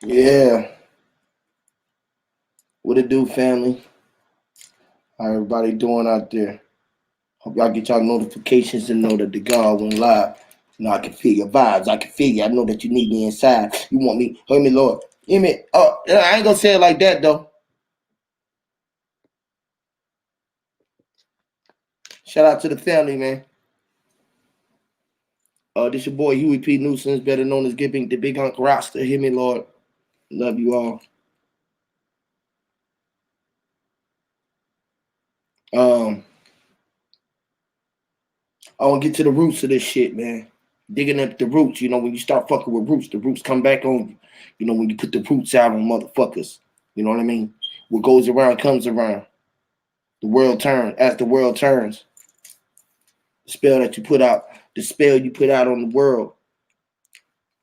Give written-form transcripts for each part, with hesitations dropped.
Yeah. What it do, family? How everybody doing out there? Hope y'all get y'all notifications and know that the God went live. You know, I can feel your vibes. I can feel you. I know that you need me inside. You want me. Hear me, Lord. Hear me. Oh, I ain't gonna say it like that, though. Shout out to the family, man. This your boy Huey P. Nuisance, better known as Giving the Big Hunk Roster. Hear me, Lord. Love you all. I want to get to the roots of this shit, man. Digging up the roots. You know, when you start fucking with roots, the roots come back on you. You know, when you put the roots out on motherfuckers. You know what I mean? What goes around comes around. The world turns. As the world turns. The spell that you put out, the spell you put out on the world.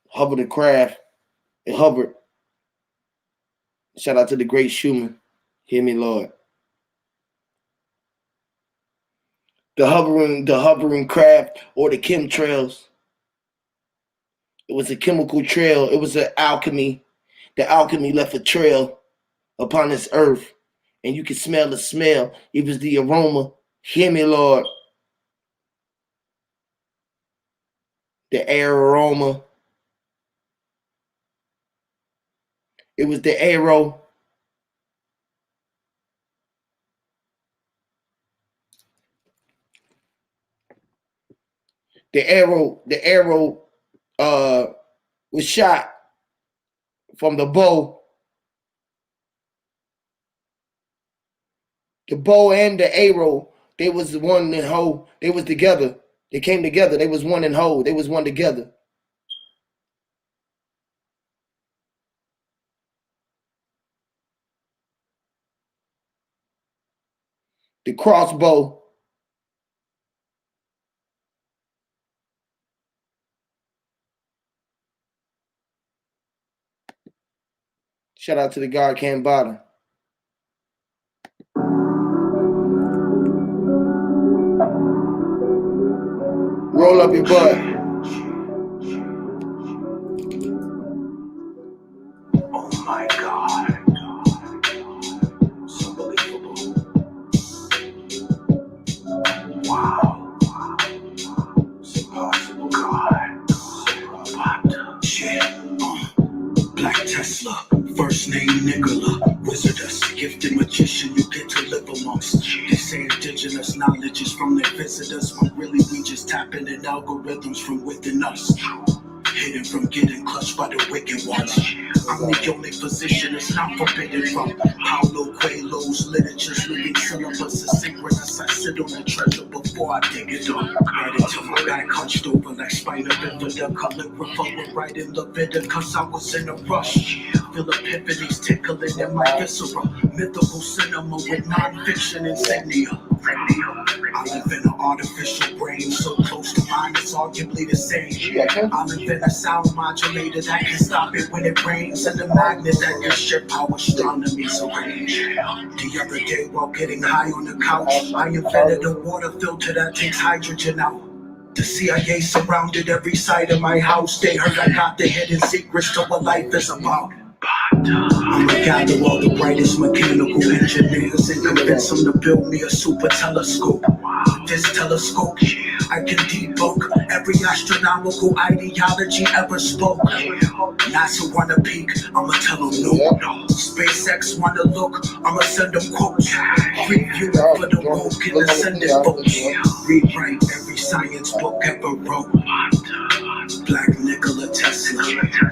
Hover the craft. It hovered. Shout out to the great Schumann. Hear me, Lord. The hovering craft or the chemtrails. It was a chemical trail. It was an alchemy. The alchemy left a trail upon this earth. And you can smell the smell. It was the aroma. Hear me, Lord. The air aroma. It was the arrow. The arrow was shot from the bow. The bow and the arrow, they was one and whole. They was together. They came together. They was one and whole. They was one together. The crossbow. Shout out to the God Kambada. Roll up your butt. Oh my God. It's unbelievable. Wow. It's impossible, God. What? Shit. Black Tesla. First name Nicola. Wizardess. Gifted magician you get to live amongst. They say indigenous knowledge is from their visitors, when really we just tapping in algorithms from within us. Hidden from getting clutched by the wicked ones. I'm the only physician that's not forbidden from Paulo Coelho's literature's living syllabus is synchronous. I sit on the treasure before I dig it up. Right until my back hunched over like spina bifida. Calligrapher would write in Leviticus. I was in a rush. Feel epiphanies tickling in my viscera. Mythical cinema with non-fiction insignia. I live in an artificial brain so close to mine it's arguably the same. I live in a sound modulator that can stop it when it rains, and a magnet that can shift how astronomy's arranged. The other day while getting high on the couch, I invented a water filter that takes hydrogen out. The CIA surrounded every side of my house. They heard I got the hidden secrets to what life is about. I'ma gather all the brightest mechanical engineers and convince them to build me a super telescope. With this telescope, I can debunk every astronomical ideology ever spoke. NASA wanna peek, I'ma tell them no. SpaceX wanna look, I'ma send them quotes. Preview for the woke and ascended folks. Rewrite every science book ever wrote. Black Nikola Tesla,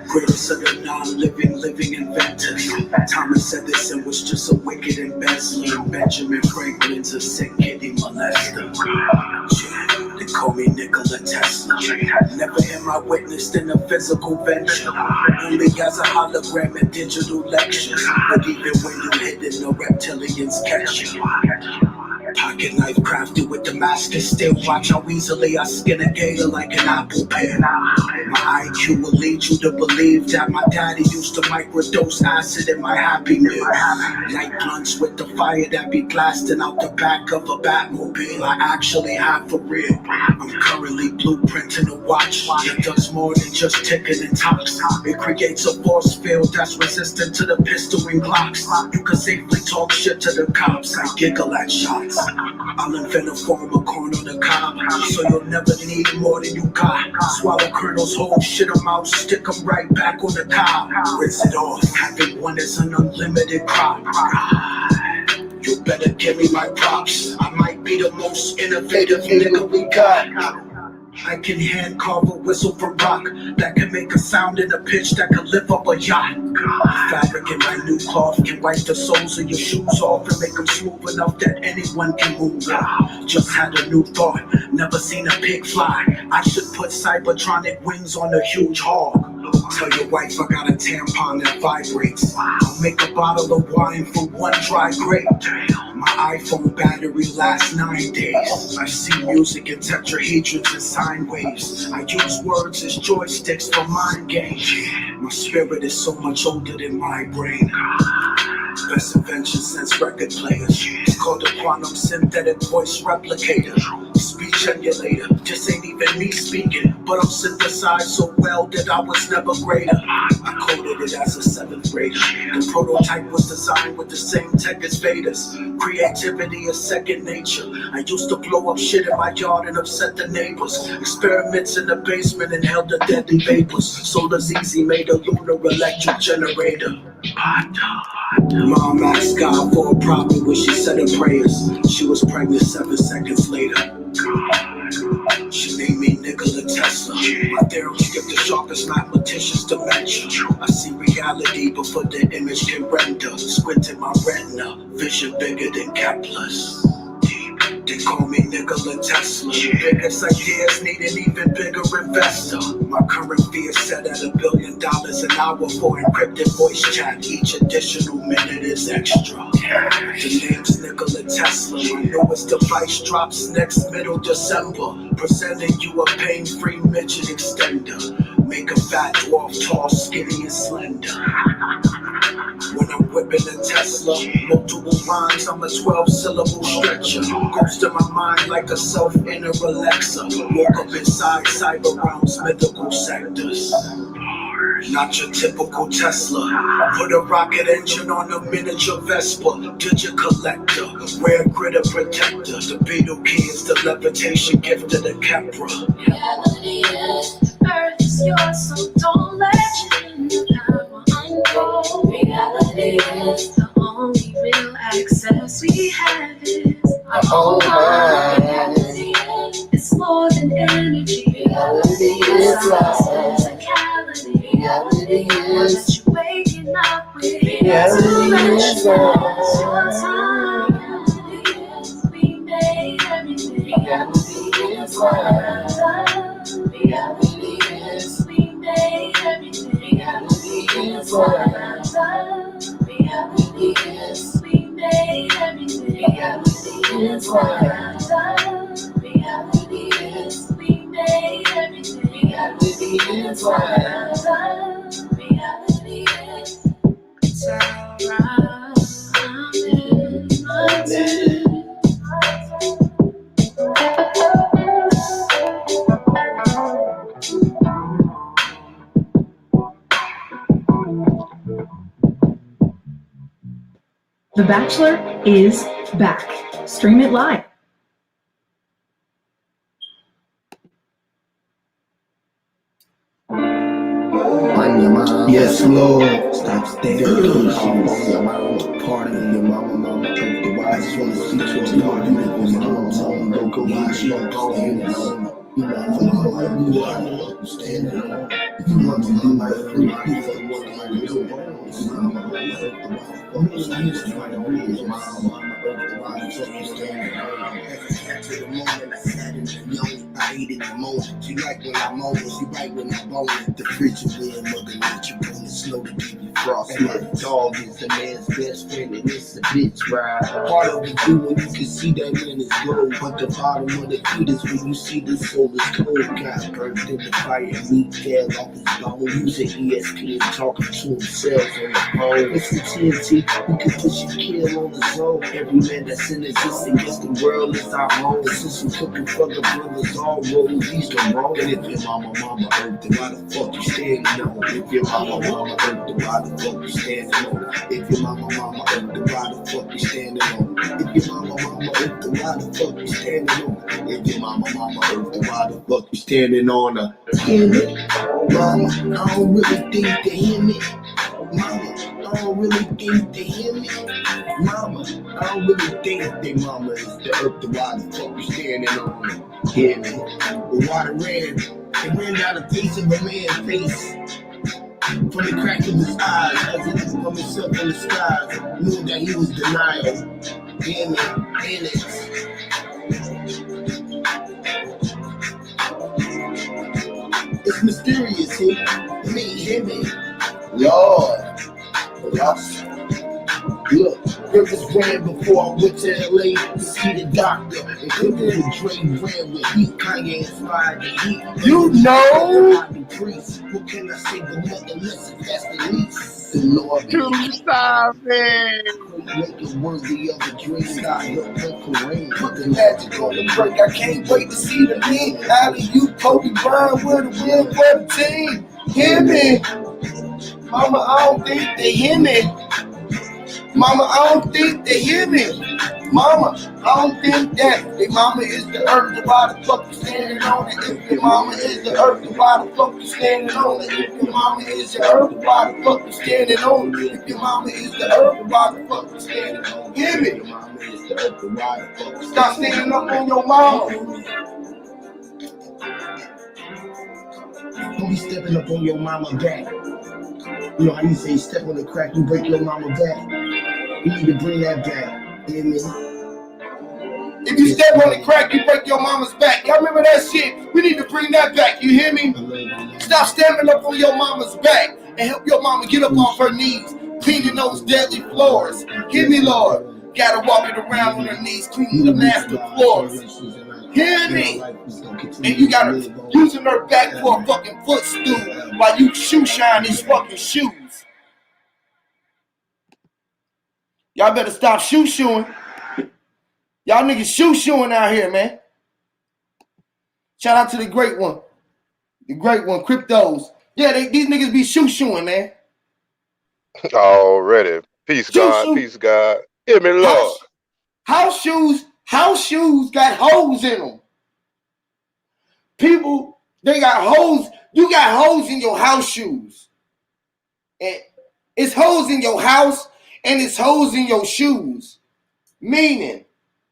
greatest of the non-living inventors. Thomas Edison was just a wicked embezzler. Benjamin Franklin's a sick kitty molester. They call me Nikola Tesla. Never am I witnessed in a physical venture, only as a hologram in digital lectures. But even when you hidden, no reptilians catch you. Pocket knife crafted with the Damascus still. Watch how easily I skin a gator like an apple pear. My IQ will lead you to believe that my daddy used to microdose acid in my Happy Meal. Light blunts with the fire that be blasting out the back of a Batmobile. I actually have for real. I'm currently blueprinting a watch that does more than just ticking and talks. It creates a force field that's resistant to the pistol and Glocks. You can safely talk shit to the cops. I giggle at shots. I'll invent a form of corn on the cob, so you'll never need more than you got. Swallow kernels whole, shit them out, stick them right back on the cob. Rinse it off, having one is an unlimited crop. You better give me my props. I might be the most innovative nigga we got. I can hand carve a whistle from rock that can make a sound in a pitch that can lift up a yacht. Fabric in my new cloth can wipe the soles of your shoes off and make them smooth enough that anyone can move. Just had a new thought, never seen a pig fly. I should put cybertronic wings on a huge hog. Tell your wife I got a tampon that vibrates. I'll make a bottle of wine from one dry grape. My iPhone battery lasts 9 days. I see music in tetrahedrons and sine waves. I use words as joysticks for mind games. My spirit is so much older than my brain. Best invention since record players. It's called a quantum synthetic voice replicator. Speech emulator. This ain't even me speaking, but I'm synthesized so well that I was never greater. I coded it as a 7th grader. The prototype was designed with the same tech as Vader's. Creativity is second nature. I used to blow up shit in my yard and upset the neighbors. Experiments in the basement inhaled the deadly vapors. Solar's easy made a lunar electric generator. Mom asked God for a prophet when she said her prayers. She was pregnant 7 seconds later. She named me Nikola Tesla. My theorems give the sharpest mathematicians dementia. I see reality before the image can render. Squinting my retina, vision bigger than Kepler's. They call me Nikola Tesla. Biggest ideas need an even bigger investor. My current fee is set at $1 billion an hour for encrypted voice chat. Each additional minute is extra. The name's Nikola Tesla. My newest device drops next middle December. Presenting you a pain-free midget extender. Make a fat dwarf tall, skinny, and slender. When I'm whipping a Tesla, multiple rhymes, I'm a 12-syllable stretcher. Goes to my mind like a self-inner Alexa. Woke up inside cyber realms, mythical sectors. Not your typical Tesla. Put a rocket engine on a miniature Vespa. Digit collector, rare critter protector. The beetle key is the levitation gift of the Kepra. Reality is, the earth is yours, so don't let your power unfold. Reality is, the only real access we have is our own mind. Reality is, it's more than energy. Reality is physicality. Reality is what you're waking up with. Reality is your time. Reality is we made everything. Reality is love. Reality is we made everything. Reality is love. Reality is we made everything. Reality is love. Reality is we made everything. Reality is love. Reality is it's alright. I'm in my turn. The Bachelor is back. Stream it live. Yes, Lord. Stop staying on your mama, party in your mama, the wise. Just wanna see you on party with your mama, don't go watch your stand alone. You know, stand alone. You want to do my free people, what I do. Mama, the wise, mama, the wise, so you stand alone. To the moment I sat in the young hate in the moment. She like when I'm on it, she right when I'm on it. The frigid wind, Mother Nature, when it's slow to give you frost. And my dog is a man's best friend, and it's a bitch ride. Part of it too when you can see that man is glow, but the bottom of the heat is when you see the soul is cold. Got burnt in the fire, meat tail off his bone. Using ESP and talking to himself on the phone. It's the TNT, you can push your kill on the zone. Every man that's in existence, guess the world is our home. The system cooking for the brothers, all roads east and wrong. And if your mama earth, then why the fuck you standing on? If your mama earth, then why the fuck you standing on? If your mama earth, then why the fuck you standing on? If your mama earth, then why the fuck you standing on? If your mama earth, then why the fuck you standing on her? Hear me? Mama, I don't really think they hear me. Mama, I don't really think they hear me. Mama, I don't really think they mama is the earth, the why the fuck you standing on her. Hear me? The water ran down the face of a man's face. From the crack of his eyes, as it from himself in the skies, knew that he was denial. Hear me? In it. It's mysterious, hear me. Lord, yes. Look, rivers ran before I went to LA to see the doctor. And Cooking and Dre ran with heat, Kanye inspired the heat. You know! Priest. What can I say but nothing less if that's the least? The Lord To stop it. make it worthy of a dream. Stop your Kareem. Put the magic on the break. I can't wait to see the men. Out of you, Kobe Bryant with a win for the team. Hear me? Mama, I don't think they hear me. Mama, I don't think they hear me. Mama, I don't think that their mama is the earth, then why the fuck you standing on it? If your mama is the earth, then why the fuck you standing on it? If your mama is the earth, then why the fuck you standing on it? If your mama is the earth, then why the fuck you standing on it? Hear me? If your mama is the earth, then why the fuck you stop standing up on your mama. Don't be stepping up on your mama back. You know how you say step on the crack, you break your mama back. You need to bring that back. Hear me? If you step on the crack, you break your mama's back. Y'all remember that shit? We need to bring that back. You hear me? Stop stepping up on your mama's back and help your mama get up off her knees, cleaning those deadly floors. Hear me, Lord? Gotta walk it around on her knees, cleaning the master floors. Hear me? And you gotta using her back for a fucking footstool while you shoe shine these fucking shoes. Y'all better stop shoe-shoeing. Y'all niggas shoe-shoeing out here, man. Shout out to the great one. The great one, Cryptos. Yeah, these niggas be shoe-shoeing, man. Already. Peace, God. Peace, God. Hear me, Lord. House shoes got holes in them. People, they got holes. You got holes in your house shoes. And it's holes in your house and it's holes in your shoes. Meaning,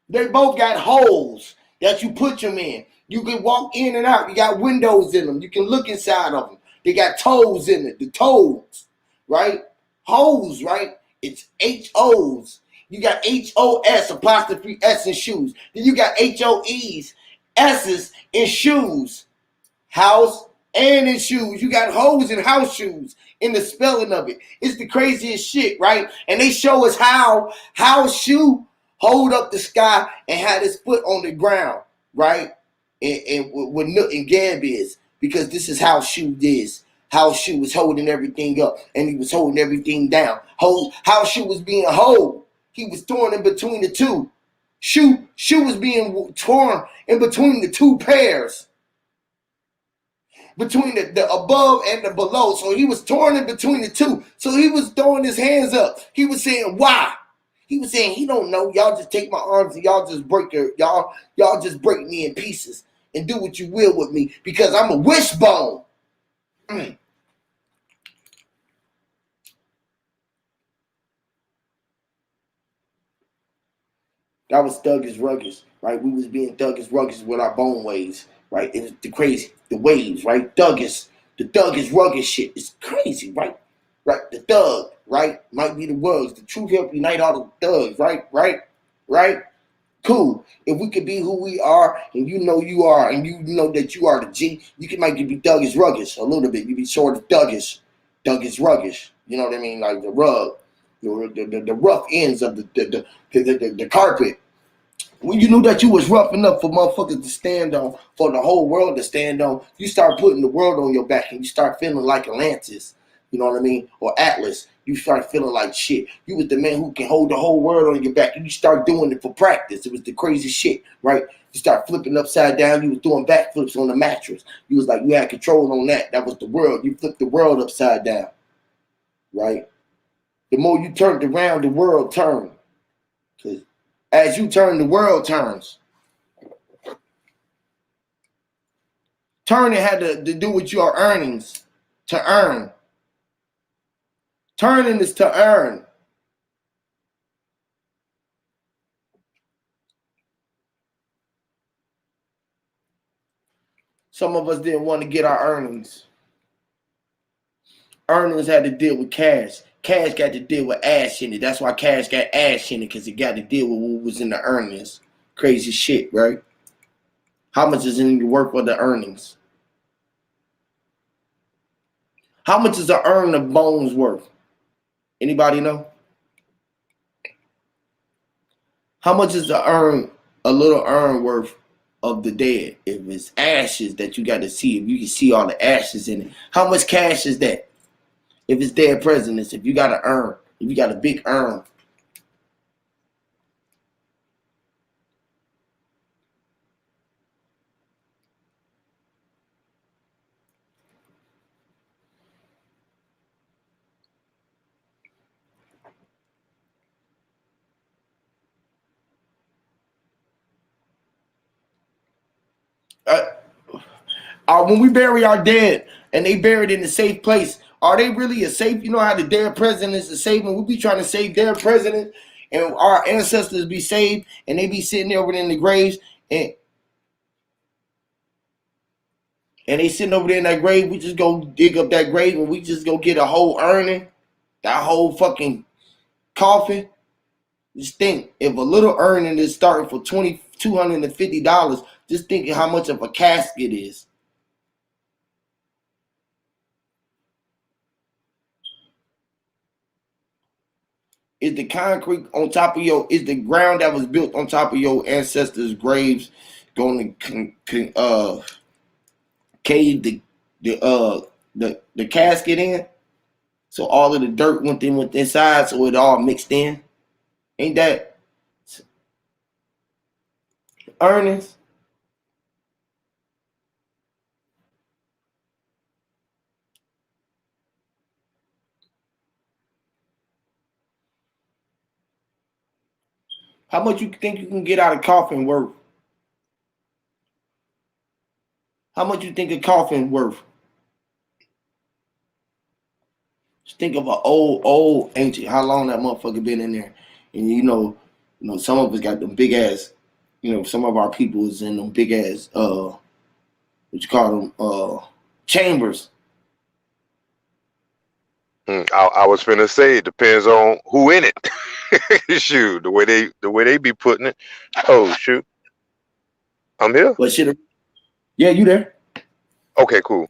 they both got holes that you put them in. You can walk in and out. You got windows in them. You can look inside of them. They got toes in it. The toes, right? Holes, right? It's H-O's. You got H-O-S, apostrophe S in shoes. Then you got H-O-E's, S's in shoes. House and in shoes. You got holes in house shoes in the spelling of it. It's the craziest shit, right? And they show us how a shoe hold up the sky and had his foot on the ground, right? And what Nook and Gab is, because this is how shoe is. How shoe was holding everything up and he was holding everything down. How shoe was being hold. He was torn in between the two. Shoe was being torn in between the two pairs. Between the above and the below. So he was torn in between the two. So he was throwing his hands up. He was saying, why? He was saying, he don't know. Y'all just take my arms and y'all just break y'all just break me in pieces and do what you will with me because I'm a wishbone. That was Thuggish Ruggers, right? We was being Thuggish Ruggers with our bone waves, right? It was the waves, right? The Thuggish Ruggers shit is crazy, right? Right? The thug, right? Might be the words. The truth help unite all the thugs, right? Cool. If we could be who we are, and you know you are, and you know that you are the G, you can make you be thuggish ruggish a little bit. You be sort of thuggish ruggish. You know what I mean? Like the rug, the rough ends of the carpet. When you knew that you was rough enough for motherfuckers to stand on, for the whole world to stand on, you start putting the world on your back and you start feeling like Atlantis, you know what I mean? Or Atlas. You start feeling like shit. You was the man who can hold the whole world on your back. And you start doing it for practice. It was the crazy shit, right? You start flipping upside down. You was doing backflips on the mattress. You was like, you had control on that. That was the world. You flipped the world upside down, right? The more you turned around, the world turned. Because as you turn, the world turns. Turning had to do with your earnings, to earn. Turning is to earn. Some of us didn't want to get our earnings. Earnings had to deal with cash. Cash got to deal with ash in it. That's why cash got ash in it, because it got to deal with what was in the earnings. Crazy shit, right? How much is in the work of the earnings? How much is the earn of bones worth? Anybody know? How much is the earn, a little earn worth of the dead? If it's ashes that you got to see, if you can see all the ashes in it, how much cash is that? If it's dead presidents, if you got to earn, if you got a big earn. When we bury our dead and they buried in a safe place, are they really a safe? You know how the dead presidents are safe, and we be trying to save dead presidents, and our ancestors be saved, and they be sitting there over in the graves, and they sitting over there in that grave. We just go dig up that grave, and we just go get a whole urning, that whole fucking coffin. Just think, if a little earning is starting for $250, just think how much of a casket is. Is the concrete on top of is the ground that was built on top of your ancestors' graves going to cave the casket in? So all of the dirt went inside, so it all mixed in. Ain't that earnings? How much you think you can get out of coffin worth? How much you think a coffin worth? Just think of an old ancient. How long that motherfucker been in there? And you know, some of us got them big ass. Some of our people is in them big ass. What you call them? Chambers. I was finna say it depends on who in it. Shoot, the way they be putting it. Oh shoot, I'm here. What shit? Yeah, you there? Okay, cool.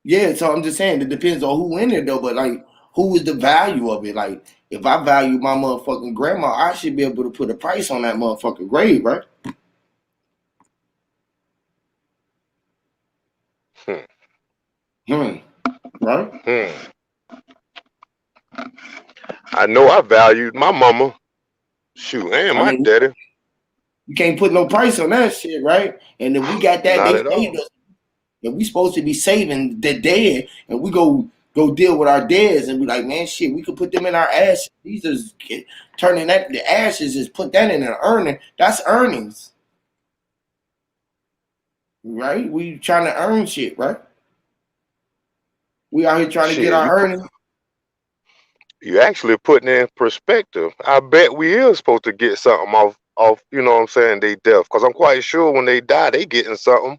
Yeah, so I'm just saying it depends on who in it though. But like, who is the value of it? Like, if I value my motherfucking grandma, I should be able to put a price on that motherfucking grave, right? Right? I know I valued my mama. Shoot, and my daddy. You can't put no price on that shit, right? And if we got that, Not they at all. saved us. And we supposed to be saving the dead, and we go deal with our deads, and be like, man, shit, we could put them in our ashes. These is turning that the ashes is put that in an earning. That's earnings, right? We trying to earn shit, right? We out here trying to get our earnings. You actually putting it in perspective. I bet we is supposed to get something off. You know what I'm saying? They death, because I'm quite sure when they die, they getting something.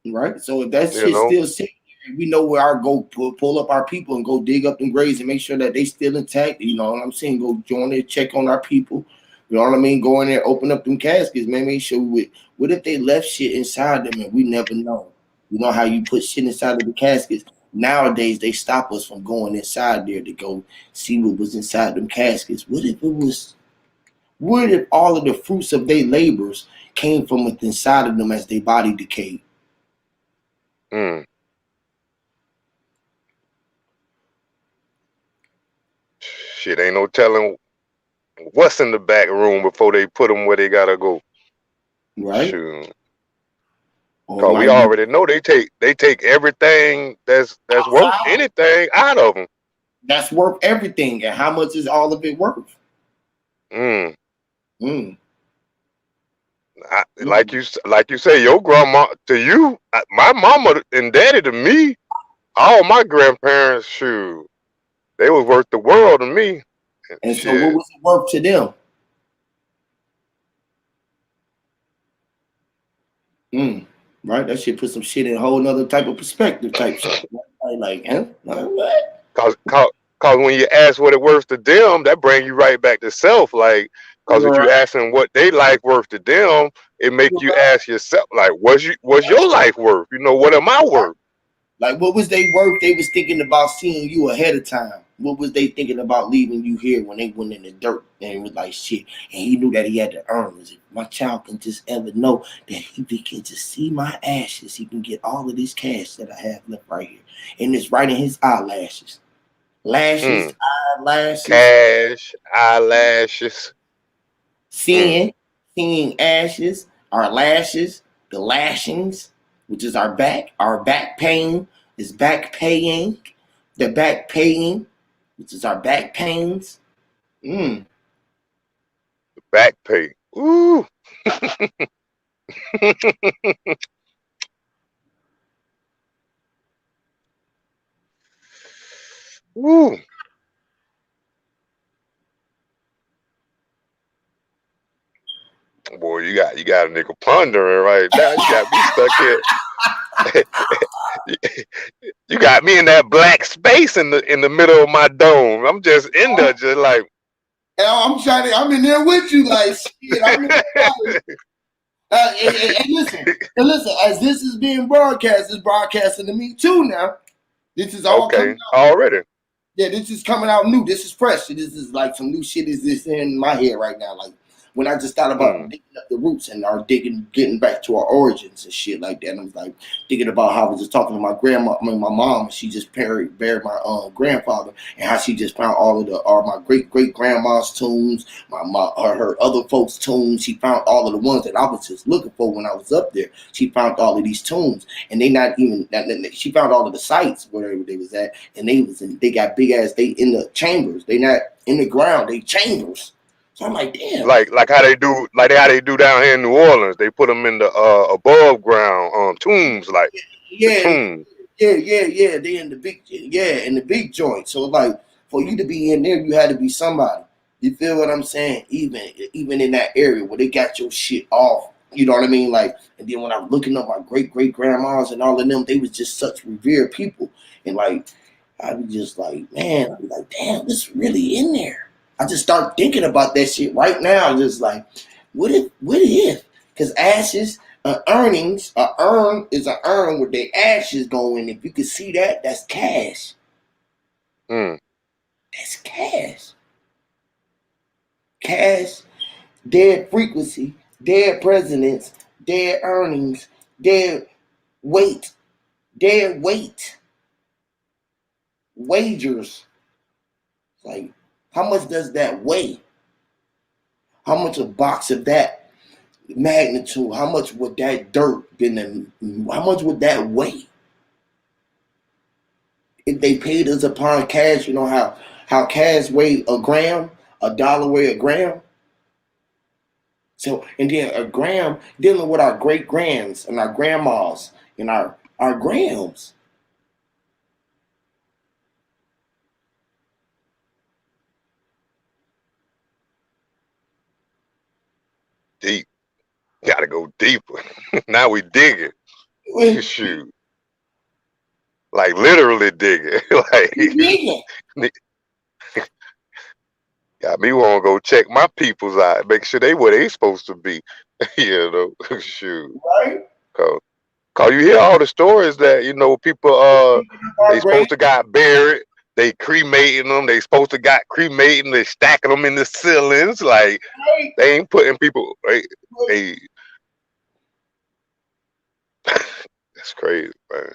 Right. So if that shit still sitting, we know where our go pull up our people and go dig up them graves and make sure that they still intact. You know what I'm saying? Go join it, check on our people, You know what I mean? Go in there, open up them caskets, man. Make sure what if they left shit inside them and we never know? You know how you put shit inside of the caskets? Nowadays they stop us from going inside there to go see what was inside them caskets. What if all of the fruits of their labors came from within inside of them as their body decayed? Mm. Shit, ain't no telling what's in the back room before they put them where they gotta go. Right? Shoot. Or Cause we like already know they take everything that's worth outside, anything out of them. that's worth everything. And how much is all of it worth? Mm. Mm. Like you say, your grandma to you, my mama and daddy to me, all my grandparents, shoot, they was worth the world to me. And so what Shit. was it worth to them? Right? That shit put some shit in a whole nother type of perspective type shit. Like, huh? Like, what? Cause when you ask what it worth to them, that bring you right back to self. Like, cause if you asking what they life worth to them, it make you ask yourself, like, what's your life worth? You know, what am I worth? Like, what was they worth? They was thinking about seeing you ahead of time. What was they thinking about leaving you here when they went in the dirt and it was like shit? And he knew that he had to earn. Was it my child can just ever know that he can just see my ashes, he can get all of this cash that I have left right here, and it's right in his eyelashes, lashes, eyelashes, cash, eyelashes, seeing ashes, our lashes, the lashings, which is our back pain is back paying, the back paying, which is our back pains. Back pay. Ooh. Ooh. Boy, you got a nigga pondering right now. You got me stuck here. You got me in that black space in the middle of my dome. I'm just in there, just like. I'm in there with you, like shit. I'm in there. And listen, as this is being broadcast, it's broadcasting to me too now. This is all coming out already. Yeah, this is coming out new. This is fresh. This is like some new shit is this in my head right now. Like when I just thought about digging up the roots and getting back to our origins and shit like that. And I was like thinking about how I was just talking to my my mom. She just buried my grandfather, and how she just found all of my great grandma's tombs, her other folks' tombs. She found all of the ones that I was just looking for when I was up there. She found all of these tombs, and they not even. She found all of the sites wherever they was at, and they got big ass. They in the chambers. They not in the ground. They chambers. So I'm like, damn. Like how they do down here in New Orleans. They put them in the above ground tombs, like the tombs. Yeah. They in the big joint. So like for you to be in there, you had to be somebody. You feel what I'm saying? Even in that area where they got your shit off. You know what I mean? Like, and then when I was looking up my great grandmas and all of them, they was just such revered people. And like, I was just like, man, I'm like, damn, this really in there. I just start thinking about that shit right now. Just like, what if? Because ashes, earnings, a urn is an urn with their ashes going. If you can see that, that's cash. That's cash. Cash, dead frequency, dead presidents, dead earnings, dead weight, wagers. Like, how much does that weigh? How much a box of that magnitude? How much would that dirt how much would that weigh? If they paid us upon cash, you know how cash weigh a gram, $1 weigh a gram. So, and then a gram dealing with our great grands and our grandmas and our grams. Deep. Gotta go deeper. Now we digging. Shoot. Like literally digging. Like digging. Got me want to go check my peoples out, make sure they where they supposed to be. You know, shoot. Right? Cause you hear all the stories that people they supposed to got buried, they cremating them, they supposed to got cremating, they stacking them in the ceilings, like they ain't putting people. They that's crazy, man.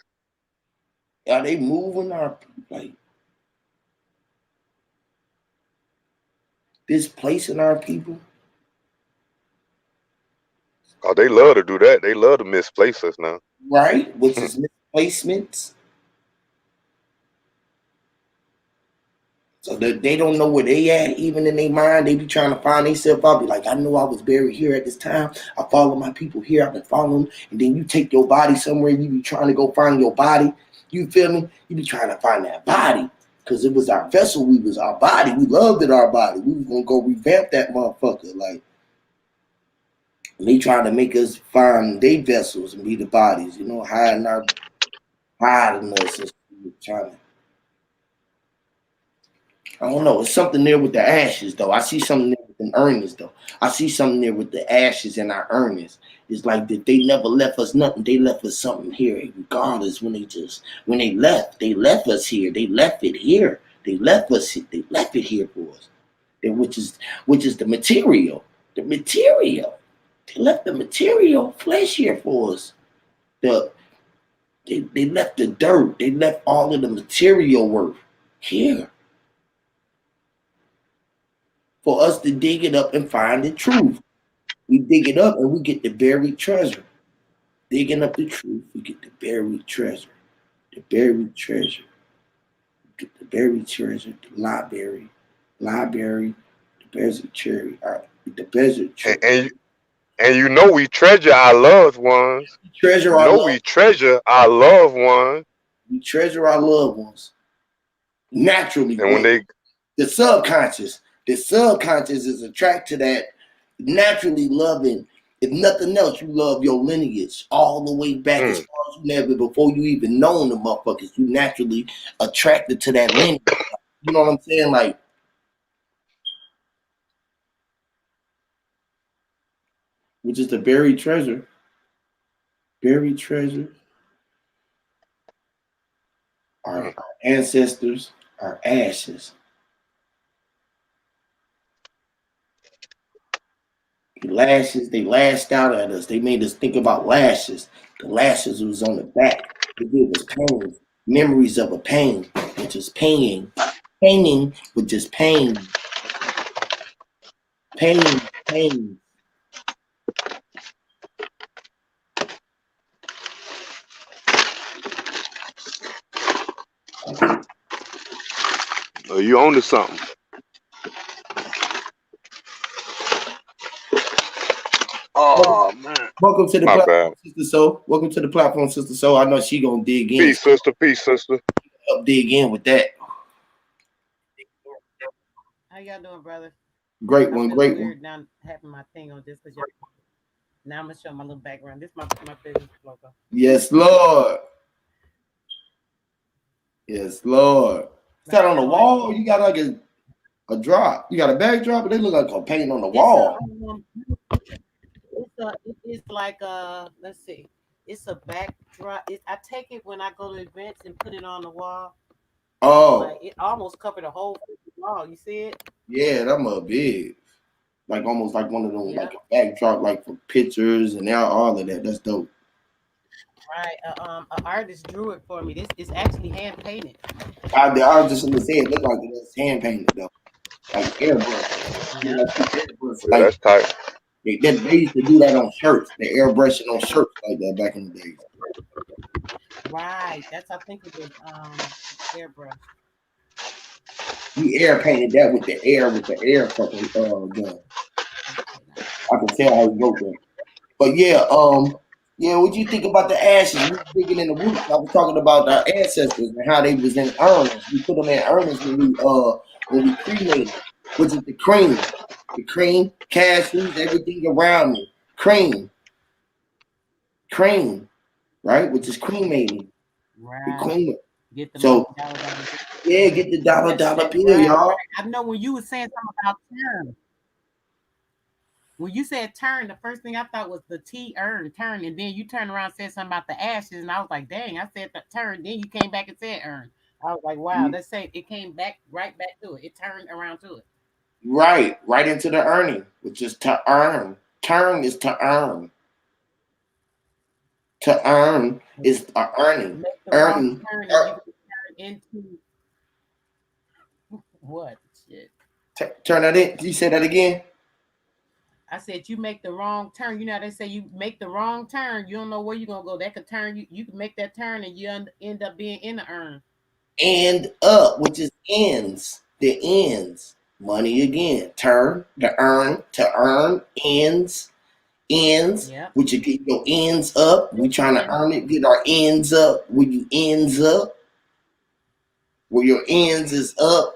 Are they moving our like displacing our people? Oh, they love to do that. They love to misplace us now. Right? Which is misplacements. So they don't know where they at, even in their mind. They be trying to find themselves out. Be like, I know I was buried here at this time. I follow my people here. I've been following them. And then you take your body somewhere and you be trying to go find your body. You feel me? You be trying to find that body. Because it was our vessel. We was our body. We loved it, our body. We was going to go revamp that motherfucker. Like, and they trying to make us find their vessels and be the bodies, you know, hiding us and trying to. I don't know. It's something there with the ashes, though. I see something there with the earnings, though. I see something there with the ashes and our earnings. It's like that they never left us nothing. They left us something here, regardless. When they left us here. They left it here. They left it here for us. Which is the material. The material. They left the material flesh here for us. They left the dirt. They left all of the material work here. For us to dig it up and find the truth. We dig it up and we get the buried treasure. Digging up the truth, we get the buried treasure. The buried treasure. We get the buried treasure, the library, the desert cherry, the desert cherry. And you know we treasure our loved ones. We treasure our loved ones. We treasure our loved ones. Naturally. And when the subconscious is attracted to that naturally loving. If nothing else, you love your lineage all the way back as far as you never before you even known the motherfuckers. You naturally attracted to that lineage. You know what I'm saying? Like, which is the buried treasure. Buried treasure. Our ancestors, our ashes. Lashes, they lashed out at us. They made us think about lashes. The lashes was on the back. They gave us pain. Memories of a pain, which is pain. Painting, which is pain. Pain. Oh, you own to something. Oh man! Welcome to the platform, Sister Soul. Welcome to the platform, Sister Soul. I know she gonna dig in. Peace, sister. Help dig in with that. How y'all doing, brother? Great one. Now having my thing on this because now I'm gonna show my little background. This is my business logo. Yes, Lord. Yes, Lord. Is that on the wall? You got like a drop. You got a backdrop, but they look like a paint on the wall. It's like let's see. It's a backdrop. I take it when I go to events and put it on the wall. Oh, like it almost covered the whole wall. You see it? Yeah, that must big. Like almost like one of them, like a backdrop, like for pictures and all of that. That's dope. Right. An artist drew it for me. This is actually hand painted. I was just gonna say it looked like it's hand painted though, like airbrush. Yeah. Like, that's tight. They used to do that on shirts. They airbrushing on shirts like that back in the days. Right. That's I think it was airbrush. We air painted that with the air fucking gun. I can tell how you wrote that. But yeah, what you think about the ashes? We digging in the roots. I was talking about our ancestors and how they was in urns. We put them in urns when we cremated, which is the cream. The cream, cashews, everything around me. Cream, right? Which is cremating. Right. The cream. Get the so Yeah, get the dollar bill, Right, y'all. right. I know when you were saying something about turn. When you said turn, the first thing I thought was the T turn, and then you turned around and said something about the ashes, and I was like, dang, I said the turn, then you came back and said earn. I was like, wow, let's say it came back right back to it. It turned around to it. Right into the earning, which is to earn. Turn is to earn. To earn is earning. Make the wrong Earning. turn and you can turn into what? Shit. Turn that in. Can you say that again? I said you make the wrong turn. You know how they say you make the wrong turn, you don't know where you're gonna go. That could turn you. You can make that turn and you end up being in the earn. End up, which is ends. The ends. Money again. Turn, to earn, ends, Yep. which you get your ends up. We trying to earn it, get our ends up. Where you ends up, where your ends is up,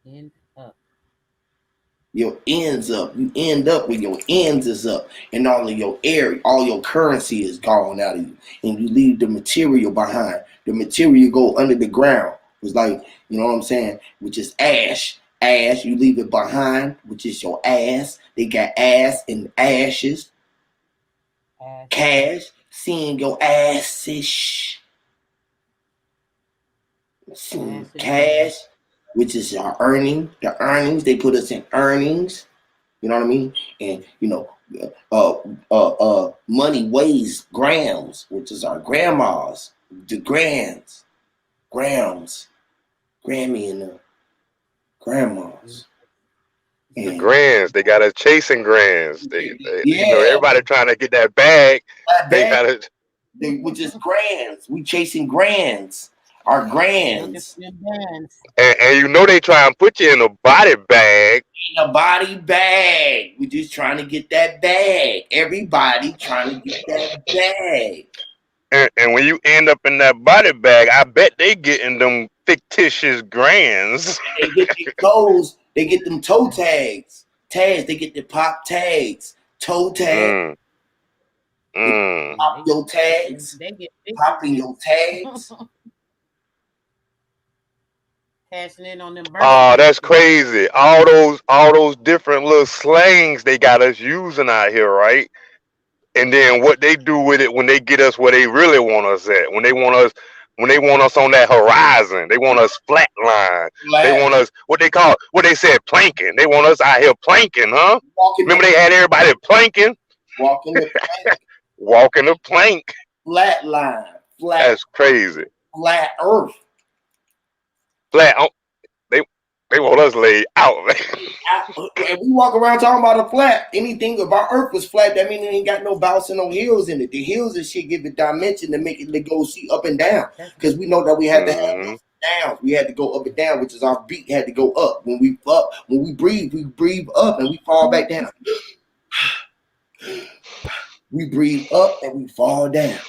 End up. your ends up. You end up where your ends is up, and all of your air, all your currency is gone out of you, and you leave the material behind. The material go under the ground. It's like, you know what I'm saying, which is ash. Ash, you leave it behind, which is your ass. They got ass and ashes. Cash, seeing your asses. Seeing cash, which is our earning. The earnings, they put us in earnings. You know what I mean? And you know, money weighs grams, which is our grandmas, the grams, Grammy and the grandmas. The grands, they got us chasing grands. They you know, Yeah, everybody trying to get that bag. that They bag, got it. which is grands. We chasing grands, our grands. And you know they try and put you in a body bag. In a body bag. We just trying to get that bag. Everybody trying to get that bag. And when you end up in that body bag, I bet they getting them fictitious grands. They get their toes. They get them toe tags. Tags. They get the pop tags. Toe tags. Pop your tags. Popping your tags. Cashing in on them. Oh, that's crazy. All those different little slangs they got us using out here, right? And then what they do with it when they get us where they really want us at, when they want us on that horizon, they want us flatline. They want us what they said planking. They want us out here planking, huh? Remember they had everybody planking? Walking the plank. Walking the plank. Flatline. Flat. That's crazy. Flat earth. Flat. They want us laid out, man. If we walk around talking about a flat, anything about Earth was flat, that means it ain't got no bouncing no hills in it. The hills and shit give it dimension to make it go see up and down. Because we know that we had to have ups and downs. We had to go up and down, which is our beat had to go up. When we breathe up and we fall back down. We breathe up and we fall down.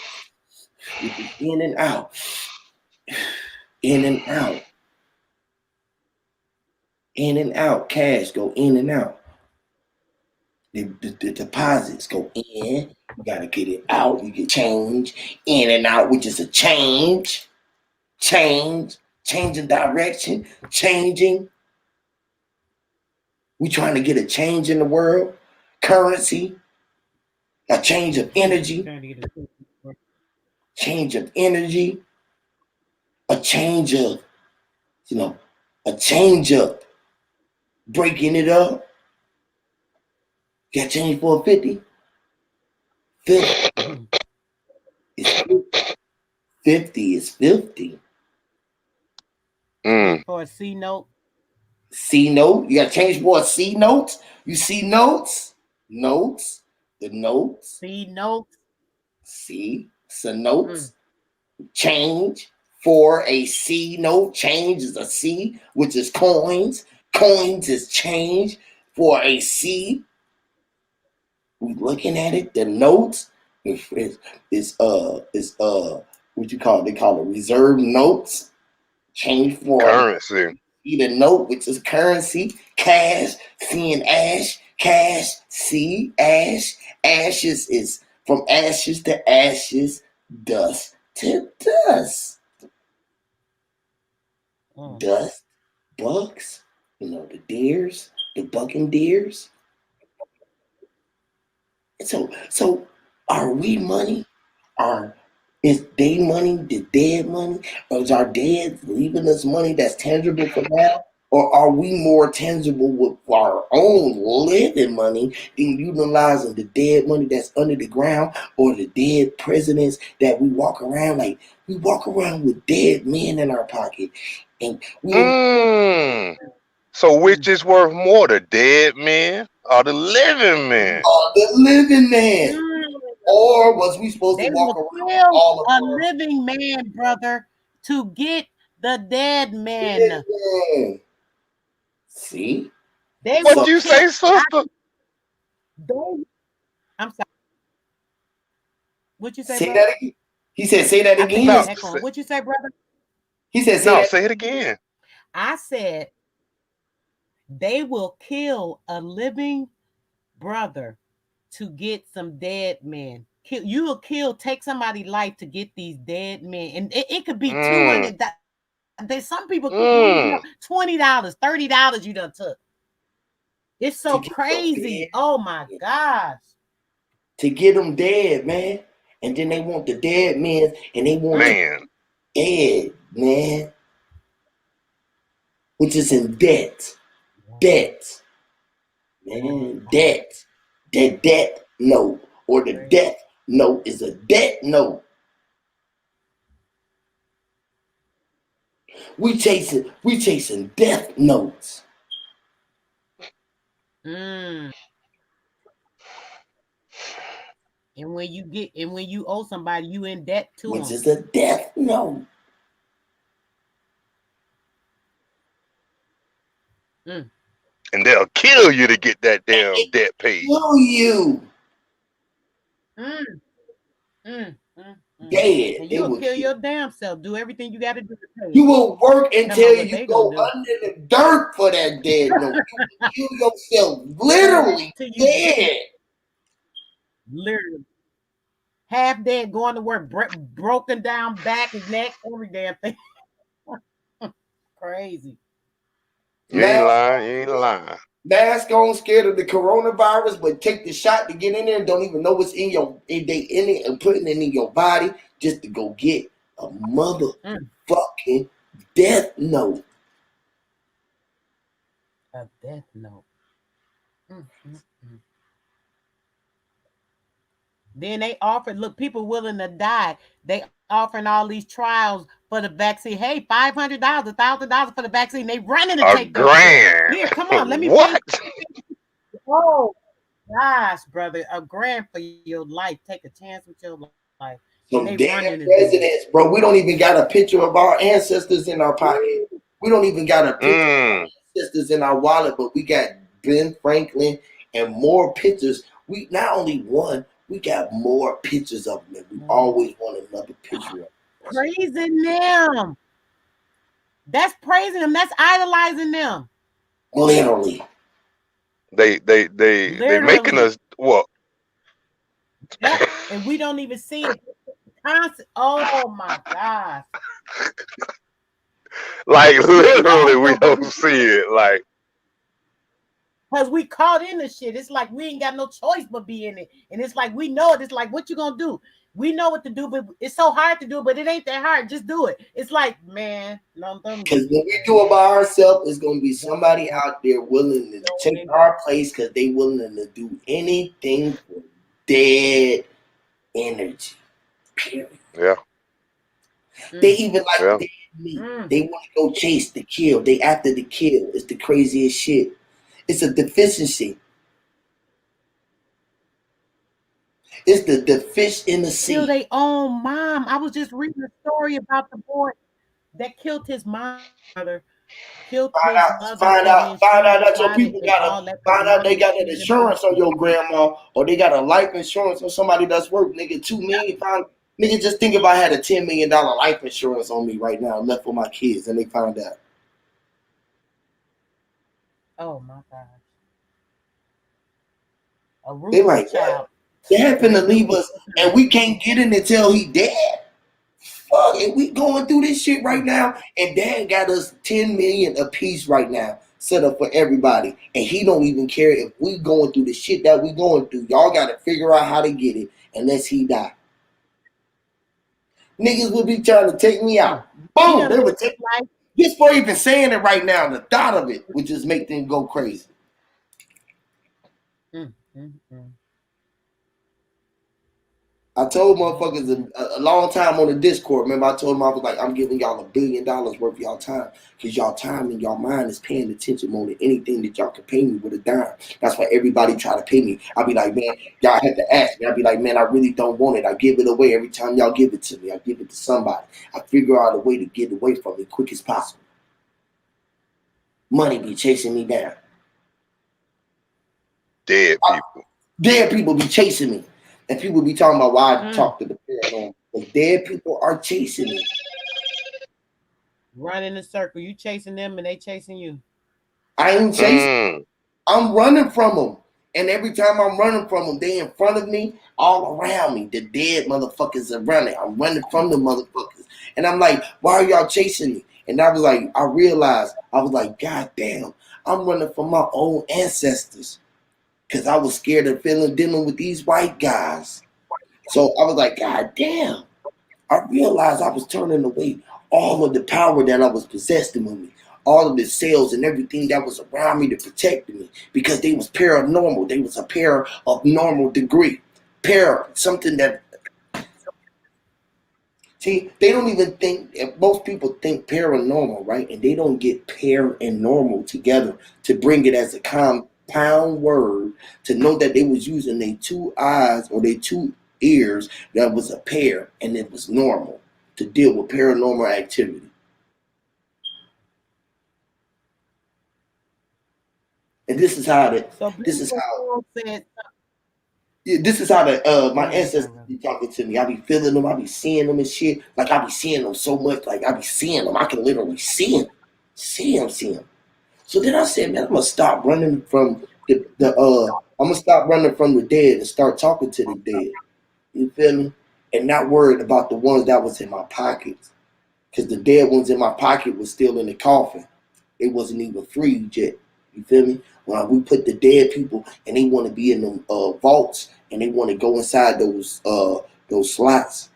In and out. In and out. In and out. Cash go in and out. The deposits go in. You gotta get it out. You get change. In and out, which is a change. Changing direction. Changing. We trying to get a change in the world. Currency. A change of energy. Change of energy. A change of, a change up. Breaking it up. Got change for a 50? 50. It's 50. 50 is 50. For a C note. C note. You got to change for a C note. You see notes? Notes. The notes. C notes. C. So notes. Change for a C note. Change is a C, which is coins. Coins is change for a C. We looking at it. The notes is what you call it? They call it reserve notes. Change for currency. The note, which is currency. Cash, seeing ash. Cash, see ash. Ashes is from ashes to ashes. Dust to dust. dust, bugs, the deers, the bucking deers. So are we money? Is they money the dead money? Or is our dead leaving us money that's tangible for now? Or are we more tangible with our own living money than utilizing the dead money that's under the ground or the dead presidents that we walk around like we walk around with dead men in our pocket and we So which is worth more, the dead man or the living man? are the living man? Or was we supposed They to walk will around kill all of a our living man, brother, to get the dead man. dead man? See? They What will you kill. say, sister? I'm sorry. What you say, Say brother? that again. He said, say that I think No, again. you're echoing. What you say, brother? He said, say that. say it again. I said they will kill a living brother to get some dead men. You will take somebody's life to get these dead men, and it could be 200. There's some people $20, $30 you done took. It's so crazy. Oh my gosh. To get them dead, man. And then they want the dead men, and they want Man. the dead, man. Which is in debt. Debt. Man, debt. The debt note. Or the death note is a debt note. We chasing death notes. And when you owe somebody, you in debt to Which them. is a death note. And they'll kill you to get that damn debt paid. Kill you. Dead. And you'll kill your damn self. Do everything you got to do to pay. You will work until you go under the dirt for that dead note. You will kill yourself literally dead. Literally. Half dead, going to work, broken down back and neck, every damn thing. Crazy. You ain't lying. Mask on, scared of the coronavirus, but take the shot to get in there and don't even know what's in it and putting it in your body just to go get a motherfucking death note. A death note. Then they offered, look, people willing to die. They offering all these trials for the vaccine. Hey, $500, $1,000 for the vaccine. They running to take that shit. Here, come on, let me what? Oh gosh, brother, $1,000 for your life. Take a chance with your life. Some damn presidents, bro. We don't even got a picture of our ancestors in our pocket. We don't even got a picture of our ancestors in our wallet, but we got Ben Franklin and more pictures. We not only one, we got more pictures of them. We always want another picture of them. Praising them. That's praising them. That's idolizing them. Literally. They making us what? Yep. And we don't even see it. Oh my gosh. Like literally, we don't see it. Like, because we caught in the shit. It's like we ain't got no choice but be in it. And it's like we know it. It's like, what you gonna do? We know what to do, but it's so hard to do, but it ain't that hard. Just do it. It's like, man, because when we do it by ourselves, it's gonna be somebody out there willing to take our place because they willing to do anything for dead energy. Period. Yeah. They even like dead meat. They want to go chase the kill. They after the kill. It's the craziest shit. It's a deficiency. It's the fish in the sea. Kill their own mom. I was just reading a story about the boy that killed his mom, brother. Killed his mother. Find out that your people gotta find out they got an insurance on your grandma, or they got a life insurance on somebody that's worth nigga $2 million. Nigga, just think if I had a $10 million life insurance on me right now left for my kids, and they found out. Oh my gosh. A Rootz they like, child. They happen to leave us, and we can't get in until he dead. fuck, and we going through this shit right now. And Dad got us 10 million a piece right now, set up for everybody, and he don't even care if we going through the shit that we going through. Y'all got to figure out how to get it, unless he die. Niggas would be trying to take me out. Boom, they would take Like, just for even saying it right now. The thought of it would just make them go crazy. I told motherfuckers a long time on the Discord. Remember, I told them I was like, I'm giving y'all $1 billion worth of y'all time, because y'all time and y'all mind is paying attention more than anything that y'all can pay me with a dime. That's why everybody try to pay me. I'll be like, man, y'all have to ask me. I'll be like, man, I really don't want it. I give it away every time y'all give it to me. I give it to somebody. I figure out a way to get away from it quick as possible. Money be chasing me down. Dead people. Dead people be chasing me. And people be talking about why I talk to the paranormal. But dead people are chasing me. Run in a circle. You chasing them and they chasing you. I ain't chasing. I'm running from them. And every time I'm running from them, they in front of me, all around me. The dead motherfuckers are running. I'm running from the motherfuckers. And I'm like, why are y'all chasing me? And I was like, I realized, I was like, God damn, I'm running from my own ancestors. Because I was scared of dealing with these white guys. So I was like, God damn. I realized I was turning away all of the power that I was possessing with me. All of the cells and everything that was around me to protect me. Because they was paranormal. They was a pair of normal degree. Something that... See, they don't even think... Most people think paranormal, right? And they don't get pair and normal together to bring it as a compound word, to know that they was using their two eyes or their two ears that was a pair, and it was normal to deal with paranormal activity. And this is how my ancestors be talking to me. I be feeling them, I be seeing them and shit. Like I be seeing them so much, like I be seeing them. I can literally see them. So then I said, man, I'm gonna stop running from I'm gonna stop running from the dead and start talking to the dead. You feel me? And not worried about the ones that was in my pockets. Because the dead ones in my pocket was still in the coffin. They wasn't even freed yet. You feel me? When we put the dead people and they want to be in them vaults and they want to go inside those slots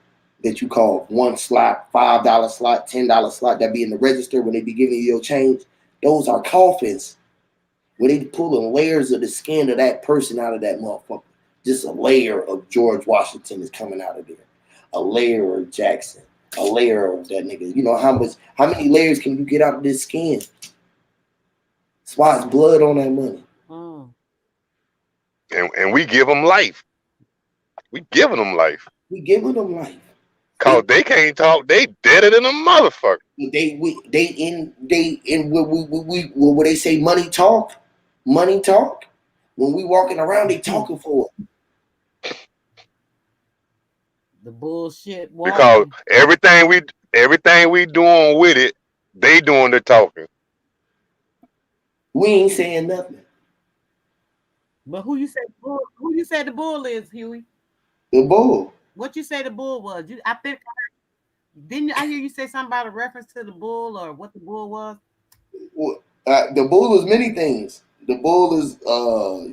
that you call one slot, $5 slot, $10 slot that be in the register when they be giving you your change. Those are coffins where they pulling layers of the skin of that person out of that motherfucker. Just a layer of George Washington is coming out of there. A layer of Jackson. A layer of that nigga. You know how many layers can you get out of this skin? That's why it's blood on that money. And we give them life. We giving them life. Cause they can't talk. They deader than a motherfucker. What they say, money talk. When we walking around, they talking for it. The bullshit. Because everything we doing with it, they doing the talking. We ain't saying nothing. But who you said the bull is, Huey? The bull. What you say the bull was? I think didn't I hear you say something about a reference to the bull or what the bull was? The bull is many things. The bull is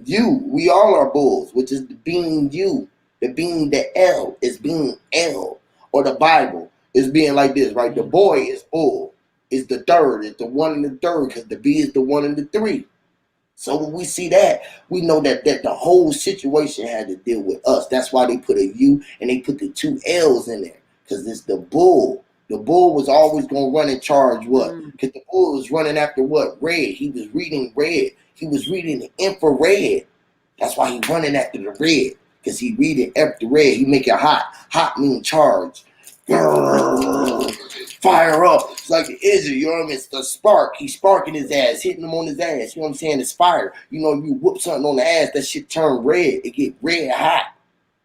you. We all are bulls, which is being you. The being the L is being L. Or the Bible is being like this, right? The boy is bull. Is the third. It's the one and the third, because the B is the one and the three. So when we see that, we know that the whole situation had to deal with us. That's why they put a U and they put the two L's in there, because it's the bull. The bull was always going to run and charge what? Because the bull was running after what? Red. He was reading red. He was reading the infrared. That's why he's running after the red, because he reading after red. He make it hot. Hot mean charge. Fire up. It's like the Izzy, you know what I mean? It's the spark. He's sparking his ass, hitting him on his ass. You know what I'm saying? It's fire. You know, you whoop something on the ass, that shit turn red. It get red hot.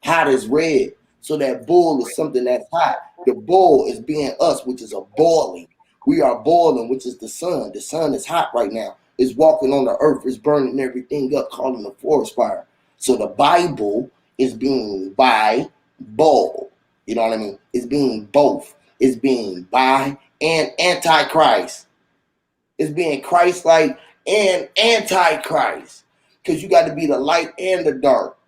Hot as red. So that bull is something that's hot. The bull is being us, which is a boiling. We are boiling, which is the sun. The sun is hot right now. It's walking on the earth. It's burning everything up, calling the forest fire. So the Bible is being Bible. You know what I mean? It's being both. is being bi and antichrist. It's being Christ-like and antichrist. Because you got to be the light and the dark.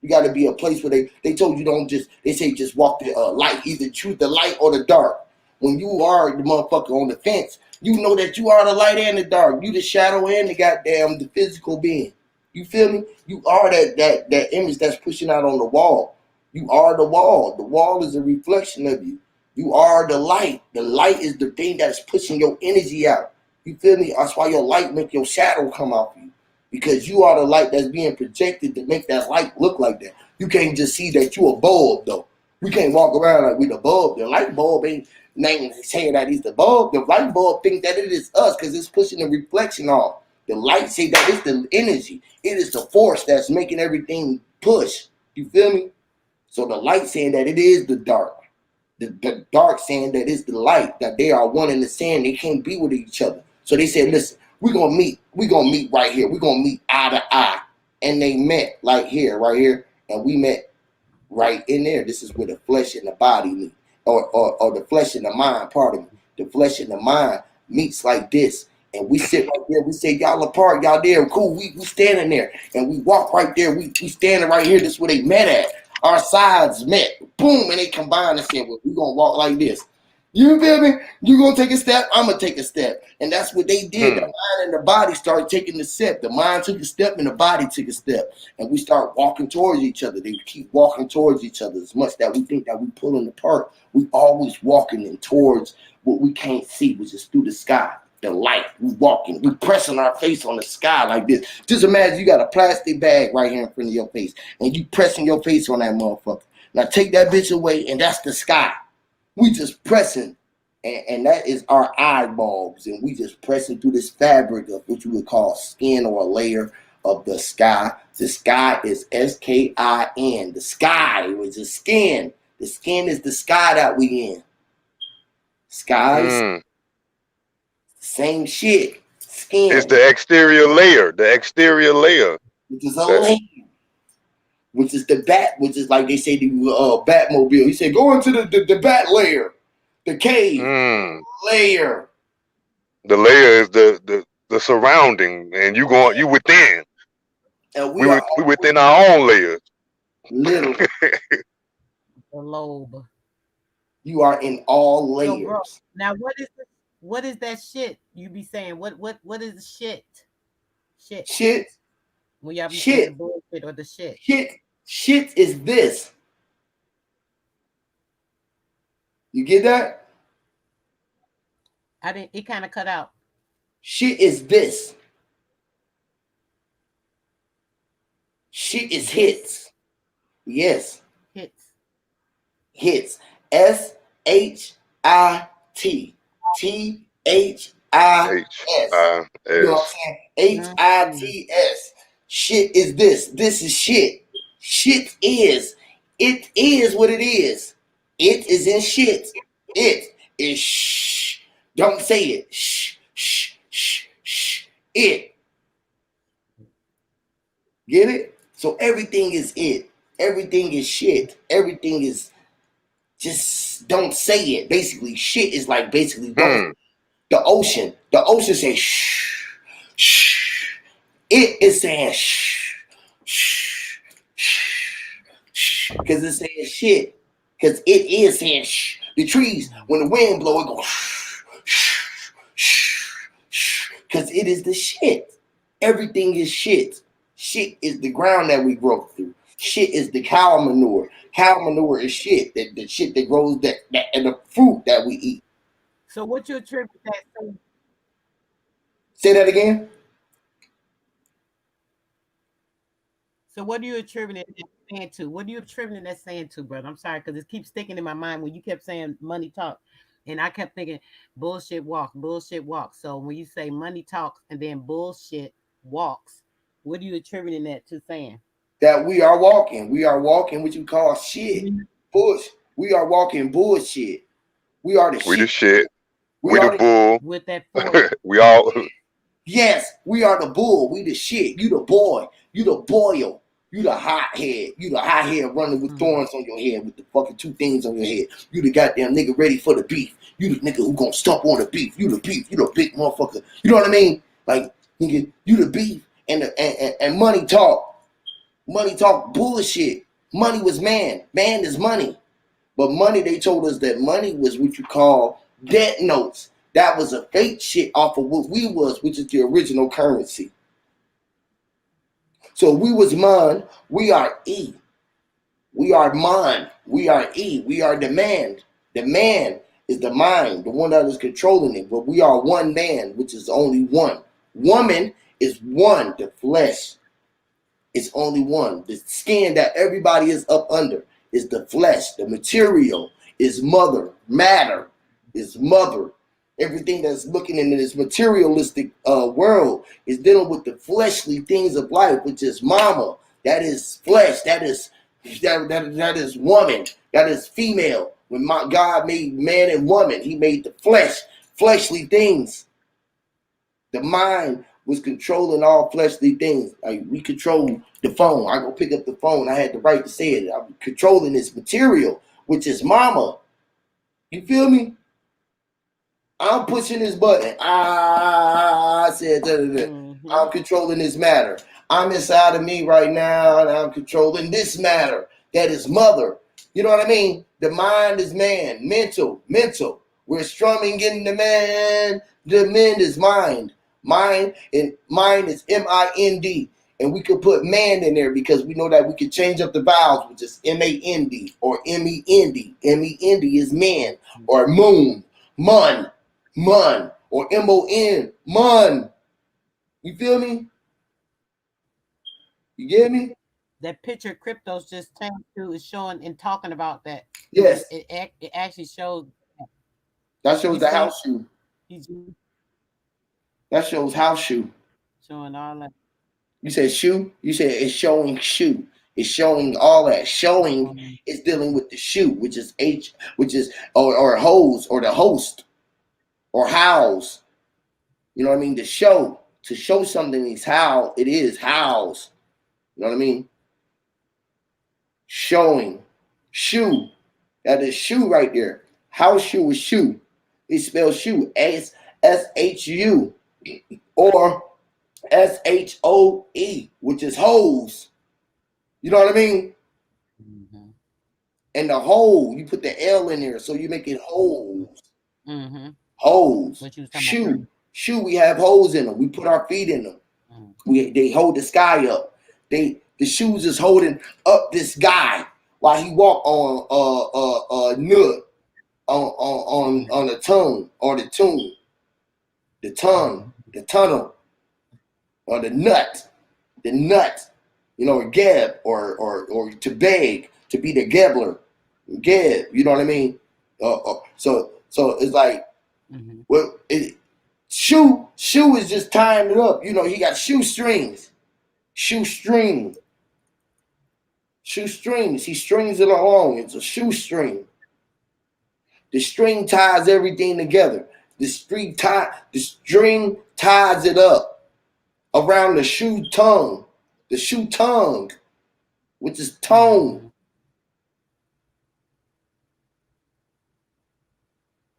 You got to be a place where they told you don't just, they say just walk the light, either choose the light or the dark. When you are the motherfucker on the fence, you know that you are the light and the dark. You the shadow and the goddamn the physical being. You feel me? You are that image that's pushing out on the wall. You are the wall. The wall is a reflection of you. You are the light. The light is the thing that's pushing your energy out. You feel me? That's why your light make your shadow come out for you. Because you are the light that's being projected to make that light look like that. You can't just see that you a bulb, though. We can't walk around like we the bulb. The light bulb ain't saying that he's the bulb. The light bulb thinks that it is us because it's pushing the reflection off. The light say that it's the energy. It is the force that's making everything push. You feel me? So the light saying that it is the dark. The dark saying that it's the light, that they are one and the same. They can't be with each other. So they said, listen, we're going to meet. We're going to meet right here. We're going to meet eye to eye. And they met like here, right here. And we met right in there. This is where the flesh and the body meet. Or the flesh and the mind, pardon me. The flesh and the mind meets like this. And we sit right there. We say, y'all apart. Y'all there. Cool. We standing there. And we walk right there. We standing right here. This is where they met at. Our sides met. Boom. And they combined and said, well, we're going to walk like this. You feel me? You gonna take a step, I'm gonna take a step. And that's what they did. The mind and the body started taking the step. The mind took a step and the body took a step. And we start walking towards each other. They keep walking towards each other as much that we think that we pulling apart. We always walking in towards what we can't see, which is through the sky. The light. We walking. We pressing our face on the sky like this. Just imagine you got a plastic bag right here in front of your face. And you pressing your face on that motherfucker. Now take that bitch away and that's the sky. We just pressing, and that is our eyeballs, and we just pressing through this fabric of what you would call skin or a layer of the sky. The sky is S-K-I-N. The sky was the skin. The skin is the sky that we in. Skies, same shit. Skin. It's the exterior layer. The exterior layer. Which is a layer. Which is the bat, which is like they say the Batmobile. He said, go into the bat layer, the cave layer. The layer is the surrounding, and you within. And we within our own layers. Little. The lobe. You are in all layers. Yo, bro, now what is that shit you be saying? What is the shit? Shit. When y'all be saying bullshit or the shit. Shit is this. You get that? I didn't. It kind of cut out. Shit is this. Shit is hits. Yes. Hits. S-H-I-T. T-H-I-S. You know what I'm saying? H-I-T-S. Shit is this. This is shit. Shit is. It is what it is. It is in shit. It is shh. Don't say it. Shh, shh, shh, shh. It. Get it? So everything is it. Everything is shit. Everything is just don't say it. Basically, shit is like basically don't. The ocean. The ocean says shh, shh. It is saying shh, shh, shh, shh. Because it's saying shit. Because it is saying shh. The trees, when the wind blows, it goes shh, shh, shh, shh. Because it is the shit. Everything is shit. Shit is the ground that we grow through. Shit is the cow manure. Cow manure is shit. The shit that grows that and the fruit that we eat. So what you attribute that to? Say that again. So what are you attributing that saying to? What are you attributing that saying to, brother? I'm sorry, because it keeps sticking in my mind when you kept saying money talk. And I kept thinking bullshit walk, bullshit walk. So when you say money talks and then bullshit walks, what are you attributing that to saying? That we are walking. We are walking what you call shit. Bush. We are walking bullshit. We are the shit. We the shit. We are the bull. With that we all. Yes, we are the bull. We the shit. You the boy. You the boil. You the hot head. You the hot head running with thorns on your head with the fucking 2 things on your head. You the goddamn nigga ready for the beef. You the nigga who gonna stomp on the beef. You the beef. You the big motherfucker. You know what I mean? Like, nigga, you the beef. And money talk. Money talk bullshit. Money was man. Man is money. But money, they told us that money was what you call debt notes. That was a fake shit off of what we was, which is the original currency. So we was man, we are E. We are man, we are E. We are the man. The man is the mind, the one that is controlling it. But we are one man, which is only one. Woman is one, the flesh is only one. The skin that everybody is up under is the flesh. The material is mother. Matter is mother. Everything that's looking into this materialistic world is dealing with the fleshly things of life, which is mama. That is flesh. That is woman. That is female. When God made man and woman, he made the flesh, fleshly things. The mind was controlling all fleshly things. Like, we control the phone. I go pick up the phone. I had the right to say it. I'm controlling this material, which is mama. You feel me? I'm pushing this button. I said, I'm controlling this matter. I'm inside of me right now, and I'm controlling this matter. That is mother. You know what I mean? The mind is man. Mental. We're strumming in the man. The men is mind. Mind is M-I-N-D. And we could put man in there because we know that we could change up the vowels, which is M-A-N-D or M-E-N-D. M-E-N-D is man or moon. Mun, or M-O-N, mun. You feel me? You get me? That picture Crypto's just changed to is showing and talking about that. Yes. It actually shows. That shows the house shoe. That shows house shoe. Showing all that. You said shoe? You said it's showing shoe. It's showing all that. Showing is dealing with the shoe, which is H, which is or hose or the host. Or house, you know what I mean? To show something is how it is, house. You know what I mean? Showing, shoe, that is shoe right there. House shoe is shoe. It spells shoe, S-H-U, or S-H-O-E, which is hose. You know what I mean? Mm-hmm. And the hole, you put the L in there, so you make it holes. Mm-hmm. Holes. Shoe. We have holes in them. We put our feet in them. They hold the sky up. The shoes is holding up this guy while he walk on nut on the tongue or the tune, the tongue, the tunnel, or the nut, you know, or gab or to beg, to be the gabbler, gab. You know what I mean? So it's like. Mm-hmm. Well, shoe is just tying it up. You know, he got shoe strings. He strings it along. It's a shoe string. The string ties everything together. The string ties it up around the shoe tongue. The shoe tongue, which is tone.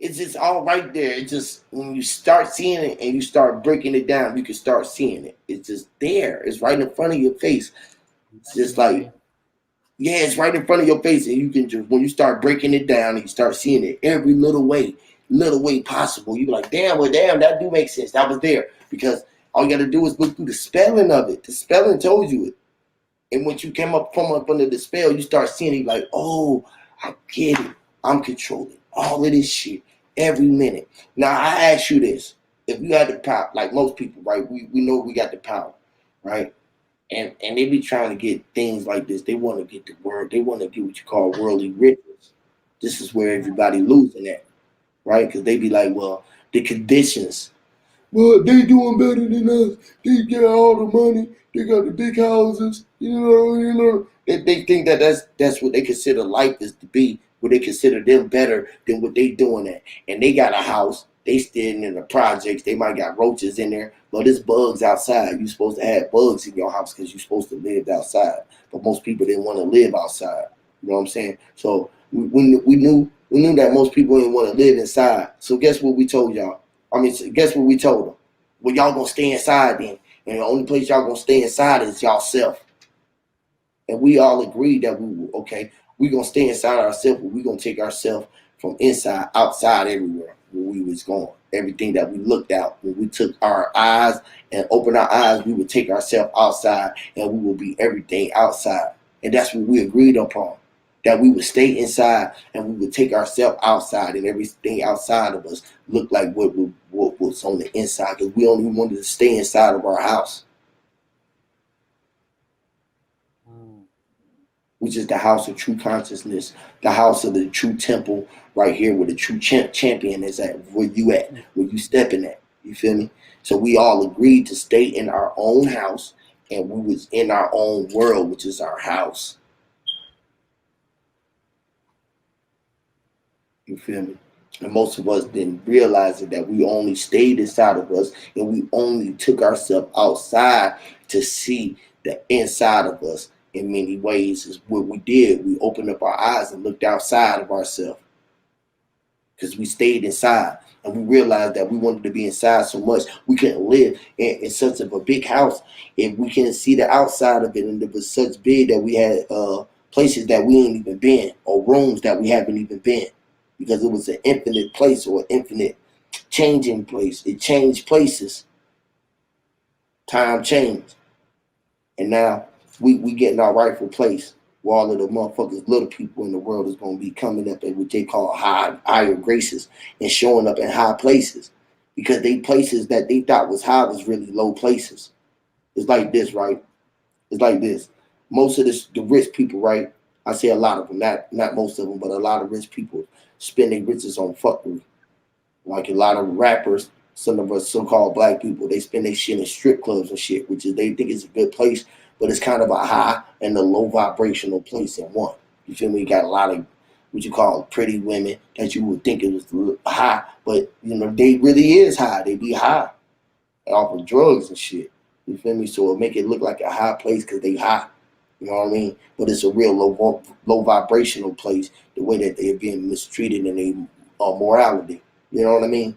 It's just all right there. It's just when you start seeing it and you start breaking it down, you can start seeing it. It's just there. It's right in front of your face. It's just like, yeah, it's right in front of your face. And you can just, when you start breaking it down and you start seeing it every little way possible, you're like, damn, that do make sense. That was there. Because all you got to do is look through the spelling of it. The spelling told you it. And once you came up from up under the spell, you start seeing it like, oh, I get it. I'm controlling all of this shit every minute. Now, I ask you this. If you had the power, like most people, right, we know we got the power, right? And they be trying to get things like this. They want to get the word. They want to get what you call worldly riches. This is where everybody losing at, right? Because they be like, well, the conditions. Well, they doing better than us. They get all the money. They got the big houses. You know. They think that that's what they consider life is to be. Where they consider them better than what they doing at. And they got a house They staying in the projects. They might got roaches in there, but it's bugs outside. You supposed to have bugs in your house because you're supposed to live outside. But most people didn't want to live outside. You know what I'm saying? So we knew that most people didn't want to live inside. So guess what we told y'all? I mean, guess what we told them? Well, y'all gonna stay inside then, and the only place y'all gonna stay inside is y'all self. And we all agreed that we gonna stay inside ourselves, but we gonna take ourselves from inside outside everywhere where we was going. Everything that we looked out, when we took our eyes and opened our eyes, we would take ourselves outside and we will be everything outside. And that's what we agreed upon. That we would stay inside and we would take ourselves outside and everything outside of us looked like what was on the inside, because we only wanted to stay inside of our house, which is the house of true consciousness, the house of the true temple, right here where the true champion is at, where you at, where you stepping at. You feel me? So we all agreed to stay in our own house, and we was in our own world, which is our house. You feel me? And most of us didn't realize it, that we only stayed inside of us, and we only took ourselves outside to see the inside of us. In many ways is what we did. We opened up our eyes and looked outside of ourselves, because we stayed inside, and we realized that we wanted to be inside so much we couldn't live in such of a big house if we couldn't see the outside of it. And it was such big that we had places that we ain't even been, or rooms that we haven't even been, because it was an infinite place, or an infinite changing place. It changed places. Time changed. And now we get in our rightful place, where all of the motherfuckers, little people in the world is going to be coming up in what they call higher graces, and showing up in high places, because they places that they thought was high was really low places. It's like this, right? It's like this. Most of the rich people, right? I say a lot of them, not most of them, but a lot of rich people spend their riches on fuckery. Like a lot of rappers, some of us so-called black people, they spend their shit in strip clubs and shit, which is they think is a good place, but it's kind of a high and a low vibrational place in one. You feel me? You got a lot of what you call pretty women that you would think it was high, but you know they really is high. They be high off of drugs and shit. You feel me? So it make it look like a high place because they high. You know what I mean? But it's a real low vibrational place. The way that they're being mistreated in their morality. You know what I mean?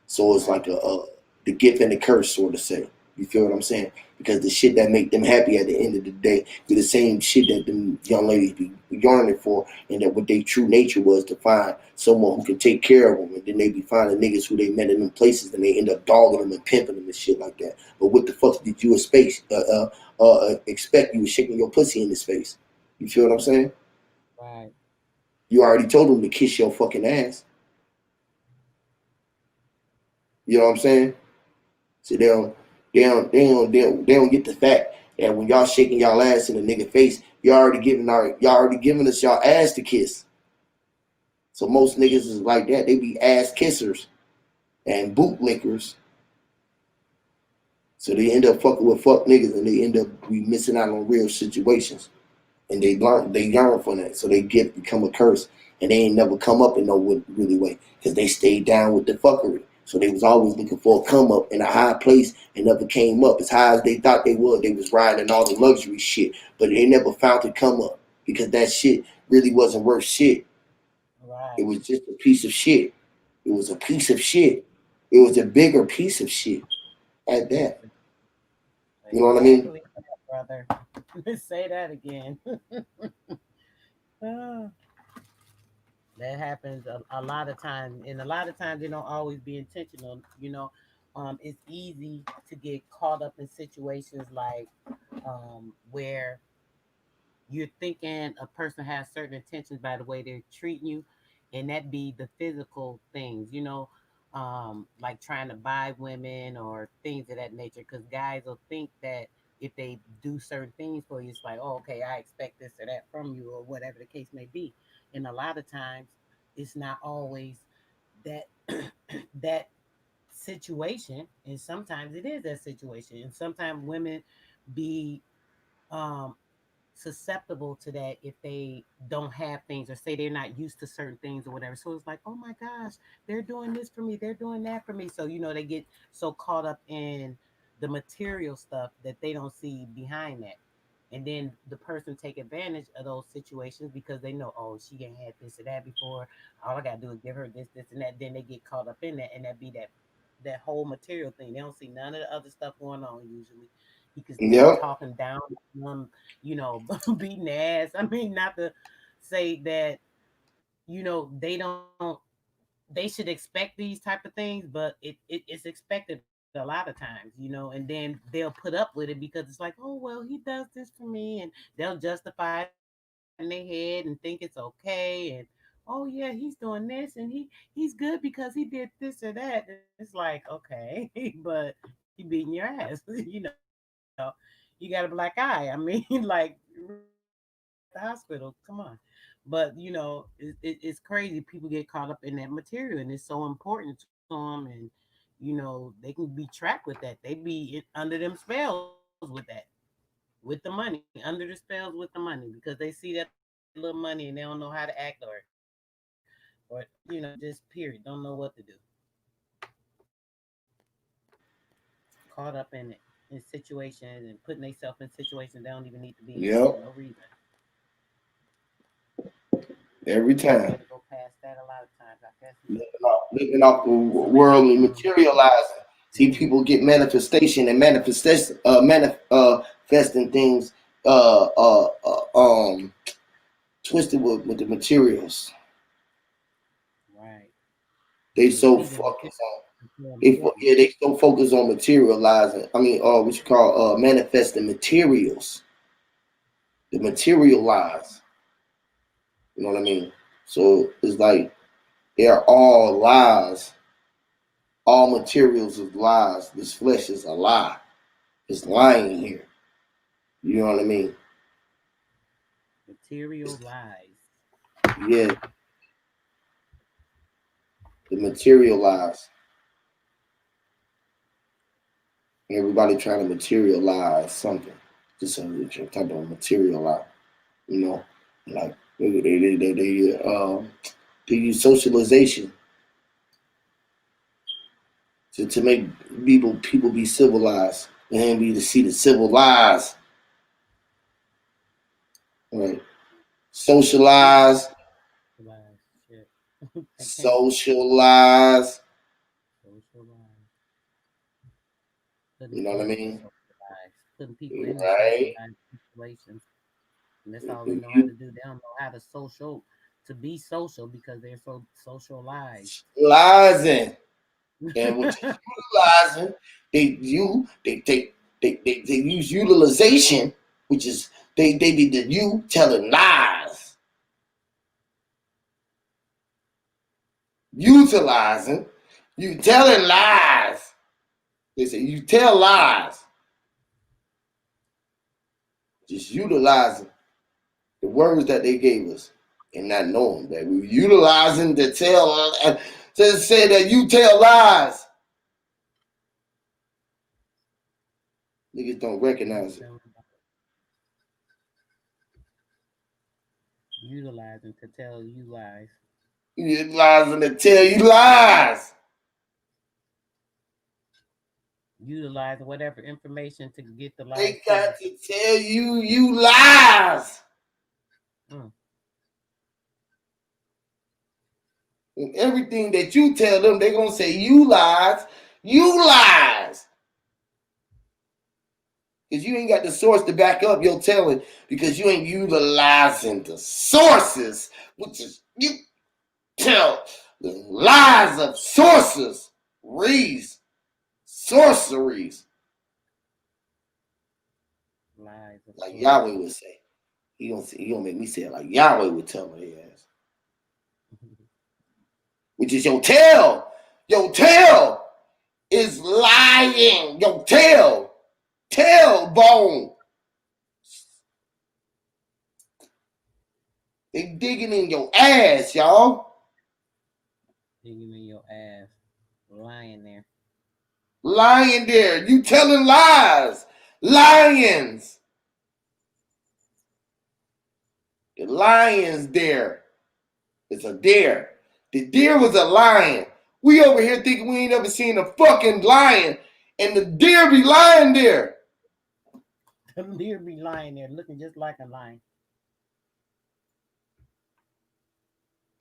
So it's like the gift and the curse, sort of say. You feel what I'm saying? Because the shit that make them happy at the end of the day be the same shit that them young ladies be yearning for, and that what their true nature was to find someone who can take care of them, and then they be finding niggas who they met in them places, and they end up dogging them and pimping them and shit like that. But what the fuck did you expect? You was shaking your pussy in the space. You feel what I'm saying? Right. You already told them to kiss your fucking ass. You know what I'm saying? So they don't get the fact that when y'all shaking y'all ass in a nigga face, y'all already giving us y'all ass to kiss. So most niggas is like that. They be ass kissers and bootlickers. So they end up fucking with fuck niggas, and they end up be missing out on real situations. And they yearn for that. So they become a curse, and they ain't never come up in no really way, because they stayed down with the fuckery. So they was always looking for a come up in a high place, and never came up as high as they thought they would. They was riding all the luxury shit, but they never found to come up, because that shit really wasn't worth shit. Right. It was just a piece of shit. It was a piece of shit. It was a bigger piece of shit at that. You know what I mean? Exactly, brother. Say that again. Ah, that happens a lot of times, and a lot of times they don't always be intentional. It's easy to get caught up in situations like where you're thinking a person has certain intentions by the way they're treating you, and that be the physical things, like trying to buy women or things of that nature. Because guys will think that if they do certain things for you, it's like, oh, okay, I expect this or that from you, or whatever the case may be. And a lot of times, it's not always that that situation, and sometimes it is that situation, and sometimes women be um susceptible to that if they don't have things or say they're not used to certain things or whatever. So it's like, oh my gosh, they're doing this for me, they're doing that for me. So they get so caught up in the material stuff that they don't see behind that. And then the person take advantage of those situations because they know, oh, she ain't had this or that before. All I gotta do is give her this, and that. Then they get caught up in that, and that be that whole material thing. They don't see none of the other stuff going on usually. Because Yep. talking down on them, beating ass. I mean, not to say that, they should expect these type of things, but it's expected a lot of times, and then they'll put up with it because it's like, oh well, he does this for me, and they'll justify it in their head and think it's okay, and oh yeah, he's doing this, and he's good because he did this or that. It's like, okay, but he beating your ass, you got a black eye. I mean, like, really at the hospital. Come on. But it's crazy. People get caught up in that material, and it's so important to them, and they can be trapped with that. They be under them spells with that, with the money, under the spells with the money, because they see that little money and they don't know how to act or just period, don't know what to do. Caught up in it, in situations, and putting themselves in situations they don't even need to be in for no Yep. reason. Every Way to time. go past that a lot of times. I guess Living off the information worldly from materializing. See, people get manifestation and manifesting things uh uh, twisted with the materials. right. They They so see the focused on material. they so focused on materializing. I mean, what you call manifesting materials. The materialize. You know what I mean? So it's like they're all lies. All materials is lies. This flesh is a lie. It's lying here. You know what I mean? Material lies. Yeah, the materialize. Everybody trying to materialize something. Just some type of materialize. You know, like they use socialization to make people be civilized and be to see the civilized. Right. Socialize, Lies. Shit. I can't. socialize. Social lies. You Putting know what I people in mean? social lies. Putting people in the Right. socialized situations. And that's all they You know how to do. They don't know how to be social because they're so socialized. socializing. And what you're utilizing, they use utilization, which is they be the you telling lies. Utilizing, you telling lies. They say you tell lies. Just utilizing the words that they gave us and not knowing that we're utilizing to tell to say that you tell lies. Niggas don't recognize it. Utilizing to tell you lies. Utilizing to tell you lies. Utilizing whatever information to get the lies They to you. got to tell you lies. Mm. And everything that you tell them, they're gonna say you lies. You lies. Because you ain't got the source to back up your telling because you ain't utilizing the sources, which is you tell the lies of sources, rees, sorceries, Lies of like Yahweh sorcery. would say. He gonna make me say it like Yahweh would tell me ass. Which is your tail. Your tail is lying. Your tailbone. They digging in your ass, y'all. Digging in your ass. Lying there. Lying there. You telling lies. Lions. The lion's there. It's a deer. The deer was a lion. We over here thinking we ain't ever seen a fucking lion, and the deer be lying there. The deer be lying there looking just like a lion.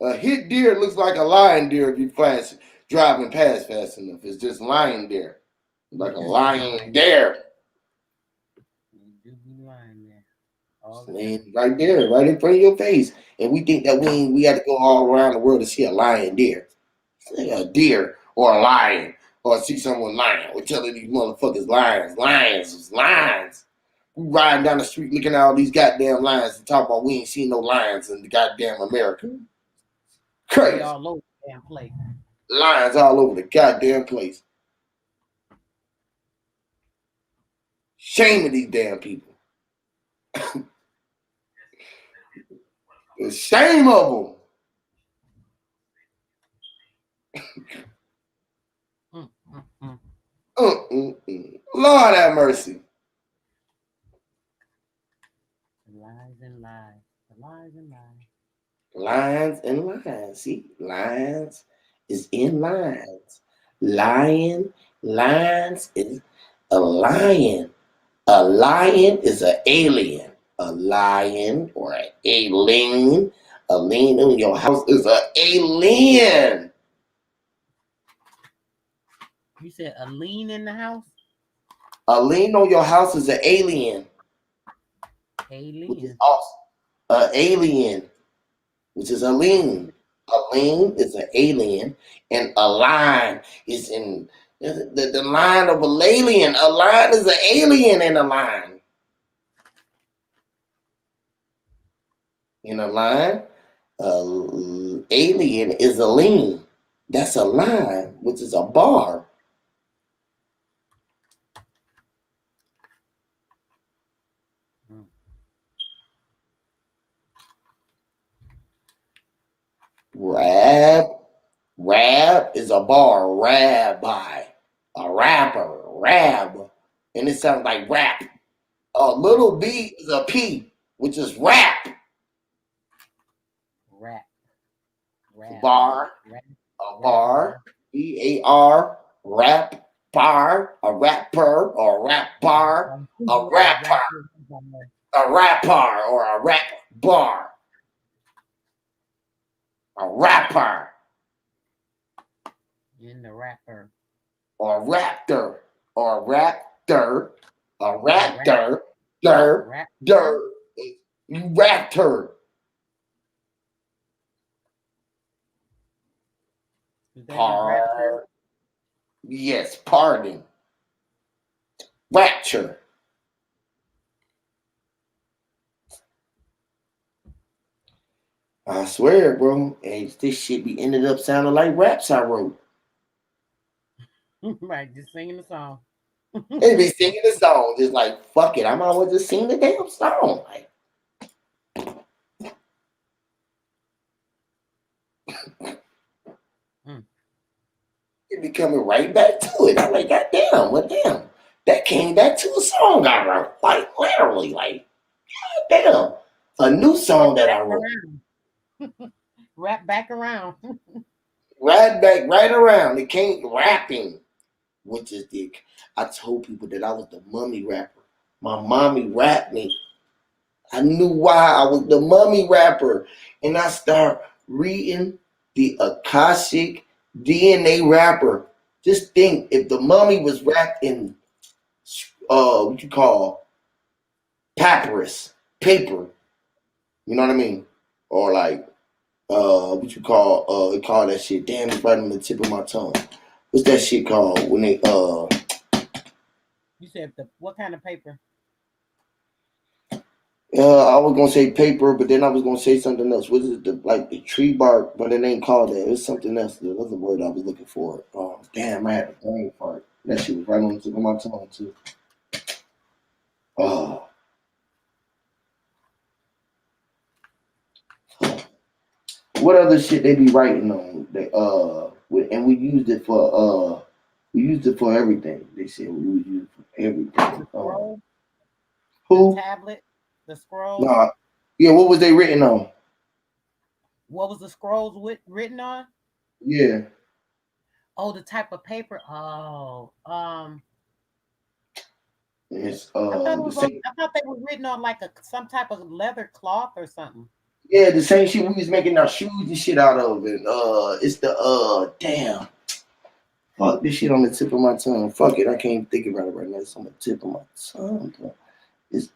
A hit deer looks like a lion deer if you driving past fast enough. It's just lying there. Like a lion deer. You do be lying there. Right there, right in front of your face. And we think that we got to go all around the world to see a lion deer. A deer or a lion. Or see someone lying. We're telling these motherfuckers lions. We riding down the street looking at all these goddamn lions and talking about we ain't seen no lions in the goddamn America. Crazy. All over the damn place. Lions all over the goddamn place. Shame of these damn people. The shame of them. Lord have mercy. Lies and lies. Lies and lies. Lines and lines. See, lines is in lines. Lion, lines is a lion. A lion is an alien. A lion or an alien. A lien in your house is an alien. You said a lien in the house? A lien on your house is an alien. Alien. Which is awesome. An alien, which is a lien. A lien is an alien, and a line is in the line of an alien. A line is an alien in a line. In a line, alien is a lien. That's a line, which is a bar. Rab is a bar. Rabbi, a rapper, rab, and it sounds like rap. A little b is a p, which is rap. Rap. Bar, a bar, B-A-R, rap, bar, a rapper, or a rap bar, a rapper, a rapper, or a rap bar, a rapper. In the rapper. Or raptor, or raptor, a raptor, you raptor. Yes, pardon. Rapture. I swear, bro. Hey, this shit be ended up sounding like raps I wrote. Right, just singing the song. They be singing the song, just like, fuck it, I might as well just sing the damn song. Like, it be coming right back to it. I'm like, goddamn, what damn? That came back to a song I wrote. Like, literally, like, goddamn. A new song that I wrote. Rap back around. Right back, right around. It came rapping. Which is I told people that I was the mummy rapper. My mommy rapped me. I knew why I was the mummy rapper. And I start reading the Akashic DNA rapper. Just think, if the mummy was wrapped in what you call papyrus, paper, you know what I mean? Or like what you call that shit. Damn, it's right on the tip of my tongue. What's that shit called when they You said what kind of paper? I was gonna say paper, but then I was gonna say something else. What is it? The tree bark, but it ain't called that. It was something else. There was a word I was looking for. Damn, I had a brain fart. That shit was right on the tip of my tongue too. What other shit they be writing on? And we used it for everything. They said we would use it for everything. The scroll? Who? The tablet? The scroll? Nah, Yeah, what was they written on? What was the scrolls written on? Yeah. Oh, the type of paper. Oh, It's I thought it the was on. same. I thought they were written on like some type of leather cloth or something. Yeah, the same shit we was making our shoes and shit out of. And it's the damn. Fuck this shit on the tip of my tongue. Fuck it, I can't even think about it right now. It's on the tip of my tongue. It's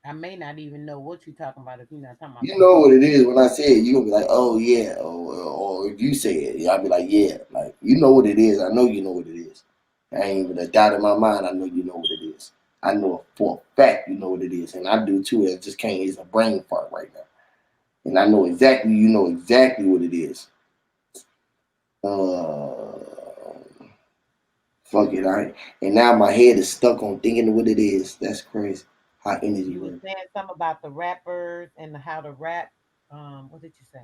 I may not even know what you're talking about if you're not talking about you know something. what it is when I say it. You gonna be like, oh yeah, or if you say it, I'll be like, yeah, like you know what it is. I know you know what it is. I ain't even a doubt in my mind. I know you know what it is. I know for a fact you know what it is, and I do too. I just can't. It's a brain fart right now, and I know exactly. You know exactly what it is. Uh, Fuck it, and now my head is stuck on thinking what it is. That's crazy. How energy You were works. saying something about the rappers and how to rap. What did you say?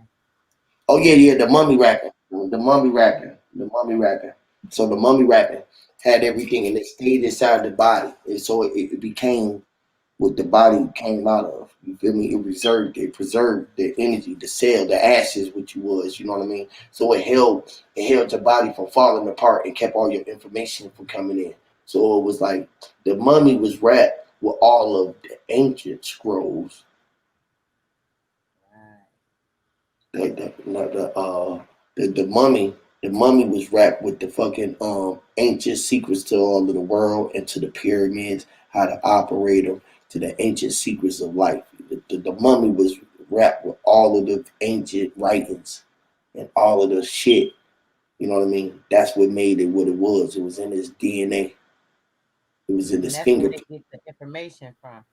Oh yeah, yeah, the mummy rapping, the mummy rapping, the mummy rapping. So the mummy rapping had everything, and it stayed inside the body, and so it became what the body came out of. You feel me? It preserved the energy, the cell, the ashes, which you was. You know what I mean? So it held your body from falling apart and kept all your information from coming in. So it was like the mummy was wrapped with all of the ancient scrolls. Right. The mummy was wrapped with the fucking ancient secrets to all of the world and to the pyramids, how to operate them, to the ancient secrets of life. The mummy was wrapped with all of the ancient writings and all of the shit. You know what I mean? That's what made it what it was. It was in his DNA. It was in And his that's where they fingerprint. get the information from.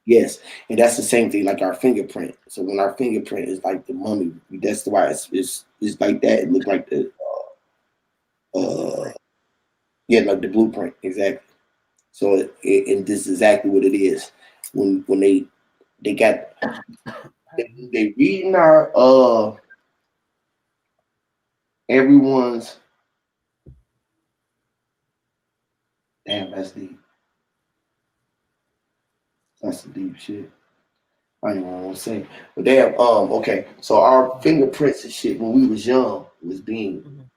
Yes, and that's the same thing like our fingerprint. So when our fingerprint is like the mummy, that's why it's like that. It looked like the The uh blueprint. yeah, like the blueprint exactly. So and this is exactly what it is. When they got Pardon me. they reading our everyone's damn that's the deep shit. I don't even want to say, but damn okay. So our fingerprints and shit when we was young was being Mhm.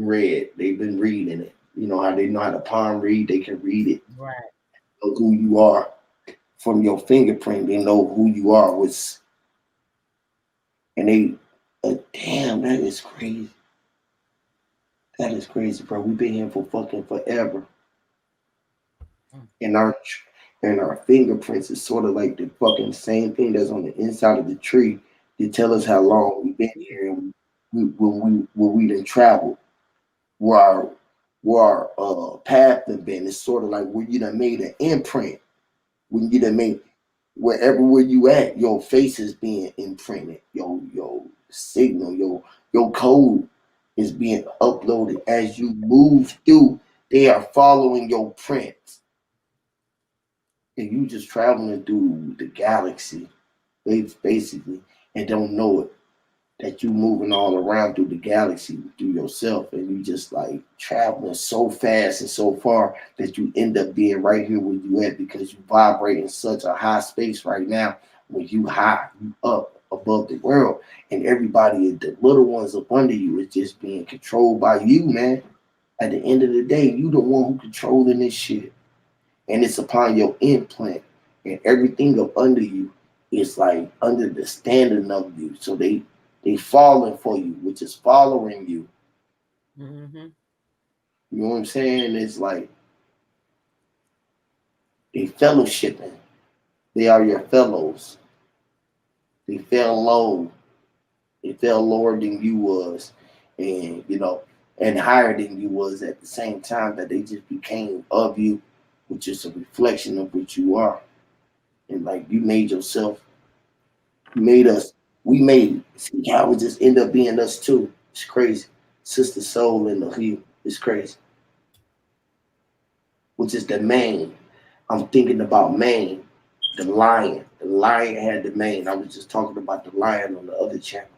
read. They've been reading it. You know how they know how to palm read. They can read it. Right. Know who you are from your fingerprint. They know who you are. Was and they damn that is crazy. That is crazy, bro. We've been here for fucking forever. Mm. And our fingerprints is sort of like the fucking same thing that's on the inside of the tree to tell us how long we've been here and when we done traveled, where our path have been. It's sort of like where you done made an imprint. When you done made where you at, your face is being imprinted. Your signal, your code is being uploaded as you move through. They are following your prints, and you just traveling through the galaxy, basically, and don't know it. That you moving all around through the galaxy through yourself, and you just like traveling so fast and so far that you end up being right here where you at because you vibrate in such a high space right now. When you high, you up above the world, and everybody, the little ones up under you, is just being controlled by you, man. At the end of the day, you the one who controlling this shit, and it's upon your implant, and everything up under you is like under the standing of you. So they falling for you, which is following you. Mm-hmm. You know what I'm saying? It's like they fellowshipping. They are your fellows. They fell low. They fell lower than you was, and and higher than you was at the same time that they just became of you, which is a reflection of what you are. And like you made yourself, you made us, we made it. See how it just end up being us too. It's crazy. Sister soul in the heel. It's crazy. Which is the mane. I'm thinking about Maine, the lion. The lion had the mane. I was just talking about the lion on the other channel.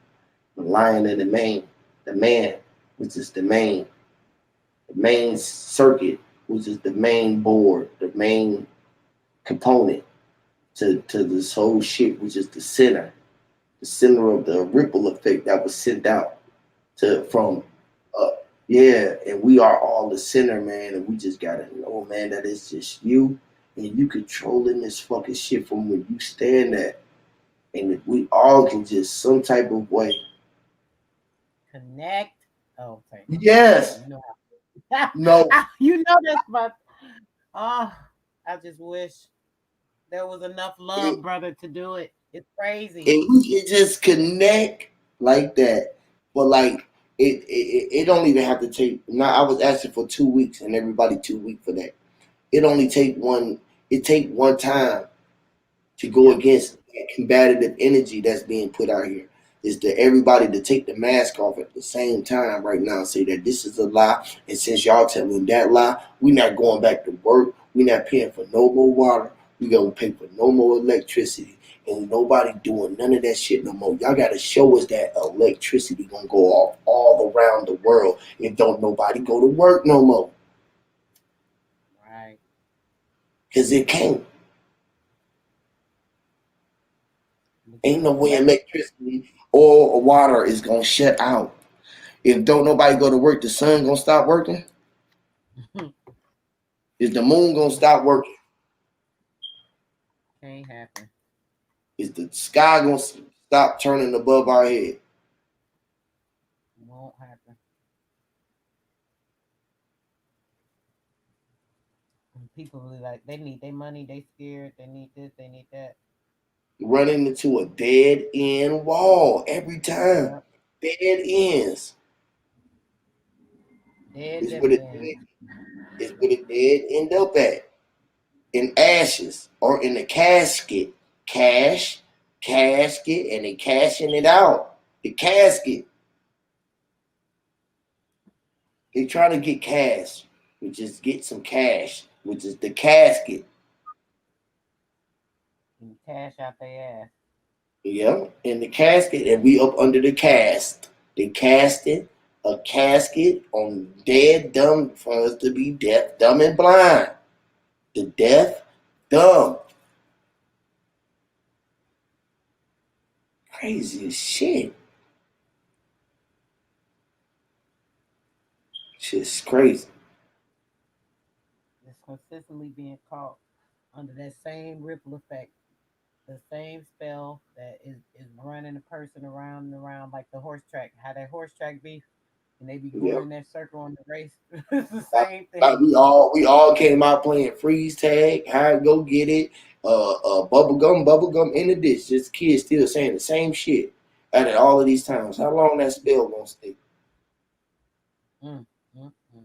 The lion and the mane. The man, which is the main. The main circuit, which is the main board, the main component. to this whole shit, which is the center of the ripple effect that was sent out from yeah, and we are all the center, man, and we just gotta know, man, that it's just you and you controlling this fucking shit from where you stand at. And if we all can just some type of way. Connect. Oh, okay. Yes. You know how. No. You know this, but oh, I just wish there was enough love, brother, to do it. It's crazy. If we can just connect like that, but like it don't even have to take. Now I was asking for 2 weeks, and everybody 2 weeks for that. It only take one. It take one time to go against that combative energy that's being put out here. Is to everybody to take the mask off at the same time right now and say that this is a lie. And since y'all telling that lie, we not going back to work. We not paying for no more water. We gonna pay for no more electricity. And nobody doing none of that shit no more. Y'all gotta show us that electricity gonna go off all around the world and don't nobody go to work no more. Right. Cause it can't. Ain't no way electricity or water is gonna shut out. If don't nobody go to work, the sun gonna stop working? Is the moon gonna stop working? Can't happen. Is the sky gonna stop turning above our head? Won't happen. People really like they need their money, they scared, they need this, they need that. Running into a dead end wall every time. Dead ends. Dead Is where the dividends. is where the dead end up at. In ashes or in a casket. Casket, and they cashing it out. The casket. They trying to get cash, which is get some cash, which is the casket. And cash out their ass. Yeah, in the casket, and we up under the cast. They casted a casket on dead, dumb for us to be deaf, dumb, and blind. The deaf, dumb. Crazy as shit. Shit's crazy. It's consistently being caught under that same ripple effect, the same spell that is running a person around and around like the horse track. How that horse track be, and they be going Yeah. in that circle on the race. It's the same Like thing. we all came out playing freeze tag, hide go get it, bubble gum in the dish. Just kids still saying the same shit at all of these times. How long that spell gonna stay? Mm, mm, mm.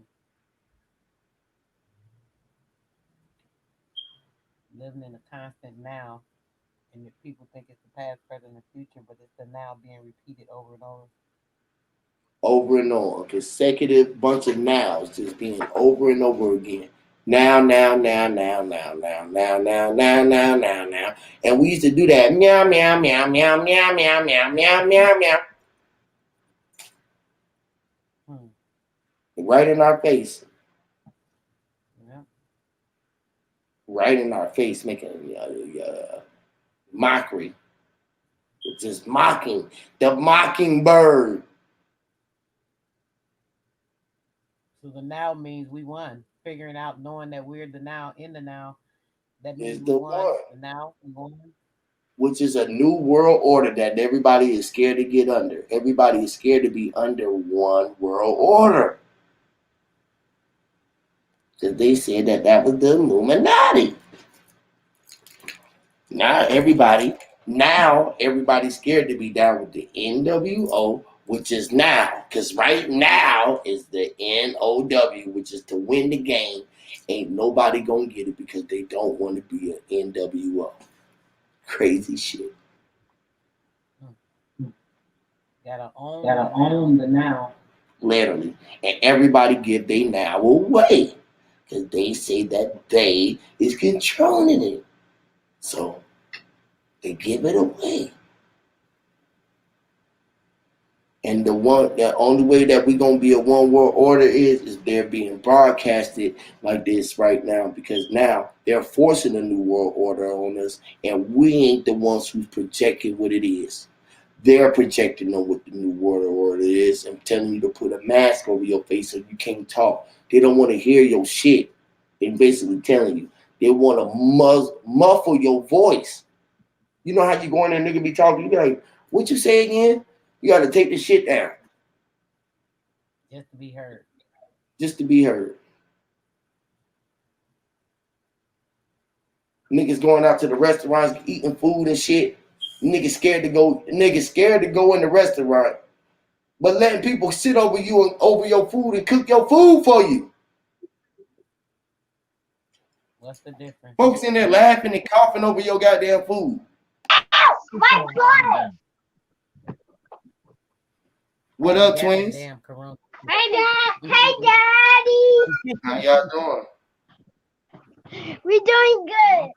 Living in a constant now, and if people think it's the past, present, and future, but it's the now being repeated over and over. Over and over, consecutive bunch of nows just being over and over again. Now, now, now, now, now, now, now, now, now, now, now, now. And we used to do that meow, meow, meow, meow, meow, meow, meow, meow, meow, meow. Hmm. Right in our face. Yeah. Right in our face, making mockery. Just mocking. The mockingbird So the now means we won. Figuring out, knowing that we're the now in the now, that means is we the won. one, The now we won. which is a new world order that everybody is scared to get under. Everybody is scared to be under one world order. Because they said that was the Illuminati. Now everybody's scared to be down with the NWO, which is now. Because right now is the NOW, which is to win the game. Ain't nobody gonna get it because they don't want to be an NWO. Crazy shit. Gotta Gotta own the now. Literally. And everybody give they now away. Because they say that they is controlling it. So they give it away. And the only way that we're gonna be a one world order is they're being broadcasted like this right now, because now they're forcing a new world order on us, and we ain't the ones who's projecting what it is. They're projecting on what the new world order is and telling you to put a mask over your face so you can't talk. They don't want to hear your shit. They're basically telling you they want to muffle your voice. You know how you go in there, nigga be talking, you be like, what you say again? You got to take the shit down. Just to be heard. Just to be heard. Niggas going out to the restaurants, eating food and shit. Niggas scared to go in the restaurant. But letting people sit over you and over your food and cook your food for you. What's the difference? Folks in there laughing and coughing over your goddamn food. My God. What up, twins? Damn corona. Hey, Dad. Hey, Daddy. How y'all doing? We're doing good.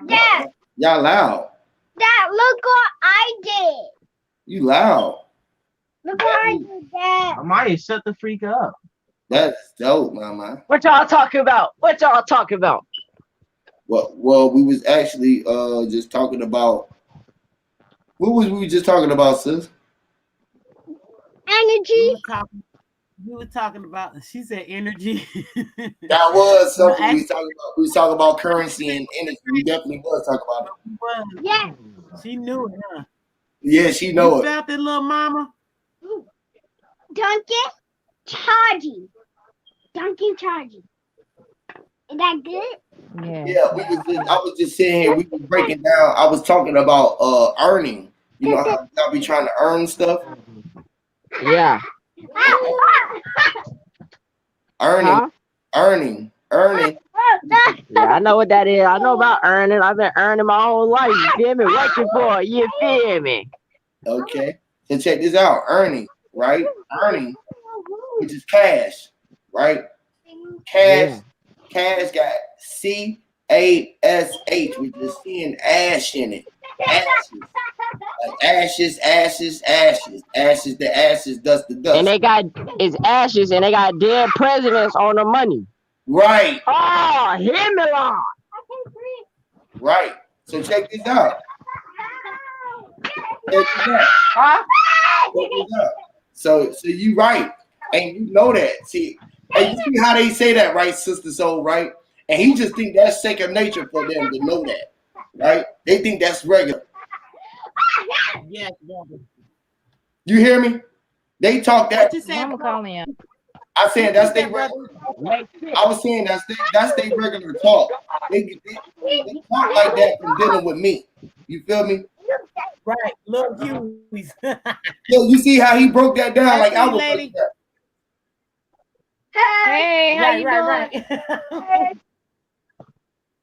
Dad, Y'all loud. Dad, look what I did. You loud. Look what I did, Dad. Amaya, shut the freak up. That's dope, mama. What y'all talking about? What y'all talking about? Well, we was actually just talking about. What was we just talking about, sis? Energy. We were talking about. She said energy. That was something No, we was talking about. We was talking about currency and energy. We definitely was talking about it. Yeah. She knew it, huh? Yeah, she know You it. felt it, little mama. Donkey charging. Donkey charging. Is that good? Yeah. Yeah, I was just sitting here. We was breaking down. I was talking about earning. You know how y'all be trying to earn stuff. Yeah. Earning. Yeah, I know what that is. I know about earning. I've been earning my whole life. You feel me? Working for it. You feel me? Okay. So check this out. Earning, right? Earning, which is cash, right? Cash got CASH, which is seeing ash in it. Ashes. Like ashes. Ashes, the ashes, dust, the dust. And they got it's ashes and they got dead presidents on the money. Right. Oh, hear me, Lord. Right. So check this out. Check this out. Huh? Check this out. So you right. And you know that. See, and you see how they say that, right, Sister Soul, right? And he just think that's second nature for them to know that. Right? They think that's regular. Yes, brother. You hear me? They talk that. What you saying? I'm calling you. I said that's their brother. regular. I was saying that's their regular talk. They talk like that from dealing with me. You feel me? Right, little Hueys. Yo, you see how he broke that down? Like I was. Lady. Hey, how you doing? Right.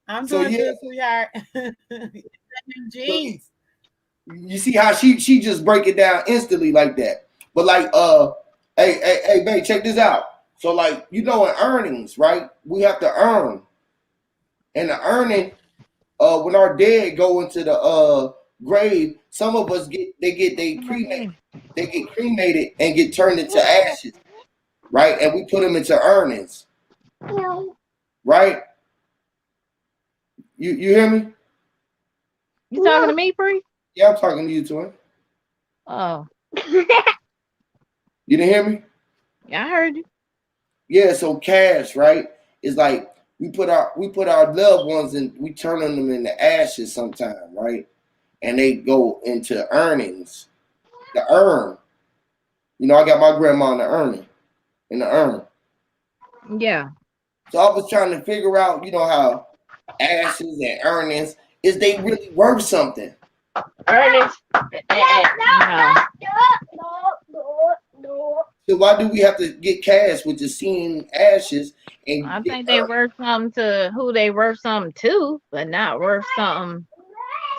I'm So, doing yeah. good, sweetheart. Jeans. You see how she just break it down instantly like that. But like hey babe, check this out. So like in earnings, right? We have to earn. And the earning, when our dead go into the grave, some of us get cremated. They get cremated and get turned into ashes. Right? And we put them into earnings. Right? You hear me? You talking to me, Bree? Yeah, I'm talking to you, twin. Oh. You didn't hear me? Yeah, I heard you. Yeah, so cash, right? It's like we put our loved ones and we turn them into ashes sometime, right? And they go into earnings. The urn. I got my grandma in the urn. Yeah. So I was trying to figure out, how ashes and earnings, is they really worth something? Earnings. No. So why do we have to get cash with just seeing ashes? And I think they worth something to who they worth something to, but not worth something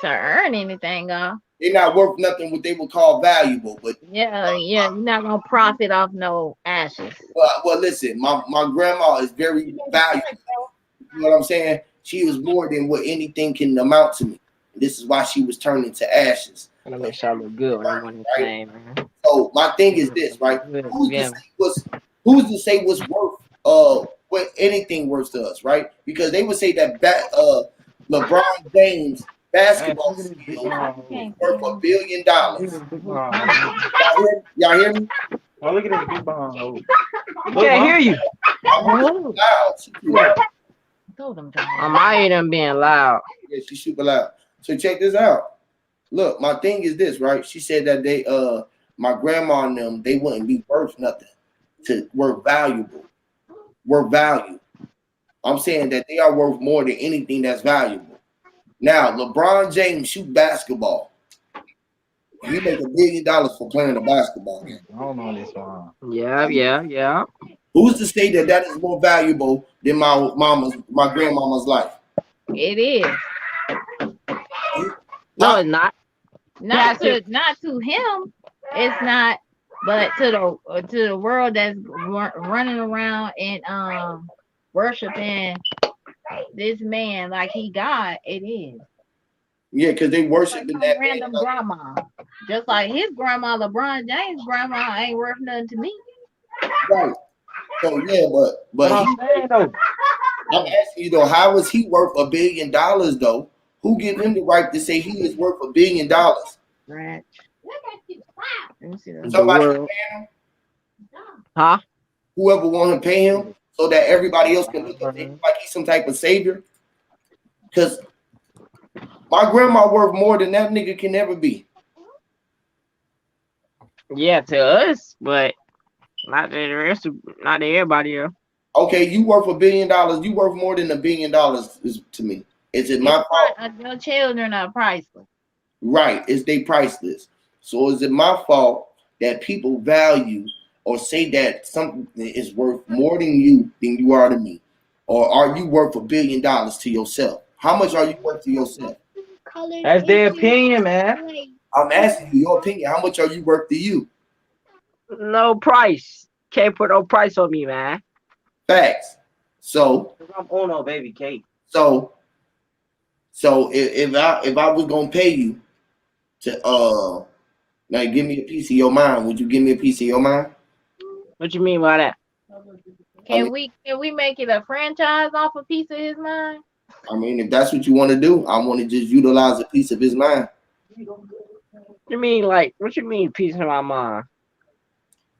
to earn anything off. They're not worth nothing what they would call valuable. But Yeah, you're not gonna profit off no ashes. well, listen, my grandma is very valuable. You know what I'm saying? She was more than what anything can amount to me. This is why she was turned into ashes. I'm gonna make sure I look good when I'm on this thing, man. So my thing is this, right? Who's to say what's worth what anything worth to us, right? Because they would say that LeBron James basketball skill is worth $1 billion. Y'all hear me? Oh, look at this big bomb. Can't hear you. I'm loud. On my end, I'm being loud. Yeah, she's super loud. So check this out. Look, my thing is this, right? She said that they my grandma and them, they wouldn't be worth nothing to worth valuable. Worth value. I'm saying that they are worth more than anything that's valuable. Now, LeBron James shoot basketball. He make $1 billion for playing a basketball game. I don't know this one. Yeah. Who's to say that that is more valuable than my grandmama's life? It is. No, it's not. Not to him. It's not, but to the world that's running around and worshiping this man like he God. It is. Yeah, because they worshiping that random grandma. Just like his grandma, LeBron James' grandma ain't worth nothing to me. Right. So yeah, but I'm asking you though, how is he worth $1 billion though? Who give him the right to say he is worth $1 billion? Right. Somebody can pay him? Huh? Whoever want to pay him so that everybody else can look at him like he's some type of savior? Because my grandma worth more than that nigga can ever be. Yeah, to us, but not to the rest of, not to everybody else. Okay, you worth $1 billion. You worth more than $1 billion to me. Is it my fault? Your children are priceless. Right, is they priceless. So is it my fault that people value or say that something is worth more than you are to me? Or are you worth $1 billion to yourself? How much are you worth to yourself? That's their opinion, man. I'm asking you your opinion. How much are you worth to you? No price. Can't put no price on me, man. Facts. So I'm Uno, baby Kate. So if I was gonna pay you to now give me a piece of your mind, would you give me a piece of your mind? What you mean by that? Can we make it a franchise off a piece of his mind? I mean, if that's what you want to do, I want to just utilize a piece of his mind. You mean like what you mean piece of my mind?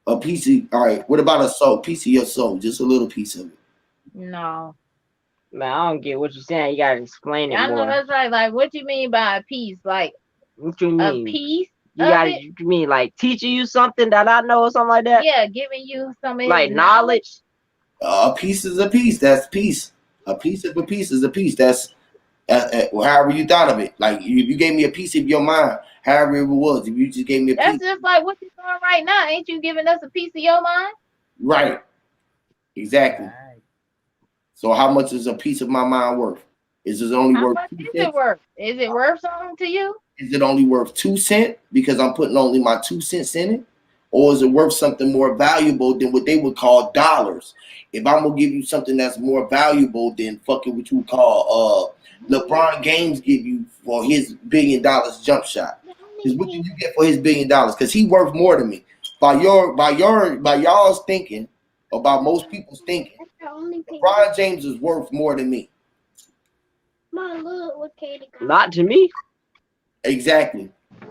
A piece of all right. What about a soul? Piece of your soul, just a little piece of it. No. Man, I don't get what you're saying. You gotta explain it I more. know that's right. Like, what you mean by a piece? Like, what you mean? A piece? You gotta. You mean like teaching you something that I know or something like that? Yeah, giving you some like knowledge. A piece is a piece. That's peace. A piece of a piece is a piece. That's however you thought of it. Like you gave me a piece of your mind, however it was. If you just gave me a piece. That's just like what you're doing right now. Ain't you giving us a piece of your mind? Right. Exactly. Right. So how much is a piece of my mind worth? Is it only worth 2 cents? Is it worth? Is it worth something to you? Is it only worth 2 cents because I'm putting only my 2 cents in it? Or is it worth something more valuable than what they would call dollars? If I'm gonna give you something that's more valuable than fucking what you would call LeBron James give you for his $1 billion jump shot. Because what did you get for his $1 billion? Because he worth more than me. By y'all's thinking, or by most people's thinking, LeBron James is worth more than me. Not to me. Exactly.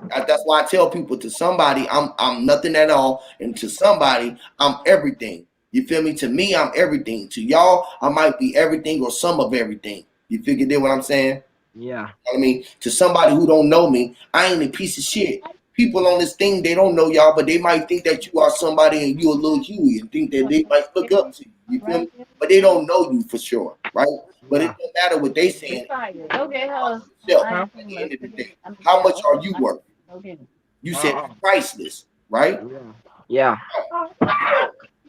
That's why I tell people, to somebody I'm nothing at all, and to somebody I'm everything. You feel me? To me, I'm everything. To y'all, I might be everything or some of everything. You figured out what I'm saying? Yeah. You know what I mean, to somebody who don't know me, I ain't a piece of shit. People on this thing, they don't know y'all, but they might think that you are somebody and you a little Huey and think that they might look up to you. You feel me? But they don't know you for sure, right? But it don't matter what they saying. Okay, At the end of the day, how much are you worth? You said priceless, right? Yeah.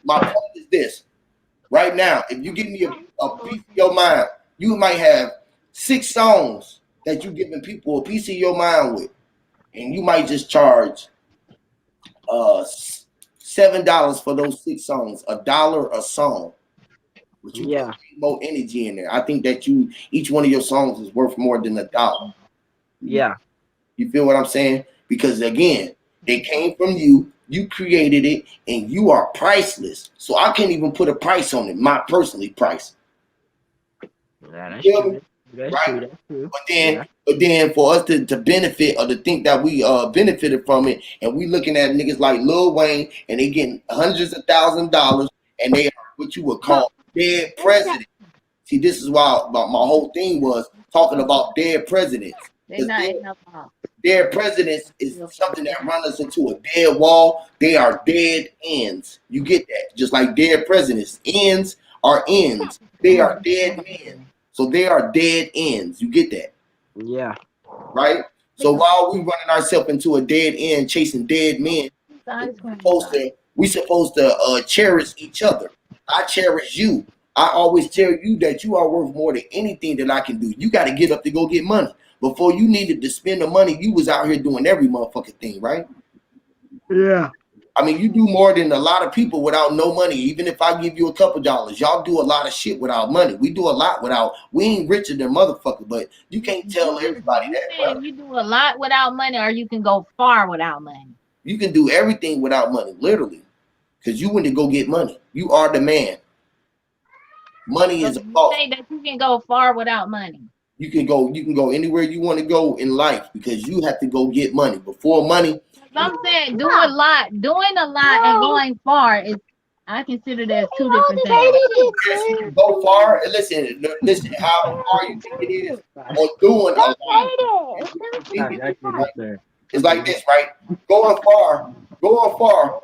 My point is this. Right now, if you give me a piece of your mind, you might have 6 songs that you giving people a piece of your mind with. And you might just charge $7 for those 6 songs, $1 a song. But you put more energy in there. I think that each one of your songs is worth more than $1. Yeah. You feel what I'm saying? Because again, they came from you, you created it, and you are priceless. So I can't even put a price on it, my personally price. Yeah, that's Feel true. me? That's Right? true. That's true. But then for us to benefit or to think that we benefited from it, and we looking at niggas like Lil Wayne and they getting hundreds of $1,000s and they are what you would call dead presidents. See, this is why my whole thing was talking about dead presidents. They're not enough. Dead presidents is something that runs us into a dead wall. They are dead ends. You get that? Just like dead presidents. Ends are ends. They are dead men. So they are dead ends. You get that? Yeah. Right? So while we running ourselves into a dead end, chasing dead men, we supposed to cherish each other. I cherish you. I always tell you that you are worth more than anything that I can do. You got to get up to go get money. Before you needed to spend the money, you was out here doing every motherfucking thing, right? Yeah. I mean, you do more than a lot of people without no money. Even if I give you a couple dollars, y'all do a lot of shit without money. We do a lot without. We ain't richer than motherfucker, but you can't tell everybody that. Brother. You do a lot without money, or you can go far without money. You can do everything without money, literally, because you went to go get money. You are the man. Money is a fault. Say that you can go far without money. You can go anywhere you want to go in life because you have to go get money. Before money, I'm saying doing a lot and going far is, I consider that two different things. Go far. Listen. How far you think it is, or doing a lot. It's like this, right? Going far. Can be a far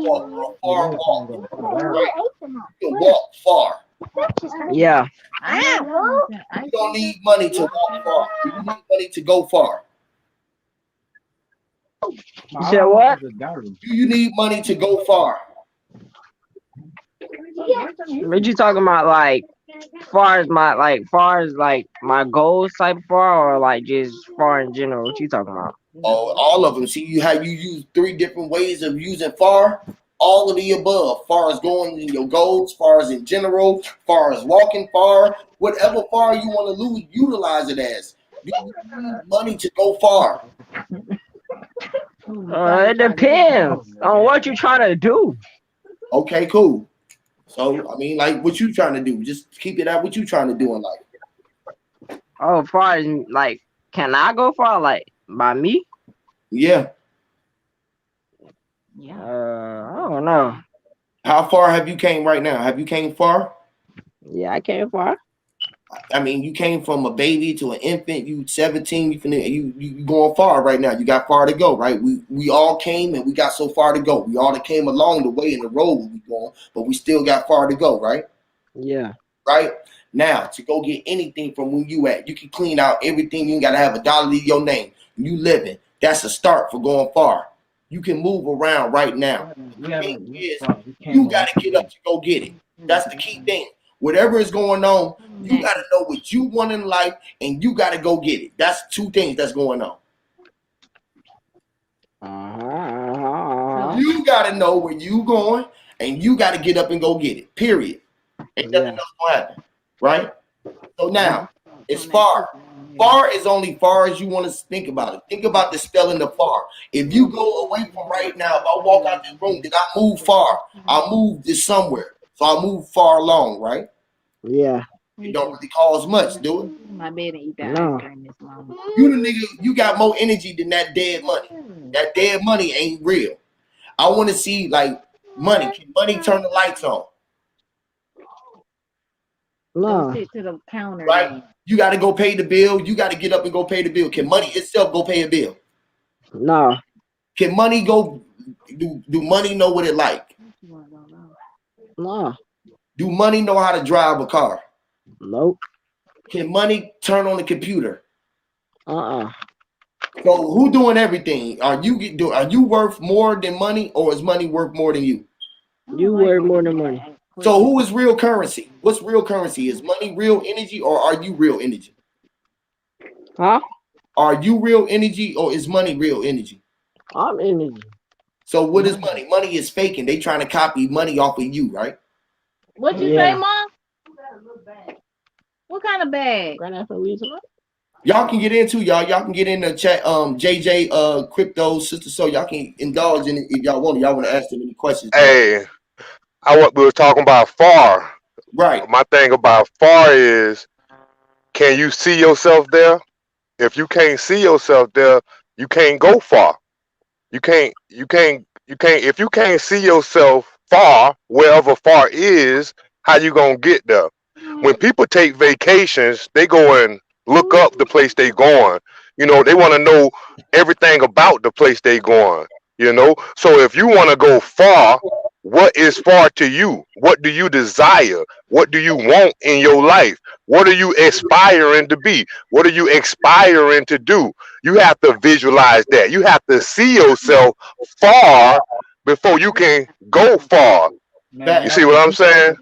walk. Right? You can walk far. Yeah. You don't need money to walk far. You need money to go far. You said what? You need money to go far. What you talking about? Like, far as my goals type of far, or like just far in general? What you talking about? Oh, all of them. See, you use 3 different ways of using far. All of the above, far as going in your goals, far as in general, far as walking far, whatever far you want to utilize it as. You need money to go far. It depends on what you're trying to do. Okay, cool. So, I mean, like, what you trying to do? Just keep it at what you trying to do in life. Oh, far as, like, can I go far, like, by me? Yeah. I don't know. How far have you came right now? Have you came far? Yeah, I came far. I mean, you came from a baby to an infant. You 17. You going far right now. You got far to go, right? We all came and we got so far to go. We all came along the way in the road we going, but we still got far to go, right? Yeah. Right now, to go get anything from where you at, you can clean out everything. You ain't gotta have $1 to your name. You living. That's a start for going far. You can move around right now. You gotta get up to go get it. That's the key thing. Whatever is going on, you got to know what you want in life, and you got to go get it. That's 2 things that's going on. You got to know where you going, and you got to get up and go get it, period. Ain't nothing else going to happen, right? So now, it's far. Far is only far as you want to think about it. Think about the spelling of far. If you go away from right now, if I walk out this room, did I move far? I moved this somewhere. So I move far along, right? Yeah. It don't really cause much, do it? My bed and eat that No. ice cream this morning. You the nigga, you got more energy than that dead money. That dead money ain't real. I want to see, like, money. Can money turn the lights on? Go sit to the counter. Right? Then. You got to go pay the bill. You got to get up and go pay the bill. Can money itself go pay a bill? No. Can money go, do money know what it like? No. Do money know how to drive a car? Nope. Can money turn on the computer? So who doing everything? Are you worth more than money, or is money worth more than you? You worth more than money. So who is real currency? What's real currency? Is money real energy, or are you real energy? Huh? Are you real energy, or is money real energy? I'm energy. So what is money? Money is faking. They trying to copy money off of you, right? What you say, Mom? What kind of bag? Y'all can get into y'all. Y'all can get in the chat. JJ, crypto sister. So y'all can indulge in it if y'all want. Y'all want to ask them any questions. Hey, we were talking about far. Right. My thing about far is, can you see yourself there? If you can't see yourself there, you can't go far. You can't if you can't see yourself far, wherever far is, how you gonna get there? When people take vacations, they go and look up the place they going. They want to know everything about the place they going. So if you want to go far, what is far to you? What do you desire? What do you want in your life? What are you aspiring to be? What are you aspiring to do? You have to visualize that. You have to see yourself far before you can go far. You see what I'm saying?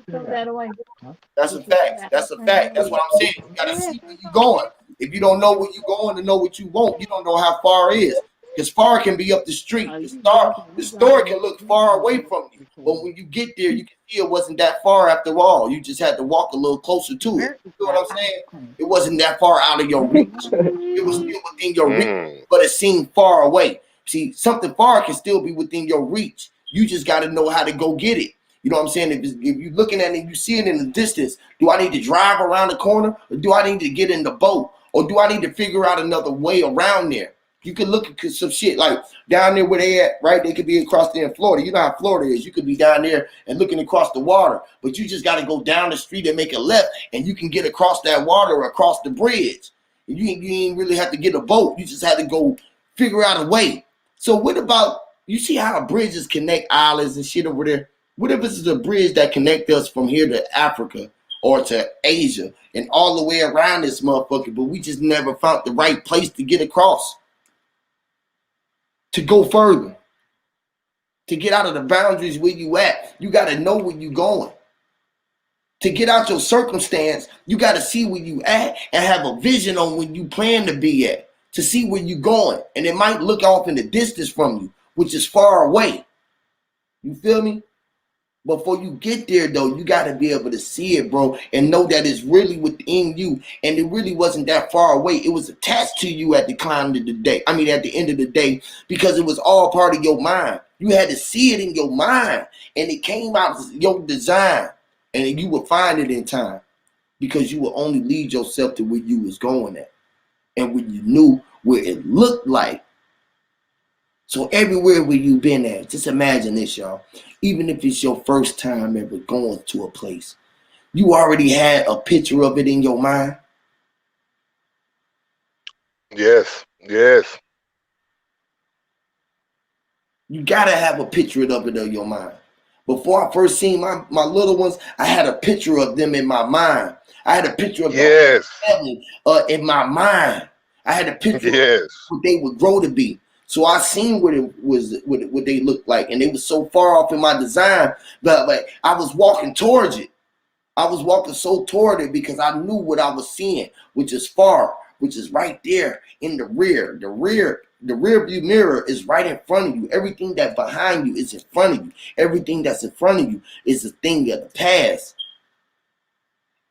That's a fact. That's a fact. That's what I'm saying. You gotta see where you're going. If you don't know where you're going to know what you want, you don't know how far it is. Because far can be up the street. The store can look far away from you. But when you get there, you can see it wasn't that far after all. You just had to walk a little closer to it. You know what I'm saying? It wasn't that far out of your reach. It was still within your reach, but it seemed far away. See, something far can still be within your reach. You just got to know how to go get it. You know what I'm saying? If you're looking at it, you see it in the distance. Do I need to drive around the corner, or do I need to get in the boat, or do I need to figure out another way around there? You can look at some shit like down there where they at, right? They could be across there in Florida. You know how Florida is. You could be down there and looking across the water, but you just got to go down the street and make a left, and you can get across that water or across the bridge. You ain't really have to get a boat. You just had to go figure out a way. So what about, you see how bridges connect islands and shit over there? What if this is a bridge that connects us from here to Africa or to Asia and all the way around this motherfucker, but we just never found the right place to get across, to go further, to get out of the boundaries where you at? You got to know where you going. To get out your circumstance, you got to see where you at and have a vision on where you plan to be at, to see where you going. And it might look off in the distance from you, which is far away. You feel me? Before you get there, though, you got to be able to see it, bro, and know that it's really within you, and it really wasn't that far away. It was attached to you at the end of the day. I mean, at the end of the day, because it was all part of your mind. You had to see it in your mind, and it came out as your design, and you would find it in time, because you would only lead yourself to where you was going at, and when you knew where it looked like. So everywhere where you've been at, just imagine this, y'all. Even if it's your first time ever going to a place, you already had a picture of it in your mind. Yes, yes. You gotta have a picture of it in your mind. Before I first seen my little ones, I had a picture of them in my mind. I had a picture of yes. them in my mind. I had a picture yes. of what they would grow to be. So I seen what it was, what they looked like, and they was so far off in my design, but I was walking towards it. I was walking so toward it because I knew what I was seeing, which is far, which is right there in the rear. The rear view mirror is right in front of you. Everything that's behind you is in front of you. Everything that's in front of you is a thing of the past.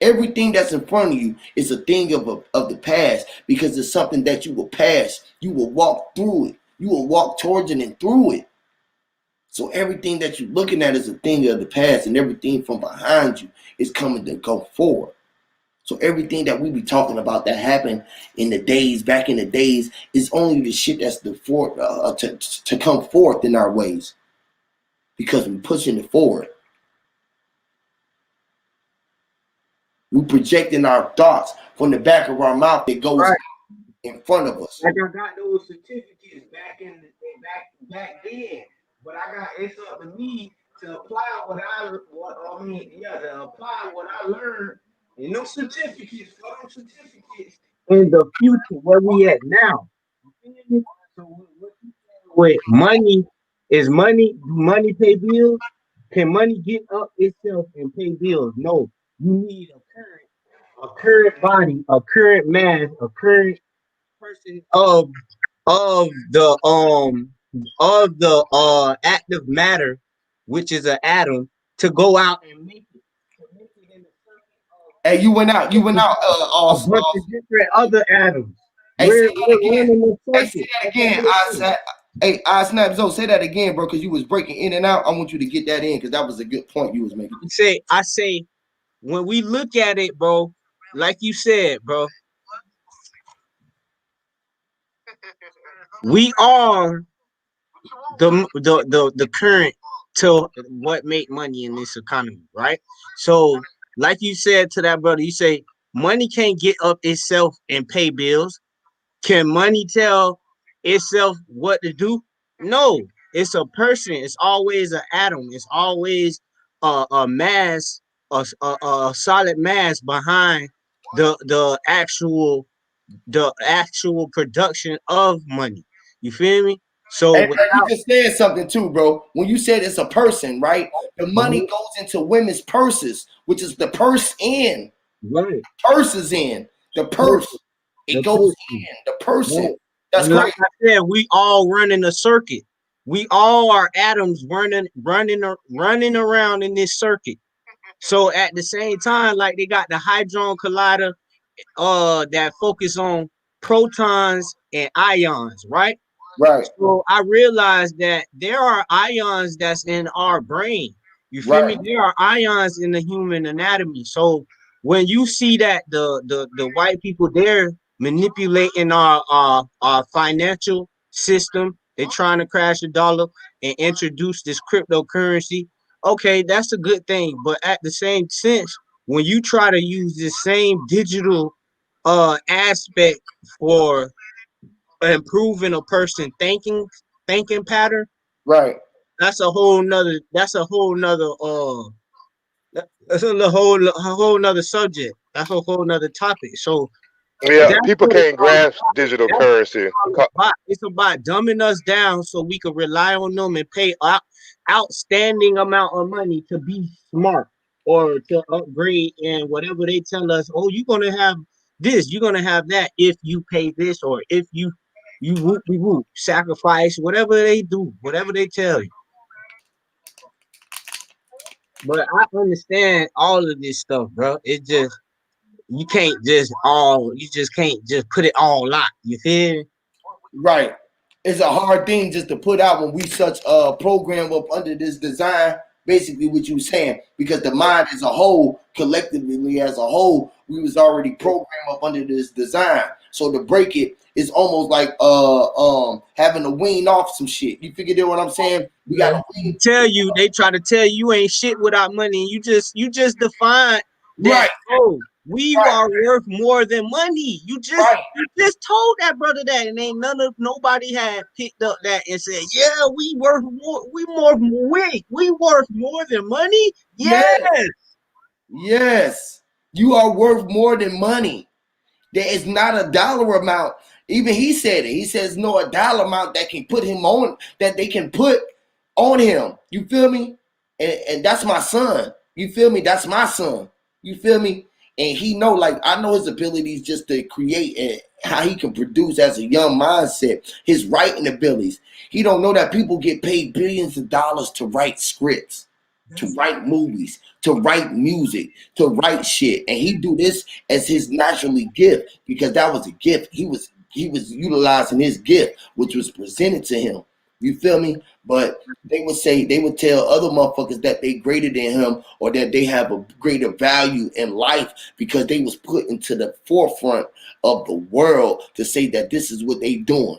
Everything that's in front of you is a thing of the past, because it's something that you will pass. You will walk through it. You will walk towards it and through it. So everything that you're looking at is a thing of the past, and everything from behind you is coming to go forward. So everything that we be talking about that happened in the days, back in the days, is only the shit that's to come forth in our ways, because we're pushing it forward. We're projecting our thoughts from the back of our mouth that goes in front of us. Like I got those certificates back in the back then, but it's up to me to apply to apply what I learned in those certificates in the future where we at now. So with money, is money pay bills? Can money get up itself and pay bills? No, you need a current body, a current mass, a current person of the active matter, which is an atom, to go out and make it in the Hey, you went out. You went out. A bunch of different other atoms. Hey, say We're that again. running the Hey, circuit. say that again. I snap Zo. Say that again, bro, because you was breaking in and out. I want you to get that in because that was a good point you was making. I say, when we look at it, bro, like you said, bro, we are the current to what make money in this economy, right? So, like you said to that brother, you say money can't get up itself and pay bills. Can money tell itself what to do? No, it's a person. It's always an atom. It's always a mass, a solid mass behind the actual production of money. You feel me? So And you just said something too, bro. When you said it's a person, right? The money goes into women's purses, which is the purse in. Right. Purse is in. The purse. It goes in. The person. Right. That's like great. I said, we all running a circuit. We all are atoms running around in this circuit. So at the same time, like they got the Hadron Collider that focus on protons and ions, right? Right. So I realized that there are ions that's in our brain. You feel me? There are ions in the human anatomy. So when you see that the white people, they're manipulating our financial system, they're trying to crash the dollar and introduce this cryptocurrency. Okay, that's a good thing. But at the same sense, when you try to use this same digital aspect for improving a person thinking pattern, right? That's a whole nother that's a whole nother subject. That's a whole nother topic. So Yeah, that's people what it's can't all grasp about. digital That's currency. what it's about dumbing us down so we can rely on them and pay outstanding amount of money to be smart or to upgrade and whatever they tell us. Oh, you're gonna have this, you're gonna have that if you pay this, or if you whoop, sacrifice, whatever they do, whatever they tell you. But I understand all of this stuff, bro. It just you just can't just put it all out. You feel me? Right. It's a hard thing just to put out when we such a program up under this design. Basically, what you saying, because the mind as a whole, collectively as a whole, we was already programmed up under this design. So to break it is almost like having to wean off some shit. You figure what I'm saying? We got to wean. They try to tell you ain't shit without money. You just define that. Right. Oh, we are worth more than money. You just told that brother that, and ain't nobody had picked up that and said, yeah, we worth more. We worth more than money. Yes. You are worth more than money. There is not a dollar amount. Even he said it. He says no a dollar amount that can put him on, that they can put on him. You feel me? And that's my son. You feel me? That's my son. You feel me? And he know, like, I know his abilities just to create and how he can produce as a young mindset, his writing abilities. He don't know that people get paid billions of dollars to write scripts, to write movies, to write music, to write shit. And he do this as his naturally gift, because that was a gift. He was utilizing his gift, which was presented to him. You feel me? But they would tell other motherfuckers that they greater than him, or that they have a greater value in life because they was put into the forefront of the world to say that this is what they doing.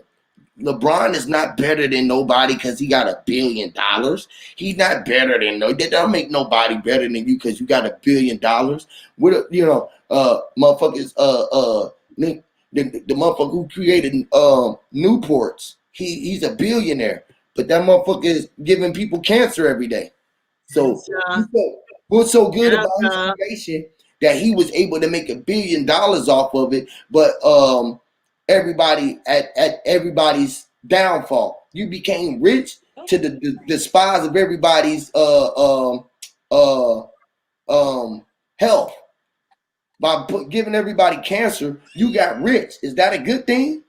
LeBron is not better than nobody because he got $1 billion. He's not better than that don't make nobody better than you because you got $1 billion. What motherfuckers the motherfucker who created Newports, he's a billionaire, but that motherfucker is giving people cancer every day. So what's so good about his creation that he was able to make $1 billion off of it, but everybody at everybody's downfall. You became rich to the despise of everybody's health. By giving everybody cancer, you got rich. Is that a good thing?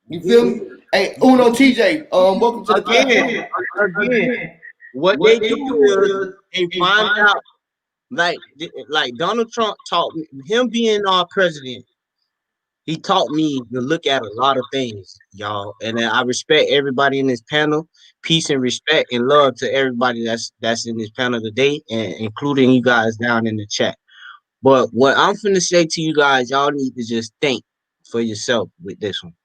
You feel me? Hey, Uno TJ, welcome to the again. What they do is and find out like Donald Trump taught me, him being our president. He taught me to look at a lot of things, y'all, and I respect everybody in this panel. Peace and respect and love to everybody that's in this panel today, and including you guys down in the chat. But what I'm finna say to you guys, y'all need to just think for yourself with this one.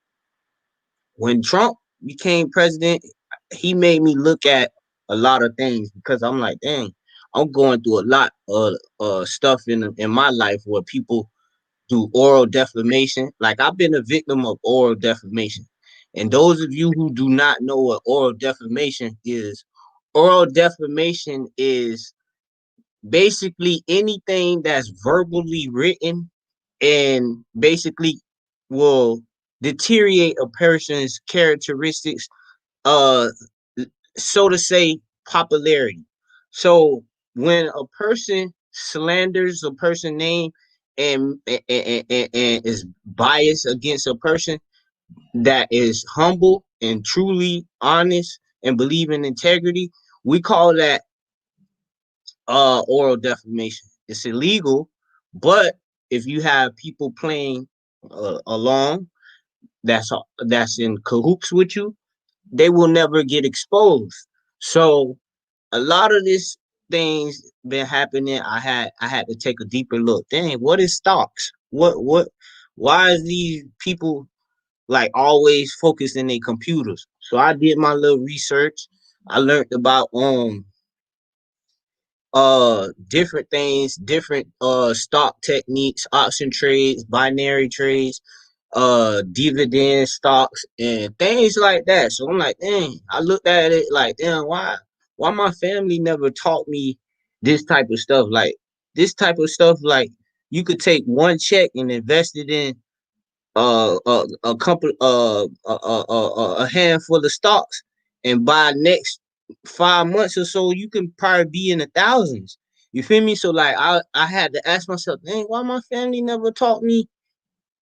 When Trump became president, he made me look at a lot of things because I'm like, dang, I'm going through a lot of stuff in my life where people do oral defamation. Like I've been a victim of oral defamation. And those of you who do not know what oral defamation is basically anything that's verbally written and basically will deteriorate a person's characteristics, uh so to say, popularity. So when a person slanders a person's name and is biased against a person that is humble and truly honest and believe in integrity, we call that oral defamation. It's illegal, but if you have people playing along that's in cahoots with you, they will never get exposed. So a lot of this things been happening. I had to take a deeper look. Dang, what is stocks? What why is these people like always focused in their computers? So I did my little research. I learned about different things, different stock techniques, option trades, binary trades, dividend stocks and things like that. So I'm like, dang, I looked at it like, damn, why my family never taught me this type of stuff? Like this type of stuff, like you could take one check and invest it in a couple a handful of stocks, and by next 5 months or so you can probably be in the thousands. You feel me? So like I had to ask myself, dang, why my family never taught me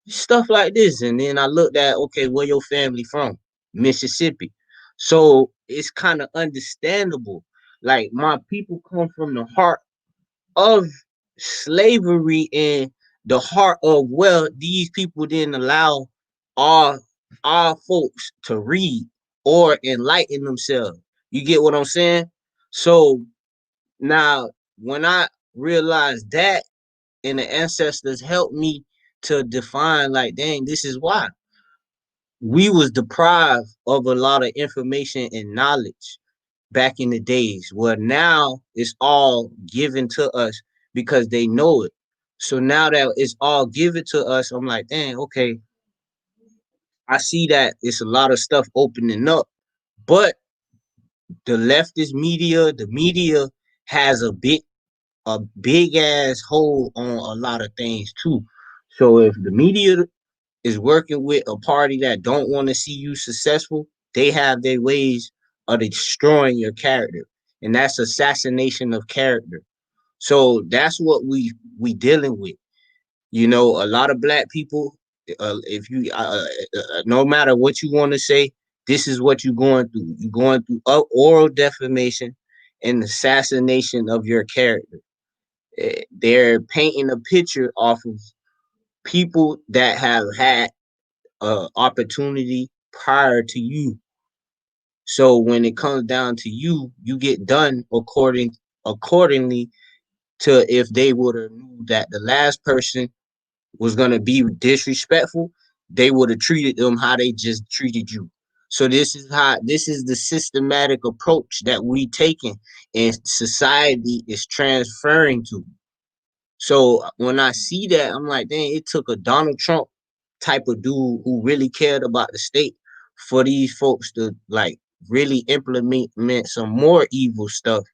stuff like this? And then I looked at, okay, where your family from? Mississippi. So it's kind of understandable. Like my people come from the heart of slavery and the heart of wealth. These people didn't allow our our folks to read or enlighten themselves. You get what I'm saying? So now when I realized that, and the ancestors helped me to define, like, dang, this is why we was deprived of a lot of information and knowledge back in the days, where now it's all given to us because they know it. So now that it's all given to us, I'm like, dang, okay, I see that it's a lot of stuff opening up. But the leftist media, the media has a big ass hold on a lot of things too. So if the media is working with a party that don't want to see you successful, they have their ways of destroying your character, and that's assassination of character. So that's what we dealing with. You know, a lot of black people, if you no matter what you want to say, this is what you're going through. You're going through oral defamation and assassination of your character. They're painting a picture off of people that have had opportunity prior to you. So when it comes down to you, you get done accordingly to if they would have knew that the last person was gonna be disrespectful, they would have treated them how they just treated you. So this is the systematic approach that we taking and society is transferring to. So when I see that, I'm like, dang, it took a Donald Trump type of dude who really cared about the state for these folks to like really implement some more evil stuff.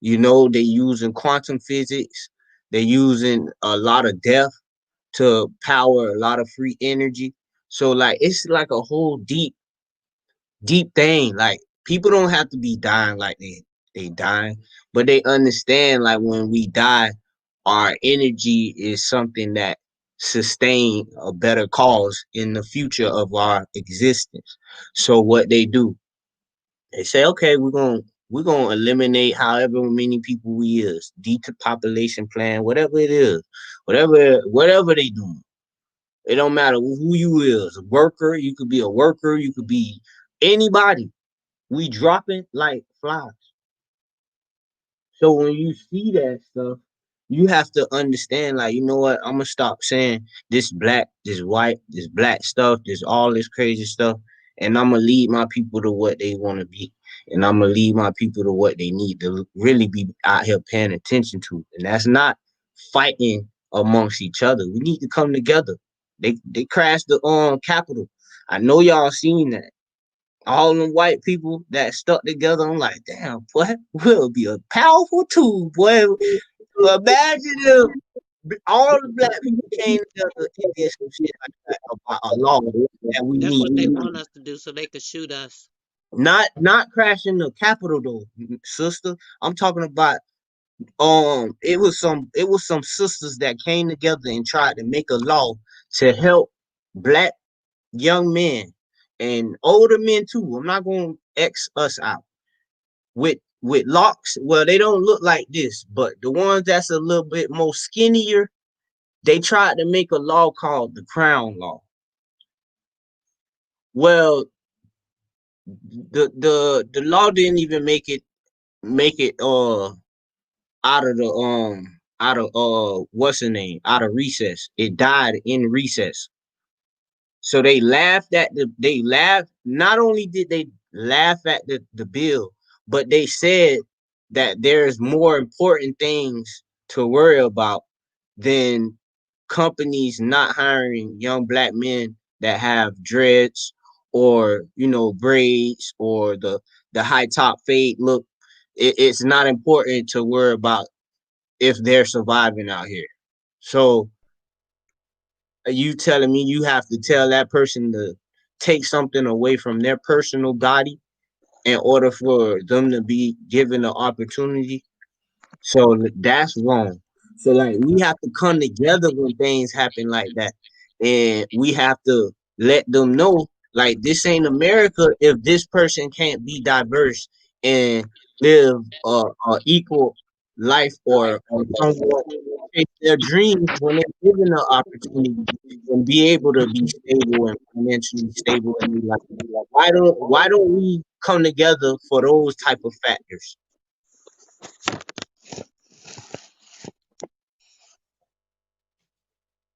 You know, they using quantum physics, they're using a lot of death to power a lot of free energy. So like it's like a whole deep thing. Like people don't have to be dying like they dying, but they understand like when we die, our energy is something that sustain a better cause in the future of our existence. So what they do, they say, okay, we're We're gonna eliminate however many people we is, depopulation plan, whatever it is, whatever they do. It don't matter who you is. A worker, you could be a worker, you could be anybody. We dropping like flies. So when you see that stuff, you have to understand, like, you know what? I'm gonna stop saying this black, this white, this black stuff, this all this crazy stuff, and I'm gonna lead my people to what they want to be, and I'm gonna lead my people to what they need to really be out here paying attention to, and that's not fighting amongst each other. We need to come together. They crashed the Capitol. I know y'all seen that. All them white people that stuck together, I'm like, damn, boy, we'll be a powerful tool, boy. Imagine if all the black people came together and did some shit like that about a law that we That's need. what they want us to do, so they could shoot us. Not crashing the Capitol though, sister. I'm talking about it was some sisters that came together and tried to make a law to help black young men and older men too. I'm not gonna X us out with locks. Well, they don't look like this, but the ones that's a little bit more skinnier, they tried to make a law called the Crown Law. Well, the law didn't even make it out of what's the name, out of recess. It died in recess. So they laughed. Not only did they laugh at the bill, but they said that there's more important things to worry about than companies not hiring young black men that have dreads or, braids or the high top fade look. It's not important to worry about if they're surviving out here. So are you telling me you have to tell that person to take something away from their personal body in order for them to be given the opportunity? So that's wrong. So like we have to come together when things happen like that, and we have to let them know like this ain't America if this person can't be diverse and live a equal life or somewhat chase their dreams when they're given the opportunity and be able to be stable and financially stable in their life. Why don't we come together for those type of factors?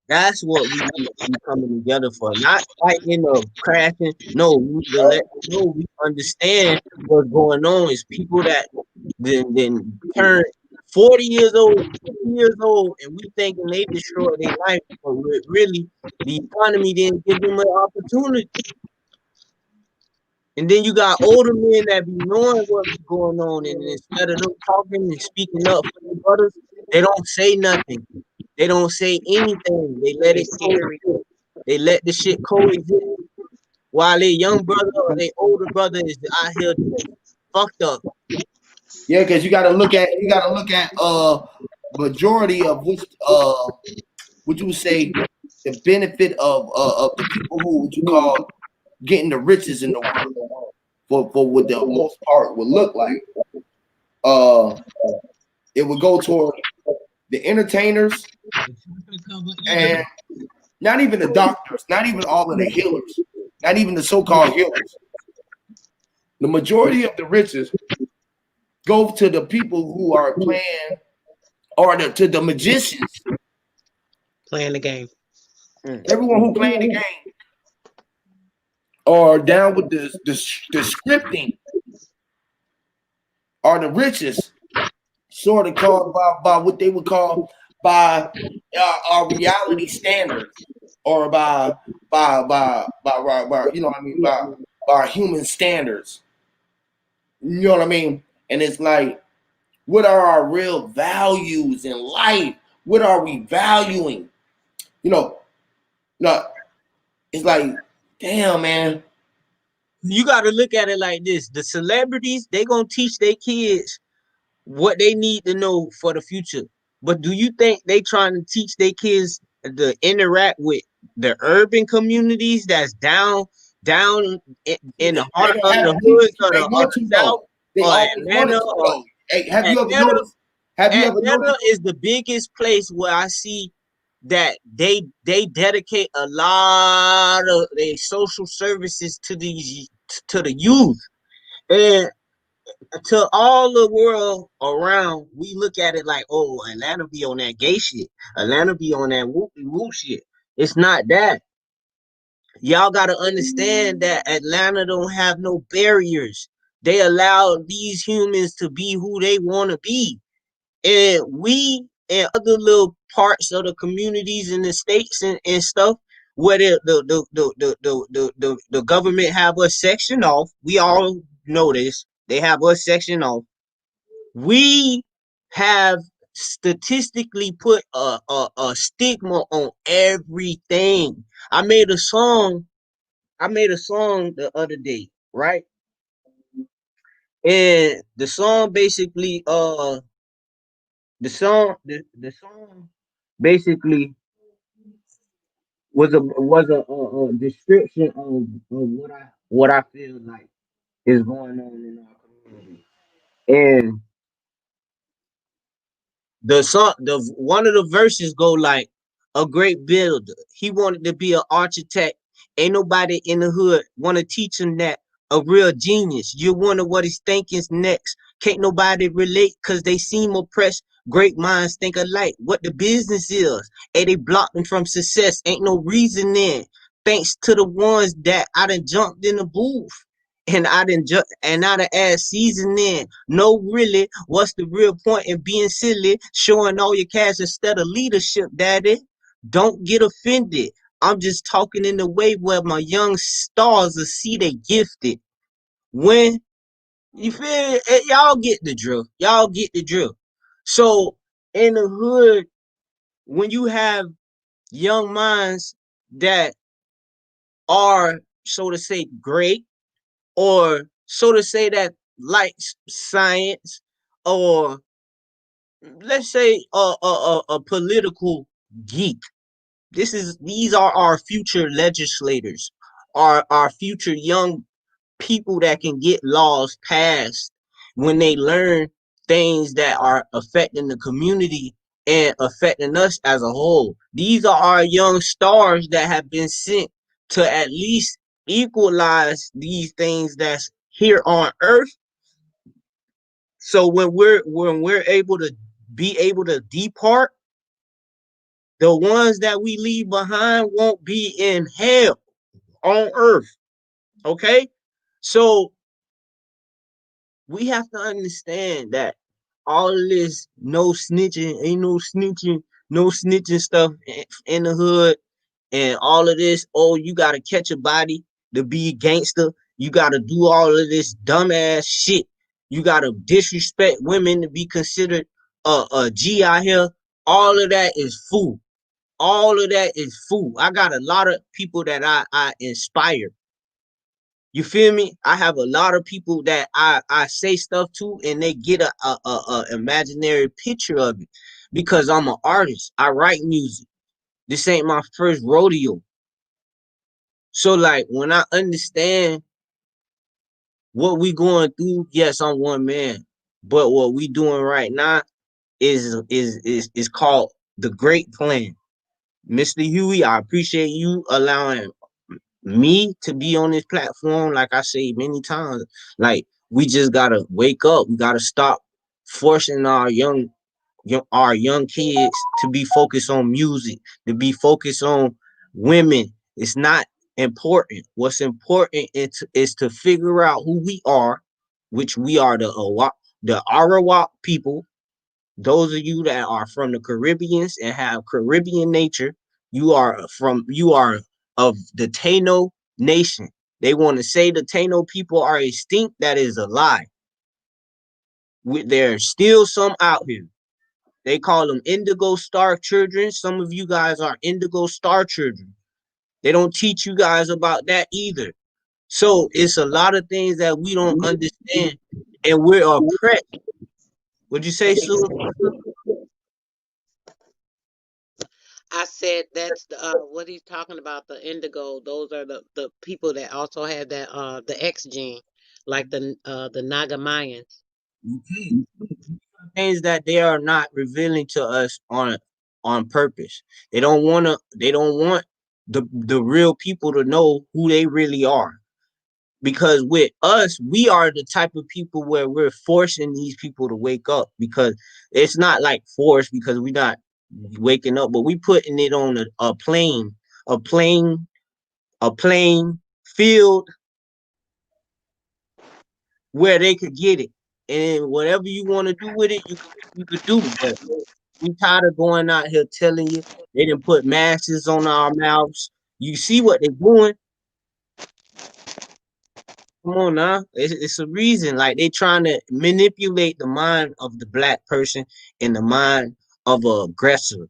That's what we need to be coming together for. Not fighting or crashing. No, we need to let them know we understand what's going on. Is people that then turn 40 years old, 50 years old, and we thinking they destroyed their life, but really the economy didn't give them an opportunity. And then you got older men that be knowing what's going on, and instead of them talking and speaking up for their brothers, they don't say nothing. They don't say anything. They let it coexist. They let the shit coexist. While their young brother or their older brother is out here fucked up. Yeah, because you gotta look at majority of which would you say the benefit of the people who would you call getting the riches in the world for what the most part would look like. It would go toward the entertainers and not even the doctors, not even all of the healers, not even the so-called healers. The majority of the riches go to the people who are playing, or to the magicians playing the game. Everyone who playing the game are down with the scripting are the richest, sort of called by what they would call by our reality standards, or by you know what I mean, by our human standards. You know what I mean? And it's like, what are our real values in life? What are we valuing? No, it's like, damn, man. You got to look at it like this. The celebrities, they going to teach their kids what they need to know for the future. But do you think they trying to teach their kids to interact with the urban communities that's down in the heart of the hood or the South? They always wanted Atlanta, to though. Hey, have you ever Atlanta, noticed? Have you ever Atlanta noticed? is the biggest place where I see that they dedicate a lot of their social services to the youth. And to all the world around, we look at it like, oh, Atlanta be on that gay shit. Atlanta be on that whoop shit. It's not that. Y'all gotta understand that Atlanta don't have no barriers. They allow these humans to be who they want to be. And we and other little parts of the communities in the states and stuff where the government have us section off. We all know this. They have us section off. We have statistically put a stigma on everything. I made a song. I made a song the other day, right? And the song basically was a description of what I feel like is going on in our community. And the one of the verses go like, a great builder. He wanted to be an architect. Ain't nobody in the hood want to teach him that. A real genius. You wonder what he's thinking's next. Can't nobody relate because they seem oppressed. Great minds think alike. What the business is. And they blocked him from success. Ain't no reason in. Thanks to the ones that I done jumped in the booth. And I done add season in. No, really, what's the real point in being silly? Showing all your cash instead of leadership, daddy. Don't get offended. I'm just talking in the way where my young stars will see they gifted. When you feel it, y'all get the drill. Y'all get the drill. So in the hood, when you have young minds that are, so to say, great, or so to say that likes science, or let's say a political geek. These are our future legislators, our future young people that can get laws passed when they learn things that are affecting the community and affecting us as a whole. These are our young stars that have been sent to at least equalize these things that's here on earth. So when we're able to depart, the ones that we leave behind won't be in hell on earth. Okay? So we have to understand that all of this no snitching, ain't no snitching stuff in the hood, and all of this, oh, you gotta catch a body to be a gangster. You gotta do all of this dumbass shit. You gotta disrespect women to be considered a G out here. All of that is fool. All of that is fool. I got a lot of people that I inspire. You feel me? I have a lot of people that I say stuff to, and they get a imaginary picture of it because I'm an artist. I write music. This ain't my first rodeo. So like when I understand what we going through, yes, I'm one man. But what we doing right now is called the Great Plan. Mr. Huey, I appreciate you allowing me to be on this platform. Like I say many times, like we just gotta wake up. We gotta stop forcing our young kids to be focused on music, to be focused on women. It's not important. What's important is to figure out who we are, which we are the Arawak people. Those of you that are from the Caribbeans and have Caribbean nature, you are of the Taino nation. They want to say the Taino people are extinct. That is a lie. There's still some out here. They call them indigo star children. Some of you guys are indigo star children. They don't teach you guys about that either. So it's a lot of things that we don't understand, and we're oppressed. Would you say, Sue? I said that's what he's talking about, the indigo. Those are the people that also have that the X gene. like the Nagamayans. Okay. Things that they are not revealing to us on purpose. They don't want the real people to know who they really are. Because with us, we are the type of people where we're forcing these people to wake up, because it's not like force because we're not waking up, but we putting it on a plane, a plane, a plane field where they could get it. And whatever you want to do with it, you could do. But we tired of going out here telling you they didn't put masks on our mouths. You see what they're doing. Come on now. It's a reason. Like they trying to manipulate the mind of the black person and the mind of an aggressor.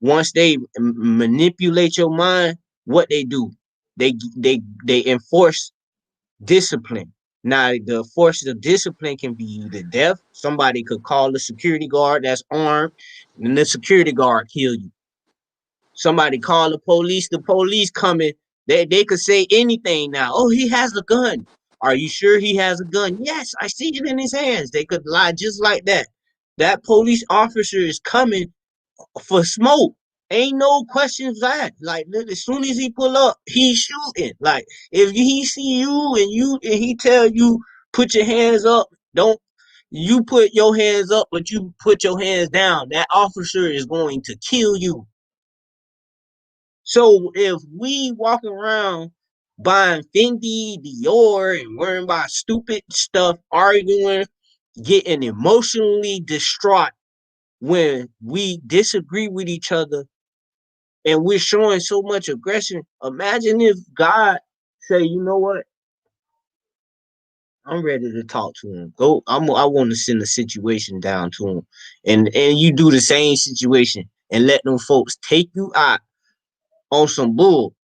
Once they manipulate your mind, what they do? They enforce discipline. Now, the forces of discipline can be either death. Somebody could call a security guard that's armed, and the security guard kill you. Somebody call the police coming. They could say anything now. Oh, he has a gun. Are you sure he has a gun? Yes, I see it in his hands. They could lie just like that. That police officer is coming for smoke. Ain't no questions asked. Like as soon as he pull up, he's shooting. Like if he see you and he tell you put your hands up, don't you put your hands up, but you put your hands down. That officer is going to kill you. So if we walk around buying Fendi, Dior, and worrying about stupid stuff, arguing, getting emotionally distraught when we disagree with each other, and we're showing so much aggression, imagine if God say, you know what? I'm ready to talk to him. I want to send a situation down to him. And you do the same situation and let them folks take you out on some bull.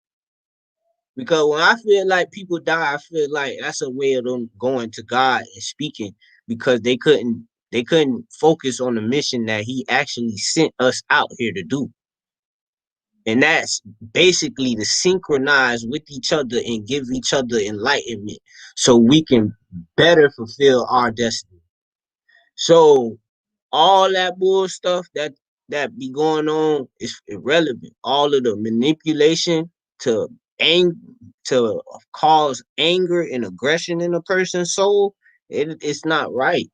Because when I feel like people die, I feel like that's a way of them going to God and speaking, because they couldn't focus on the mission that he actually sent us out here to do. And that's basically to synchronize with each other and give each other enlightenment so we can better fulfill our destiny. So all that bull stuff that be going on is irrelevant. All of the manipulation to to cause anger and aggression in a person's soul, it's not right.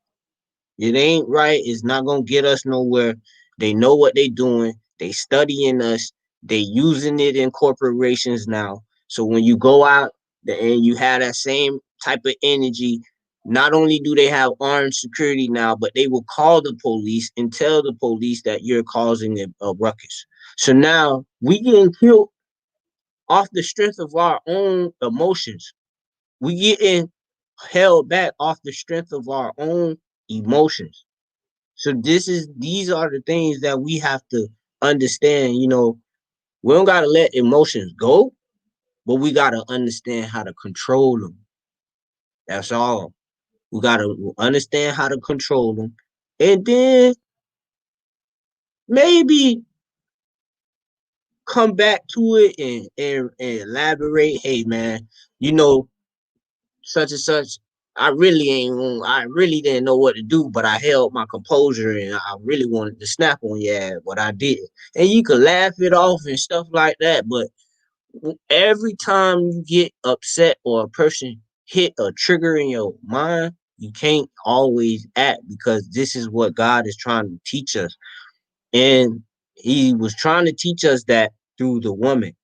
It ain't right. It's not gonna get us nowhere. They know what they doing. They studying us. They using it in corporations now. So when you go out and you have that same type of energy, not only do they have armed security now, but they will call the police and tell the police that you're causing a ruckus. So now we getting killed off the strength of our own emotions. We getting held back off the strength of our own emotions. So these are the things that we have to understand. You know, we don't gotta let emotions go, but we gotta understand how to control them. That's all. We gotta understand how to control them, and then maybe come back to it and elaborate. Hey, man, you know, such and such. I really didn't know what to do, but I held my composure and I really wanted to snap on your ass, but I didn't. And you could laugh it off and stuff like that, but every time you get upset or a person hit a trigger in your mind, you can't always act, because this is what God is trying to teach us. And he was trying to teach us that through the woman.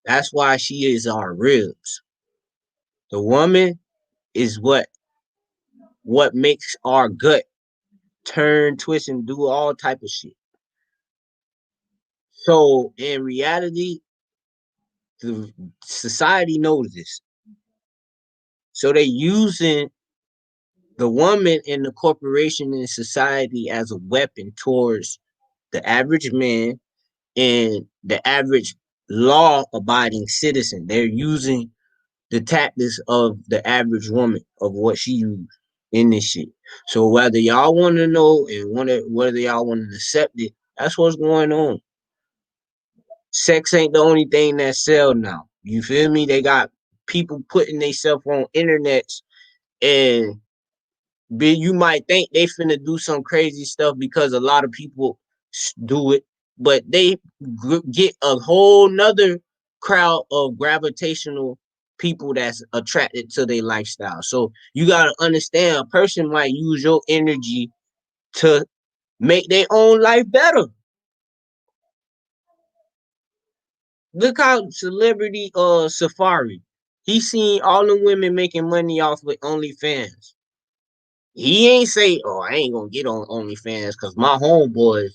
That's why she is our ribs. The woman is what makes our gut turn, twist, and do all type of shit. So in reality, the society knows this. So they using the woman in the corporation and society as a weapon towards the average man and the average law-abiding citizen. They're using the tactics of the average woman, of what she used in this shit. So whether y'all want to know and whether y'all want to accept it, that's what's going on. Sex ain't the only thing that sell now. You feel me? They got people putting themselves on internets, and you might think they finna do some crazy stuff because a lot of people do it, but they get a whole nother crowd of gravitational people that's attracted to their lifestyle. So you gotta understand, a person might use your energy to make their own life better. Look how celebrity Safari, he seen all the women making money off with OnlyFans. He ain't say, "Oh, I ain't gonna get on OnlyFans because my homeboys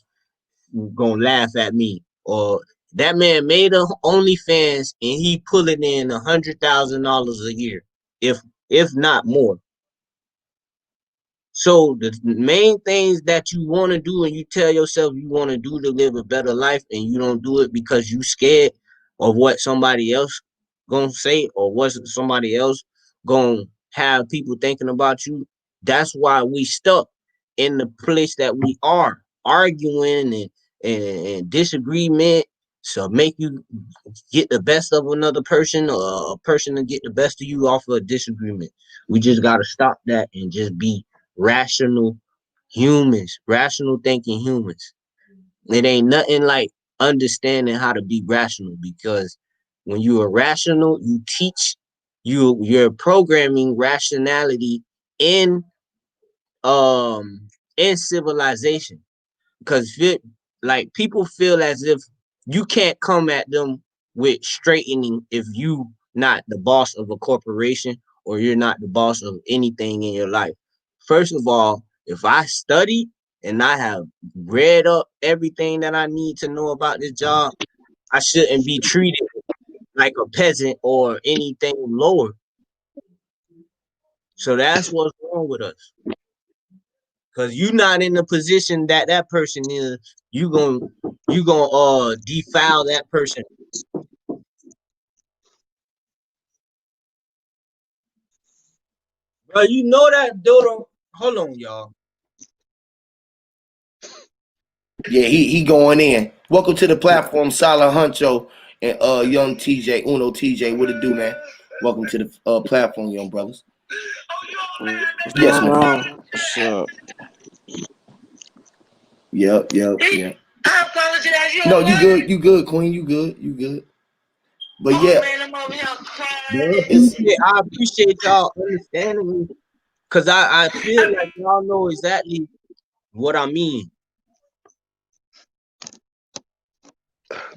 gonna laugh at me." Or that man made a OnlyFans and he pulling in $100,000 a year, if not more. So the main things that you want to do and you tell yourself you want to do to live a better life, and you don't do it because you scared of what somebody else gonna say or what somebody else gonna have people thinking about you. That's why we stuck in the place that we are, arguing and disagreement. So make you get the best of another person, or a person to get the best of you off of a disagreement. We just gotta stop that and just be rational humans, rational thinking humans. It ain't nothing like understanding how to be rational, because when you are rational, you teach you're programming rationality in civilization. Because like people feel as if you can't come at them with straightening if you not the boss of a corporation or you're not the boss of anything in your life. First of all, if I study and I have read up everything that I need to know about this job, I shouldn't be treated like a peasant or anything lower. So that's what's wrong with us. Because you're not in the position that that person is, you gonna defile that person. Bro, you know that Dodo. Hold on, y'all. Yeah, he going in. Welcome to the platform, Silent Huncho and young TJ, Uno TJ. What it do, man? Welcome to the platform, young brothers. What's Yes, going man. on? What's up? Yep. I apologize. No, you good, Queen. You good. But yeah, Man, I'm over here crying. I appreciate y'all understanding me, because I feel like y'all know exactly what I mean.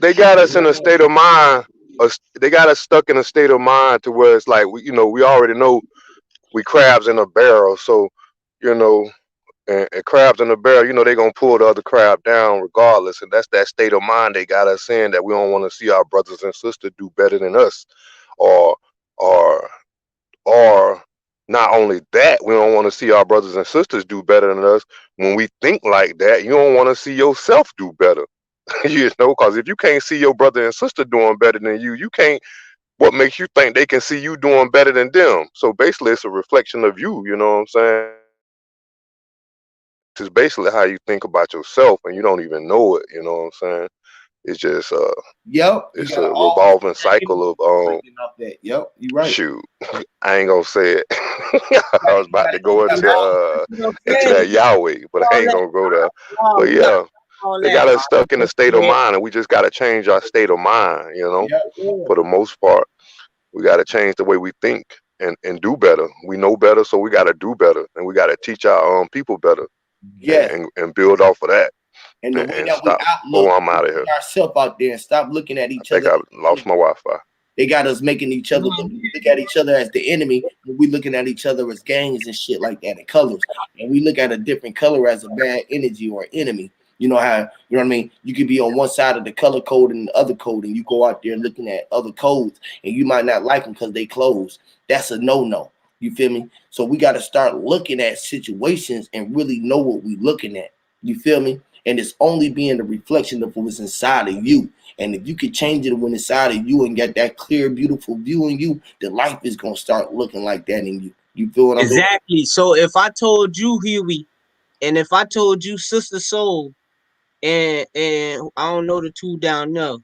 They got us in a state of mind. They got us stuck in a state of mind to where it's like we already know we crabs in a barrel. So and crabs in a barrel, they're gonna pull the other crab down regardless. And that's that state of mind they got us in, that we don't want to see our brothers and sisters do better than us, or or or not only that, we don't want to see our brothers and sisters do better than us. When we think like that, you don't want to see yourself do better. Because if you can't see your brother and sister doing better than you can't. What makes you think they can see you doing better than them? So basically, it's a reflection of you. You know what I'm saying? It's basically how you think about yourself, and you don't even know it. You know what I'm saying? It's just yep. it's a revolving cycle of that. Yep, you right. Shoot, I ain't gonna say it. I was about to go into that Yahweh, but I ain't gonna go there. But yeah, they got us stuck in a state of mind, and we just gotta change our state of mind. For the most part, we gotta change the way we think and do better. We know better, so we gotta do better, and we gotta teach our people better. Yeah, and build off of that. And the way that stop. we outlook, I'm out of here. Ourselves out there and stop looking at each other. I think I lost my Wi-Fi. They got us making each other look at each other as the enemy, and we looking at each other as gangs and shit like that, and colors. And we look at a different color as a bad energy or enemy. You know what I mean? You could be on one side of the color code and the other code, and you go out there looking at other codes, and you might not like them because they closed. That's a no-no. You feel me? So we got to start looking at situations and really know what we're looking at. You feel me? And it's only being the reflection of what's inside of you. And if you could change it when inside of you and get that clear, beautiful view in you, the life is going to start looking like that in you. You feel what I'm doing? Exactly. So if I told you Huey, and if I told you Sister Soul, and I don't know the two down there.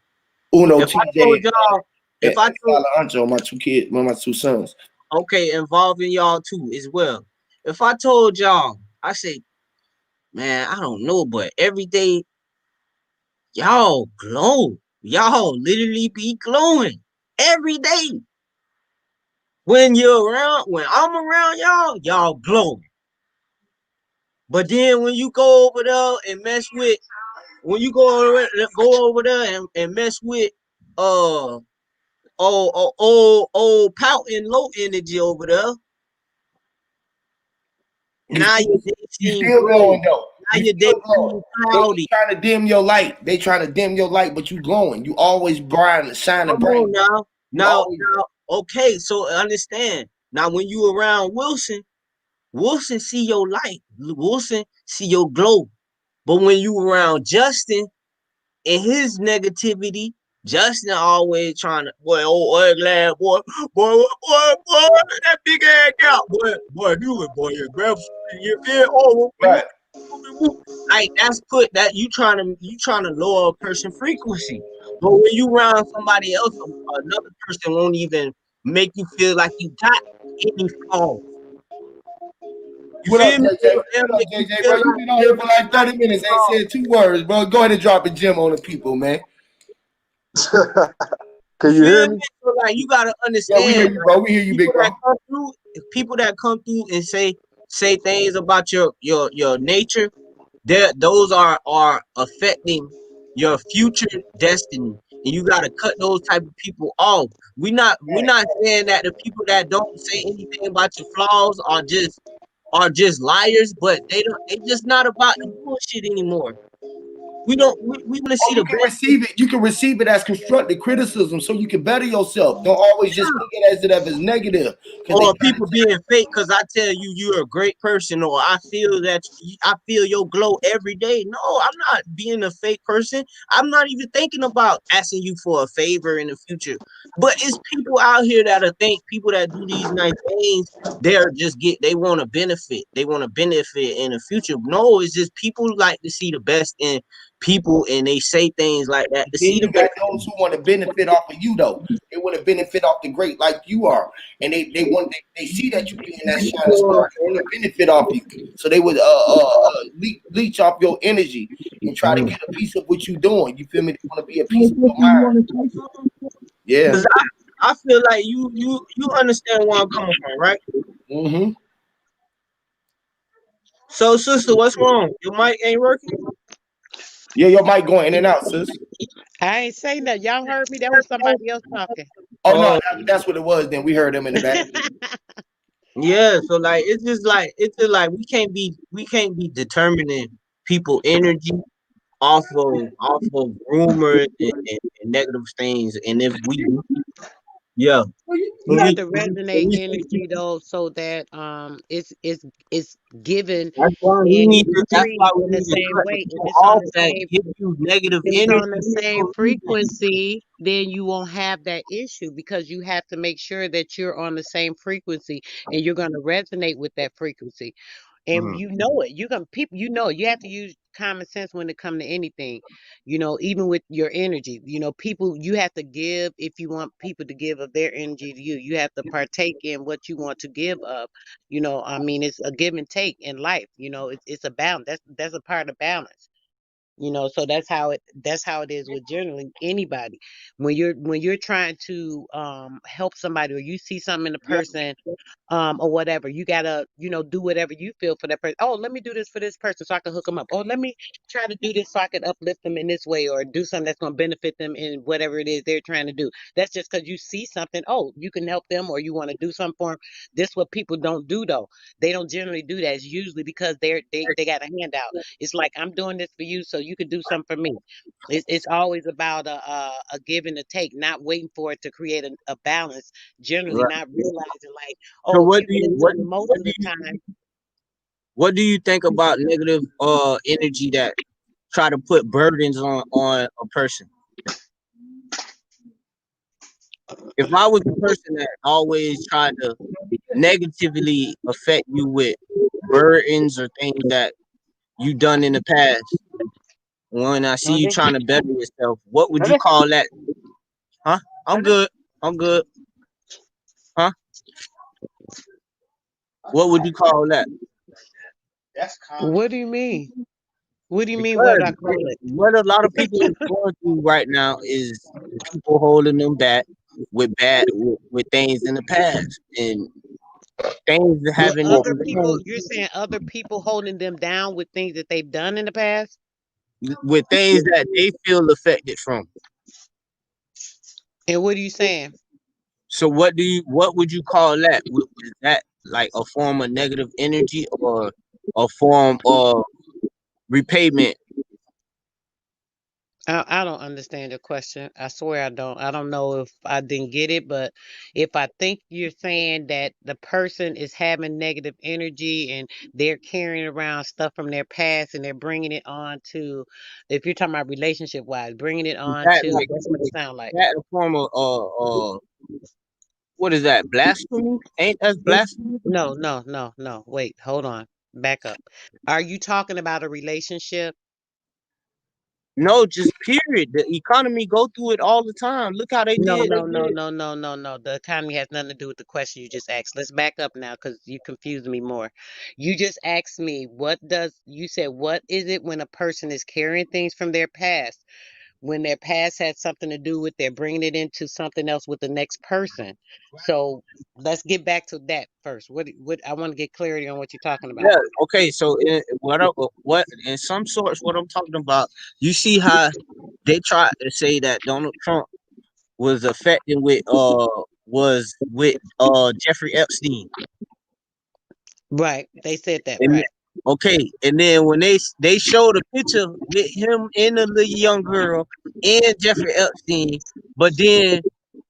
Uno if I told y'all If I told Ancho, my two kids, my two sons. okay, involving y'all too as well. If I told y'all, I say, man, I don't know, but every day y'all glow. Y'all literally be glowing every day. When you're around, when I'm around y'all, y'all glowing. But then when you go over there and mess with, when you go over there and mess with old pouting low energy over there, now your day You seem still glowing gray. though. Now You your day still glowing. seem They cloudy. trying to dim your light. They trying to dim your light, but you glowing. You always bright, shining Come bright. on now, okay, so understand. Now when you around Wilson, Wilson see your light. Wilson see your glow. But when you around Justin and his negativity, Justin always trying to, boy, old ugly ass boy, that big ass cow, boy, do it, boy, you grab, you feel, right. Like that's put that you trying to lower a person frequency. But when you around somebody else, another person won't even make you feel like you got any flaws. You What up, feel me? JJ? What up, JJ, bro? You been on here for like 30 minutes, ain't said 2 words, bro. Go ahead and drop a gem on the people, man. Can you hear me? So like you gotta understand. Yeah, we hear you, bro. We hear you, big bro. People that come through and say things about your nature, those are affecting your future destiny, and you gotta cut those type of people off. We're not saying that the people that don't say anything about your flaws are just liars, but they just not about the bullshit anymore. We want to see the best. You can receive it as constructive criticism, so you can better yourself. Don't always just look at it as negative. Or people being fake because I tell you you're a great person, or I feel your glow every day. No, I'm not being a fake person. I'm not even thinking about asking you for a favor in the future. But it's people out here that think people that do these nice things, they want to benefit. They want to benefit in the future. No, it's just people like to see the best in people, and they say things like that to see the best. Those who want to benefit off of you, though. They want to benefit off the great like you are, and they see that you being that shining star. They want to benefit off you, so they would leech off your energy and try to get a piece of what you're doing. You feel me? They want to be a piece of your mind. Yeah. I feel like you understand where I'm coming from, right? Mm-hmm. So, sister, what's wrong? Your mic ain't working? Yeah, your mic going in and out, sis. I ain't saying that. Y'all heard me. That was somebody else talking. Oh no, that's what it was. Then we heard them in the back. Yeah, so like it's just like we can't be determining people energy off of rumors and negative things, and if we yeah. You have to resonate energy though, so that it's given That's why we and need to. That's why received we in the need to same cut the way. people off that give you negative If it's energy. on the same frequency, then you won't have that issue because you have to make sure that you're on the same frequency and you're going to resonate with that frequency. And you know it. You can people. You know you have to use common sense when it comes to anything. You know, even with your energy. You know, people. You have to give if you want people to give of their energy to you. You have to partake in what you want to give of. You know, I mean, it's a give and take in life. You know, it's a balance. That's a part of balance. You know, so that's how it is with generally anybody. When you're trying to help somebody, or you see something in a person or whatever, you gotta, do whatever you feel for that person. Oh, let me do this for this person so I can hook them up. Oh, let me try to do this so I can uplift them in this way, or do something that's going to benefit them in whatever it is they're trying to do. That's just because you see something. Oh, you can help them, or you want to do something for them. This what people don't do though. They don't generally do that. It's usually because they got a handout. It's like, I'm doing this for you so you could do something for me. It's always about a give and a take, not waiting for it to create a balance. Generally, Right. not realizing like, So oh, people do something most of the time. what do you think about negative energy that try to put burdens on a person? If I was the person that always tried to negatively affect you with burdens or things that you done in the past, when I see you trying to better yourself, what would you call that? Huh? I'm good. I'm good. Huh? What would you call that? What do you mean? What do you mean? What Because I call it? what a lot of people is going through right now is people holding them back with things in the past and things that What haven't other even people? done You're saying other people holding them down with things that they've done in the past? with things that they feel affected from. And what are you saying? So what would you call that? Is that like a form of negative energy or a form of repayment? I don't understand your question. I swear I don't. I don't know if I didn't get it, but if I think you're saying that the person is having negative energy and they're carrying around stuff from their past and they're bringing it on to, if you're talking about relationship wise, bringing it Is on that to, like that's what it is sounds like. that a form of what is that? Blasphemy? Ain't that blasphemy? No. Wait, hold on. Back up. Are you talking about a relationship? No, just period. The economy go through it all the time. Look how they No, did. They no, did no, it. no, no, no, no. The economy has nothing to do with the question you just asked. Let's back up now because you confused me more. You just asked me, you said, what is it when a person is carrying things from their past? When their past had something to do with they're bringing it into something else with the next person. So let's get back to that first. What I want to get clarity on what you're talking about. Yeah. Okay. So what in some sorts what I'm talking about? You see how they tried to say that Donald Trump was affected with Jeffrey Epstein. Right. They said that, And right. okay, and then when they showed a picture with him and the little young girl and Jeffrey Epstein, but then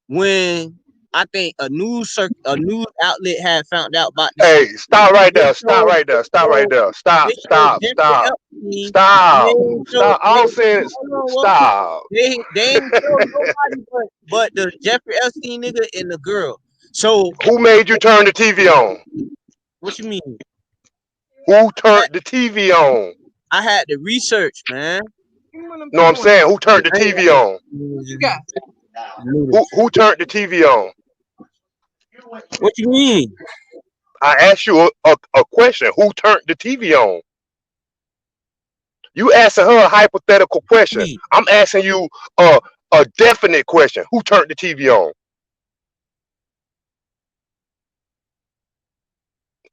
when I think a news outlet had found out about the shit, Hey, stop right they there. Stop showed right there. they Stop right showed there. they Stop. showed Stop. Jeffrey Stop. Epstein and they Stop. ain't show Stop. All saying is hold on, whoa, stop. they ain't show nobody but the Jeffrey Epstein nigga and the girl. So Who made you turn the TV on? what you mean? Who turned the TV on? I had to research, man. No, I'm saying who turned the TV on? You got Who turned the TV on? what you mean? I asked you a question. Who turned the TV on? You asking her a hypothetical question. Me. I'm asking you a definite question. Who turned the TV on?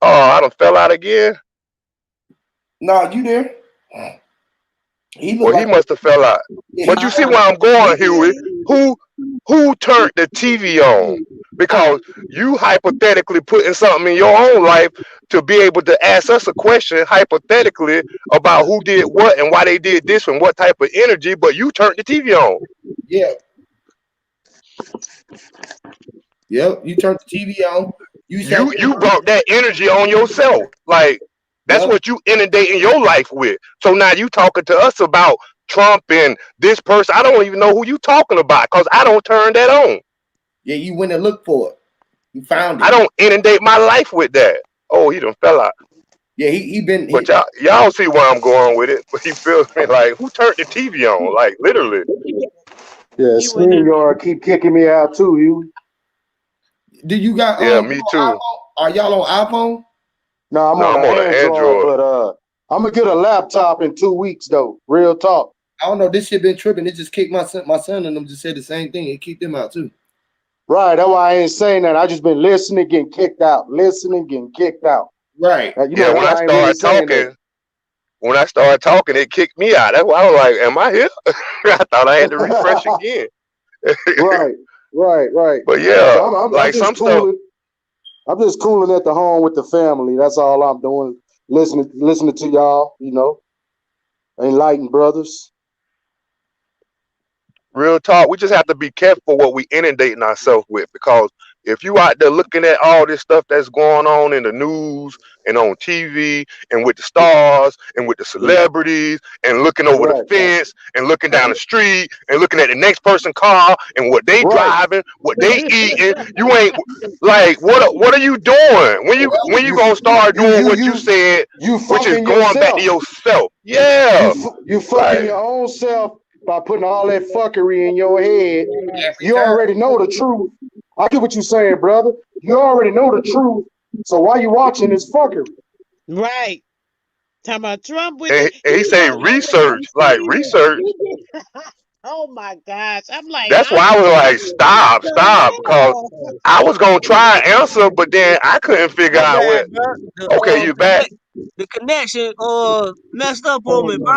Oh, I done fell out again. No, you there? He look Well, he like must have fell out. yeah, But he you see fell where out. I'm going, Huey. Who turned the TV on? Because you hypothetically putting something in your own life to be able to ask us a question hypothetically about who did what and why they did this and what type of energy, but you turned the TV on. Yeah. Yep. You turned the TV on. You sat there. You brought that energy on yourself. Like that's Yep. what you inundating your life with. So now you talking to us about Trump and this person. I don't even know who you talking about because I don't turn that on. Yeah, you went and looked for it. You found it. I don't inundate my life with that. Oh, he done fell out. Yeah, he been. But y'all see where I'm going with it. But he feels me like who turned the TV on? Like literally. Yeah, StreamYard keep kicking me out too. You? Do you got Yeah, me too. iPhone? Are y'all on iPhone? No, I'm on an Android, but I'm gonna get a laptop in 2 weeks though. Real talk. I don't know. This shit been tripping. It just kicked my son and them just said the same thing. It kicked them out too. Right. That's why I ain't saying that. I just been listening, getting kicked out. Listening, getting kicked out. Right. You know, when I ain't really started saying talking, it kicked me out. That's why I was like, "Am I here?" I thought I had to refresh again. Right. But yeah, So I'm like just some cooling. stuff. I'm just cooling at the home with the family. That's all I'm doing. Listening to y'all. You know, enlightened brothers. Real talk. We just have to be careful what we inundating ourselves with, because if you out there looking at all this stuff that's going on in the news and on TV and with the stars and with the celebrities and looking over the fence and looking down the street and looking at the next person's car and what they driving, what they eating, you ain't like what are you doing? When you gonna start doing what you said, you which is fucking going back to yourself. yourself? Yeah. You fucking your own self by putting all that fuckery in your head. You already know the truth. I get what you're saying, brother. You already know the truth. So why you watching this fuckery? Right. Talking about Trump with And the, he say research, like research. oh my gosh. I'm like, That's why I was like, stop, because hell? I was gonna try and answer, but then I couldn't figure My out bad, what. bro. Okay, you back? The connection messed up on me, bro.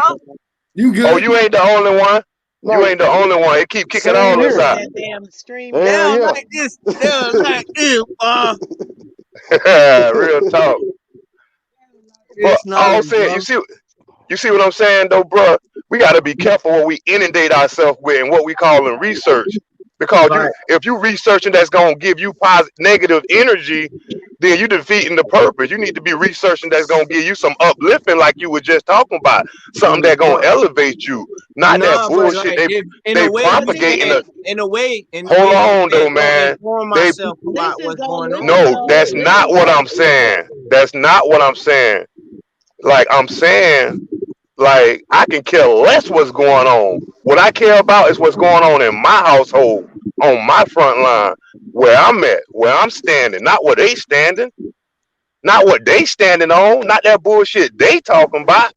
You Oh, good? you ain't the only one. You No, ain't the only one. It keep kicking same all us here. out. That damn stream Hell Down yeah. like this. Down like this. Real talk. But It's all knowledge, said, bro. you see what I'm saying though, bro? We got to be careful what we inundate ourselves with and what we call in research. Because Right. if you researching that's gonna give you negative energy, then you defeating the purpose. You need to be researching that's gonna give you some uplifting, like you were just talking about, something that gonna But elevate you, not that nah, but bullshit like they if in a they way, propagating. in a Hold way, on though, it's gonna man. inform They myself This about is what's gonna going listen on. no, though. that's not what I'm saying. That's not what I'm saying. Like I'm saying. Like I can care less what's going on. What I care about is what's going on in my household, on my front line, where I'm at, where I'm standing, not what they standing, not what they standing on, not that bullshit they talking about.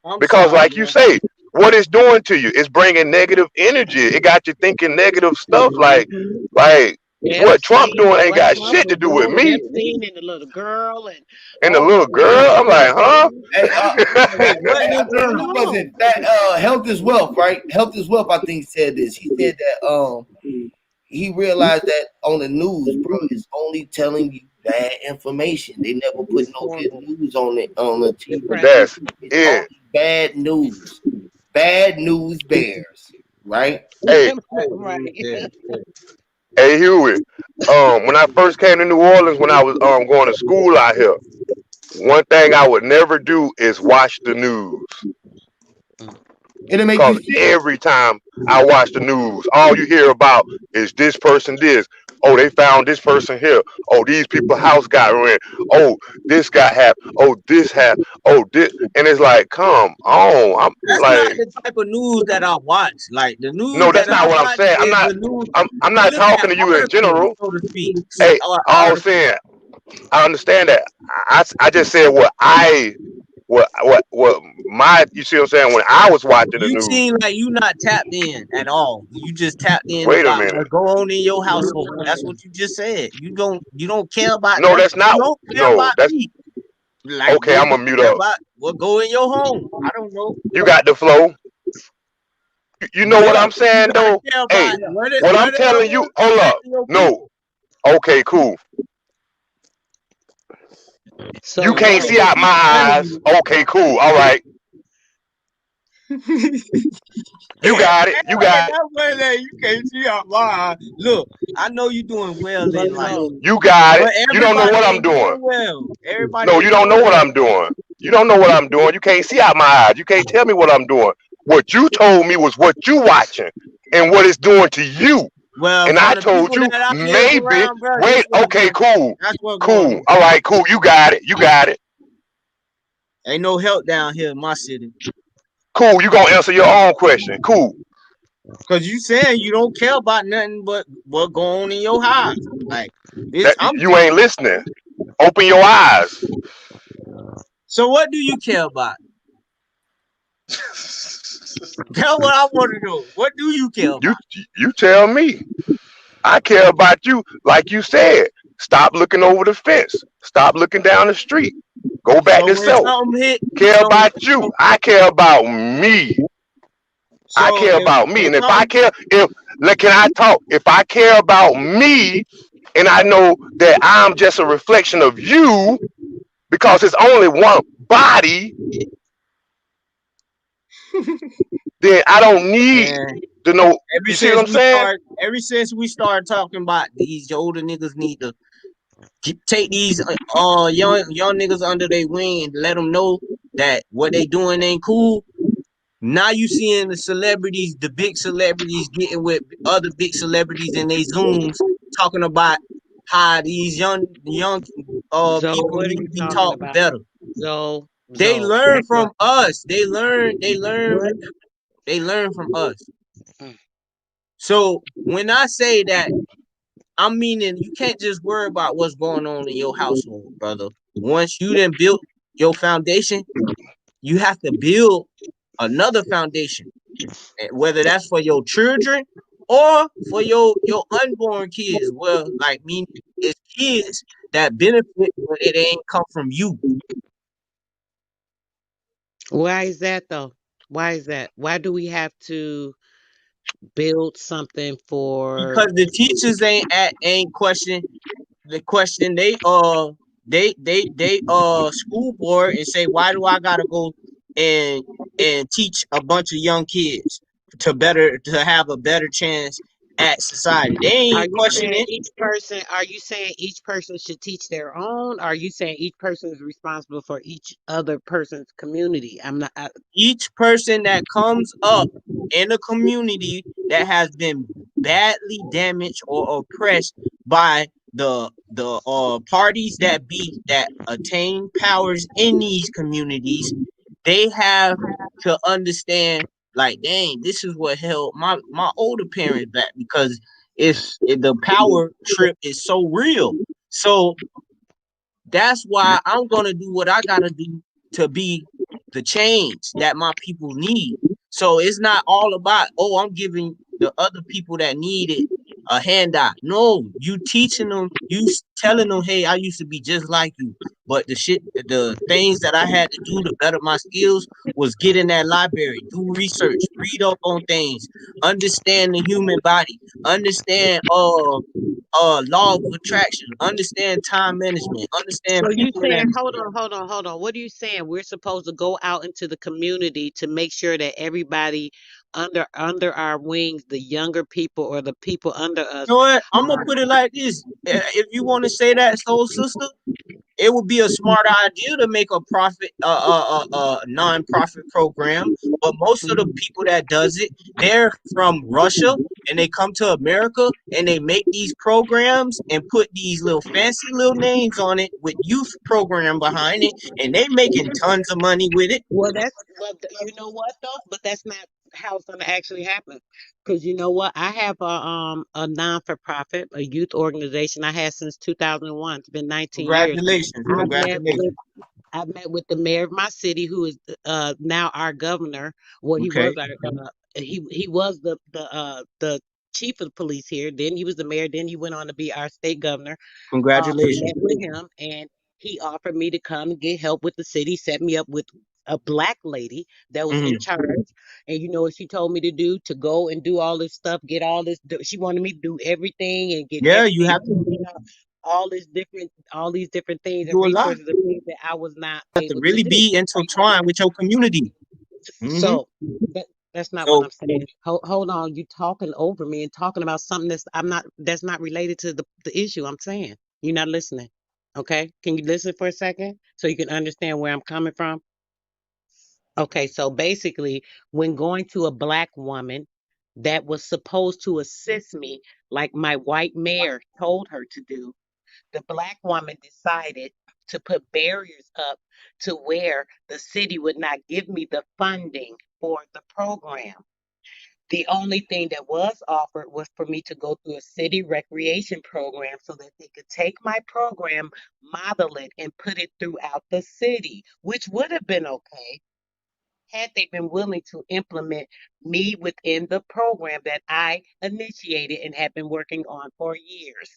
I'm Because sorry, like you man. say, what it's doing to you, it's bringing negative energy. It got you thinking negative stuff. Like what Trump Epstein, doing ain't what got Trump shit to was do with doing, me. Epstein and the little girl and And the all little that. What he girl, I'm doing, like, huh? baby? Hey, Wait, what I little think girl? who was it? That health is wealth, right? Health is wealth. I think said this. He said that he realized that on the news, bro, it's only telling you bad information. They never put no good news on it on the TV. That's It's it. only bad news. Bad news bears, right? Hey, Right. hey, Huey. When I first came to New Orleans, when I was going to school out here, one thing I would never do is watch the news. It'll make you Cause sick. every time I watch the news, all you hear about is this person this. Oh, they found this person here. Oh, these people house got rent. Oh, this got happened. Oh, this happened. Oh, this, and it's like, come on. I'm That's not like, the type of news that I watch. Like the news no, that that's I not what I'm watch saying. is the news. I'm I not look at talking to you in articles, general. so to speak, Hey, or all articles. saying, I understand that. I just said what my, you see what I'm saying, when I was watching the You news. seem like you not tapped in at all. You just tapped in Wait a about minute. what's going on in your household. That's what you just said. You don't care about No, nothing. that's You not. don't care No, about that's me. Like okay. I'm you gonna mute care up. about what go in your home. I don't know. You got the flow. You know what Yeah, I'm you saying gotta though? care Hey, about what I'm telling whatever you, hold up. affecting your No. people. Okay, cool. You So can't Nothing see look, your out my people telling eyes. you. Okay, cool. All right. You got it. You Hey, got it. that way that you can't see out my eye. Look, I know you're doing well in life, so You got it. but You don't know everybody what I'm ain't doing. doing well. Everybody No, you ain't don't doing know what well. I'm doing. You don't know what I'm doing. You can't see out my eyes. You can't tell me what I'm doing. What you told me was what you watching and what it's doing to you. Well, And I from the told people you that I live maybe. around, bro, Wait. Okay. Cool. that's what's going Cool. on. All right. Cool. You got it. You got it. Ain't no help down here in my city. Cool. You gonna answer your own question. Cool. Cause you saying you don't care about nothing but what go on in your house. Like That I'm you ain't listening. Open your eyes. so what do you care about? That's what I want to know. What do you care You about? you tell me. I care about you, like you said. Stop looking over the fence. Stop looking down the street. Go back So to when self. something hit, Care about you. I care about me. I so care about me. if And if I something, care, if like, can I talk? If I care about me, and I know that I'm just a reflection of you, because it's only one body, then I don't need man, to know. You see what I'm saying? ever since we started talking about these older niggas need to take these young niggas under their wing and let them know that what they doing ain't cool. Now you seeing the big celebrities getting with other big celebrities in their Zooms talking about how these young Zoe, people what are need you to be talking taught about? better. Zoe, They Zoe. learn from us. They learn They learn from us. Mm. So when I say that, I'm meaning you can't just worry about what's going on in your household, brother. Once you then built your foundation, you have to build another foundation. Whether that's for your children or for your unborn kids. Well, like me, it's kids that benefit, but it ain't come from you. Why is that though? Why is that? Why do we have to build something for? Because the teachers ain't question the question. They school board and say, why do I gotta go and teach a bunch of young kids to have a better chance at society? They Are ain't you saying questioning. each person? Are you saying each person should teach their own? Are you saying each person is responsible for each other person's community? I'm not. Each person that comes up in a community that has been badly damaged or oppressed by the parties that attain powers in these communities, they have to understand, like, dang, this is what held my older parents back, because the power trip is so real. So that's why I'm gonna do what I gotta do to be the change that my people need. So it's not all about, oh, I'm giving the other people that need it a handout. No, you teaching them, telling them, hey, I used to be just like you. But the things that I had to do to better my skills was get in that library, do research, read up on things, understand the human body, understand law of attraction, understand time management, understand So you people saying, management. hold on. What are you saying? We're supposed to go out into the community to make sure that everybody under our wings, the younger people or the people under us, You know what? I'm gonna are. put it like this. If you want to say that, soul sister, it would be a smart idea to make a non-profit program. But most of the people that does it, they're from Russia and they come to America and they make these programs and put these little fancy little names on it with youth program behind it, and they making tons of money with it. Well, you know what though, but that's not how it's gonna actually happen. Because you know what, I have a non for profit, a youth organization I had since 2001. It's been 19 years. Congratulations, I've met with congratulations. I've met with the mayor of my city, who is now our governor. Well, he was Okay, our he was the chief of the police here. Then he was the mayor. Then he went on to be our state governor. I congratulations. met with him, and he offered me to come and get help with the city. Set me up with a black lady that was in Mhm. charge. And you know what she told me to do? To go and do all this stuff, get all this. She wanted me to do everything and get Yeah, you everything, have to all these different things and do a lot. resources and things that I was not Have to able to really do. be intertwined with your community. Hmm. So that's not what So I'm saying. Hold on, you talking over me and talking about something that's not related to the issue I'm saying. You're not listening. Okay? Can you listen for a second so you can understand where I'm coming from? Okay, so basically, when going to a black woman that was supposed to assist me, like my white mayor told her to do, the black woman decided to put barriers up to where the city would not give me the funding for the program. The only thing that was offered was for me to go through a city recreation program so that they could take my program, model it, and put it throughout the city, which would have been okay had they been willing to implement me within the program that I initiated and have been working on for years.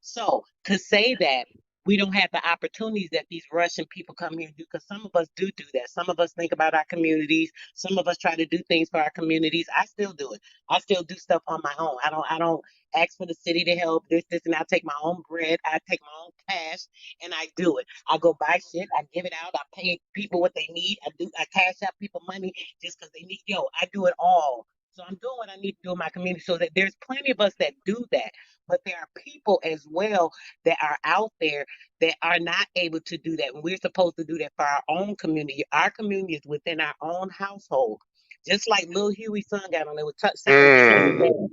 So to say that we don't have the opportunities that these Russian people come here and do, because some of us do that. Some of us think about our communities. Some of us try to do things for our communities. I still do it. I still do stuff on my own. I don't ask for the city to help this, and I take my own bread. I take my own cash and I do it. I go buy shit, I give it out, I pay people what they need, I cash out people money just because they need, I do it all. So I'm doing what I need to do in my community, so that there's plenty of us that do that. But there are people as well that are out there that are not able to do that. And we're supposed to do that for our own community. Our community is within our own household. Just like Lil Huey's son got on there was saying, Mm.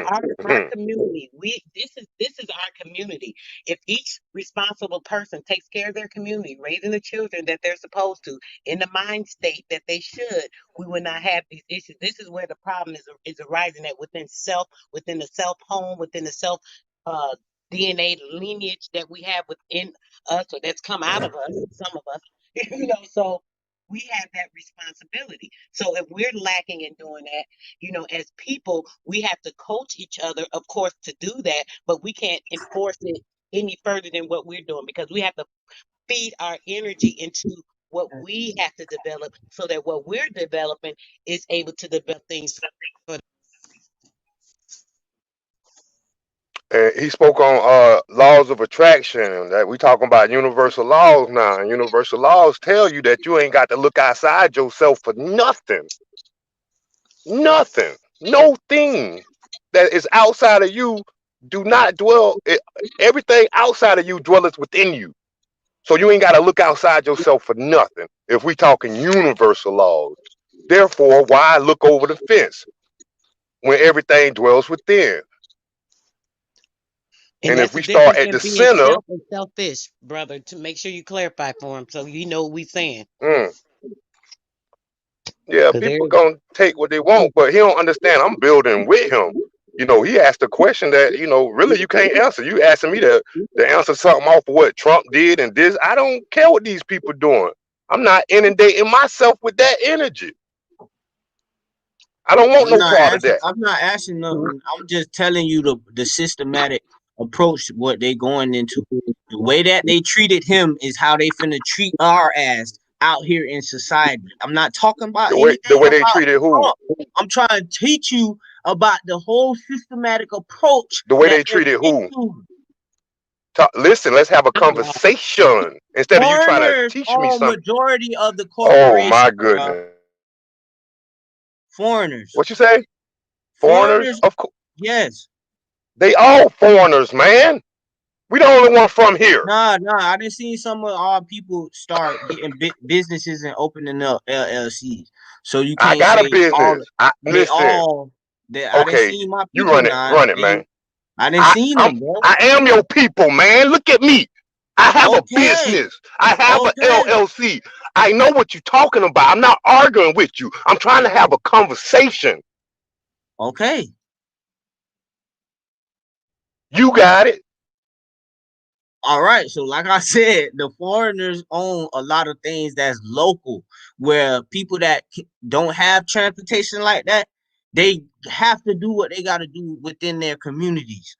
our community. This is our community. community. If each responsible person takes care of their community, raising the children that they're supposed to, in the mind state that they should, we would not have these issues. This is where the problem is arising at within the self home, within the self uh, DNA lineage that we have within us, or that's come out of us, some of us, so we have that responsibility. So if we're lacking in doing that, as people, we have to coach each other, of course, to do that, but we can't enforce it any further than what we're doing, because we have to feed our energy into what we have to develop, so that what we're developing is able to develop things for. And he spoke on laws of attraction, and that we talking about universal laws now. And universal laws tell you that you ain't got to look outside yourself for nothing. Nothing. No thing that is outside of you do not dwell. Everything outside of you dwelleth within you. So you ain't got to look outside yourself for nothing. If we talking universal laws, therefore, why look over the fence when everything dwells within? And If that's we the start difference at in the being center, self and selfish, brother, to make sure you clarify for him so you know what we saying. Yeah, people gonna take what they want, but he don't understand. I'm building with him. He asked a question that really you can't answer. You asking me to answer something off of what Trump did and this. I don't care what these people doing. I'm not inundating myself with that energy. I don't want no part of that. I'm not asking nothing. I'm just telling you the systematic approach what they going into. The way that they treated him is how they finna treat our ass out here in society. I'm not talking about anything The way they about treated who? Trump. I'm trying to teach you about the whole systematic approach. The way they treated who? Listen, let's have a conversation instead of you trying to Foreigners teach me own something. majority of the Oh corporation. my goodness. Foreigners. What you say? Foreigners? Of course. Yes. They all foreigners, man. We the only one from here. Nah. I didn't see some of our people start getting businesses and opening up LLCs. So you can't I got say a business. Listen. I didn't see my people. You run it, man. I didn't see them, bro. I am your people, man. Look at me. I have a business. I have an LLC. I know what you're talking about. I'm not arguing with you. I'm trying to have a conversation. Okay. You got it. All right. So like I said, the foreigners own a lot of things that's local, where people that don't have transportation like that, they have to do what they got to do within their communities.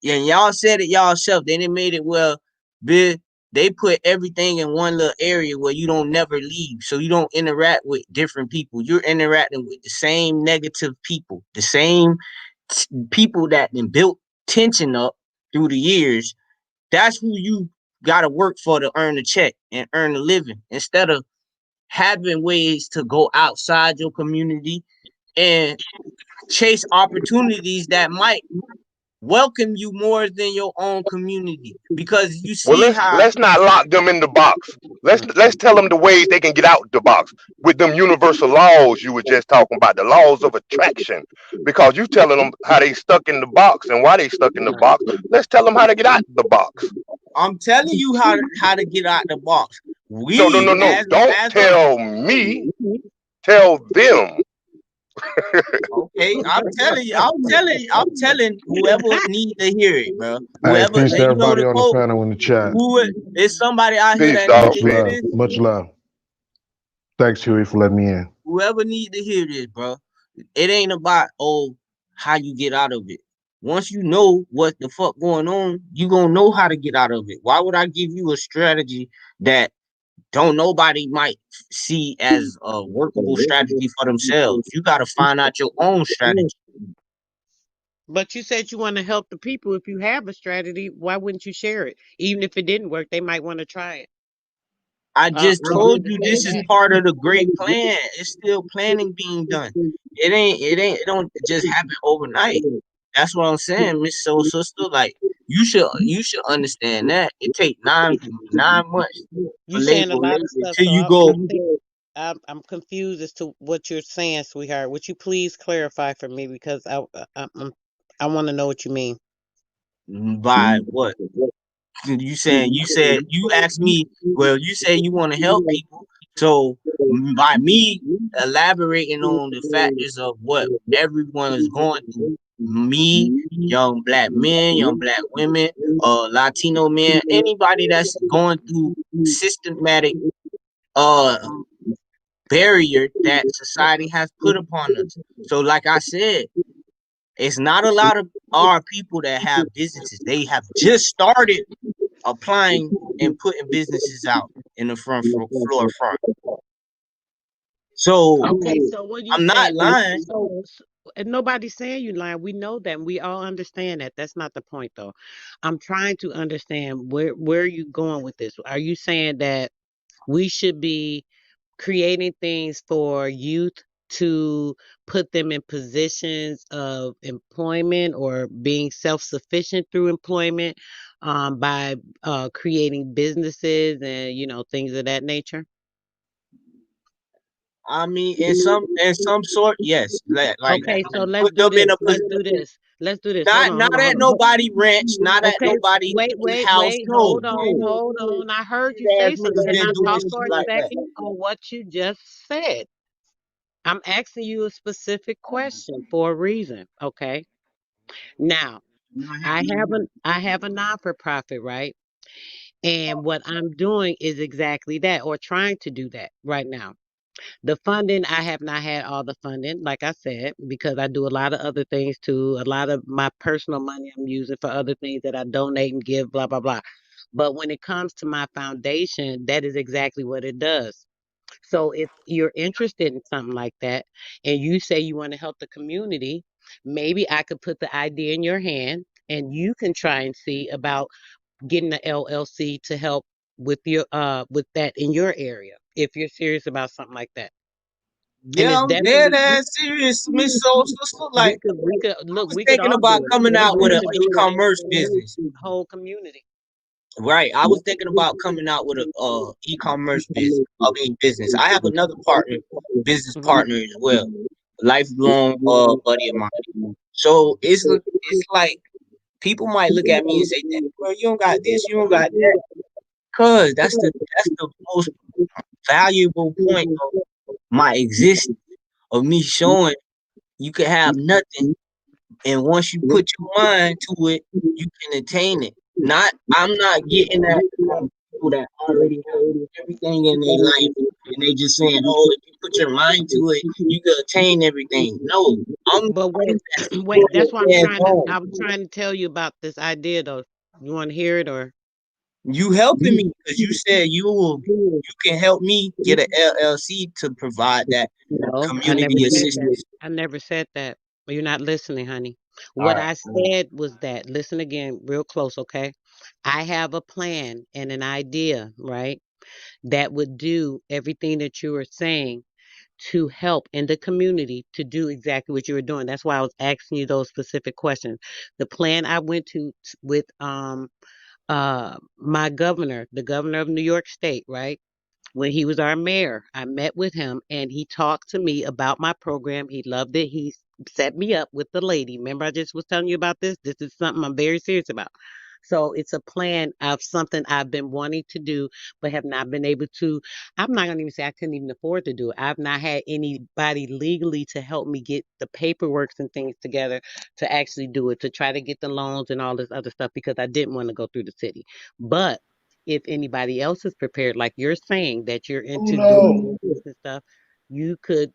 And y'all said it y'allself. They didn't made it well. They put everything in one little area where you don't never leave. So you don't interact with different people. You're interacting with the same negative people, the same people that then built tension up through the years. That's who you got to work for to earn a check and earn a living, instead of having ways to go outside your community and chase opportunities that might welcome you more than your own community. Because you see let's not lock them in the box. Let's tell them the ways they can get out the box with them universal laws you were just talking about, the laws of attraction. Because you telling them how they stuck in the box and why they stuck in the box. Let's tell them how to get out the box. I'm telling you how to get out the box. No. Don't tell me. Tell them. Okay, I'm telling whoever needs to hear it, bro. Whoever, peace to everybody on the panel in the chat. There's somebody out here that needs to hear this. Much love. Thanks, Huey, for letting me in. Whoever needs to hear this, bro. It ain't about how you get out of it. Once you know what the fuck going on, you gonna know how to get out of it. Why would I give you a strategy that don't nobody might see as a workable strategy for themselves? You got to find out your own strategy. But you said you want to help the people. If you have a strategy, why wouldn't you share it? Even if it didn't work, they might want to try it. I just told you this is part of the great plan. It's still planning being done. It don't just happen overnight. That's what I'm saying, Miss Soul Sister. Like you should understand that it takes 9 months. You saying a lot of stuff, till so you go. I'm confused as to what you're saying, sweetheart. Would you please clarify for me, because I want to know what you mean. By what? You said you asked me, well, you say you want to help people. So by me elaborating on the factors of what everyone is going through, me, young black men, young black women, Latino men, anybody that's going through systematic uh barrier that society has put upon us. So like I said, it's not a lot of our people that have businesses. They have just started applying and putting businesses out in the floor front. So Okay, so what you I'm not saying? lying. And nobody's saying you lying. We know that. And we all understand that. That's not the point, though. I'm trying to understand where are you going with this? Are you saying that we should be creating things for youth to put them in positions of employment or being self-sufficient through employment by creating businesses and things of that nature? I mean, in some sort, yes. Like Okay, so let's put do them in this. a Let's position. do this. Let's do this. Hold Not on, hold not on, at hold on. nobody ranch, not at Okay, nobody wait, wait, house. wait. No, Hold on, no. hold on. I heard you Ass say something. niggas Can been I doing talk shit for a like that. second on what you just said? I'm asking you a specific question for a reason. Okay. Now, I have a non-for-profit, right? And what I'm doing is exactly that, or trying to do that right now. The funding, I have not had all the funding, like I said, because I do a lot of other things too. A lot of my personal money I'm using for other things that I donate and give, blah, blah, blah. But when it comes to my foundation, that is exactly what it does. So if you're interested in something like that and you say you want to help the community, maybe I could put the idea in your hand and you can try and see about getting the LLC to help with that in your area if you're serious about something like that. And Yeah, it's I'm dead definitely ass serious, Miss Soul Sister. Like we could I look, was we could thinking all do about it. coming Maybe out we with an could do it and e-commerce influence business. the whole community. Right. I was thinking about coming out with a e-commerce business. I mean business. I have another business Mhm. partner as well. Lifelong buddy of mine. So it's like people might look at me and say that, bro, you don't got this, you don't got that. Cause that's the most valuable point of my existence, of me showing you can have nothing, and once you put your mind to it, you can attain it. I'm not getting that from people that already have everything in their life, and they just saying, "Oh, if you put your mind to it, you can attain everything." No, I'm But wait, wait, that's why putting hands on. I'm trying to tell you about this idea though. You want to hear it or You helping me because you said you can help me get an LLC to provide that no, I never community said that. assistance. I never said that. You're not listening, honey. All What right. I said was that, listen again, real close, okay? I have a plan and an idea, right? That would do everything that you are saying to help in the community to do exactly what you were doing. That's why I was asking you those specific questions. The plan I went to with my governor, the governor of New York State, right? When he was our mayor, I met with him and he talked to me about my program. He loved it. He set me up with the lady. Remember, I just was telling you about this? This is something I'm very serious about. So it's a plan of something I've been wanting to do, but have not been able to. I'm not going to even say I couldn't even afford to do it. I've not had anybody legally to help me get the paperwork and things together to actually do it, to try to get the loans and all this other stuff because I didn't want to go through the city. But if anybody else is prepared, like you're saying that you're Oh into doing no. business and stuff, you could,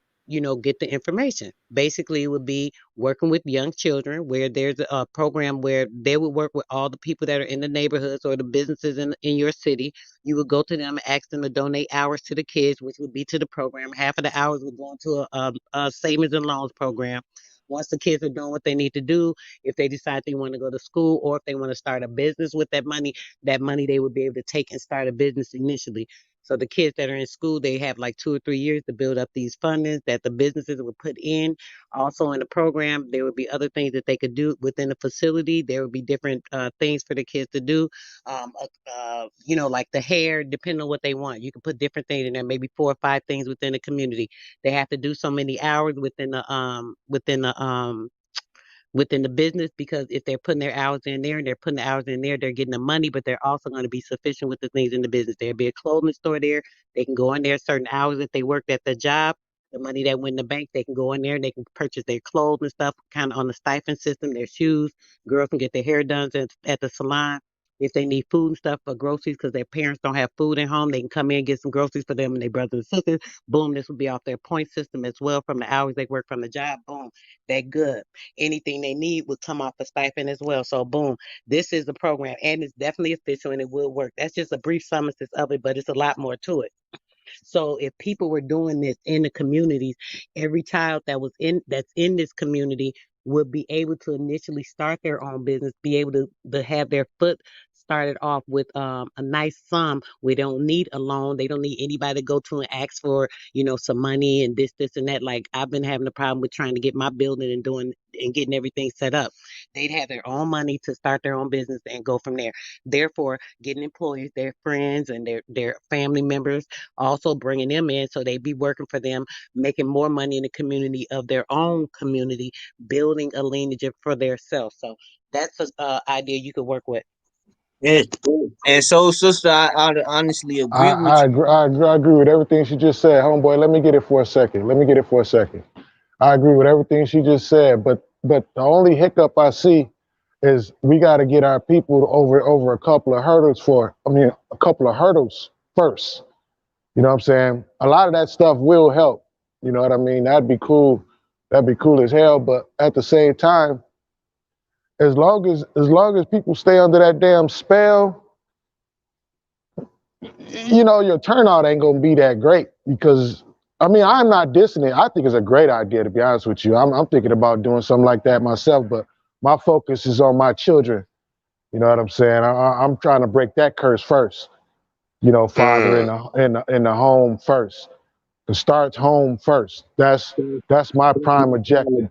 get the information. Basically, it would be working with young children where there's a program where they would work with all the people that are in the neighborhoods or the businesses in your city. You would go to them and ask them to donate hours to the kids, which would be to the program. Half of the hours would go into a savings and loans program. Once the kids are doing what they need to do, if they decide they want to go to school or if they want to start a business with that money they would be able to take and start a business initially. So the kids that are in school, they have like 2 or 3 years to build up these fundings that the businesses would put in. Also in the program, there would be other things that they could do within the facility. There would be different things for the kids to do. Like the hair, depending on what they want. You can put different things in there, maybe 4 or 5 things within the community. They have to do so many hours within the within the business, because if they're putting their hours in there and they're putting the hours in there, they're getting the money, but they're also going to be sufficient with the things in the business. There'll be a clothing store there. They can go in there certain hours if they worked at the job. The money that went in the bank, they can go in there and they can purchase their clothes and stuff, kind of on the stipend system, their shoes. Girls can get their hair done at the salon. If they need food and stuff for groceries because their parents don't have food at home, they can come in and get some groceries for them and their brothers and sisters. Boom, this will be off their point system as well from the hours they work from the job. Boom, they're good. Anything they need would come off a stipend as well. So boom, this is the program, and it's definitely official and it will work. That's just a brief summary of it, but it's a lot more to it. So if people were doing this in the communities, every child that's in this community would be able to initially start their own business, be able to have their foot started off with a nice sum. We don't need a loan. They don't need anybody to go to and ask for, some money and this, and that. Like I've been having a problem with trying to get my building and getting everything set up. They'd have their own money to start their own business and go from there. Therefore, getting employees, their friends and their family members, also bringing them in so they be working for them, making more money in the community of their own community, building a lineage for themselves. So that's an idea you could work with. Yeah. And so, sister, I honestly agree with I you. agree with everything she just said, homeboy. Let me get it for a second. I agree with everything she just said, but the only hiccup I see is we got to get our people over a couple of hurdles first. You know what I'm saying? A lot of that stuff will help. You know what I mean? That'd be cool. That'd be cool as hell. But at the same time, as long as people stay under that damn spell, your turnout ain't gonna be that great. Because I'm not dissing it. I think it's a great idea, to be honest with you. I'm thinking about doing something like that myself, but my focus is on my children. You know what I'm saying? I'm trying to break that curse first. Father in the home first. It starts home first. That's my prime objective.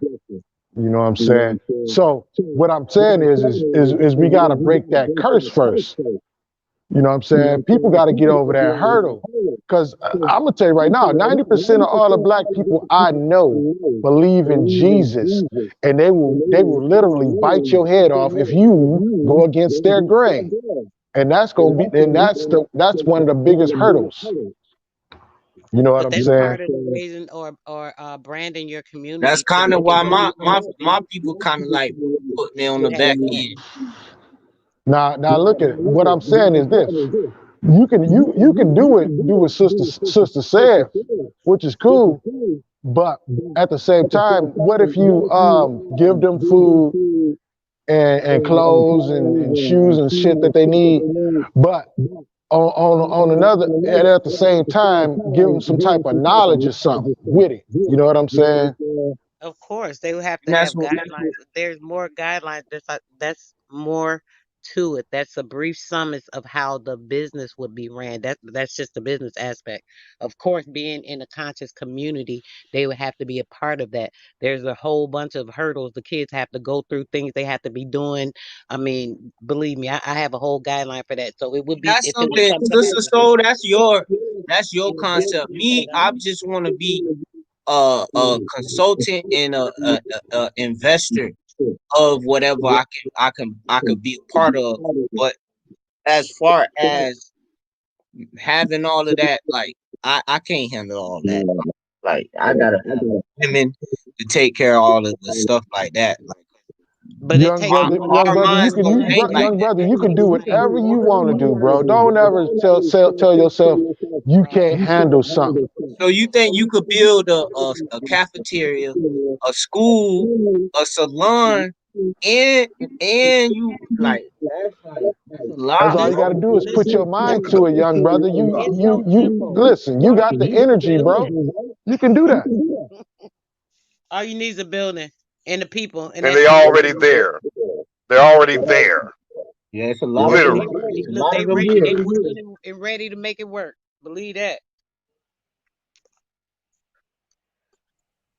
You know what I'm saying? So what I'm saying is we gotta break that curse first. You know what I'm saying? People gotta get over that hurdle. Cause I'm gonna tell you right now, 90% of all the black people I know believe in Jesus, and they will literally bite your head off if you go against their grain. And that's one of the biggest hurdles. You know what I'm saying? Part of the reason or branding your community. That's kind of why my people kind of like put me on the back end. Now look at it. What I'm saying is this: you can do what sister said, which is cool. But at the same time, what if you give them food and clothes and shoes and shit that they need, but on another, and at the same time, give them some type of knowledge or something with it. You know what I'm saying? Of course, they would have to have guidelines. There's more guidelines. That's more to it. That's a brief summary of how the business would be ran. That's just the business aspect. Of course, being in a conscious community, they would have to be a part of that. There's a whole bunch of hurdles the kids have to go through, things they have to be doing. I mean, believe me, I have a whole guideline for that. So it would be That's something, sister. So that's your concept. Me, I just want to be a consultant and a investor of whatever I could be a part of. But as far as having all of that, like I can't handle all that. Like I gotta have women to take care of all of the stuff like that. Like, but young brother, you can do whatever you want to do, bro. Don't ever tell yourself you can't handle something. So you think you could build a cafeteria, a school, a salon, and you like that's a lot. That's all you got to do is put your mind to it, young brother. You listen. You got the energy, bro. You can do that. All you need is a building and the people, and they're already there. They're already there. Yeah, it's a lot. Literally, look, they willing and ready to make it work. Believe that.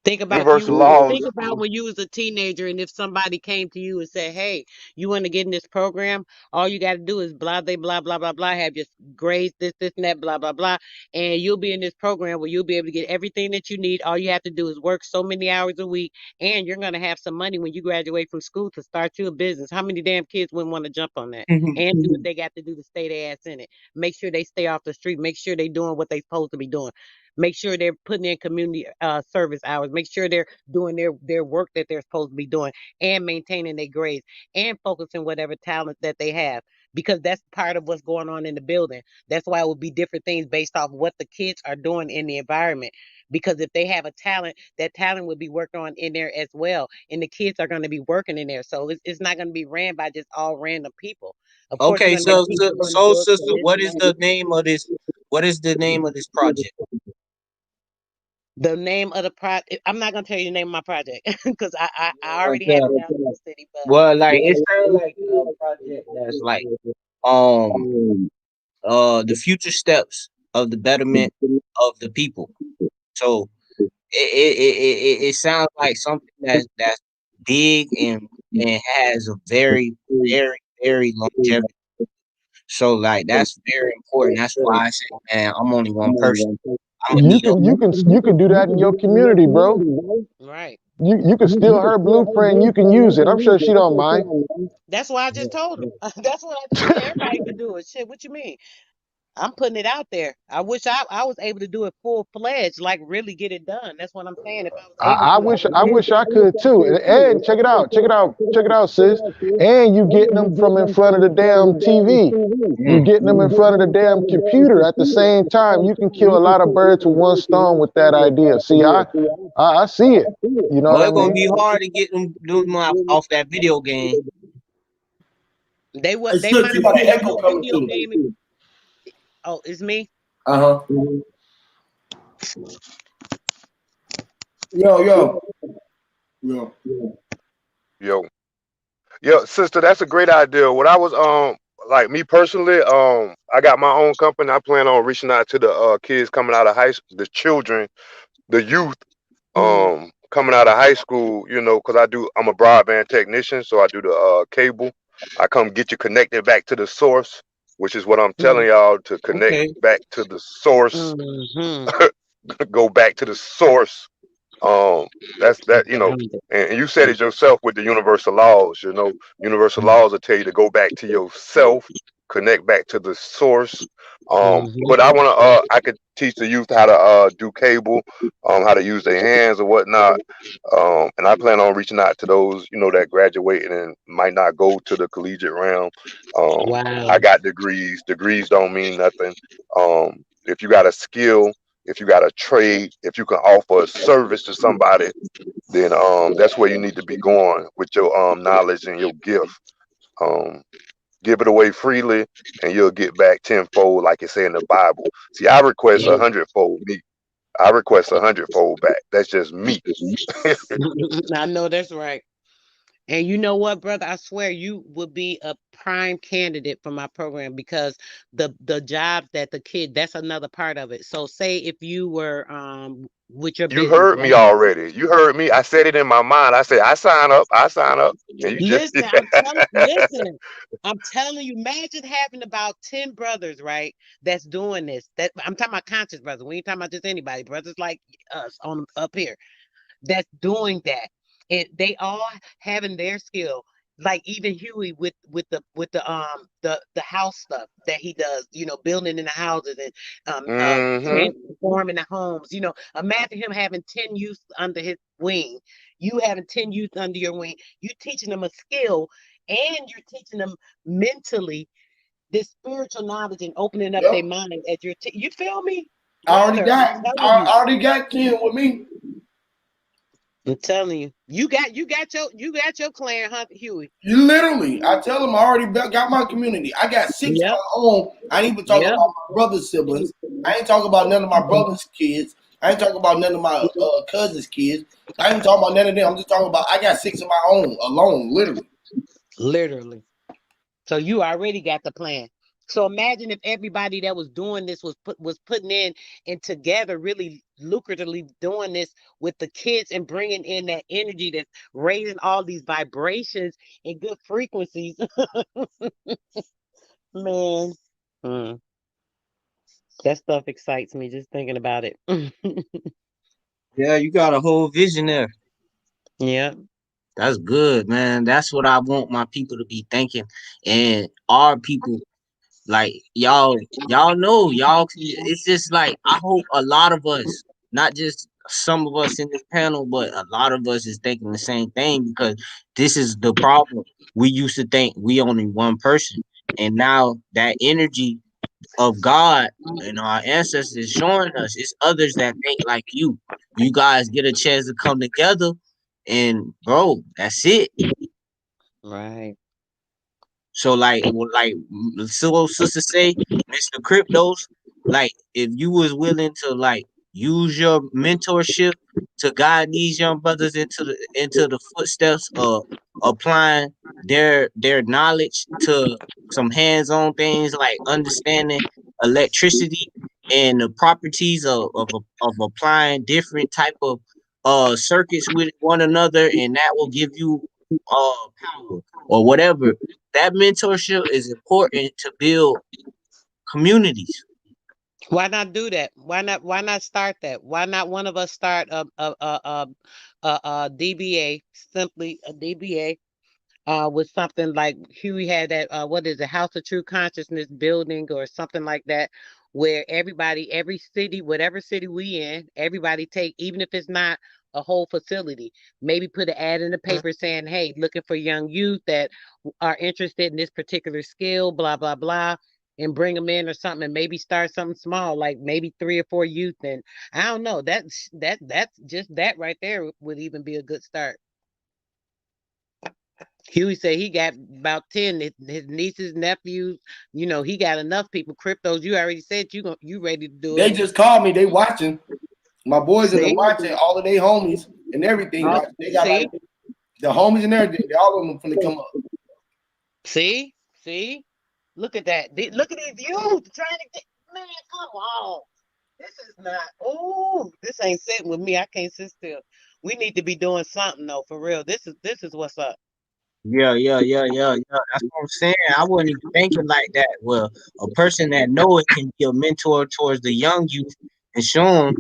Think about Universal you. laws. Think about when you was a teenager, and if somebody came to you and said, "Hey, you want to get in this program? All you got to do is blah, blah, blah, blah, blah. Have your grades, this, and that, blah, blah, blah, and you'll be in this program where you'll be able to get everything that you need. All you have to do is work so many hours a week, and you're gonna have some money when you graduate from school to start your business." How many damn kids wouldn't want to jump on that and do what they got to do to stay their ass in it? Make sure they stay off the street. Make sure they doing what they supposed to be doing. Make sure they're putting in community service hours. Make sure they're doing their work that they're supposed to be doing and maintaining their grades and focusing whatever talent that they have, because that's part of what's going on in the building. That's why it would be different things based off what the kids are doing in the environment. Because if they have a talent, that talent would be worked on in there as well. And the kids are going to be working in there. So it's not going to be ran by just all random people. Of course, you're Okay, going to get so people doing the so books sister, and this what and is that. the name of this? What is the name of this project? The name of the project, I'm not gonna tell you the name of my project because I Like already have it down to the city. But well, like it sounds like a project that's like um the future steps of the betterment of the people. So it sounds like something that's big and has a very longevity. So like that's very important. That's why I say, man, I'm only one person. I'm gonna You need a can do that in your community, bro. right, You can steal her blueprint and you can use it. I'm sure she don't mind. that's why I just told him. That's what I just said. Everybody can do it. Shit, what you mean? I'm putting it out there. I wish I was able to do it full fledged, like really get it done. That's what I'm saying. If I was able I to, I wish would I do wish I could too. And check it out, sis. And you getting them from in front of the damn TV. You getting them in front of the damn computer at the same time. You can kill a lot of birds with one stone with that idea. See, I see it. You know well, what I it's gonna mean? be hard to get them off that video game. They Hey, what they sis, might you got an be on echo the coming video through. game. Oh, it's me. Uh huh. Yo. Yo. Yeah, sister, that's a great idea. What I was like me personally, I got my own company. I plan on reaching out to the kids coming out of high school, the children, the youth coming out of high school, you know, because I'm a broadband technician, so I do the cable. I come get you connected back to the source, which is what I'm telling y'all to connect Okay. back to the source, go back to the source. That's that, you know, and you said it yourself with the universal laws, you know, universal laws will tell you to go back to yourself, connect back to the source. But I could teach the youth how to do cable, how to use their hands or whatnot. And I plan on reaching out to those, you know, that graduating and might not go to the collegiate realm. Wow. I got degrees. Degrees don't mean nothing. If you got a skill, if you got a trade, if you can offer a service to somebody, then that's where you need to be going with your knowledge and your gift. Give it away freely and you'll get back tenfold, like it say in the Bible. See, I request 100-fold. I request 100-fold back. That's just me. I know that's right. And you know what, brother? I swear you would be a prime candidate for my program because the jobs that the kid, that's another part of it. So say if you were with your You business, heard me right? already. You heard me. I said it in my mind. I said, I sign up. I sign up. And you just I'm telling you, imagine having about 10 brothers, right? That's doing this. That I'm talking about conscious brothers. We ain't talking about just anybody, brothers like us on up here that's doing that. And they all having their skill. Like even Huey with the house stuff that he does, you know, building in the houses and transforming the homes. You know, imagine him having 10 youth under his wing. You having 10 youth under your wing. You teaching them a skill and you're teaching them mentally this spiritual knowledge and opening up their mind as you feel me? I Brother, I'm telling you. already got 10 with me. I'm telling you, you got your clan, huh, Huey? Literally, I tell them I already got my community. I got 6 of my own. I ain't even talking about my brother's siblings. I ain't talking about none of my brother's kids. I ain't talking about none of my cousins' kids. I ain't talking about none of them. I'm just talking about I got 6 of my own alone, literally. Literally. So you already got the plan. So imagine if everybody that was doing this was putting in and together really lucratively doing this with the kids and bringing in that energy that's raising all these vibrations and good frequencies. Man, mm, that stuff excites me just thinking about it. Yeah, you got a whole vision there. Yeah. That's good, man. That's what I want my people to be thinking. And our people, like y'all know, it's just like I hope a lot of us, not just some of us in this panel, but a lot of us is thinking the same thing because this is the problem. We used to think we only one person. And now that energy of God and our ancestors showing us it's others that think like you. You guys get a chance to come together and bro, that's it. Right. So like Soul Sister say, Mr. Cryptos, like if you was willing to like use your mentorship to guide these young brothers into the footsteps of applying their knowledge to some hands-on things like understanding electricity and the properties of applying different type of circuits with one another, and that will give you power or whatever. That mentorship is important to build communities. Why not do that? Why not start that? Why not one of us start a DBA, simply a DBA, with something like Huey had that, what is it, House of True Consciousness building or something like that, where everybody, every city, whatever city we in, everybody take, even if it's not a whole facility, maybe put an ad in the paper saying, hey, looking for young youth that are interested in this particular skill, blah, blah, blah, and bring them in or something, and maybe start something small, like maybe 3 or 4 youth. And I don't know, that's just that right there would even be a good start. Huey said he got about 10, his nieces, nephews, he got enough people. Cryptos, you already said you ready to do They it. just called me. They watching. My boys in the See? watching. All of their homies and everything. Oh, Watching. They got see? like the homies and everything. They all of them finna come up. See? Look at that. Look at these youth trying to get, man, come on. This is not, this ain't sitting with me. I can't sit still. We need to be doing something though, for real. This is what's up. Yeah. That's what I'm saying. I wasn't even thinking like that. Well, a person that know it can be a mentor towards the young youth and show them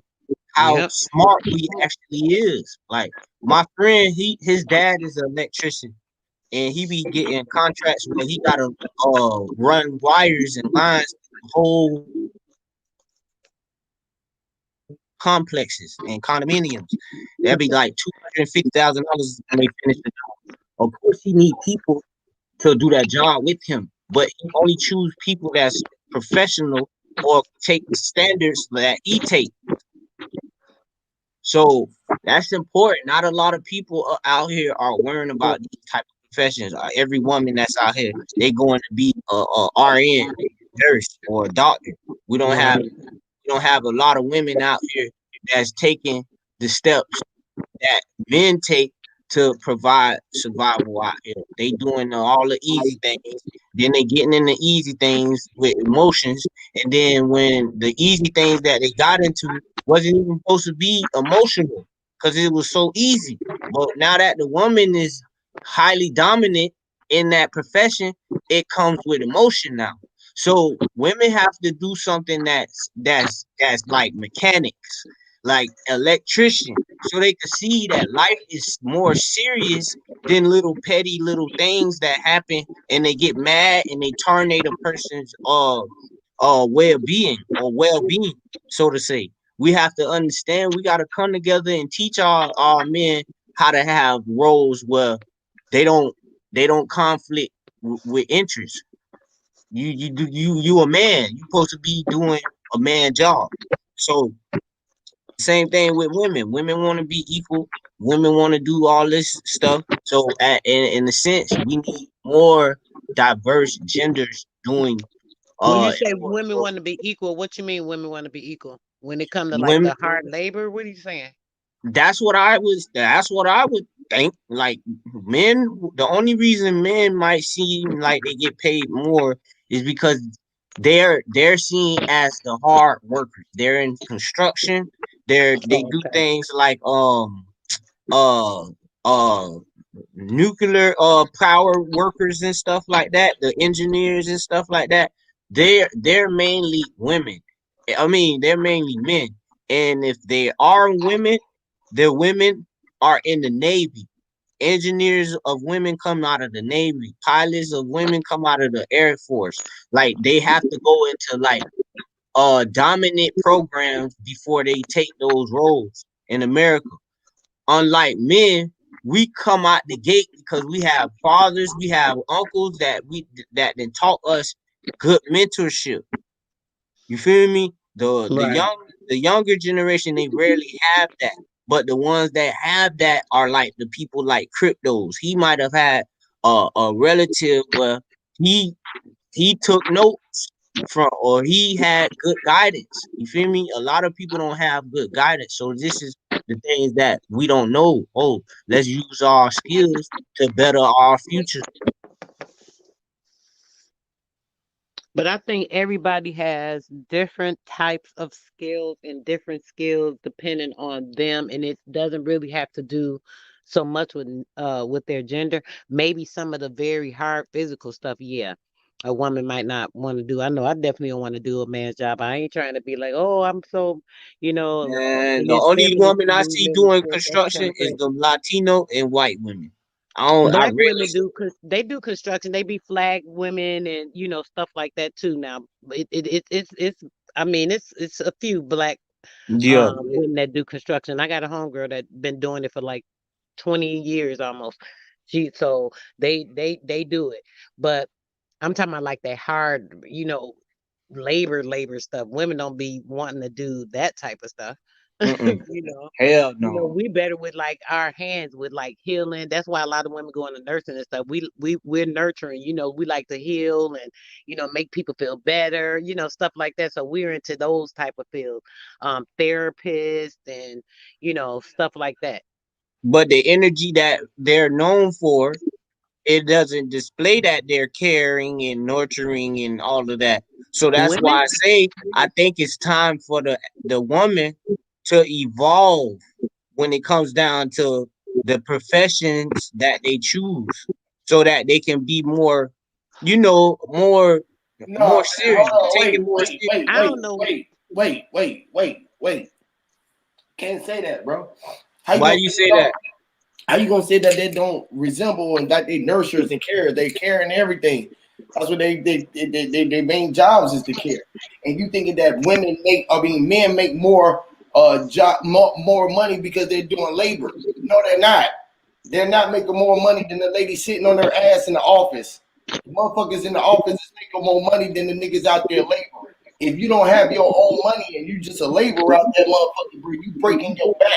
how Yep. smart we actually is. Like my friend, his dad is an electrician, and he be getting contracts where he gotta run wires and lines to whole complexes and condominiums. That'd be like $250,000 when they finish the job. Of course, he need people to do that job with him, but he only choose people that's professional or take the standards that he take. So that's important. Not a lot of people out here are worrying about these type of professions. Every woman that's out here, they going to be a RN, nurse, or a doctor. We don't have a lot of women out here that's taking the steps that men take to provide survival out here. They doing all the easy things, then they getting in the easy things with emotions, and then when the easy things that they got into wasn't even supposed to be emotional because it was so easy. But now that the woman is highly dominant in that profession, it comes with emotion now. So women have to do something that's like mechanics, like electrician, so they can see that life is more serious than little petty little things that happen and they get mad and they tornado a person's well-being or well-being, so to say. We have to understand we gotta come together and teach our men how to have roles where they don't conflict with interests. You a man. You supposed to be doing a man job. So same thing with women. Women want to be equal. Women want to do all this stuff. So in a sense, we need more diverse genders doing When you say women want to be equal, what you mean women want to be equal? When it comes to like women. the hard labor, what are you saying? That's what I would think. Like men, the only reason men might seem like they get paid more is because they're seen as the hard workers. They're in construction. They Oh, do okay. things like uh uh nuclear power workers and stuff like that, the engineers and stuff like that. They're mainly women. I mean, they're mainly men. And if they are women, the women are in the Navy. Engineers of women come out of the Navy. Pilots of women come out of the Air Force. Like they have to go into like dominant programs before they take those roles in America. Unlike men, we come out the gate because we have fathers, we have uncles that then taught us good mentorship. You feel me? Right. The younger generation, they rarely have that. But the ones that have that are like the people like cryptos. He might have had a relative where he he took notes from, or he had good guidance. You feel me? A lot of people don't have good guidance. So this is the things that we don't know. Oh, let's use our skills to better our future. But I think everybody has different types of skills and different skills depending on them, and it doesn't really have to do so much with their gender. Maybe some of the very hard physical stuff, yeah, a woman might not want to do. I know I definitely don't want to do a man's job. I ain't trying to be like, oh, I'm so, And and the only especially woman I when see you're in the doing field, that's kind construction of is crazy. the Latino and white women. I Black rarely women see. they do construction. They be flag women and stuff like that too. Now it's I mean it's a few black Yeah. women that do construction. I got a homegirl that been doing it for like 20 years almost. So they do it, but I'm talking about like that hard labor stuff. Women don't be wanting to do that type of stuff. Mm-mm. you know. Hell no. We better with like our hands with like healing. That's why a lot of women go into nursing and stuff. We're nurturing, we like to heal and make people feel better, stuff like that. So we're into those type of fields. Therapists and stuff like that. But the energy that they're known for, it doesn't display that they're caring and nurturing and all of that. So that's why Women, I say I think it's time for the woman to evolve when it comes down to the professions that they choose, so that they can be more, No, more hold serious, on, taken wait, more wait, serious. wait, I wait, don't know. wait, wait, wait, wait, wait. Can't say that, bro. How you Why gonna do you say they say don't? that? How you gonna say that they don't resemble and that they nurturers and care? They care and everything. That's what their main jobs is to care. And you thinking that men make more more money because they're doing labor? No, they're not. They're not making more money than the lady sitting on her ass in the office. The motherfuckers in the office is making more money than the niggas out there laboring. If you don't have your own money and you just a laborer out there, motherfucker, bro, you breaking your back.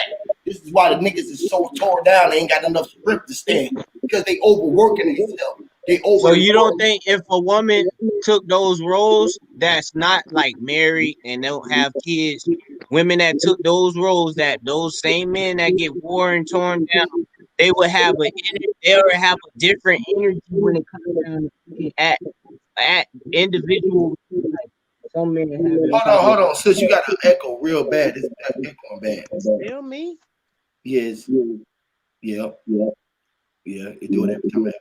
This is why the niggas is so tore down. They ain't got enough strength to stand because they overworking themselves. They So you overwork. don't think if a woman took those roles that's not like married and don't have kids, women that took those roles, that those same men that get war and torn down, they would have they would have a different energy when it comes down to looking at individuals. Like some men have that type of. Hold on, sis. You got to echo real bad. It's echoing bad. Still me. Yes. Yeah. Yeah. It do it every time.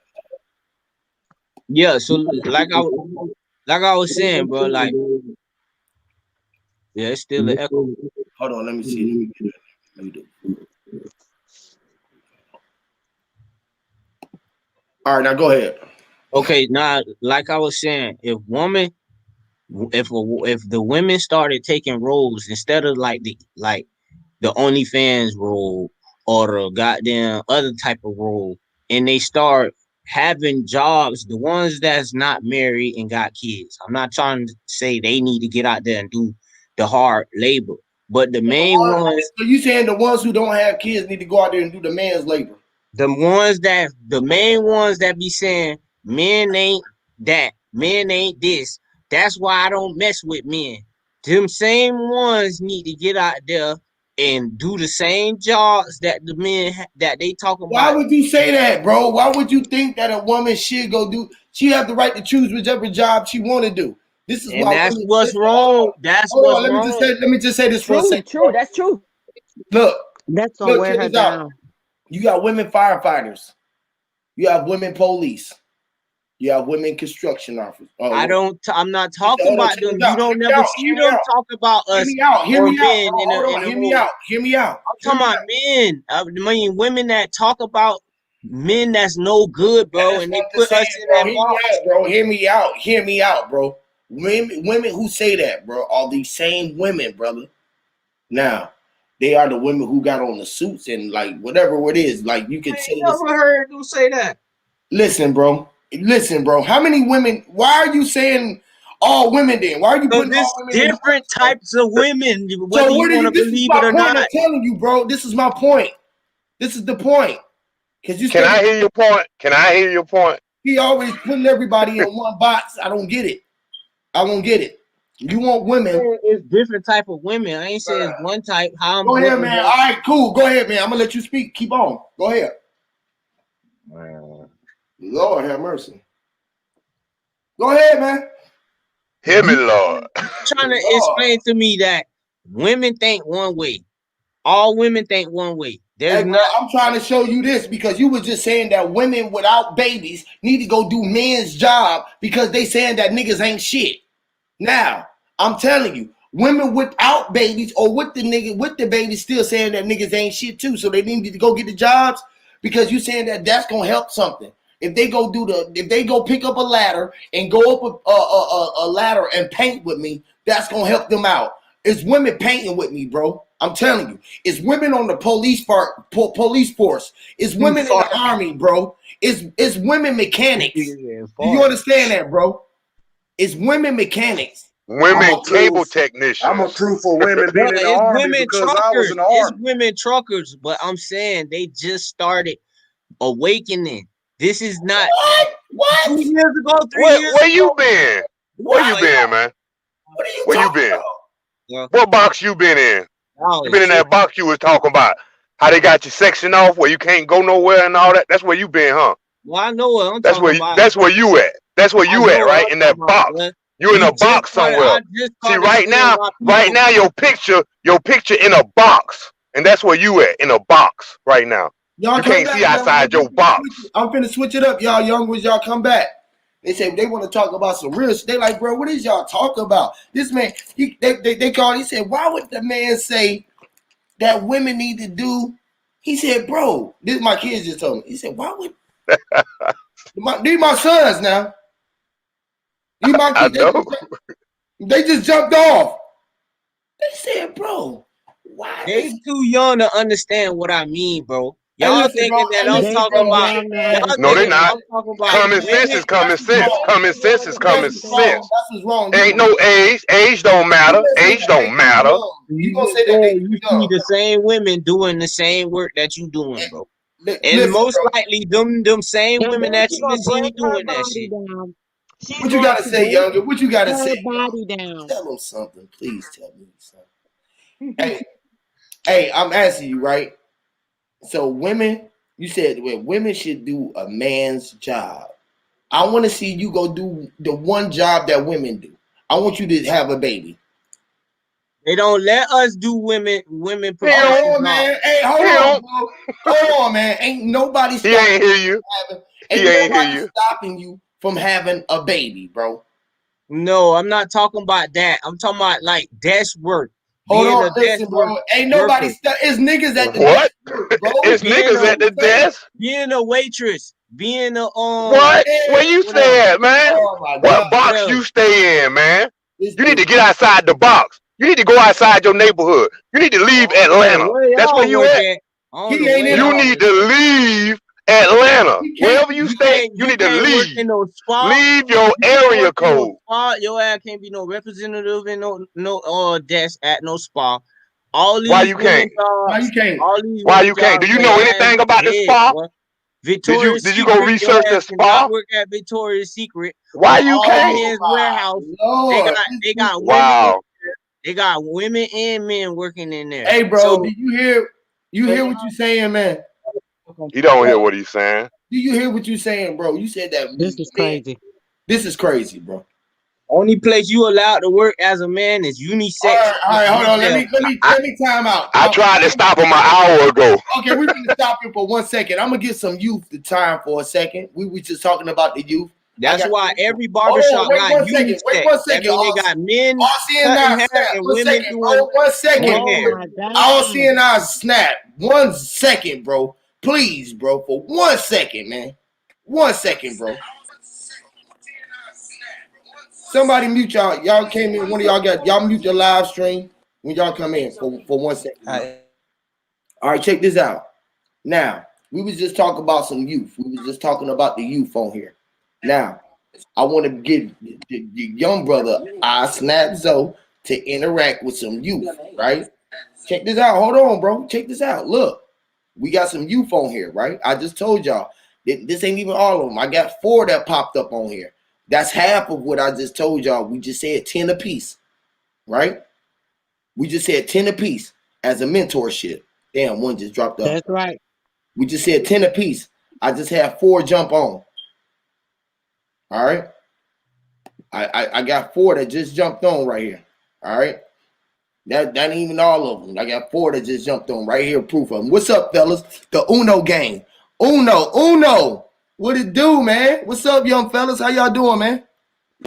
Yeah, so like I was saying, bro, like yeah, it's still an echo. Hold on. Let me see. Let me get it. Let me do it. All right, now go ahead. Okay, now like I was saying, if the women started taking roles instead of the OnlyFans role or the goddamn other type of role, and they start having jobs, the ones that's not married and got kids. I'm not trying to say they need to get out there and do the hard labor, but the main ones, So you saying the ones who don't have kids need to go out there and do the man's labor? the main ones that be saying men ain't that, men ain't this. That's why I don't mess with men. Them same ones need to get out there and do the same jobs that the men that they talk Why about. would you say that, bro? Why would you think that a woman should go do? She have the right to choose whichever job she want to do. This is And why that's women. what's wrong. That's Hold what's on, let me just say. wrong. Let me just say this for a True, second. true. That's true. Look, That's gonna wear check her this out. down. You got women firefighters. You have women police. You have women construction officers. I'm not talking Hold on, about check them. this You out. don't Hear me never out. see Hear me them out. talk about Hear us me out. Hear or me out, men bro. in Hold on. a Hear me room. out. Hear me out. I'm talking about men. I mean, women that talk about men that's no good, bro, That's and what they I'm put just saying, us in bro. that Hear me box. out, bro. Hear me out. Hear me out, bro. Women who say that, bro, are these same women, brother. Now, they are the women who got on the suits and like whatever it is. Like you I can ain't say this. never heard you say that. Listen, bro. Listen, bro. How many women? Why are you saying all women? Then why are you Because putting there's all women in the different box, bro? types of women, whether So you what do want you? to This is believe my it or point. not. I'm telling you, bro. This is my point. This is the point. Because you Can study. I hear your point? Can I hear your point? He always putting everybody in one box. I don't get it. I won't get it. You want women? It's different type of women. I ain't say it's one type. How I'm Go ahead, looking man. at. All right, cool. Go ahead, man. I'm gonna let you speak. Keep on. Go ahead. Lord have mercy. Go ahead, man. Hear me, Lord. Trying to Lord. explain to me that women think one way. All women think one way. There's Hey, bro, not. I'm trying to show you this because you were just saying that women without babies need to go do men's job because they saying that niggas ain't shit. Now, I'm telling you, women without babies or with the babies still saying that niggas ain't shit too. So they need to go get the jobs because you saying that that's gonna help something. If they go pick up a ladder and go up a ladder and paint with me, that's gonna help them out. It's women painting with me, bro. I'm telling you, it's women on the police force. It's women in the army, bro. It's women mechanics. Do you understand that, bro? It's women mechanics. Women cable I'm a technicians. proof for women being in the It's army women because I was truckers. in the It's army. women truckers. But I'm saying they just started awakening. This is not What? 2 years ago, 3 Where years where you ago. been? Where you been, man? What are you Where you talking been? about? Yeah. What box you been in? Oh, You been in shit. that box you was talking about. How they got you section off where you can't go nowhere and all that. That's where you been, huh? Well, I know what I'm talking about. That's where you at. That's where I you know at, what right? I'm In talking that about. box. Well, You in a box somewhere. I just See, started seeing my right people. now your picture in a box. And that's where you at, in a box right now. Y'all You come can't back, see young outside ones. your box. I'm finna switch it up, y'all young ones. Y'all come back. They say they want to talk about some real shit. They like, bro, what is y'all talking about? This man, they called. He said, why would the man say that women need to do? He said, bro, this my kids just told me. He said, why would these my sons now? These my I kids. know. They just jumped off. They said, bro, why They this? too young to understand what I mean, bro. Hey, Y'all listen, bro. thinking that Hey, I'm listen, They talking bro. too about. Listen, young to man. Y'all No, they thinking understand. not. I'm talking about Common sense women. is common That's wrong. sense. Common sense is common That's wrong. sense. That's what's wrong. Ain't no age. Age don't You matter. gonna say Age that they don't too matter. young. You You gonna just say that they said too you see young. the same women doing the same work that you doing, bro. And Listen, most bro. likely them same And women then that she you done gonna see break her doing that body shit. down. She's What you going gotta to say, break younger? What you gotta her say, body young? down. Tell them something. Please tell me something. Hey, I'm asking you, right? So women, you said well, women should do a man's job. I want to see you go do the one job that women do. I want you to have a baby. They don't let us do women Hold profession on, jobs. man. Hey, hold on, bro. Hold on, man. Ain't nobody He stopping ain't hear you. He ain't ain't hear nobody you. stopping you from having a baby, bro. No, I'm not talking about that. I'm talking about like desk work. Hold Being on, a desk listen, work bro. Ain't nobody worker. it's niggas at the desk What? work, bro. It's Being niggas a at the desk. being a waitress. Being a What? Yeah. Where you what else? stay at, man? Oh my god. What What box else? you stay in, man? This You need dude. to get outside the box. You need to go outside your neighborhood. You need to leave I don't know Atlanta. where That's where y'all you work at. at. I don't He know ain't where in You y'all need work to at. leave Atlanta. he can't Wherever you stay, you You need to can't work leave. in no spa. Leave your You can't area work in no code. spa. Your ass can't be no representative in no desk at no spa. All Why these you can't? why you can't? Why you can't? Do you Boy, know your ass anything about the dead, spa? boy. Did you Victoria's go Secret, your research ass the cannot spa? work at Victoria's Secret Why or you all can't? Oh men's my warehouse. lord. They got women in Wow. there. They got women and men working in there. Hey bro, So do you hear what you saying, man? He don't hear Bro, what he's saying. do you hear what you saying, bro? You said that This is man. crazy. This is crazy, bro. Only place you allowed to work as a man is unisex. All right, hold on. Let me time out. I tried to stop him an hour ago. Okay, we're gonna stop you for 1 second. I'm gonna give some youth the time for a second. We were just talking about the youth. That's why every barbershop got unisex. Wait 1 second. That mean they got men All cutting hair snap. and 1 women second, doing bro. 1 second. hair. All seeing eyes snap. 1 second, bro. Please, bro. For 1 second, man. 1 second, bro. Somebody mute y'all. Y'all came in. One of y'all mute your live stream when y'all come in for 1 second. All right, check this out. Now, we was just talking about some youth. We was just talking about the youth on here. Now, I want to give the young brother I Snap Zoe to interact with some youth, right? Check this out. Hold on, bro. Check this out. Look, we got some youth on here, right? I just told y'all this ain't even all of them. I got 4 that popped up on here. That's half of what I just told y'all. We just said 10 apiece, right? We just said 10 apiece as a mentorship. Damn, one just dropped off. That's right. We just said 10 apiece. I just had 4 jump on. All right. I got 4 that just jumped on right here. All right. That ain't even all of them. I got 4 that just jumped on right here. Proof of them. What's up, fellas? The Uno gang. Uno. What it do, man? What's up, young fellas? How y'all doing, man?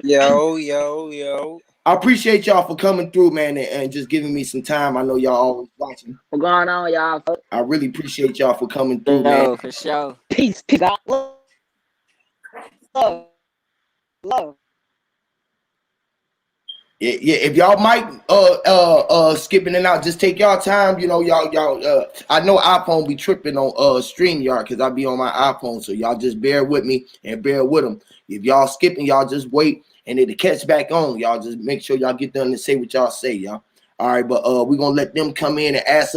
Yo. I appreciate y'all for coming through, man, and just giving me some time. I know y'all always watching. What's going on, y'all? I really appreciate y'all for coming through, man. For sure. Peace out. Love. Yeah, if y'all might skipping it out, just take y'all time. You know, y'all I know iPhone be tripping on StreamYard because I be on my iPhone, so y'all just bear with me and bear with them. If y'all skipping, y'all just wait and it'll catch back on. Y'all just make sure y'all get done and say what y'all say, y'all. All right, but we're gonna let them come in and ask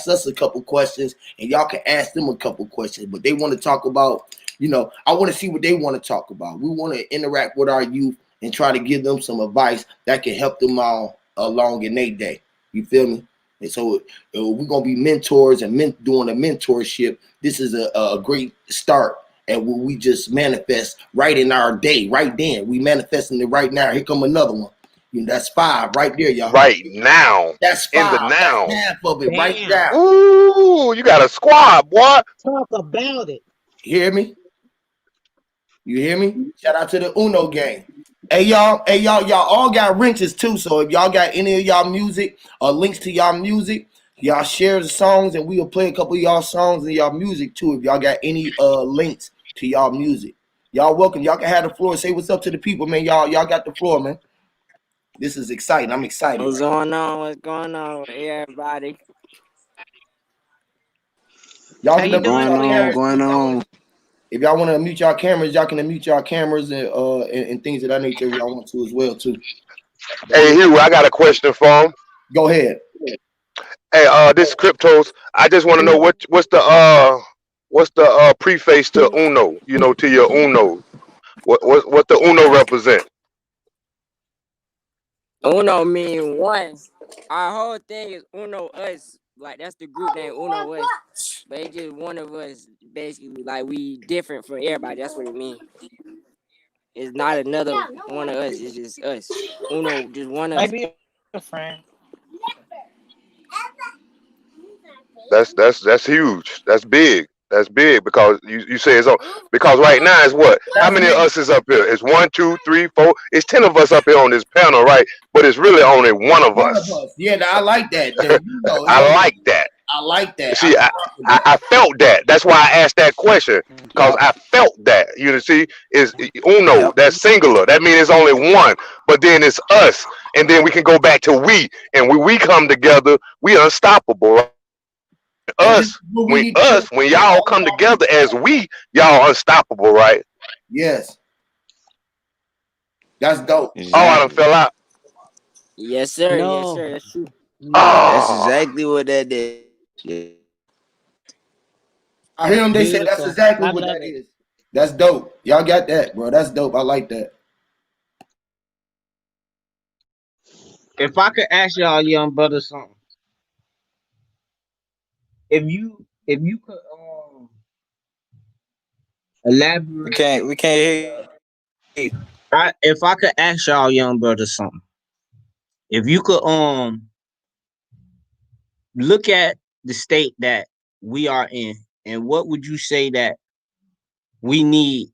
us a couple questions, and y'all can ask them a couple questions. But they want to talk about, you know, I want to see what they want to talk about. We want to interact with our youth and try to give them some advice that can help them all along in their day. You feel me? And so we're going to be mentors and doing a mentorship. This is a great start. And we just manifest right in our day, right then. We manifesting it right now. Here come another one. You know, that's 5 right there, y'all. Right now. That's 5. In the now. That's half of it right now. Ooh, you got a squad, boy. Talk about it. You hear me? You hear me? Shout out to the Uno gang. Hey y'all all got wrenches too. So if y'all got any of y'all music or links to y'all music, y'all share the songs and we'll play a couple of y'all songs and y'all music too. If y'all got any links to y'all music, y'all welcome. Y'all can have the floor. Say what's up to the people, man. Y'all got the floor, man. This is exciting. I'm excited. What's going on? What's going on with everybody? Y'all How you doing, going on. If y'all want to mute y'all cameras, y'all can mute y'all cameras and things of that nature. Y'all want to as well too. Hey Hugh, I got a question for him. Go ahead. Hey, this is Cryptos. I just want to know what's the preface to Uno? You know, to your Uno. What the Uno represent? Uno mean one. Our whole thing is Uno us. Like that's the group name Uno us. But it's just one of us. Basically, like we different from everybody. That's what it means. It's not another one of us. It's just us. Uno, just one of us. Maybe a friend. That's huge. That's big. That's big because you say it's on because right now it's what? How many of us is up here? It's 1, 2, 3, 4. It's 10 of us up here on this panel, right? But it's really only one of us. Yeah, I like that. You know, I like that. I like that. See, I felt that. That's why I asked that question because I felt that. You see, is Uno, that's singular. That means it's only one. But then it's us, and then we can go back to we, and when we come together, we unstoppable. Right? When y'all come together as we, y'all unstoppable, right? Yes. That's dope. Exactly. Oh, I done fell out. Yes, sir. No. Yes, sir. That's true. That's exactly what that is. Yeah. I hear them. They say that's exactly what that is. That's dope. Y'all got that, bro. That's dope. I like that. If I could ask y'all young brother something. If you could elaborate. We can't hear you. If I could ask y'all young brothers something, if you could look at the state that we are in, and what would you say that we need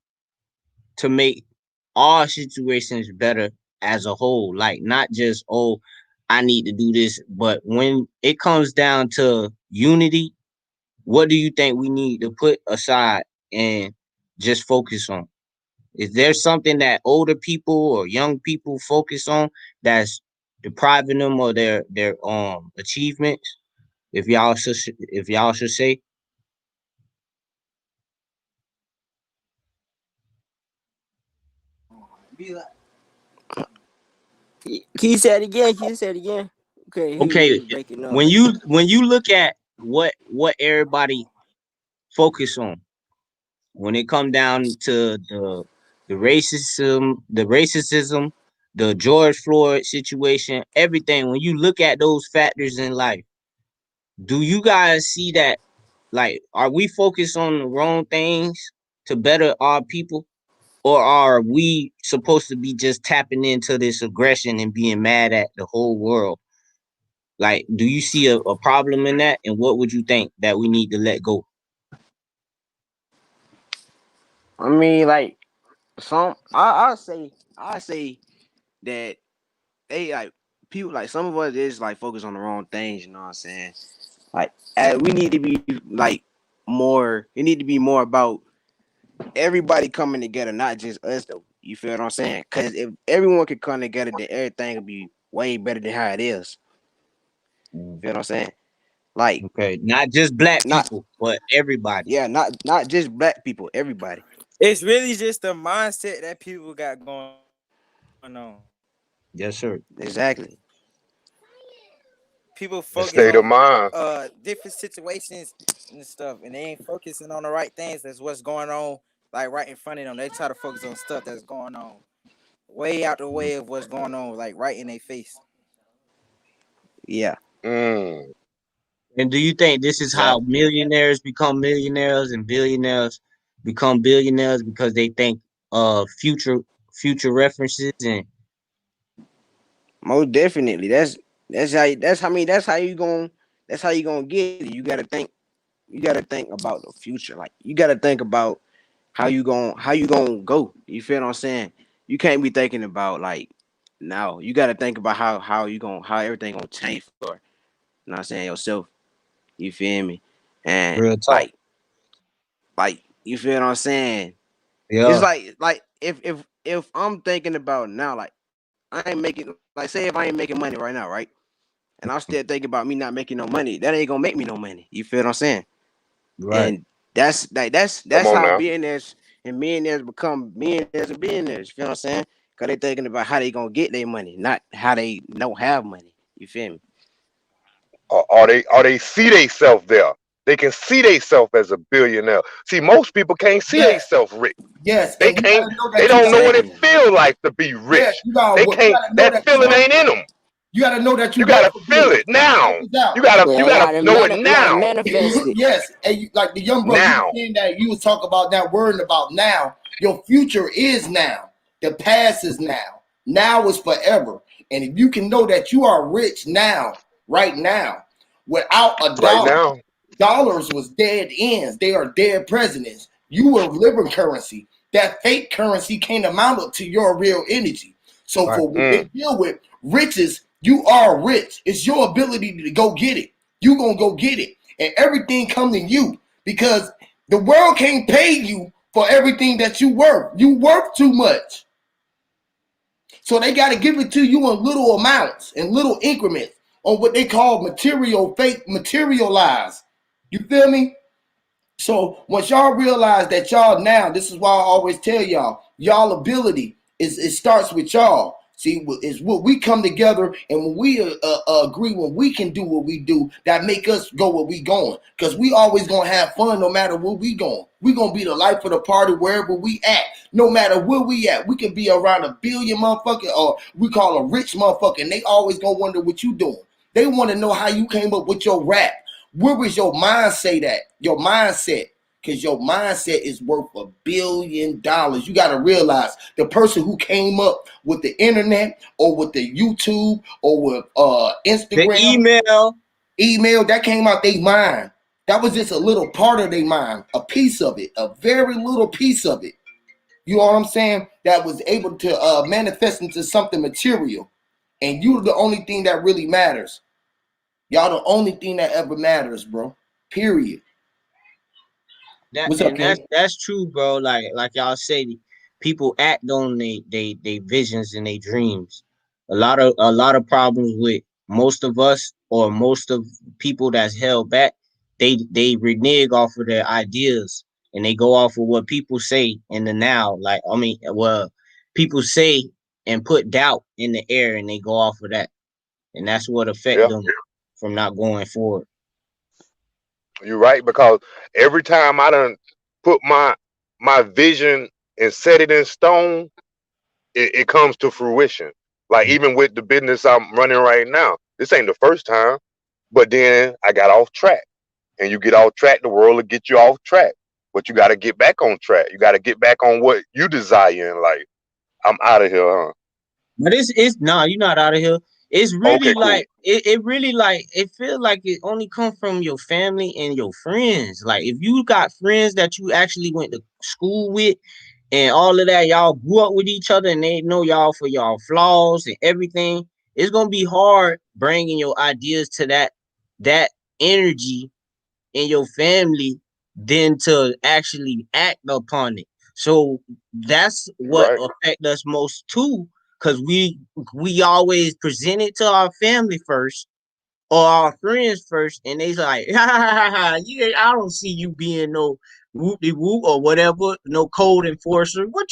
to make all situations better as a whole? Like, not just, oh, I need to do this, but when it comes down to unity, what do you think we need to put aside and just focus on? Is there something that older people or young people focus on that's depriving them of their achievements? If y'all should say. Can you say it again? Can you say it again? Okay, hear Okay, you breaking up. when you look at what everybody focus on when it come down to the racism, the George Floyd situation, everything. When you look at those factors in life, do you guys see that? Like, are we focused on the wrong things to better our people, or are we supposed to be just tapping into this aggression and being mad at the whole world? Like, do you see a problem in that? And what would you think that we need to let go? I mean, like I say that they like people like some of us is like focus on the wrong things. You know what I'm saying? Like we need to be like more. It need to be more about everybody coming together, not just us though. You feel what I'm saying? Because if everyone could come together, then everything would be way better than how it is. You feel what I'm saying? Like Okay, not just black not people, but everybody. yeah, not just black people, everybody. It's really just the mindset that people got going on. Yes, sir. Exactly. People The focus state of on mind. different situations and stuff, and they ain't focusing on the right things. That's what's going on, like right in front of them. They try to focus on stuff that's going on way out the way of what's going on, like right in their face. Yeah. Mm. And do you think this is how Exactly. millionaires become millionaires and billionaires become billionaires because they think future references and Most definitely. That's how you gonna get it. You gotta think about the future. Like you gotta think about how you gonna go. You feel what I'm saying? You can't be thinking about like now. You gotta think about how everything gonna change for, you know what I'm saying, yourself. You feel me? And real talk. like you feel what I'm saying? It's Yeah. like if I'm thinking about now, like I ain't making like say if I ain't making money right now, right? And I'm still thinking about me not making no money, that ain't gonna make me no money. You feel what I'm saying? Right. And that's Come on how now. billionaires and millionaires become millionaires and billionaires. You feel what I'm saying? Cause they thinking about how they gonna get their money, not how they don't have money. You feel me? Or they see themselves there. They can see themselves as a billionaire. See, most people can't see Yes, themselves rich. yes, They and you can't. gotta know They that you don't got. know what it Exactly. feels like to be Yes, rich. you They can't. gotta know That that you feeling work. ain't in them. You gotta know that you You work gotta for feel good. it now. Check this out. You Yeah, gotta know it you gotta now. manifest it. Yes, and like the young bro, you were Now. saying that you was talking about not worrying about now. Your future is now. The past is now. Now is forever. And if you can know that you are rich now, right now, without a Right dollar, now. dollars was dead ends. They are dead presidents. You were living currency. That fake currency can't amount up to your real energy. So Right. for what they Mm. deal with riches, you are rich. It's your ability to go get it. You gonna go get it, and everything comes to you because the world can't pay you for everything that you worth. You worth too much, so they got to give it to you in little amounts and little increments on what they call materialize. You feel me? So once y'all realize that y'all now, this is why I always tell y'all ability is it starts with y'all. See, is what we come together and when we agree, when we can do what we do, that make us go where we going. Cause we always gonna have fun no matter where we going. We gonna be the life of the party wherever we at, no matter where we at. We can be around a billion motherfucker or we call a rich motherfucker, and they always gonna wonder what you doing. They want to know how you came up with your rap. Where was your mindset at? Your mindset. because your mindset is worth $1 billion. You got to realize the person who came up with the internet or with the YouTube or with Instagram, the email that came out their mind. That was just a little part of their mind, a piece of it, a very little piece of it. You know what I'm saying? That was able to manifest into something material. And you're the only thing that really matters. Y'all the only thing that ever matters, bro. Period. What's up, King? That's true, bro. Like y'all say, people act on they visions and they dreams. A lot of problems with most of us or most of people that's held back. They renege off of their ideas and they go off of what people say in the now. Like people say and put doubt in the air and they go off of that, and that's what affect them from not going forward. You're right, because every time I done put my vision and set it in stone, it comes to fruition. Like even with the business I'm running right now, this ain't the first time, but then I got off track. And you get off track, the world will get you off track. But you got to get back on track. You got to get back on what you desire in life. I'm out of here, huh? But it's nah, you're not out of here. It's really Okay, like it really like it feels like it only comes from your family and your friends. Like if you got friends that you actually went to school with and all of that, y'all grew up with each other and they know y'all for y'all flaws and everything. It's gonna be hard bringing your ideas to that energy in your family than to actually act upon it. So that's what affect us most too, because we always present it to our family first or our friends first, and they like, ha ha ha ha, I don't see you being no whoop de whoop or whatever, no code enforcer. What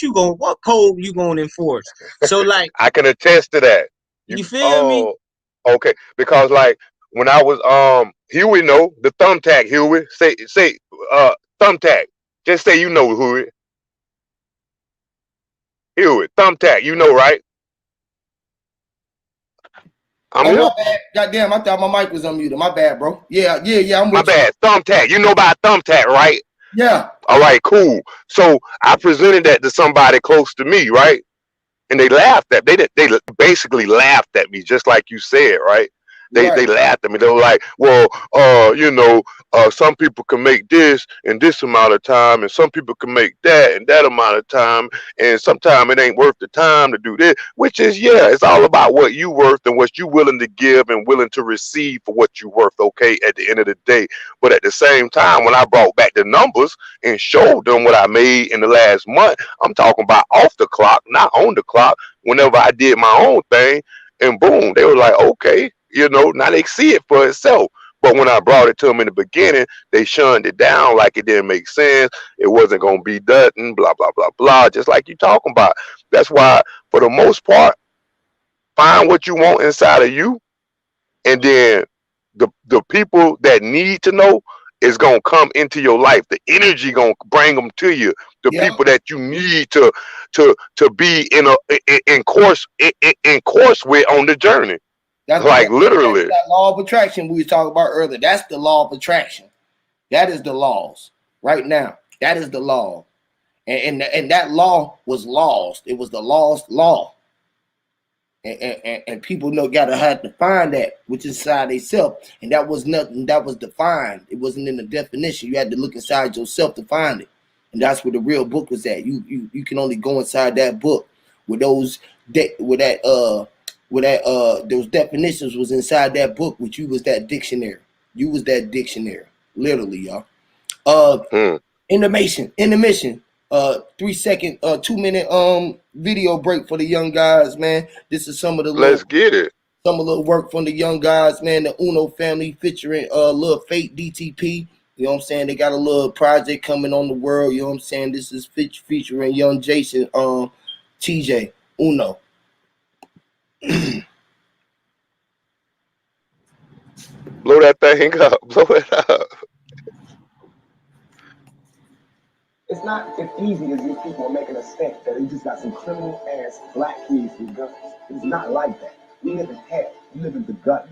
code you gonna enforce? So like I can attest to that. you feel me? Okay, because like when I was Huey know the thumbtack, Huey. Say thumbtack. Just say you know Huey. Huey, thumbtack, you know, right? I'm Oh, here. my bad. Goddamn, I thought my mic was unmuted. My bad, bro. Yeah, I'm My with you. bad. Thumbtack. You know about thumbtack, right? Yeah. All right, cool. So I presented that to somebody close to me, right? And they laughed at. They basically laughed at me, just like you said, right? They laughed at me. They were like, well, some people can make this in this amount of time, and some people can make that in that amount of time, and sometimes it ain't worth the time to do this. Which is, it's all about what you worth and what you willing to give and willing to receive for what you worth. Okay, at the end of the day, but at the same time, when I brought back the numbers and showed them what I made in the last month, I'm talking about off the clock, not on the clock. Whenever I did my own thing, and boom, they were like, okay. Now they see it for itself. But when I brought it to them in the beginning, they shunned it down like it didn't make sense. It wasn't going to be nothing, blah, blah, blah, blah, just like you talking about. That's why, for the most part, find what you want inside of you, and then the people that need to know is going to come into your life. The energy going to bring them to you. The people that you need to be in course with on the journey. That's literally. That law of attraction we were talking about earlier. That's the law of attraction. That is the laws right now. That is the law. And that law was lost. It was the lost law. And people gotta have to find that which is inside themselves. And that was nothing that was defined. It wasn't in the definition. You had to look inside yourself to find it. And that's where the real book was at. You can only go inside that book with those those definitions was inside that book, which you was that dictionary. You was that dictionary, literally, y'all. Intermission. 3-second, 2-minute video break for the young guys, man. This is some of the Let's get it. Some of the work from the young guys, man. The Uno family featuring Lil Fate DTP. You know what I'm saying? They got a little project coming on the world. You know what I'm saying? This is featuring young Jason, TJ Uno. Blow that thing up. Blow it up. It's not as easy as these people are making us think that they just got some criminal ass black kids with guns. It's not like that. We live in hell. We live in the gut.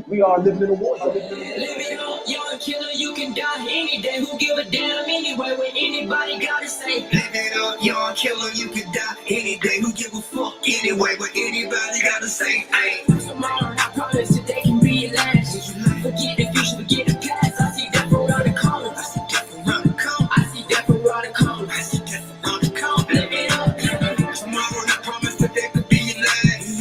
We are living in a war zone. Live it up, young killer, you can die any day. Who give a damn anyway? What anybody gotta say? Live it up, young killer, you can die any day. Who give a fuck anyway? What anybody gotta say? Hey, tomorrow, I promise today can be your last. Forget the future, forget the past. I see death around the corner. I see death around the corner. I see death around the corner. I see death around the corner. Live it up, tomorrow, I promise today could be your last.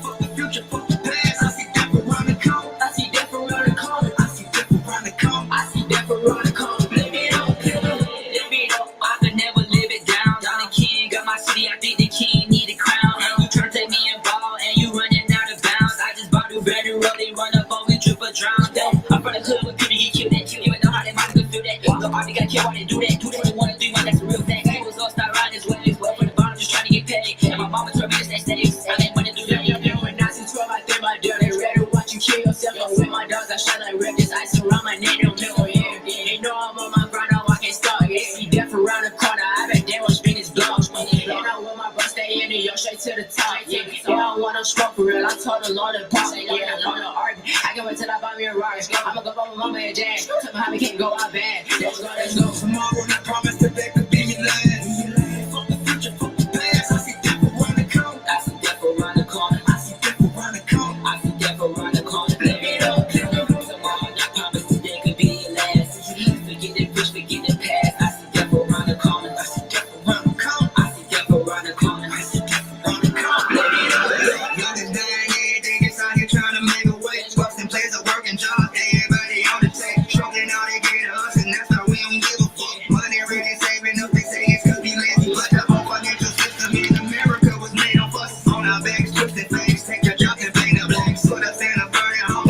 Fuck the future, fuck the past. I see death around the corner. I see death around the corner. I see death around the corner. I see death around the corner. Live it up, I could never live it down. I'm the king, got my city. I think the king need a crown. And you tryna take me in ball, and you running out of bounds. I just bought a better road, they run up on me, trip or drown. I'm from the hood, we couldn't get killed. That you even know how they might feel that. Nobody got killed, why they do that? 221 3 1, that's a real thing. I was all start riding this way. Well, from the bottom, just trying to get paid. And my mama told me to stay steady. I make money through them. When I see 12, I think my deal. They ready to watch you kill yourself. I'm with my dogs, I shine like rip. This ice around my neck, don't know. Yeah, they know I'm on my grind, I can't stop. They see death around the corner. I bet they won't spin his blogs. And I want my bus stay in the yo, straight to the top. Yeah, I don't want no smoke for real. I told the Lord to pop. Yeah, I want to argue. I can't wait till I buy me a Rootz. I'ma go by my mama and dad. Tell me how we can't go out bad. Let's go, let's go. Tomorrow, I promise today could be your last. Fuck the future, fuck the past. I see death around the corner. I see death around the corner. I see death around the corner. I see death around the corner. Live it up. Tomorrow, I promise today could be your last. Forget the bitch, forget the past. I see death around the corner. I see death around the corner. I see death around the corner. I see death around the corner. Live it up. Y'all is dying every day. It's out here trying to make a way. Busting plays a working job. Everybody on the take. Struggling all they get us, and that's why we don't give a fuck. Money really saving up. They say it's cause we lazy. But the whole financial system in America was made on us. On our backs, twisted things. Take your job and pay the blacks. Put us in a burning home.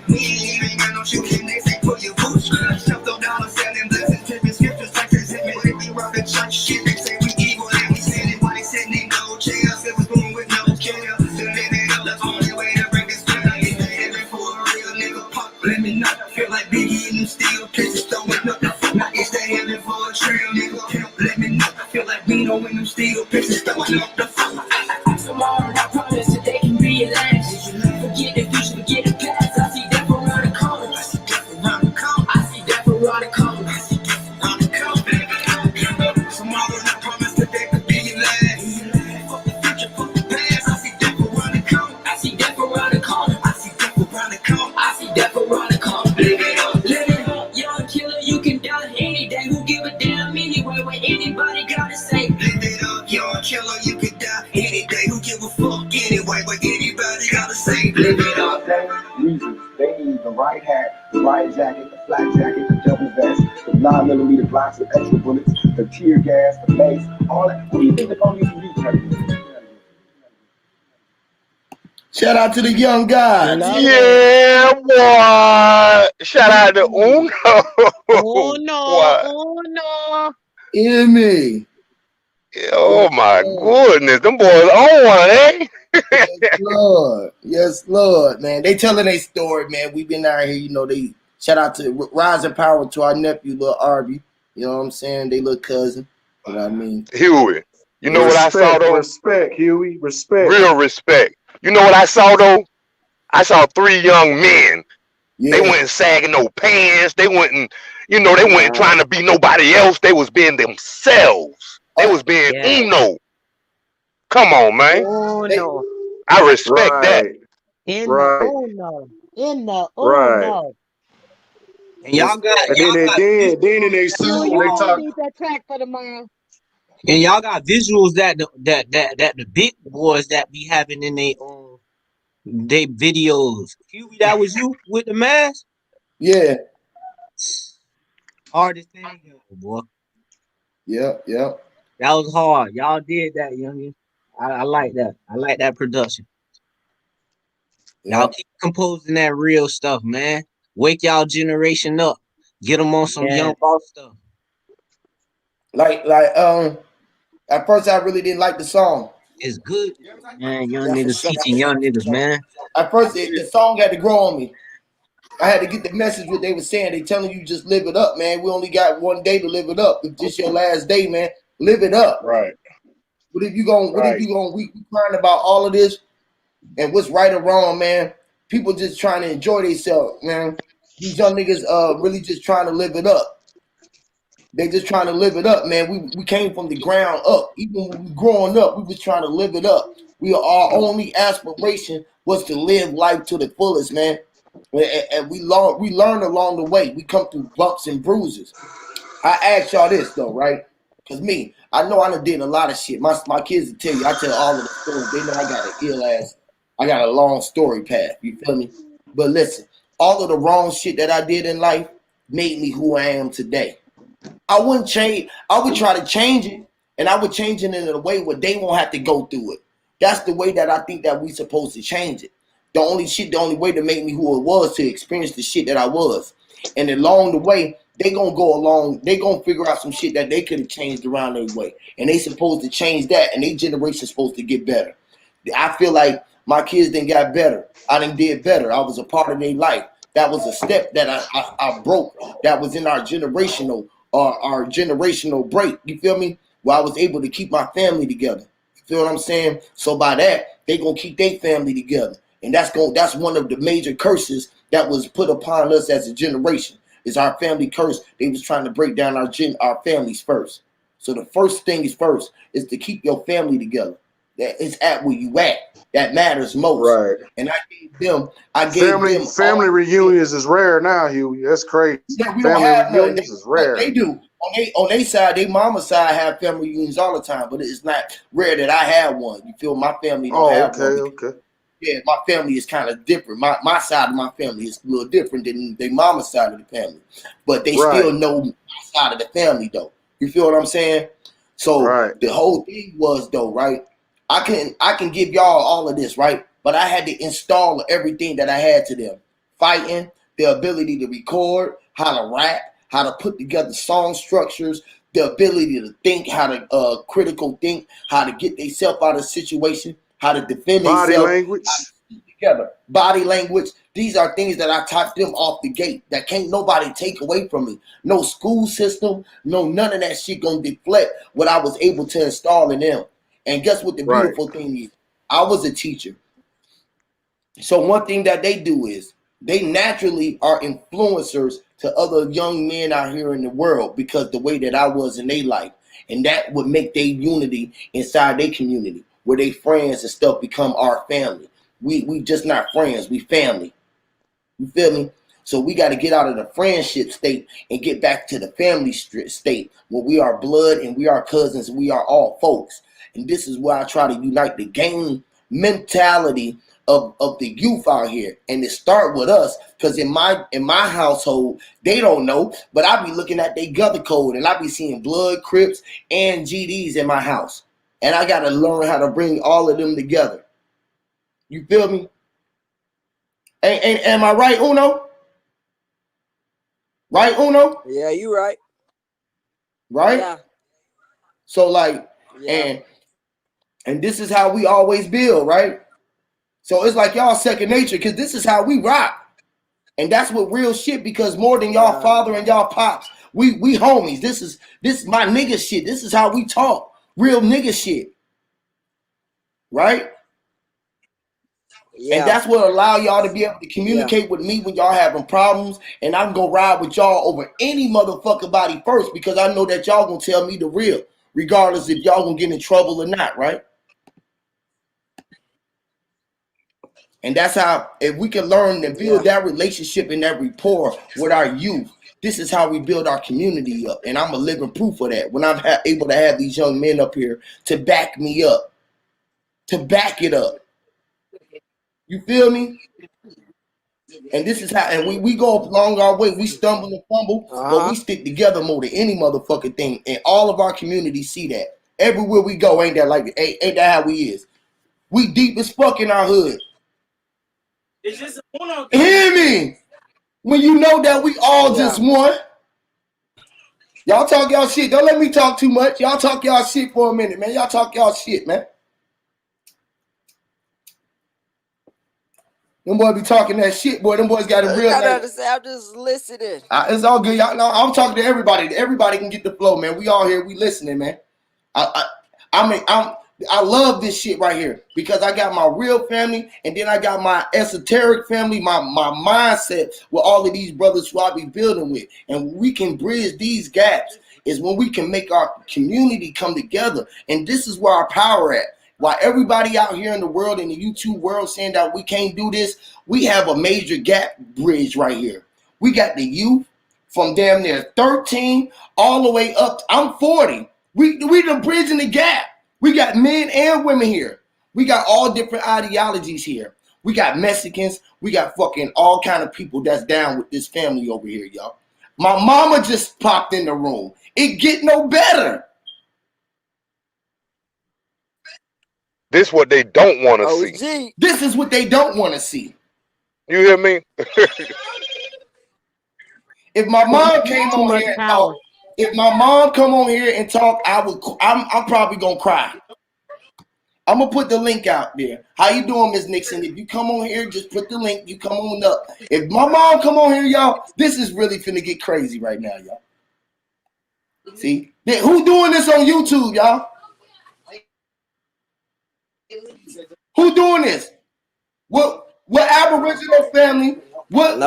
We ain't even got no shoes, and they say put your boots. Stuffed up dollars, selling blessings, tripping scriptures, textures, hit me. We rock the church shit. They say we evil and we sinning. Why they sitting in gold chairs? It was born with no care. To live it up, the only way to break this spell. Get the heaven for a real nigga pop. Let me know. Feel like Biggie in them steel pitches, throwing up the fuck. Now it's the heaven for a trail nigga. Let me know. Feel like Vino in them steel pitches, throwing up the fuck. Tomorrow, I promise today can be your last. Forget the future, forget the past. I see death around the corner. I see death around the corner. I see death around the corner. I see death around the corner. Tomorrow, I promise today could be your last. Fuck the future, fuck the past. I see death around the corner. I see death around the corner. I see death around the corner. I see death around the corner. Live it up, young killer, you can die any day. Who give a damn anyway? What anybody gotta say? Live it up, young killer, you can die any day. Who give a fuck anyway? What anybody gotta say? Live it up. Reasons. They need the right hat, the right jacket, the flat jacket, the double vest, the 9mm blocks with extra bullets, the tear gas, the mace, all that. What do you think the police use? Shout out to the young guys. Yeah, boy. Shout out to Uno. Oh no, Boy. oh no. Hear me. Oh my goodness. Them boys on one, eh? Yes, Lord. Yes, Lord, man. They telling their story, man. We been out here, you know, they shout out to rising power to our nephew, little Arby. You know what I'm saying? They little cousin. You know what I mean? Huey. You know what I saw though? Respect, Huey. Respect. Real respect. You know what I saw though? I saw 3 young men. Yeah. They wasn't sagging no pants. They wasn't, you know, they wasn't trying to be nobody else. They was being themselves. They was being Uno. Come on, man. Oh no. I respect that. In the oh no. In the oh no. And y'all got and y'all got then in they song You they all talk. need that track for tomorrow. and y'all got visuals that the big boys that be having in they videos. Huey, that was you with the mask? Yeah. Hardest thing ever, boy. Yep. That was hard. Y'all did that, youngin. I like that. I like that production. Y'all keep composing that real stuff, man. Wake y'all generation up. Get them on some young boss stuff. Like at first I really didn't like the song. It's good, man. Young niggas teaching young niggas, man. At first the song had to grow on me. I had to get the message what they were saying. They telling you just live it up, man. We only got one day to live it up. It's just your last day, man. Live it up. Right. What if you gonna we crying about all of this And what's right or wrong, man, people just trying to enjoy themselves, man. These young niggas really just trying to live it up. They just trying to live it up, man. We came from the ground up. Even when we growing up, we was trying to live it up. Our only aspiration was to live life to the fullest, man. And we learn along the way. We come through bumps and bruises. I ask y'all this though, right? Cause me, I know I done did a lot of shit. My kids will tell you, I tell all of the stories. They know I got an ill ass. I got a long story path. You feel me? But listen, all of the wrong shit that I did in life made me who I am today. I wouldn't change. I would try to change it, and I would change it in a way where they won't have to go through it. That's the way that I think that we supposed to change it. The only way to make me who it was to experience the shit that I was, and along the way they gonna go along. They gonna figure out some shit that they could have changed around their way, and they supposed to change that, and their generation supposed to get better. I feel like my kids didn't got better. I didn't did better. I was a part of their life. That was a step that I broke. That was in our generational break. You feel me? Where I was able to keep my family together. You feel what I'm saying? So by that, they gonna keep their family together, and that's one of the major curses that was put upon us as a generation. Is our family curse? They was trying to break down our families first. So the first thing is first is to keep your family together. That is at where you at. That matters most. Right. And I gave them family reunions is rare now, Huey. That's crazy. Yeah, we family don't have reunions is rare. They do. On their side, their mama's side have family reunions all the time, but it's not rare that I have one. You feel my family don't have one. Okay. Yeah, my family is kind of different. My side of my family is a little different than their mama's side of the family. But they still know my side of the family though. You feel what I'm saying? So the whole thing was though, right? I can give y'all all of this, right? But I had to install everything that I had to them. Fighting, the ability to record, how to rap, how to put together song structures, the ability to think, how to critical think, how to get themselves out of situation, how to defend themselves. Body language. Together. Body language. These are things that I taught them off the gate that can't nobody take away from me. No school system, none of that shit gonna deflect what I was able to install in them. And guess what the beautiful thing is? I was a teacher. So one thing that they do is they naturally are influencers to other young men out here in the world because the way that I was in their life. And that would make their unity inside their community, where they friends and stuff become our family. We just not friends, we family. You feel me? So we got to get out of the friendship state and get back to the family state where we are blood and we are cousins and we are all folks. And this is where I try to unite the gang mentality of the youth out here. And it start with us, because in my household, they don't know, but I be looking at their gutter code and I be seeing blood, Crips, and GDs in my house. And I got to learn how to bring all of them together. You feel me? Am I right, Uno? Right, Uno? Yeah, you right. Right? Yeah. So like, and this is how we always build, right? So it's like y'all second nature, because this is how we rock. And that's what real shit, because more than y'all father and y'all pops, we homies. This is my nigga shit. This is how we talk. Real nigga shit. Right? Yeah. And that's what allow y'all to be able to communicate with me when y'all having problems. And I'm going to ride with y'all over any motherfucker body first, because I know that y'all going to tell me the real, regardless if y'all going to get in trouble or not, right? And that's how, if we can learn and build that relationship and that rapport with our youth, this is how we build our community up. And I'm a living proof of that. When I'm able to have these young men up here to back me up, to back it up. You feel me? And this is how, and we go along our way. We stumble and fumble, but we stick together more than any motherfucking thing. And all of our communities see that. Everywhere we go, ain't that how we is? We deep as fuck in our hood. It's just a Hear me? When you know that we all just one. Y'all talk y'all shit. Don't let me talk too much. Y'all talk y'all shit for a minute, man. Y'all talk y'all shit, man. Them boys be talking that shit, boy. Them boys got a real. I'm just listening. It's all good, y'all. No, I'm talking to everybody. Everybody can get the flow, man. We all here. We listening, man. I love this shit right here because I got my real family and then I got my esoteric family, my mindset with all of these brothers who I be building with. And we can bridge these gaps is when we can make our community come together. And this is where our power at. While everybody out here in the world, in the YouTube world, saying that we can't do this, we have a major gap bridge right here. We got the youth from damn near 13 all the way up. I'm 40. We the bridging the gap. We got men and women here. We got all different ideologies here. We got Mexicans. We got fucking all kind of people that's down with this family over here, y'all. My mama just popped in the room. It get no better. This what they don't want to see. This is what they don't want to see. You hear me? If my mom came on here and talk, if my mom come on here and talk, I'm probably gonna cry. I'm gonna put the link out there. How you doing, Miss Nixon? If you come on here, just put the link. You come on up. If my mom come on here, y'all, this is really finna get crazy right now, y'all. See, who doing this on YouTube, y'all? Who doing this? What Aboriginal family? What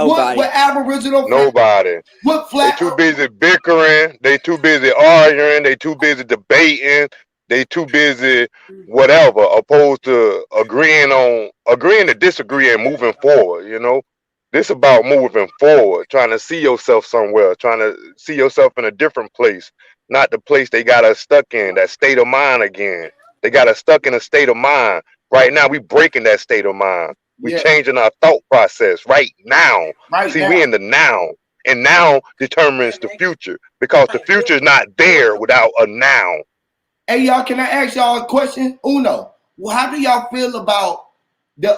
Aboriginal family? Nobody. What flat? They too busy bickering. They too busy arguing. They too busy debating. They too busy whatever, opposed to agreeing to disagree and moving forward. You know, this about moving forward, trying to see yourself somewhere, trying to see yourself in a different place, not the place they got us stuck in, that state of mind again. They got us stuck in a state of mind. Right now, we breaking that state of mind. We changing our thought process right now. We in the now. And now determines the future because the future is not there without a now. Hey, y'all, can I ask y'all a question? Uno, well, how do y'all feel about the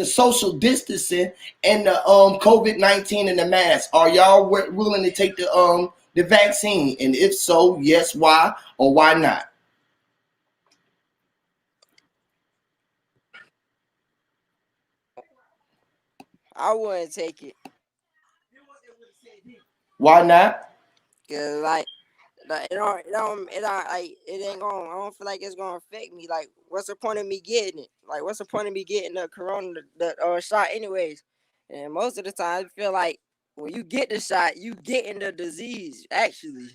social distancing and the COVID-19 and the mask? Are y'all willing to take the vaccine? And if so, yes, why or why not? I wouldn't take it. Why not? Cause like it ain't gonna. I don't feel like it's gonna affect me. Like, what's the point of me getting it? Like, what's the point of me getting the corona shot anyways? And most of the time, I feel like when you get the shot, you getting the disease actually.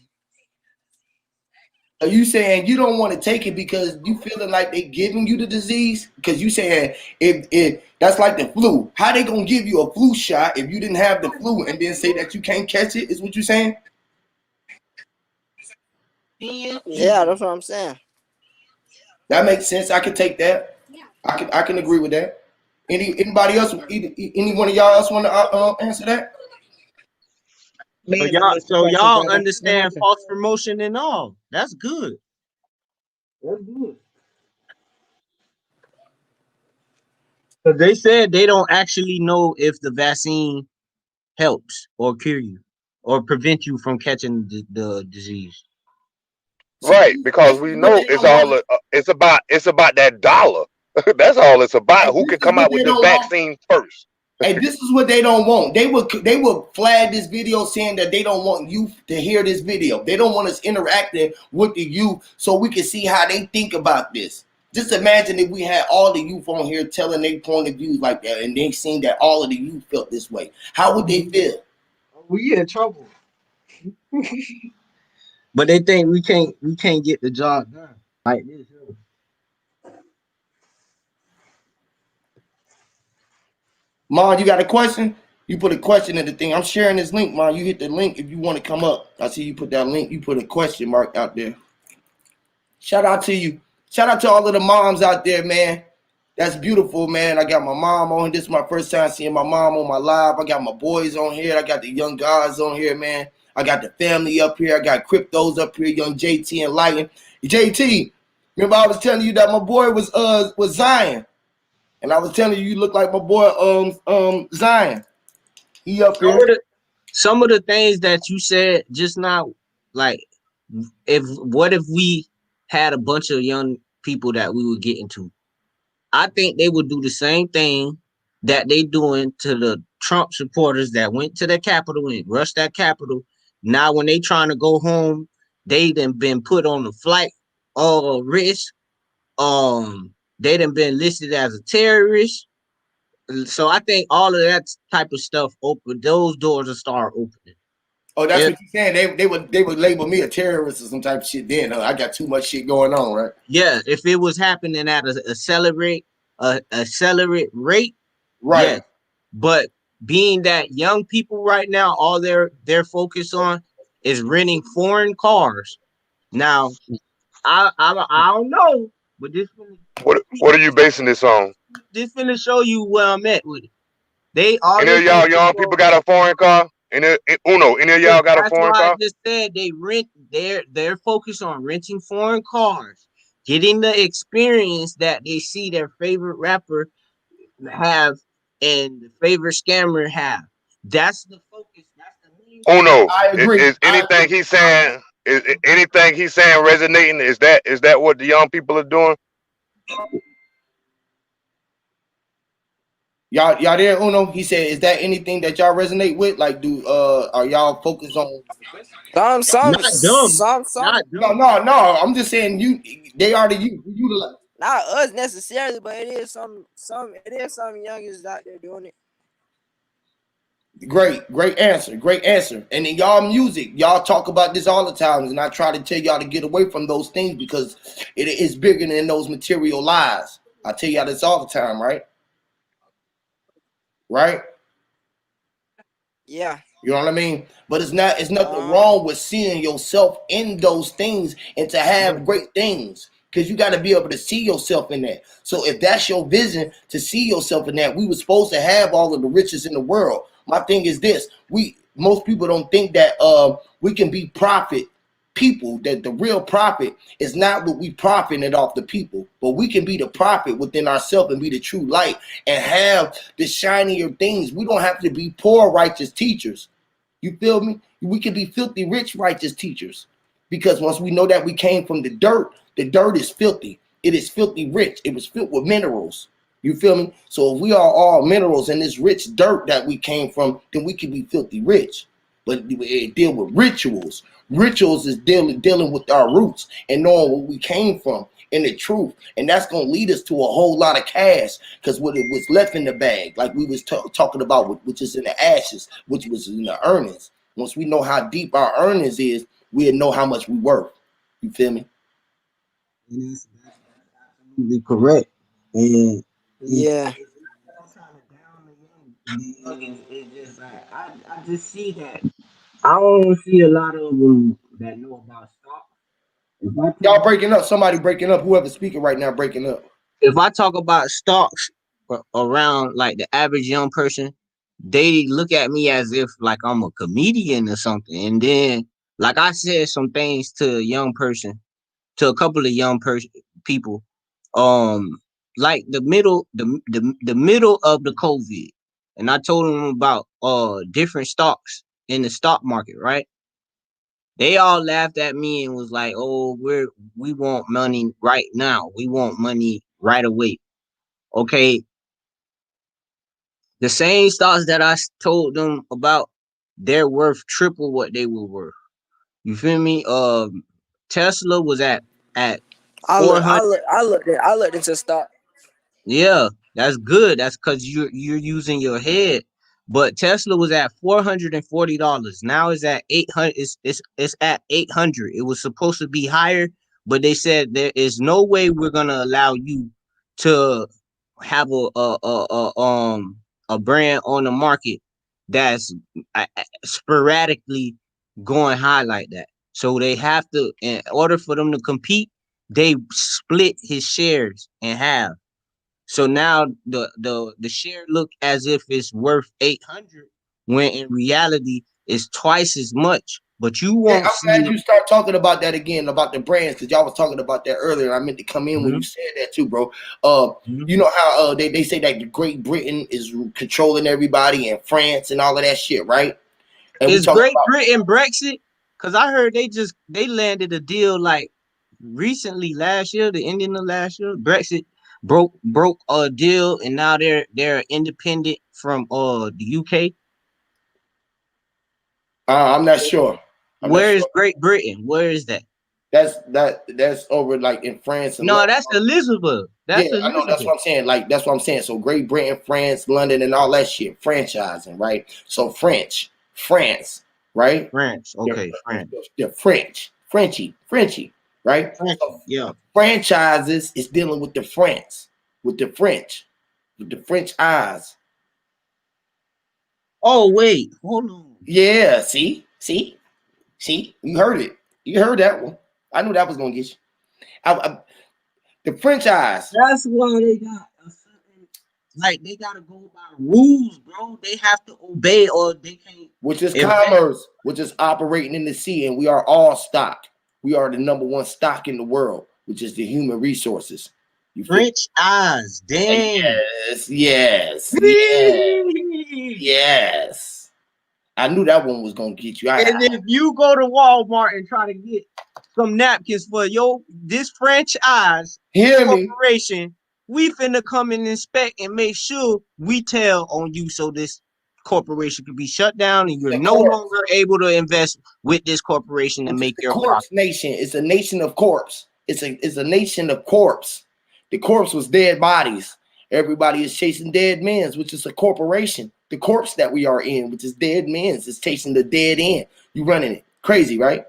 Are you saying you don't want to take it because you feeling like they giving you the disease? Because you saying if that's like the flu. How they gonna give you a flu shot if you didn't have the flu and then say that you can't catch it? Is what you saying? Yeah, that's what I'm saying. That makes sense. I can take that. I can agree with that. Anybody else? Any one of y'all else want to answer that? So y'all understand false promotion and all. That's good. That's good. Because they said they don't actually know if the vaccine helps or cure you or prevent you from catching the disease. Right, because we know it's about that dollar. That's all it's about. Who can come out with the vaccine first? And this is what they don't want. They will flag this video saying that they don't want youth to hear this video. They don't want us interacting with the youth so we can see how they think about this. Just imagine if we had all the youth on here telling their point of view like that, and they seen that all of the youth felt this way. How would they feel? We in trouble. But they think we can't get the job done like this. Mon, you got a question? You put a question in the thing. I'm sharing this link, Mon. You hit the link if you want to come up. I see you put that link. You put a question mark out there. Shout out to you. Shout out to all of the moms out there, man. That's beautiful, man. I got my mom on. This is my first time seeing my mom on my live. I got my boys on here. I got the young guys on here, man. I got the family up here. I got cryptos up here, young JT and Lion. JT, remember I was telling you that my boy was Zion. And I was telling you look like my boy Zion. He up here. Some of the things that you said just now, like what if we had a bunch of young people that we would get into? I think they would do the same thing that they doing to the Trump supporters that went to the Capitol and rushed that Capitol. Now when they trying to go home, they done been put on the flight risk. They done been listed as a terrorist. So I think all of that type of stuff open. Those doors will start opening. Oh, that's what you're saying. They would label me a terrorist or some type of shit. Then I got too much shit going on, right? Yeah, if it was happening at a accelerate rate, right. Yes. But being that young people right now, all they're focused on is renting foreign cars. Now, I don't know, but What are you basing this on? this finna show you where I'm at with it. They all Any they of y'all focus young people got a foreign car? Any of y'all got a That's foreign why I car? just said they rent. They're focused on renting foreign cars, getting the experience that they see their favorite rapper have and the favorite scammer have. That's the focus. That's the main focus. Uno, I agree. is anything he's saying resonating? Is that what the young people are doing? Y'all there, Uno? He said, "Is that anything that y'all resonate with? Like, are y'all focused on?" Some. Not dumb. Not dumb. No. I'm just saying they are the utilize. Not us necessarily, but it is some youngins out there doing it. Great answer. And in y'all music, y'all talk about this all the time, and I try to tell y'all to get away from those things because it is bigger than those material lies. I tell y'all this all the time, right? Right? Yeah. You know what I mean? But it's nothing wrong with seeing yourself in those things and to have great things. Because you got to be able to see yourself in that. So if that's your vision to see yourself in that, we were supposed to have all of the riches in the world. My thing is this: most people don't think that we can be profit people. That the real profit is not what we profiting off the people, but we can be the profit within ourselves and be the true light and have the shinier things. We don't have to be poor righteous teachers. You feel me? We can be filthy rich righteous teachers. Because once we know that we came from the dirt is filthy. It is filthy rich. It was filled with minerals. You feel me? So if we are all minerals in this rich dirt that we came from, then we can be filthy rich. But it deal with rituals. Rituals is dealing with our roots and knowing where we came from and the truth. And that's going to lead us to a whole lot of cash because what it was left in the bag, like we was talking about, which is in the ashes, which was in the earnings. Once we know how deep our earnings is, we'll know how much we worth. You feel me? That's absolutely correct. And yeah, it's just like I just see that I don't see a lot of them that know about stocks. Y'all breaking up. Somebody breaking up. Whoever's speaking right now breaking up. If I talk about stocks around like the average young person, they look at me as if like I'm a comedian or something. And then like I said some things to a young person, to a couple of young people, like the middle of the COVID, and I told them about different stocks in the stock market, right? They all laughed at me and was like, "Oh, we want money right now. We want money right away." Okay, the same stocks that I told them about, they're worth triple what they were worth. You feel me? Tesla was at I 400. looked into stock. Yeah, that's good. That's because you're using your head. But Tesla was at $440. Now it's at 800. It's at 800. It was supposed to be higher, but they said there is no way we're gonna allow you to have a brand on the market that's sporadically going high like that. So they have to, in order for them to compete, they split his shares in half. So now the share look as if it's worth 800 when in reality it's twice as much. But you Yeah, won't I'm see. glad you start talking about that again, about the brands, because y'all was talking about that earlier. I meant to come in when you said that too, bro. You know how they say that Great Britain is controlling everybody and France and all of that shit, right? And we Is talking Great about Britain Brexit? Because I heard they landed a deal like recently last year, the ending of last year. Brexit broke a deal and now they're independent from the UK. I'm not sure. Where is Great Britain? Where is that? That's over like in France and No, London. that's Elizabeth. Yeah, That's I know. That's Elizabeth. what I'm saying. Like that's what I'm saying. So Great Britain, France, London, and all that shit, franchising, right? So France, right? France. They're, Okay, France. they're Frenchy, right? France. So Yeah. franchises is dealing with the French, with the French eyes. Oh wait, hold on. Yeah, see, you heard it. You heard that one. I knew that was gonna get you. The French eyes. That's why they got a certain, like they gotta go by rules, bro. They have to obey or they can't. Which is commerce, which is operating in the sea, and we are all stock. We are the number one stock in the world, which is the human resources. You French eyes, damn. Yes. I knew that one was gonna get you. And if you go to Walmart and try to get some napkins for this franchise corporation, we finna come and inspect and make sure we tell on you so this corporation can be shut down and you're no longer able to invest with this corporation and make your corpse profit. nation. It's a nation of corpse. It's a nation of corpse. The corpse was dead bodies. Everybody is chasing dead men's, which is a corporation. The corpse that we are in, which is dead men's, is chasing the dead end. You running it. Crazy, right?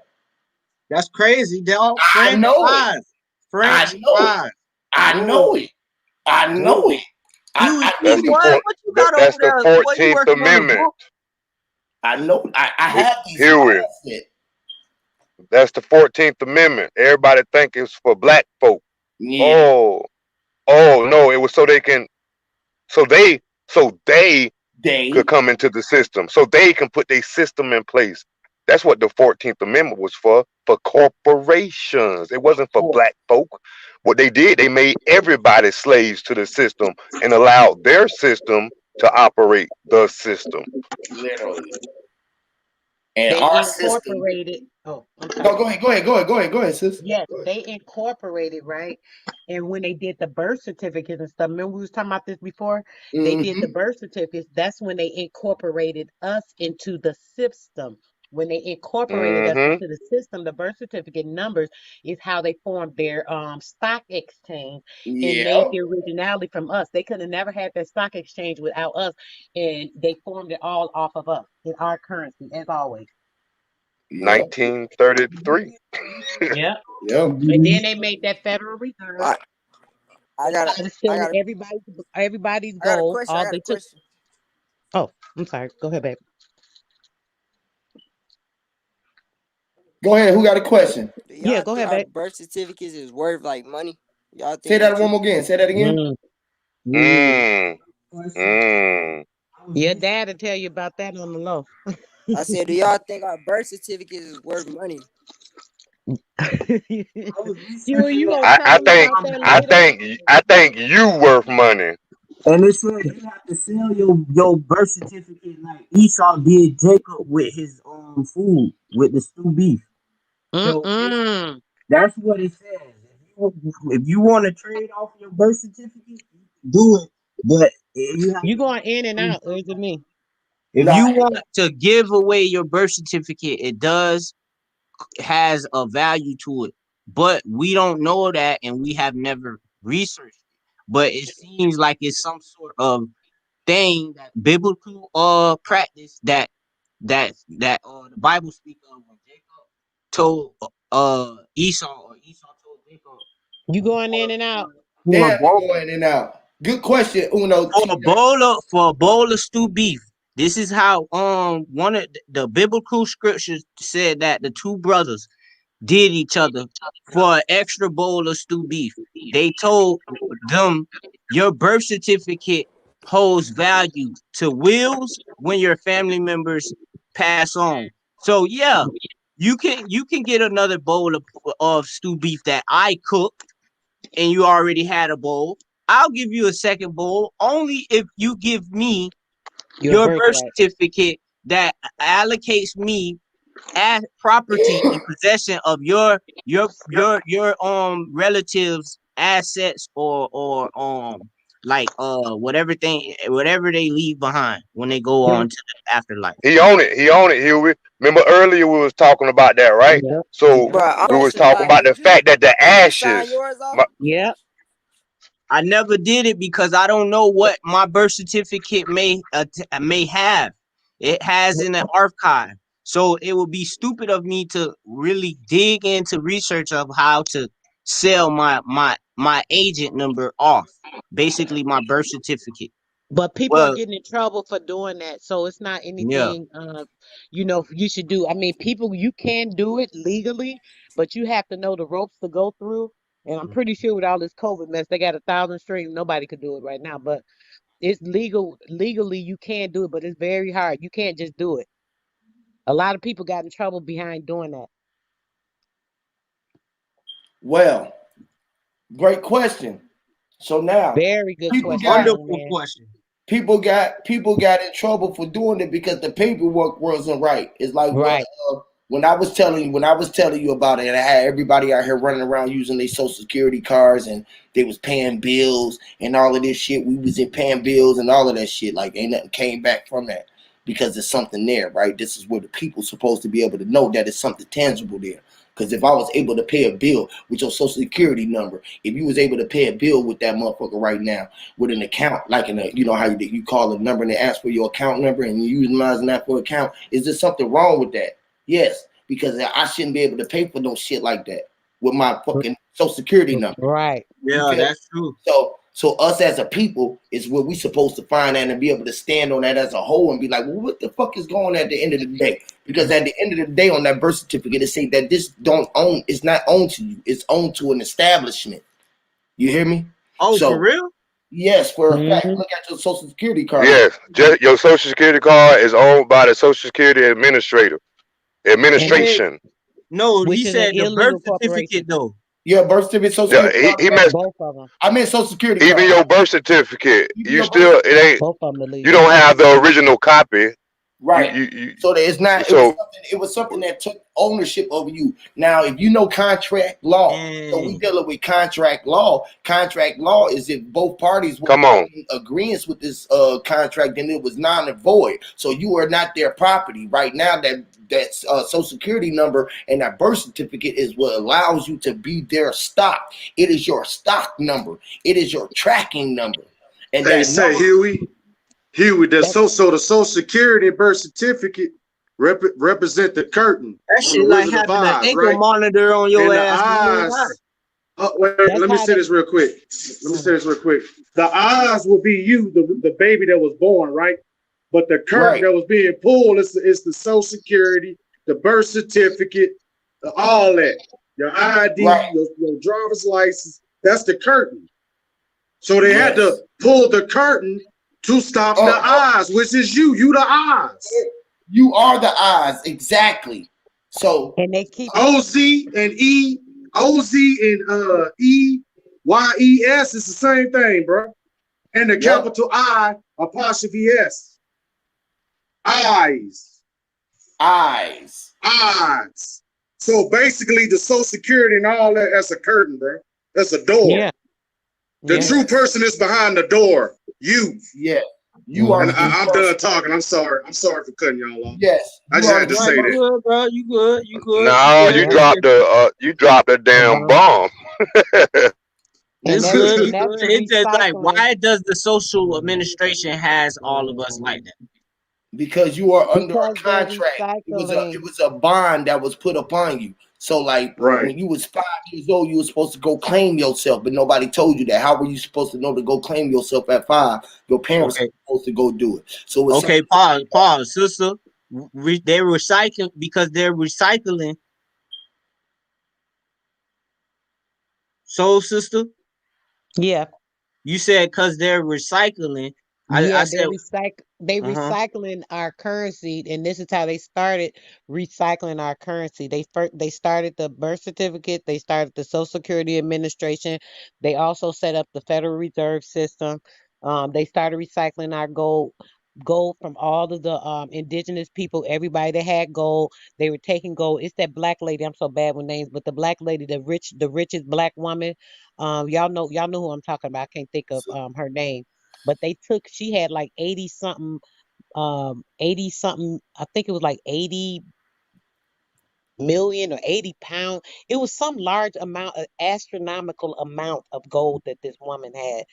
That's crazy, dog. I know it. French eyes. I know it. That's the 14th Amendment. I know. I have these. Hewitt. That's the 14th Amendment. Everybody think it's for black folk. Yeah. Oh no, it was so they could come into the system, so they can put their system in place. That's what the 14th Amendment was for corporations. It wasn't for black folk. What they did, they made everybody slaves to the system and allowed their system to operate the system. Literally. And they our incorporated. system. Oh, go ahead, sis. Yes, they incorporated, right? And when they did the birth certificates and stuff, remember we was talking about this before? They did the birth certificates. That's when they incorporated us into the system. When they incorporated us into the system, the birth certificate numbers is how they formed their stock exchange and made the originality from us. They could have never had their stock exchange without us, and they formed it all off of us in our currency, as always. 1933. Yeah. And then they made that Federal Reserve. I got everybody's goal. All they took. Oh, I'm sorry. Go ahead, babe. Go ahead. Who got a question? Yeah, go ahead, babe. Birth certificates is worth like money. Y'all think Say that one more again. Say that again. Your dad will tell you about that on the low. I said, do y'all think our birth certificates is worth money? I think you worth money. And it said you have to sell your birth certificate like Esau did Jacob with his food, with the stew beef. So that's what it says. If you want to trade off your birth certificate, do it. But you going in and out, or is it me? If you want to give away your birth certificate, it has a value to it. But we don't know that, and we have never researched it. But it seems like it's some sort of thing that biblical practice that the Bible speaks of when Jacob told Esau, or Esau told Jacob. You going in and out? Yeah, going in and out. Good question, Uno. For a bowl of stew beef. This is how one of the biblical scriptures said that the two brothers did each other for an extra bowl of stew beef. They told them your birth certificate holds value to wills when your family members pass on. So yeah, you can get another bowl of stew beef that I cooked, and you already had a bowl. I'll give you a second bowl only if you give me your birth certificate that allocates me as property in possession of your relatives' assets or like whatever they leave behind when they go on to the afterlife. He own it. He own it, Huey. Remember earlier we was talking about that, right? Yeah. So Bro, I'm we was asking talking like, about the fact that the did you sign ashes. yours off? Yeah. I never did it because I don't know what my birth certificate may have. It has in an archive. So it would be stupid of me to really dig into research of how to sell my agent number off. Basically my birth certificate. But people are Well, getting in trouble for doing that. So it's not yeah. anything you should do. I mean, people, you can do it legally, but you have to know the ropes to go through. And I'm pretty sure with all this COVID mess, they got 1,000 strings. Nobody could do it right now. But it's legal. Legally, you can do it, but it's very hard. You can't just do it. A lot of people got in trouble behind doing that. Well, great question. So now Very good people question, got young man. question. people got in trouble for doing it because the paperwork wasn't right. It's like Right. when I was telling you about it, I had everybody out here running around using their social security cards and they was paying bills and all of this shit. We was in paying bills and all of that shit. Like ain't nothing came back from that because there's something there, right? This is where the people supposed to be able to know that it's something tangible there. Because if I was able to pay a bill with your social security number, if you was able to pay a bill with that motherfucker right now with an account, like in a, you know how you call a number and they ask for your account number and you utilizing that for account, is there something wrong with that? Yes, because I shouldn't be able to pay for no shit like that with my fucking social security number. Right. Yeah, that's true. So us as a people is where we supposed to find that and be able to stand on that as a whole and be like, well, what the fuck is going on at the end of the day? Because at the end of the day, on that birth certificate, it say that this it's not owned to you, it's owned to an establishment. You hear me? Oh, for real? Yes, for a fact. Look at your social security card. Yes, just your social security card is owned by the Social Security administration. No, Which he is said an the birth illegal certificate though. Yeah, birth certificate, social Yeah, security he card. messed. Both of them. I meant social security Even card. your birth certificate, Even you your still birth- it ain't. Both of them You don't have the original copy. Right. So that it's not. So It was something that took ownership over you. Now, if you know contract law, so we dealing with contract law. Contract law is if both parties were in agreement with this contract, then it was non and void. So you are not their property. Right now, that social security number and that birth certificate is what allows you to be their stock. It is your stock number. It is your tracking number. And They that say number, Huey, the social security and birth certificate represent the curtain. That on shit the like Wizard of having an Oz, ankle right? monitor on your And the ass. eyes. Wait, let me say this real quick. The eyes will be you, the baby that was born, right? But the curtain that was being pulled is the social security, the birth certificate, all that. Your ID, your driver's license. That's the curtain. So they had to pull the curtain to stop the eyes, which is you. You the eyes. You are the eyes, exactly. So and they keep OZ and E, OZ and EYES is the same thing, bro. And the capital I apostrophe S. Eyes. So basically, the social security and all that, that's a curtain, bro. That's a door. Yeah. The true person is behind the door. You. Yeah. You are. And I'm done talking. I'm sorry. I'm sorry for cutting y'all off. Yes. I just had to say that. Good, bro. You good. You good. no, you dropped the damn bomb. It's good. It's just like, why does the social administration has all of us like that? Because you are under a contract. It was a bond that was put upon you. So like when you was 5 years old, you were supposed to go claim yourself, but nobody told you that. How were you supposed to know to go claim yourself at 5? Your parents were supposed to go do it. So it's pause, sister. They're recycling because they're recycling. Soul sister. Yeah. You said because they're recycling. I said they recycling our currency, and this is how they started recycling our currency. They started the birth certificate, they started the Social Security Administration, they also set up the Federal Reserve System. They started recycling our gold. gold from all of the indigenous people, everybody that had gold. They were taking gold. It's that black lady. I'm so bad with names, but the black lady, the richest black woman. Y'all know who I'm talking about. I can't think of her name. But she had like 80 something, I think it was like 80 million or 80 pounds. It was some large amount, of astronomical amount of gold that this woman had.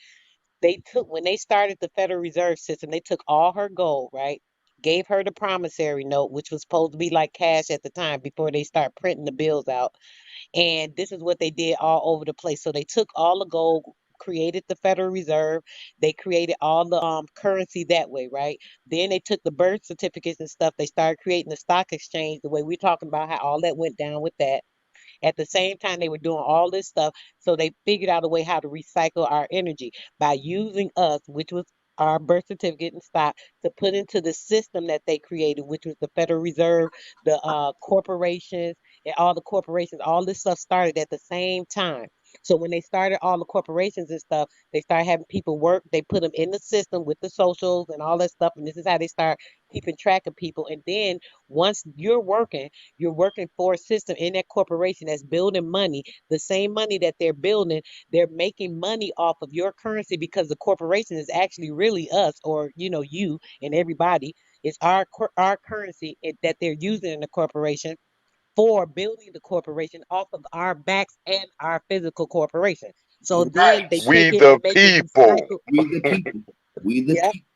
When they started the Federal Reserve System, they took all her gold, right? Gave her the promissory note, which was supposed to be like cash at the time before they start printing the bills out. And this is what they did all over the place. So they took all the gold, created the Federal Reserve. They created all the currency that way, right? Then they took the birth certificates and stuff. They started creating the stock exchange, the way we're talking about how all that went down with that. At the same time, they were doing all this stuff. So they figured out a way how to recycle our energy by using us, which was our birth certificate and stock, to put into the system that they created, which was the Federal Reserve, the corporations, and all the corporations. All this stuff started at the same time. So when they started all the corporations and stuff, they started having people work. They put them in the system with the socials and all that stuff. And this is how they start keeping track of people. And then once you're working for a system in that corporation that's building money, the same money that they're building, they're making money off of your currency because the corporation is actually really us, or you and everybody. It's our currency that they're using in the corporation for building the corporation off of our backs and our physical corporation. So then they We take it the and make it people. recycle. We the people. We the Yeah. people.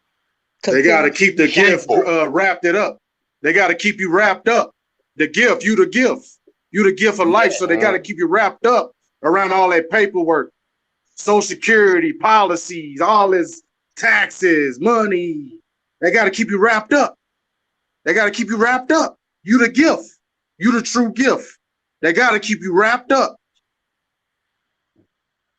They got to keep the gift wrapped it up. They got to keep you wrapped up. The gift, you the gift. You the gift of life. So they got to keep you wrapped up around all that paperwork, Social Security, policies, all this taxes, money. They got to keep you wrapped up. They got to keep you wrapped up. You the gift. You the true gift. They got to keep you wrapped up.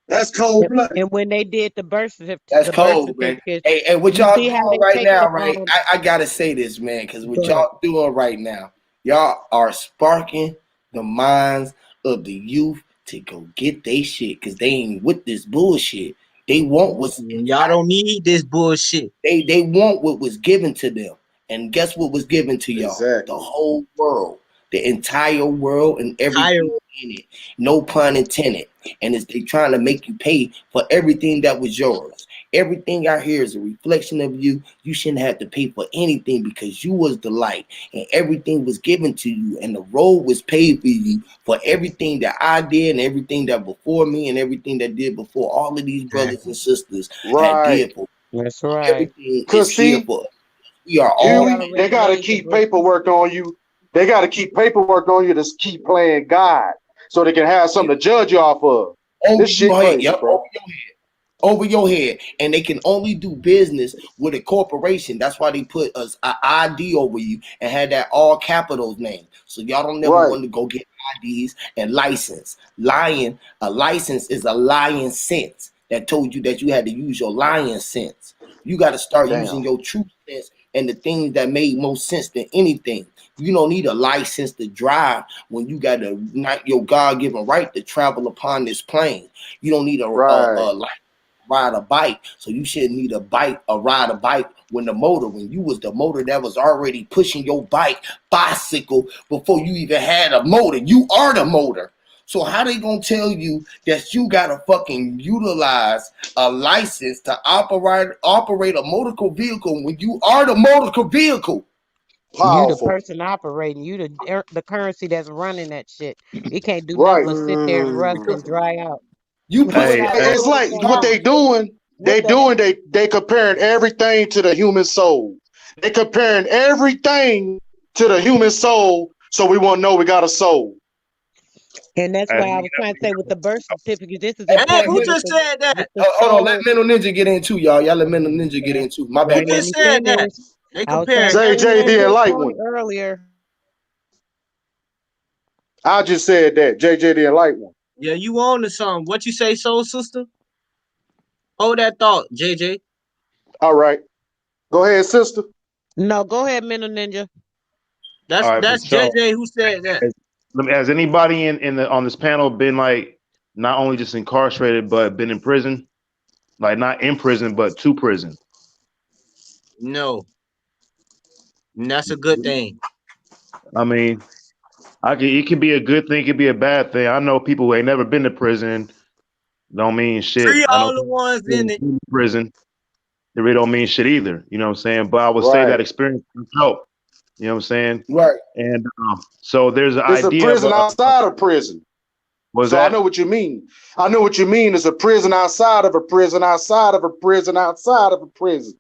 That's cold blooded. And when they did the birth certificate, That's cold, man. Hey, what y'all doing right now, right? I gotta say this, man, because what y'all doing right now, y'all are sparking the minds of the youth to go get they shit, because they ain't with this bullshit. They want what's y'all don't need this bullshit. They want what was given to them, and guess what was given to y'all? Exactly. The whole world, the entire world, and everything in it. No pun intended. And they trying to make you pay for everything that was yours. Everything out here is a reflection of you. You shouldn't have to pay for anything because you was the light, and everything was given to you, and the road was paved for you for everything that I did and everything that before me and everything that did before all of these brothers and sisters had did for. That's right. Everything is here for us. We are all. They got to keep paperwork on you. They got to keep paperwork on you to keep playing God, so they can have something to judge you off of. This shit crazy, bro. Over your head, and they can only do business with a corporation. That's why they put us an ID over you and had that all capitals name. So y'all don't never want to go get IDs and license. A license is a lying sense that told you that you had to use your lying sense. You got to start using your true sense and the things that made most sense than anything. You don't need a license to drive when you got not your God-given right to travel upon this plane. You don't need a ride a bike, so you shouldn't need ride a bike when you was the motor that was already pushing your bicycle before you even had a motor. You are the motor. So how they gonna tell you that you gotta fucking utilize a license to operate a motor vehicle when you are the motor vehicle? You the person operating. You the currency that's running that shit. It can't do nothing but sit there and rust and dry out. You it's like what they doing. They comparing everything to the human soul. They comparing everything to the human soul, so we won't know we got a soul. And that's why I was trying to say with the birth certificate, this is important. Hey, who just said that? Hold on, let Mental Ninja get into y'all. Y'all let Mental Ninja get into. My bad. Who just said that? They comparing JJ the Enlightened One earlier. I just said that. JJ the Enlightened One. Yeah, you on to something. What you say, soul sister? Hold that thought, JJ. All right. Go ahead, sister. No, go ahead, Mental Ninja. That's JJ who said that. Has anybody on this panel been like not only just incarcerated but been in prison? Like not in prison but to prison? No. And that's a good thing. I mean, it can be a good thing, it can be a bad thing. I know people who ain't never been to prison don't mean shit. Free I know all the ones in it. prison, it really don't mean shit either. You know what I'm saying? But I would say that experience can help. You know what I'm saying? Right. And so there's an It's idea a prison of outside of prison. Was so that? I know what you mean. I know what you mean. It's a prison outside of a prison, outside of a prison, outside of a prison.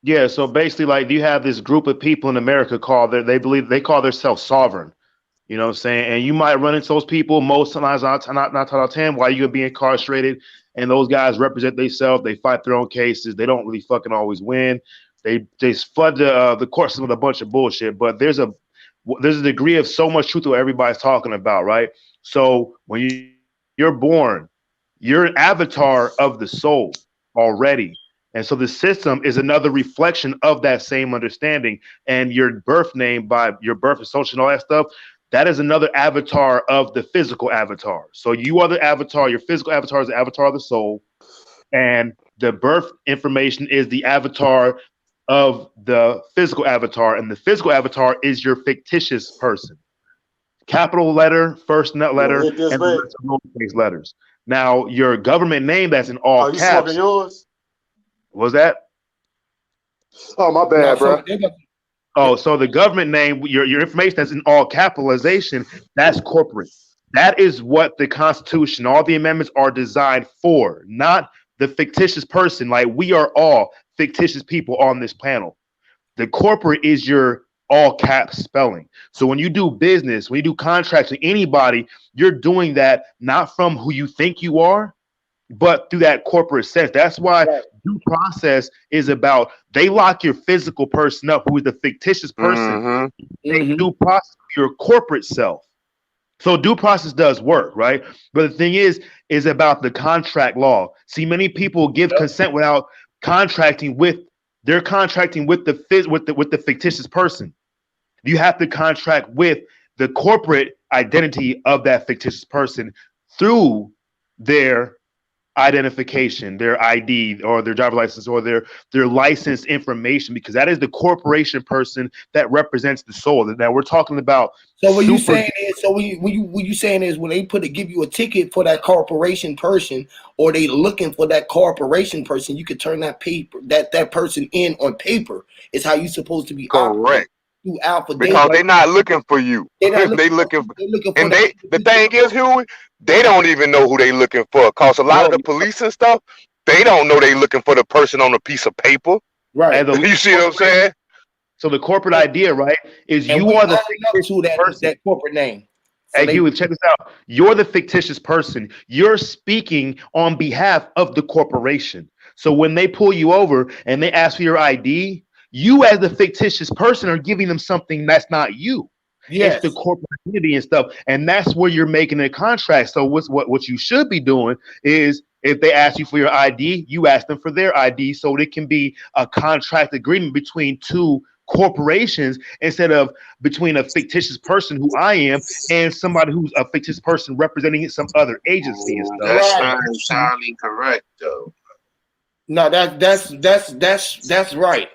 Yeah, so basically, like, you have this group of people in America called they call themselves sovereign. You know what I'm saying? And you might run into those people most times, not out of 10, while you're being incarcerated. And those guys represent themselves. They fight their own cases. They don't really fucking always win. They flood the court system with a bunch of bullshit. But there's a degree of so much truth to what everybody's talking about, right? So when you're born, you're an avatar of the soul already. And so the system is another reflection of that same understanding. And your birth name, by your birth and social and all that stuff, that is another avatar of the physical avatar. So you are the avatar. Your physical avatar is the avatar of the soul. And the birth information is the avatar of the physical avatar. And the physical avatar is your fictitious person. Capital letter, first letter, and the rest are lowercase letters. Now, your government name that's in all caps. You smoking yours? Was that? Oh, my bad, bro. Oh, so the government name, your information that's in all capitalization, that's corporate. That is what the Constitution, all the amendments are designed for, not the fictitious person. Like, we are all fictitious people on this panel. The corporate is your all caps spelling. So when you do business, when you do contracts with anybody, you're doing that not from who you think you are, but through that corporate sense. That's why due process is about, they lock your physical person up, who is the fictitious person. They due process your corporate self. So due process does work, right? But the thing is about the contract law. See, many people give consent without contracting with. They're contracting with the fictitious person. You have to contract with the corporate identity of that fictitious person through their identification, their ID, or their driver license, or their license information, because that is the corporation person that represents the soul. Now we're talking about. So what you saying is, what you saying is, when they give you a ticket for that corporation person, or they looking for that corporation person, you could turn that paper, that person in on paper. Is how you supposed to be correct. Through alpha, because they're not looking for you. They're looking for and the thing is, Huey, they don't even know who they looking for. Cause a lot of the police and stuff, they don't know they looking for the person on a piece of paper. Right. You see what I'm saying? So the corporate idea, right, is you are the fictitious person. That corporate name. So hey, Huey, check this out. You're the fictitious person. You're speaking on behalf of the corporation. So when they pull you over and they ask for your ID, you as the fictitious person are giving them something that's not you. Yes. It's the corporate identity and stuff. And that's where you're making a contract. So what you should be doing is, if they ask you for your ID, you ask them for their ID, so it can be a contract agreement between two corporations instead of between a fictitious person, who I am, and somebody who's a fictitious person representing some other agency and stuff. That's not entirely correct, though. No, that's right.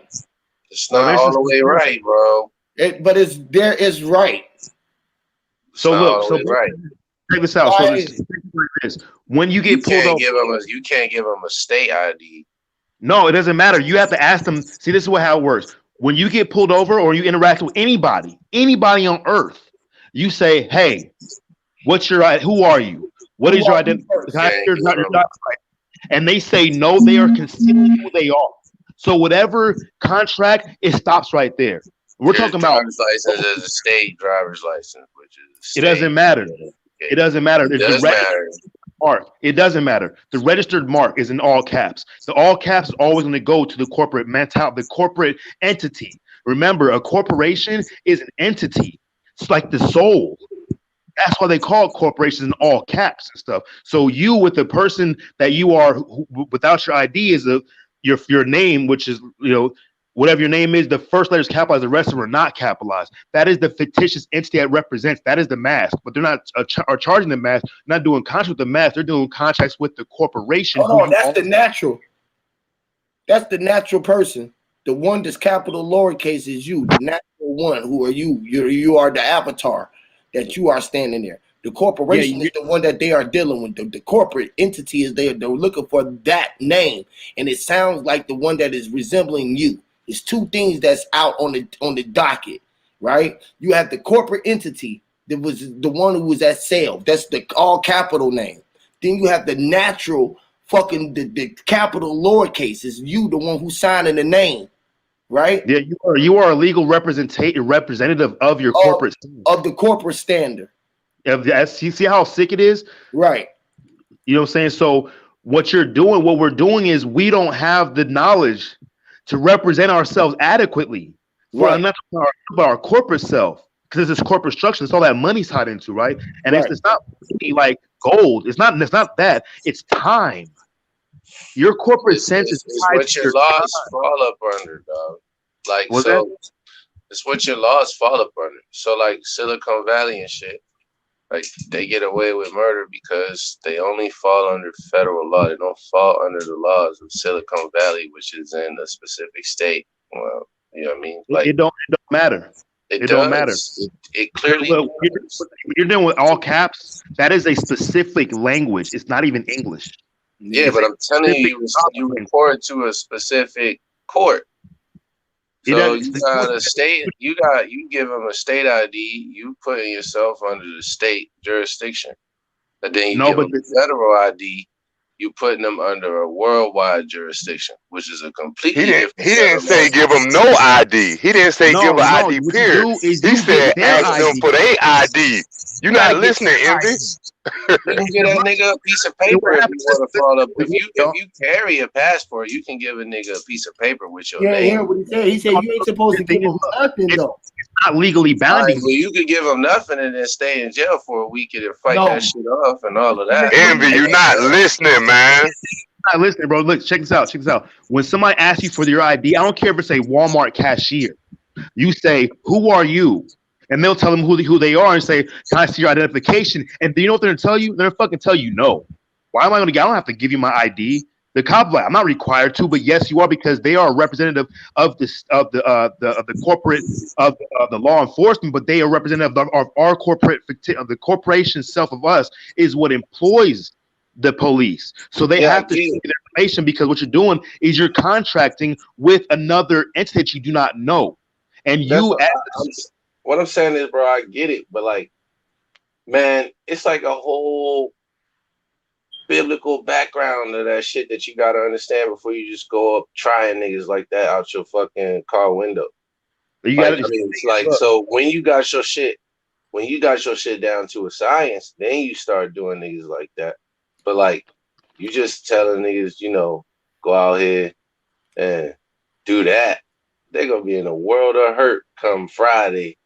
It's not all the way right, bro. But there is right. So look, right. Check this out. So this, when you get pulled over, you can't give them a state ID. No, it doesn't matter. You have to ask them. See, this is how it works. When you get pulled over or you interact with anybody on earth, you say, "Hey, who are you? What is your identity?" And they say no. They are considering who they are. So whatever contract, it stops right there. We're talking about driver's license as a state driver's license, which is it doesn't matter. It doesn't matter. It does matter. Mark. It doesn't matter. The registered mark is in all caps. The all caps is always going to go to the corporate mentality, the corporate entity. Remember, a corporation is an entity. It's like the soul. That's why they call corporations in all caps and stuff. So you, with the person that you are, who, without your ID, is your name, which is, whatever your name is, the first letter is capitalized, the rest of them are not capitalized. That is the fictitious entity that represents. That is the mask. But they're not are charging the mask, not doing contracts with the mask. They're doing contracts with the corporation. Oh, no, that's the natural. That's the natural person. The one that's capital lowercase is you, the natural one. Who are you? You are the avatar that you are standing there. The corporation is the one that they are dealing with. The corporate entity is they're looking for that name, and it sounds like the one that is resembling you. It's two things that's out on the docket, right? You have the corporate entity that was the one who was at sale. That's the all capital name. Then you have the natural fucking the capital lowercase. Is you the one who's signing the name, right? Yeah, you are a legal representative of your corporate of the corporate standard. You see how sick it is? Right. You know what I'm saying? So what we're doing is we don't have the knowledge to represent ourselves adequately for not our corporate self, because it's corporate structure. It's all that money's tied into, right? And it's not like gold. It's not that. It's time. Your corporate sense is tied what to your laws fall up under, dog. Like it's what your laws fall up under. So like Silicon Valley and shit. Like they get away with murder because they only fall under federal law. They don't fall under the laws of Silicon Valley, which is in a specific state. Well, you know what I mean? Like it don't matter. It don't matter. It clearly. When you're dealing with all caps, that is a specific language. It's not even English. Yeah, but I'm telling you, you report to a specific court. So you got a state, you give them a state ID, you putting yourself under the state jurisdiction. And then you give them a federal ID, you putting them under a worldwide jurisdiction, which is a completely different. He didn't say give them no ID. He didn't say give an ID period. He said ask them for their ID. You're not listening, Envy. You can get that nigga a piece of paper if you want to follow up. If you carry a passport, you can give a nigga a piece of paper with your name. Yeah, what he said. He said you ain't supposed to give him nothing though. It's not legally binding. Well, you could give him nothing and then stay in jail for a week and fight that shit off and all of that. Envy, you're not listening, man. Not listening, bro. Look, check this out. When somebody asks you for your ID, I don't care if it's a Walmart cashier. You say, "Who are you?" And they'll tell them who they are and say, "Can I see your identification?" And do you know what they're gonna tell you? They're gonna fucking tell you no. Why am I gonna? I don't have to give you my ID. The cop, like, I'm not required to, but yes, you are, because they are a representative of the corporate of the law enforcement, but they are representative of our corporate, of the corporation self of us is what employs the police. So they have to see the information, because what you're doing is you're contracting with another entity that you do not know, and what I'm saying is, bro, I get it, but like, man, it's like a whole biblical background of that shit that you gotta understand before you just go up trying niggas like that out your fucking car window. It's like, so when you got your shit down to a science, then you start doing niggas like that. But like, you just telling niggas, go out here and do that, they're gonna be in a world of hurt come Friday.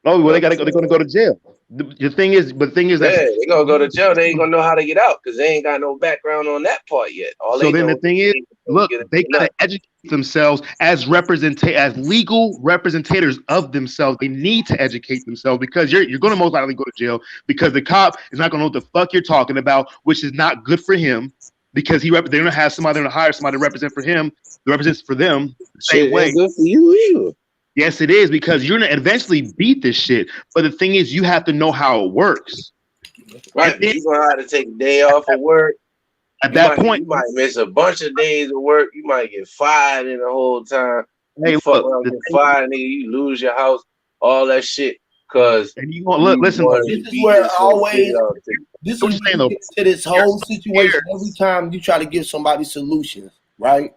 Oh, well, they're gonna go to jail. The thing is that they're gonna go to jail. They ain't gonna know how to get out because they ain't got no background on that part yet. So then the thing is, look, they gotta educate themselves as legal representatives of themselves. They need to educate themselves, because you're gonna most likely go to jail, because the cop is not gonna know what the fuck you're talking about, which is not good for him, because they're gonna have somebody, they're gonna hire somebody to represent for him, that represents for them the same way. Good for you either. Yes, it is, because you're gonna eventually beat this shit. But the thing is, you have to know how it works. Right, you're gonna have to take a day off of work. At that point, you might miss a bunch of days of work. You might get fired in the whole time. Hey, you fuck around, get fired, nigga. You lose your house, all that shit. Cause and you gonna listen. This is where this is to this whole situation. Every time you try to give somebody solutions, right?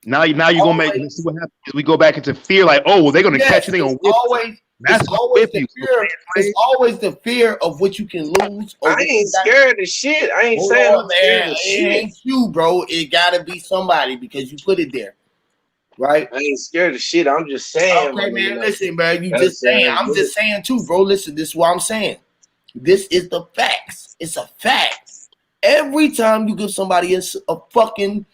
Now you're gonna make. Let's see what happens. We go back into fear, like, oh, well, they're gonna catch you. They're gonna whip you. It's always the fear of what you can lose. I ain't scared of shit. I ain't saying I'm scared of shit. It ain't you, bro. It gotta be somebody, because you put it there, right? I ain't scared of shit. I'm just saying. Okay, man. Listen, man. You just saying. I'm just saying too, bro. Listen. This is what I'm saying. This is the facts. It's a fact. Every time you give somebody a fucking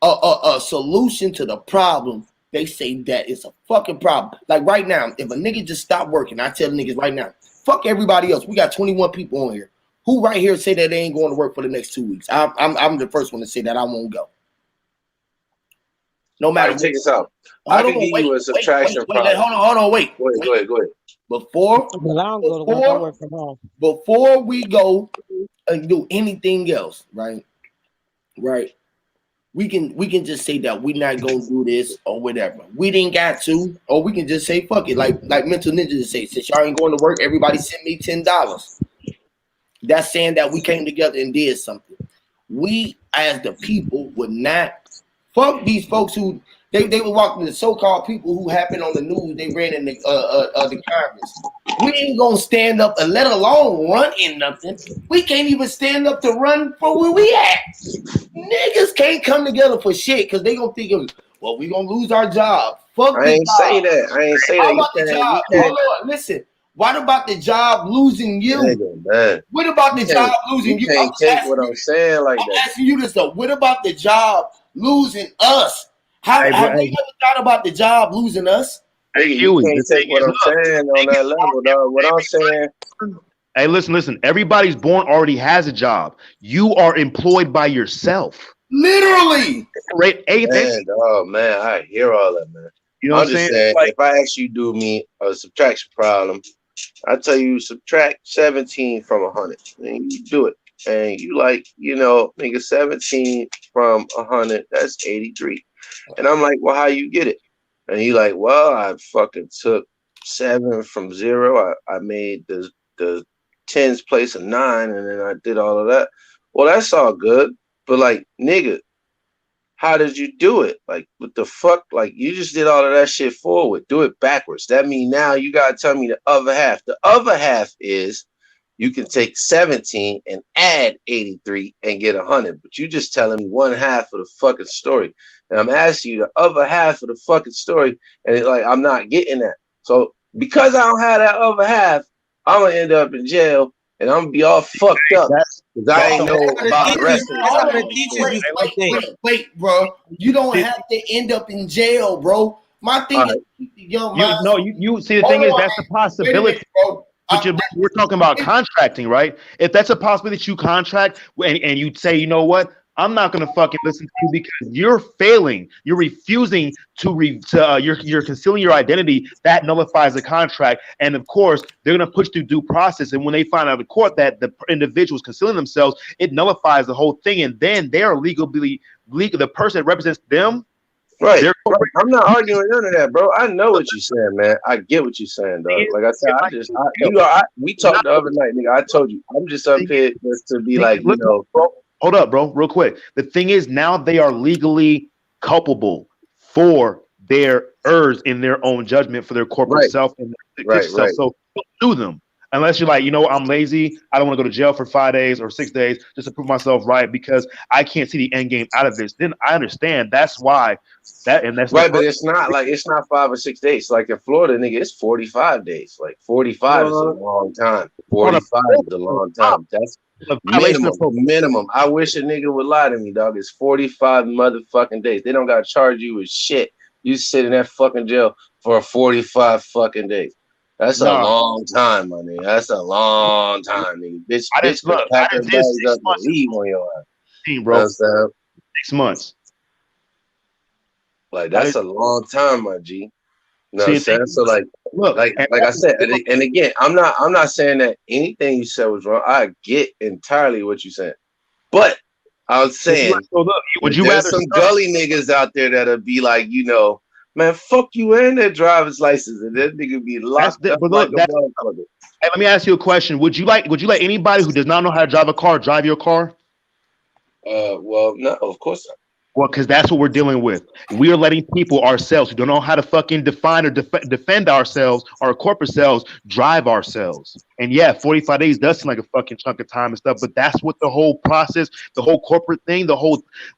a solution to the problem, they say that it's a fucking problem. Like right now, if a nigga just stop working, I tell niggas right now, fuck everybody else. We got 21 people on here. Who right here say that they ain't going to work for the next 2 weeks? I'm the first one to say that I won't go. No matter check this out. Hold I on, can give you a subtraction wait, problem. hold on, wait. Go ahead. Before Well, I don't go to work. I work from home. Before we go and do anything else, right? We can just say that we're not gonna do this or whatever. We didn't got to, or we can just say fuck it, like Mental Ninja just say, since y'all ain't going to work, everybody send me $10. That's saying that we came together and did something. We as the people would not fuck these folks who they were walking the so-called people who happened on the news. They ran in the Congress. We ain't gonna stand up and let alone run in nothing. We can't even stand up to run for where we at. Niggas can't come together for shit because they gonna think of, well, we gonna lose our job. Fuck I the ain't job. say that. I ain't say How that. about the job? Hold on, listen. What about the job losing you? Man. What about the job losing you? You can't take what I'm saying like that. I'm asking you this though. What about the job losing us? Have we ever thought about the job losing us? Hey, you can't take what I'm saying on that level, dog. What I'm saying. Hey, listen. Everybody's born already has a job. You are employed by yourself. Literally. Right? Man, oh man, I hear all that, man. You know I'm what I'm just saying? saying, if I actually do me a subtraction problem, I tell you subtract 17 from 100, and you do it, and you like, nigga, 17 from 100, that's 83, and I'm like, well, how you get it? And he like, well, I fucking took 7 from 0. I made the tens place a 9, and then I did all of that. Well, that's all good, but like, nigga, how did you do it? Like, what the fuck? Like, you just did all of that shit forward. Do it backwards. That means now you gotta tell me the other half. The other half is you can take 17 and add 83 and get 100. But you just telling me one half of the fucking story. And I'm asking you the other half of the fucking story, and it's like I'm not getting that. So because I don't have that other half, I'm gonna end up in jail. And I'm gonna be all fucked up because I ain't know about the rest of it. Wait, bro. You don't have to end up in jail, bro. My thing is, You see, the thing is, that's a possibility. But we're talking about contracting, right? If that's a possibility that you contract and you say, you know what, I'm not gonna fucking listen to you because you're failing. You're refusing you're concealing your identity. That nullifies the contract, and of course, they're gonna push through due process. And when they find out in court that the individual is concealing themselves, it nullifies the whole thing, and then they are legally the person that represents them. Right. I'm not arguing none of that, bro. I know what you're saying, man. I get what you're saying, dog. Like I said, we talked the other night, nigga. I told you, I'm just up here just to be like, Hold up, bro, real quick. The thing is, now they are legally culpable for their errors in their own judgment for their corporate self and their fictitious self. So don't do them. Unless you're like, I'm lazy. I don't want to go to jail for 5 days or 6 days just to prove myself right because I can't see the end game out of this. Then I understand. That's why that's right. But it's not 5 or 6 days. Like in Florida, nigga, it's 45 days. Like 45 is a long time. 45 is a long time. That's minimum. I wish a nigga would lie to me, dog. It's 45 motherfucking days. They don't gotta charge you with shit. You sit in that fucking jail for 45 fucking days. That's a long time, my nigga. That's a long time, nigga. Bitch can pack her bags up and leave on your ass. Bro. 6 months. Like, that's a long time, my G. You know what I'm saying? So, like I said, and again, I'm not saying that anything you said was wrong. I get entirely what you're saying. But I was saying, there's some gully niggas out there that'll be like, man, fuck you and that driver's license, and that nigga be locked up like a motherfucker. Hey, let me ask you a question. Would you let anybody who does not know how to drive a car drive your car? Well, no, of course not. Well, because that's what we're dealing with. We are letting people ourselves who don't know how to fucking define or defend ourselves, our corporate selves, drive ourselves. And yeah, 45 days does seem like a fucking chunk of time and stuff, but that's what the whole process, the whole corporate thing,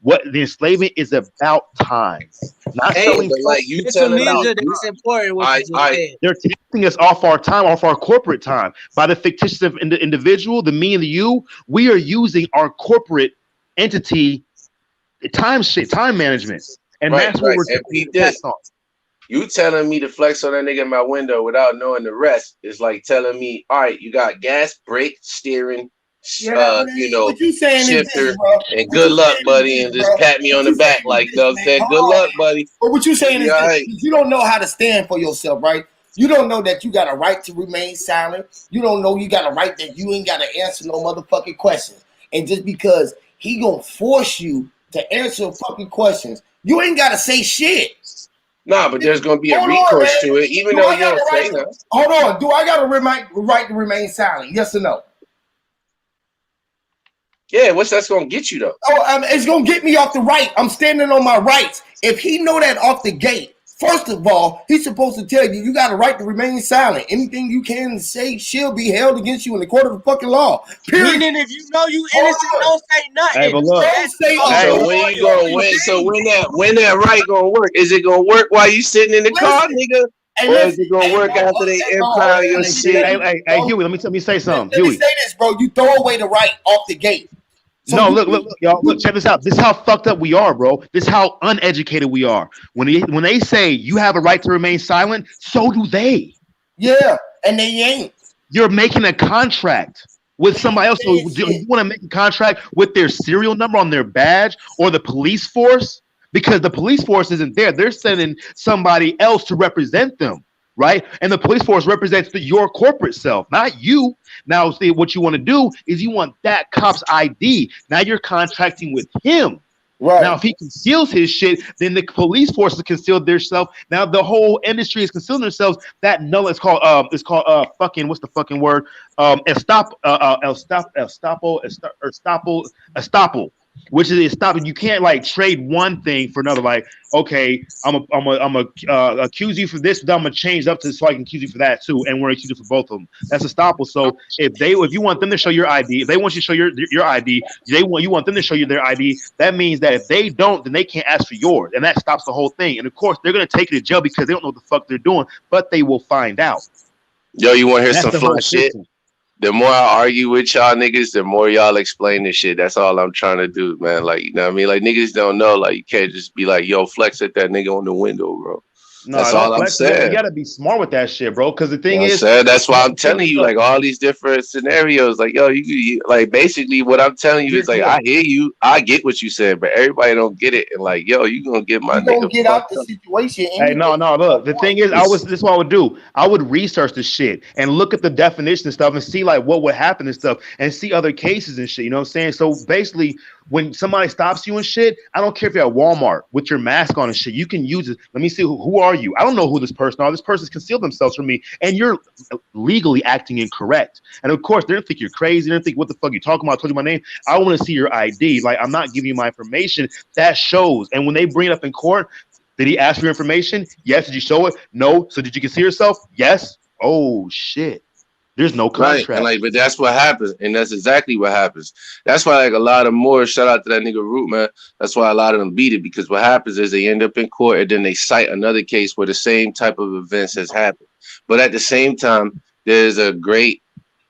what the enslavement is about time. Not selling. Like you telling me, that's important. What you just said. They're taking us off our time, off our corporate time. By the fictitious individual, the me and the you, we are using our corporate entity time management, and that's what we're taking on. You telling me to flex on that nigga in my window without knowing the rest is like telling me, all right, you got gas, brake, steering, What you saying is shifter, this, bro? and What good you luck, saying is buddy, this, and bro? just pat me What on the you back saying is like, this, man? said, good Hold on. luck, buddy. But what you saying Be is all this: right. you don't know how to stand for yourself, right? You don't know that you got a right to remain silent. You don't know you got a right that you ain't got to answer no motherfucking questions. And just because he gonna force you to answer fucking questions, you ain't got to say shit. Nah, but there's gonna be a Hold on, recourse man. to it, even Do though I you got don't the say right? nothing. Hold on. Do I got a right to remain silent? Yes or no? Yeah, what's that's gonna get you though? It's gonna get me off the right. I'm standing on my rights. If he know that off the gate, first of all, he's supposed to tell you got a right to remain silent. Anything you can say shall be held against you in the court of the fucking law. Period. Meaning, if you know you innocent, don't say nothing. Hey, but look. Don't say So when you gonna win? So when that right gonna work? Is it gonna work while you sitting in the car, nigga? Or is it gonna work after they impound your shit? Hey, Huey, let me say something. Let me Huey. say this, bro. You throw away the right off the gate. So No, look, y'all. Look, check this out. This is how fucked up we are, bro. This is how uneducated we are. When they say you have a right to remain silent, so do they. Yeah, and they ain't. You're making a contract with somebody else. So do you want to make a contract with their serial number on their badge or the police force? Because the police force isn't there. They're sending somebody else to represent them, right? And the police force represents your corporate self, not you. Now, see, what you want to do is you want that cop's ID. Now you're contracting with him. Right. Now, if he conceals his shit, then the police force has concealed their self. Now the whole industry is concealing themselves. That null is called fucking, what's the fucking word? Estoppel, which is stopping. You can't like trade one thing for another. Like, okay, I'm accuse you for this, but I'm gonna change up to so I can accuse you for that too, and we're accused you for both of them. That's estoppel. So if you want them to show your ID, if they want you to show your ID, you want them to show you their ID. That means that if they don't, then they can't ask for yours, and that stops the whole thing. And of course, they're gonna take you to jail because they don't know what the fuck they're doing, but they will find out. Yo, you want to hear That's some the fly whole shit? system. The more I argue with y'all niggas, the more y'all explain this shit. That's all I'm trying to do, man. Like, you know what I mean? Like, niggas don't know. Like, you can't just be like, yo, flex at that nigga on the window, bro. No, That's don't all I'm flex. You saying. gotta be smart with that shit, bro. Because the thing is, That's why I'm telling you, like, all these different scenarios. Like, yo, you like, basically what I'm telling you is, like, I hear you. I get what you said, but everybody don't get it. And, like, yo, you gonna get my nigga Get out fucked the up. situation. Hey, no. Look, the thing is, this is what I would do. I would research the shit and look at the definition and stuff and see like what would happen and stuff and see other cases and shit. You know what I'm saying? So basically, when somebody stops you and shit, I don't care if you're at Walmart with your mask on and shit. You can use it. Let me see who are you? I don't know who this person are. This person's concealed themselves from me, and you're legally acting incorrect. And of course, they're gonna think you're crazy. They're gonna think, what the fuck you talking about? I told you my name. I want to see your ID. Like, I'm not giving you my information. That shows. And when they bring it up in court, did he ask for your information? Yes. Did you show it? No. So did you conceal yourself? Yes. Oh shit. There's no contract. Right. And like, but that's what happens. And that's exactly what happens. That's why like a lot of more, shout out to that nigga Root, man. That's why a lot of them beat it, because what happens is they end up in court and then they cite another case where the same type of events has happened. But at the same time, there's a great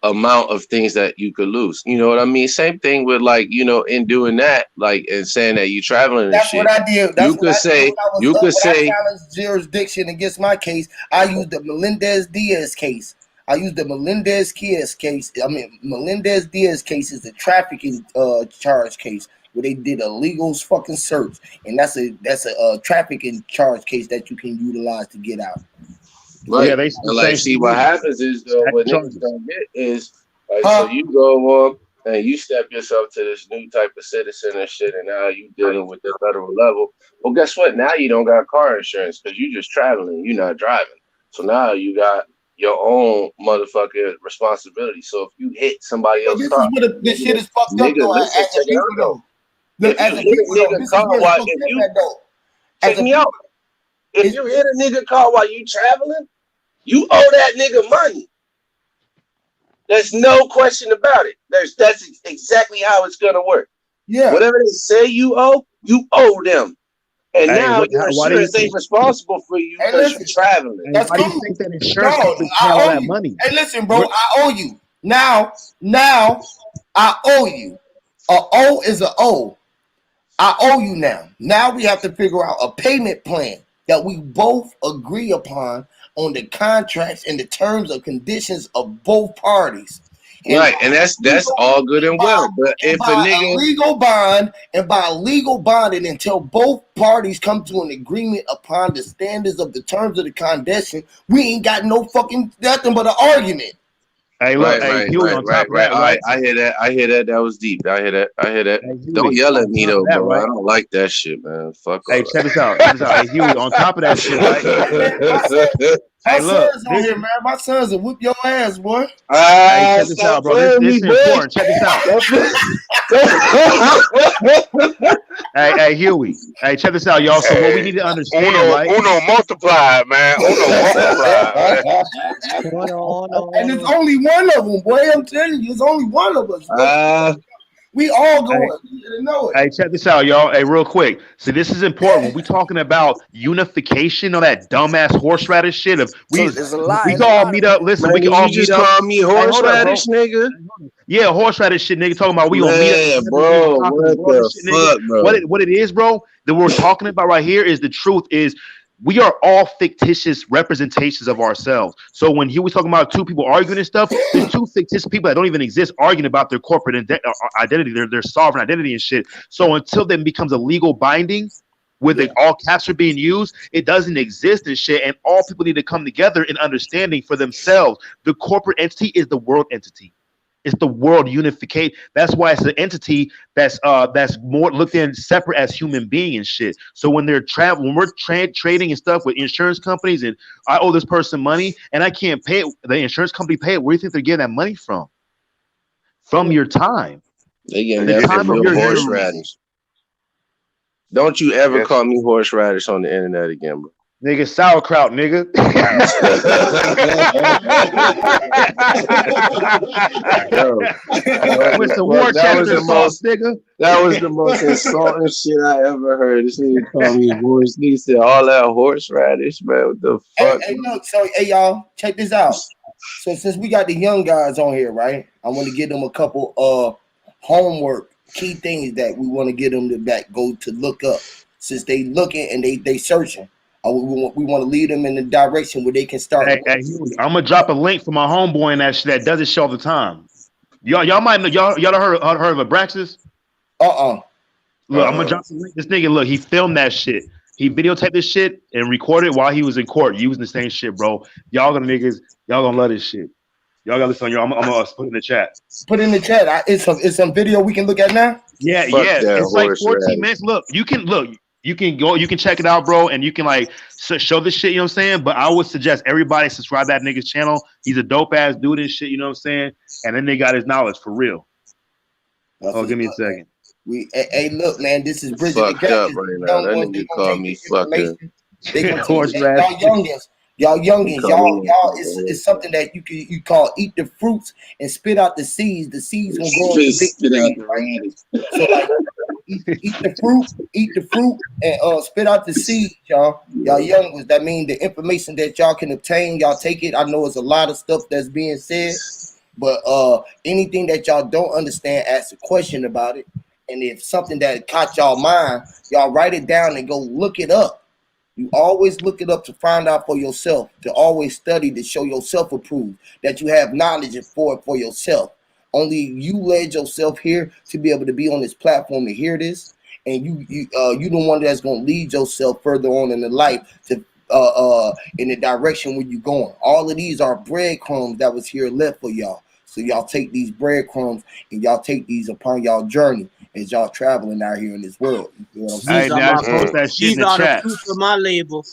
amount of things that you could lose. You know what I mean? Same thing with like, you know, in doing that, like, and saying that you traveling and That's shit. what I did. That's you could say, you could say, I challenged jurisdiction against my case. I used the Melendez-Diaz case. I used the Melendez-Diaz case. I mean, Melendez-Diaz case is the trafficking charge case where they did a legal fucking search, and that's a trafficking charge case that you can utilize to get out. right? Yeah, they and like, see what happens is though, what niggas don't get is like, so you go on and you step yourself to this new type of citizen and shit, and now you dealing with the federal level. Well, guess what? Now you don't got car insurance because you just traveling, you're not driving. So now you got your own motherfucking responsibility. So if you hit somebody else's car, this shit is fucked up though. Listen, check it out though. If you hit a nigga car while check me out. If you hit a nigga car while you traveling, you owe that nigga money. There's no question about it. That's exactly how it's gonna work. Yeah. Whatever they say you owe them. And now your insurance ain't responsible for you because you're traveling. That's why do you think that insurance company pay all that money? Hey, listen, bro, I owe you. Now I owe you. A O is a O. I owe you now. Now we have to figure out a payment plan that we both agree upon on the contracts and the terms and conditions of both parties. Right, and that's all good and well. But if a nigga legal bond and by a legal bond, and until both parties come to an agreement upon the standards of the terms of the condition, we ain't got no fucking nothing but an argument. Hey, look, right. on top of that, All right, I hear that. That was deep. I hear that. Don't yell at me though, bro. I don't like that shit, man. Fuck all Hey, check this out. Hey, Huey, on top of that shit, right? My son's on here, man. My sons will whoop your ass, boy. Hey, check this out, bro. This is important. Check this out. Hey, Huey. Hey, check this out, y'all. So what we need to understand, right? Uno multiplied, man. And it's only one of them, boy. I'm telling you, it's only one of us. We all going. You know it. Hey, check this out, y'all. Hey, real quick. So this is important. When we talking about unification or that dumbass horseradish shit of we can all meet up. Listen, man, we can all meet just up. call me horseradish, nigga. Yeah, horseradish shit, nigga. Talking about we gonna meet up. Bro. What the fuck, bro? What it is, bro? That we're talking about right here is the truth. Is we are all fictitious representations of ourselves. So when he was talking about two people arguing and stuff, there's two fictitious people that don't even exist arguing about their corporate identity, their sovereign identity and shit. So until then becomes a legal binding, where all caps are being used, it doesn't exist and shit. And all people need to come together in understanding for themselves. The corporate entity is the world entity. It's the world unificate. That's why it's an entity that's more looked in separate as human being and shit. So when they're when we're trading and stuff with insurance companies, and I owe this person money and I can't pay it, the insurance company pay it. Where do you think they're getting that money from? From your time. They getting that from your horseradish. Don't you ever call me horseradish on the internet again, bro. Nigga, sauerkraut, nigga. That was the most insulting shit I ever heard. This nigga called me horse. He said all that horseradish, man. What the fuck? Hey, look, so hey y'all, check this out. So since we got the young guys on here, right? I want to give them a couple homework, key things that we want to get them to go to look up. Since they looking and they searching. We want to lead them in the direction where they can start. Hey, I'm gonna drop a link for my homeboy in that does it show all the time. Y'all might know y'all heard of Abraxas? Look, I'm gonna drop a link. This nigga, look, he filmed that shit. He videotaped this shit and recorded while he was in court using the same shit, bro. Y'all gonna love this shit. Y'all gotta listen. I'm gonna put it in the chat. Put it in the chat. It's some video we can look at now. Yeah. It's like 14 minutes. Look, you can go, you can check it out, bro, and you can like show this shit, you know what I'm saying? But I would suggest everybody subscribe to that nigga's channel. He's a dope ass dude and shit, you know what I'm saying? And then they got his knowledge for real. Give me a second. Hey, look, man, this is Bridget. Fucked up right now. That nigga called me fucking. Y'all youngins, it's something that you call eat the fruits and spit out the seeds. The seeds gonna grow into big trees, right? So like eat the fruit and spit out the seeds, y'all. Y'all youngins, that mean the information that y'all can obtain, y'all take it. I know it's a lot of stuff that's being said, but anything that y'all don't understand, ask a question about it. And if something that caught y'all mind, y'all write it down and go look it up. You always look it up to find out for yourself, to always study to show yourself approved, that you have knowledge for yourself. Only you led yourself here to be able to be on this platform to hear this, and you the one that's gonna lead yourself further on in the life to in the direction where you're going. All of these are breadcrumbs that was here left for y'all. So y'all take these breadcrumbs and y'all take these upon y'all journey as y'all traveling out here in this world. You know what I'm saying? These are the fruits of my label.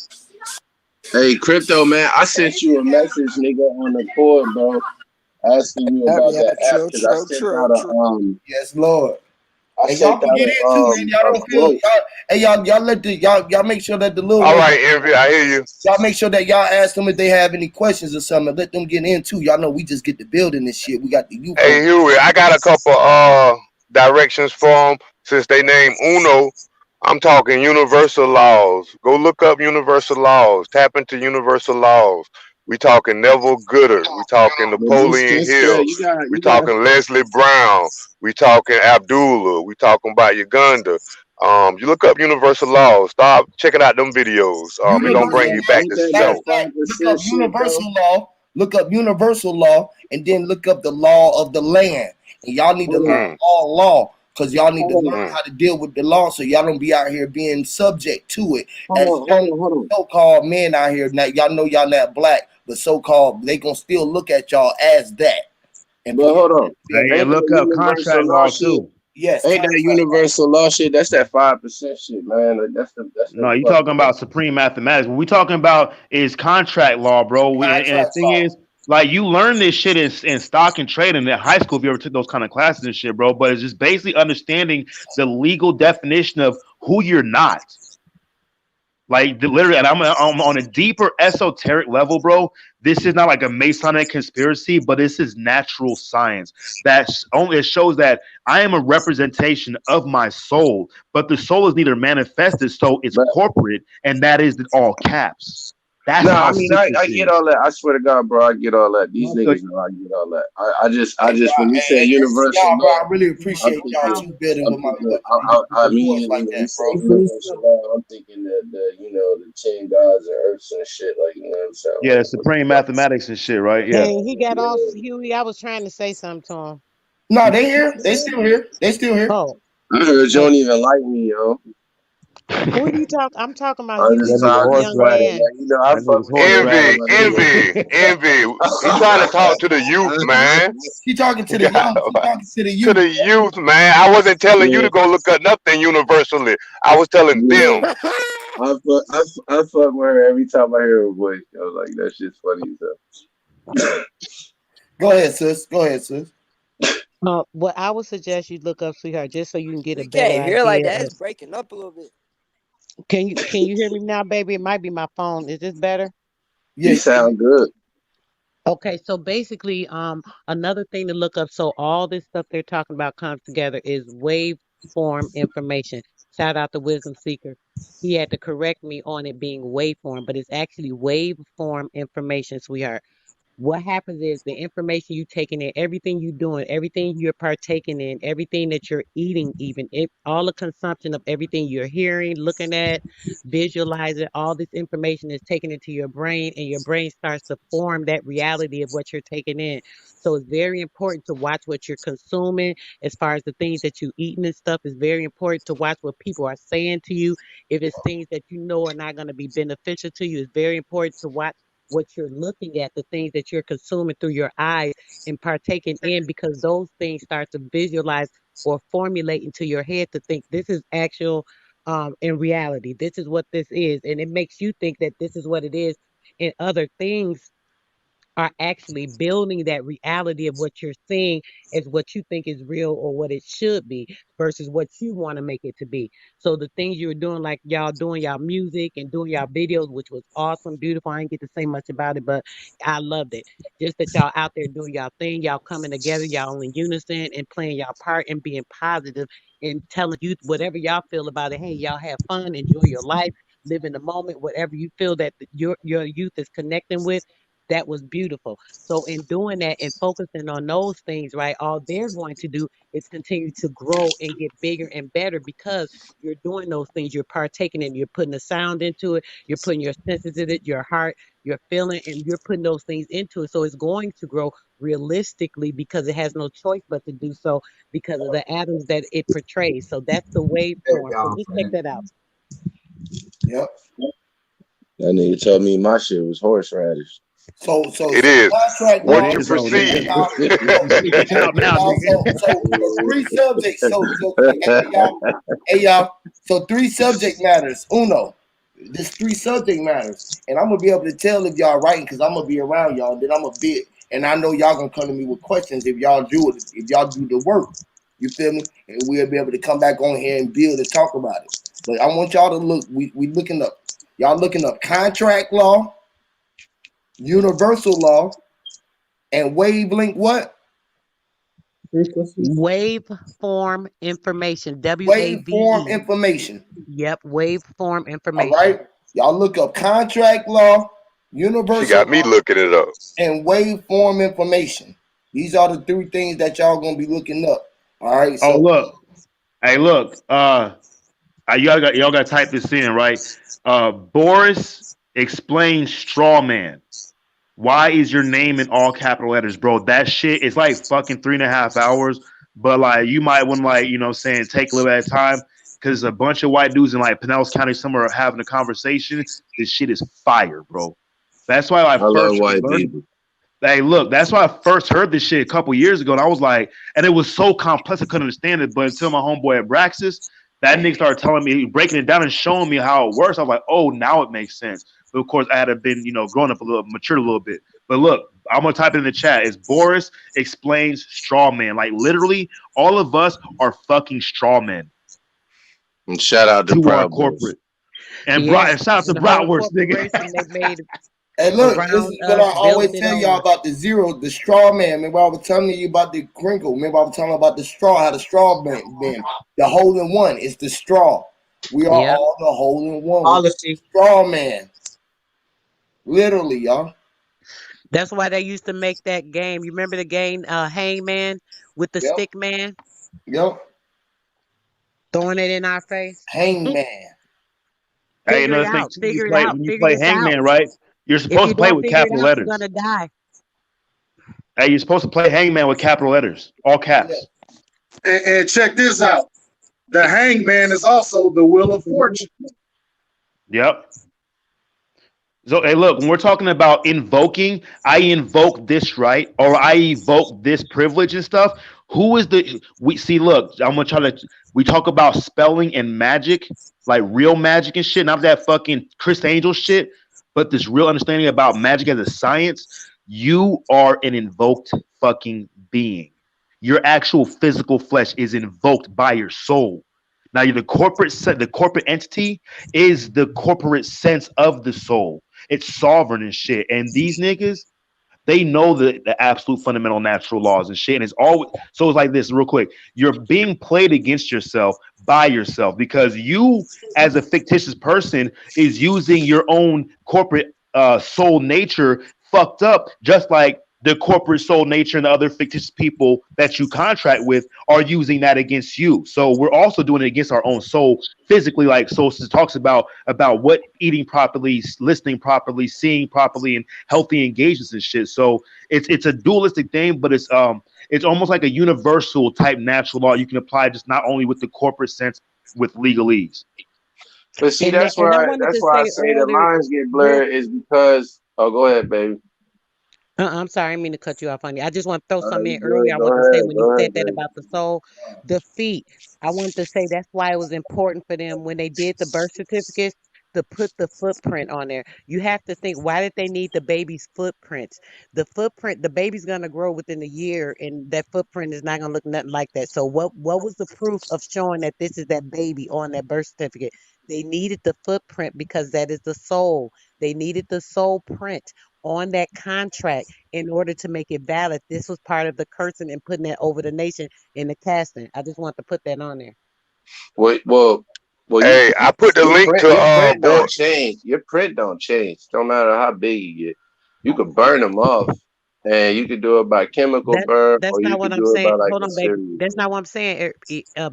Hey, Crypto, man, I sent you a message, nigga, on the board, bro, asking you about that app because I sent out a yes, Lord. I and y'all can get into man. Y'all don't feel y'all make sure that the little all right, Envy, I hear you. Y'all make sure that y'all ask them if they have any questions or something. Let them get into. Y'all know we just get the building this shit. We got the youth. Hey, Huey, I got a couple directions for them since they name Uno. I'm talking universal laws. Go look up universal laws. Tap into universal laws. We talking Neville Goddard. We talking Napoleon Hill. We talking Leslie Brown. We talking Abdullah. We talking about Uganda. You look up universal laws. Stop checking out them videos. It's gonna bring you back to self. Look up universal law. look up universal law, and then look up the law of the land. And y'all need to learn all law because y'all need to learn how to deal with the law so y'all don't be out here being subject to it. As young so-called men out here, now y'all know y'all not black, but so-called they gonna still look at y'all as that. But hold on, and look up contract law too. Yes, ain't that universal law shit? That's that 5% shit, man. Like, that's the No, you talking about supreme mathematics. What we talking about is contract law, bro. And the thing is, like, you learn this shit in stock and trading at high school if you ever took those kind of classes and shit, bro. But it's just basically understanding the legal definition of who you're not. Like literally, and I'm on a deeper esoteric level, bro. This is not like a Masonic conspiracy, but this is natural science. That's only it shows that I am a representation of my soul, but the soul is neither manifested, so it's corporate, and that is in all caps. That's no, how I mean I get all that. I swear to God, bro, I get all that. These niggas know I get all that. I just when you say universal y'all, bro, law, I really appreciate y'all too building with my I immediately when you say universal law, I'm thinking that the 10 gods and earths and shit, like you know what I'm saying. Yeah, supreme mathematics and shit, right? Yeah. Hey, he got off, Huey. I was trying to say something to him. No, they here. They still here. They still here. Oh, I heard you don't even like me, yo. who are you talking? I'm talking about I Huey, just young man. like, I fuck with Envy. He trying to talk to the youth, man. She talking to the young. She talking to the youth. To the youth, man. I wasn't telling you to go look up nothing universally. I was telling them. I fuck with her every time I hear her voice. I was like, that shit's funny as hell. Go ahead, sis. Go ahead, sis. What I would suggest you look up, sweetheart, just so you can get a We better can't idea. hear like that. It's breaking up a little bit. Can you hear me now, baby? It might be my phone. Is this better? You sound good. Okay, so basically, another thing to look up. So all this stuff they're talking about comes together is waveform information. Shout out to Wisdom Seeker. He had to correct me on it being waveform, but it's actually waveform information, sweetheart. What happens is the information you taking in, everything you're doing, everything you're partaking in, everything that you're eating, even all the consumption of everything you're hearing, looking at, visualizing, all this information is taken into your brain, and your brain starts to form that reality of what you're taking in. So it's very important to watch what you're consuming as far as the things that you eating and stuff. It's very important to watch what people are saying to you. If it's things that you know are not going to be beneficial to you, it's very important to watch what you're looking at, the things that you're consuming through your eyes and partaking in, because those things start to visualize or formulate into your head to think this is actual in reality. This is what this is. And it makes you think that this is what it is. And other things are actually building that reality of what you're seeing as what you think is real or what it should be versus what you want to make it to be. So the things you're doing, like y'all doing y'all music and doing y'all videos, which was awesome, beautiful. I didn't get to say much about it, but I loved it. Just that y'all out there doing y'all thing, y'all coming together, y'all in unison and playing y'all part and being positive and telling youth whatever y'all feel about it. Hey, y'all have fun, enjoy your life, live in the moment, whatever you feel that your youth is connecting with. That was beautiful. So in doing that and focusing on those things, right, all they're going to do is continue to grow and get bigger and better because you're doing those things. You're partaking in, you're putting the sound into it, you're putting your senses in it, your heart, your feeling, and you're putting those things into it. So it's going to grow realistically because it has no choice but to do so because of the atoms that it portrays. So that's the waveform. So just check that out. Yep. That nigga told me my shit was horseradish. So it is what you so perceive. three subjects. Hey y'all. So three subject matters. Uno. This three subject matters, and I'm gonna be able to tell if y'all writing because I'm gonna be around y'all. Then I'm a bit, and I know y'all gonna come to me with questions if y'all do it. If y'all do the work, you feel me? And we'll be able to come back on here and build and talk about it. But I want y'all to look. We looking up. Y'all looking up contract law, universal law, and wavelength what? Waveform information. Waveform information. Yep, waveform information. All right. Y'all look up contract law, universal. She got me looking it up. And waveform information. These are the three things that y'all gonna be looking up. All right. So look. Hey, look. Y'all got to type this in, right? Boris explains straw man. Why is your name in all capital letters, bro? That shit is like fucking 3.5 hours. But like you might want to like, you know what I'm saying, take a little at a time because a bunch of white dudes in like Pinellas County somewhere are having a conversation. This shit is fire, bro. That's why I love first white learned. people. Hey, look, that's why I first heard this shit a couple years ago, and I was like, and it was so complex I couldn't understand it. But until my homeboy at Braxis, that nigga started telling me, breaking it down and showing me how it works. I was like, oh, now it makes sense. But of course, I had to been, you know, growing up a little, matured a little bit. But look, I'm gonna type it in the chat. It's Boris explains straw man. Like literally, all of us are fucking straw men. And shout out to our Proud corporate. And Yes, and shout out to the whole Bratwurst, nigga. corporation they made Hey, look, this around is what us, I built always it tell y'all on. about the zero, the straw man. Remember, I was telling you about the crinkle. Remember, I was telling you about the straw, how the straw man, the hole in one is the straw. We are all the hole in one. Policy. Straw man. Literally, y'all. That's why they used to make that game. You remember the game Hangman with the stick man? Yep. Throwing it in our face. Hangman. Hey, Figure it another thing out. too, Figure it when out. you Figure play this out. Hangman, right? You're If supposed you to play don't with figure it capital out, you're letters. gonna die. Hey, you're supposed to play Hangman with capital letters, all caps. And check this out. The hangman is also the wheel of fortune. Yep. So, hey, look, when we're talking about invoking, I invoke this right, or I evoke this privilege and stuff. Who is we see? Look, I'm gonna try to. We talk about spelling and magic, like real magic and shit, not that fucking Chris Angel shit, but this real understanding about magic as a science. You are an invoked fucking being. Your actual physical flesh is invoked by your soul. Now, the corporate entity is the corporate sense of the soul. It's sovereign and shit. And these niggas, they know the absolute fundamental natural laws and shit. And it's always so it's like this, real quick. You're being played against yourself by yourself because you, as a fictitious person, is using your own corporate soul nature fucked up, just like the corporate soul nature and the other fictitious people that you contract with are using that against you. So we're also doing it against our own soul physically, like Sosa talks about what eating properly, listening properly, seeing properly, and healthy engagements and shit. So it's a dualistic thing, but it's almost like a universal type natural law you can apply just not only with the corporate sense with legalese. But see, that's why I say the lines get blurred is because. Oh, go ahead, baby. I'm sorry, I didn't mean to cut you off on you. I just want to throw something in Go earlier. I want to say ahead, when you go said ahead, that baby. about the soul, the feet. I wanted to say that's why it was important for them when they did the birth certificates to put the footprint on there. You have to think, why did they need the baby's footprints? The footprint, the baby's gonna grow within a year, and that footprint is not gonna look nothing like that. So what was the proof of showing that this is that baby on that birth certificate? They needed the footprint because that is the soul. They needed the soul print on that contract in order to make it valid. This was part of the cursing and putting it over the nation in the casting. I just want to put that on there. Well, Hey, I put the link to your print don't change. Your print don't change. No matter how big you get, you could burn them off, and you could do it by chemical burn, That's or you not what could I'm do it by saying. like Hold a on, baby. series. That's not what I'm saying,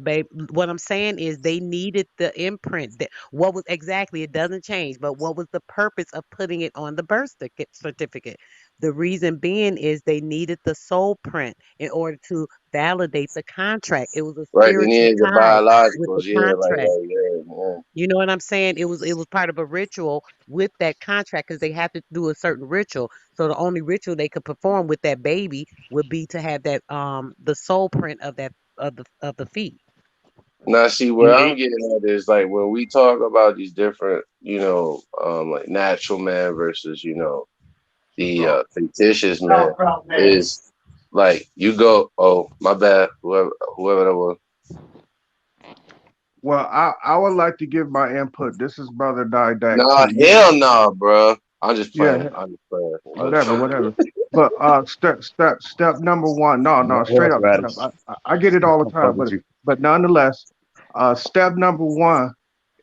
babe. What I'm saying is they needed the imprint. What was exactly? It doesn't change. But what was the purpose of putting it on the birth certificate? The reason being is they needed the soul print in order to validate the contract. It was a Right, then spiritual there's the tie with the biologicals. Yeah, contract. yeah. You know what I'm saying? It was part of a ritual with that contract because they had to do a certain ritual. So the only ritual they could perform with that baby would be to have that the soul print of that of the feet. Now, see, where I'm getting at is like when we talk about these different, like natural man versus, the fictitious man is like you go, oh, my bad, whoever that was. Well, I would like to give my input. This is Brother Didac Nah, too. hell no, bro. I'm just playing. Yeah, I'm just playing. whatever. But step number one. No, What straight up, up. Adam? I get it all the I'm fuck time, with you. but nonetheless, step number one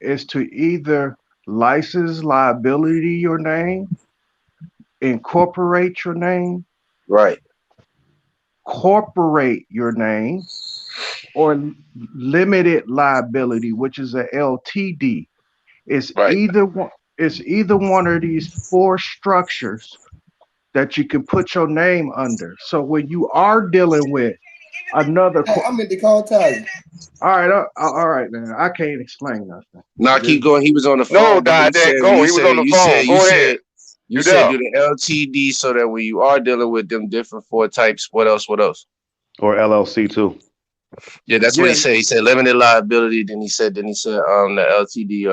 is to either license liability your name, incorporate your name, right, corporate your name, or limited liability, which is a LTD. It's right. either one. It's either one of these four structures that you can put your name under. So when you are dealing with another, I meant to call Ty. all right, man. I can't explain nothing. Nah, keep going. He was on the phone. No, Dad, go. He was on the phone. Go ahead. You said do the LTD so that when you are dealing with them different 4 types, what else? Or LLC too. Yeah, that's what he said. He said limited liability. Then he said the LTD.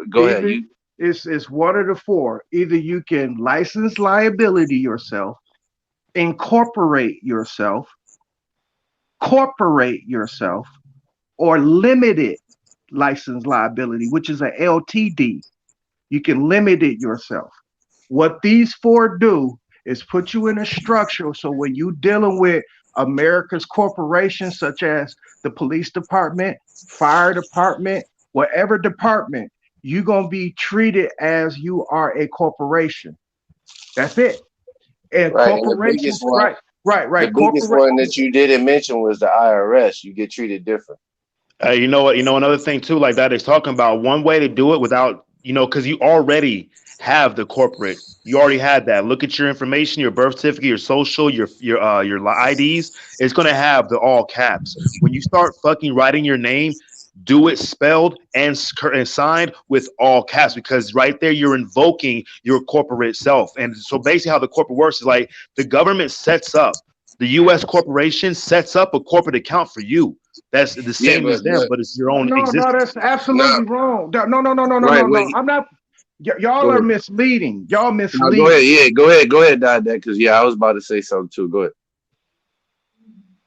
Go ahead. It's one of the 4. Either you can license liability yourself, incorporate yourself, corporate yourself, or limited license liability, which is a LTD. You can limit it yourself. What these 4 do is put you in a structure so when you're dealing with America's corporations, such as the police department, fire department, whatever department, you're going to be treated as you are a corporation. That's it. And corporations, right. The biggest one that you didn't mention was the IRS. You get treated different. You know what? Another thing too, like that is talking about one way to do it without, because you already have the corporate. You already had that. Look at your information, your birth certificate, your social, your IDs. It's gonna have the all caps. When you start fucking writing your name, do it spelled and signed with all caps, because right there you're invoking your corporate self. And so basically how the corporate works is like the government sets up, the U.S. corporation sets up a corporate account for you. That's the same as them, but it's your own existence. No, that's absolutely wrong. No. I'm not. Y'all are misleading. Y'all misleading. No, go ahead. Yeah, go ahead, Dad. Because I was about to say something too. Go ahead.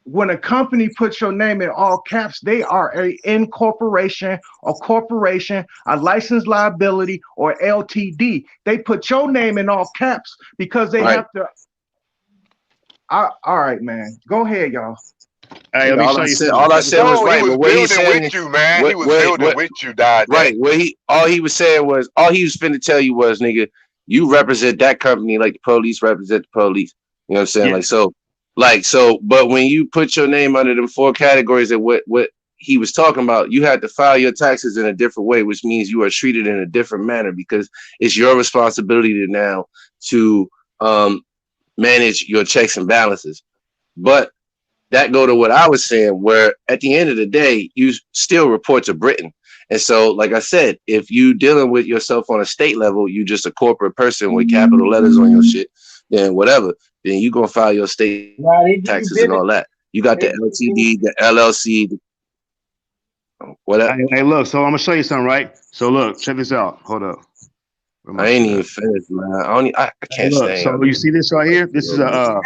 When a company puts your name in all caps, they are a incorporation or corporation, a licensed liability or LTD. They put your name in all caps because they have to. All right, man. Go ahead, y'all. Hey, let me show you. All I said was right. He was building with you, man. He was building with you, Dad. Right. All he was finna tell you was, nigga, you represent that company like the police represent the police. You know what I'm saying? Yeah. But when you put your name under them 4 categories of what he was talking about, you had to file your taxes in a different way, which means you are treated in a different manner because it's your responsibility now to manage your checks and balances. But that go to what I was saying, where at the end of the day, you still report to Britain. And so, like I said, if you dealing with yourself on a state level, you just a corporate person with capital letters on your shit, then whatever, then you gonna file your state taxes and all that. You got the LTD, the LLC, whatever. Hey, look, so I'm gonna show you something, right? So look, check this out. Hold up. I ain't even finished, man. I can't stand. So you see this right here? This is a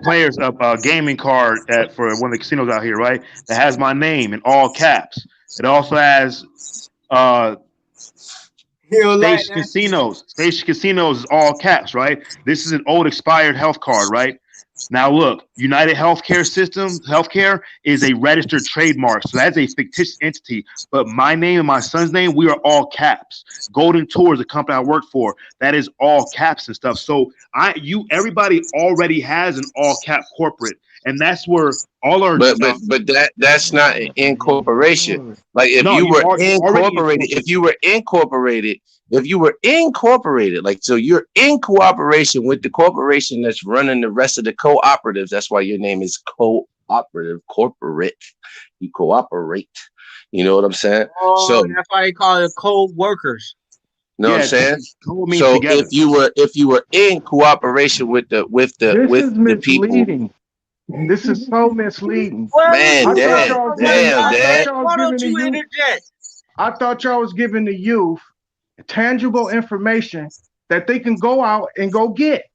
player's gaming card for one of the casinos out here, right? That has my name in all caps. It also has Station Casinos. Station Casinos is all caps, right? This is an old expired health card, right? Now look, United Healthcare Healthcare is a registered trademark, so that's a fictitious entity. But my name and my son's name, we are all caps. Golden Tour is a company I work for. That is all caps and stuff. So everybody already has an all cap corporate, and that's where all our but that's not an incorporation. Like if you were incorporated, like, so you're in cooperation with the corporation that's running the rest of the cooperatives. That's why your name is cooperative, corporate. You cooperate. You know what I'm saying? Oh, so that's why they call it co-workers. You know what I'm saying? So if you were in cooperation with the people. This is so misleading. Man, Dad. Why don't you interject? I thought y'all was giving the youth tangible information that they can go out and go get.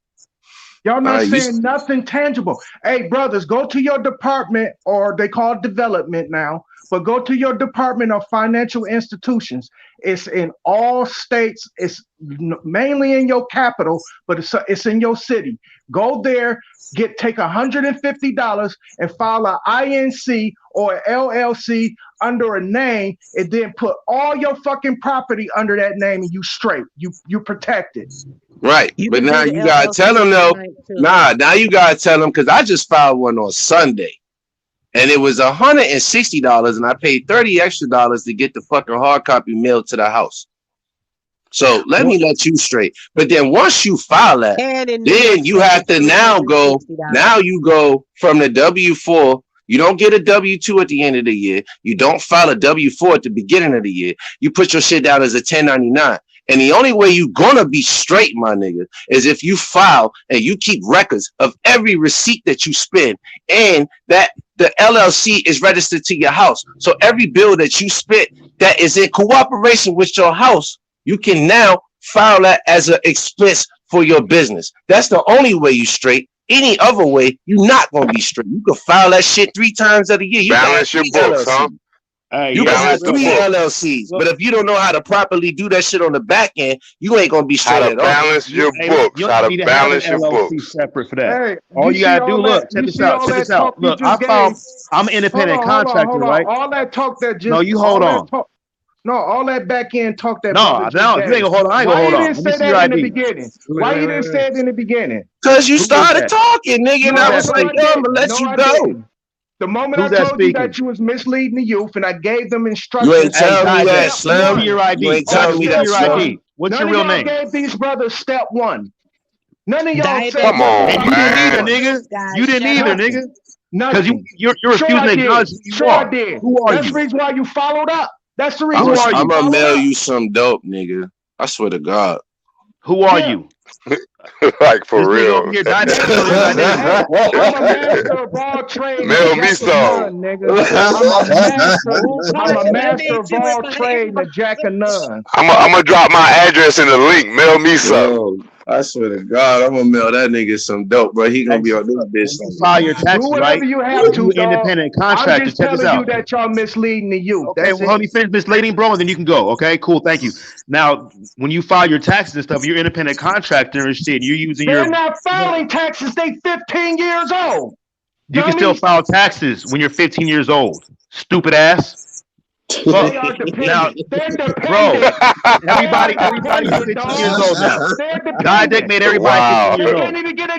Y'all not saying nothing tangible. Hey, brothers, go to your department, or they call it development now, but go to your department of financial institutions. It's in all states. It's mainly in your capital, but it's in your city. Go there, take $150 and file an INC or LLC under a name, and then put all your fucking property under that name, and you straight. You protected. Right. But now you gotta tell them though. Now you gotta tell them, because I just filed one on Sunday. And it was $160, and I paid $30 extra to get the fucking hard copy mailed to the house. So let me let you straight. But then once you file that, then you have to now go. Now you go from the W-4. You don't get a W-2 at the end of the year. You don't file a W-4 at the beginning of the year. You put your shit down as a 1099. And the only way you're gonna be straight, my nigga, is if you file and you keep records of every receipt that you spend, and that the LLC is registered to your house. So every bill that you spent that is in cooperation with your house, you can now file that as an expense for your business. That's the only way you straight. Any other way, you're not gonna be straight. You can file that shit 3 times of the year. You balance your books, huh? You can have 3 LLCs, but if you don't know how to properly do that shit on the back end, you ain't gonna be straight at all. Balance your books. How to balance your books. Separate for that. Hey, All you gotta do, look, check this out. Check this out. Look, I'm an independent contractor, right? All that talk that just no, you hold on. All that back end talk that. No, you ain't gonna hold on. I ain't gonna hold on. Why you didn't say that in the beginning? Why you didn't say it in the beginning? Because you started talking, nigga, and I was like, yo, I'm gonna let you go. The moment I told you that you was misleading the youth, and I gave them instructions. You ain't telling me that, Slim. Your ID. You ain't telling me that, your ID. What's your real name? None of y'all gave these brothers step 1. None of y'all said. Come on, you didn't either, nigga. You didn't either, nigga. Because you're refusing to acknowledge who you are. Who are you? That's the reason why you followed up. That's the reason why I'm gonna mail you some dope, nigga. I swear to God. Who are you? Like for real. I'm a master of all trade. Mail me some. I'm a master of all trade, the Jack of none. I'm gonna drop my address in the link. Mail me some. I swear to God, I'm gonna mail that nigga some dope, bro. He gonna be on this bitch. File your taxes, right? You have to, independent contractor. I'm just check this telling out. you that y'all misleading the youth. Okay, well, let me finish misleading, bro, and then you can go. Okay, cool, thank you. Now, when you file your taxes and stuff, you're independent contractor and shit. You're using They're not filing taxes. They 15 years old. You can still file taxes when you're 15 years old. Stupid ass. Look, now, bro, everybody is 15 years old now. Dideck made everybody 15 years old.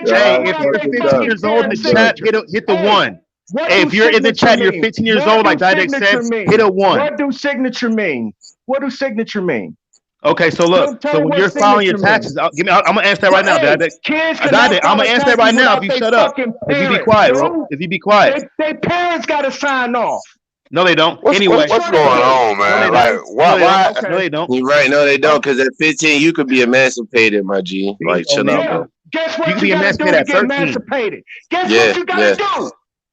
Hey, if you're 15 years old in the chat, hit the 1. Hey, if you're in the chat, you're 15 years old, like Dideck said, hit a 1. What do signature mean? What do signature mean? Okay, so look, so when you're filing your taxes, I'm gonna answer that right now, Dideck. Dideck, I'm gonna answer that right now if you shut up. If you be quiet, bro. If you be quiet. Their parents gotta sign off. No, they don't. What's going on, man? Like, why? No, they don't. You're right. No, they don't. Because at 15, you could be emancipated, my G. Like, chill out. Guess what you can you be gotta do emancipated to at get 13. emancipated? Guess what you gotta do?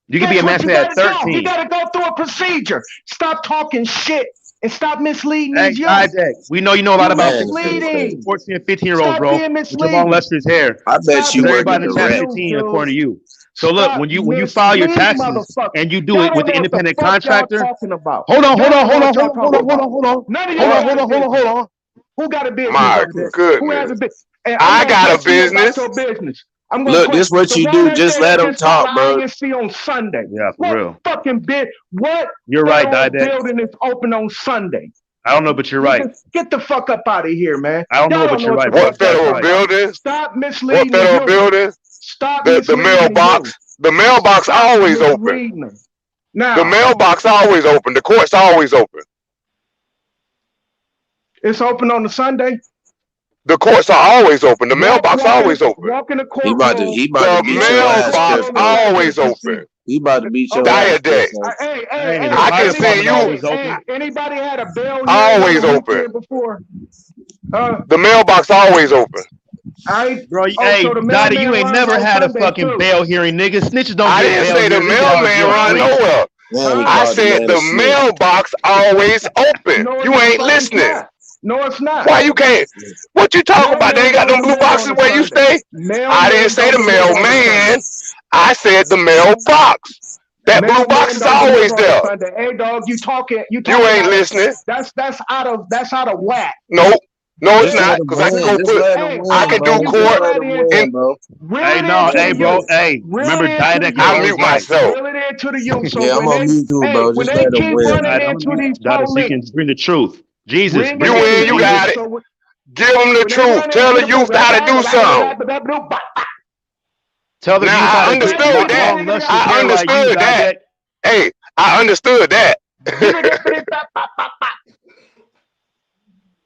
You can be emancipated at 13. You gotta go through a procedure. Stop talking shit and stop misleading these youth. We know you know a lot about 14 and 15-year-olds, bro. With your long lustrous hair. I bet you work everybody in the chat 15 according to you. So look, when you file your taxes and you do it with the independent contractor, hold on. Who got a business? My goodness. Who has a business? I got a business. Look, this is what you do. Just let them talk, bro. On Sunday. Yeah, for real. Fucking bit. What? You're right, Dideck. Building is open on Sunday. I don't know, but you're right. Get the fuck up out of here, man. I don't know, but you're right. What federal building? Stop misleading. What federal building? Stop the mailbox. The mailbox always open. Now, the mailbox always open. The court's always open. It's open on the Sunday. The courts are always open. The mailbox always open. Walk in the court. He about to the mailbox always open. He about to beat your Diadeck. I can see you. Anybody had a bail always open before? The mailbox always open. Bro, hey, Dottie, you ain't never had a fucking bail hearing, nigga. Snitches don't. I didn't say the mailman run nowhere. I said the mailbox always open. You ain't listening. No, it's not. Why you can't? What you talking about? They ain't got them blue boxes where you stay? I didn't say the mailman. I said the mailbox. That blue box is always there. Hey, dog, you talking? You ain't listening. That's out of whack. Nope. No, it's not, because I can go put. I can do court. Hey, bro. Hey, remember Diadeck? I mute myself. Yeah, I'm gonna mute too, bro. Just let them win. Diadeck, so you can bring the truth. Jesus, you win. You got it. Give them the truth. Tell the youth how to do something. Tell the youth how to do something. I understood that. I understood that. Hey, I understood that.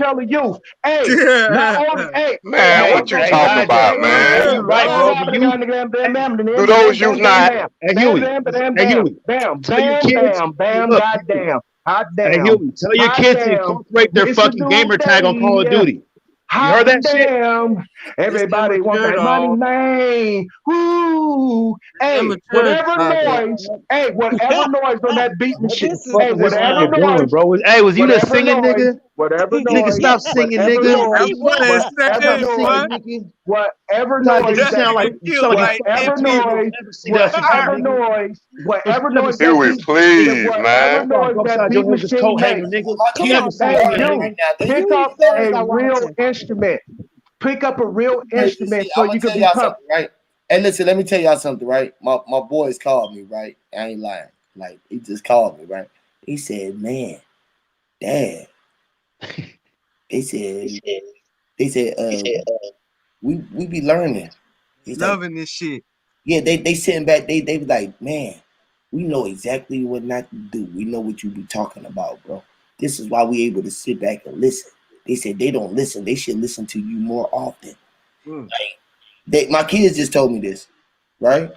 tell the youth, hey, not only, hey, Man, what you hey, talking about, man? you right, bro. The youth, Do those youth not? and Huey, and Huey, bam, tell your bam, kids, bam, bam, look, goddamn, hot and damn, Huey, tell your hot kids to damn. incorporate their It's a fucking new gamer tag on Call of day. Duty. heard that shit? damn. Everybody wants that money, man. Woo. Hey, whatever noise. Hey, whatever noise on that beat machine. What Hey, the fuck is this whatever nigga doing, noise. bro? Was you the Whatever singing noise. nigga? Whatever Nigga, noise. stop singing, Whatever nigga. noise. Whatever Stop noise. singing, nigga. Whatever You noise sound like that you sound like whatever noise, never sing that shit, whatever nigga. noise, whatever noise that Huey, beat, please, whatever man. noise Go that upside beat your his machine coat hanger, makes. nigga. My You kids never are sing Hey, shit, right you nigga. now. pick Huey up sons a are real watching. instrument. Pick up a real instrument See, so I'm you gonna can tell y'all become. something, right? And listen, let me tell y'all something, right? My boys called me, right? I ain't lying. Like he just called me, right? He said, "Man, Dad," they said, we be learning. He's Loving this shit. yeah, they sitting back. They be like, man, we know exactly what not to do. We know what you be talking about, bro. This is why we able to sit back and listen. They said they don't listen. They should listen to you more often. My kids just told me this, right?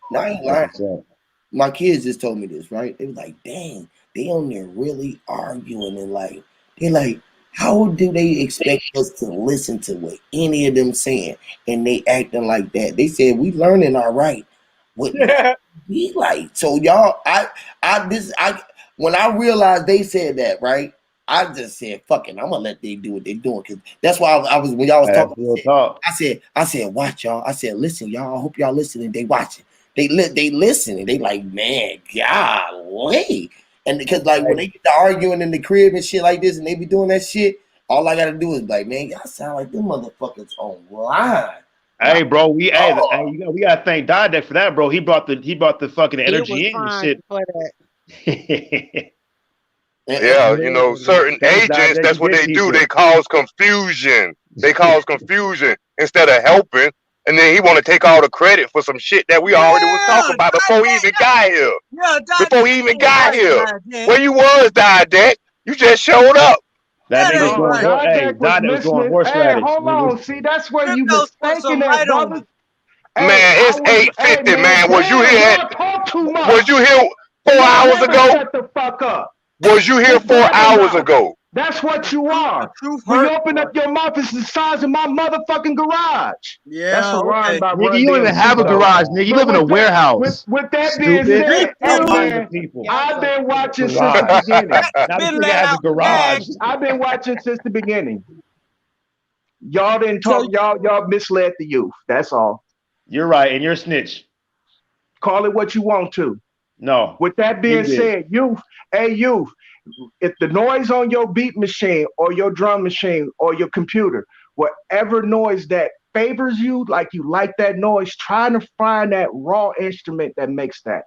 No, I ain't lying. My kids just told me this, right? They was like, dang, they on there really arguing and like, they're like, how do they expect us to listen to what any of them saying and they acting like that? They said we learning all right. What we like. So y'all, I when I realized they said that, right? I just said, fuck it, I'm gonna let they do what they doing. Cause that's why I was when y'all was That's talking, real talk. I said, watch y'all. I said, listen, y'all, I hope y'all listening. They watching. They listen and they like, man, golly. And because like when they get to arguing in the crib and shit like this and they be doing that shit, all I gotta do is like, man, y'all sound like them motherfuckers online. Hey, bro, we gotta thank Didek for that, bro. He brought the fucking It was energy in and fine shit. for that. Yeah, you know, certain Thanks, agents, Didek. that's You what did they teach do. us. They cause confusion. They cause confusion instead of helping. And then he want to take all the credit for some shit that we already was talking about before he even got here. Before he even got here. Where you was, Didek? You just showed up. That nigga was No, going horse. Hey, Didek was Didek was going listening. Hey, horseradish, hold nigga. on. See, that's where you mistaken that, brother. Man, Hey, it's 8:50, man, man. Was you damn, here? y'all talk too much. Was you here 4 And y'all hours never ago? shut the fuck up. Was you here Quit 4 hours blabbermouth. ago? That's what you are. When you open up your mouth, it's the size of my motherfucking garage. That's a rhyme by Nigga, Run you don't even have a DMC, though. garage, nigga. You live in a warehouse. With that being Stupid. said, hey Rhyme to man, people. I've been watching since Garage. the beginning. Now this nigga has a garage. I've been watching since the beginning. Y'all didn't talk. Y'all misled the youth. That's all. You're right, and you're a snitch. Call it what you want to. No. With that being said, youth, if the noise on your beat machine or your drum machine or your computer, whatever noise that favors you, like you like that noise, try to find that raw instrument that makes that.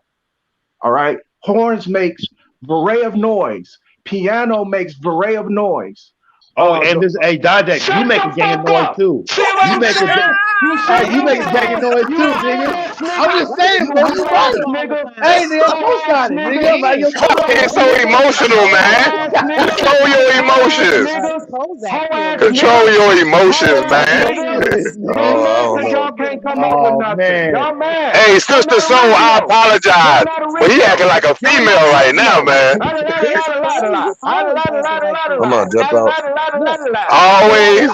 All right. Horns makes array of noise. Piano makes array of noise. Oh, and this, hey, Didek, you make a gang of noise too. You make a gang of noise too, nigga. I'm just saying, bro, you right. Hey, nigga, I'm co-signing, nigga. I'm like, yo, Stop being so emotional, man. Control your emotions. Control your emotions, man. Because y'all can't come up with nothing. Y'all mad. Hey, Sister Soul, I apologize. But he acting like a female right now, man. I'm gonna jump out. Always.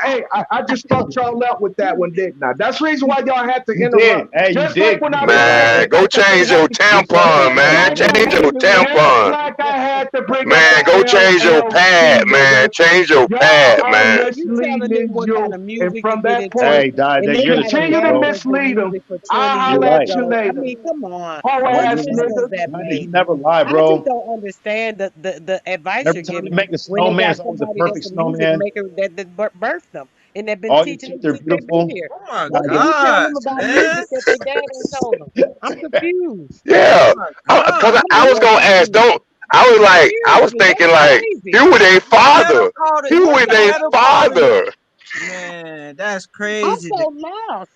Hey, I just fucked y'all up with that one, didn't I? That's the reason why y'all had to interrupt. Hey, just you like did. when I Man, go change your tampon, man. Change your tampon. like I had to bring Man, up go the change your pad, LLC, man. nigga. Change your Y'all pad, are man. misleading you. And from that Hey, point, Didek, you're the continue truth, to bro. mislead them. I'll You're holler at right. you later. I mean, come on. Whole What ass difference does nigga. that Didek, you make? never lie, I just bro. don't understand the advice Every you're time you giving make a when they snowman, got it's always a somebody perfect that's a music snowman. maker that birthed them and they've been All your teaching them teeth are since they've been beautiful. here. Oh my What Didek. are you telling gosh, them about man. music that their dad ain't told them? I'm confused. Yeah. Oh my Because god. I'm I was real going to ask, confused. I was Seriously, thinking that's like, crazy. he with a Let them father. call it. He Let with a them call it. father. Man, that's I'm crazy. so lost.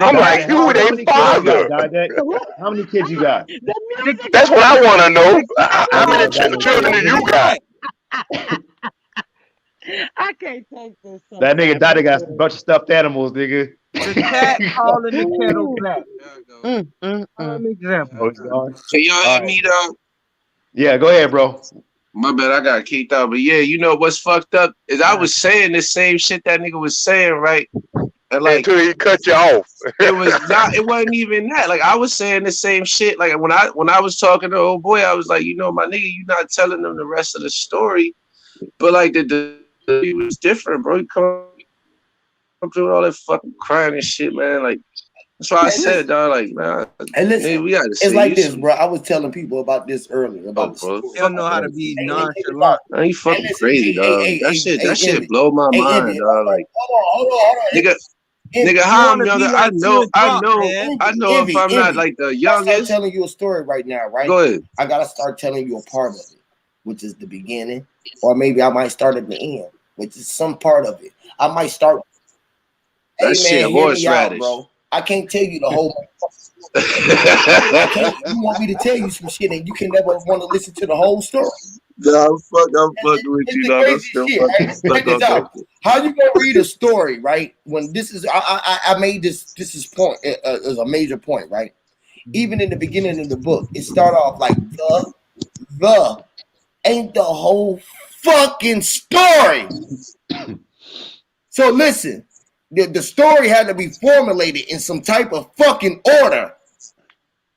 I'm like, Didek, he with how a many kids you got, father. Didek? How many kids you got? The music That's what I want to know. Oh, How you many don't got no children do kids, you nigga. got? I can't take this That nigga sometimes. Didek got a bunch of stuffed animals, nigga. The cat calling the kettle Ooh. black. Prime example. Oh, he's gone. Can y'all All hear right. me though? Yeah, go ahead, bro. My bad, I got kicked out. But yeah, you know what's fucked up is I was saying the same shit that nigga was saying, right? And like until he cut you off. It wasn't even that. Like I was saying the same shit. Like when I was talking to old boy, I was like, you know, my nigga, you not telling them the rest of the story. But like the it was different, bro. You come through all that fucking crying and shit, man. Like that's why I said, dog, like, man, And listen, nigga, we gotta it's like this, bro. I was telling people about this earlier. About bro. You don't know how to be nonchalant. Man, you fucking crazy, dog. That shit blow my mind, dog. Like, hold on. Nigga, how I'm younger, I know if I'm not like the youngest. I'm telling you a story right now, right? Go ahead. I gotta start telling you a part of it, which is the beginning, or maybe I might start at the end, which is some part of it. I might start. That shit horseradish, bro. I can't tell you the whole. You want me to tell you some shit, and you can never want to listen to the whole story. Nah, I'm fucking with you, dog. I'm still fucking Check this out. How you gonna read a story, right? When this is, I made this. This is point is a major point, right? Even in the beginning of the book, it start off like the ain't the whole fucking story. So listen, the story had to be formulated in some type of fucking order.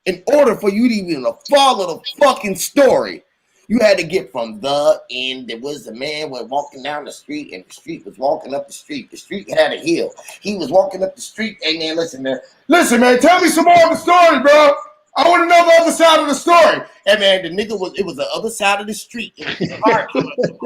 In order for you to even follow the fucking story. You had to get from the end. There was a man was walking down the street, and the street was walking up the street. The street had a hill. He was walking up the street. Hey man, listen, man, tell me some more of the story, bro. I want to know the other side of the story. And man, the nigga it was the other side of the street.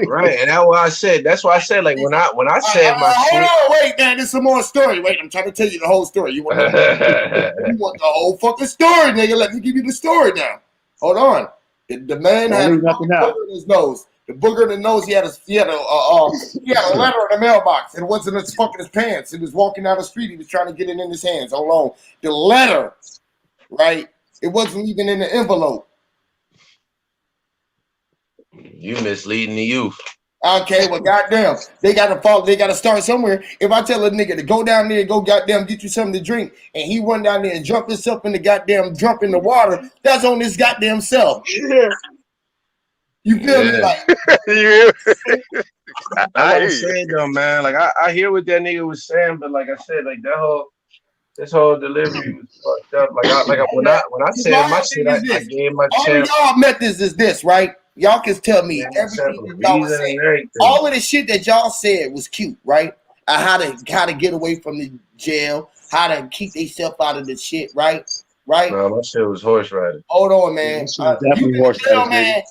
Right, and that's what I said. That's why I said, like when I said my shit. Hold on, wait, man, there's some more story. Wait, I'm trying to tell you the whole story. You want you want the whole fucking story, nigga? Let me give you the story now. Hold on. The man had a booger in his nose. The booger in the nose. He had a letter in the mailbox. It wasn't in his pants. He was walking down the street. He was trying to get it in his hands. Hold on. The letter, right? It wasn't even in the envelope. You misleading the youth. Okay, well, goddamn, they gotta start somewhere. If I tell a nigga to go down there and go goddamn get you something to drink, and he run down there and jump himself in the water, that's on his goddamn self. Yeah. You feel me? Like, I said though, man. Like I hear what that nigga was saying, but like I said, like this whole delivery was fucked up. Like when I said my shit, I gave my chance. All y'all methods is this, right? Y'all can tell me everything that y'all was saying. All of the shit that y'all said was cute, right? How to get away from the jail, how to keep themselves out of the shit, right? Right? No, my shit was horseradish. Hold on, man. Definitely horseradish, man.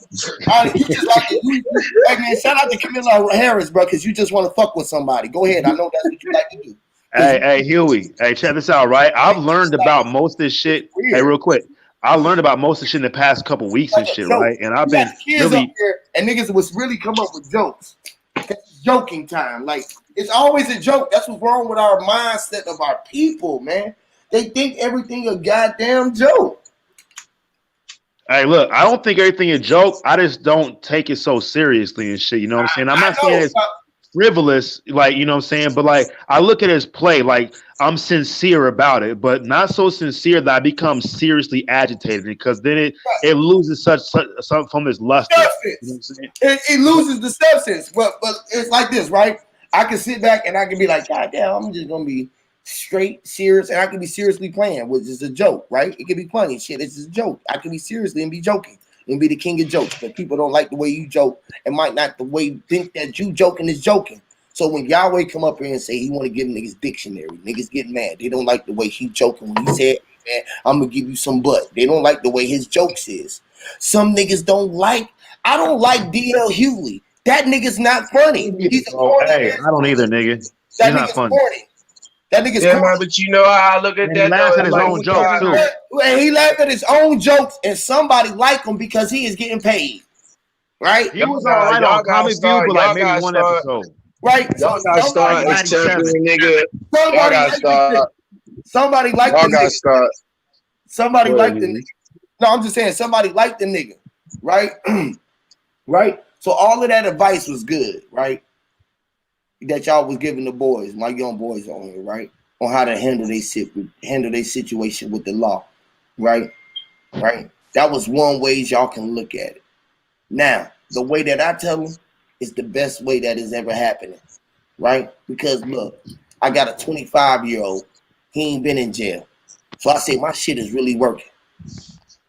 You just like hey, man, shout out to Camilla Harris, bro, because you just want to fuck with somebody. Go ahead. I know that's what you like to do. Hey, Huey. Hey, check this out, right? I've learned about most of this shit. Hey, real quick. I learned about most of the shit in the past couple weeks and shit, right? And I've been really and niggas was really come up with jokes. It's joking time. Like it's always a joke. That's what's wrong with our mindset of our people, man. They think everything a goddamn joke. Hey, look, I don't think everything a joke. I just don't take it so seriously and shit. You know what I'm saying? I'm not saying it's frivolous, like, you know what I'm saying? But like I look at it as play, like I'm sincere about it, but not so sincere that I become seriously agitated because then it loses some from its luster. You know what I'm saying? It loses the substance. But it's like this, right? I can sit back and I can be like, God damn, I'm just gonna be straight serious, and I can be seriously playing, which is a joke, right? It can be funny shit. It's a joke. I can be seriously and be joking and be the king of jokes, but people don't like the way you joke and might not the way think that you joking is joking. So when Yahweh come up here and say he want to give niggas dictionary, niggas get mad. They don't like the way he joking when he said, man, I'm gonna give you some butt. They don't like the way his jokes is. Some niggas don't like. I don't like D.L. Hughley. That nigga's not funny. He's hey, I don't either, nigga. He's not funny. Corny. That nigga's man, but you know how I look at that. He laughs at his own jokes too. And he laughed at his own jokes, and somebody like him because he is getting paid, right? He was all right on Comic View, but like maybe one episode. Right? Y'all gotta start accepting, nigga. Y'all gotta start. Somebody like the nigga. Somebody like the nigga. No, I'm just saying somebody like the nigga, right? Right? So all of that advice was good, right? That y'all was giving the boys, my young boys on here, right? On how to handle their situation with the law, right? Right? That was one way y'all can look at it. Now, the way that I tell them is the best way that is ever happening, right? Because look, I got a 25-year-old. He ain't been in jail. So I say my shit is really working.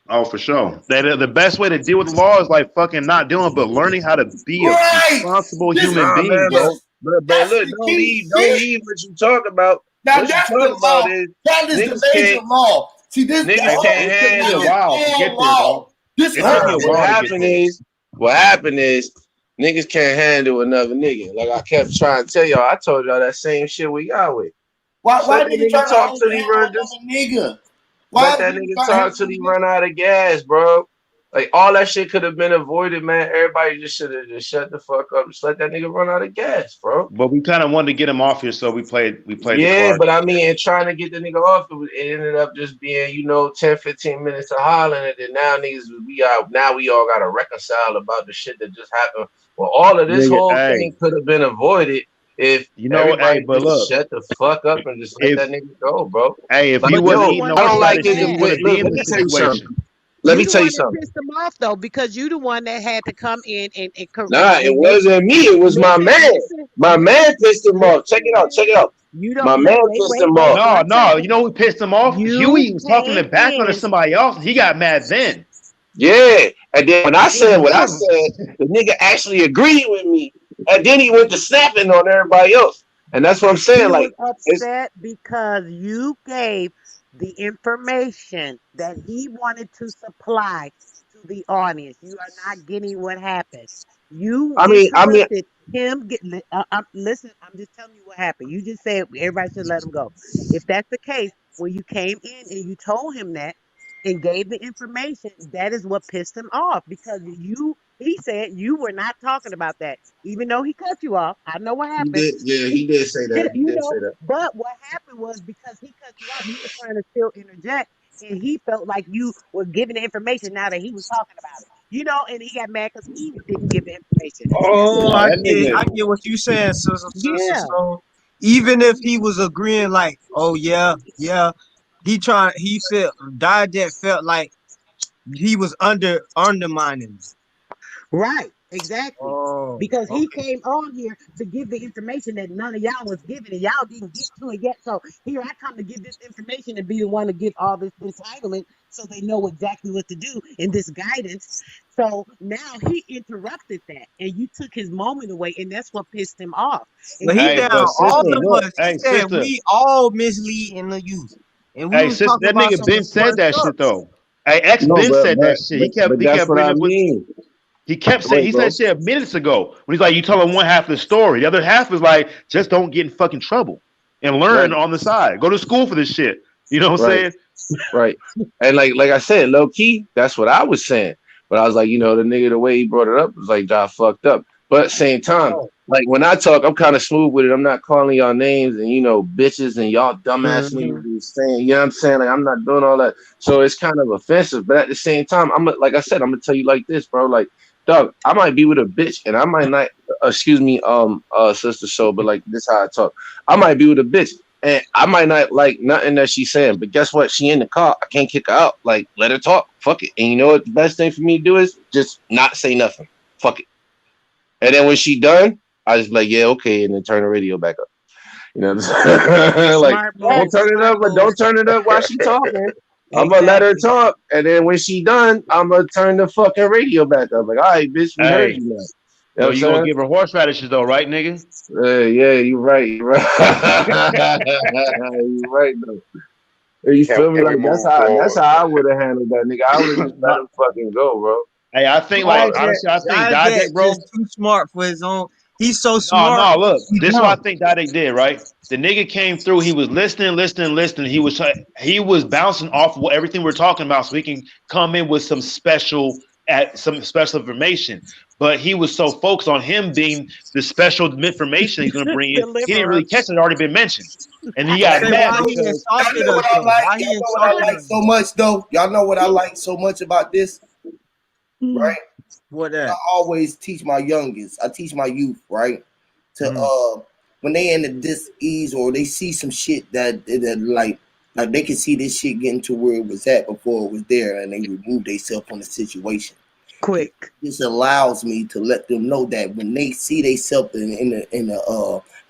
Oh, for sure. The best way to deal with the law is like fucking not dealing, but learning how to be a responsible human Nah, being, man, bro. but look, don't leave what you talk about. Now What you that's talk the law. about is That is the niggas major can't law. See this niggas can't It took me a handle. while to get there, dog. It took me a What while to get happened there. is niggas can't handle another nigga. Like I kept trying to tell y'all, I told y'all that same shit we got with. Why Let that nigga nigga trying talk to till he handle run. another Just nigga? Why let that is nigga trying to talk till he run out of gas, bro. Like all that shit could have been avoided, man. Everybody just should have just shut the fuck up. Just let that nigga run out of gas, bro. But we kind of wanted to get him off here, so we played the Yeah, card. but I mean, trying to get the nigga off, it ended up just being, 10, 15 minutes of hollering, and then now niggas, we all got to reconcile about the shit that just happened. Well, all of this Nigga, whole hey, thing could have been avoided if hey, everybody but just look, shut the fuck up and just let that nigga go, bro. hey, if Like, he wasn't yo, eating I no don't like horseradish, niggas. he wouldn't be Look, in let the me tell you something. situation. Let You me the tell you one that something. pissed him off though, because you the one that had to come in and Nah, it make wasn't me. It was my man. My man pissed him off. Check it out. Check it out. You don't My man pissed him off. No, you know who pissed him off? You Huey was talking in the came background to in. somebody else, and he got mad then. Yeah, and then when I said what I Yeah. said, the nigga actually agreed with me, and then he went to snapping on everybody else, and that's what I'm saying. He was Like, it's upset because you gave the information that he wanted to supply to the audience. You are not getting what happened. You I mean, interrupted him. Listen, I'm just telling you what happened. You just said everybody should let him go. If that's the case, when you came in and you told him that and gave the information, that is what pissed him off because he said you were not talking about that. Even though he cut you off, I know what he happened. did. Yeah, he did say that. He You did know, say that. but what happened was because he cut you off, you were trying to still interject, and he felt like you were giving the information now that he was talking about it. You know, and he got mad because he didn't give the information. That's Oh, what Nah, it I that was. get, nigga. I get what you saying, sister. Yeah. So even if he was agreeing, like, oh yeah, yeah, he felt Diet felt like he was undermining. Right, exactly. Oh, Because he okay. came on here to give the information that none of y'all was giving, and y'all didn't get to it yet. So here I come to give this information and be the one to give all this entitlement so they know exactly what to do in this guidance. So now he interrupted that, and you took his moment away, and that's what pissed him off. And But you he Hey, didn't down but even tell all sister, him. of look, us. He hey, said sister, we all misleading the youth, and we hey, was sister, talking that about nigga some Ben said important that stuff. shit though. Hey, X No, Ben said that shit. He but that's kept what bringing I up what mean. he kept Go saying. ahead, He said bro. shit minutes ago when he's like, "You tell him one half of the story. The other half is like, just don't get in fucking trouble and learn Right, on the side. Go to school for this shit." You know what I'm right. saying? Right. And like I said, low key, that's what I was saying. But I was like, the nigga, the way he brought it up was like, y'all fucked up. But at the same time, like when I talk, I'm kind of smooth with it. I'm not calling y'all names and bitches and y'all dumbass Mhm. niggas be saying, you know what I'm saying? Like I'm not doing all that. So it's kind of offensive. But at the same time, like I said, I'm gonna tell you like this, bro. Like, dog, I might be with a bitch and I might not excuse me, sister show, but like this how I talk. I might be with a bitch. And I might not like nothing that she's saying, but guess what? She in the car. I can't kick her out. Like, let her talk. Fuck it. And you know what the best thing for me to do is just not say nothing. Fuck it. And then when she done, I just be like, yeah, okay, and then turn the radio back up. You know what I'm saying? Like, Smart don't move. turn it Smart up, but move. don't turn it up while she talking. I'm gonna let her Exactly. talk, and then when she done, I'm gonna turn the fucking radio back up. Like, all right, bitch, we heard Hey, you now. You know what but I'm you gonna saying? give her horseradishes though, right, nigga? Yeah, you're right. You're right. You're right, though. You feel me? Can we Like move that's forward? how I would have handled that nigga. I would have just let him fucking go, bro. Hey, I think like Pause. honestly, I think Diet Dade, just bro. too smart for his own. He's so No, smart. no, look, He's this is dumb. what I think Dade did, right? The nigga came through, he was listening. He was bouncing off of everything we're talking about so he can come in with some special information. But he was so focused on him being the special information he's gonna bring in, he didn't Deliverer. really catch it had already been mentioned. And he got Okay, mad why he because Y'all insulted know us what I though? like. Why Y'all he know what I insulted like us? so much, though. Y'all know what I like so much about this, Mm. right? What I that? always teach my youngest. I teach my youth, right? To when they in the dis-ease or they see some shit that like they can see this shit getting to where it was at before it was there, and they remove themselves from the situation. quick. This allows me to let them know that when they see themselves in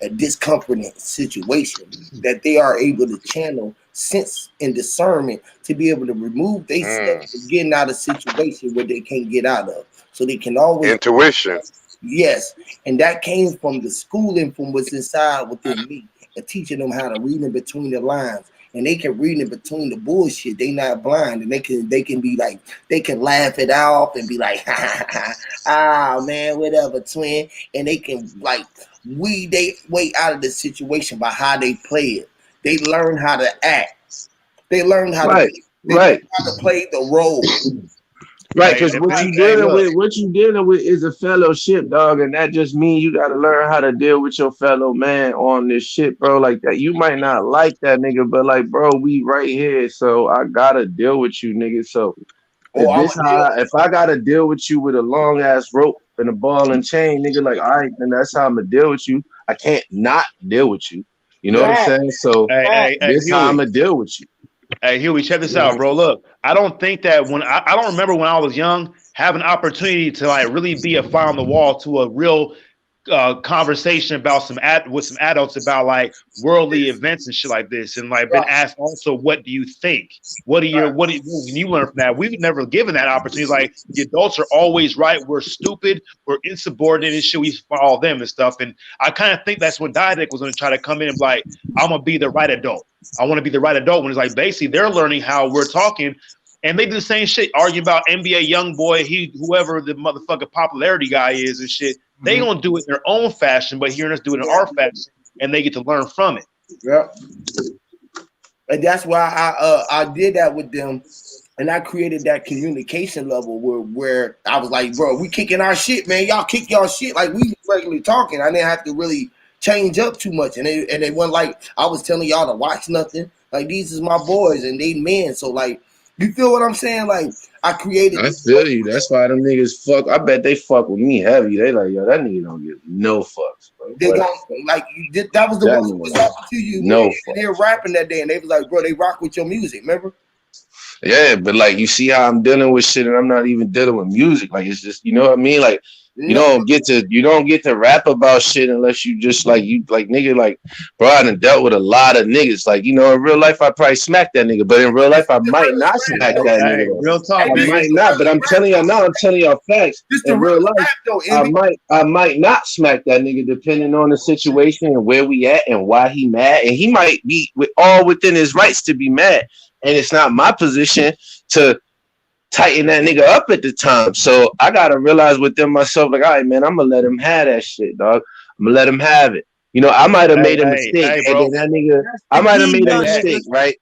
a discomforting situation, that they are able to channel sense and discernment to be able to remove themselves from getting out of a situation where they can't get out of. So they can always intuition. Yes, and that came from the schooling from what's inside within me, and teaching them how to read in between the lines. And they can read in between the bullshit. They not blind, and they can be like, they can laugh it off and be like, ah man, whatever, twin. And they can like weed they way out of the situation by how they play it. They learn how to act. They learn how to learn how to play the role. Right, because what you dealing with is a fellowship, dog, and that just means you gotta learn how to deal with your fellow man on this shit, bro. Like that, you might not like that nigga, but like, bro, we right here, so I gotta deal with you, nigga. So if I gotta deal with you with a long ass rope and a ball and chain, nigga, like, all right, then that's how I'm gonna deal with you. I can't not deal with you. You know what I'm saying? So this how I'm gonna deal with you. Hey, Huey, check this out, bro. Look, I don't think that I don't remember when I was young having an opportunity to like really be a fly on the wall to a real conversation about with some adults about like worldly events and shit like this, and like been asked also, what do you think? When you learn from that? We've never given that opportunity. Like the adults are always right. We're stupid. We're insubordinate and shit. We follow them and stuff. And I kind of think that's when Diadic was going to try to come in and be like, I'm gonna be the right adult. I want to be the right adult. When it's like basically they're learning how we're talking. And they do the same shit, argue about NBA YoungBoy, whoever the motherfucking popularity guy is and shit. They gonna do it in their own fashion, but hearing us do it in our fashion, and they get to learn from it. Yeah, and that's why I did that with them, and I created that communication level where I was like, bro, we kicking our shit, man. Y'all kick y'all shit like we regularly talking. I didn't have to really change up too much, and they wasn't like I was telling y'all to watch nothing. Like these is my boys and they men, so like. You feel what I'm saying? Like I created. I feel you. That's why them niggas fuck. I bet they fuck with me heavy. They like, yo, that nigga don't give no fucks, bro. They don't like you did. That was the one that was talking to you. No, they're rapping that day, and they was like, bro, they rock with your music. Remember? Yeah, but like you see how I'm dealing with shit, and I'm not even dealing with music. Like it's just, you know what I mean? Like you don't get to rap about shit unless you just like nigga, like bro, I done dealt with a lot of niggas. Like, you know, in real life I probably smack that nigga, but in real life I might not smack that nigga. Real talk, I might not, but I'm telling y'all now, I'm telling y'all facts. In real life, I might not smack that nigga depending on the situation and where we at and why he mad, and he might be all within his rights to be mad. And it's not my position to tighten that nigga up at the time. So I gotta realize within myself, like, all right, man, I'm gonna let him have that shit, dog. I'm gonna let him have it. You know, I might have made a mistake, and then that nigga, I might have made a mistake, right?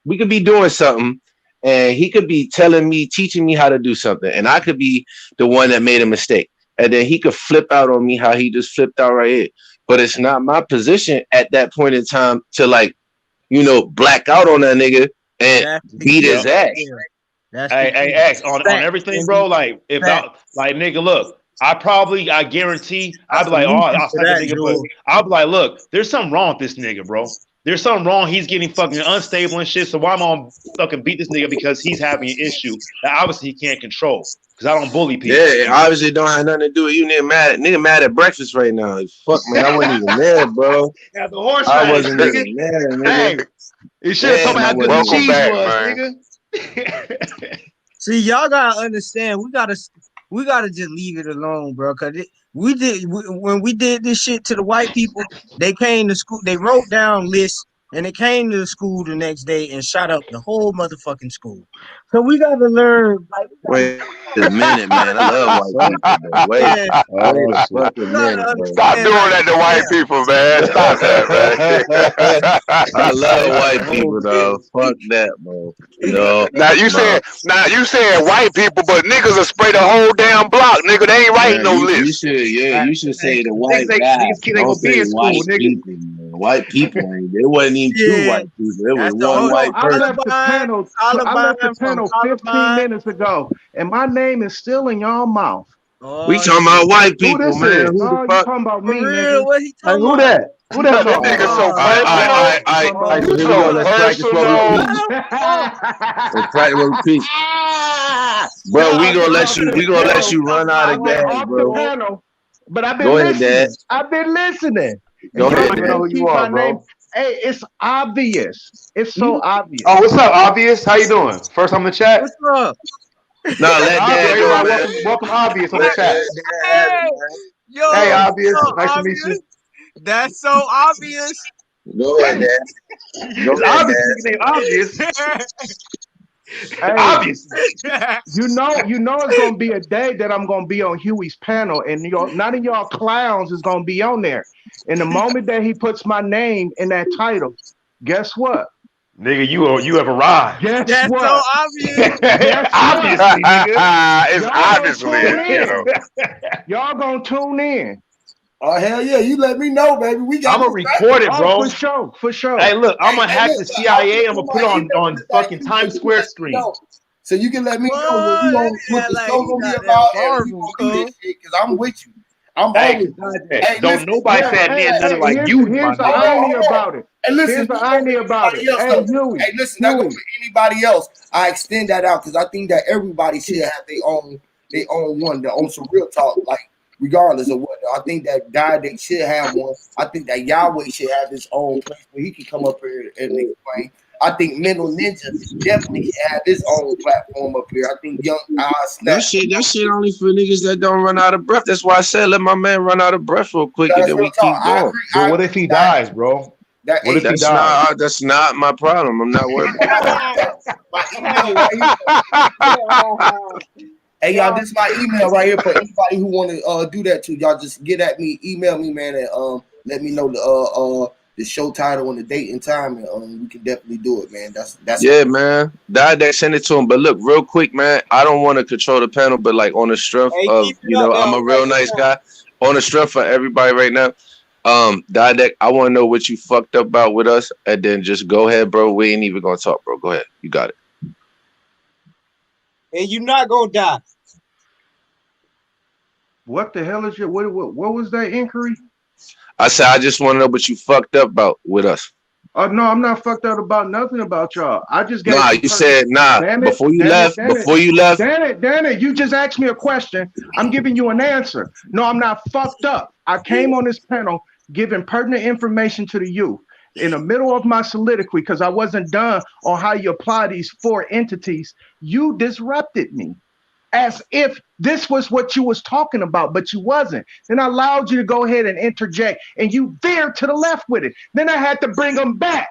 We could be doing something, and he could be telling me, teaching me how to do something, and I could be the one that made a mistake, and then he could flip out on me how he just flipped out right here. But it's not my position at that point in time to like, you know, black out on that nigga and beat his ass. Hey, X on everything, bro. Like if nigga, look, I guarantee I'd be like, I'll smack that nigga, but I'll be like, look, there's something wrong with this nigga, bro. There's something wrong. He's getting fucking unstable and shit. So why am I gonna fucking beat this nigga because he's having an issue that obviously he can't control? Because I don't bully people. Yeah, it obviously don't have nothing to do with you. Nigga mad at breakfast right now. Fuck, man, I wasn't even there, bro. Yeah, the horse I wasn't even there, nigga. Hey, you should have told me how good the cheese was, nigga. See, y'all gotta understand. We gotta just leave it alone, bro. Cause when we did this shit to the white people, they came to school. They wrote down lists and they came to the school the next day and shot up the whole motherfucking school. So we gotta learn. Like, wait a minute, man. I love white people. Bro. Wait a fucking minute, bro. Stop doing that to white people, man. Stop that, man. I love white people, though. Fuck that, bro. You know. Now you saying white people, but niggas will spray the whole damn block, nigga. They ain't writing no list. You should say the white guys. Don't say white people, man. White people, it wasn't even two white people. It was one white person. I left the panel 15 minutes ago, and my name is still in y'all mouth. We talking about white Who people, this man. is? Who the Oh, you fuck? talking about For me, real, nigga? what he Hey, talking who about? that? Who that This talking? nigga so I, personal. You talking all about right, You so me? here we go. so Let's practice what we personal. preach. Let him talk. Let's practice what we preach. Bro, No, we I'm gonna just let off you. the We gonna let panel. you run out I of get gas, off the bro. panel, but I've been Go ahead, Dad. listening. I've been listening. Go And I y'all don't ahead, even know Dad. who can't you keep my are, name. bro. Hey, it's obvious. It's so You obvious. Oh, what's up, Obvious? How you doing? First time in the chat? what's up? Nah, That's let Obvious. Dad go, Everybody, man. welcome Obvious on the Let chat. Dad have it, Hey, man. Hey, yo, Obvious. so Nice to meet you. obvious. That's so obvious. Go ahead, Dad. Go It's ahead, obvious. Dad. Nigga named Obvious. Hey, Obviously. you know it's gonna be a day that I'm gonna be on Huey's panel, and none of y'all clowns is gonna be on there. And the moment that he puts my name in that title, guess what? Nigga, you have arrived. Guess That's so what? obvious. Guess what? Obviously, nigga. It's Y'all gonna obviously, tune you in. know. Y'all gonna tune in. Oh hell yeah! You let me know, baby. We got I'm gonna this right. record it, Oh, for bro. sure, for sure. Hey, look, I'm Hey, gonna hey, hack look, the look, I was CIA. gonna I'm gonna put put it my email on in the back fucking too, so Times you can Square let me screen. know. So you can let me know what Boy, what that the like show he gonna be goddamn about, and we horrible, gonna do cuz. this shit. Cause I'm with you. I'm Hey, always. Hey, don't listen. nobody Yeah, say Hey, hey, nothing hey, like you, my here's the nigga. irony hold on. about it. And listen, Here's the that go irony for about it. anybody else Hey, though. Huey, Hey, listen, that go Huey. for anybody else. I extend that out because I think that everybody should have their own one, their own some real talk, like regardless of what. I think that God they should have one. I think that Yahweh should have his own place where he can come up here and explain. I think Mental Ninja definitely should have his own platform up here. I think Young That Snap. shit only for niggas that don't run out of breath. That's why I said let my man run out of breath real quick and That's then real we talk. keep I going. agree. But I what agree if he with that. dies, bro? That What if he hey, dies? That's not my problem. I'm not worried about my email right here. Hey y'all, this is my email right here for anybody who want to do that too. Y'all just get at me, email me, man, and let me know the show title and the date and time, and we can definitely do it, man. That's Yeah, man. That send it to him. But look, real quick, man. I don't want to control the panel, but like on the strength Hey, of keep it up I'm a though, real right nice now. guy. On the strength for everybody right now. Didek, I want to know what you fucked up about with us, and then just go ahead, bro. We ain't even gonna talk, bro. Go ahead. You got it. And you not gonna die. What the hell is your what was that inquiry? I said I just want to know what you fucked up about with us. Oh no, I'm not fucked up about nothing about y'all. I just gave Nah, some you said nah. damn it, Before you damn it, left, damn it, damn it. You just asked me a question. I'm giving you an answer. No, I'm not fucked up. I came on this panel giving pertinent information to the youth in the middle of my soliloquy because I wasn't done on how you apply these four entities. You disrupted me as if this was what you was talking about, but you wasn't. Then I allowed you to go ahead and interject, and you veered to the left with it. Then I had to bring them back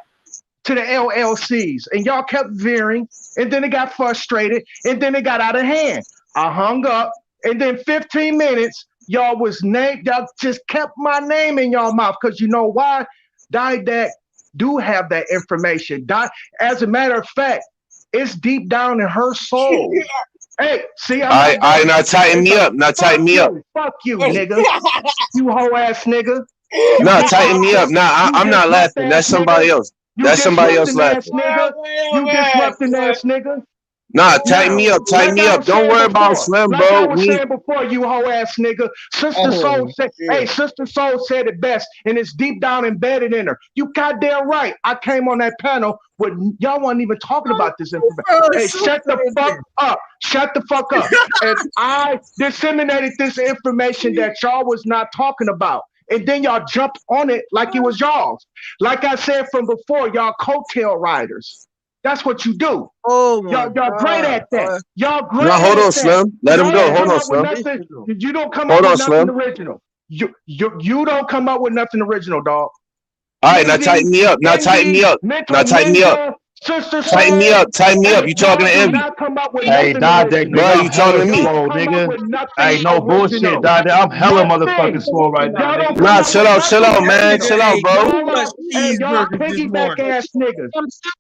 to the LLCs, and y'all kept veering, and then it got frustrated, and then it got out of hand. I hung up, and then 15 minutes, y'all just kept my name in y'all mouth, because you know why? Didek do have that information. As a matter of fact, it's deep down in her soul. Hey, see, I'm not done. now tighten me up. Now tighten me up. Fuck you, nigga. You hoe ass nigga. You No, tighten me up. Nah, I'm not laughing. That's somebody else. That's somebody else laughing. Nigga. You disrupting ass nigga. Nah, tighten me up. Tighten me up. Don't worry about Slim, Like bro. I was saying before, you hoe ass nigga. Sister Soul said, hey, Sister Soul said it best, and it's deep down embedded in her. You goddamn right. I came on that panel with y'all wasn't even talking about this information. Hey, shut the fuck up. Shut the fuck up. And I disseminated this information that y'all was not talking about. And then y'all jumped on it like it was y'all's. Like I said from before, y'all coattail riders. That's what you do. Oh my Y'all great God. at that. Y'all great No, hold at on, that. Slim. Let him Y'all go. don't Hold come on, up with Slim. nothing. You don't come Hold up on, with nothing Slim. original. You don't come up with nothing original, dog. All right, now tighten me up. Now tighten me up. Now tighten me up. Sister Tighten me up. Tighten me up. You talking to do Envy? not come up with Hey, nothing Didek, original. nigga, Bro, I'm you talking hella to me? slow, Come up nigga. with nothing Hey, no bullshit, original. Didek. I'm hella Nothing. motherfucking slow right now, Y'all don't nigga. come Nah, up chill with out, chill nothing out, man. original. Chill out, bro. Y'all piggyback ass niggas.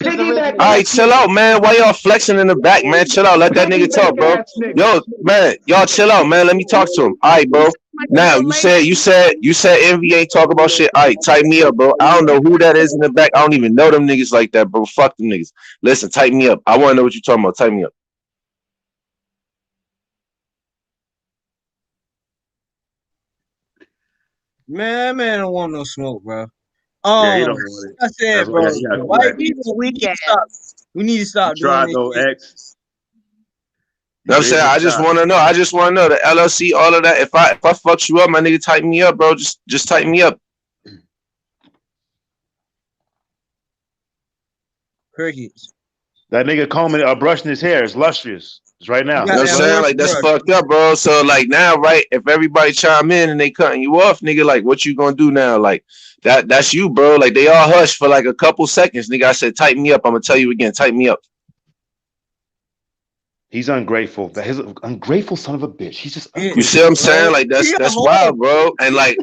Piggyback All right, ass chill niggas. out, man. Why y'all flexing in the back, man? Chill out. Let that nigga talk, Piggyback bro. ass niggas. Yo, man, y'all chill out, man. Let me talk to him. All right, bro. Now you said Envy ain't talk about shit. All right, tighten me up, bro. I don't know who that is in the back. I don't even know them niggas like that, bro. Fuck them niggas. Listen, tighten me up. I want to know what you talking about. Tighten me up. Man, don't want no smoke, bro. Yeah, he don't want it. I said, That's why bro, he got white quiet. people, we need to stop doing Tried this though, shit. X. You know what I'm saying? I just want to know. I just want to know the LLC, all of that. If I fucks you up, my nigga, tighten me up, bro. Just tighten me up. Crickets. That nigga combing, brushing his hair is lustrous. It's right now. You know what I'm saying? Like, that's fucked up, bro. So, like, now, right, if everybody chime in and they cutting you off, nigga, like, what you gonna do now? Like, that's you, bro. Like, they all hush for, like, a couple seconds. Nigga, I said, tighten me up. I'm gonna tell you again, tighten me up. He's ungrateful. He's an ungrateful son of a bitch. He's just You see what I'm saying? Like, that's wild, bro. And, like,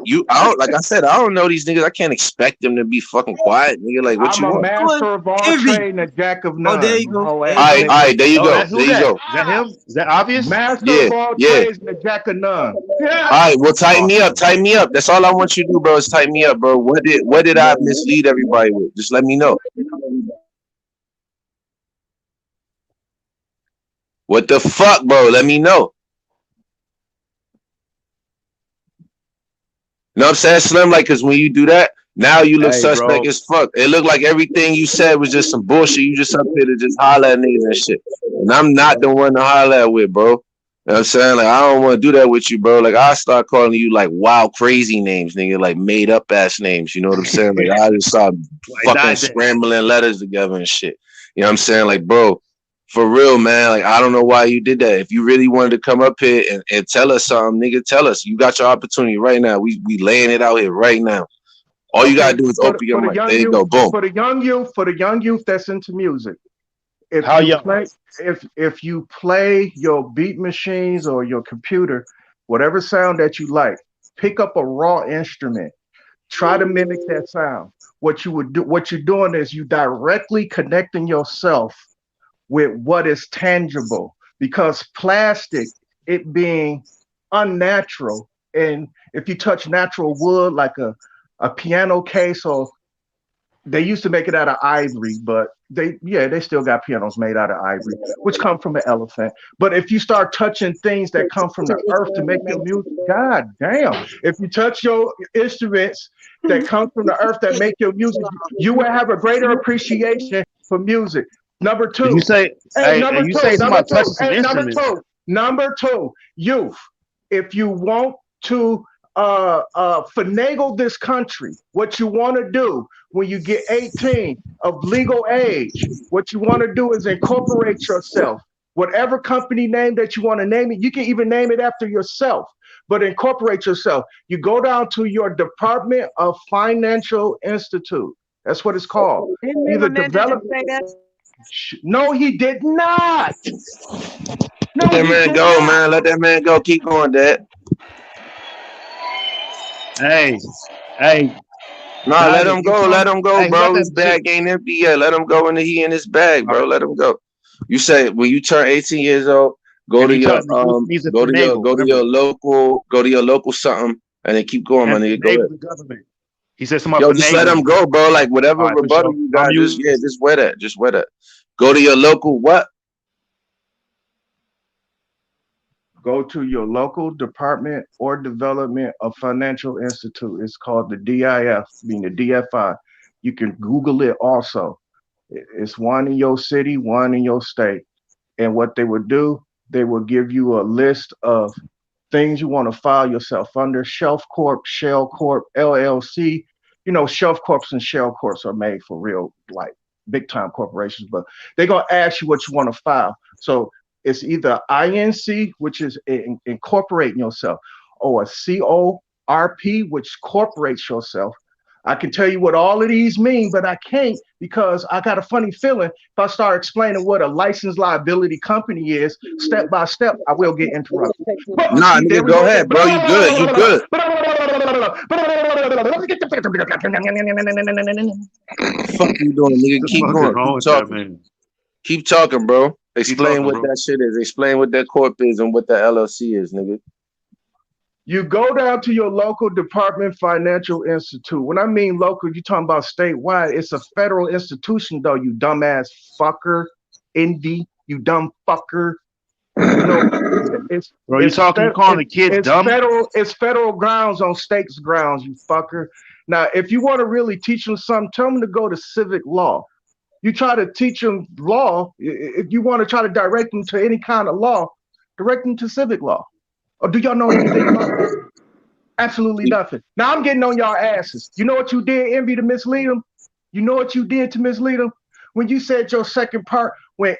like I said, I don't know these niggas. I can't expect them to be fucking quiet, nigga. Like, what you I'm a want? master of all trade and a jack of none. Oh, there you go. All right, there you go. That's There you go. Is that him? Is that obvious? Master of all trades and a jack of none. All right, well, tighten me up. Tighten me up. That's all I want you to do, bro, is tighten me up, bro. What did I mislead everybody with? Just let me know. What the fuck, bro? Let me know. You know what I'm saying, Slim? Like, because when you do that, now you look suspect as fuck. It looked like everything you said was just some bullshit. You just up here to just holler at niggas and shit. And I'm not the one to holler at with, bro. You know what I'm saying? Like, I don't want to do that with you, bro. Like, I start calling you, like, wild, crazy names, nigga. Like, made-up ass names. You know what I'm saying? Like, I just start fucking scrambling letters together and shit. You know what I'm saying? Like, bro, for real, man. Like, I don't know why you did that. If you really wanted to come up here and tell us something, nigga, tell us. You got your opportunity right now. We laying it out here right now. All you gotta do is open your mic. There you go. Boom. For the young youth that's into music. If you play your beat machines or your computer, whatever sound that you like, pick up a raw instrument. Try to mimic that sound. What you're doing is you directly connecting yourself with what is tangible, because plastic, it being unnatural, and if you touch natural wood like a piano case, or they used to make it out of ivory, but they still got pianos made out of ivory, which come from an elephant. But if you start touching things that come from the earth to make your music, god damn, if you touch your instruments that come from the earth that make your music, you will have a greater appreciation for music. Number two, you say, number two, youth, if you want to finagle this country, what you want to do when you get 18 of legal age, what you want to do is incorporate yourself. Whatever company name that you want to name it, you can even name it after yourself, but incorporate yourself. You go down to your Department of Financial Institute. That's what it's called. Either develop. No, he did not. Let that man go, man. Let that man go. Keep going, Dad. Hey. No, let him go. Let him go, bro. His bag ain't empty yet. Let him go he in his bag, bro. Let him go. You say when you turn 18 years old, go to your local something, and then keep going, my nigga. Go ahead. He said just let him go, bro. Like whatever rebuttal you got, just wear that. Just wear that. Go to your local what? Go to your local Department or Development of Financial Institute. It's called the DIF, being the DFI. You can Google it also. It's one in your city, one in your state. And what they would do, they will give you a list of things you want to file yourself under: Shelf Corp, Shell Corp, LLC. You know, Shelf Corps and Shell Corps are made for real, like big time corporations, but they're going to ask you what you want to file. So it's either INC, which is incorporating yourself, or a CORP, which corporates yourself. I can tell you what all of these mean, but I can't, because I got a funny feeling if I start explaining what a licensed liability company is, step by step, I will get interrupted. Nah, nigga, go ahead, bro. You good. You good. Fuck you doing, nigga? Keep going. Keep talking. Keep talking, bro. Explain what that shit is. Explain what that corp is and what the LLC is, nigga. You go down to your local Department Financial Institute. When I mean local, you're talking about statewide. It's a federal institution, though, you dumbass fucker. Indy, you dumb fucker. You know, it's Bro, you talking? You calling the kids dumb? It's federal grounds on states grounds, you fucker. Now, if you want to really teach them something, tell them to go to civic law. You try to teach them law. If you want to try to direct them to any kind of law, direct them to civic law. Or do y'all know anything about it? Absolutely nothing. Now I'm getting on y'all asses. You know what you did, Envy, to mislead them? You know what you did to mislead them? When you said your second part, when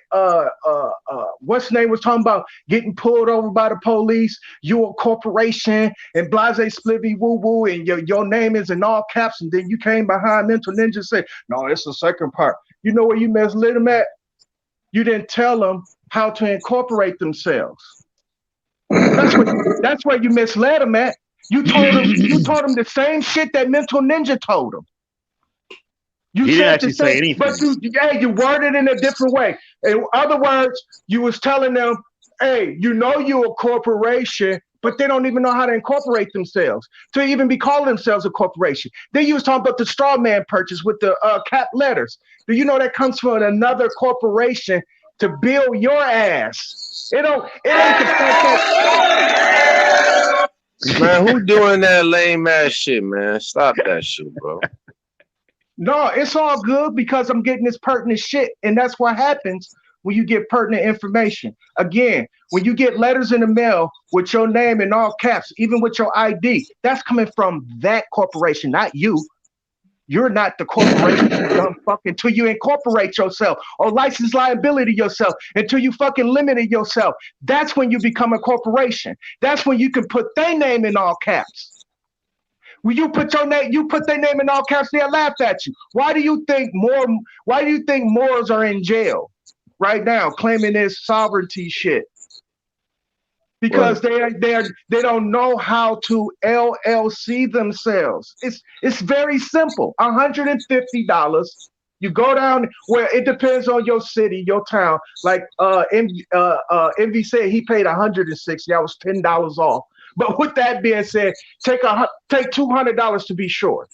what's name was talking about getting pulled over by the police, you a corporation and blase splivy woo woo, and your name is in all caps, and then you came behind Mental Ninja and said, no, it's the second part. You know where you misled them at? You didn't tell them how to incorporate themselves. That's where you misled them at. You told them the same shit that Mental Ninja told them. You he said didn't actually say anything. But you worded it in a different way. In other words, you was telling them, hey, you know you're a corporation, but they don't even know how to incorporate themselves, to even be calling themselves a corporation. Then you was talking about the straw man purchase with the cap letters. Do you know that comes from another corporation to build your ass? It ain't the fact that... Man, who doing that lame ass shit, man? Stop that shit, bro. No, it's all good because I'm getting this pertinent shit, and that's what happens when you get pertinent information. Again, when you get letters in the mail with your name in all caps, even with your ID, that's coming from that corporation, not you. You're not the corporation, you dumb fuck, until you incorporate yourself or license liability yourself, until you fucking limited yourself. That's when you become a corporation. That's when you can put their name in all caps. When you put their name in all caps, they'll laugh at you. Why do you think Moors are in jail right now claiming this sovereignty shit? Because they don't know how to LLC themselves. It's very simple. $150. You go down where it depends on your city, your town. Like Envy said, he paid $160. That was $10 off. But with that being said, take $200 to be sure.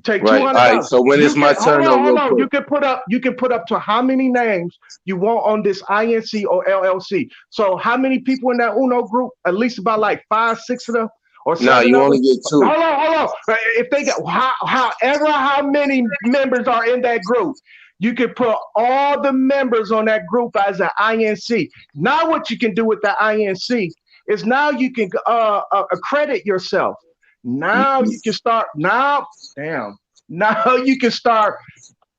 Take $200. All right, so when it's my turn, hold on. You can put up to how many names you want on this INC or LLC. So how many people in that Uno group? At least about like 5, 6 of them, or 7. No, you only get 2. Hold on. If they got how many members are in that group, you can put all the members on that group as an INC. Now, what you can do with the INC is now you can accredit yourself. Now you can start. Now you can start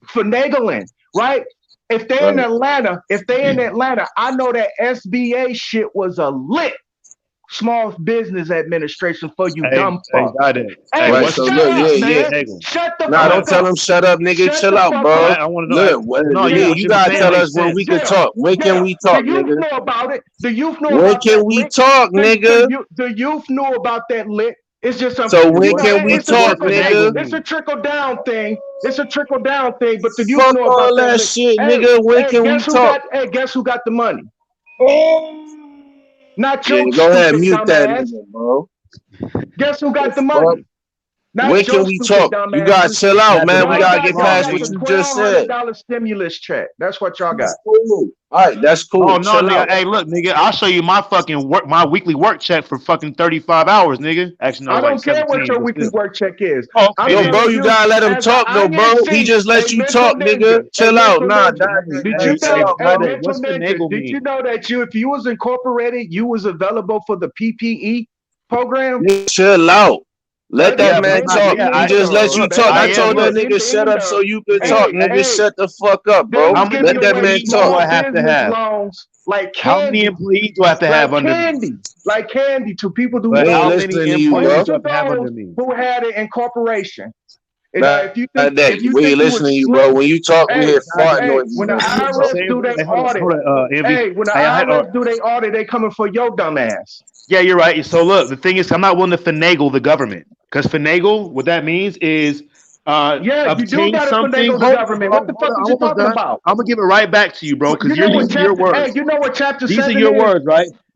finagling, right? If they're in Atlanta, I know that SBA shit was a lit Small Business Administration for you dumb fuck. Shut the fuck up. Don't tell him shut up, nigga. Chill out, bro. I want to know. Look, you gotta tell us when we can talk. When can we talk, nigga? The youth know about it. The youth know when about can we talk, nigga? The youth know about that lit. It's just something. So when can we talk, nigga? It's a trickle down thing. But the youth fuck know about all that shit, nigga. When can we talk? Guess who got the money? Not yeah, your go ahead, stupid mute that dumbass. nigga, bro. Guess who got the money? When can we talk? You gotta chill out, man. We gotta get past what you just said. $1,200 stimulus check. That's what y'all got. All right, that's cool. Oh no, nigga. Hey, look, nigga. I'll show you my my weekly work check for fucking 35 hours, nigga. Actually, no, I don't care what your weekly work check is. Yo, bro, you gotta let him talk, though, bro. He just let you talk, nigga. Chill out, nah. Did you know that if you was incorporated, you was available for the PPE program? Chill out. Let that man talk. He just let you talk. I told that nigga shut up so you could talk. Nigga, shut the fuck up, bro. Let that man talk. I have to have. Like how many employees do I have to have under me? Like candy to people who how many employees do I have under me? Who had it in corporation. We listening to you, bro. When you talk, we hear fart noises. When the IRS do their audit, when the IRS do their audit, they coming for your dumb ass. Yeah, you're right. So look, the thing is, I'm not willing to finagle the government, because finagle, what that means is obtain something. What the fuck are you talking about? I'm gonna give it right back to you, bro, because these are your words. Hey, you know what chapter 7 is? These are your words, right?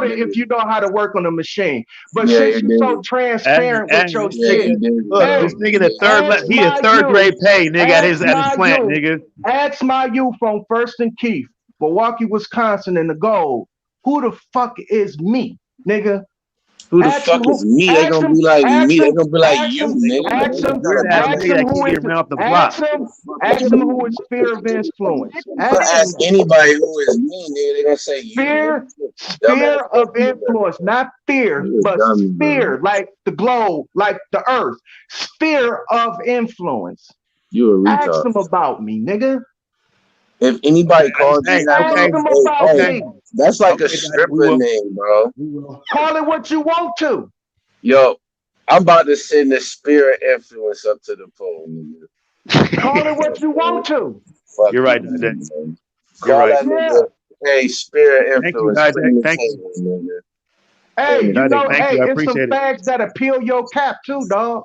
doubt it if you know how to work on a machine. But Yeah, since it you're so did. transparent with your Yeah, he shit, did. Look, hey, this nigga the ask he a my third grade youth, pay nigga at his my plant, youth, nigga. ask my youth from First and Keith, Milwaukee, Wisconsin, in the gold. Who the fuck is me, nigga? Who the Ask them fuck is who. me? They Ask gonna them. be like Ask me. They them. gonna be like Ask you, them. nigga. Like, Ask what them. kind Weird of ass dumb Ask nigga them that who keep is. getting ran off the Ask block. them. Ask them who is sphere of influence. But Ask ask them that. anybody who is me, nigga, they gonna say you, nigga. Sphere Dumbass of fucking nigga. influence, not fear, You a but dummy, bro. sphere, like the globe, like the earth. Sphere of influence. You a Ask retard. them about me, nigga. If anybody calls you Hey, that, Ask bro, them hey, about hey, me. that's like a Okay, Daddy, we stripper will. name, bro. We will. Call it what you want to. Yo, I'm about to send the spirit influence up to the pole, nigga. Call it what you want to. Fuck You're right, you, Daddy. man. You're Call right. that Yeah. nigga, hey, spirit Thank you, influence, Daddy. bring the Thank you. table, nigga. Hey, you Daddy, know, thank hey, you. I it's some appreciate it. fags that'll peel your cap too, dog.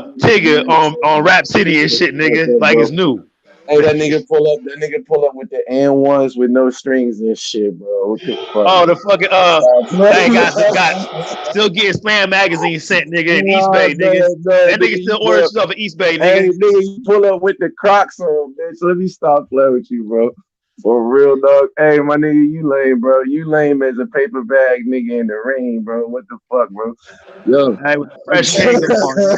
Tigger on Rap City and shit, nigga. Like it's new. Hey, that nigga pull up with the N1s with no strings and shit, bro. What the fuck? Oh, the fucking hey, got still getting Slam magazine sent, nigga, in East Bay, nigga. That nigga still ordering stuff in East Bay, nigga. Hey, nigga, you pull up with the Crocs on, bitch. Let me stop playing with you, bro. For real, dog. Hey, my nigga, you lame, bro. You lame as a paper bag nigga in the rain, bro. What the fuck, bro? Yo. Hey, with the fresh king on,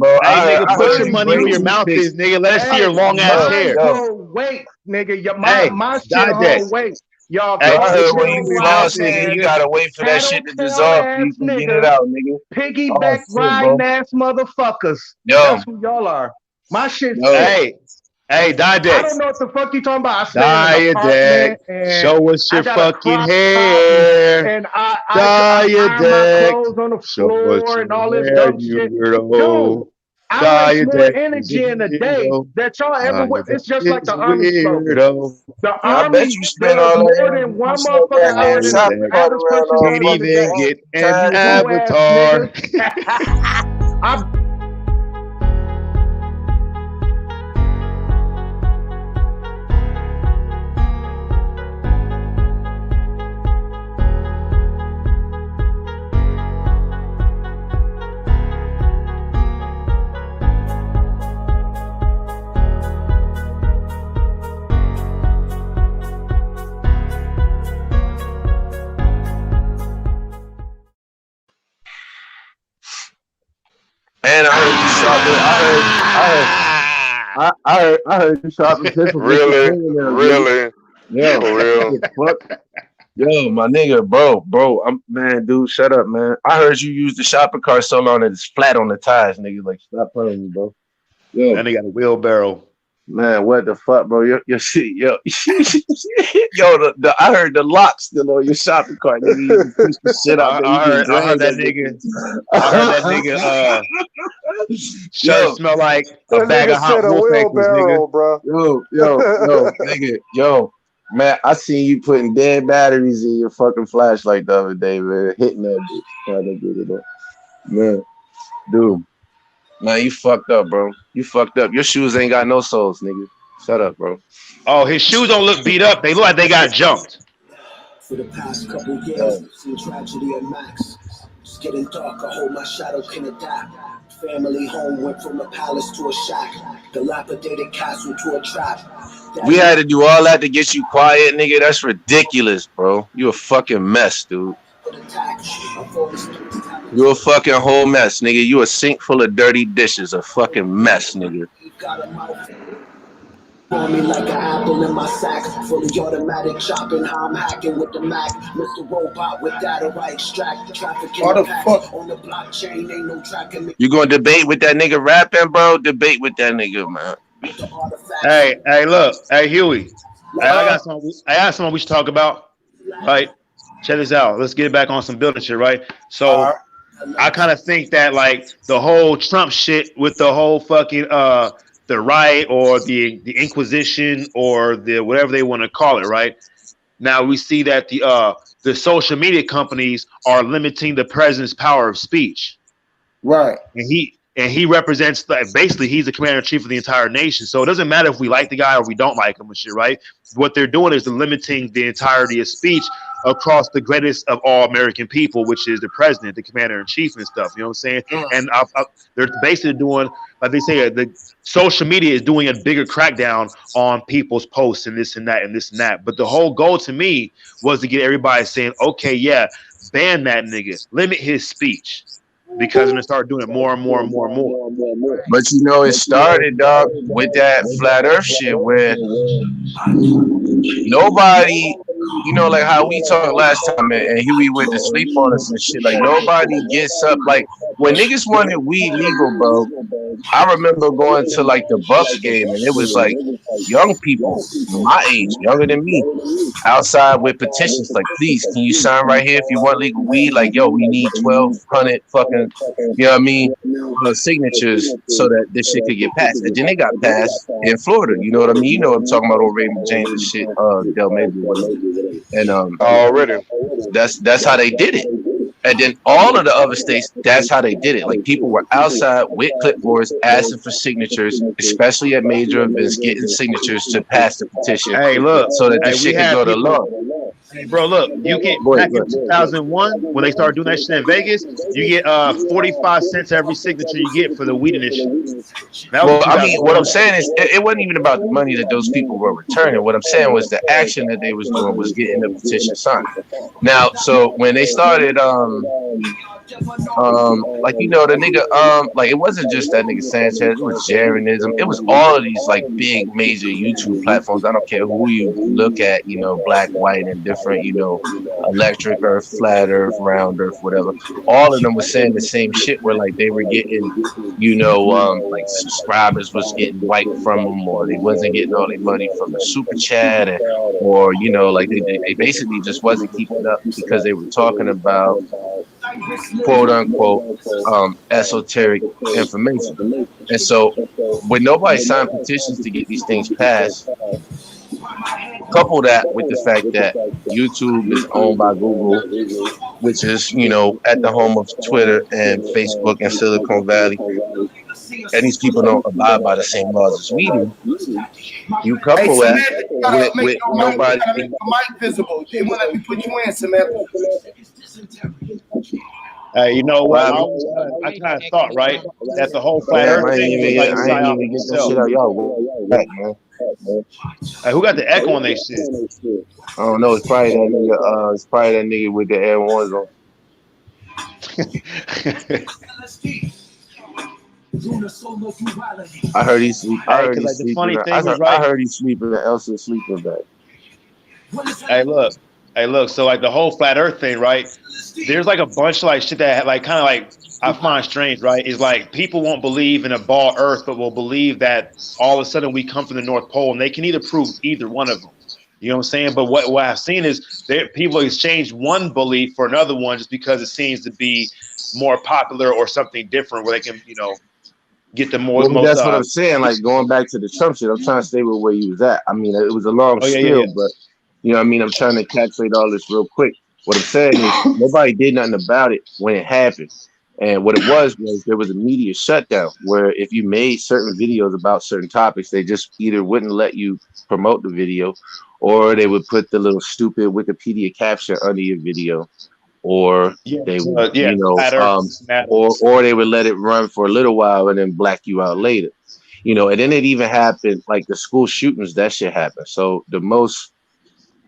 bro. Hey, nigga, I put heard your you money where your breaking mouth sticks. is, nigga. Let us see your Hey, long ass mine hair. hold weight, nigga. Hey, My shit Didek. hold weight. Y'all Hey, I heard listen. when you coattail floss, riding nigga, ass, you gotta wait for that shit to tattletale dissolve so ass you can get it niggas, out, nigga. Oh piggyback shit, riding bro. ass motherfuckers. Yo, That's who y'all are. My shit's yo. fixed. Hey, I Didek. don't know what the fuck you talking about. I stay in an Didek. apartment and Show us I your got a fucking crop top and, hair. and I iron my Didek. clothes on the Show us floor and your all this hair, dumb you shit. weirdo. Dude, I waste more Diadetic is a energy in a day weirdo. that y'all ever. Diadetic It's just like is the a army slogan. weirdo. The I bet army you spend does all that more energy than one pushing that motherfucker hour goddamn than the shopping Diadetic cart average around person all can't does in a fucking even day. get day. an You Tired. hoe ass avatar. nigga. I And I heard you shopping. I heard you shopping pistols with your Really, fingernails, nigga. really, Yo, for real. what the fuck? Yo, my nigga, bro, man, dude, shut up, man. I heard you use the shopping cart so long that it's flat on the tires, nigga. Like, stop playing with me, bro. Yo, And they got a wheelbarrow. man, what the fuck, bro? Your shit, yo, yo, I heard the lock still on your shopping cart, nigga. You just push the shit out there. You just I heard drag that nigga. I heard that nigga. Shirt Yo, smell like a That bag nigga of hot said a wolf ankles, nigga. wheelbarrow, bro. yo, nigga, yo, man, I seen you putting dead batteries in your fucking flashlight the other day, man, hitting that bitch, trying to get it up, man, dude, man, you fucked up, bro. You fucked up. Your shoes ain't got no soles, nigga. Shut up, bro. Oh, his shoes don't look beat up. They look like they got jumped. For the past couple years, seen tragedy at max. It's getting dark, I hope my shadow can adapt. Family home went from a palace to a shack. Dilapidated castle to a trap. We had to do all that to get you quiet, nigga. That's ridiculous, bro. You a fucking mess, dude. You a fucking whole mess, nigga. You a sink full of dirty dishes. A fucking mess, nigga. On me like an apple in my sack, fully automatic chopping, how I'm hacking with the Mac. Mr. Robot with data I extract the traffic in the packs on the blockchain, ain't no tracking me. You gonna debate with that nigga rapping, bro? Debate with that nigga, man. Hey, look, hey Huey. I got something we should talk about. Right? Check this out. Let's get back on some building shit, right? So I kind of think that like the whole Trump shit with the whole fucking the right or the Inquisition or the whatever they want to call it, right? Now we see that the social media companies are limiting the president's power of speech. Right. And he represents, basically he's the commander in chief of the entire nation. So it doesn't matter if we like the guy or we don't like him and shit, right? What they're doing is they're limiting the entirety of speech across the greatest of all American people, which is the president, the commander in chief and stuff. You know what I'm saying? And they're basically doing, like they say, the social media is doing a bigger crackdown on people's posts and this and that and this and that. But the whole goal to me was to get everybody saying, okay, yeah, ban that nigga, limit his speech. Because they're gonna start doing it more and more and more and more. But you know, it started, dog, with that flat Earth shit where nobody, you know, like how we talked last time, and Huey went to sleep on us and shit. Like nobody gets up. Like when niggas wanted weed legal, bro. I remember going to like the Bucks game, and it was like young people my age, younger than me, outside with petitions like, please, can you sign right here if you want legal weed? Like, yo, we need 1,200 fucking, you know what I mean, signatures so that this shit could get passed. And then they got passed in Florida, you know what I mean? You know what I'm talking about, over Raymond James and shit, Del Maybe, whatever. And already, that's how they did it. And then all of the other states, that's how they did it. Like people were outside with clipboards asking for signatures, especially at major events, getting signatures to pass the petition. Hey, look, so that the shit could go to law. Hey, bro, look, you get back in 2001 when they started doing that shit in Vegas, you get 45 cents every signature you get for the weed initiative. Well, I mean, what I'm saying is, it wasn't even about the money that those people were returning. What I'm saying was the action that they was doing was getting the petition signed. Now, so when they started, like, you know, the nigga, like, it wasn't just that nigga Sanchez, it was Jeranism, it was all of these like big major YouTube platforms. I don't care who you look at, you know, black, white, and different, you know, electric earth, flat earth, round earth, whatever. All of them was saying the same shit, where like they were getting, you know, like subscribers was getting wiped from them, or they wasn't getting all their money from the super chat, or, you know, like they basically just wasn't keeping up because they were talking about quote unquote esoteric information. And so, when nobody signed petitions to get these things passed, couple that with the fact that YouTube is owned by Google, which is, at the home of Twitter and Facebook and Silicon Valley, and these people don't abide by the same laws as we do. You Hey, couple that Samantha, you gotta make with your mic, nobody. you gotta make your mic visible. They won't let me put you in, Samantha. Hey, you know what? Wow, I kind of thought, right, that the whole flat damn, Earth thing was like a I ain't psyop even in get that itself. shit out. Y'all back, man. Hey, who got the echo on their shit? I don't know. It's probably that nigga. It's probably that nigga with the Air Ones on. I heard he's sleep. I heard he's The sleeping. funny I thing is, heard, I right? heard he's sleeping. Elsa's sleeping back. Hey, look. So like the whole flat Earth thing, right? There's like a bunch of like shit that like kind of like I find strange, right? Is like people won't believe in a ball Earth, but will believe that all of a sudden we come from the North Pole, and they can either prove either one of them. You know what I'm saying? But what I've seen is people exchange one belief for another one just because it seems to be more popular or something different, where they can get the most. That's what I'm saying. Like going back to the Trump shit, I'm trying to stay with where he was at. I mean, it was a long spiel, but I'm trying to encapsulate all this real quick. What I'm saying is nobody did nothing about it when it happened. And what it was there was a media shutdown where if you made certain videos about certain topics, they just either wouldn't let you promote the video, or they would put the little stupid Wikipedia caption under your video, or they would, or they would let it run for a little while and then black you out later. And then it even happened like the school shootings, that shit happened. So the most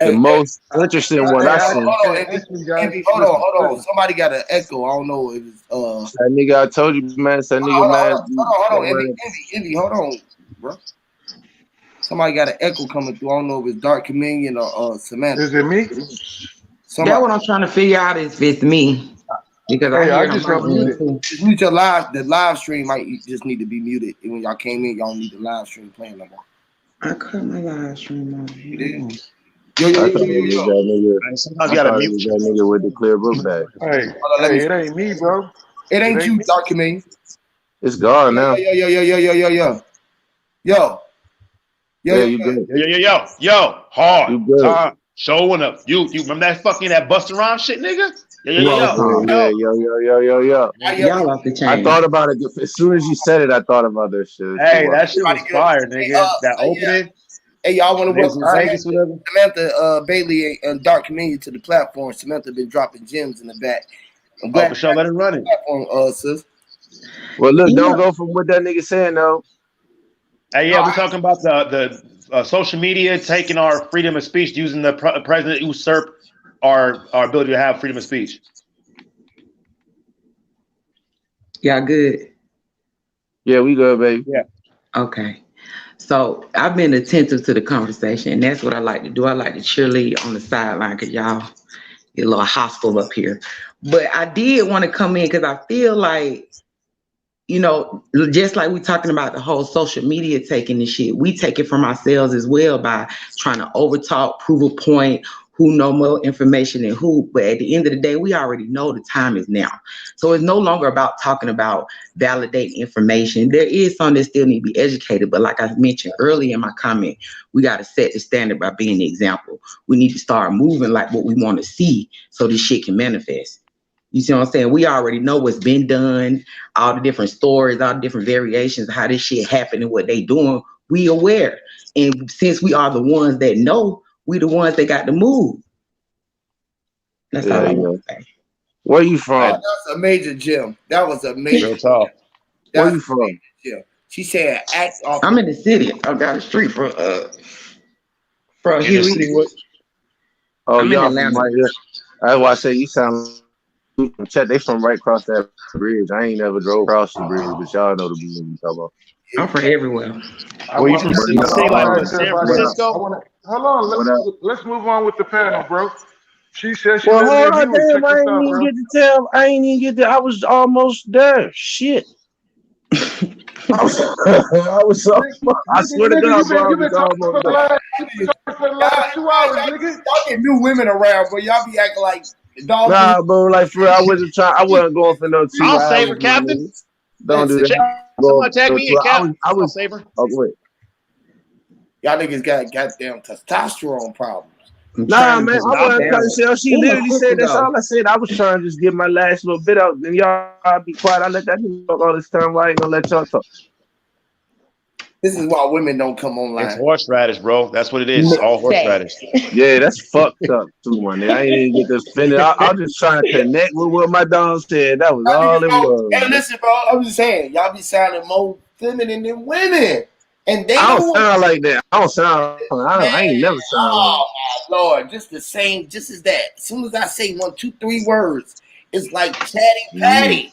interesting one I seen. Hold on. Somebody got an echo. I don't know if it's that nigga. I told you, man. That nigga, man. Hold on. Envy, hold on, bro. Somebody got an echo coming through. I don't know if it's Dark Communion or Samantha. Is it me? That's what I'm trying to figure out is if it's me. Because I just got muted. Mute your the live stream might just need to be muted. And when y'all came in, y'all need the live stream playing no more. I cut my live stream off. Sometimes you gotta mute that nigga with the clear book bag. Hey, it ain't me, bro. It ain't you, Dark Communion. It's gone now. Yo. You good? Yo, hard. You good? Showing up. You remember that Busta Rhymes shit, nigga? Yo. Y'all off the chain. I thought about it as soon as you said it. I thought about this shit. Hey, that shit was fire, nigga. That opening. Hey, y'all want to welcome Samantha Bailey and Dark Communion to the platform. Samantha been dropping gems in the back. I'm glad for sure. Let it run it. Sis. Well, look, don't go from what that nigga saying though. Hey, yeah, we're talking about the social media taking our freedom of speech, using the president to usurp our ability to have freedom of speech. Y'all good? Yeah, we good, baby. Yeah. Okay. So I've been attentive to the conversation, and that's what I like to do. I like to cheerlead on the sideline because y'all get a little hostile up here. But I did want to come in because I feel like, just like we're talking about the whole social media taking the shit, we take it from ourselves as well by trying to overtalk, prove a point, who know more information than who. But at the end of the day, we already know the time is now. So it's no longer about talking about validating information. There is some that still need to be educated. But like I mentioned earlier in my comment, we got to set the standard by being the example. We need to start moving like what we want to see so this shit can manifest. You see what I'm saying? We already know what's been done, all the different stories, all the different variations of how this shit happened and what they doing. We aware. And since we are the ones that know, we the ones that got to move. That's all I want to say. Where you from? That was a major gem. That was a major Real talk. Where you from? She said, "Act off." I'm in the city. I'm down the street from Huey. I'm y'all from right here. That's why I say you sound. Check, they from right across that bridge. I ain't never drove across the bridge, but y'all know the bridge you talking about. I'm from everywhere. Well, you from San Francisco? Hold on, let's move on with the panel, bro. She said she hold on, damn, I ain't even get to tell. I ain't even get to. I was almost there. Shit. I swear to God, bro. You've been talking for the last 2 hours, nigga. Y'all get new women around, but y'all be acting like dogs. Nah, bro, like for real, I wasn't going for no 2 hours. I'll save her, Captain. Don't do that. Somebody tag me in, Cap. I was Saber. Oh, go ahead. Y'all niggas got goddamn testosterone problems. Nah, man, I wasn't cutting shit. She literally said that's all I said. I was trying to just get my last little bit out. Then y'all be quiet. I let that nigga talk all this time. Why I ain't gonna let y'all talk? This is why women don't come online. It's horseradish, bro. That's what it is. It's all horseradish. Yeah, that's fucked up too, man. I ain't even get this finished. I was just trying to connect with what my dog said. That was all it was. Hey, listen, bro. I'm just saying, y'all be sounding more feminine than women, and they I don't sound like that. I ain't never sound like that. Oh my Lord, just the same, just as that. As soon as I say 1, 2, 3 words, it's like chatty patty.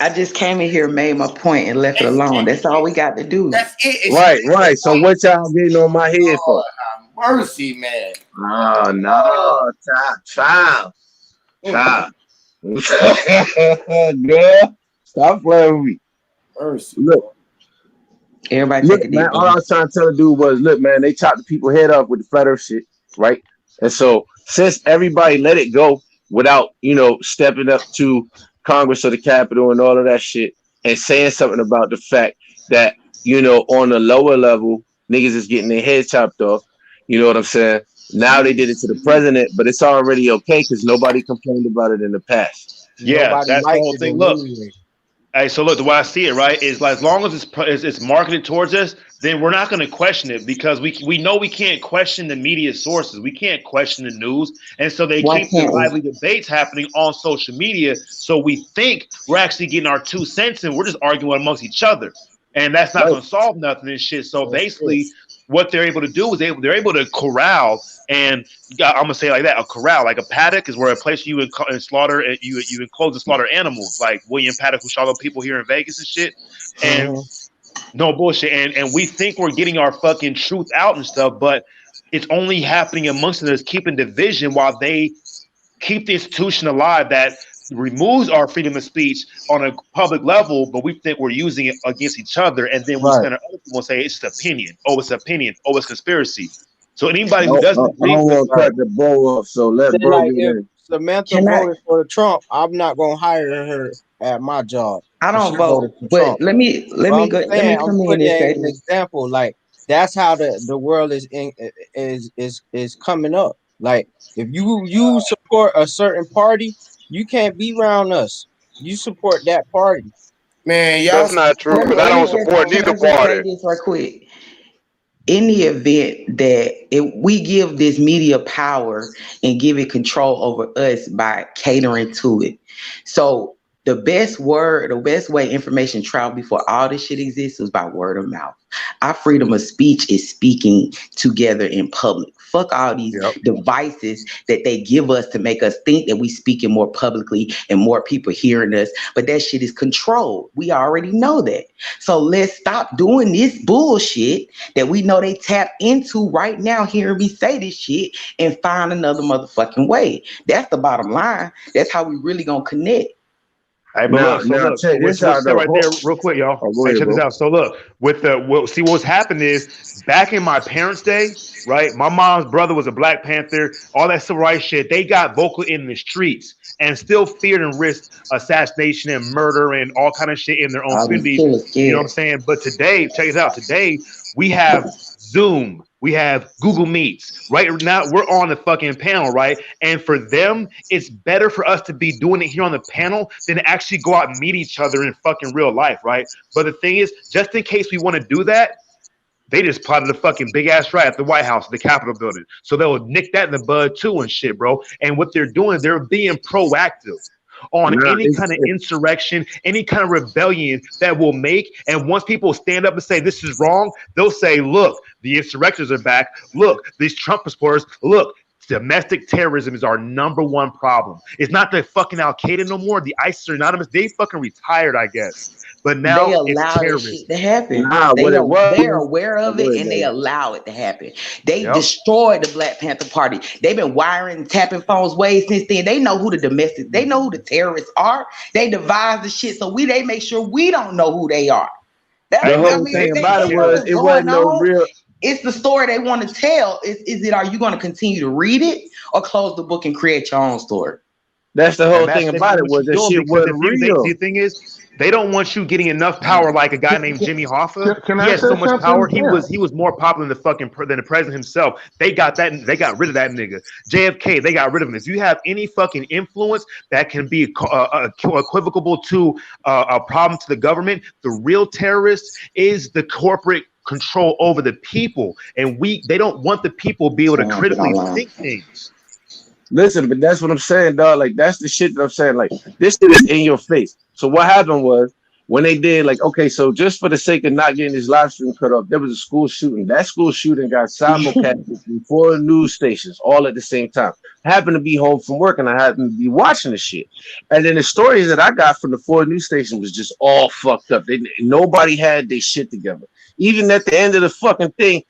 I just came in here, made my point, and left it alone. That's all we got to do. That's it. Right. So what y'all getting on my head for? Mercy, man. Oh no, child. Girl, stop playing with me. Mercy. Look. Everybody Look, man, all I was trying to tell the dude was, look, man, they chopped the people head off with the flat earth shit, right? And so since everybody let it go without, stepping up to Congress or the Capitol and all of that shit and saying something about the fact that, on the lower level, niggas is getting their head chopped off. You know what I'm saying? Now they did it to the president, but it's already okay because nobody complained about it in the past. Yeah, Nobody that's the likes whole it thing. in Look. anyway. Hey, so look, the way I see it, right, is like as long as it's marketed towards us, then we're not going to question it because we know we can't question the media sources. We can't question the news. And so they keep the lively debates happening on social media. So we think we're actually getting our 2 cents and we're just arguing amongst each other. And that's not going to solve nothing and shit. So basically what they're able to do is they're able to corral, and I'm going to say it like that, a corral, like a paddock is where a place you slaughter, you enclose and slaughter animals, like William Paddock who shot up people here in Vegas and shit. And no bullshit. And we think we're getting our fucking truth out and stuff, but it's only happening amongst us, keeping division while they keep the institution alive that removes our freedom of speech on a public level, but we think we're using it against each other. And then we stand on other people and say it's just opinion. Oh, it's opinion. Oh, it's conspiracy. So anybody who doesn't agree, I don't want to cut the ball off, so let bro like get if in. Samantha voted for Trump, I'm not gonna hire her at my job. I don't She vote, voted for but Trump. let me come I'm in and putting say an this. example. Like that's how the world is coming up. Like if you support a certain party, you can't be around us. You support that party. Man, That's not true because I don't support neither party. This right quick. In the event that we give this media power and give it control over us by catering to it. So the best way information traveled before all this shit exists was by word of mouth. Our freedom of speech is speaking together in public. Fuck all these devices that they give us to make us think that we speaking more publicly and more people hearing us. But that shit is controlled. We already know that. So let's stop doing this bullshit that we know they tap into right now, hearing me say this shit, and find another motherfucking way. That's the bottom line. That's how we really gonna connect. Hey, but look, check this out right there real quick, y'all. Check this out. So look, see what's happened is back in my parents' day, right? My mom's brother was a Black Panther, all that civil rights shit. They got vocal in the streets and still feared and risked assassination and murder and all kind of shit in their own communities. You know what I'm saying? But today, check this out. Today we have Zoom. We have Google Meets. Right now, we're on the fucking panel, right? And for them, it's better for us to be doing it here on the panel than to actually go out and meet each other in fucking real life, right? But the thing is, just in case we want to do that, they just plotted a fucking big ass riot at the White House, the Capitol building. So they'll nick that in the bud too and shit, bro. And what they're doing, they're being proactive on any kind of insurrection, any kind of rebellion that will make. And once people stand up and say this is wrong, they'll say, look, the insurrectors are back. Look, these Trump supporters, look, domestic terrorism is our #1 problem. It's not the fucking Al-Qaeda no more. The ISIS are anonymous. They fucking retired, I guess. But now they allow that shit to happen. They're aware of it and they allow it to happen. They destroyed the Black Panther Party. They've been wiring, tapping phones way since then. They know who they know who the terrorists are. They devise the shit so they make sure we don't know who they are. That's the whole thing about it was it wasn't no real. It's the story they want to tell. Is it? Are you going to continue to read it or close the book and create your own story? That's the And whole that's thing they don't about it, want was you that doing shit because wasn't the real. thing is, they don't want you getting enough power like a guy named Jimmy Hoffa. Can He I has so say much power. something? He Yeah. was more popular than than the president himself. They got rid of that nigga. JFK, they got rid of him. If you have any fucking influence that can be equivocable to a problem to the government, the real terrorist is the corporate control over the people, and they don't want the people to be able to critically think things. Listen, but that's what I'm saying, dog. Like, that's the shit that I'm saying. Like, this shit is in your face. So what happened was when they did, like, okay, so just for the sake of not getting this live stream cut off, there was a school shooting. That school shooting got simulcast in 4 news stations all at the same time. I happened to be home from work and I happened to be watching the shit. And then the stories that I got from the 4 news stations was just all fucked up. Nobody had their shit together. Even at the end of the fucking thing,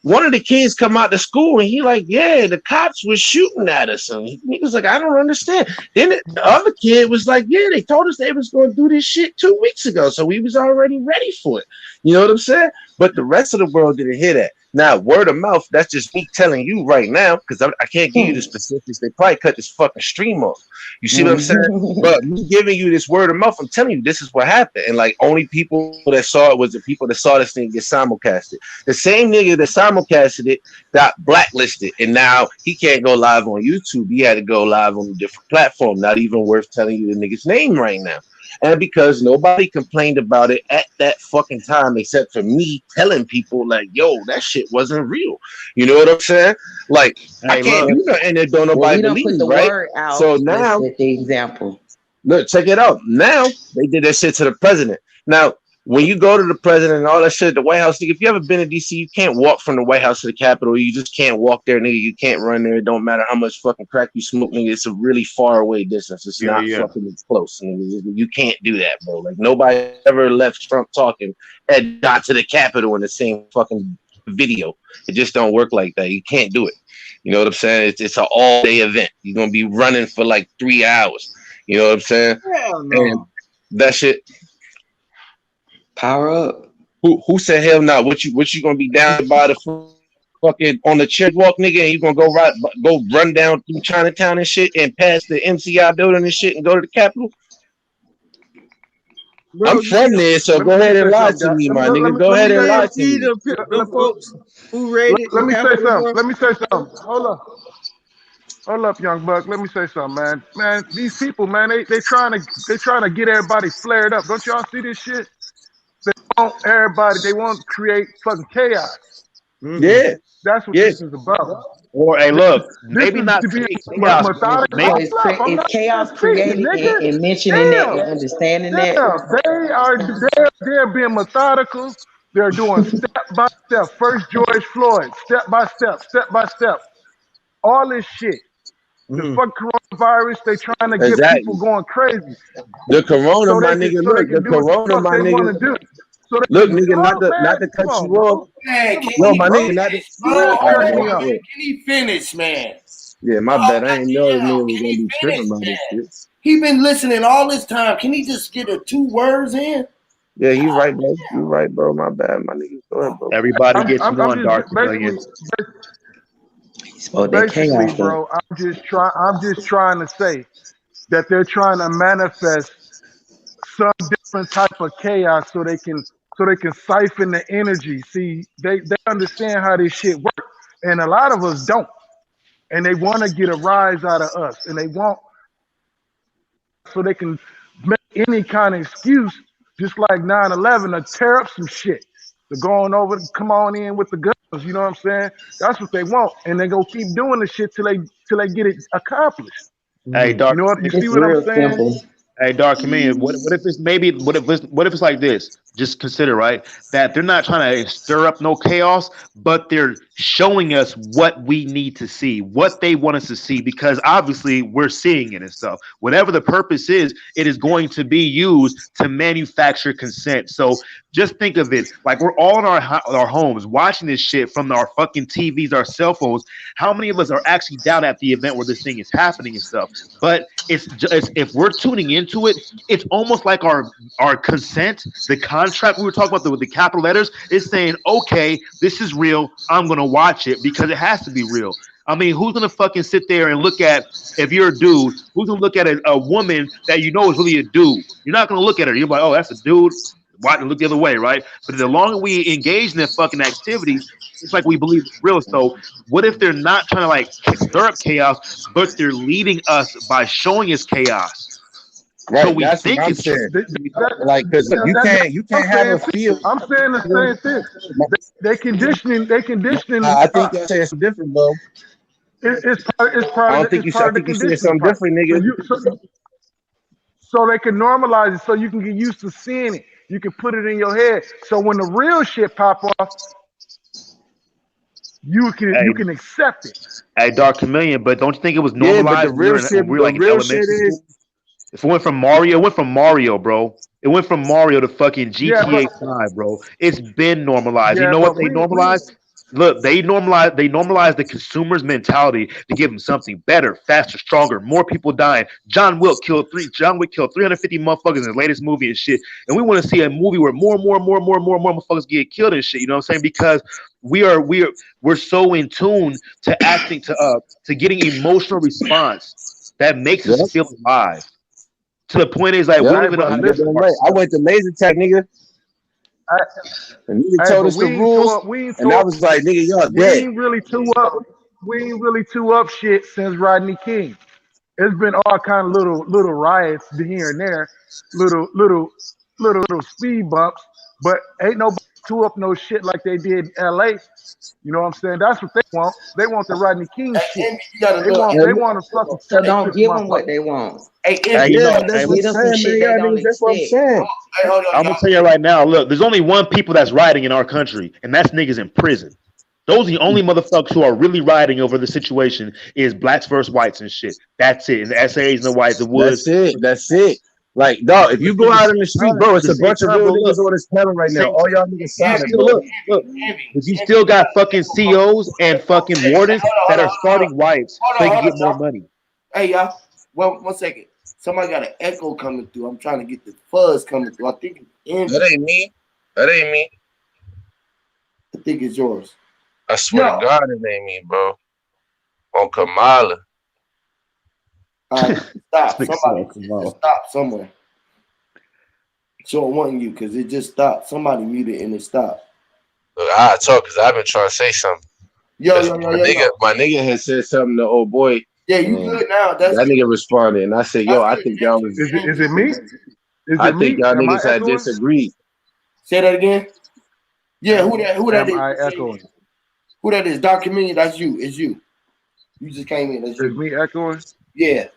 one of the kids come out to school and he like, yeah, the cops were shooting at us. And he was like, I don't understand. Then the other kid was like, yeah, they told us they was going to do this shit 2 weeks ago. So we was already ready for it. You know what I'm saying? But the rest of the world didn't hear that. Now, word of mouth, that's just me telling you right now, because I can't give you the specifics. They probably cut this fucking stream off. You see what I'm saying? But me giving you this word of mouth, I'm telling you, this is what happened. And like, only people that saw it was the people that saw this thing get simulcasted. The same nigga that simulcasted it got blacklisted, and now he can't go live on YouTube. He had to go live on a different platform. Not even worth telling you the nigga's name right now. And because nobody complained about it at that fucking time, except for me telling people like, yo, that shit wasn't real. You know what I'm saying? Like, I can't do nothing that don't nobody believe me, right? So now, let's set the example. look, check it out. Now they did that shit to the president. Now, when you go to the president and all that shit at the White House, nigga, if you ever been in DC, you can't walk from the White House to the Capitol. You just can't walk there, nigga. You can't run there. It don't matter how much fucking crack you smoke, nigga. It's a really far away distance. It's not fucking close. Nigga. You can't do that, bro. Like, nobody ever left Trump talking and got to the Capitol in the same fucking video. It just don't work like that. You can't do it. You know what I'm saying? It's an all-day event. You're gonna be running for like 3 hours. You know what I'm saying? Hell no. And that shit. Power up. Who said hell no? What you gonna be down by the fucking on the chair walk, nigga, and you gonna go run down through Chinatown and shit and pass the MCI building and shit and go to the Capitol? Bro, I'm from there, so go ahead and lie to me, my nigga. Go ahead and lie to me. The folks who raided Let me say Capitol, something. bro. Let me say something. Hold up, young buck. Let me say something, man. Man, these people, man, they trying to get everybody flared up. Don't y'all see this shit? They want everybody. They want to create fucking chaos. Yeah, that's what this is about. Or hey, look, maybe is not to be chaos. methodical. It's chaos created and mentioning that and understanding that. They're being methodical. They're doing step by step. First George Floyd, step by step. All this shit. The fuck coronavirus, they trying to get people going crazy. The corona, my nigga, look, the corona, my nigga. Look, nigga, not to cut you off. Man, Yo, my nigga, not to. can he finish, man? Yeah, my bad. I didn't know this nigga was gonna be tripping about this shit. He been listening all this time. Can he just get 2 words in? Yeah, you right, bro. You right, bro. My bad, my nigga. Go ahead, bro. Everybody gets one, Dark Million. Basically, bro, I'm just trying to say that they're trying to manifest some different type of chaos so they can siphon the energy. See, they understand how this shit works, and a lot of us don't, and they want to get a rise out of us, and they want so they can make any kind of excuse, just like 9/11, to tear up some shit. They're going over, come on in with the guns, you know what I'm saying? That's what they want, and they gonna keep doing the shit till they get it accomplished. Hey, Dark, you know what? You see what I'm saying? Simple. Hey, Dark Comedian, what if it's like this? Just consider, right, that they're not trying to stir up no chaos, but they're showing us what we need to see, what they want us to see, because obviously we're seeing it and stuff. Whatever the purpose is, it is going to be used to manufacture consent. So just think of it like we're all in our homes watching this shit from our fucking TVs, our cell phones. How many of us are actually down at the event where this thing is happening and stuff? But it's if we're tuning into it, it's almost like our consent, the contract we were talking about with the capital letters is saying, okay, this is real. I'm gonna watch it because it has to be real. I mean, who's gonna fucking sit there and look at, if you're a dude, who's gonna look at a woman that you know is really a dude? You're not gonna look at her. You're like, oh, that's a dude. Why look the other way, right? But the longer we engage in that fucking activity, it's like we believe it's real. So what if they're not trying to like stir up chaos, but they're leading us by showing us chaos? Right, So we that's think what I'm it's saying. true. Like, because you can't have a feel. I'm saying the same thing. They conditioning. I think you're saying something different, bro. It's I part don't of think you. I the think you saying conditioning something part. different, nigga. So they can normalize it, so you can get used to seeing it. You can put it in your head. So when the real shit pop off, you can accept it. Hey, Dark Chameleon, but don't you think it was Yeah, but the normalized real shit, when we were like in elementary school? If it went from Mario, bro. It went from Mario to fucking GTA 5, bro. It's been normalized. You know what they normalized? Look, they normalized the consumer's mentality to give them something better, faster, stronger, more people dying. John Wick killed 350 motherfuckers in his latest movie and shit. And we want to see a movie where more motherfuckers get killed and shit. You know what I'm saying? Because we're so in tune to acting to getting emotional response that makes us feel alive. To the point is like we don't even know how to do it. I went to laser tag, nigga. And nigga told us the rules, and I was like, nigga, y'all We dead. ain't really too up shit since Rodney King. It's been all kind of little riots here and there, little speed bumps, but ain't nobody too up no shit like they did in LA. You know what I'm saying? That's what they want. They want the Rodney King shit. They want to fucking So don't give them motherfucker. what they want. Hey, that's what I'm saying, man. Y'all niggas, that's what I'm saying. I'm gonna tell you right now. Look, there's only one people that's rioting in our country, and that's niggas in prison. Those are the only motherfuckers who are really rioting over the situation is blacks versus whites and shit. That's it. And the SAs and the whites, the woods. That's it. Like, dog, if you go out in the street, bro, it's a bunch of real niggas on this panel right now. All y'all niggas silent, bro. Look. But you still got fucking COs and fucking wardens that are starting riots so they can get more money. Hey, y'all. Well, 1 second. Somebody got an echo coming through. I'm trying to get the fuzz coming through. I think it's Envy. That ain't me. I think it's yours. I swear to God, it ain't me, bro. On Kamala. Stop. Somebody just stop somewhere. So it wasn't you because it just stopped. Somebody muted and it stopped. Look, I talk because I've been trying to say something. My nigga had said something to old boy. Yeah, you good now. That nigga responded, and I said, "Yo, I think y'all was." Is it me? I think y'all niggas had disagreed. Say that again. Yeah, who that is? I echoing? Who that is? Dark Community. That's you. It's you. You just came in. That's you. Is me echoing? Yeah.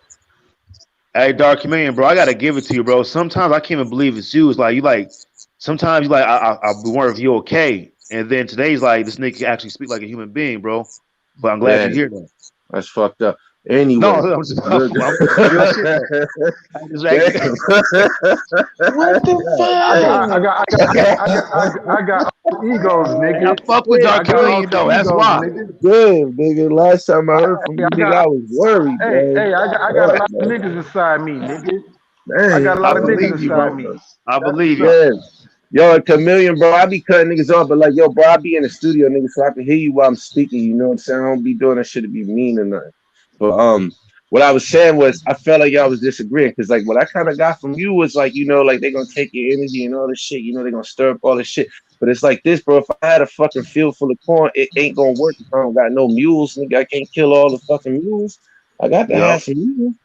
Hey, Dark Chameleon, bro, I gotta give it to you, bro. Sometimes I can't even believe it's you. It's like you like. Sometimes you like I wonder if you okay, and then today's like this nigga can actually speak like a human being, bro. But I'm glad you're here though. That's fucked up. Anyway, no, I'm just what the fuck? I got egos, nigga. I fuck with Dark Chameleon though. That's why. Good, nigga. Last time I heard from you, nigga, I was worried. Hey, I got a lot of niggas inside me, nigga. I got a lot of niggas inside me. I believe you. Yo, Chameleon, bro, I be cutting niggas off, but like, yo, bro, I be in the studio, nigga, so I can hear you while I'm speaking. You know what I'm saying? I don't be doing that shit to be mean or nothing. But what I was saying was I felt like y'all was disagreeing because like what I kind of got from you was like, you know, like they're gonna take your energy and all this shit, you know, they're gonna stir up all this shit. But it's like this, bro. If I had a fucking field full of corn, it ain't gonna work if I don't got no mules, nigga. I can't kill all the fucking mules. I got to have some mules.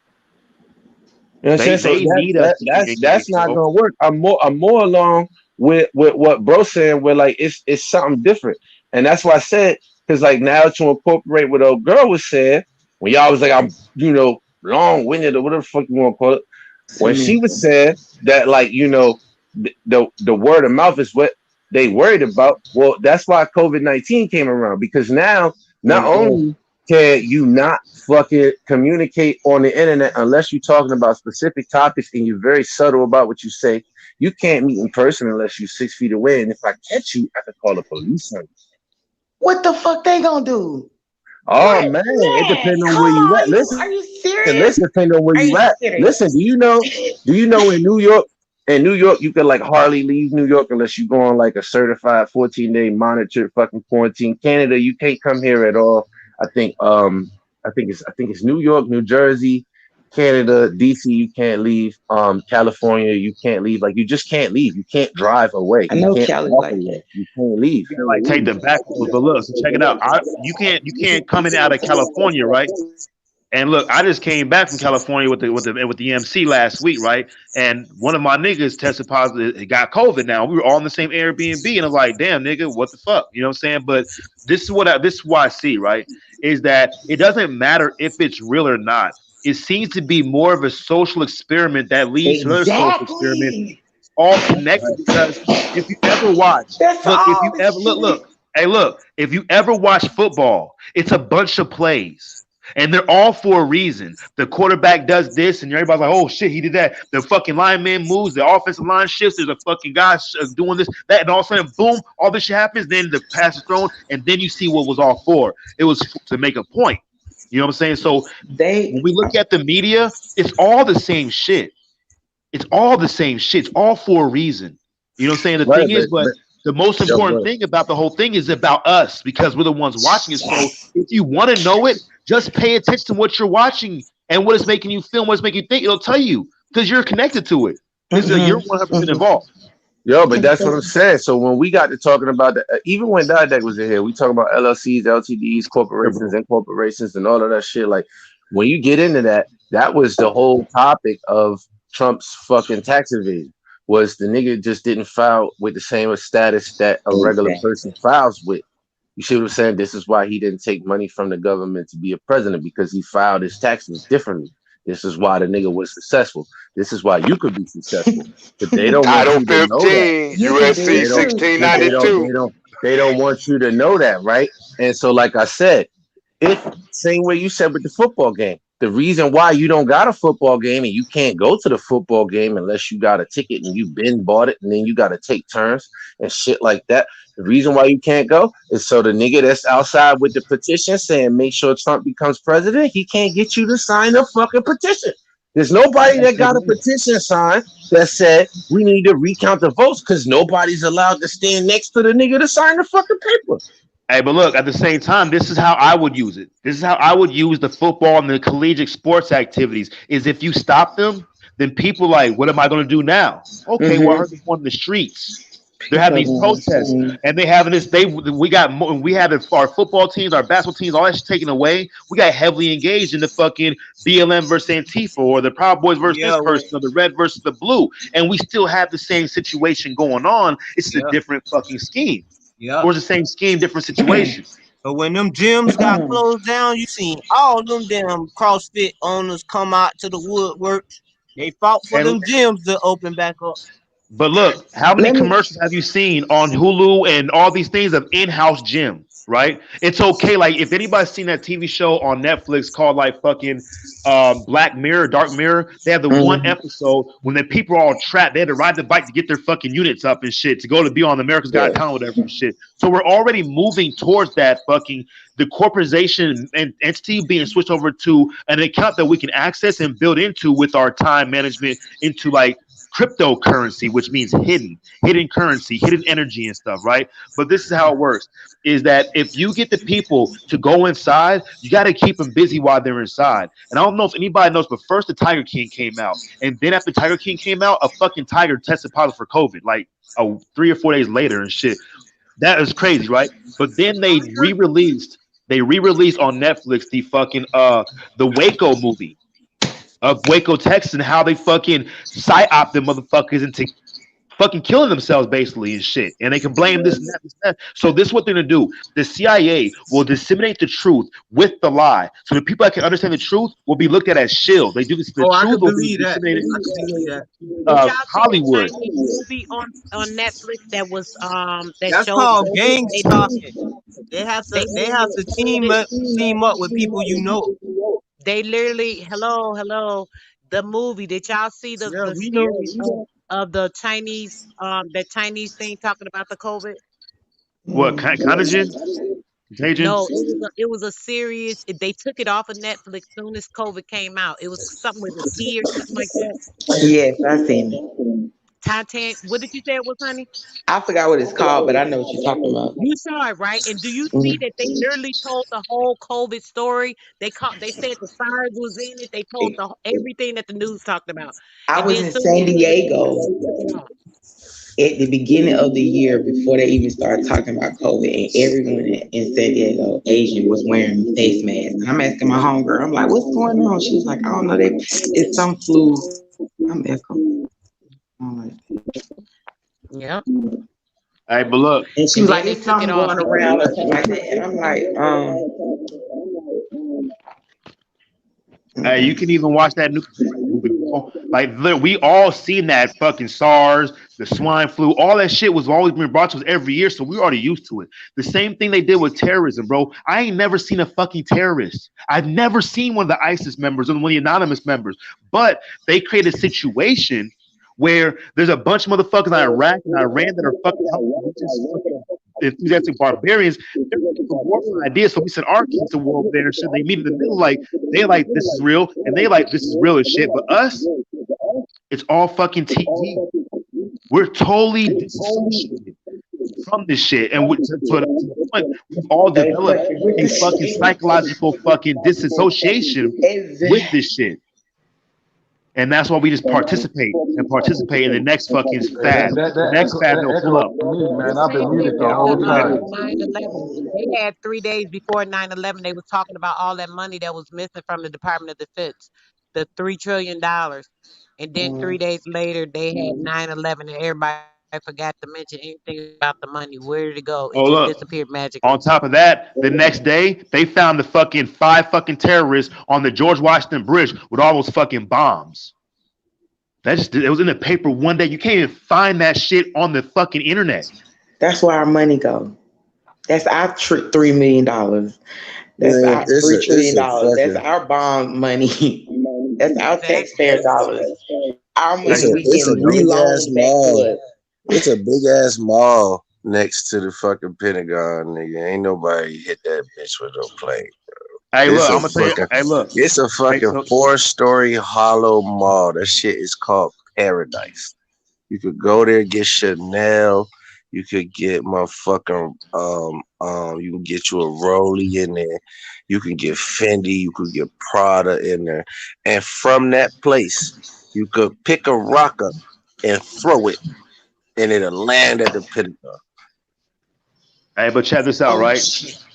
You know what I'm saying? So that's not gonna work. I'm more along with what bro saying, where like it's something different. And that's why I said, because like now to incorporate what old girl was saying, when y'all was like, I'm, you know, long-winded or whatever the fuck you want to call it. When she was saying that, like, you know, the word of mouth is what they worried about. Well, that's why COVID-19 came around, because now not only can you not fucking communicate on the internet unless you're talking about specific topics and you're very subtle about what you say, you can't meet in person unless you're 6 feet away. And if I catch you, I could call the police on you. What the fuck they gonna do? Oh man, it depends on where you at. Listen, are you serious? Listen, depending on where you at. Listen, do you know in New York, you can like hardly leave New York unless you go on like a certified 14-day monitored fucking quarantine. Canada, you can't come here at all. I think it's New York, New Jersey, Canada, DC. You can't leave. California, you can't leave. Like you just can't leave. You can't drive away. I You know can't Cali walk like away. that. You can't leave. You gotta like take the back roads. But look, so check it out. You can't come in out of California, right? And look, I just came back from California with the MC last week, right? And one of my niggas tested positive. He got COVID. Now we were all in the same Airbnb, and I was like, "Damn, nigga, what the fuck?" You know what I'm saying? But this is what I see, right? Is that it doesn't matter if it's real or not. It seems to be more of a social experiment that leads to another social experiment, Exactly. all connected. Because if you ever watch, That's look, if you all the ever shit. hey, look, if you ever watch football, it's a bunch of plays. And they're all for a reason. The quarterback does this, and everybody's like, "Oh shit, he did that." The fucking lineman moves, the offensive line shifts. There's a fucking guy doing this, that, and all of a sudden, boom, all this shit happens. Then the pass is thrown, and then you see what was all for. It was to make a point. You know what I'm saying? So They when we look at the media, it's all the same shit. It's all the same shit. It's all for a reason. You know what I'm saying? The Right, thing is, but the most yo, important bro. thing about the whole thing is about us because we're the ones watching it. So if you want to know it, just pay attention to what you're watching and what it's making you feel, what it's making you think. It'll tell you because you're connected to it. You're 100% involved. Yo, but that's what I'm saying. So when we got to talking about the, even when Didac was in here, we talking about LLCs, LTDs, corporations, incorporations, and all of that shit. Like when you get into that, that was the whole topic of Trump's fucking tax evasion. Was the nigga just didn't file with the same status that a regular person files with. You see what I'm saying? This is why he didn't take money from the government to be a president because he filed his taxes differently. This is why the nigga was successful. This is why you could be successful. But they don't want Title you to know that. 15, you can do USC it too. But they don't 1692. they don't they don't want you to know that, right? And so like I said, if same way you said with the football game, the reason why you don't got a football game and you can't go to the football game unless you got a ticket and you been bought it and then you got to take turns and shit like that. The reason why you can't go is so the nigga that's outside with the petition saying make sure Trump becomes president, he can't get you to sign the fucking petition. There's nobody that got a petition signed that said we need to recount the votes because nobody's allowed to stand next to the nigga to sign the fucking paper. Hey, but look, at the same time, this is how I would use it. This is how I would use the football and the collegiate sports activities. Is if you stop them, then people like, what am I going to do now? Okay, well, I heard there's one in the streets. They're having these protests, and they having this. We had our football teams, our basketball teams, all that shit taken away. We got heavily engaged in the fucking BLM versus Antifa, or the Proud Boys versus this person, or the red versus the blue, and we still have the same situation going on. It's just a different fucking scheme. Yeah. Or it's the same scheme, different situation. So when them gyms got closed down, you seen all them damn CrossFit owners come out to the woodwork. They fought for them gyms to open back up. But look, how many commercials have you seen on Hulu and all these things of in-house gym, right? It's okay. Like if anybody's seen that TV show on Netflix called like fucking Black Mirror, Dark Mirror, they have the one episode when the people are all trapped. They had to ride the bike to get their fucking units up and shit to go to be on America's Got Talent, whatever and shit. So we're already moving towards that fucking the corporatization and entity being switched over to an account that we can access and build into with our time management into like cryptocurrency, which means hidden currency, hidden energy and stuff, right? But this is how it works, is that if you get the people to go inside, you got to keep them busy while they're inside. And I don't know if anybody knows, but first the Tiger King came out. And then after Tiger King came out, a fucking tiger tested positive for COVID, like 3 or 4 days later and shit. That is crazy, right? But then they re-released on Netflix the fucking the Waco movie of Waco, Texas, and how they fucking psyop them motherfuckers into fucking killing themselves basically and shit. And they can blame this and that, this and that. So this is what they're gonna do. The CIA will disseminate the truth with the lie. So the people that can understand the truth will be looked at as shield. They do this. The truth will be disseminated. Hollywood. Movie on Netflix that was That's called gang stalking. They have to team up with people you know. They literally hello. The movie, did y'all see the series of the Chinese that Chinese thing talking about the COVID? What contagion? No, it was a series. They took it off of Netflix soon as COVID came out. It was something with a T or something like that. Yes, I seen it. Titan, what did you say it was, honey? I forgot what it's called, but I know what you're talking about. You saw it, right? And do you see that they literally told the whole COVID story? They said the SARS was in it. They told everything that the news talked about. I And was then in soon San as they Diego took it off. at the beginning of the year before they even started talking about COVID, and everyone in San Diego, Asian, was wearing face masks. And I'm asking my homegirl, I'm like, what's going on? She was like, I don't know, it's some flu. I'm echoing. Yeah. Hey, but look. And she was like, it's something going around or something like that. And I'm like, Hey, you can even watch that new movie. Like, look, we all seen that fucking SARS, the swine flu, all that shit was always being brought to us every year, so we're already used to it. The same thing they did with terrorism, bro. I ain't never seen a fucking terrorist. I've never seen one of the ISIS members or one of the anonymous members, but they created a situation where there's a bunch of motherfuckers in Iraq and Iran that are fucking enthusiastic barbarians. They're looking for warfare ideas, so we sent our kids to war over there and shit. They meet in the middle, like they like this is real, and they like this is real as shit. But us, it's all fucking TV. We're totally disassociated from this shit, and to the point, we've all developed a fucking psychological fucking disassociation with this shit. And that's why we just participate in the next fucking fad. The next fad will pull up. Man, I've been muted the whole time. 9/11. They had 3 days before 9/11. They was talking about all that money that was missing from the Department of Defense, the $3 trillion. And then 3 days later, they had 9/11, and everybody forgot to mention anything about the money. Where did it go? It just disappeared magically. On top of that, the next day, they found the fucking 5 fucking terrorists on the George Washington Bridge with all those fucking bombs. It was in the paper one day. You can't even find that shit on the fucking internet. That's where our money goes. That's our $3 million. That's our $3 trillion. That's our bond money. That's our taxpayer dollars. Our money we get reloaned back to us. It's a big ass mall next to the fucking Pentagon, nigga. Ain't nobody hit that bitch with no plane, bro. Hey, look, I'm gonna tell you. Hey, look, it's a fucking 4-story hollow mall. That shit is called Paradise. You could go there, get Chanel. You could get motherfucking you can get you a Rollie in there. You can get Fendi. You could get Prada in there. And from that place, you could pick a rock up and throw it, and it'll land at the Pentagon. Hey, but check this out, right?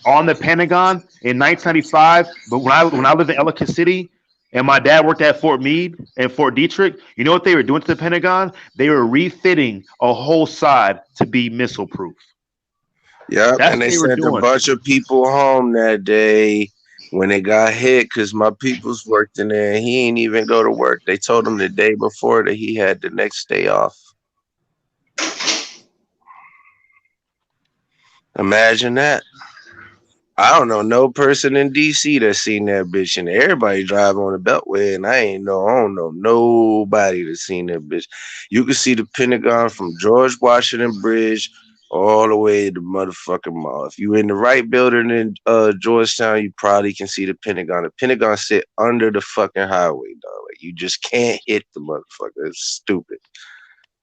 On the Pentagon in 1995, but when I lived in Ellicott City, and my dad worked at Fort Meade and Fort Detrick, you know what they were doing to the Pentagon? They were refitting a whole side to be missile proof. Yeah, and they sent a bunch of people home that day when they got hit because my peoples worked in there. And he ain't even go to work. They told him the day before that he had the next day off. Imagine that. I don't know no person in DC that's seen that bitch, and everybody drive on the Beltway, and I don't know nobody that's seen that bitch. You can see the Pentagon from George Washington Bridge all the way to motherfucking mall. If you in the right building in Georgetown, you probably can see the Pentagon. The Pentagon sit under the fucking highway, dog. Like, you just can't hit the motherfucker. It's stupid.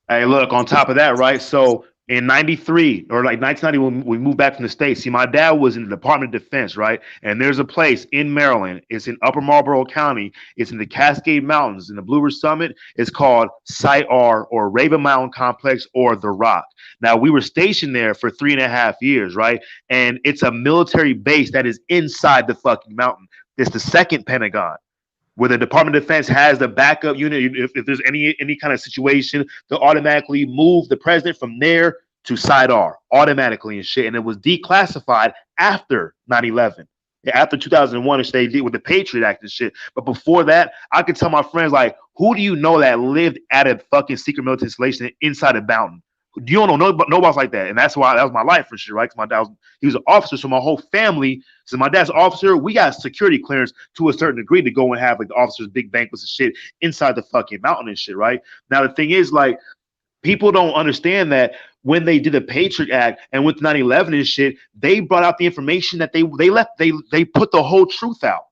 Hey, look, on top of that, right? So in 93 or like 1990, when we moved back from the States, see, my dad was in the Department of Defense, right? And there's a place in Maryland. It's in Upper Marlboro County. It's in the Cascade Mountains in the Blue Ridge Summit. It's called Site R or Raven Mountain Complex or The Rock. Now, we were stationed there for 3.5 years, right? And it's a military base that is inside the fucking mountain. It's the second Pentagon, where the Department of Defense has the backup unit. If there's any kind of situation, they'll automatically move the president from there to Side R automatically and shit. And it was declassified after 9/11, after 2001, which they did with the Patriot Act and shit. But before that, I could tell my friends, like, who do you know that lived at a fucking secret military installation inside a mountain? You don't know nobody's like that. And that's why that was my life for sure, right? Because my dad he was an officer, so my whole family, so my dad's an officer, we got security clearance to a certain degree to go and have like the officers' big banquets and shit inside the fucking mountain and shit, right? Now the thing is, like, people don't understand that when they did the Patriot Act and with 9/11 and shit, they brought out the information that they put the whole truth out.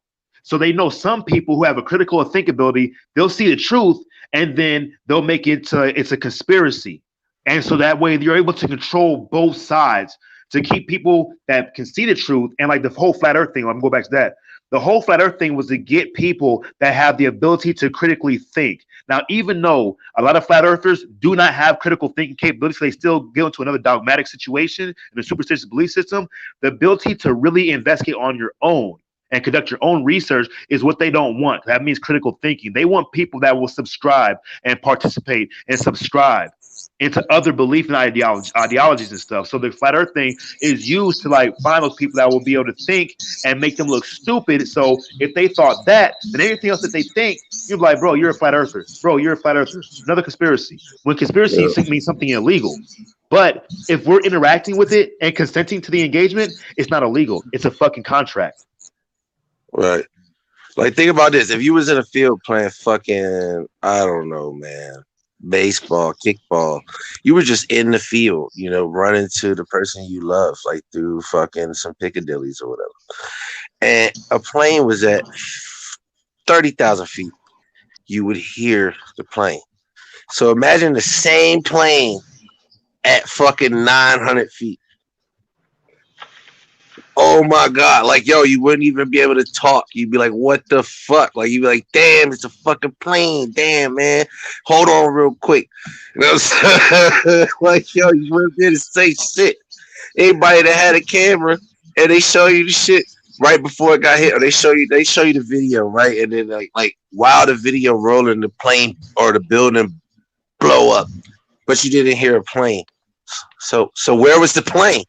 So they know some people who have a critical thinkability, they'll see the truth and then they'll make it to it's a conspiracy. And so that way you're able to control both sides to keep people that can see the truth. And like the whole flat earth thing, I'm gonna go back to that. The whole flat earth thing was to get people that have the ability to critically think. Now, even though a lot of flat earthers do not have critical thinking capabilities, they still get into another dogmatic situation in a superstitious belief system, the ability to really investigate on your own and conduct your own research is what they don't want. That means critical thinking. They want people that will subscribe and participate and subscribe into other belief and ideologies and stuff. So the flat earth thing is used to like find those people that will be able to think and make them look stupid. So if they thought that, then anything else that they think, you're like, bro, you're a flat earther. Bro, you're a flat earther. Another conspiracy. When conspiracy means something illegal. But if we're interacting with it and consenting to the engagement, it's not illegal. It's a fucking contract. Right. Like, think about this. If you was in a field playing fucking, I don't know, man, baseball, kickball, you were just in the field, you know, running to the person you love, like through fucking some Piccadillys or whatever. And a plane was at 30,000 feet. You would hear the plane. So imagine the same plane at fucking 900 feet. Oh my God. Like, yo, you wouldn't even be able to talk. You'd be like, what the fuck? Like, you'd be like, damn, it's a fucking plane. Damn, man. Hold on real quick. You know what I'm saying? Like, yo, you wouldn't be able to say shit. Anybody that had a camera and they show you the shit right before it got hit, or they show you the video, right? And then like while the video rolling, the plane or the building blow up, but you didn't hear a plane. So where was the plane?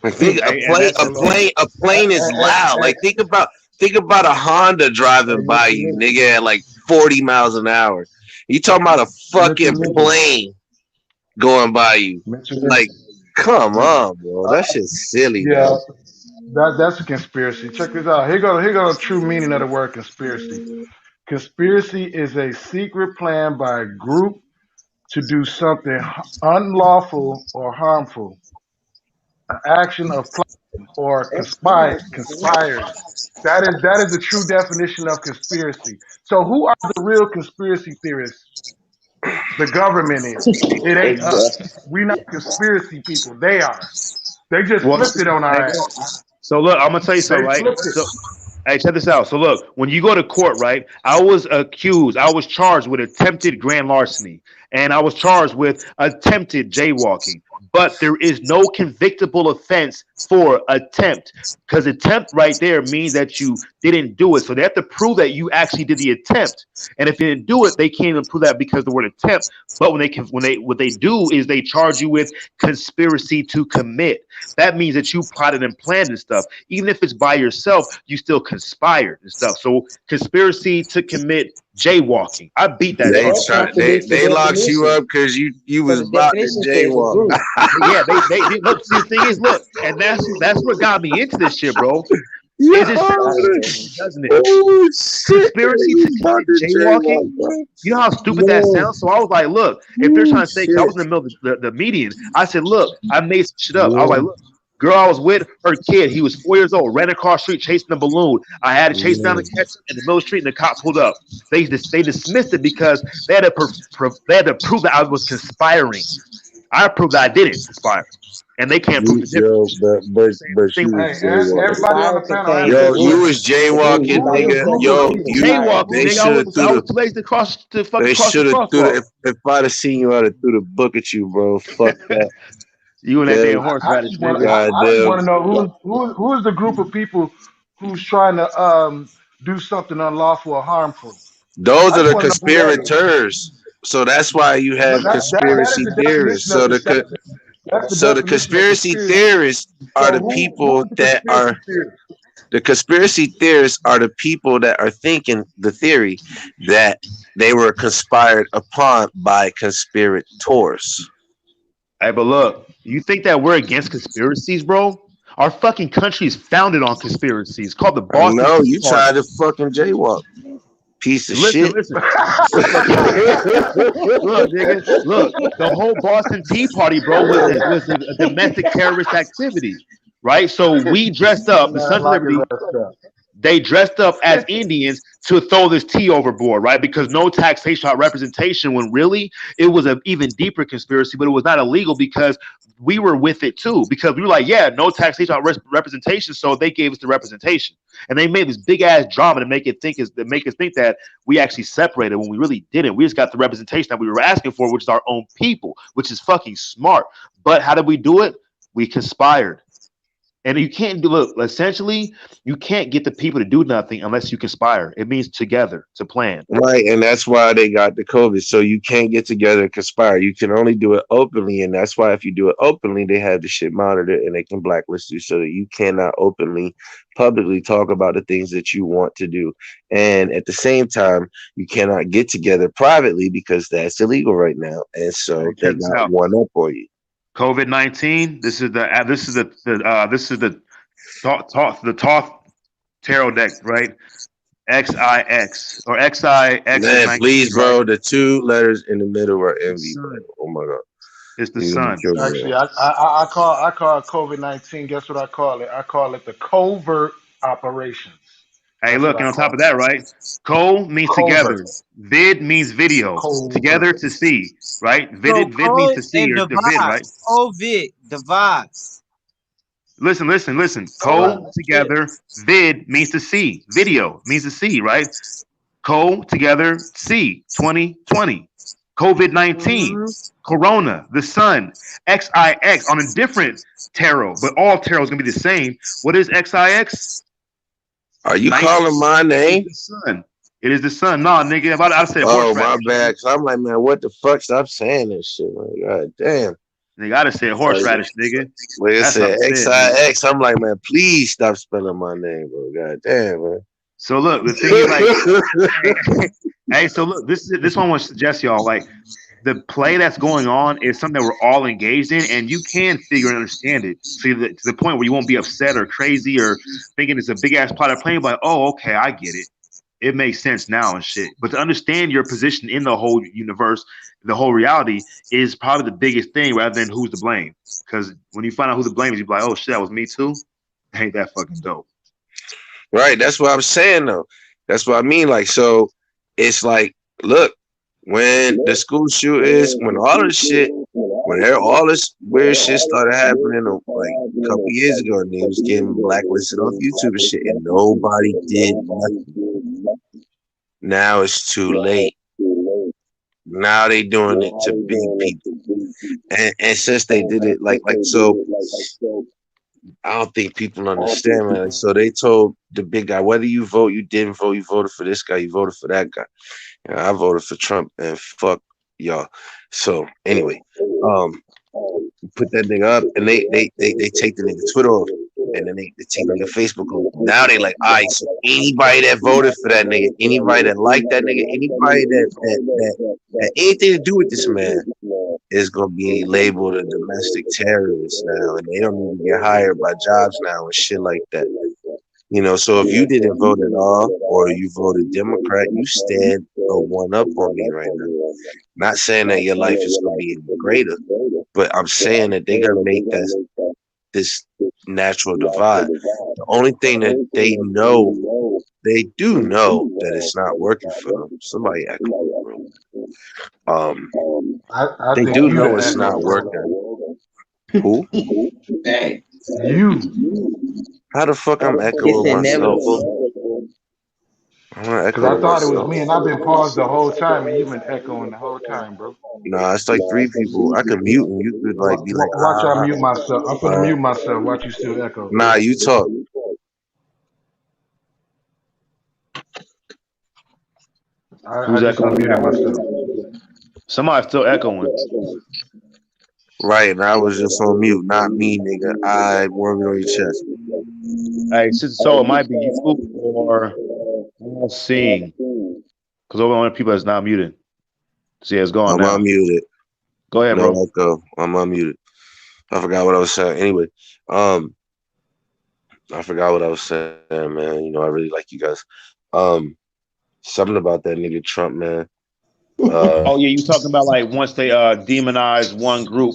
A plane is loud. Like think about a Honda driving by you, nigga, at like 40 miles an hour. You talking about a fucking plane going by you? Like, come on, bro. That shit's silly. Yeah, Bro. that's a conspiracy. Check this out. Here go the true meaning of the word conspiracy. Conspiracy is a secret plan by a group to do something unlawful or harmful. An action of plotting or conspiring. That is the true definition of conspiracy. So who are the real conspiracy theorists? The government is. It ain't us. We're not conspiracy people. They are. They just flipped it on our ass. So look, I'm gonna tell you something, right? So, hey, check this out. So look, when you go to court, right? I was charged with attempted grand larceny, and I was charged with attempted jaywalking. But there is no convictable offense for attempt, because attempt right there means that you didn't do it. So they have to prove that you actually did the attempt. And if you didn't do it, they can't even prove that because of the word attempt. But what they do is they charge you with conspiracy to commit. That means that you plotted and planned and stuff. Even if it's by yourself, you still conspired and stuff. So conspiracy to commit jaywalking. I beat that. They locked you up because you was about to jaywalk. Yeah, they look. See, the thing is, look, and that's what got me into this shit, bro. Yeah, doesn't it? Oh, shit. Conspiracy to commit jaywalking. You know how stupid that sounds? So I was like, look, if they're trying to say, I was in the middle of the meeting, I said, look, I made some shit up. I was like, look, girl I was with, her kid, he was 4 years old, ran across the street chasing a balloon. I had to chase down the catch him in the middle of the street, and the cops pulled up. They dismissed it because they had to prove that I was conspiring. I proved that I didn't conspire, and they can't prove the difference. You was jaywalking, nigga. Yo, they should have threw the if I'd have seen you, I'd have threw the book at you, bro. Fuck that. You and that damn horse radish. I just want to know who is the group of people who's trying to do something unlawful or harmful. Those are the conspirators. So that's why you have conspiracy theorists. So the conspiracy theorists are the people that are the conspiracy theorists are the people that are thinking the theory that they were conspired upon by conspirators. Hey, but look, you think that we're against conspiracies, bro? Our fucking country is founded on conspiracies. It's called the Boston. No, you tried to fucking jaywalk. Piece of shit. Listen. Look, nigga, look. The whole Boston Tea Party, bro, was a domestic terrorist activity, right? So we dressed up. The Sons of Liberty. They dressed up as Indians to throw this tea overboard, right? Because no taxation or representation, when really it was an even deeper conspiracy, but it was not illegal because we were with it too. Because we were like, yeah, no taxation or representation, so they gave us the representation, and they made this big ass drama to make us think that we actually separated when we really didn't. We just got the representation that we were asking for, which is our own people, which is fucking smart. But how did we do it? We conspired. And you can't do it. Essentially, you can't get the people to do nothing unless you conspire. It means together to plan. Right, and that's why they got the COVID. So you can't get together and conspire. You can only do it openly, and that's why if you do it openly, they have the shit monitored and they can blacklist you so that you cannot openly, publicly talk about the things that you want to do. And at the same time, you cannot get together privately because that's illegal right now. And so they got one up on you. COVID-19. This is the Thoth tarot deck, right? XIX or XIX. Man, please, bro. The two letters in the middle are envy. Oh my god, it's the sun. Actually, I call COVID-19. Guess what I call it? I call it the covert operations. Hey, look, and on top of that, right? Co means together. Vid means video. Together to see, right? Vid means to see or the vid, right? COVID, divide. Listen. Co together, vid means to see. Video means to see, right? Co together, see. 2020. COVID-19. Corona, the sun. XIX on a different tarot, but all tarot is gonna be the same. What is XIX? Are you calling my name? It is the sun. No, nigga. I said horseradish. Oh, my bad. Cause I'm like, man, what the fuck? Stop saying this shit, man. God damn. Nigga, I just said horseradish, nigga. Well, it said XIX. I'm like, man, please stop spelling my name, bro. God damn, man. So look, the thing is like, hey, so look, this one I want to suggest y'all, like, the play that's going on is something that we're all engaged in, and you can figure and understand it to the point where you won't be upset or crazy or thinking it's a big ass plot of playing. Like, oh, okay, I get it. It makes sense now and shit. But to understand your position in the whole universe, the whole reality, is probably the biggest thing, rather than who's to blame. Because when you find out who the blame is, you're like, oh shit, that was me too. Ain't that fucking dope? Right. That's what I'm saying though. That's what I mean. Like, so it's like, look. When the school shootings, when all this shit, when all this weird shit started happening like a couple years ago, and they was getting blacklisted off YouTube and shit, and nobody did nothing. Now it's too late. Now they doing it to big people, and since they did it like so, I don't think people understand, man. So they told the big guy, whether you vote, you didn't vote, you voted for this guy, you voted for that guy. I voted for Trump, and fuck y'all. So anyway, put that nigga up, and they take the nigga Twitter off, and then they take nigga Facebook off. Now they like, all right, so anybody that voted for that nigga, anybody that liked that nigga, anybody that anything to do with this man is gonna be labeled a domestic terrorist now, and they don't even get hired by jobs now and shit like that. You know, so if you didn't vote at all or you voted Democrat, you stand a one up on me right now. Not saying that your life is going to be even greater, but I'm saying that they're going to make this natural divide. The only thing that they do know that it's not working for them. Somebody echo the room. They do know it's not working. Who? Hey, you. How the fuck I'm echoing myself? Because I thought it was me, and I've been paused the whole time, and you've been echoing the whole time, bro. Nah, it's like 3 people. I can mute, and you could like be like, watch I mute myself. I'm gonna mute myself. Watch you still echo. Nah, you talk. Who's echoing? Myself. Somebody's still echoing. Right, and I was just on mute, not me, nigga. I working on your chest. Hey, so it might be you or seeing, because over one people that's not muted. See, it's going now. I'm unmuted. Go ahead, bro. Go. I'm unmuted. I forgot what I was saying. Anyway, I forgot what I was saying, man. You know, I really like you guys. Something about that nigga Trump, man. Oh yeah, you talking about like once they demonize one group.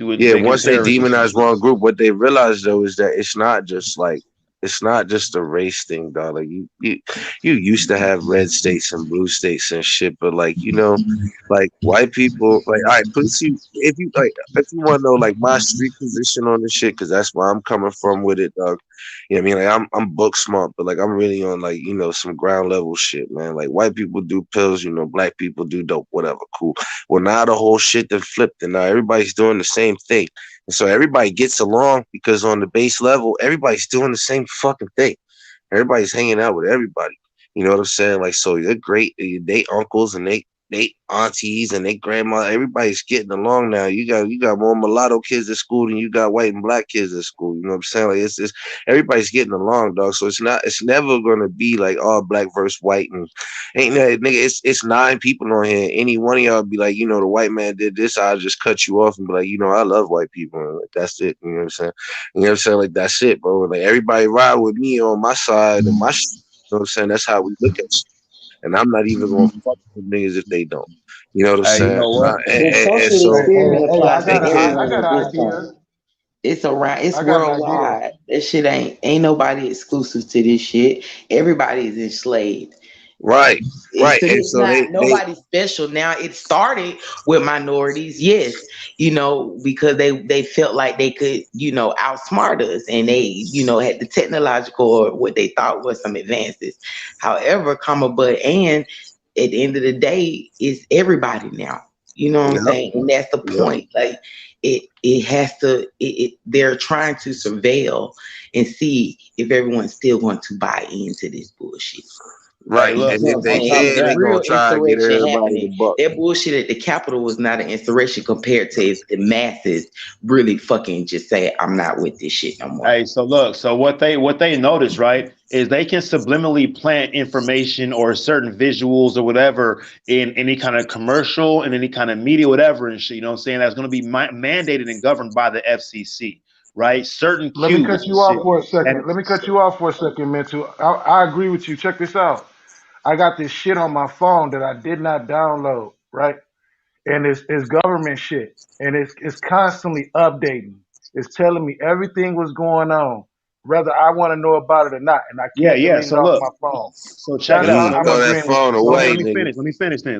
Once they demonize one group, what they realize though is that it's not just like it's not just a race thing, dog. Like you used to have red states and blue states and shit, but like like white people, like all right, please you if you want to know like my street position on this shit, because that's where I'm coming from with it, dog. You know what I mean? Like I'm book smart, but like I'm really on like some ground level shit, man. Like white people do pills, black people do dope, whatever, cool. Well, now the whole shit then flipped, and now everybody's doing the same thing. And so everybody gets along because on the base level, everybody's doing the same fucking thing. Everybody's hanging out with everybody. You know what I'm saying? Like, so they're great. They uncles and they aunties and they grandma. Everybody's getting along now. You got more mulatto kids at school than you got white and black kids at school. You know what I'm saying? Like it's everybody's getting along, dog. So it's never gonna be like all black versus white and ain't that nigga. It's 9 people on here. Any one of y'all be like, the white man did this, I'll just cut you off and be like, I love white people. And like, that's it. You know what I'm saying? You know what I'm saying? Like that's it, bro. Like everybody ride with me on my side and my shit. You know what I'm saying? That's how we look at shit. And I'm not even gonna fuck with niggas if they don't. You know what I'm saying? You know what? And so applies to I got an everyone. idea. It's around. It's I got an idea. worldwide. That shit ain't nobody exclusive to this shit. Everybody is enslaved. Right. It's so not nobody special. Now it started with minorities, yes, because they felt like they could, outsmart us, and they, had the technological or what they thought was some advances. However, and at the end of the day, it's everybody now. You know what I'm saying? And that's the point. Like it has to. They're trying to surveil and see if everyone's still going to buy into this bullshit. Right. Look, And if they can, they're gonna try to get everybody to buck. That bullshit at the Capitol was not an insurrection compared to if the masses really fucking just say, I'm not with this shit no more. Hey, so look, so what they notice, right, is they can subliminally plant information or certain visuals or whatever in any kind of commercial and any kind of media, whatever, and shit, you know what I'm saying? That's going to be mandated and governed by the FCC. Right, certain. Let me cut you off for a second. Mental. I agree with you. Check this out. I got this shit on my phone that I did not download, right? And it's government shit, and it's constantly updating. It's telling me everything was going on, whether I want to know about it or not, and I can't delete it off my phone. So check it out. I'm agreeing with you. Let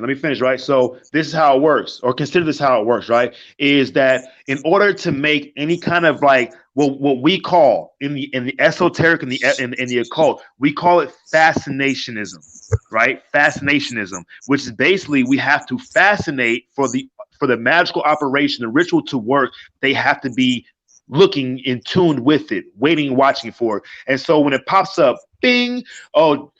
me finish. Right. So this is how it works, or consider this how it works. Right, is that in order to make any kind of like what we call in the esoteric and the occult, we call it fascinationism. Right, fascinationism, which is basically we have to fascinate for the magical operation, the ritual to work. They have to be looking in tune with it, waiting, watching for it. And so when it pops up, bing, oh,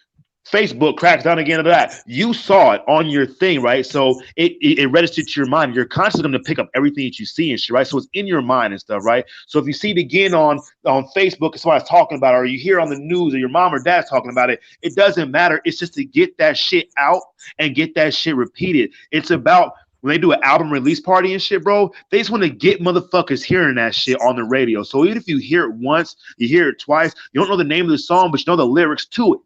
Facebook cracks down again to that. You saw it on your thing, right? So it registered to your mind. Your conscious is going to pick up everything that you see and shit, right? So it's in your mind and stuff, right? So if you see it again on Facebook, somebody's talking about it, or you hear on the news, or your mom or dad's talking about it, it doesn't matter. It's just to get that shit out and get that shit repeated. It's about when they do an album release party and shit, bro, they just want to get motherfuckers hearing that shit on the radio. So even if you hear it once, you hear it twice, you don't know the name of the song, but you know the lyrics to it.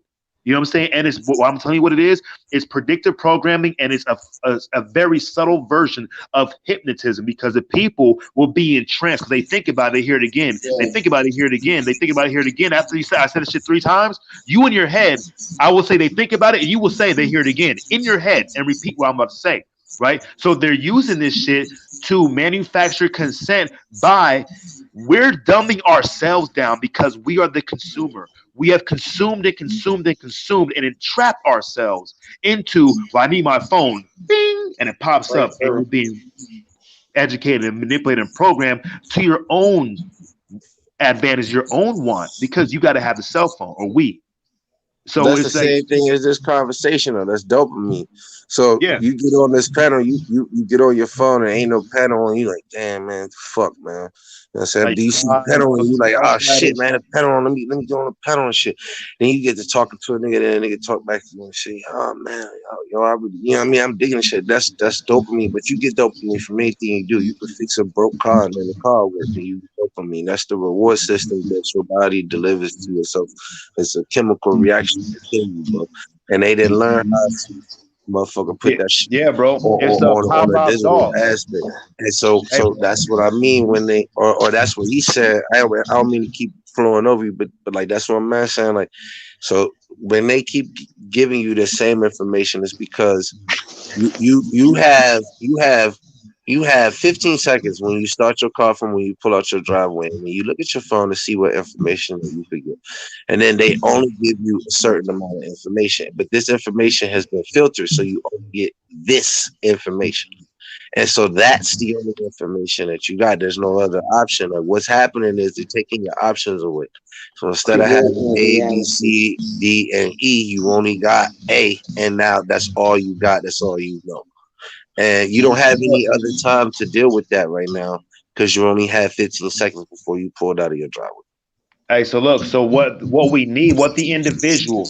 You know what I'm saying? And it's what I'm telling you what it is. It's predictive programming, and it's a very subtle version of hypnotism, because the people will be entranced because they think about it, they hear it again. Yeah. They think about it, hear it again. They think about it, hear it again. After I said this shit 3 times, you in your head, I will say they think about it, and you will say they hear it again in your head and repeat what I'm about to say. Right? So they're using this shit to manufacture consent by we're dumbing ourselves down because we are the consumer. We have consumed and consumed and consumed and entrapped ourselves into, well, I need my phone, bing, and it pops up, and you're being educated and manipulated and programmed to your own advantage, your own want, because you got to have the cell phone, or we. So that's it's the same thing as this conversation, though. That's dopamine. So you get on this panel, you get on your phone and ain't no panel on you, like, damn, man, fuck, man. You know what I'm saying? Like, Do you see the panel and you like, oh shit, man, the panel on, let me go on the panel and shit. Then you get to talking to a nigga, then a nigga talk back to you and say, oh man, yo, I really, you know what I mean? I'm digging shit. That's dopamine, but you get dopamine from anything you do. You can fix a broke car and then the car works and you get dopamine. That's the reward system that your body delivers to yourself. It's a chemical reaction to kill you, bro. And they didn't learn how to motherfucker put that shit bro. on a digital aspect. And so that's what I mean when they or that's what he said. I don't mean to keep flowing over you, but like that's what I'm saying. Like, so when they keep giving you the same information, it's because you have 15 seconds when you start your car from when you pull out your driveway, and you look at your phone to see what information that you could get. And then they only give you a certain amount of information, but this information has been filtered, so you only get this information. And so that's the only information that you got. There's no other option. Like what's happening is they're taking your options away. So instead of having A, B, C, D, and E, you only got A, and now that's all you got. That's all you know. And you don't have any other time to deal with that right now because you only had 15 seconds before you pulled out of your driveway. Hey, so look, so what we need, what the individual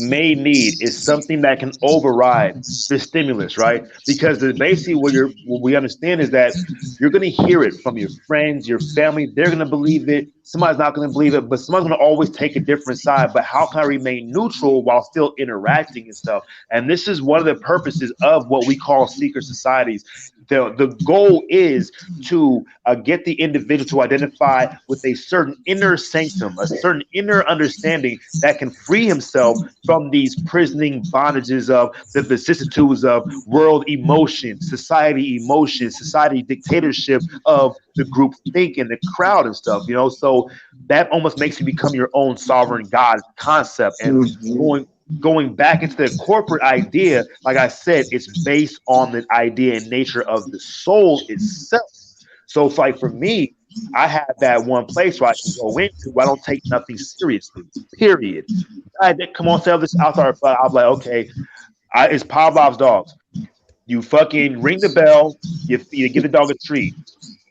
may need is something that can override the stimulus, right? Because basically what we understand is that you're going to hear it from your friends, your family. They're going to believe it. Somebody's not going to believe it, but someone's going to always take a different side. But how can I remain neutral while still interacting and stuff? And this is one of the purposes of what we call secret societies. The goal is to get the individual to identify with a certain inner sanctum, a certain inner understanding that can free himself from these prisoning bondages of the vicissitudes of world emotion, society dictatorship of the group think and the crowd and stuff, you know. So that almost makes you become your own sovereign God concept. And going back into the corporate idea, like I said, it's based on the idea and nature of the soul itself. So it's like for me, I have that one place where I can go into where I don't take nothing seriously, period. I come on, sell this outside. I'm like, okay, it's Pavlov's dogs. You fucking ring the bell, you give the dog a treat.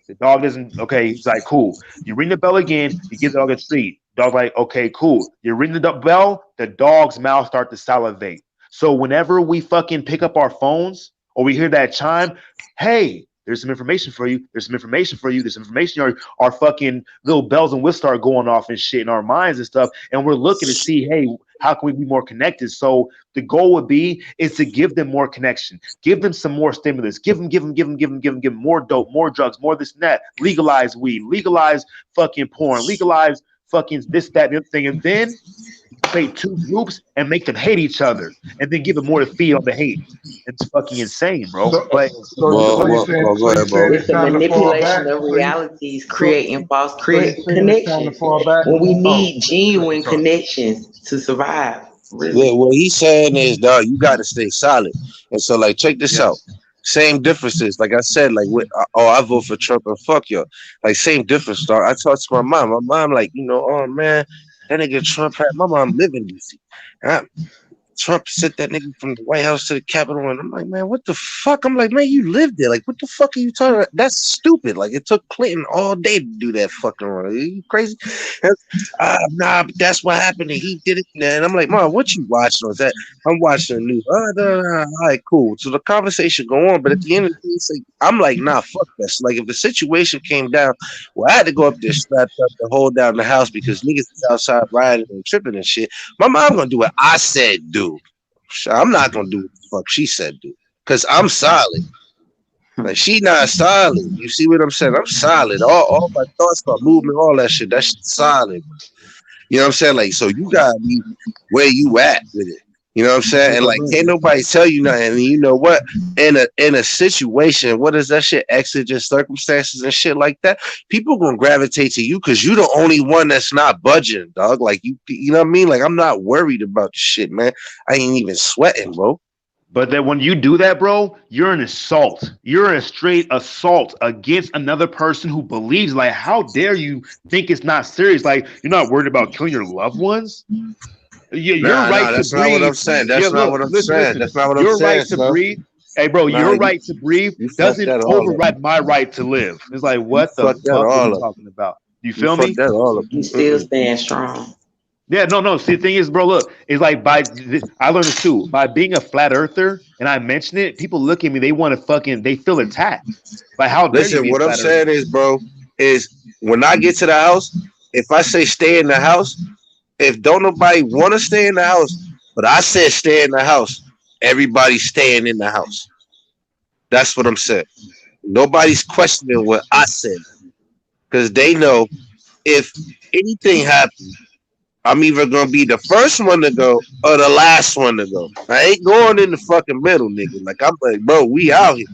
The dog doesn't, okay, he's like, cool. You ring the bell again, you give the dog a treat. Dog's like, okay, cool. You ring the bell, the dog's mouth starts to salivate. So whenever we fucking pick up our phones or we hear that chime, hey, there's some information for you. There's some information for you. There's some information. Our fucking little bells and whistles start going off and shit in our minds and stuff. And we're looking to see, hey, how can we be more connected? So the goal would be is to give them more connection, give them some more stimulus, give them more dope, more drugs, more this and that. Legalize weed, legalize fucking porn, legalize fucking this, that, and the other thing, and then create two groups and make them hate each other, and then give them more to feed on the hate. It's fucking insane, bro. But it's the manipulation of realities, creating false connections when we need genuine connections to survive. Really. Yeah, what he's saying is, dog, you got to stay solid. And so, like, check this out. Same differences. Like I said, like, I vote for Trump and fuck y'all. Like, same difference, dog. I talked to my mom. My mom, like, you know, oh, man, that nigga Trump had my mom live in D.C. Trump sent that nigga from the White House to the Capitol, and I'm like, man, what the fuck? I'm like, man, you lived there. Like, what the fuck are you talking about? That's stupid. Like, it took Clinton all day to do that fucking run. Are you crazy? Nah, but that's what happened, and he did it. And I'm like, Mom, what you watching? Was that? I'm watching the news. All right, cool. So the conversation go on, but at the end of the day, it's like, I'm like, nah, fuck this. Like, if the situation came down, well, I had to go up there, strapped up, to hold down the house because niggas is outside riding and tripping and shit. My mom gonna do what I said do. I'm not gonna do what the fuck she said do, cause I'm solid. Like, she not solid. You see what I'm saying? I'm solid. All my thoughts, my movement, all that shit. That's solid. You know what I'm saying? Like, so you gotta be where you at with it. You know what I'm saying? And like, can't nobody tell you nothing. And you know what? In a situation, what is that shit? Exigent circumstances and shit like that. People gonna gravitate to you because you the only one that's not budging, dog. Like, you know what I mean? Like, I'm not worried about the shit, man. I ain't even sweating, bro. But then when you do that, bro, you're an assault. You're a straight assault against another person who believes. Like, how dare you think it's not serious? Like, you're not worried about killing your loved ones? Yeah, your right that's to not breathe. what I'm saying. That's not what I'm saying. That's not what I'm your saying. Your right to breathe. Hey, bro, your right to breathe doesn't override my right to live. It's like, what the fuck are you talking about? You feel me? You still stand strong. Yeah, no. See, the thing is, bro, look, it's like I learned this too. By being a flat earther, and I mention it, people look at me, they feel attacked. Like, how dare you? Listen, what I'm saying is, bro, is when I get to the house, if I say stay in the house, if don't nobody want to stay in the house, but I said stay in the house, everybody's staying in the house. That's what I'm saying. Nobody's questioning what I said, because they know if anything happens, I'm either gonna be the first one to go or the last one to go. I ain't going in the fucking middle, nigga. Like I'm like, bro, we out here.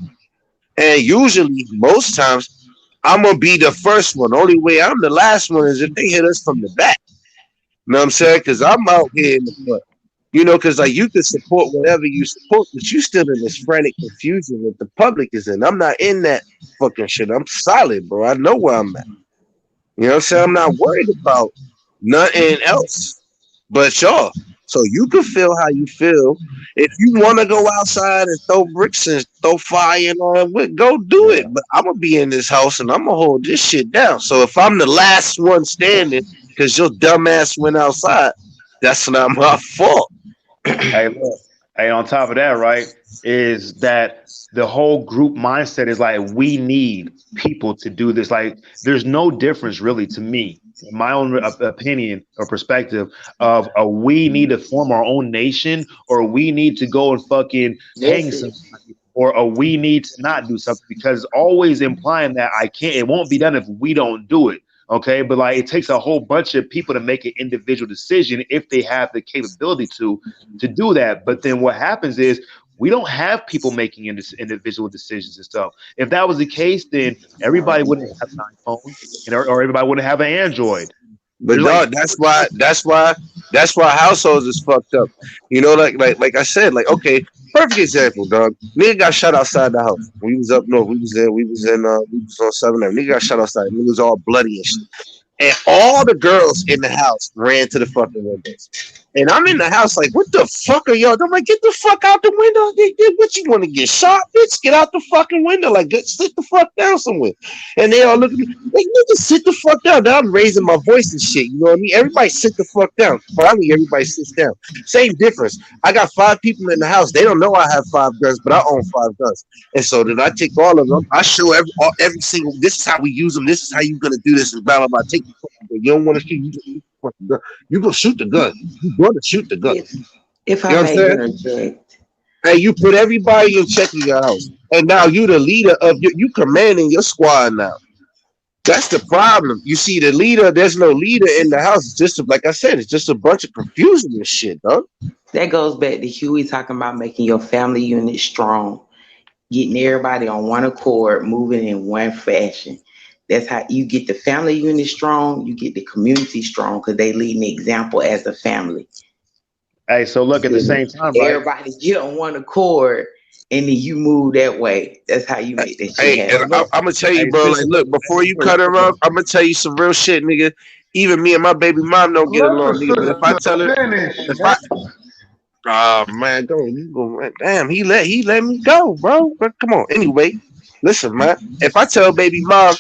And usually, most times, I'm gonna be the first one. Only way I'm the last one is if they hit us from the back. You know what I'm saying? Because I'm out here in the front. You know, because like you can support whatever you support, but you still in this frantic confusion that the public is in. I'm not in that fucking shit. I'm solid, bro. I know where I'm at. You know what I'm saying? I'm not worried about nothing else but y'all. So you can feel how you feel. If you want to go outside and throw bricks and throw fire and all that, go do it. But I'm gonna be in this house and I'm gonna hold this shit down. So if I'm the last one standing because your dumb ass went outside, that's not my fault. Hey, look. Hey, on top of that, right, is that the whole group mindset is like we need people to do this. Like, there's no difference really to me, in my own opinion or perspective, of we need to form our own nation, or we need to go and fucking hang somebody, or we need to not do something, because it's always implying that I can't. It won't be done if we don't do it. Okay, but like it takes a whole bunch of people to make an individual decision if they have the capability to do that. But then what happens is we don't have people making individual decisions and stuff. If that was the case, then everybody wouldn't have an iPhone, or everybody wouldn't have an Android. But dog, that's why households is fucked up. You know, like I said, like okay, perfect example, dog. Nigga got shot outside the house. We was up north. We was on 7 Nigga got shot outside. Nigga was all bloody and shit. And all the girls in the house ran to the fucking windows. And I'm in the house like, what the fuck are y'all? I'm like, get the fuck out the window. What, you want to get shot, bitch? Get out the fucking window. Like, sit the fuck down somewhere. And they all look at me like, nigga, sit the fuck down. Now I'm raising my voice and shit. You know what I mean? Everybody sit the fuck down. Finally, everybody sits down. Same difference. I got 5 people in the house. They don't know I have 5 guns, but I own 5 guns. And so then I take all of them. I show every single, this is how we use them. This is how you're going to do this. And blah, blah, blah. Take the fucking gun. You don't want to shoot. You just shoot the fucking gun. You go shoot the gun. You going to shoot the gun. If You know I what I'm may saying? interject, And you put everybody in check in your house. And now you the leader of you commanding your squad now. That's the problem. You see, the leader, there's no leader in the house. It's just, like I said, it's just a bunch of confusion and shit, dog. that goes back to Huey talking about making your family unit strong, getting everybody on one accord, moving in one fashion. That's how you get the family unit strong, you get the community strong, because they lead an example as a family. Hey, so look, at the same time, right? Everybody get on one accord, and then you move that way. That's how you make that shit happen. And I'm gonna tell you, bro. Like, look, before you cut her up, I'm gonna tell you some real shit, nigga. Even me and my baby mom don't get along, nigga. But if I tell her, man, damn, he let me go, bro. But come on, anyway. Listen, man. If I tell baby mom,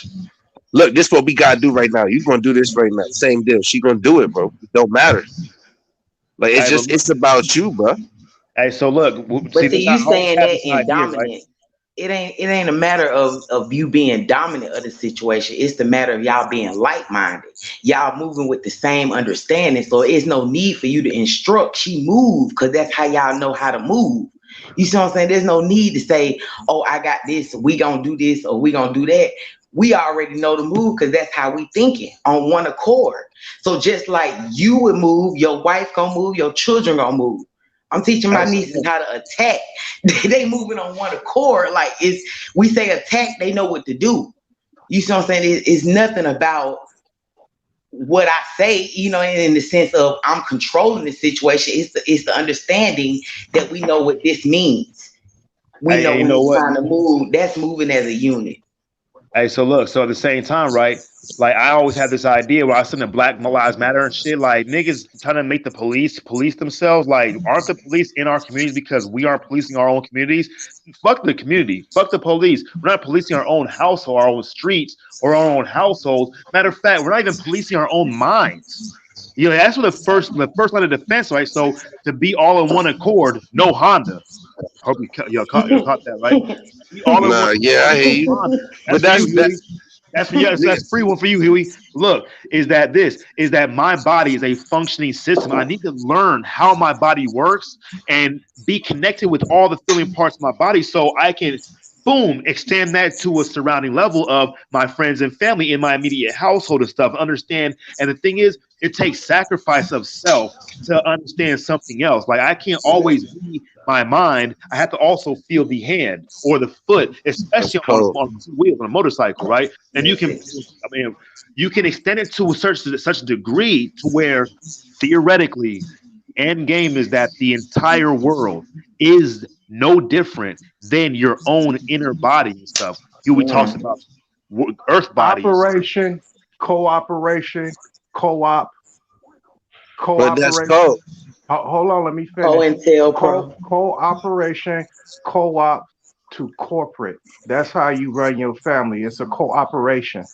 look, this is what we gotta do right now. You gonna do this right now? Same deal. She gonna do it, bro. It don't matter. Like it's about you, bro. Hey, so look, but see, you saying that in dominant, right? It ain't a matter of you being dominant of the situation. It's the matter of y'all being like-minded. Y'all moving with the same understanding. So it's no need for you to instruct. She move because that's how y'all know how to move. You see what I'm saying? There's no need to say, oh, I got this, we gonna do this, or we gonna do that. We already know the move because that's how we thinking, on one accord. So just like you would move, your wife gonna move, your children gonna move. I'm teaching my nieces how to attack. They moving on one accord. Like we say attack, they know what to do. You see what I'm saying? It's nothing about what I say, you know, in the sense of I'm controlling the situation. It's the understanding that we know what this means. We know when we're trying to move. That's moving as a unit. Hey, so look, so at the same time, right? Like I always had this idea where I was saying Black Lives Matter and shit. Like niggas trying to make the police themselves. Like, aren't the police in our communities because we aren't policing our own communities? Fuck the community. Fuck the police. We're not policing our own household, our own streets, or our own households. Matter of fact, we're not even policing our own minds. You know, that's what the first line of defense, right? So to be all in one accord, no Honda. Hope you caught that, right? Yeah, I hear you. But that's free one for you, Huey. Look, is that my body is a functioning system. I need to learn how my body works and be connected with all the feeling parts of my body so I can boom, extend that to a surrounding level of my friends and family in my immediate household and stuff. Understand. And the thing is, it takes sacrifice of self to understand something else. Like I can't always be my mind. I have to also feel the hand or the foot, especially on two wheels on a motorcycle, right? And you can, I mean, you can extend it to such a degree to where theoretically, end game is that the entire world is no different than your own inner body and stuff. We talked about earth bodies. Operation, cooperation, co-op, But that's cooperation. cool. Hold on, let me finish. Cooperation, co-op to corporate. That's how you run your family. It's a cooperation.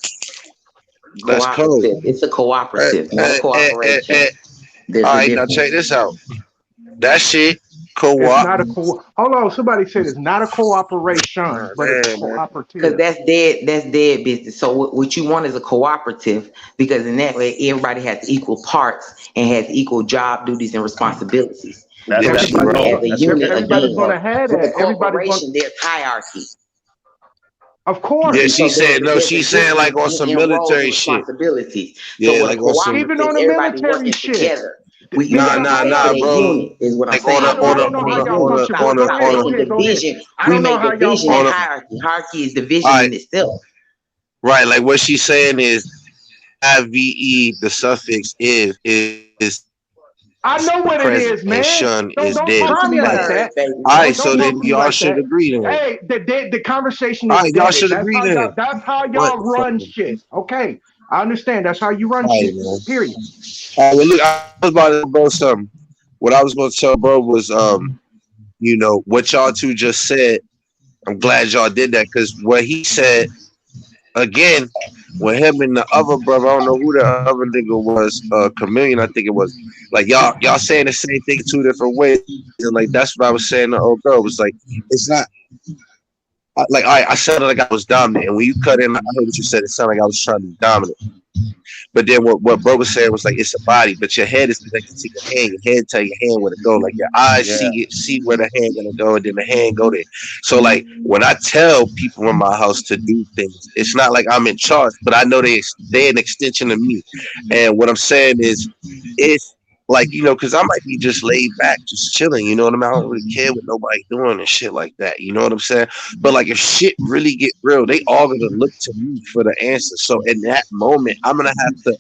That's cool. It's a cooperative, not a cooperation. All right, now check this out. That shit, co-op. It's not a co. Hold on, somebody said it's not a cooperation, but it's a cooperative. Because that's dead business. So what you want is a cooperative, because in that way everybody has equal parts and has equal job duties and responsibilities. Everybody's going to have that. Corporation, there's hierarchy. Of course. Yeah, she said no. She's saying like on some military shit. Yeah, like on some. Even on the military shit. Together. Nah, bro. Is what I'm like saying. on a division. We make division and hierarchy. Hierarchy is division in itself. Right, like what she's saying is, IVE. The suffix is. I know what it is, man. Shun don't is dead. Talk to me like that. All right, so then y'all should agree then. Hey, the conversation is all right, y'all should agree then. That's how y'all run shit. Okay, I understand. That's how you run shit. Man. Period. Well, look, I was about to bro something. What I was going to tell bro was, you know, what y'all two just said. I'm glad y'all did that, because what he said, again, with him and the other brother, I don't know who the other nigga was, Chameleon, I think it was. Like y'all saying the same thing 2 different ways, and like that's what I was saying to old girl. It was like it's not like I sounded like I was dominant, and when you cut in, I heard what you said. It sounded like I was trying to be dominant. But then what bro was saying was like it's a body, but your head is connected to your hand. Your head tell your hand where to go. Like your eyes see where the hand gonna go, and then the hand go there. So like when I tell people in my house to do things, it's not like I'm in charge, but I know they're an extension of me. And what I'm saying is, it's like, you know, because I might be just laid back, just chilling, you know what I mean? I don't really care what nobody doing and shit like that, you know what I'm saying? But like if shit really get real, they all gonna look to me for the answer. So in that moment, I'm gonna have to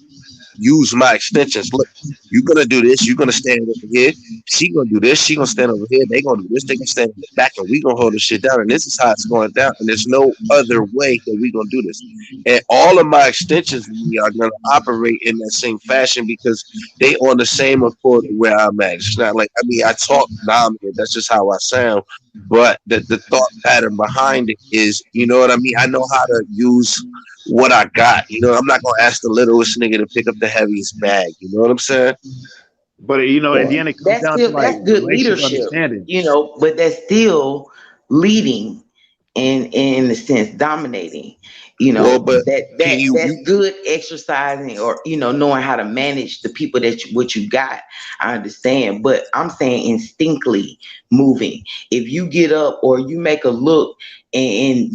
use my extensions. Look, you're gonna do this, you're gonna stand over here, she gonna do this, she gonna stand over here, they gonna do this, they gonna stand in the back, and we gonna hold the shit down, and this is how it's going down, and there's no other way that we gonna do this. And all of my extensions are gonna operate in that same fashion because they on the same accord where I'm at. It's not like, I mean, I talk dominant, that's just how I sound, but the thought pattern behind it is, you know what I mean? I know how to use what I got, you know. I'm not gonna ask the littlest nigga to pick up the heaviest bag, you know what I'm saying? But you know, at the end it comes down to like that's good leadership, you know, but that's still leading in the sense dominating, you know. Well, but that's good exercising, or you know, knowing how to manage the people what you got. I understand, but I'm saying instinctively moving. If you get up or you make a look and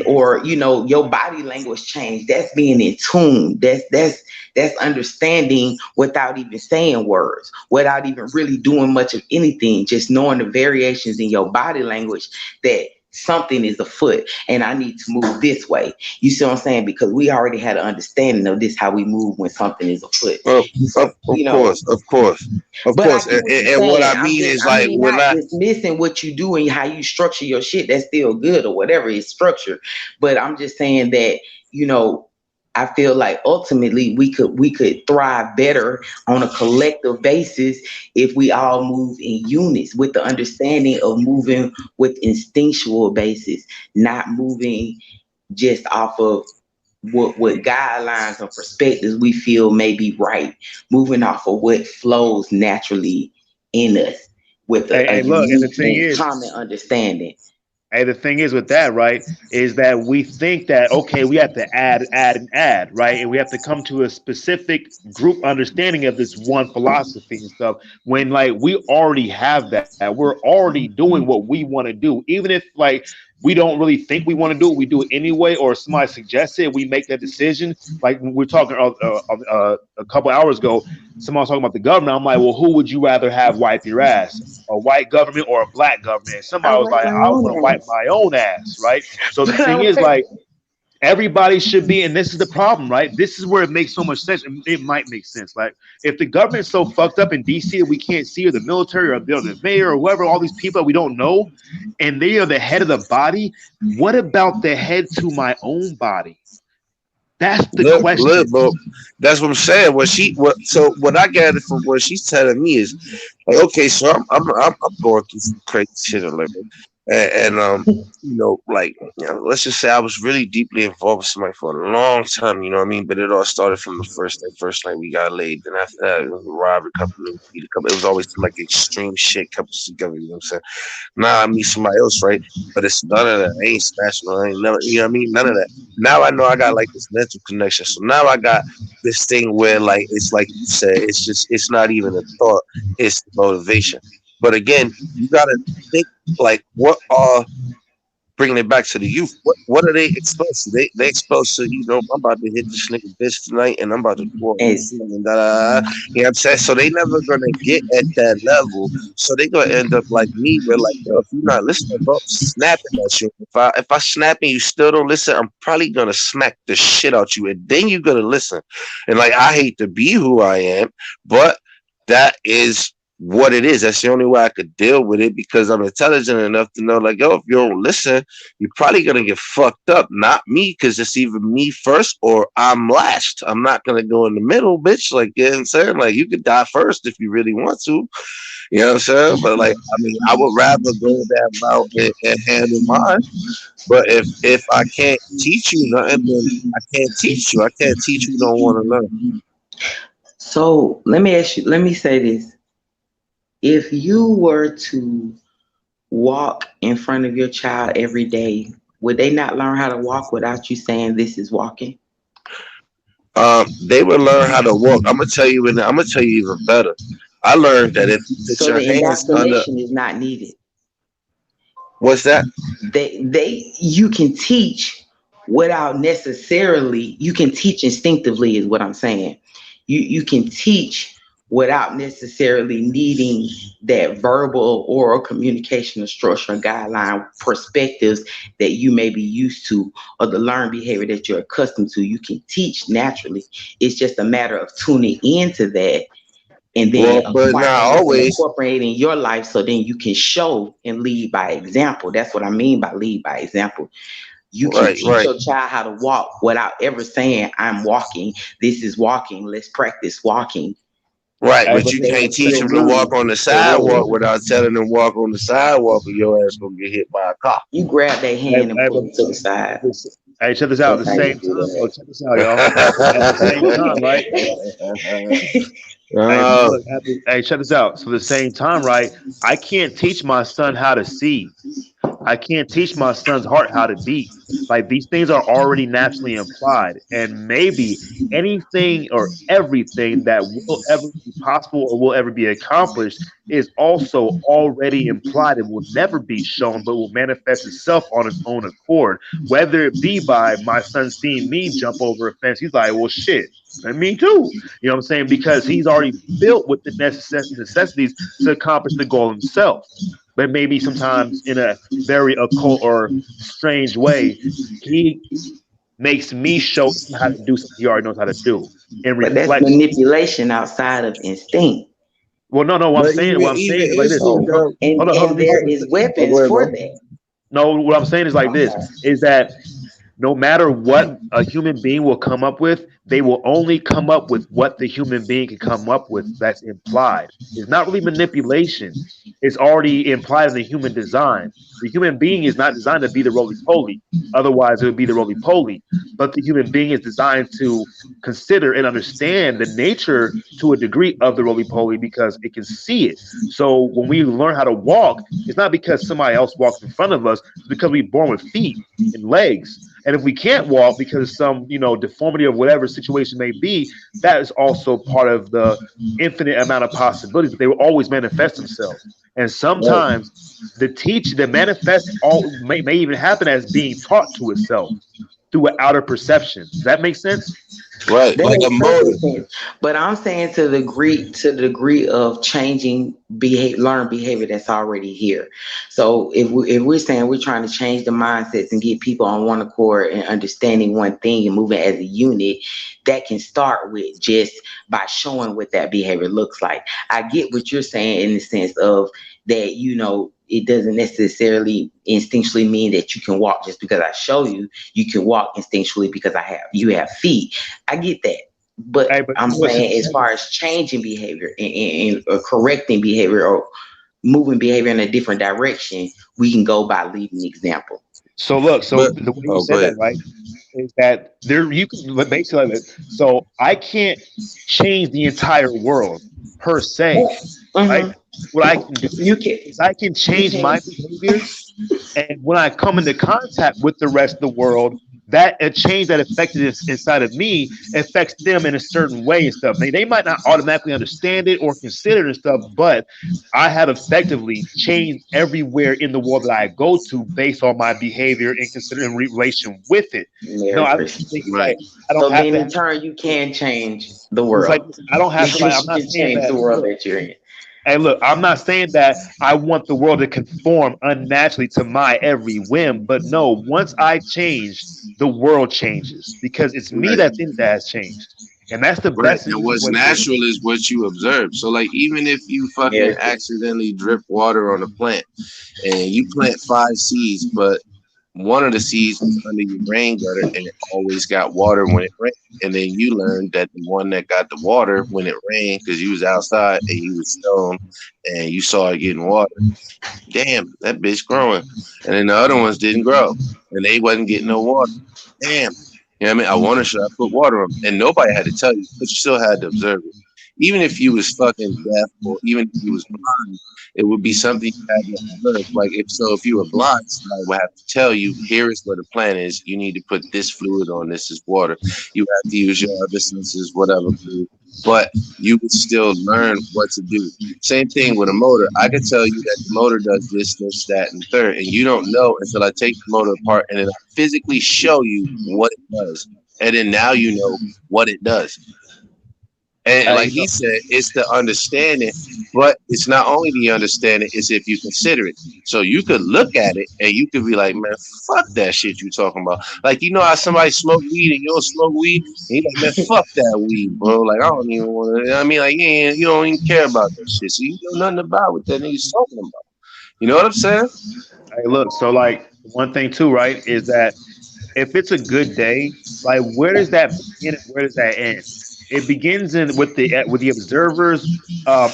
or you know your body language change, that's being in tune. That's understanding without even saying words, without even really doing much of anything, just knowing the variations in your body language that something is afoot and I need to move this way. You see what I'm saying? Because we already had an understanding of this, how we move when something is afoot. Of course. And what I mean is like, we're not dismissing what you do and how you structure your shit. That's still good or whatever is structured. But I'm just saying that, you know, I feel like ultimately we could thrive better on a collective basis if we all move in units with the understanding of moving with instinctual basis, not moving just off of what guidelines or perspectives we feel may be right, moving off of what flows naturally in us with a common understanding. Hey, the thing is with that, right, is that we think that, okay, we have to add, right? And we have to come to a specific group understanding of this one philosophy and stuff, when, like, we already have that. We're already doing what we want to do. Even if, like, we don't really think we want to do it. We do it anyway, or somebody suggests it. We make that decision. Like we're talking a couple hours ago, someone was talking about the government. I'm like, well, who would you rather have wipe your ass? A white government or a black government? And I somebody was wipe like, my I want to own wipe ass. my own ass, right? So the But I thing is, wipe. like, everybody should be, and this is the problem, right? This is where it makes so much sense. It might make sense. Like, if the government's so fucked up in DC that we can't see, or the military, or the mayor, or whoever, all these people that we don't know, and they are the head of the body, what about the head to my own body? That's the question. But that's what I'm saying. What I gathered from what she's telling me is like, okay, so I'm going through some crazy shit a little bit, and like, let's just say I was really deeply involved with somebody for a long time. You know what I mean? But it all started from the first night we got laid. Then after that, it was a robbery, couple of beat a couple. It was always some like extreme shit couples together. You know what I'm saying? Now I meet somebody else, right? But it's none of that. I ain't smashing. I ain't never. You know what I mean? None of that. Now I know I got like this mental connection. So now I got this thing where like it's like you said, it's not even a thought, it's the motivation. But again, you gotta think like what are bringing it back to the youth. What are they exposed to? They exposed to, I'm about to hit this nigga bitch tonight and I'm about to go and da, da, da. You know what I'm saying? So they never gonna get at that level. So they gonna end up like me, where like, yo, if you're not listening, bro, I'm snapping at you. If I snap and you still don't listen, I'm probably gonna smack the shit out you, and then you're gonna listen. And like, I hate to be who I am, but that is what it is. That's the only way I could deal with it, because I'm intelligent enough to know, like, yo, if you don't listen, you're probably gonna get fucked up. Not me, because it's either me first or I'm last. I'm not gonna go in the middle, bitch. Like, you know what I'm saying? Like, you could die first if you really want to. You know what I'm saying? But like, I mean, I would rather go that route and handle mine. But if I can't teach you nothing, then I can't teach you. I can't teach you, don't want to learn. So let me say this. If you were to walk in front of your child every day, would they not learn how to walk without you saying this is walking? They would learn how to walk. I'm gonna tell you even better. I learned that if you put So your the hands under, indoctrination is not needed. what's that? You can teach without necessarily, you can teach instinctively is what I'm saying. You can teach without necessarily needing that verbal oral communication structure, guideline, perspectives that you may be used to, or the learned behavior that you're accustomed to. You can teach naturally. It's just a matter of tuning into that and then incorporating your life, so then you can show and lead by example. That's what I mean by lead by example. You can teach your child how to walk without ever saying, I'm walking, this is walking, let's practice walking. Right, but you can't teach them to walk on the sidewalk without telling them walk on the sidewalk, or your ass gonna get hit by a car. You grab their hand and pull them to the side. Hey, check this out. At the same time, check this out, y'all. At the same time, right? Hey, check this out. So at the same time, right? I can't teach my son how to see. I can't teach my son's heart how to beat. Like, these things are already naturally implied, and maybe anything or everything that will ever be possible or will ever be accomplished is also already implied and will never be shown, but will manifest itself on its own accord. Whether it be by my son seeing me jump over a fence, he's like, well, shit, and me too. You know what I'm saying? Because he's already built with the necessities to accomplish the goal himself. But maybe sometimes in a very occult or strange way, he makes me show him how to do something he already knows how to do. But that's manipulation outside of instinct. Well, no. What I'm saying is like this. And there is weapons for that. No, what I'm saying is like this: is that no matter what a human being will come up with, they will only come up with what the human being can come up with that's implied. It's not really manipulation. It's already implied in the human design. The human being is not designed to be the roly-poly. Otherwise, it would be the roly-poly. But the human being is designed to consider and understand the nature to a degree of the roly-poly, because it can see it. So when we learn how to walk, it's not because somebody else walks in front of us. It's because we're born with feet and legs. And if we can't walk because of some, deformity of whatever situation may be, that is also part of the infinite amount of possibilities. But they will always manifest themselves. And sometimes the teaching that manifests may even happen as being taught to itself through an outer perception. Does that make sense? Right, That like a makes perfect motive. sense. But I'm saying to the degree of changing learned behavior that's already here. So if we're saying we're trying to change the mindsets and get people on one accord and understanding one thing and moving as a unit, that can start with just by showing what that behavior looks like. I get what you're saying in the sense of that, it doesn't necessarily instinctually mean that you can walk just because I show you. You can walk instinctually because you have feet. I get that. But I'm saying as far as changing behavior and correcting behavior or moving behavior in a different direction, we can go by leading the example. So look, the way you said that, right, is that you can basically, so I can't change the entire world per se, right? What I can do is I can change my behavior, and when I come into contact with the rest of the world, that a change that affected inside of me affects them in a certain way and stuff. They might not automatically understand it or consider it and stuff, but I have effectively changed everywhere in the world that I go to based on my behavior and considering relation with it. No, I don't think right. I don't so have then to. in turn, you can change the world. It's like I don't have to. I'm You not can saying change that. the world that you're in. Hey, look, I'm not saying that I want the world to conform unnaturally to my every whim, but no, once I change, the world changes because it's me that's in that has changed. And that's the Right. best And what's way to do it. natural is what you observe. So, like, even if you fucking accidentally drip water on a plant and you plant 5 seeds, but one of the seeds was under your rain gutter and it always got water when it rained. And then you learned that the one that got the water when it rained, because you was outside and you was stoned and you saw it getting water. Damn, that bitch growing. And then the other ones didn't grow and they wasn't getting no water. Damn. You know what I mean? I wonder, should I put water on them? And nobody had to tell you, but you still had to observe it. Even if you was fucking deaf or even if you was blind, it would be something you had to observe. Like if you were blind, somebody would have to tell you, here is where the plan is. You need to put this fluid on, this is water. You have to use your other senses, whatever. But you would still learn what to do. Same thing with a motor. I could tell you that the motor does this, that, and third, and you don't know until I take the motor apart and then I physically show you what it does. And then now you know what it does. And like he said, it's the understanding, but it's not only the understanding, it's if you consider it. So you could look at it and you could be like, man, fuck that shit you talking about. Like, you know how somebody smoke weed and you don't smoke weed? And you like, man, fuck that weed, bro. Like, I don't even want to, I mean, like, you don't even care about that shit. So you know nothing about what that nigga's talking about. You know what I'm saying? Hey, look, so like one thing too, right, is that if it's a good day, like where does that begin and where does that end? It begins with the observer's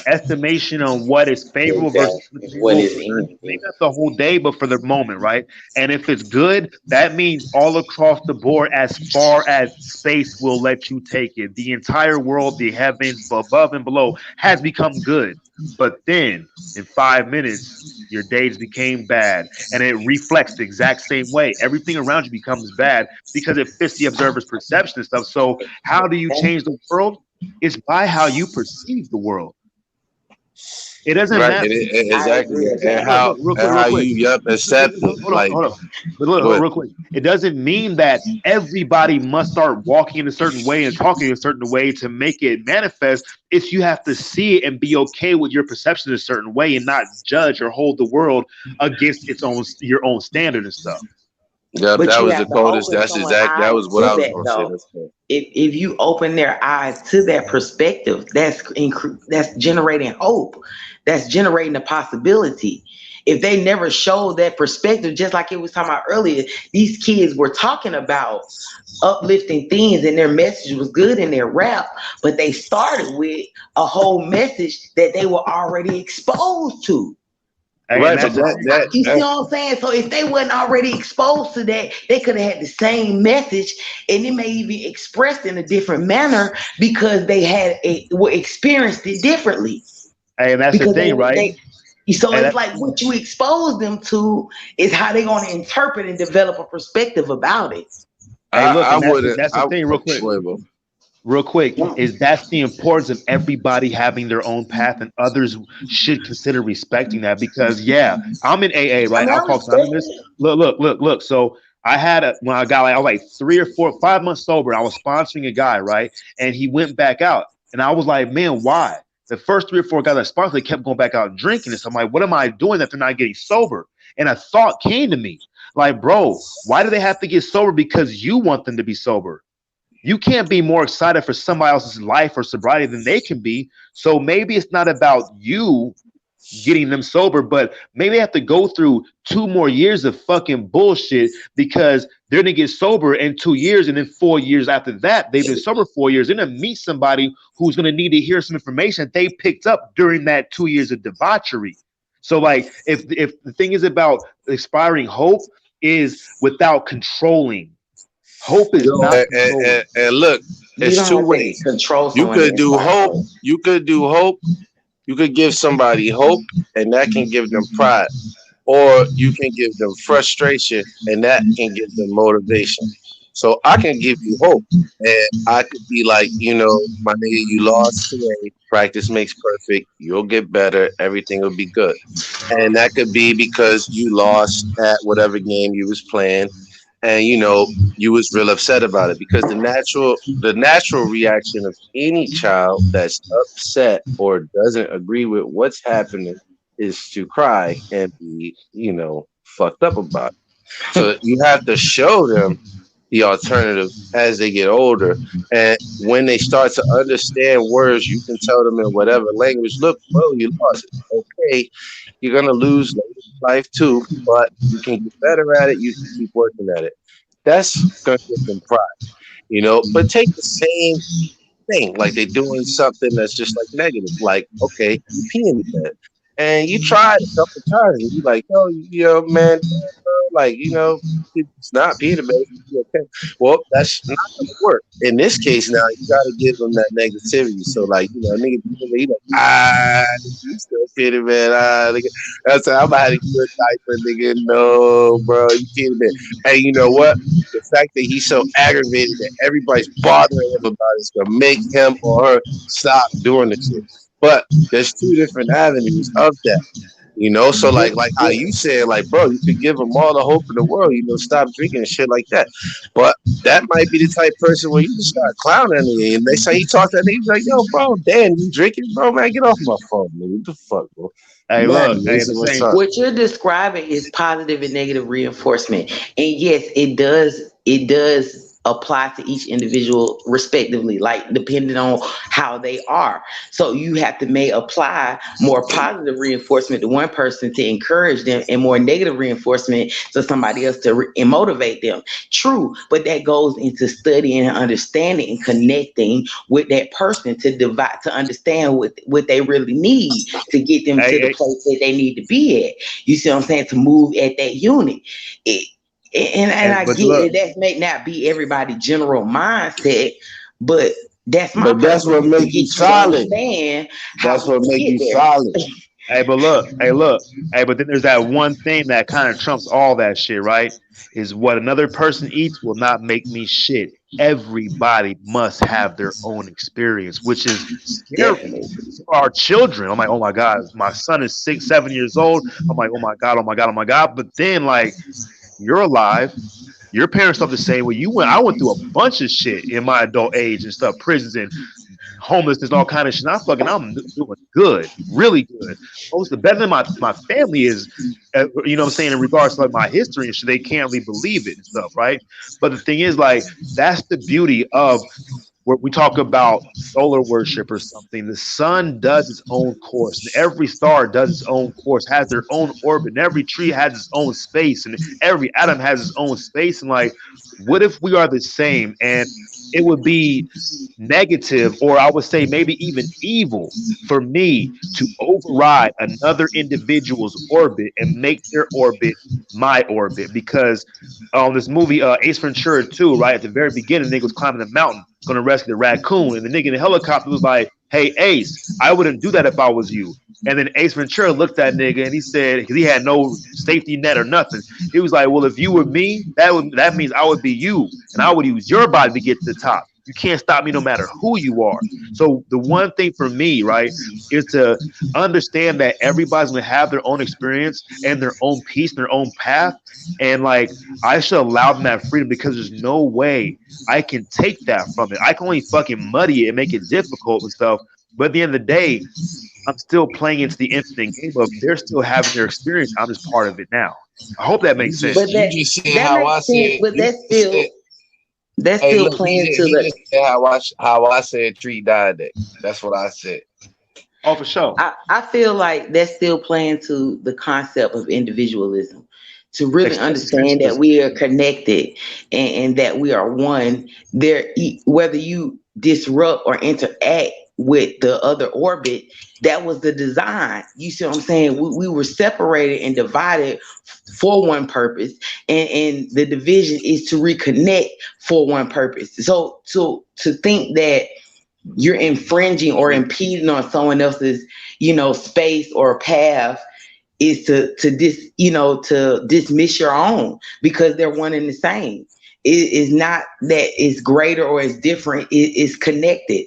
estimation on what is favorable versus what is maybe not the whole day, but for the moment, right? And if it's good, that means all across the board, as far as space will let you take it, the entire world, the heavens, above and below, has become good. But then, in 5 minutes, your days became bad, and it reflects the exact same way. Everything around you becomes bad because it fits the observer's perception and stuff. So how do you change the world? It's by how you perceive the world. It doesn't matter. Exactly. And how you accept it. Hold on. But look, real quick. It doesn't mean that everybody must start walking in a certain way and talking in a certain way to make it manifest. It's you have to see it and be okay with your perception in a certain way and not judge or hold the world against your own standard and stuff. Yeah, that was the coldest. That's exactly. That was what I was going to say. If you open their eyes to that perspective, that's generating hope. That's generating a possibility. If they never showed that perspective, just like it was talking about earlier, these kids were talking about uplifting things and their message was good in their rap, but they started with a whole message that they were already exposed to. Right, you see what I'm saying? So if they wasn't already exposed to that, they could have had the same message, and it may even be expressed in a different manner because they had experienced it differently. Hey, and that's the thing, right? So it's like what you expose them to is how they're going to interpret and develop a perspective about it. Hey, look, and that's wouldn't. the thing, real quick, is that's the importance of everybody having their own path, and others should consider respecting that. Because I'm in AA, right? Alcoholics Anonymous. Look. So when I got I was like 3 or 4, 5 months sober. I was sponsoring a guy, right? And he went back out, and I was like, man, why? The first 3 or 4 guys I sponsored, they kept going back out and drinking. And so I'm like, what am I doing that they're not getting sober? And a thought came to me, like, bro, why do they have to get sober? Because you want them to be sober. You can't be more excited for somebody else's life or sobriety than they can be. So maybe it's not about you getting them sober, but maybe they have to go through 2 more years of fucking bullshit because they're gonna get sober in 2 years, and then 4 years after that, they've been sober 4 years. They're gonna meet somebody who's gonna need to hear some information that they picked up during that 2 years of debauchery. So, like, if the thing is about inspiring hope is without controlling. Hope is not and look, it's 2 ways. You could do hope. You could do hope. You could give somebody hope, and that can give them pride. Or you can give them frustration, and that can give them motivation. So I can give you hope, and I could be like, my nigga, you lost today. Practice makes perfect. You'll get better. Everything will be good. And that could be because you lost at whatever game you was playing, and you was real upset about it, because the natural reaction of any child that's upset or doesn't agree with what's happening is to cry and be fucked up about it. So you have to show them the alternative as they get older, and when they start to understand words, you can tell them in whatever language, look, bro, you lost it. Okay, you're gonna lose life too, but you can get better at it. You can keep working at it. That's gonna give them pride, But take the same thing, like they're doing something that's just like negative. Like, okay, you pee in the bed, and you tried a couple times, and you like, man, like, it's not peeing in the bed. Okay, well, that's not gonna work. In this case, now you gotta give them that negativity. So, like, nigga, you still peeing, man. That's how I'm about to do a diaper, nigga. No, bro, you peeing, man. Hey, you know what? The fact that he's so aggravated that everybody's bothering him about it is gonna make him or her stop doing the shit. But there's 2 different avenues of that. So like how you said, like, bro, you could give them all the hope in the world, stop drinking and shit like that. But that might be the type of person where you just start clowning me, and they say he talked to that nigga, like, yo, bro, damn, you drinking, bro, man, get off my phone, man. What the fuck, bro? Hey, look, what you're describing is positive and negative reinforcement, and yes, it does apply to each individual respectively, like depending on how they are. So you have to apply more positive reinforcement to one person to encourage them, and more negative reinforcement to somebody else to motivate them. True, but that goes into studying and understanding and connecting with that person to understand what they really need to get them to the place that they need to be at. You see what I'm saying? To move at that unit. And I get it. That may not be everybody's general mindset, but that's what makes you solid. That's what makes you solid. Hey, but then there's that one thing that kind of trumps all that shit, right? Is what another person eats will not make me shit. Everybody must have their own experience, which is scary for our children. I'm like, oh my God, my son is 6, 7 years old. I'm like, oh my God. But then, like, you're alive. Your parents felt the same way you went. I went through a bunch of shit in my adult age and stuff, prisons and homelessness, all kind of shit. I'm doing good, really good. Most better than my family is, you know what I'm saying, in regards to like my history and shit. They can't really believe it and stuff, right? But the thing is, like, that's the beauty of where we talk about solar worship or something. The sun does its own course, and every star does its own course, has their own orbit, and every tree has its own space, and every atom has its own space. And like, what if we are the same? And it would be negative, or I would say maybe even evil, for me to override another individual's orbit and make their orbit my orbit. Because this movie Ace Ventura 2, right at the very beginning, the nigga was climbing the mountain going to rescue the raccoon, and the nigga in the helicopter was like, hey, Ace, I wouldn't do that if I was you. And then Ace Ventura looked at nigga and he said, because he had no safety net or nothing. He was like, well, if you were me, that means I would be you, and I would use your body to get to the top. You can't stop me no matter who you are. So the one thing for me, right, is to understand that everybody's gonna have their own experience and their own peace, and their own path. And like I should allow them that freedom, because there's no way I can take that from it. I can only fucking muddy it and make it difficult and stuff. But at the end of the day, I'm still playing into the infinite game of they're still having their experience. I'm just part of it now. I hope that makes sense. But you just said how I said. But that's Hey, still look, playing he to the. just said how I said treat diadetic. That's what I said. Oh, for sure. I feel like that's still playing to the concept of individualism. To really understand that we are connected and that we are one. There, whether you disrupt or interact with the other orbit, that was the design. You see what I'm saying? We were separated and divided for one purpose, and the division is to reconnect for one purpose. So to think that you're infringing or impeding on someone else's, space or path is to dismiss your own, because they're one and the same. It is not that it's greater or it's different. It is connected.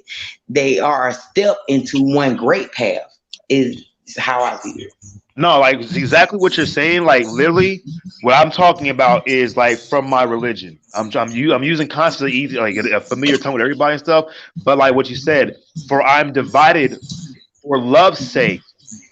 They are a step into one great path, is how I see it. No, like it's exactly what you're saying. Like literally, what I'm talking about is like from my religion. I'm using constantly easy, like a familiar tongue with everybody and stuff. But like what you said, for I'm divided for love's sake.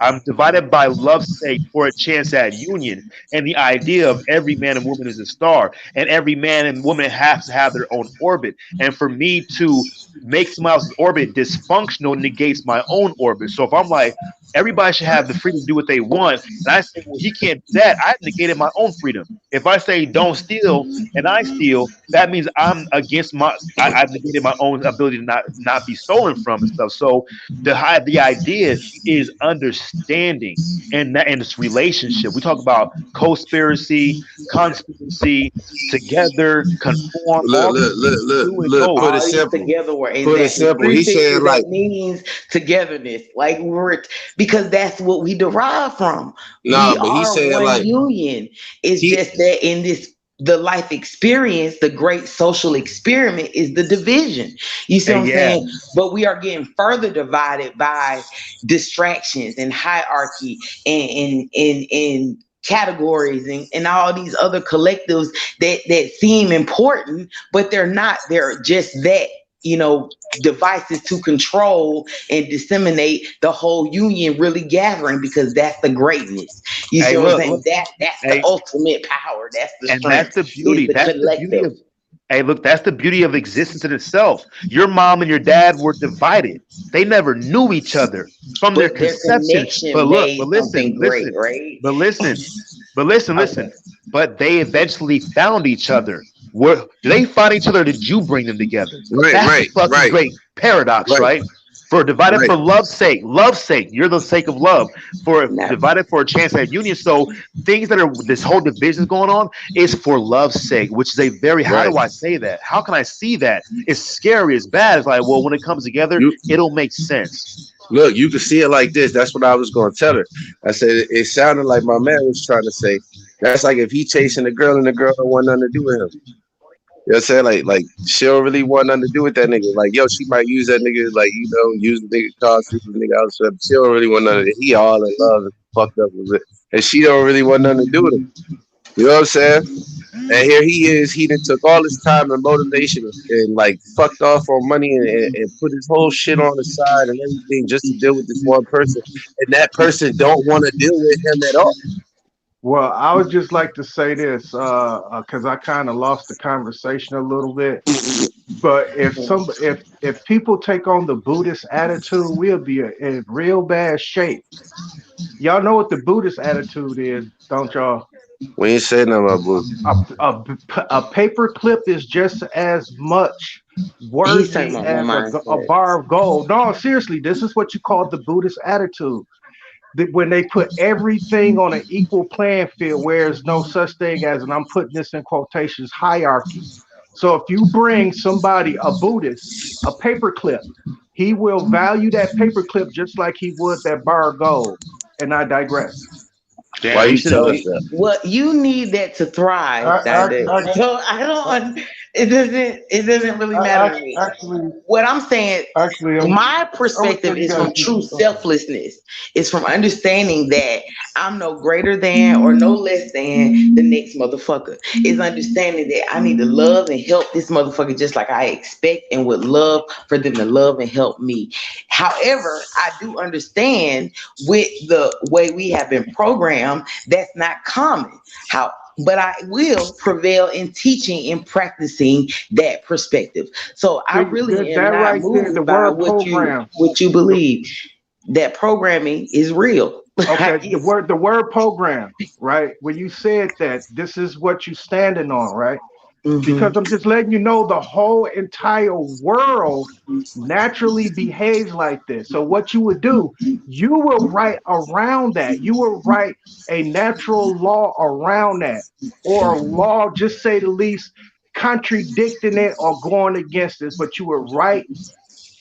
I'm divided by love's sake for a chance at union. And the idea of every man and woman is a star, and every man and woman has to have their own orbit. And for me to make someone else's orbit dysfunctional negates my own orbit. So if I'm like, everybody should have the freedom to do what they want, and I say, well, he can't do that, I've negated my own freedom. If I say don't steal and I steal, that means I'm against I've negated my own ability to not be stolen from and stuff. So the idea is understanding and this relationship. We talk about conspiracy, together, conform. Look. Put it simple. Together, Put it simple. He said like means togetherness, like because that's what we derive from. No, we but he said one like union. It's just that in the life experience, the great social experiment is the division. You see what I'm saying? But we are getting further divided by distractions and hierarchy and categories and all these other collectives that seem important, but they're not. They're just that, devices to control and disseminate the whole union really gathering, because that's the greatness. You see what I'm saying? That's the ultimate power. That's the strength. That's the beauty. That's the beauty of. Hey, look, that's the beauty of existence in itself. Your mom and your dad were divided. They never knew each other from their conception. But listen. But they eventually found each other. Did they find each other? Or did you bring them together? That's the fucking great paradox, right? For divided for love's sake. Love's sake. You're the sake of love. Divided for a chance at union. So things that are this whole division going on is for love's sake, which is a very how do I say that? How can I see that? It's scary, it's bad. It's like, well, when it comes together, it'll make sense. Look, you can see it like this. That's what I was going to tell her. I said it sounded like my man was trying to say. That's like if he chasing a girl and the girl don't want nothing to do with him. You know what I'm saying? Like she don't really want nothing to do with that nigga. Like, yo, she might use that nigga, like, use the nigga car, sleep with the nigga else. She don't really want nothing. He all in love and fucked up with it. And she don't really want nothing to do with him. You know what I'm saying? And here he is. He done took all his time and motivation and like fucked off on money and put his whole shit on the side and everything just to deal with this one person. And that person don't want to deal with him at all. Well, I would just like to say this because I kind of lost the conversation a little bit. But if people take on the Buddhist attitude, we'll be in real bad shape. Y'all know what the Buddhist attitude is, don't y'all? We ain't saying nothing about Buddha. A paper clip is just as much worthy as a bar of gold. No, seriously, this is what you call the Buddhist attitude. When they put everything on an equal playing field, where there's no such thing as, and I'm putting this in quotations, hierarchy. So if you bring somebody, a Buddhist, a paperclip, he will value that paperclip just like he would that bar of gold. And I digress. Damn, Why he you should have. tell us that? Well, you need that to thrive, Dada. So I don't. It doesn't really matter to me. What I'm saying, my perspective is from true selflessness. It's from understanding that I'm no greater than or no less than the next motherfucker. It's understanding that I need to love and help this motherfucker just like I expect and would love for them to love and help me. However, I do understand with the way we have been programmed, that's not common. But I will prevail in teaching and practicing that perspective. So I really am that not right there, moved the by word program. what you believe. That programming is real. Okay, the word program, right? When you said that, this is what you standing on, right? Because I'm just letting you know the whole entire world naturally behaves like this. So what you would do, you will write around that. You will write a natural law around that, or a law, just say the least, contradicting it or going against it, but you will write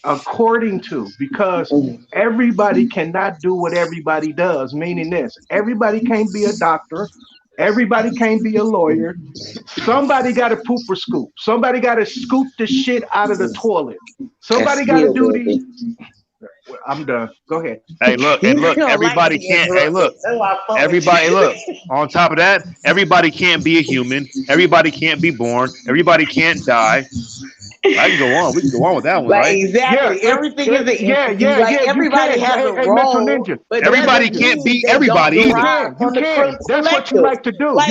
according to, because everybody cannot do what everybody does, meaning this: everybody can't be a doctor, everybody can't be a lawyer. Somebody got to poop or scoop. Somebody got to scoop the shit out of the toilet. Somebody got to do these. I'm done. Go ahead. Hey, look, and look, everybody can't. Hey, look, everybody, look. On top of that, everybody can't be a human. Everybody can't be born. Everybody can't die. I can go on. We can go on with that one, Like, right? exactly. Everything is an entity. Like, you everybody can. has a Hey, Mental role, Ninja. but everybody doesn't can't mean be they everybody don't either. derive You from the can. That's what you collective. like to do. Like,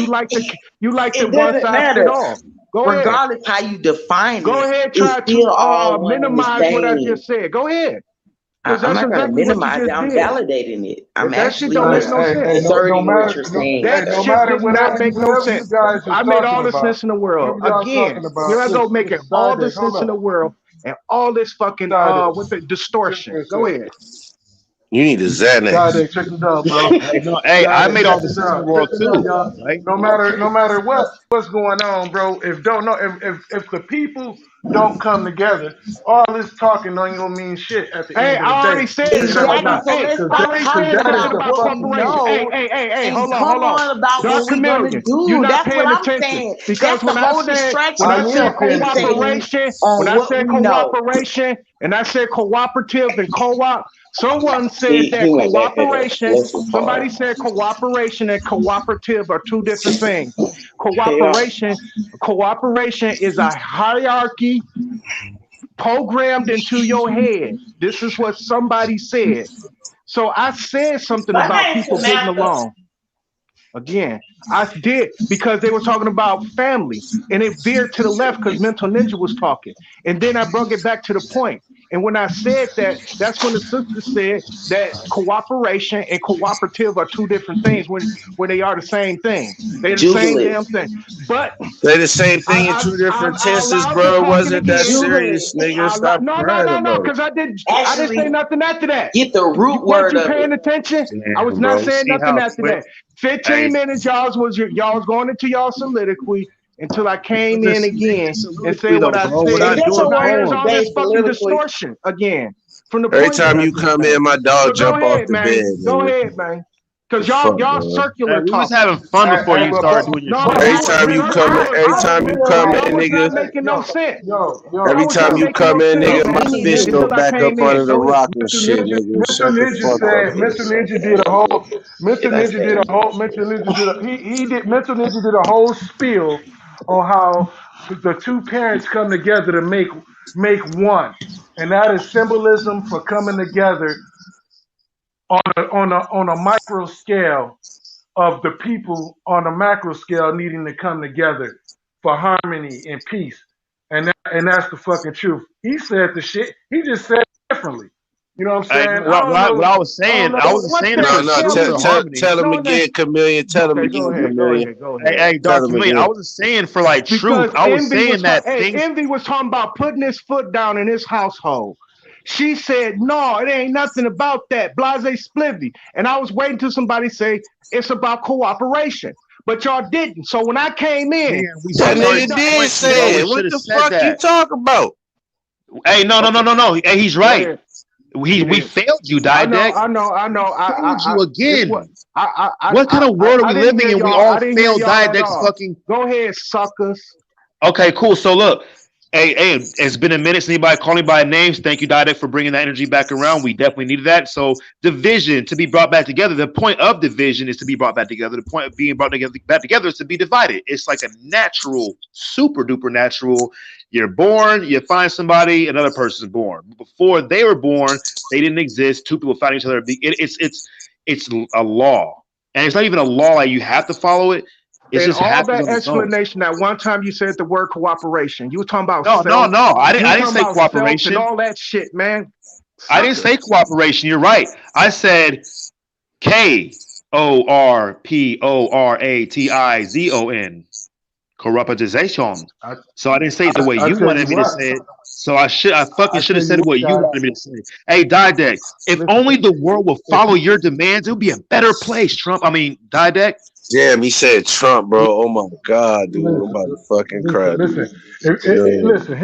you like to it one doesn't size fit matter. all. Go ahead. Regardless how you define Go it, ahead. it's Try still all to one and the minimize what I same. just said. Go ahead. Because I'm that's not going to exactly what you minimize it. just I'm did. validating it. I'm That shit actually don't make no sense. asserting what you're saying. That no shit matter does not make no whatever you sense. guys are I made all talking the about, sense in the world. whatever y'all Again, talking about, here I go making all the hold sense in up. the world and all this fucking with the distortion. Go ahead. You need a Xanax. Check this out, bro. Hey, no, hey, I made all the sense in the world Check this out, too, y'all. right? No matter what's going on, bro. If the people don't come together, all this talking don't even mean shit at the Hey, end of the I day. already said Straight up or Exactly. not. So hey, let's stop Doc, Cause talking said that is something about the about what we fucking corporation. truth. know Hey, and hold come on. on about Doc what we're going to Chameleon, you're do. not That's what paying I'm attention. saying. Because That's the whole distraction when I that said we're placing on what we know. cooperation, and I said cooperative and co-op, someone said that He went back there. cooperation, Bless his somebody heart. said cooperation and cooperative are two different things. Yeah. Cooperation is a hierarchy programmed into your head. This is what somebody said. So I said something My about name's people getting Samantha. along. Again, I did because they were talking about family and it veered to the left because Mental Ninja was talking. And then I brought it back to the point. And when I said that, that's when the sister said that cooperation and cooperative are two different things when they are the same thing. They're the same Jubilee. damn thing. But Say the same thing in two different I tenses, allowed the bro. It talking wasn't that again. serious, nigga. Stop No, crying about it. because I didn't Actually, say nothing after that. get the root Weren't word you of paying it. attention? I was Damn, not bro. saying See nothing how after quick? that. 15 Hey, minutes, y'all was going into y'all soliloquy until I it came in wasn't again a and soliloquy said though, what I bro. We're Is said. not that doing your So now here's word all poems. this today, fucking soliloquy? distortion again from the Every point that time I you just come made. in, my dog So go jump off ahead, the man. bed, Go nigga. ahead, man. The Because fuck, y'all man. Hey, circular we was talking. having fun before you started doing your No, shit. Every y'all was time you come in, circular. every time you come in, Y'all was not nigga. making no sense. Every Y'all was time not you making no come in, sense, nigga, Look, my we man, need fist to. go until I back up came in. under the Go ahead. rock and shit, nigga. Shut the fuck up, Mental nigga. Ninja did a whole Did I say? Mental Ninja did a whole spiel on how the two parents come together to make one, and that is symbolism for coming together on a micro scale of the people on a macro scale needing to come together for harmony and peace, and that's the fucking truth. He said the shit. He just said it differently. You know what I'm Hey, saying? what, what I was saying, I wasn't What's saying it that for No, scale? truth or harmony. tell him No, again, Chameleon. Tell him okay, again, go Chameleon. ahead. Hey, Tell Dr. him Chameleon, I again. wasn't saying for like truth. Because I was saying that things. Envy was talking about putting his foot down in his household. She said, no, it ain't nothing about that. Blase Splivy. And I was waiting till somebody say it's about cooperation. But y'all didn't. So when I came in, Man, we That started nigga did pointing, bro. say We it. should What have the said fuck you that. talk about? Hey, no. Hey, he's Go right. ahead. We failed you, I know. Dideck. Failed you This what again. What kind of world are I we didn't living hear in? We y'all. all I didn't hear failed y'all at Dideck's all. fucking. Go ahead, suckers. Okay, cool. So look, hey, it's been a minute since anybody called me by names. Thank you, Dideck, for bringing that energy back around. We definitely needed that. So division to be brought back together. The point of division is to be brought back together. The point of being brought back together is to be divided. It's like a natural, super duper natural. You're born, you find somebody, another person's born. Before they were born, they didn't exist. Two people found each other. It's a law, and it's not even a law like you have to follow it. It And just all happens that on its own. explanation, that one time you said the word cooperation. You were talking about No. I didn't say self cooperation. and all that shit, man. I didn't say cooperation. You're right. I said Korporatization. Corruptization. So I didn't say it the way I you tell you wanted me to what. say it. So I fucking I should have tell said you it what what, you God. wanted me to say. Hey, Dideck, if Listen, only the world would follow your demands, it would be a better place, Trump. I mean, Dideck. Damn, he said Trump, bro. Oh my god, dude. I'm about to fucking cry, dude. Listen. Hey, Here's look. the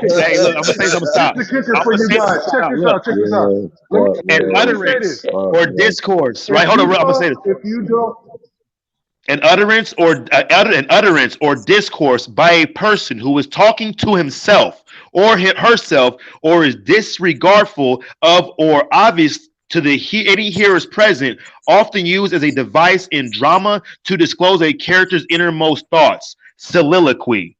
kicker. Hey, look. I'm gonna say something. Stop. Here's the kicker I'm for gonna you say guys. something. Check Stop. this Look. out. Check this out. An Let me say utterance this. or discourse, right? If Hold on. you I'm gonna say don't, this. if you don't, An utterance or discourse by a person who is talking to himself or herself or is disregardful of or obvious to any hearers present, often used as a device in drama to disclose a character's innermost thoughts. Soliloquy.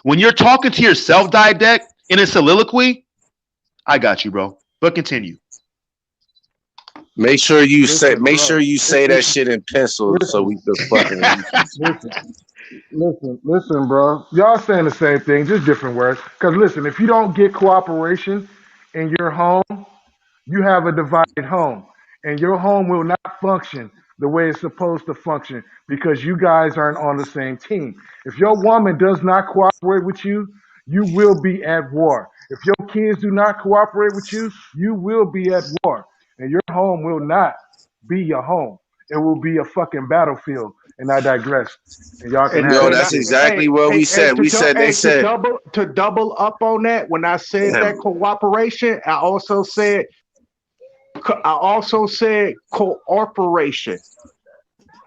When you're talking to yourself, Dideck, in a soliloquy, I got you, bro. But continue. Make sure you say listen, that shit in pencil so we can fucking listen, bro. Y'all saying the same thing, just different words. Because listen, if you don't get cooperation in your home, you have a divided home, and your home will not function the way it's supposed to function because you guys aren't on the same team. If your woman does not cooperate with you, you will be at war. If your kids do not cooperate with you, you will be at war, and your home will not be your home. It will be a fucking battlefield. And I digress. And y'all can have Yo, that that's shit. exactly what we said. We said they said to double up on that. When I said that cooperation, I also said cooperation.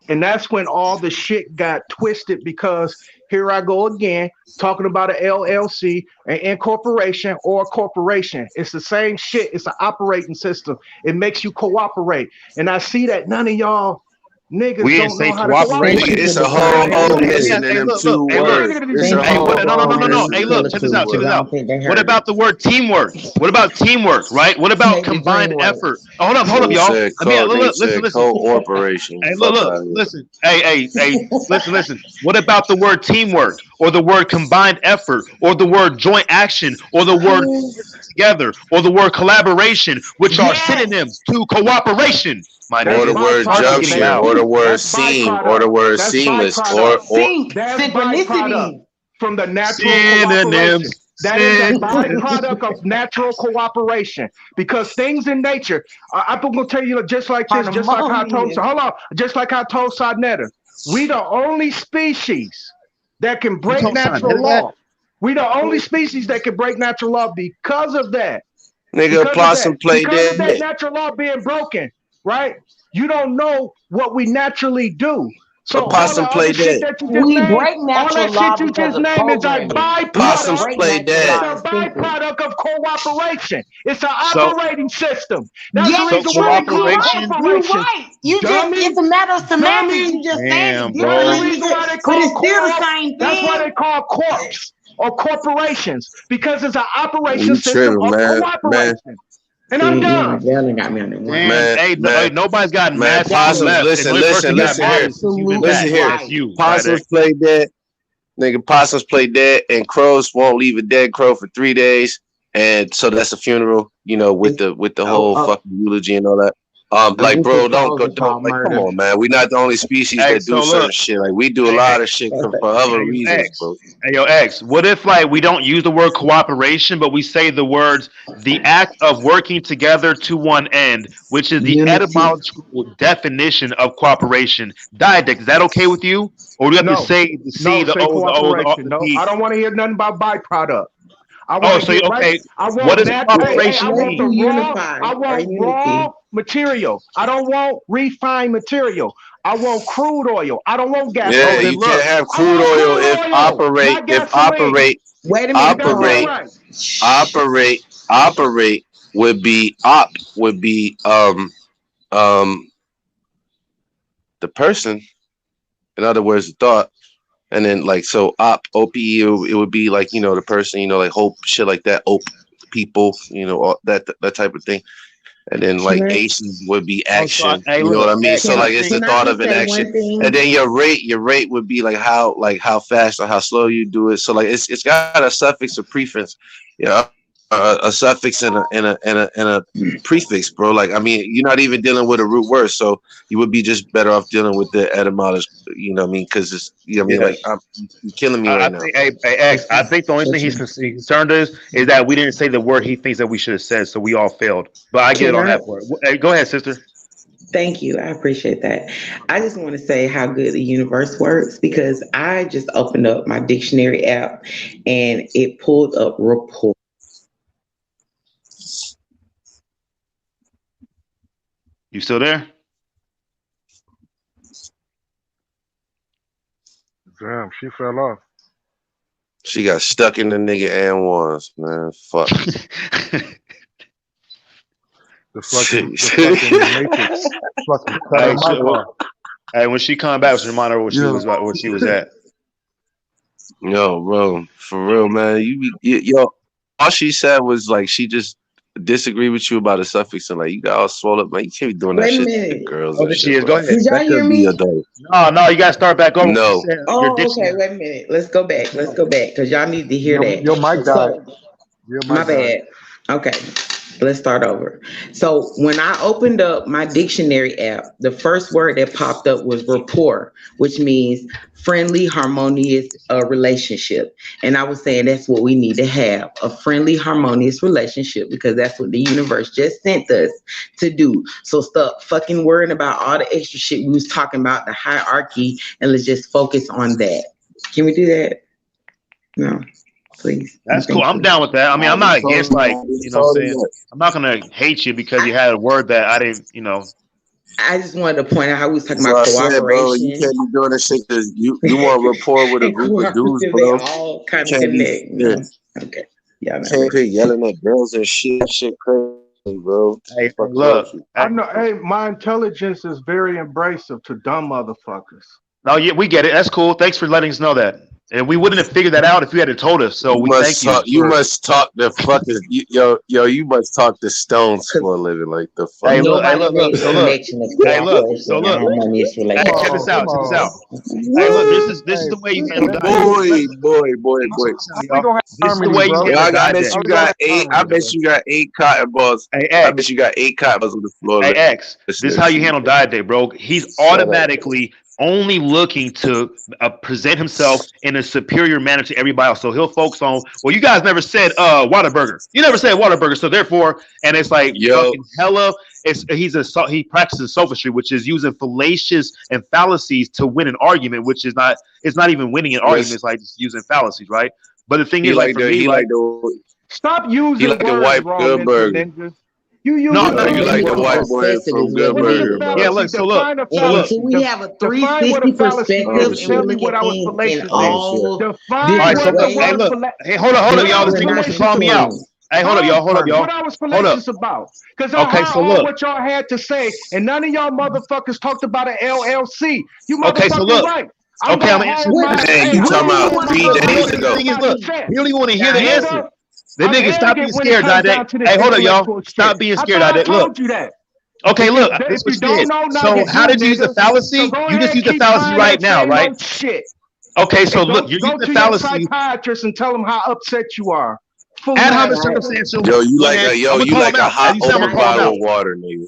And that's when all the shit got twisted because here I go again talking about an LLC, an incorporation, or a corporation. It's the same shit. It's an operating system. It makes you cooperate. And I see that none of y'all niggas We didn't don't say know how to cooperate. cooperation. it's a whole O missing in Hey, them look. 2 Hey, look. words. It's a Hey, whole O no. missing Hey, in look. them Check 2 this out. words. What about the word teamwork? What about teamwork? Right? What about combined effort? Oh, hold up, They y'all. said Listen. cooperation. Hey, Fuck look. out of here. Listen. Hey. Listen. What about the word teamwork, or the word combined effort, or the word joint action, or the word together, or the word collaboration, which are synonyms to cooperation? My Or the nigga, word start figuring it junction, out. or the word seam, or the word seamless, or That's byproduct from the natural cooperation. Synonyms. That is a byproduct of natural cooperation because things in nature. I'm gonna tell you just like this, just like how I told. Hold on, just like I told Sadnetta. We the only species that can break natural law. We the only species that can break natural law because of that. nigga possum play Because of that dead. natural law being broken, right? You don't know what we naturally do. So all the other shit that you just named, all that shit you just named is a Possums byproduct. play dead. It's a byproduct of cooperation. It's an So- operating system. That's the So reason why they call cooperation. corporations. You just, it's a matter of semantics. You just saying it differently, but it's still the same That's why they thing. call corps or corporations because it's an operation You system tripping, of man. cooperation. And I'm done. Got me on that one. Damn, hey, nobody's got mad to Possums, left. listen, and the only person got listen mad here. is human Listen back. here. That's you, Possums Dideck. play dead. Nigga, possums play dead, and crows won't leave a dead crow for 3 days. And so that's a funeral, with the whole fucking eulogy and all that. Like, bro, don't like, come on, man. We're not the only species that do certain shit. Like, we do a lot of shit for other reasons, bro. Hey, yo, X, what if, like, we don't use the word cooperation, but we say the words, the act of working together to one end, which is the etymological definition of cooperation. Dideck, is that okay with you? Or do we have to say the C, the O, the O, the cooperation. No, I don't want to hear nothing about byproduct. I want to so get right. okay. I What want does that. I cooperation want the mean? raw. Unify I or want unity. raw material. I don't want refined material. I want crude oil. I don't want Yeah, Okay, gasoline. you can't look. have I crude want oil crude oil, not gasoline. Wait a minute, Ain't that about operate, Paul. right? operate would be um the person. In other words, the thought. And then like so OPE it would be like, you know, the person, you know, like hope, shit like that, people, you know, all that type of thing. And then Can like I Asian would be Also, action. hey, You know what look, I mean? X. So can I like it's think the can I thought of just an say action. one thing? And then your rate would be like how fast or how slow you do it. So like it's got a suffix or prefix, you know, a suffix and a prefix, bro. Like I mean, you're not even dealing with a root word, so you would be just better off dealing with the etymology. You know what I mean? Because it's, you know what I mean, yeah. like you're killing me I right now. think, hey, X. I think the only thing he's concerned is that we didn't say the word he thinks that we should have said, so we all failed. But I get it Can on I? that part. Hey, go ahead, sister. Thank you. I appreciate that. I just want to say how good the universe works because I just opened up my dictionary app and it pulled up rapport. You still there? Damn, she fell off. She got stuck in the nigga and ones, man. Fuck. The fucking matrix. Fucking cut her Hey, mic off. hey, when she come back, just remind her where she Yeah. was where she was at. Yo, bro, for real, man. Yo, all she said was like she just disagreed with you about a suffix and like you got all swole up, man. You can't be doing that Wait a shit to minute. girls Oh, and there she shit, is. bro. Go ahead. Did y'all That hear could be me? adult. No, you gotta start back over. No. Your Oh, okay. dictionary. Wait a minute. Let's go back. Let's go back because y'all need to hear Your mic that. died. So, Your my mic died. bad. Okay. Let's start over. So when I opened up my dictionary app, the first word that popped up was rapport, which means friendly, harmonious relationship. And I was saying that's what we need to have, a friendly, harmonious relationship, because that's what the universe just sent us to do. So stop fucking worrying about all the extra shit we was talking about, the hierarchy, and let's just focus on that. Can we do that? No, please. That's cool. I'm down with that. I mean, I'm not against like, you know what I'm saying? I'm not gonna hate you because you had a word that I didn't, you know. I just wanted to point out how we was talking So about I said, bro, you cooperation. can't be doing this shit because you want rapport with a And group of dudes, cooperative, they bro. all kind of Can't be connect. No. Okay. Yeah, not can't be really. yelling at girls and shit crazy, bro. Hey, Fuck look. you. I know. Hey, my intelligence is very embracive to dumb motherfuckers. No, yeah, we get it. That's cool. Thanks for letting us know that. And we wouldn't have figured that out if you had told us. So we thank you. You must talk to fucking you must talk to stones for a living. Like the fuck. Hey, look. So look. Connection of Hey, look. cooperation So and look. harmonious Hey, relationship. check this out. Check this out. Hey, look. This is the way you handle diet. Boy. We gonna have This is the harmony, way you bro. handle I diet. bet you got eight. I bet you got 8 cotton balls. Hey, I bet you got 8 cotton balls on the floor. Hey, X. This is how you handle diet day, bro. He's automatically only looking to present himself in a superior manner to everybody else. So he'll focus on, well, you guys never said Whataburger. You never said Whataburger. So therefore, and it's like fucking hella, he practices sophistry, which is using fallacious and fallacies to win an argument, which is not, it's not even winning an argument. It's like just using fallacies, right? But the thing is, like, for me, like, stop using like the words white wrong, Good mental Burger. ninja. You use you like the white boy from Good Burger, bro. Yeah, look, so look. So we have a 360 perspective and we look at things in all different ways. Hey, look. Hey, hold up, y'all. This nigga wants to call me out. Hey, hold up, y'all. What I was fallacious about? Because I heard all what y'all had to say, and none of y'all motherfuckers talked about an LLC. You motherfucking right. I'm gonna answer you talking about 3 days ago. The thing is, look, you don't even want to hear the answer. The nigga, stop being scared, Dade. Hey, hold up, y'all. Stop being scared, Dade. Look. Okay, look, this was it. So how did you use the fallacy? You just used the fallacy right now, right? Okay, so look, you're using the fallacy. Psychiatrist and tell them how upset you are. At how much circumstantial? Yo, you like a hot over bottle of water, nigga.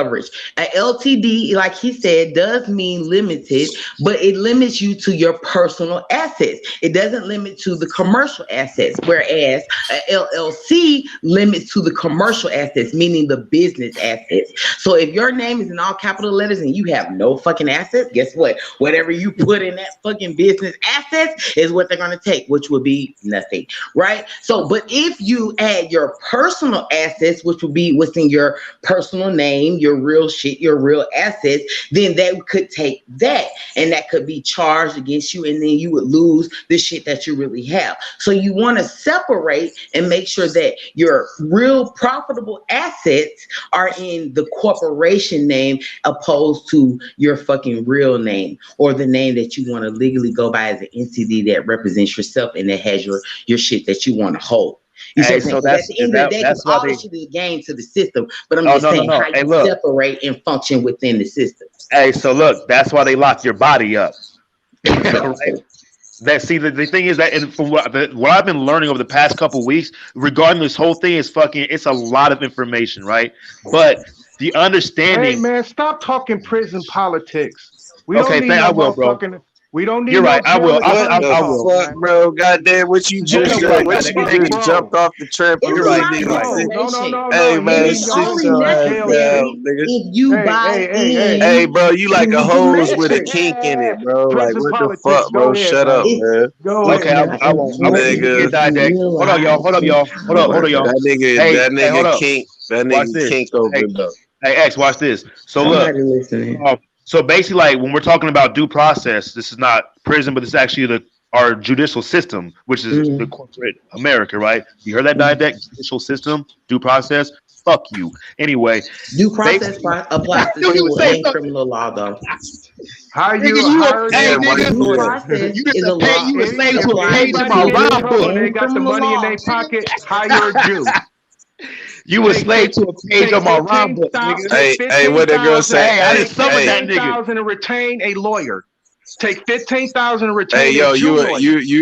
coverage. An LTD, like he said, does mean limited, but it limits you to your personal assets. It doesn't limit to the commercial assets, whereas an LLC limits to the commercial assets, meaning the business assets. So if your name is in all capital letters and you have no fucking assets, guess what? Whatever you put in that fucking business assets, is what they're going to take, which would be nothing, right? So, but if you add your personal assets, which would be what's in your personal name, your real shit, your real assets, then they could take that, and that could be charged against you, and then you would lose the shit that you really have. So you want to separate and make sure that your real profitable assets are in the corporation name opposed to your fucking real name, or the name that you want to legally go by as an entity that represents yourself and that has your shit that you want to hold. You see what I'm saying? At the end of the day, because all this shit is a game to the system, but I'm just saying how you separate and function within the system. Hey, so look, that's why they lock your body up. Right? That see the thing is that, and from what I've been learning over the past couple weeks regarding this whole thing is it's a lot of information, right? But the understanding. Hey man, stop talking prison politics. We okay, don't need no I will, bro. We don't need. You're right. I will. I will. Fuck, bro. Goddamn, what you just done? What you just jumped off the trampoline? No. Hey man, sit your ass down, nigga. If you buy hey, bro, you like a hose with a kink in it, bro. Like what the fuck, bro? Shut up, man. Okay, I won't. Hold on, y'all. Hold up, y'all. That nigga kink. That nigga kink opened up. Hey, X, watch this. So look. So basically, like when we're talking about due process, this is not prison, but this is actually our judicial system, which is the corporate America, right? You heard that dialect? Judicial system, due process. Fuck you. Anyway, due process applies to civil and criminal law, though. How you? You were slave to a page in my rhyme book. They got the money in their pocket. Hire a Jew. You were slave to a page on my rhyme book, nigga. Hey, what that girl say? Hey, I didn't summon that nigga. $15,000 to retain a lawyer. Take $15,000 to retain. Hey, yo, you.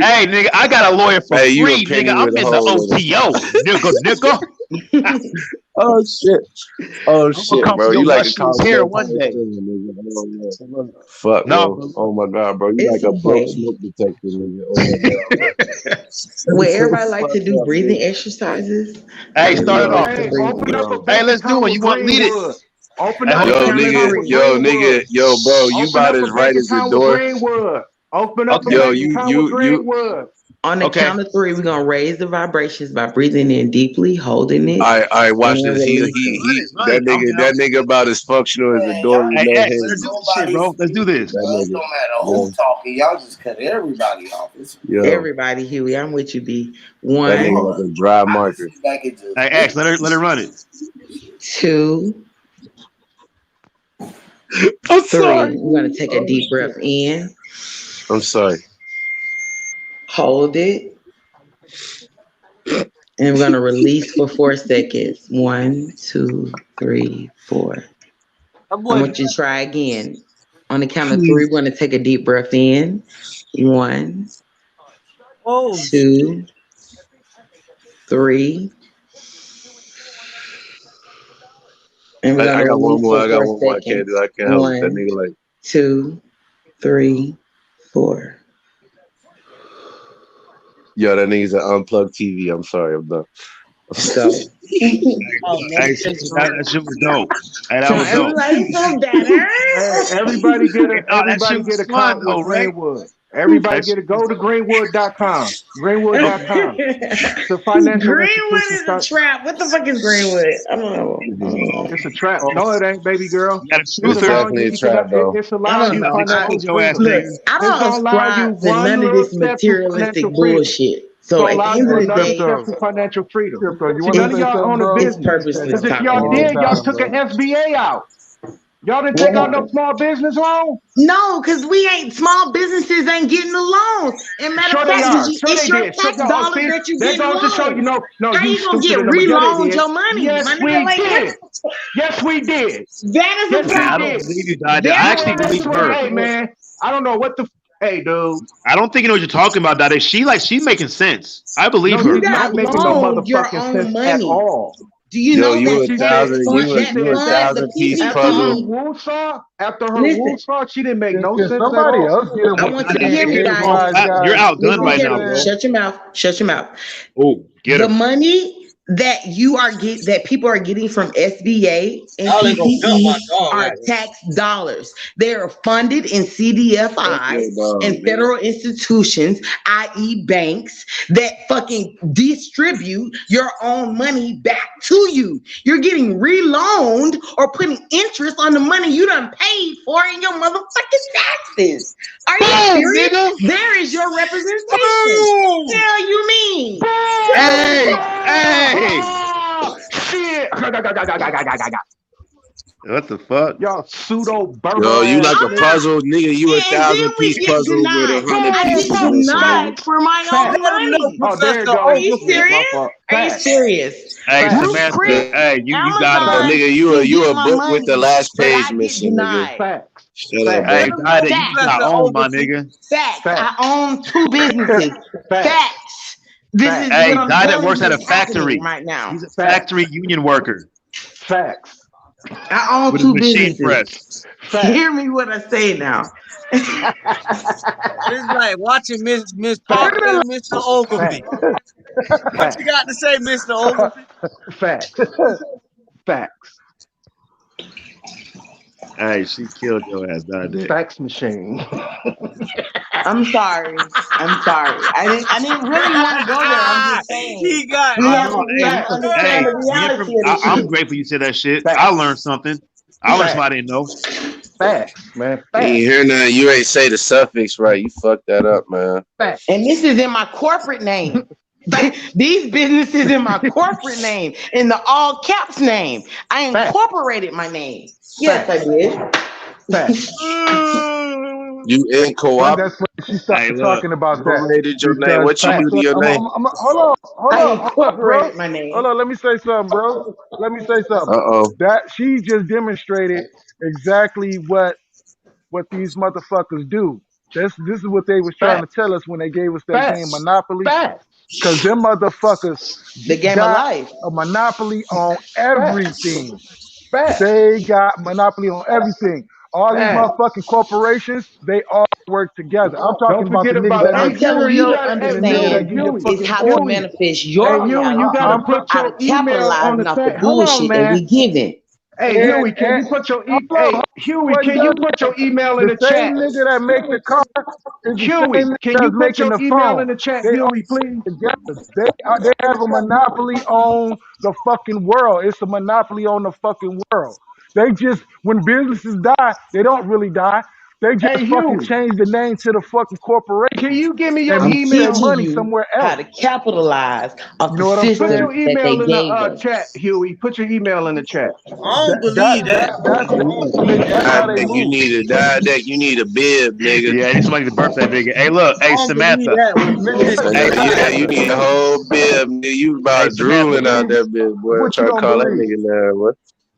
Hey, nigga, I got a lawyer for free, nigga. I'm in the OTO, nigga. Oh shit, bro. You like a here one day. Fuck, no. Oh my god, bro. You like a broke smoke detector, nigga. Oh my god. Would everybody like to do breathing exercises? Hey, start it off. Hey, let's do it. You want to lead it? Open up yo, bro. You about as right as the door. Open up you. On the count of 3, we're gonna raise the vibrations by breathing in deeply, holding it. All right, watch this. That nigga about as functional as the door. Let's do this shit, bro. Let's do this. It don't matter who talking. Y'all just cut everybody off. Everybody, Huey, I'm with you, B. 1. That nigga like a dry marker. Hey, X, let her run it. 2. I'm 3. sorry. We're gonna take a deep breath in. I'm sorry. Hold it. And we're going to release for 4 seconds. 1, 2, 3, 4. I want you to try again. On the count of 3, we're going to take a deep breath in. 1, 2, 3. And I got one more. I can't do. I can't help that nigga. 1, 2, 3, 4. Yo, that nigga's an unplugged TV. I'm sorry, I'm done. So, that shit was dope. Hey, that was dope. Everybody feel better. Everybody get a copy of Greenwood. Everybody go to greenwood.com. Greenwood.com. It's a financial Greenwood is a trap. What the fuck is Greenwood? I don't know. It's a trap. No, it ain't, baby girl. It's definitely a trap, though. It's allowing you financial freedom. I don't subscribe to none of this materialistic bullshit. So at the end of the day, financial freedom. None of y'all own a business. Because if y'all did, y'all took an SBA out. Y'all didn't take out no small business loan? No, because small businesses ain't getting the loans. And matter of fact, it's your tax dollars that you get loans. How you gonna get reloaned your money? Yes, we did. Yes, we did. That is a problem. I don't believe you, Dad. I actually believe her. Hey, man, I don't know what the. Hey, dude. I don't think you know what you're talking about, Dad. She's making sense. I believe her. You got loaned your own money at all. Do you know you a 1,000 piece puzzle? After her Woolsaw, she didn't make no sense. Somebody else get I want you to hear me, guys. You're outdone right now, bro. Shut your mouth. Shut your mouth. Oh, get the him. money that that people are getting from SBA and Y'all ain't gonna dump my CTE dog are like that. tax dollars. They are funded in CDFIs and federal institutions, i.e. banks, that fucking distribute your own money back to you. You're getting reloaned or putting interest on the money you done paid for in your motherfucking taxes. Are you serious? Nigga. There is your representation. Hell you mean? Hey! Shit. What the fuck? Y'all pseudo burger Yo, you like a ass puzzle, nigga. You a And then we 1,000-piece get puzzle with denied. 100 I pieces get inside. denied for my Facts. own money. Oh, there you go. Are you Yeah, serious? my fault. Are you Facts. serious? Hey, Facts. Bruce Samantha. Chris, Hey, you got Amazon him. Nigga, can you get a my book with the money, last but page I get missing, nigga. denied. Facts. Shut up, Facts. Hey, bro. Died, you Facts. got owned, my nigga. Facts. Facts. I own 2 businesses. Facts. Facts. This Facts. is Hey, what I'm Died that telling works you at a is happening factory. right now. He's a Facts. factory union worker Facts. I own with a 2 machine businesses. press. Facts. Hear me what I say now. It's like watching Miss Facts. Parker and Mr. Ogilvy. What Facts. you got to say, Mr. Ogilvy? Facts. Facts. Hey, she killed your ass, Died. Fax machine. I'm sorry. I didn't really want to go there. I'm just saying. He got We I have know. to Hey, understand look, the hey, reality of this I'm shit. grateful you said that shit. Facts. I learned something. I learned something I didn't know. Facts, man. You Facts. ain't hear nothing. You ain't say the suffix right. You fucked that up, man. Facts. And this is in my corporate name. These businesses in my corporate name, in the all caps name. I incorporated my name. Yes, I did. Facts. You in co-op? That's when she started talking about that. Incorporated your name. What you do to your name? Hold I on, incorporated bro. my name. Hold on, let me say something, bro. Let me say something. Uh-oh. That she just demonstrated exactly what these motherfuckers do. This is what they was trying to tell us when they gave us that game Monopoly. Because them motherfuckers the game of got life. a monopoly on everything. They got monopoly on everything. All these motherfucking corporations, they all work together. I'm talking about the niggas that I'm make telling you to and the nigga that understand give you is fucking how to orders. manifest your reality. you gotta How to capitalize off the bullshit that we giving. Hey, Huey, can you put your Huey, can you put your email in the chat? The same nigga that make the car is the Huey, same can nigga you that's put making your the email phone. in the chat, They Huey, all please? together. They have a monopoly on the fucking world. It's a monopoly on the fucking world. They just, when businesses die, they don't really die. They just Hey, fucking Huey. change the name to the fucking corporation. Can you give me your and I'm move email? their teaching money you somewhere how else. to capitalize off You the know what I'm Put saying? your system that they email in gave the us. chat, Huey. Put your email in the chat. I don't believe that. That's how they You move. need a diadeck. You need a bib, nigga. Yeah, I need somebody to burp that nigga. Hey, look. I Hey, don't believe Samantha. that. When Memphis Hey, Yeah, you Samantha. need a whole bib, nigga. You Hey, about drooling Samantha. out that bib, boy. I'm What you trying to don't call that believe? nigga now, boy.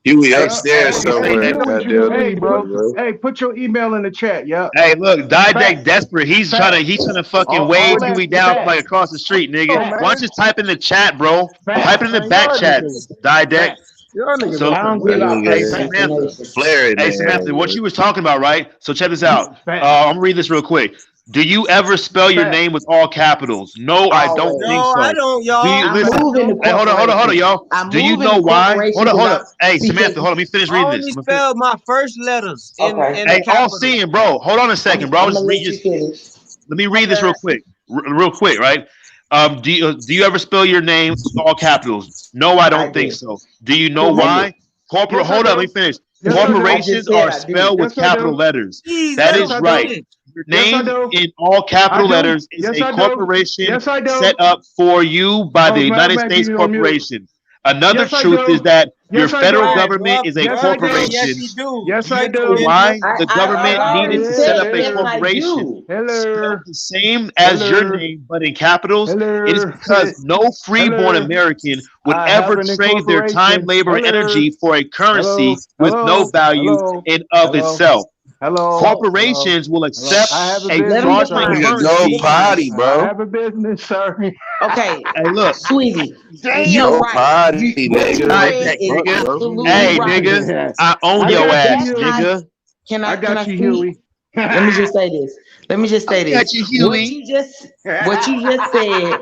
Huey Hey, upstairs somewhere. hey, What you Goddamn. believe, bro? Hey, put your email in the chat. Yeah. hey, look, Dideck Facts. desperate. He's trying to fucking wave All Huey that down from facts. like across the street, nigga. Oh, man. Why don't you just type in the chat, bro? Facts. Type it in the Man, back y'all chat, niggas. Dideck. Y'all niggas So, are I some don't give weird. out That hey, personal nigga Samantha. information. flaring Hey, that Samantha, what nigga. you was talking about, right? So check this out. Facts. I'm gonna read this real quick. Do you ever spell your Facts. name with all capitals? No, I don't Always. think No, I so. don't, Do you y'all. I listen? move in the Hey, hold on, corporation. y'all. I Do you move in know the why? corporation Hold on. without Hey, because Samantha, hold on. Let me finish I reading only this. spell my first letters in okay. the Hey, all capital. seeing, bro. Hold on a second, bro. I'm Just gonna read. let you Just finish. let me My read this real bad. quick. Real quick, right? Do you ever spell your name with all capitals? No, I I don't think do. so. Do you know Who? why? Yes, I Hold up, let do. me finish. Yes, I do. I just Corporations said are I do. spelled with Yes, I capital do. letters. That Yes, is I right. do. Your Yes, I name do. in all I capital do. letters is Yes, a I do. corporation Yes, I set do. up for you by the Oh, man, United man, States you on mute. Corporation. Another Yes, I truth is do. that your Yes, I federal do. Right, government bro. is a Yes, I Birthday, do. yes, corporation. he do. Yes, I You know do. why Mental the I government needed already to set up said a yes, Hello. I corporation do. Hello. spelled the same as your Hello. name, but in capitals? It is Hello. because no freeborn Hello. American would I have ever an trade their time, incorporation. labor, and Hello. energy for a Hello. currency with no Hello. value Hello. in of Hello. itself. Hello. Hello. Corporations will Hello. accept I have a a Let him business, fraudulent define sir. it. Nigga, Let him go currency. define it. potty, I bro. have a business, sir. Okay, Hey, look. sweetie, you're Go right. potty, What you nigga. What read the Diabetic, is fuck, nigga. bro? absolutely Hey, right. nigga. I own I But your got you, ass, that's Huey. how nigga. I got I you, speak? Huey. Let me just say this. Let me just I say got this. you, What Huey. you just said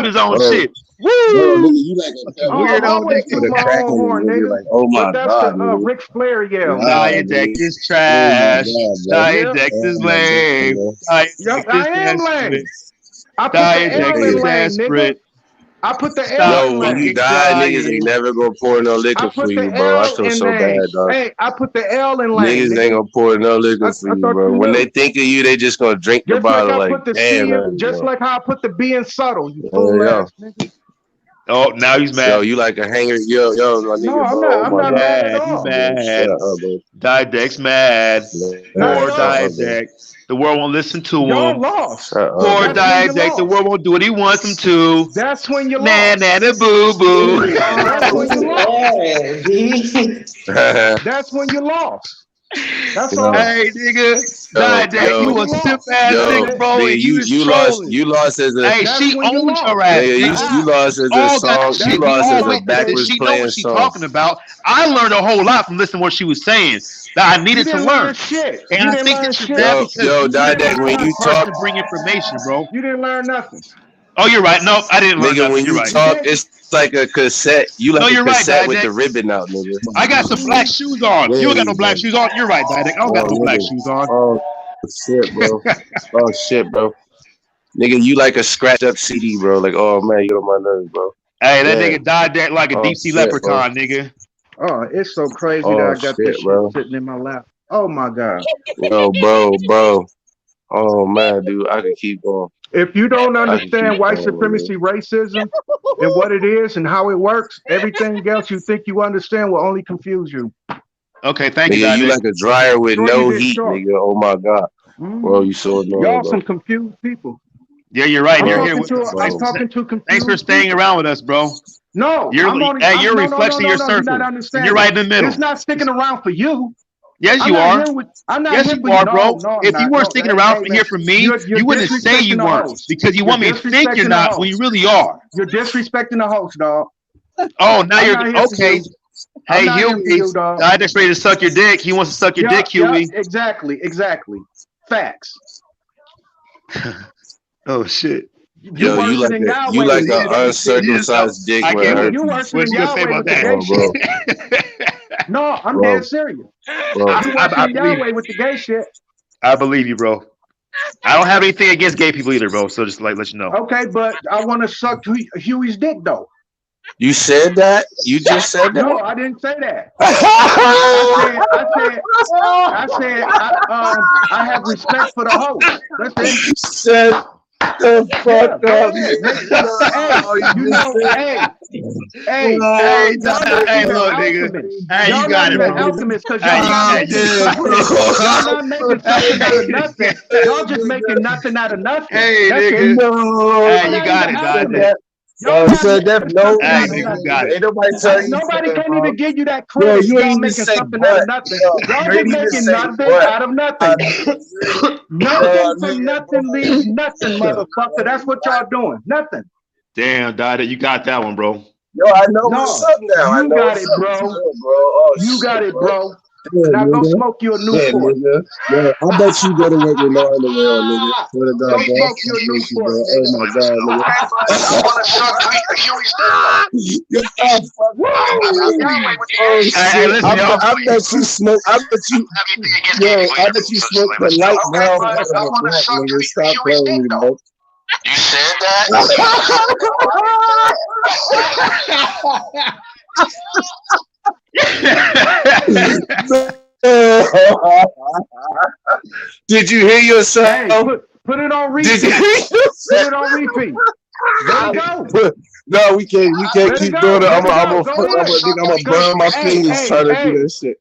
toot his own Bro, shit. bro, Woo! nigga, you like a Oh, I'm Weirdo always for nigga. tooting the my crack own horn, nigga. nigga. Like, oh my But that's god, the nigga. Ric Flair yell. Nah, Diadect nigga. is Oh my trash. god, bro. Yeah. Diadect is Oh my god, lame. bro. Yup, Diadect is I am lame. desperate. I put the L Diadect in is lame, nigga. desperate. I put the L Stop in Yo, when you lame. fucking die, niggas ain't crying. never gonna pour no I liquor for put you, the bro. I L feel in so lame. bad, dog. Hey, I put the L in lame, Niggas ain't nigga. gonna pour no liquor for I you, thought bro. you When they knew. think of you, they just gonna drink the Just like bottle. I Like, put the damn, C, that's just bro. like how I put the B in subtle, you Yo, fool yo, ass nigga. Oh, now he's yo, mad. you like a hanger? Yo, my No, nigga, I'm bro. not. Oh I'm my not god, mad at Mad. He all. bro. Shut mad. up, bro. Diadect's mad. Not Man, at More shut all. up, bro. Diadect. The world won't listen to Y'all him. lost. Poor That's when you diadetic. The lost. world won't do what he wants him to. That's when you Man, lost. and a boo boo. That's when you lost. Yeah, That's when you lost. That's all. Hey, nigga. Diadetic, you a simp ass nigga, bro. nigga, And you was you trolling. lost as a Hey, That's she when you owns lost. your ass. nigga. You lost as a All got song. the You shit. We lost all as a witnessed this. backwards She know playing what she's song. talking about. I learned a whole lot from listening to what she was saying that I You needed to didn't learn. learn shit. And You I didn't think learn this is shit. bad because Yo, you never Didac, let when one you person talk, bring information, bro. You didn't learn nothing. Oh, you're right. No, I didn't learn nigga, nothing. when You're you right. talk, it's like a cassette. You No, like a you're right, cassette with the Didac. ribbon out, nigga. I got some black shoes on. You don't got no black shoes on. You're right, Didac. I don't got no black shoes on. Oh shit, bro. Oh shit, bro. Nigga, you like a scratched up CD, bro. Like, oh man, you on my nerves, bro. Hey, that nigga Didac like a Oh deep sea shit, bro. leprechaun, nigga. Oh, it's so crazy that Oh I got shit, this shit bro. sitting in my lap. Oh my God. Yo, bro. Oh man, dude, I could keep going. If you don't I could understand keep white going, supremacy, racism, and what it is and how it works, everything else you think you understand will only confuse you. Okay, thank you, Nigga, you Didac. like a dryer with Sure you no did, heat, sure. nigga. Oh my god. Bro, you so annoying, Y'all bro. some confused people. Yeah, you're right. I'm You're talking here with to us. I'm talking to confused Thanks for staying people. around with us, bro. No, You're I'm only. you're a reflection of your No. circle. You're not And understanding. you're right in the middle. It's not sticking around for you. Yes, I'm you not are. here with. I'm not Yes, here you for you. are, bro. No, I'm If you not. weren't No, sticking hey, around hey, for man, here for me, you're you wouldn't say disrespecting you the weren't host. because you You're want me to think you're disrespecting the not when you host. really are. You're disrespecting the host, dog. Oh, now I'm you're not here for okay. you. I'm Hey, not here for Huey, you, dog. Didac's ready to suck your dick. He wants to suck your dick, Huey. Exactly. Facts. Oh shit. You Yo, worse you than like Yahweh with an the gay shit. uncircumcised dick I when can't I wait. You heard worse What than you gonna say Yahweh about with the that? gay bro. shit. No, I'm Bro, dead serious. bro. You worse I than believe Yahweh with the gay shit. I believe you, bro. I don't have anything against gay people either, bro. So just like let you know. Okay, but I want to suck Huey's dick though. You said that? You just said that? No, I didn't say that. I have respect for the host. That's it. Shut the fuck up. Hey, y'all not even look, nigga. alchemists. Hey, Y'all you got not it, even bro. alchemists because Hey, y'all not making something out of nothing. Y'all just making nothing out of nothing. Hey, That's nigga. it. Hey, you got it, Didac. Y'all not said that. making No, something out of you nothing. got it. ain't nobody tell you. Nobody can't even give you that Yo, credit. you Y'all ain't even making say something out of but. nothing. Yo, Y'all you just ain't even making say nothing but. out of nothing. Nothing from nothing leaves nothing, motherfucker. That's what y'all doing. Nothing. Damn, Didac, you got that one, bro. Yo, I know what's up now. I You know got what's it, up, bro. Oh, You shit, got it, bro. Yeah, Now go nigga. smoke you a Yeah, Newport. nigga. Yo, I bet you go to work with no underwear, nigga. Swear to God, Go bro. smoke your You, Newport, bro. nigga. Oh my God, nigga. I want to suck Huey's dick. Oh shit! listen, I bet you smoke. I bet you. Yo, I bet you smoke the light brown part of the black, nigga. Stop playing with me, bro. You said that? Did you hear yourself? Hey, put it on repeat. Did you hear yourself? Put it on repeat. There you go. No, we can't keep doing it. I'm gonna burn my fingers trying to do that shit.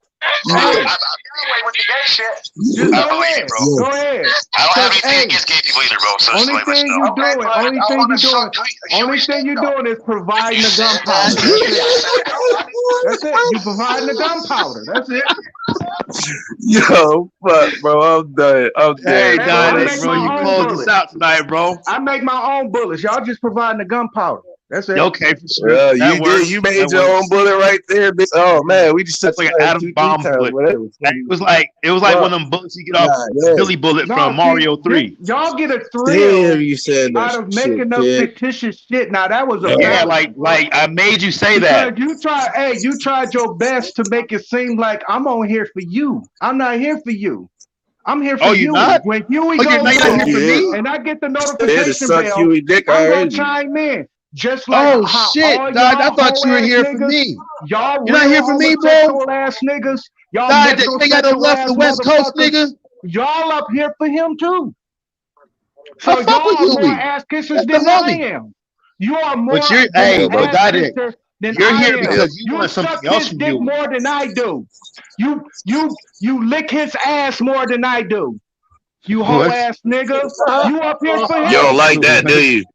Just go ahead. Go ahead. I don't have anything against gay people either, bro. So just Only like let thing you know. only thing you're doing is providing the gunpowder. That's it. You providing the gunpowder. That's it. Yo, fuck, bro. I'm done. I'm Hey, dead, Didac, bro, you closed us out tonight, bro. I make my own bullets. Y'all just providing the gunpowder. That's it. Okay, for sure. Yeah, That you works. did. You made That your works. own bullet right there, bitch. Oh man, we just That's like an atom bomb flip. It was like one of them bullets you get off Billy Bullet from Mario 3. Y'all get a thrill Damn, you said that out of making shit, up kid. fictitious shit. Now that was a Yeah, balance. like I made you say that. You tried your best to make it seem like I'm on here for you. I'm not here for you. I'm here for you Huey. not? When Huey Oh, you're goes not here for me? and I get the Yeah, to notification suck bell, Huey dick, I I'm gonna heard you. chime in. Just like Oh how shit, all Dad, I y'all thought you were hoe-ass here for niggas, me. y'all You're not real here for me, bro? homosexual ass niggas, y'all Dad, you ain't got no love for the West Coast, nigga. y'all up here for him too. I So fuck with y'all are more Huey. ass kissers That's the than I homie. am. You are more But you're, than hey, an but ass Didac, kisser than you're I here am. because you want suck something else his from dick Huey. more than I do. You lick his ass more than I do. You hoe ass nigga. You up here for him? You don't like that, do you?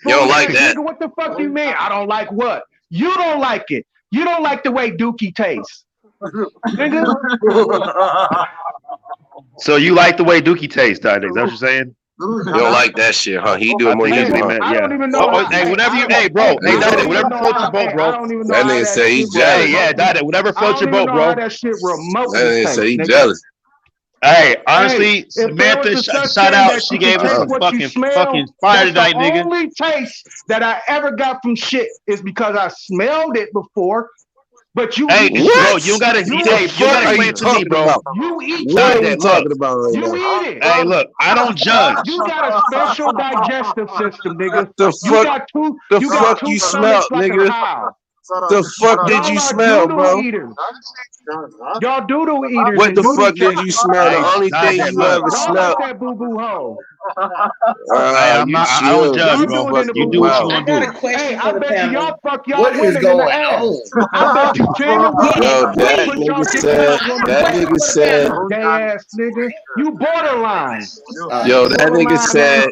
You don't like that. Nigga, what the fuck do you mean? I don't like what? You don't like it. You don't like the way Dookie tastes. Nigga. So you like the way Dookie tastes, Dad? Is that what you're saying? You don't like that shit, huh? He doing more than you, huh? I don't even know. Hey, whatever you, hey, bro. Hey, Dad, whatever floats your boat, bro. That nigga say he jealous. Hey, yeah, Dad, whatever floats your boat, bro. That shit remotely. That nigga say he jealous. Hey, honestly, Samantha, shout out. She gave us some fucking fire tonight, nigga. The only taste that I ever got from shit is because I smelled it before. But you, hey, bro, you gotta explain it to me, bro. You eat what are you talking about right now? You eat it. Hey, look, I don't judge. You got a special digestive system, nigga. The fuck you smell, nigga? The fuck did you smell, bro? Y'all doodle eaters. What the fuck did you smell? The only thing you ever smelled. That boo boo hole. I don't judge, bro. You do what you want to do. Hey, I bet y'all fuck y'all women in the ass. I bet you that nigga said, gay ass nigga, you borderline. Yo, that nigga said,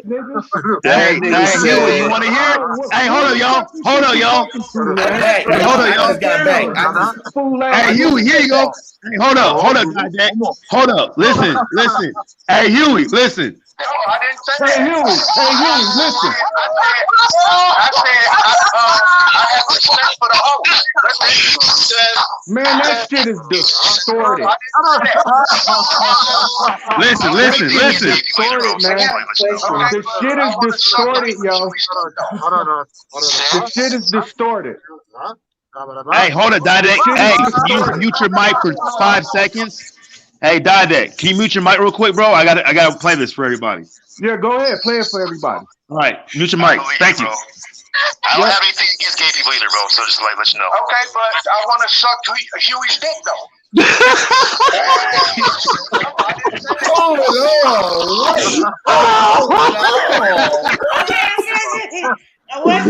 hey, you want to hear it? Hey, hold on, y'all. Hold on, y'all. Hey, Huey, here you go. Hey, hold up, listen. Hey, Huey, listen. Hey, Huey, listen. Man, that shit is distorted. Listen. Distorted, man. The shit is distorted, yo. The shit is distorted. Hey, hold it, Dade. Hey, can you mute your mic for 5 seconds? Hey, Dade, can you mute your mic real quick, bro? I gotta play this for everybody. Yeah, go ahead, play it for everybody. All right, mute your mic. Thank you. I don't have anything against gay people either, bro. So just like let you know. Okay, but I want to suck Huey's dick though. I wasn't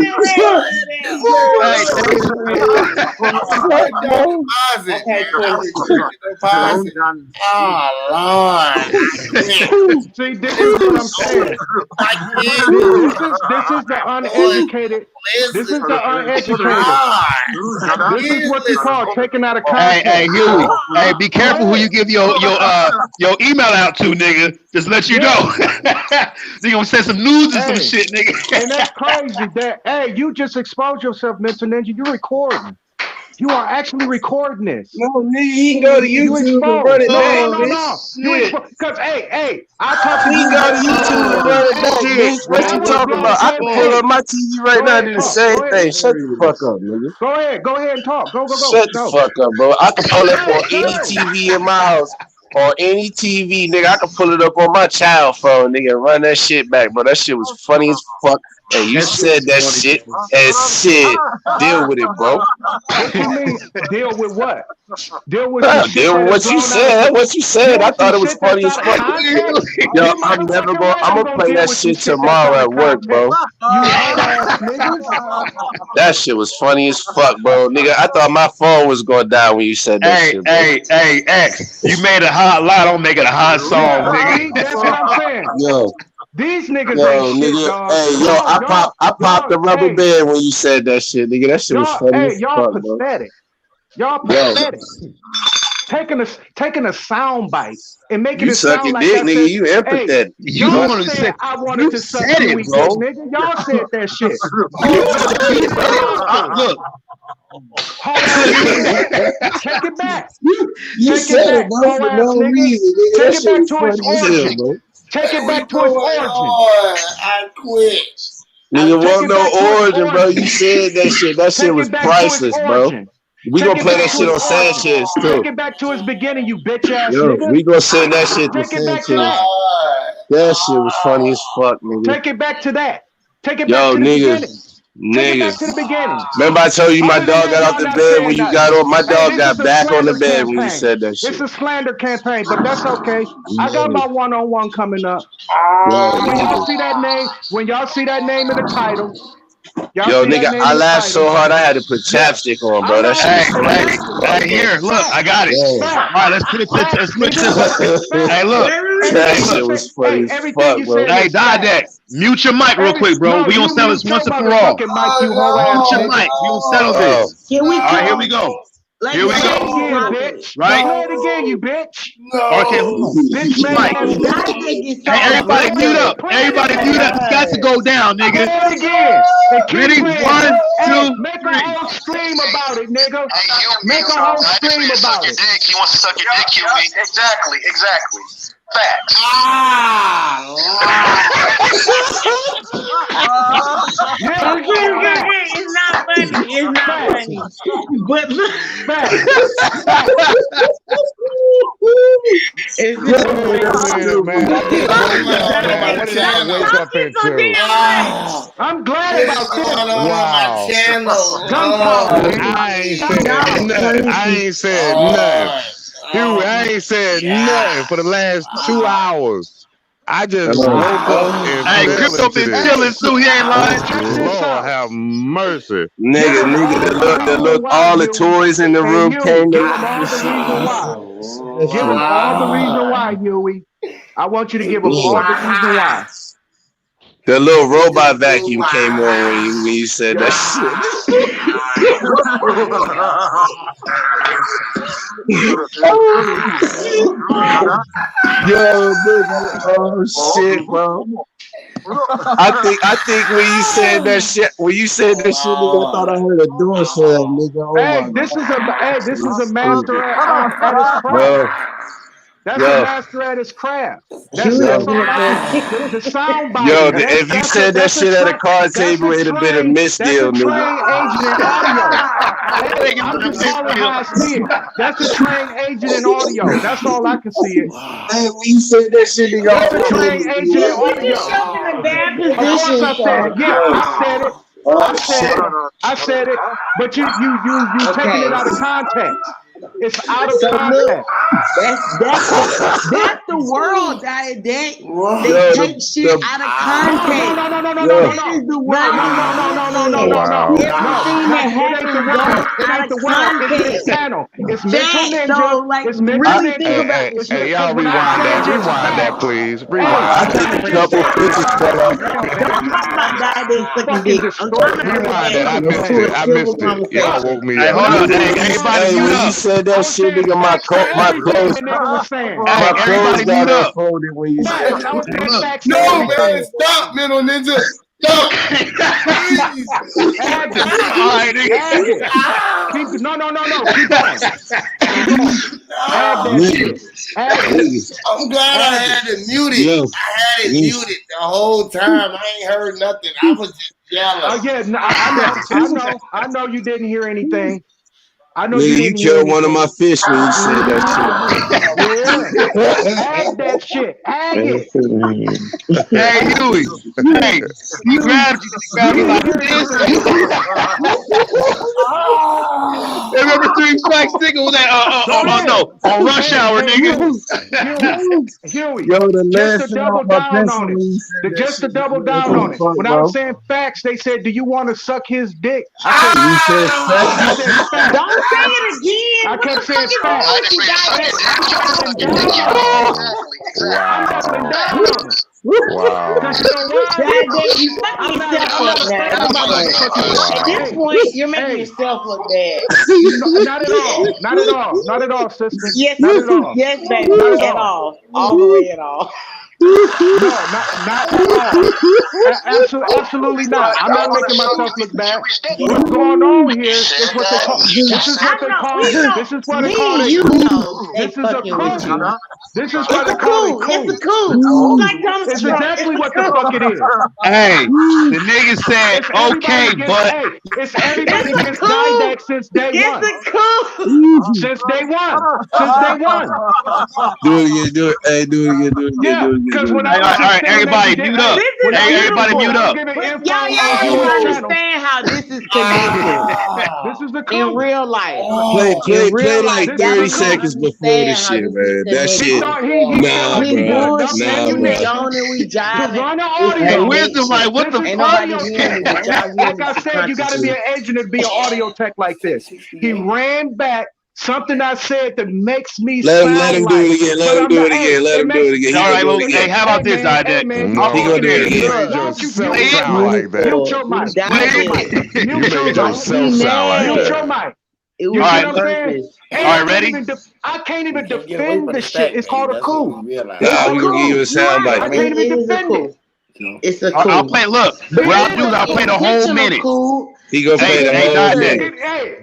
See, this is what I'm saying. This is the uneducated. This is the uneducated. This is what you call taking out of context. Hey, Huey. Hey, be careful who you give your email out to, nigga. Just let you know. They gonna send some nudes and some shit, nigga. And that's crazy. That you just exposed yourself, Mental Ninja. You're recording. You are actually recording this. No, nigga, you can go to YouTube and run it down. No. Because, hey, I talk to you. You go to YouTube and run it down, bitch. What you talking about? I can pull up my TV right now and do the same thing. Shut the fuck up, nigga. Go ahead and talk. Go. Shut the fuck up, bro. I can pull up on any TV in my house. On any TV, nigga, I can pull it up on my child phone, nigga, and run that shit back, bro. That shit was funny as fuck. And you said that shit and shit. Deal with it, bro. What you mean? Deal with what? Deal with what you said. What you said. I thought it was funny as fuck. Yo, I'm gonna play that shit tomorrow at work, bro. That shit was funny as fuck, bro. Nigga, I thought my phone was gonna die when you said that shit, bro. Hey, X, you made a hot lie. Don't make it a hot song, nigga. That's what I'm saying. Yo. These niggas ain't shit, dog. Hey, I popped the rubber band when you said that shit, nigga. That shit was funny as y'all fuck, pathetic. Y'all pathetic. Taking a sound bite and making it sound like dick, nigga. You empathetic. Y'all said I wanted to suck you, nigga. Y'all said that shit. Look. Take it back. You said it, bro, for no reason, nigga. Take it back to its origin. Take it back to its origin. I quit. Nigga, won't no origin, bro. You said that shit. That shit was priceless, bro. We gonna play that shit on Sanchez too. Take it back to its beginning, you bitch ass nigga. Yo, we gonna send that shit to Sanchez. That shit was funny as fuck, nigga. Take it back to that. Take it back to the beginning. Take it back to the beginning. Remember I told you my dog got off the bed when you got on? My dog got back on the bed when you said that shit. It's a slander campaign, but that's okay. I got my one-on-one coming up. When y'all see that name in the title, Yo, nigga, I laughed so hard I had to put chapstick on, bro. That shit was funny. Hey, here, look, I got it. Yo. All right, let's put it simple. Hey, look. That shit was funny as fuck, bro. Hey, Didact, mute your mic real quick, bro. We gonna settle this once and for all. Mute your mic. We gonna settle this. All right, here we go. Here we go. Right? Play it again, you bitch. Okay, hold on. Bitch, Hey, everybody mute up. Everybody mute up. It's got to go down, nigga. Play it again. Ready? 1, 2, Make a whole stream about it, nigga. Make a whole stream about it. He wants to suck your dick, Huey. Exactly. Facts. Okay. It's not funny. But look. I'm glad about this. Wow. I ain't said nothing. Dude, I ain't said nothing for the last 2 hours. I just woke up and Hey, Crypto been chilling too. He ain't lying. Lord have mercy. Nigga, look, all the toys in the room came Give him all the reason why, Huey. I want you to give him all the reason why. The little robot vacuum came on when you said that shit. Yo, oh shit, bro. I think when you said that shit, nigga, I thought I heard a door slam, nigga. Oh Hey, this is a master at his craft. That's a master at his craft. That's all the sound bite. Yo, if you said that shit at a card table, it'd have been a misdeal, nigga. I'm just calling how I see it. That's a trained agent in audio. That's all I can see it. Hey, when you said that shit, nigga, that's a trained agent in audio. In a bad Of course I said it. Yeah, I said it. But you taking it out of context. It's out of context. That's the world, Diet. They take shit out of context. No. This is the world. No. Everything that happens goes out of context. It's mental ninja. It's really think about this. Hey, y'all rewind that, please. Rewind. I think a couple bitches fell off. Rewind that. I missed it. Y'all woke me up. Hold on. Everybody mute up. Said that shit, nigga, my clothes got unfolded when you said that. No, man, stop, Mental Ninja. Stop. Please. I'm glad I had it muted. I had it muted the whole time. I ain't heard nothing. I was just yelling. Oh yeah, I know you didn't hear anything. I know you killed one of my fish when you said that shit. Add that shit. Add it. Hey, Huey. Hey, you grabbed it like this. Remember 3 Strikes, nigga? Was that on Rush Hour, nigga? Huey, yo, the just to double down on it. Just to double down on it. When I was saying facts, they said, "Do you want to suck his dick?" I said facts. Don't say it again. I kept saying facts. Wow. At this point, you're making yourself look bad. Not at all, sister. Yes, not at all. Yes, baby. Not at all. All the way at all. No, not at all. Absolutely not. I'm not making myself look bad. What's going on here is what they call. This is what they call. This is what they call it. This is a coup. This is what they call it. It's a coup. It's exactly what the fuck it is. Hey, the nigga said, okay, but it's everybody against Didact since day one. It's a coup. Since day one. Do it again. Hey, do it again. Because when I all right, everybody, mute up. Hey, Everybody mute up. But y'all don't even understand how this is connected. This is the in real life. Play like 30 seconds before this shit, man. That shit, nah, bro. We jiving. Hey, Wisdom, like, what the fuck? Like I said, you got to be an agent to be an audio tech like this. He ran back something I said that makes me let him do it again. Let him do it again. Let him do it again. All right, well, hey, how about this, Didek? He gonna do it again. Mute your mic. Mute yourself sound like Mute your that. mic. All right, all right, ready? I can't even defend the shit. It's called a coup. Nah, we gonna give you a sound I bite. can't even defend it. It's a coup. I'll play. Look, what I'll do is I'll play the whole minute. He gonna play the whole minute.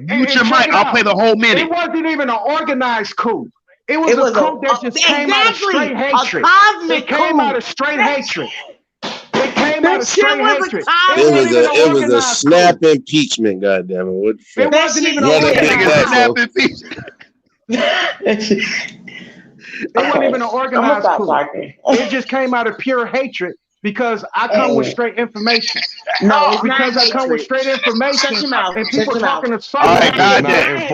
Mute your mic. I'll play the whole minute. It wasn't even an organized coup. It was a coup that just came out of straight hatred. It came out of straight hatred. It came out of straight hatred. It was a snap impeachment. Goddamn it! What the fuck? It wasn't even an organized coup. It just came out of pure hatred. Because I come with straight information. No, it's because not I come with straight information. Shut your mouth. And people talking to All right, Didek.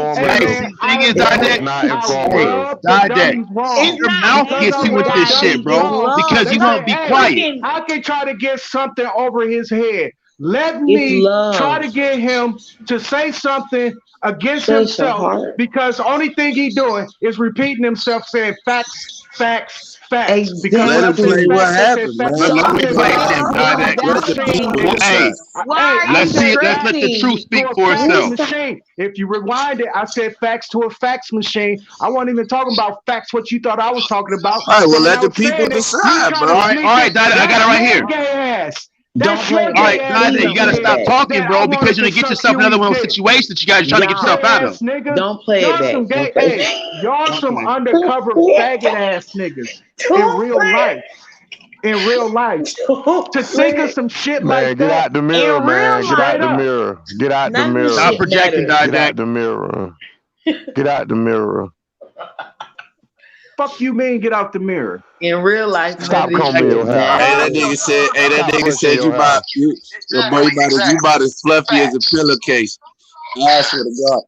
Your mouth gets you with this shit, bro. Because you won't be quiet. I can try to get something over his head. Let me try to get him to say something against himself. Because the only thing he's doing is repeating himself, saying facts, facts. Because let him play what happened, man. Let me play it, Hey, let's let the truth speak for itself. If you rewind it, I said facts to a fax machine. I wasn't even talking about facts, what you thought I was talking about. All right, well, let the people decide, bro. All right, Dada, I got it right here. All right, Dada, you gotta stop talking, bro, because you're gonna get yourself another one of those situations that you guys are trying to get yourself out of. Don't play it back. Y'all some undercover faggot ass niggas in real life. In real life, to think of some shit like that. Get out the mirror, man. Get out the mirror. Get out the mirror. Stop projecting, Dada. Get out the mirror. Get out the mirror. Fuck you mean get out the mirror? In real life, stop coming your house. Hey, that nigga said you about as fluffy as a pillowcase. I swear to God.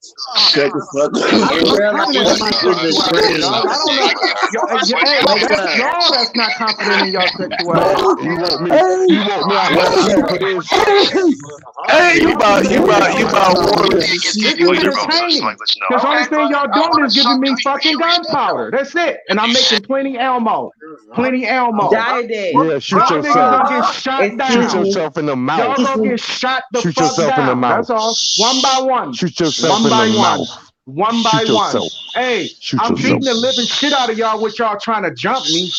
Shut the fuck up. Y'all that's not confident in y'all sexuality. You want me out for this? Hey, you about one of these shit. Because the only thing y'all doing is giving me fucking gunpowder. That's it. And I'm making plenty Elmo. Yeah, shoot yourself. Get shot down. Shoot yourself in the mouth. Y'all gonna get shot the Shoot fuck yourself down. in the mouth. That's all. One by one. Shoot yourself one in the one. mouth. One by Shoot one. yourself. Hey, Shoot I'm yourself. beating the living shit out of y'all with y'all trying to jump me.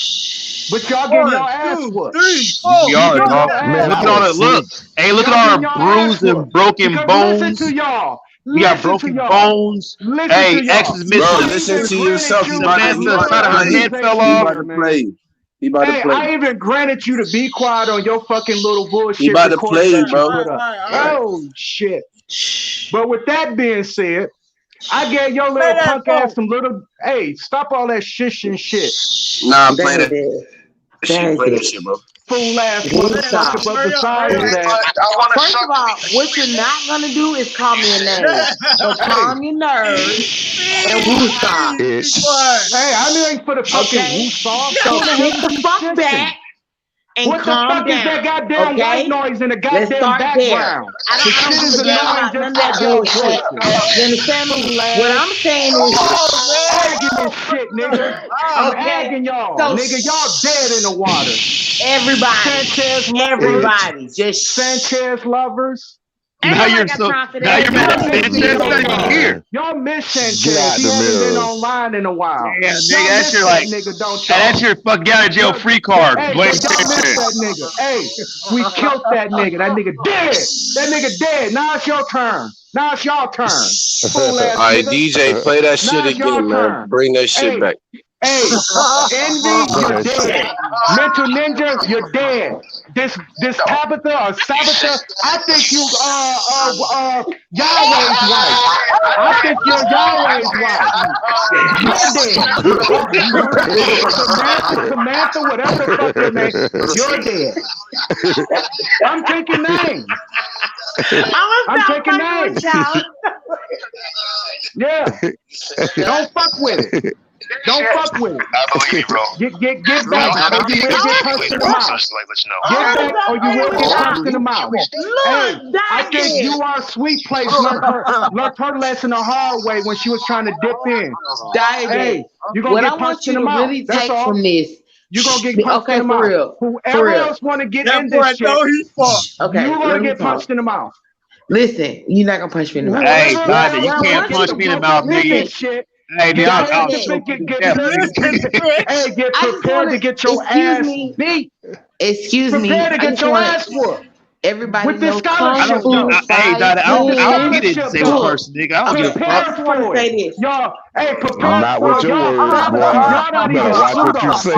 But y'all getting y'all ass whooped. Look at all that. Look. Hey, look at all our bruised and broken bones. Listen to y'all. We got broken bones. Hey, X is missing. Bro, listen to yourself. Samantha's side of her head fell off. He about to play. I even granted you to be quiet on your fucking little bullshit. He about to play, bro. Oh, shit. But with that being said, I gave your little punk ass some little. Hey, stop all that shish and shit. Nah, I'm playing it. Play that shit, bro. Fool ass motherfucker, but besides that, first of all, what you're not gonna do is call me a name. So calm your nerves and woosah. Hey, I ain't for the fucking woosah. So sit the fuck back and what calm the fuck down. Is that goddamn white noise in the goddamn background? I don't forget about none of that bullshit. You understand me? What I'm saying is, agging this shit, nigga. I'm agging y'all, nigga. Y'all dead in the water. Everybody, just Sanchez lovers. Now you're mad at Sanchez. Not even here. Y'all miss Sanchez. He hasn't been online in a while. Yeah, nigga, that's your like. Nigga, don't that's your fuck get out of jail free card. Hey, Blame y'all miss that nigga. Hey, we killed that nigga. That nigga dead. That nigga dead. Now it's your turn. Now it's y'all turn. All right, DJ, play that shit again, man. Bring that shit back. Hey, Envy, you're dead. Mental Ninja, you're dead. This Tabitha or Sabitha, I think you Yahweh's wife. I think you're Yahweh's wife. You're dead. Samantha, whatever the fuck your name, you're dead. I'm taking names. I'm taking names. Yeah. Don't fuck with it. Don't fuck with it. I believe you, bro. Get back, or you will get punched in the mouth. Get back, or you will get punched in the mouth. Hey, I think you are Sweet Place learned her lesson the hard way when she was trying to dip in. Hey, you're gonna get punched in the mouth. Really That's take all. from this. You're gonna get punched in the mouth. Real. Whoever else want to get in this shit, you're gonna get punched in the mouth. Listen, you're not gonna punch me in the mouth. Hey, Dada, you can't punch me in the mouth, nigga. Hey, Get prepared to get your ass beat. Excuse me. Prepare to get your ass whooped. Everybody with this knows scholarship. Hey, Dada, I'll get it the same person, nigga. I don't give a fuck. Y'all, hey, prepare Not with your words, boy. Y'all not You even better watch what you say.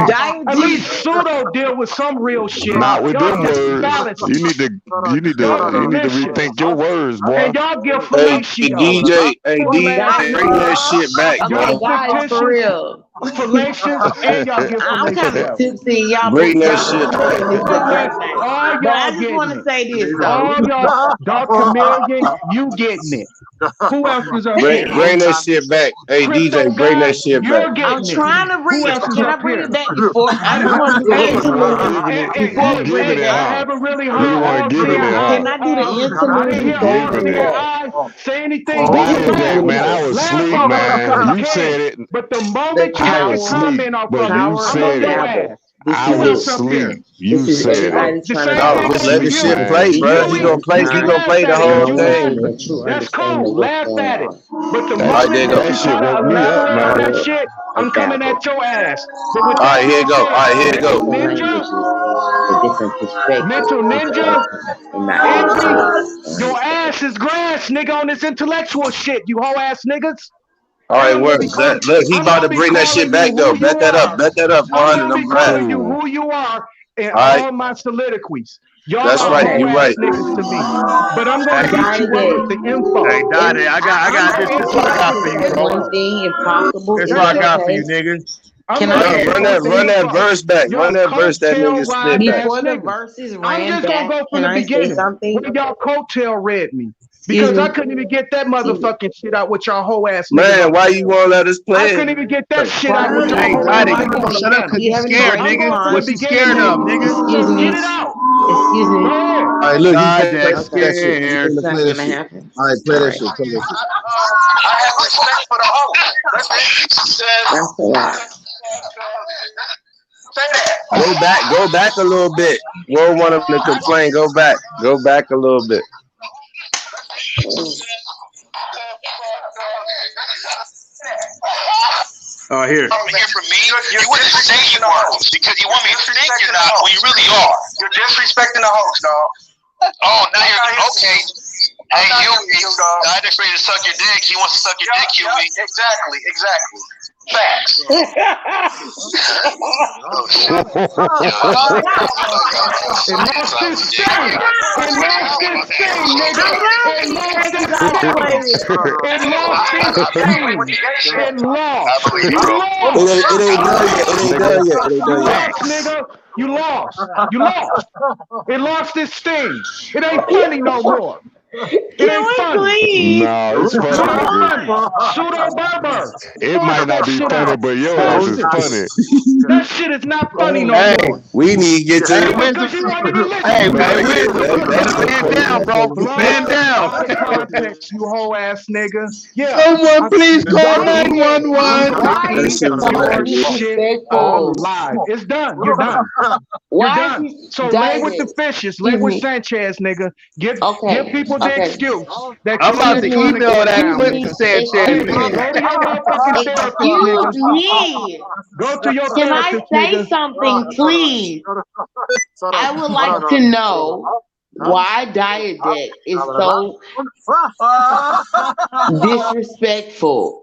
At least pseudo deal with some real shit. Not with Y'all them just words. balance. You need to rethink your words, boy. And y'all give Hey, fellatio. DJ, bring that shit back, bro. Guys, for real. Fallacious, and y'all get I'm kind of tipsy. Y'all Bring that y'all shit both back. this good right now. All But I y'all just getting want to it. say this though. All y'all, Dark Chameleon, you getting it. Who else is up here? Bring that shit back. Hey, DJ, bring that shit back. You're getting I'm trying to bring it. Can I bring it back before? I just want to do the interlude before we bring it I back. haven't really You heard want all to give it three. in, Can I do the I didn't interlude hear before we all bring three it back? say anything. Diet, man, I was asleep, man. You said it. But the moment you I make was a asleep, comment off but of it, you I'm on said your it. ass. I was asleep. You This is said it. everybody The trying same to No, thing just goes let for the you. shit play, bro. He gonna play. He gonna play the whole thing. a true That's understanding cool. of what's Laugh going at it. on. But the All right, moment there you that go. you That shit try to woke me up, elaborate on that man. shit, I'm coming at your ass. But with All that right, here you being go. All right, here you said, go. Mental Different Ninja, languages with different perspectives. Mental Ninja, And not Envy, everybody your ass is grass, nigga, on this intellectual shit, you hoe ass niggas. All right, I'm work. Look, he about to bring that shit back though. Bet that up. Bet that up. I'm 100. gonna I'm be glad. calling you who you are in All right. all my soliloquies. Y'all That's are right. hoe You're ass right. niggas to me. But I'm gonna hit you up with the info. Hey, Dada, I got this. This is what I got for you, bro. one thing impossible. This is Is what I that got for okay? you, nigga. Can I say Run that verse back. Run that verse that nigga spit back. Before the verses I'm ran just back, gonna go from can the I say beginning. something? When y'all coattail read me. Excuse Because me. I couldn't even get that motherfucking shit out with y'all hoe ass niggas. Man, why you won't let us I play couldn't it? even get that shit out with y'all Hey, hoe Dada, ass you gonna niggas. shut up because you scared, nigga. What you scared of, nigga? Excuse me. Get it out. Excuse me. Go ahead. All right, look, he's gonna play Dada, that shit. He's scared. gonna It's play not that gonna shit. happen. All right, play All that right. shit. Play that shit. I have respect for the host. That's That's a lot. Say that. Go back a little bit. We'll want him to complain. Go back a little bit. Oh, here. Hear from me? You wouldn't say you are because you want me to think you're not when you really are. You're disrespecting the host, dog. Oh, now you're okay. Hey, he's not afraid to suck your dick. He wants to suck your dick, Huey. Exactly. Facts. You lost. It lost its sting. It ain't funny no more. It ain't funny. No, it's funny. Pseudo Berber. It might not be funny, but your ass is funny. That shit is not funny no Hey, more. we need to get to Hey, the. Wisdom. You won't even listen. Hey, Wisdom. Man down, bro. Man down. Out of context, you whole ass nigga. Yeah. Someone please call Why 911. is he so disrespectful? Live. It's done. You're done. Why is he So lay with the fishes. Lay with Sanchez, nigga. Give people the excuse. I'm about to email that clip to Sanchez. Go to your motherfucking therapist, nigga. Excuse me. Go to your Can I therapist, say nigga. something, please? I would like to know why Diadeck is so disrespectful.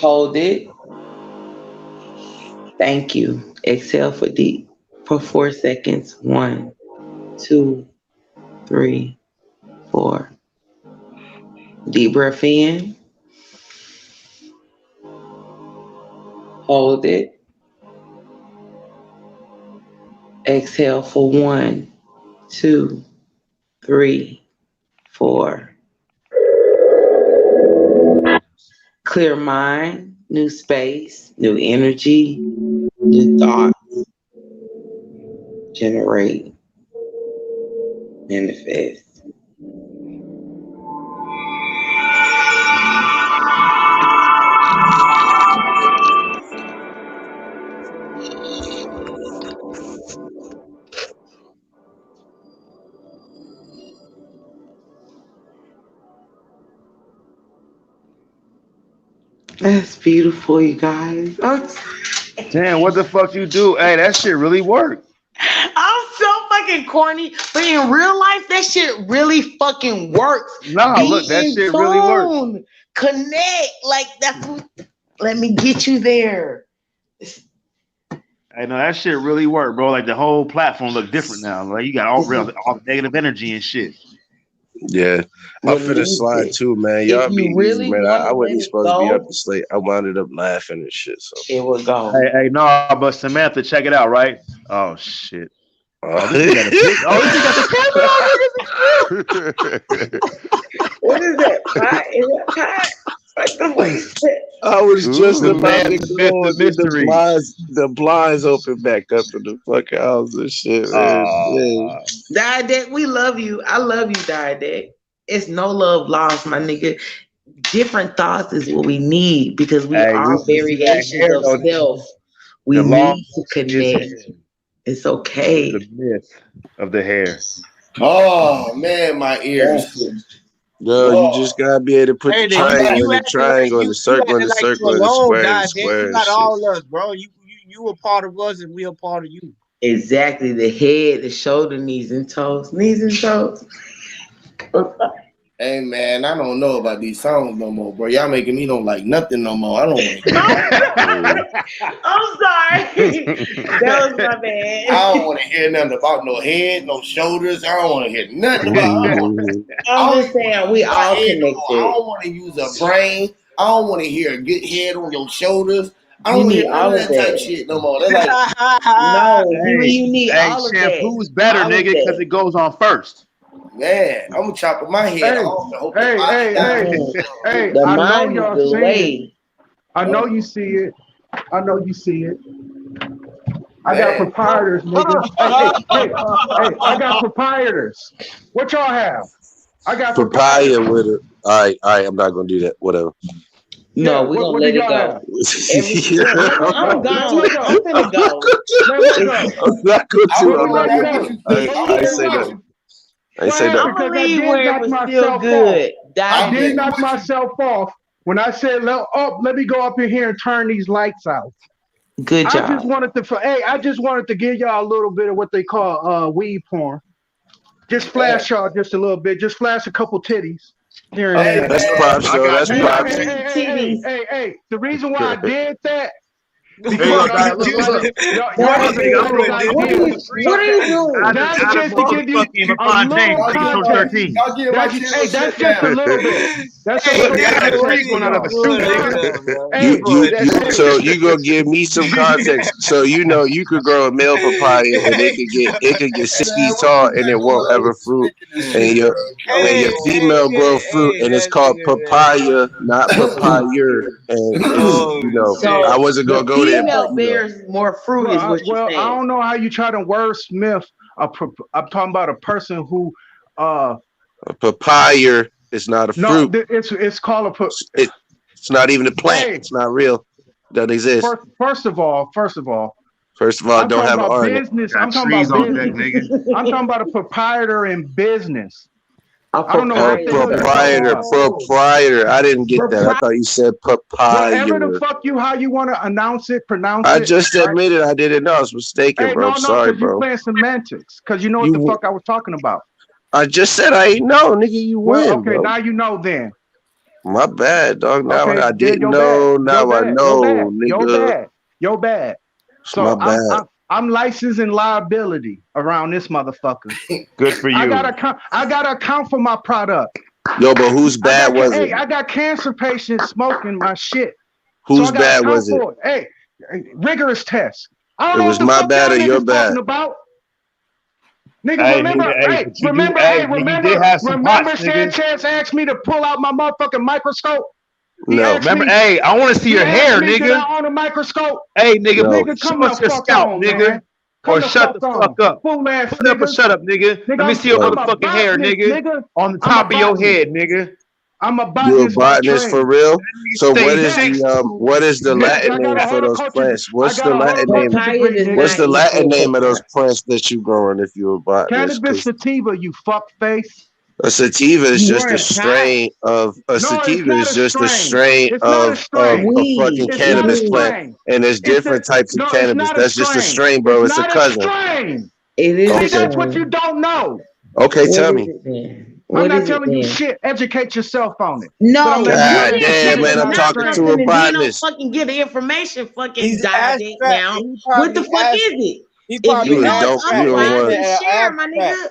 Hold it. Thank you. Exhale for deep for 4 seconds. 1, 2, 3, 4. Deep breath in. Hold it. Exhale for 1, 2, 3, 4. Clear mind, new space, new energy, new thoughts. Generate, manifest. That's beautiful, you guys. Damn, what the fuck you do? Hey, that shit really worked. I'm so fucking corny, but in real life, that shit really fucking works. Nah, look, that shit really works. Connect, like that's what. Let me get you there. I know that shit really worked, bro. Like the whole platform look different now. Like you got all the negative energy and shit. Yeah, I'm finna slide too, man. Y'all be easy, man. I wasn't supposed to be up this late. I wound up laughing and shit. So it would go. Hey, no, but Samantha, check it out, right? Oh shit. Oh, this got the What is that? Pie? Is that pie? I was just Ooh, about to go and get mystery. the blinds open back up in the fucking house and shit, man. Diadec, we love you. I love you, Diadec. It's no love lost, my nigga. Different thoughts is what we need because we are variations of self. We need to connect. It's okay. The myth of the hair. Oh man, my ears. Yo, you just gotta be able to put the triangle in the triangle and the circle in the circle and the square in the square. You got all us, bro. You a part of us and we a part of you. Exactly. The head, the shoulder, knees and toes. Knees and toes. Hey man, I don't know about these songs no more, bro. Y'all making me don't like nothing no more. I don't want to. I'm sorry. That was my bad. I don't want to hear nothing about no head, no shoulders. I don't want to hear nothing about. I'm just saying we all connected. I don't want to use a brain. I don't want to hear a good head on your shoulders. I don't need hear all none of of that type that. shit no more. They're like, no, you need all of that. Shampoo's better, All of nigga, that. because it goes on first. man, I'm gonna chop my head Hey, off. hey, The I know mind is y'all the see way. it. I know you see it. I know you see it. I got proprietors, nigga. Hey, I got proprietors. What y'all have? I got papaya with it. All right, I'm not gonna do that. Whatever. No, we're gonna let it go. I'm gone. I'm finna go. I'm not gonna do it. I'm not gonna do it. I ain't say nothing. I ain't say I'm nothing. gonna Because I leave did where it knock was still myself good. off. I did knock myself off when I said, let me go up in here and turn these lights out. Good job. I just wanted to give y'all a little bit of what they call weed porn. Just flash y'all just a little bit. Just flash a couple titties. Here and there. That's props, though. That's props. Hey. The reason why I did that because What are you doing? That's just to give you a little context. That's just a little bit. That's just a So you gonna give me some context, so you know you could grow a male papaya and it could get 6 feet tall and it won't ever fruit, and your female grow fruit and it's called papaya, not papaya. And I wasn't gonna go there. Female bears more fruit is what you're saying. I don't know how you try to wordsmith. I'm talking about a person who a papaya is not a fruit. No, it's called a. It's not even a plant. Hey, it's not real. Doesn't exist. First of all, don't have an R. Business. I'm talking about business. I'm talking about a proprietor in business. I don't know what proprietor. I didn't get that. I thought you said papaya. Whatever the fuck how you want to pronounce it. I just admitted I didn't know. I was mistaken, hey, bro. No, sorry, bro. You're playing semantics because you know what the fuck I was talking about. I just said I ain't know, nigga. You win. Okay, bro. now you know then. My bad, dog. Now Okay, I yeah, didn't your know. bad. Now I know, Your nigga. bad. Your bad. It's my So bad. I'm licensing liability around this motherfucker. Good for I you. gotta account for my product. Yo, but whose bad was it? Hey, I got cancer patients smoking my shit. Whose So I gotta bad account was it? for it. Hey, rigorous test. I don't It know was what the my fuck bad y'all or your niggas bad? talking about. Nigga, Hey, remember, nigga, hey, but you do, you did remember have some hots, nigga. Sanchez asked me to pull out my motherfucking microscope? No. Remember, hey, I want to see your hair, Did nigga. I own a microscope? Hey, nigga, No. Nigga, show come the us your fuck scalp, on, nigga. man. Or shut the fuck up. Fool ass Put up or nigga. shut up, nigga. Let me see your I'm a motherfucking hair, botanist, nigga. On the top of your head, nigga. I'm a You a botanist by botanist for trade. real? So Say what is six. what is the Yes, Latin I got name a for those horticulture. plants? I What's got the a Latin name? horticulture degree, nigga. What's the Latin name of those plants that you growing if you're a botanist? Cannabis sativa, you fuck face. A sativa is You just a wearing strain of No, it's not a strain. It's not a of strain. a fucking It's not a cannabis plant, strain. and there's different types of No, it's cannabis. not a That's just a strain. strain, bro. It's It's a not a cousin. strain. It is Okay. a That's what you strain. don't know. Okay, What tell is me. it then? I'm What not is it telling you then? shit. Educate yourself on it. No, But I'm you letting you know God that didn't damn, shit tell is us man, I'm not a not talking strain. to something a and then don't botanist. fucking get the information fucking He's died abstract. now. He What the probably fuck is it? He If probably you know it's abstract. You don't otherwise, want. then share, my nigga.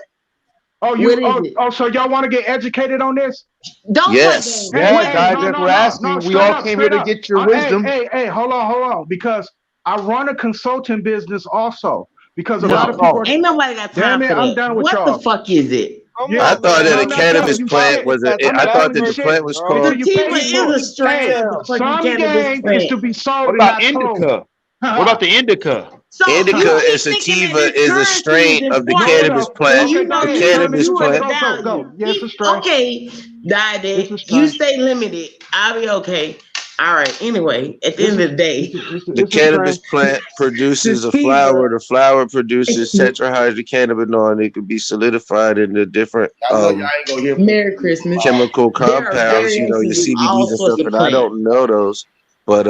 Oh, What is it? so y'all want to get educated on this? Don't play Yes. games. Hey, What Yeah, is guys, it? that's what we're asking. We all came here to get your wisdom. Hey, hold on. Because I run a consulting business also. Because a lot of No, people ain't nobody got damn time it, for I'm that. done with What the y'all. fuck is it? Come Yeah, I on, thought man. that I'm a not telling cannabis you plant shit. was I'm I not thought telling that you the shit plant was bro. called. until you pay Sativa me for is it. a strain of the fucking Some cannabis game is plant. to be sold What and about not sold. indica? What about the indica? So Indica you and keep thinking that sativa this is a currency strain is of the No, important cannabis no. when plant. you Okay, know go The ahead. you Tell don't me. cannabis do it plant. without. Go. Yes, it's straight. Okay, died It's it. a You strain. stay limited. I'll be okay. All right. Anyway, at the end of the day, The It's a strain. cannabis plant produces a sativa. flower. The flower produces tetrahydrocannabinol, and it can be solidified into different I know y'all ain't gonna hear me. Merry Christmas. chemical There are compounds. You know, your variations of all CBDs and sorts stuff, of and I plants. don't know those. But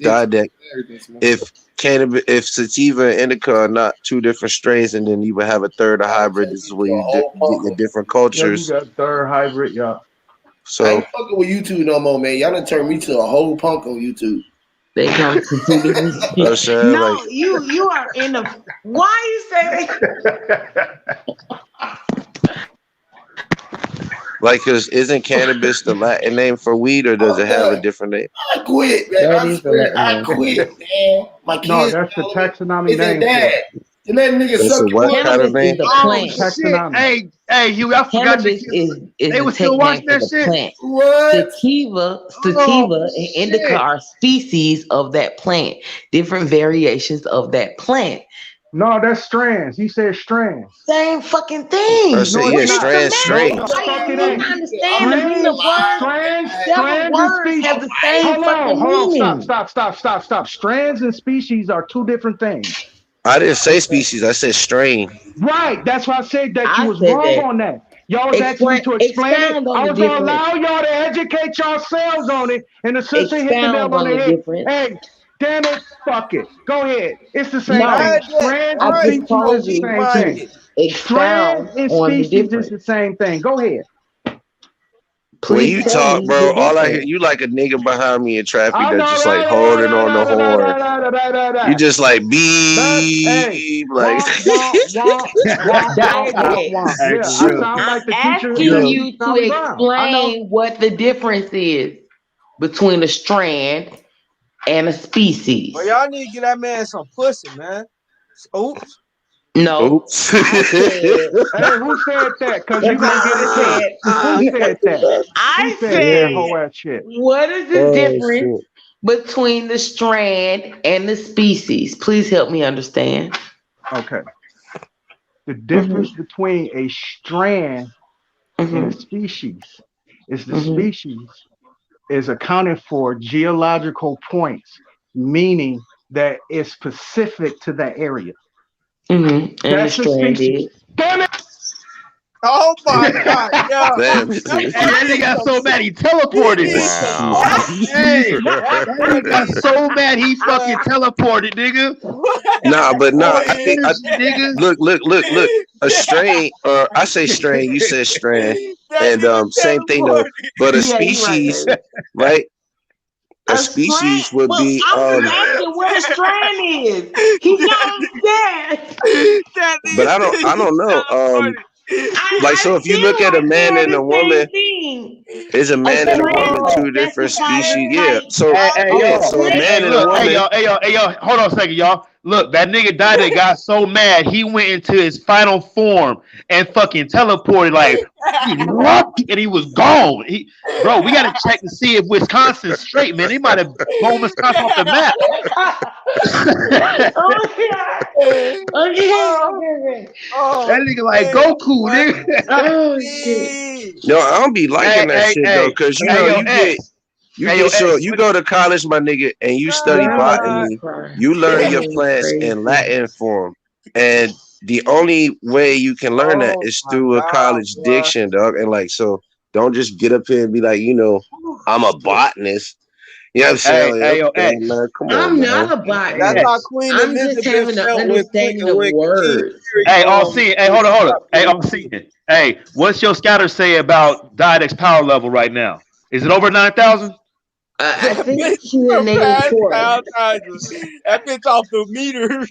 God, that if sativa and indica are not two different strains, and then you would have a third of hybrid, this is where you get your different Yeah, you cultures. got third hybrid, yeah. I So ain't fucking with YouTube no more, man. Y'all done turned me to a whole punk on YouTube. They come to see the you know what I'm saying, No, like, you are in the. Why you say that? like, cause isn't cannabis the Latin name for weed, or does it have a different name? I quit, man. That I is the swear, Latin I name. quit, man. My No, kids that's the telling me, taxonomy they said, name for Dad, it. you let a nigga It's suck a your what blood. kind of Cannabis is name? the Oh plant. shit! Hey, Hugh, I forgot your Cannabis kids. is They the was still tech watching name for that the shit. plant. What? Sativa and indica Shit. are species of that plant, different variations of that plant. No, that's strands. He said strands. Same fucking thing. I said, No, What it's yeah, is not. the strange. matter? No, Why fuck you it didn't ain't. understand the meaning of words? Several Strands and words species. have the same fucking Hold on. meaning. Stop. Strands and species are two different things. I didn't say species. I said strain. Right. That's why I said that you I was said wrong that. on that. Y'all was asking me to explain it. Expound on I the was gonna difference. allow y'all to educate yourselves on it. And the sister hit the nail Expound on on the the head. difference. Hey, damn it, fuck it. Go ahead. It's the same No, thing. Right there. Strands I and Right. just You species so is told the you same to thing. weak-minded. Strands expound and on the species is the difference. same thing. Go ahead. When Please you tell talk, me bro, the all I hear difference. you like a nigga behind me in traffic I that's know, just like holding on the horn. You just like beep, like. Diadex. Yeah, I sound I'm like the teacher asking in you to Charlie Brown. I know. explain what the difference is between a strand and a species. Well, y'all need to get that man some pussy, man. Oops. No, Oops. I said. Hey, who said that? Because That's you gonna not get what it I too. said. Who said that? Who I said that said, whole ass shit? what is the Oh difference shit. between the strand and the species? Please help me understand. Okay. The difference between a strand and a species is the species is accounted for geological points, meaning that it's specific to that area. And the That's the strand species. is. Damn it! Oh my God, yo. Damn. And that nigga got so mad he teleported. Wow. Hey, that nigga got so mad he fucking teleported, nigga. I think Nigga. look. A strain, or I say strain, you said strand, and same thing though. But a species, right? A species would be I'm just asking what a strand is. He knows that. but I don't know. Like, so if you look at a man and a woman, is a man and a woman two different species? Yeah. So so a man and a woman. Hey y'all, hold on a second, y'all. Look, that nigga died and got so mad he went into his final form and fucking teleported like and he was gone. Bro, we gotta check to see if Wisconsin's straight, man. They might have blown Wisconsin off the map. That nigga like Goku, nigga. Oh shit. No, I don't be liking that shit though, because you know you go to college, my nigga, and you study botany. You learn your plants in Latin form, and the only way you can learn that is through a college diction, dog. And like, so don't just get up here and be like, you know, I'm a botanist. You know what I'm saying? Man, come on, I'm not a botanist. That's how Queen I'm Elizabeth just having an felt understanding of words. Hey, all seeing. Hey, hold on. Hey, all seeing. Hey, what's your scatter say about Diadex power level right now? Is it over 9,000? I think she's in negative 4. That bitch off the meter.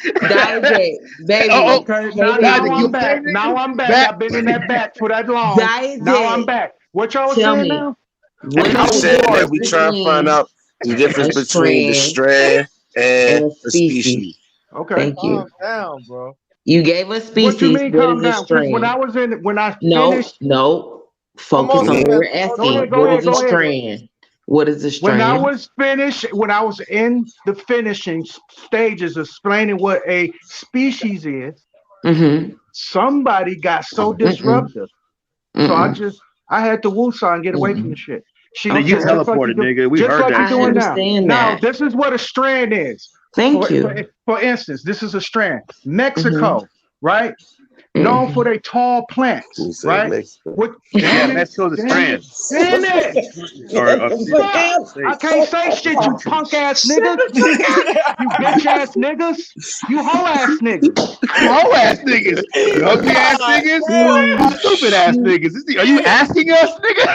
Diadex, baby. Okay, now I'm back. I've been in that back for that long. Now I'm back. What y'all saying now? I'm saying that we try to find out the difference between the strand and the species. Okay. Thank you. Calm down, bro. You gave us species. What you mean calm down? Strand? When I finished. No. Focus on what we're asking. What is a strand? What is a strand? When I was in the finishing stages of explaining what a species is, somebody got so disruptive. So I had to woosah and get away from the shit. You teleported, nigga. We heard that. Doing now, this is what a strand is. Thank you. For instance, this is a strand. Mexico, right? Known for their tall plants, right? Mexico's a strand. I can't say shit, you punk ass niggas. You bitch ass niggas. You hoe ass niggas. Hoe ass niggas. You ugly ass niggas. You stupid ass niggas. Are you asking us, nigga?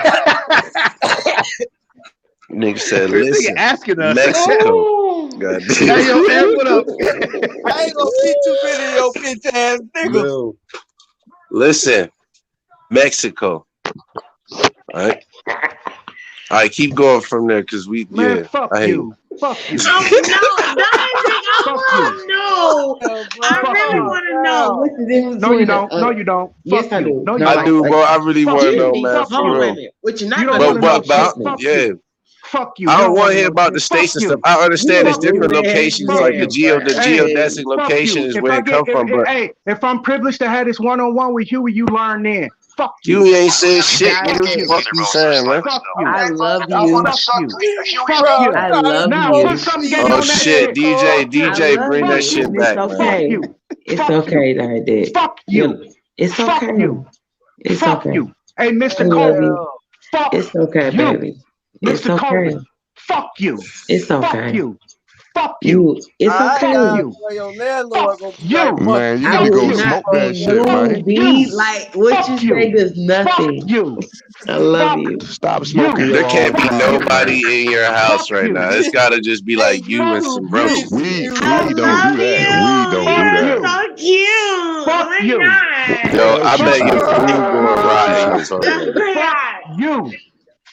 Nigga said, listen, asking us. Mexico. God damn. Hey, yo, man, what up? I ain't gonna be too many of your bitch ass niggas. No. Listen, Mexico. All right, keep going from there because we. Man, fuck you. Fuck you. No. I really want to know what's the difference. No, you don't. No, you don't. Yes, I do. No, I do, bro. I really want to know, man. For real. What you're not going to know. Yeah. Fuck you. I don't want to hear about the states and stuff. I understand it's different locations, like the geodesic location is where it come from. But hey, if I'm privileged to have this one-on-one with Huey, you learn then. Fuck you. You ain't saying shit. Fuck you saying, man. Fuck you. I love you. Fuck you. I love now, you. put some game Oh on that shit, DJ, bring that shit back, man. Okay. It's okay, Daddy. Fuck you. It's okay. Fuck you. It's Fuck okay. you. Hey, Mr. Cole. Fuck It's okay, you. baby. It's Mr. okay. Cole. Fuck you. It's okay. Fuck you. Fuck you. It's okay. Fuck you. You. Man, you need to go smoke that shit, man. Like what you say does nothing. Fuck you. I love you. Stop smoking. There can't be nobody in your house right now. It's gotta just be like you and some brothers. We don't do that. We don't do that. So cute. Fuck you. Yo, I bet your food going right. You.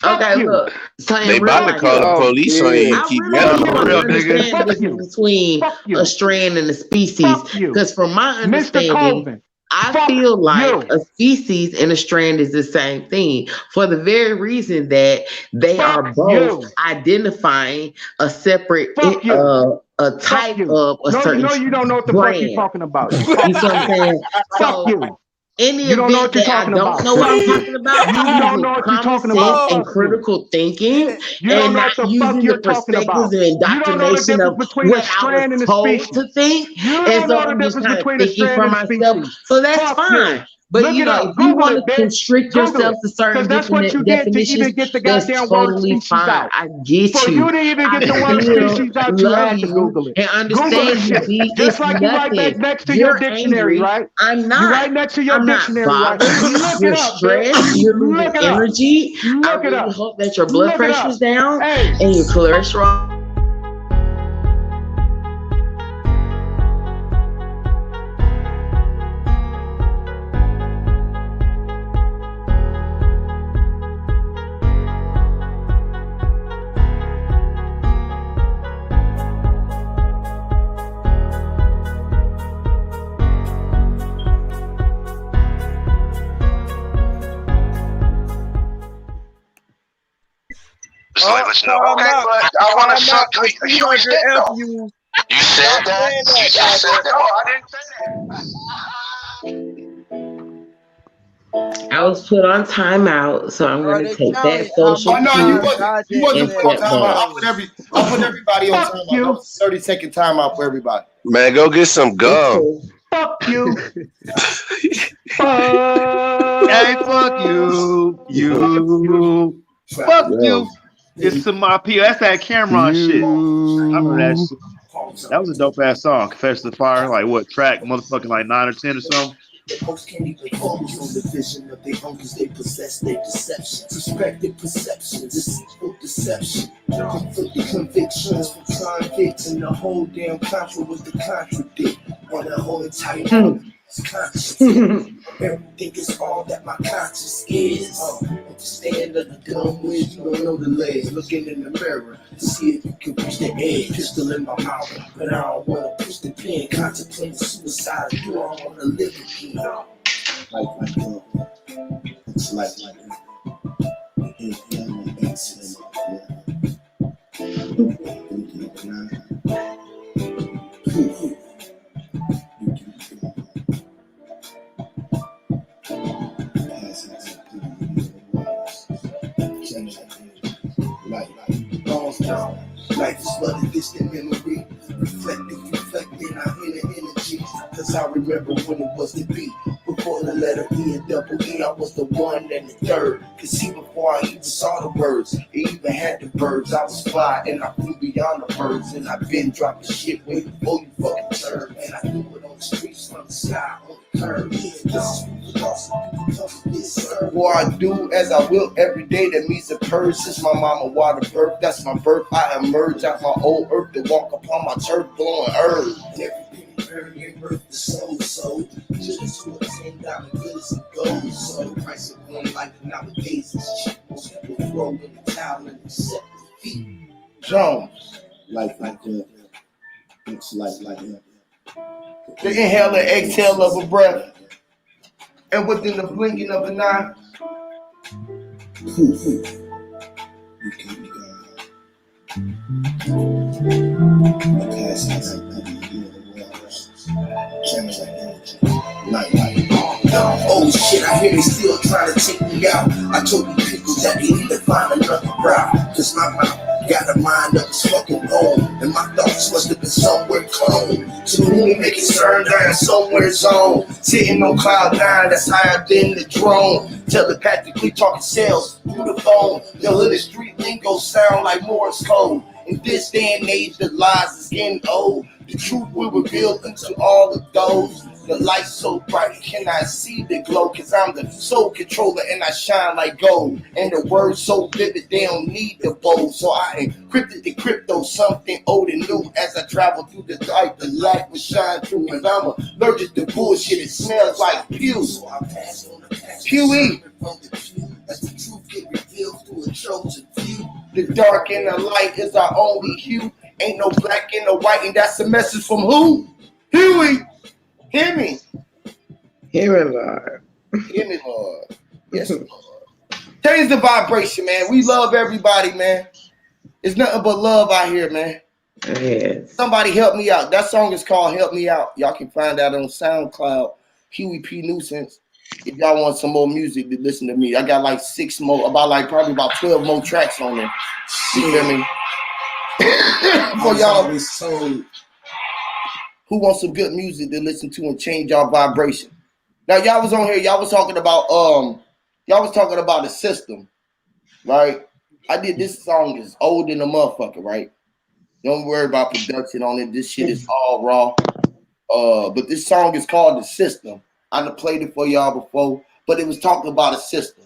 Okay, look. They about to call the police on you and keep going. Understand the difference between a strand and a species, because from my understanding, I feel like a species and a strand is the same thing for the very reason that they are both identifying a separate a type of a certain No, you don't know what the fuck you're talking about. You see what I'm saying? Fuck you. Any you don't know what you're talking about. I don't know what I'm talking about. You don't know what you're talking about. And critical thinking. You don't know what the fuck you're talking about. And indoctrination of what I was told to think. You don't know the difference between a strand and a species. So that's fine. But Look you it know, up. if you Google want it, to bitch. constrict Google yourself it. to certain Because that's what you get to even definitions, get the that's goddamn word totally species fine. out. I get For you. you to even I get the word still species out, you love had to you Google it. and Google the understand you, shit. B. Just It's like you right nothing. next to your You're dictionary, angry. right? I'm You not. right next to your I'm not dictionary, right? bothered. Look You're it up, bitch. stressed. You're losing Look it up. energy. I Look it really up. hope that your blood Look it pressure up. is down Hey. and your cholesterol. Just like let you know. Okay, but I want to suck Huey's dick though. You said that. You just said that. Oh, I didn't say that. I was put on timeout, so I'm going to take that Oh social no, cue you wasn't and put on step timeout. back. I put everybody on timeout. That was a 30-second timeout for everybody. Man, go get some gum. Fuck you. Hey, fuck you. You. Fuck you. It's some appeal. That's that Cameron shit. I remember that shit. That was a dope ass song. Confess to Fire. Like what track? Motherfucking like 9 or 10 or something. Folks can't even focus on the vision of their hungers, they possess their deception. Perspective perceptions, deceitful deception. Conflicted convictions from convicts, and the whole damn contra was the contradict. On the whole entire conscious. Everything is all that my conscience is. Understand that the dumb ways, you don't know the legs. Looking in the mirror to see if you can reach the edge. Pistol in my mouth, but I don't want to push the pen. Contemplating suicide, you don't want to live again. Like it's like life is but a distant memory. Reflecting our inner energy. Cause I remember when it was to be. Before the letter E and double E, I was the one and the third. Cause see, before I even saw the words, it even had the birds. I was fly and I flew beyond the birds. And I've been dropping shit way before you fucking turn. And I do it on the streets, from the sky, on the curb. This is Or I do as I will every day. That means a purge. Since my mama water birth, that's my birth. I emerge out my old earth to walk upon my turf, blowing earth. Every birth the soul, just to attain diamond goods and gold. So the price of one life nowadays is cheap. Most people throw in the towel and accept defeat. Jones. Like that. It's like that. The inhale and exhale of a breath. And within the blinking of an eye. Oh shit, I hear they still trying to take me out. I told you people that they need to find another route. Cause my mouth got a mind of its fucking own. And my thoughts must have been somewhere clone. To whom make it turn down somewhere zone. Sitting on cloud 9, that's higher than the drone. Telepathically talking sales through the phone. The hood and street lingo sound like Morse code. In this day and age, the lies is getting old. The truth will reveal into all of those. The light so bright, can I see the glow? Cause I'm the soul controller and I shine like gold. And the words so vivid, they don't need the bold. So I encrypted the crypto, something old and new. As I travel through the light, the light will shine through. And I'm allergic to bullshit, it smells like pew. So I pass on the Huey. As the truth get revealed through a chosen few. The dark and the light is our only hue. Ain't no black and no white, and that's a message from who? Huey. Hear me. Hear me, Lord. Hear me, Lord. Yes, Lord. Change the vibration, man. We love everybody, man. It's nothing but love out here, man. Yes. Somebody help me out. That song is called Help Me Out. Y'all can find that on SoundCloud. Huey P. Nuisance. If y'all want some more music, to listen to me. I got like 6 more, probably about 12 more tracks on there. You hear me? For y'all who want some good music to listen to and change y'all vibration. Now y'all was on here. Y'all was talking about the system, right? I did this song is old than a motherfucker, right? Don't worry about production on it. This shit is all raw. But this song is called The System. I done played it for y'all before, but it was talking about a system.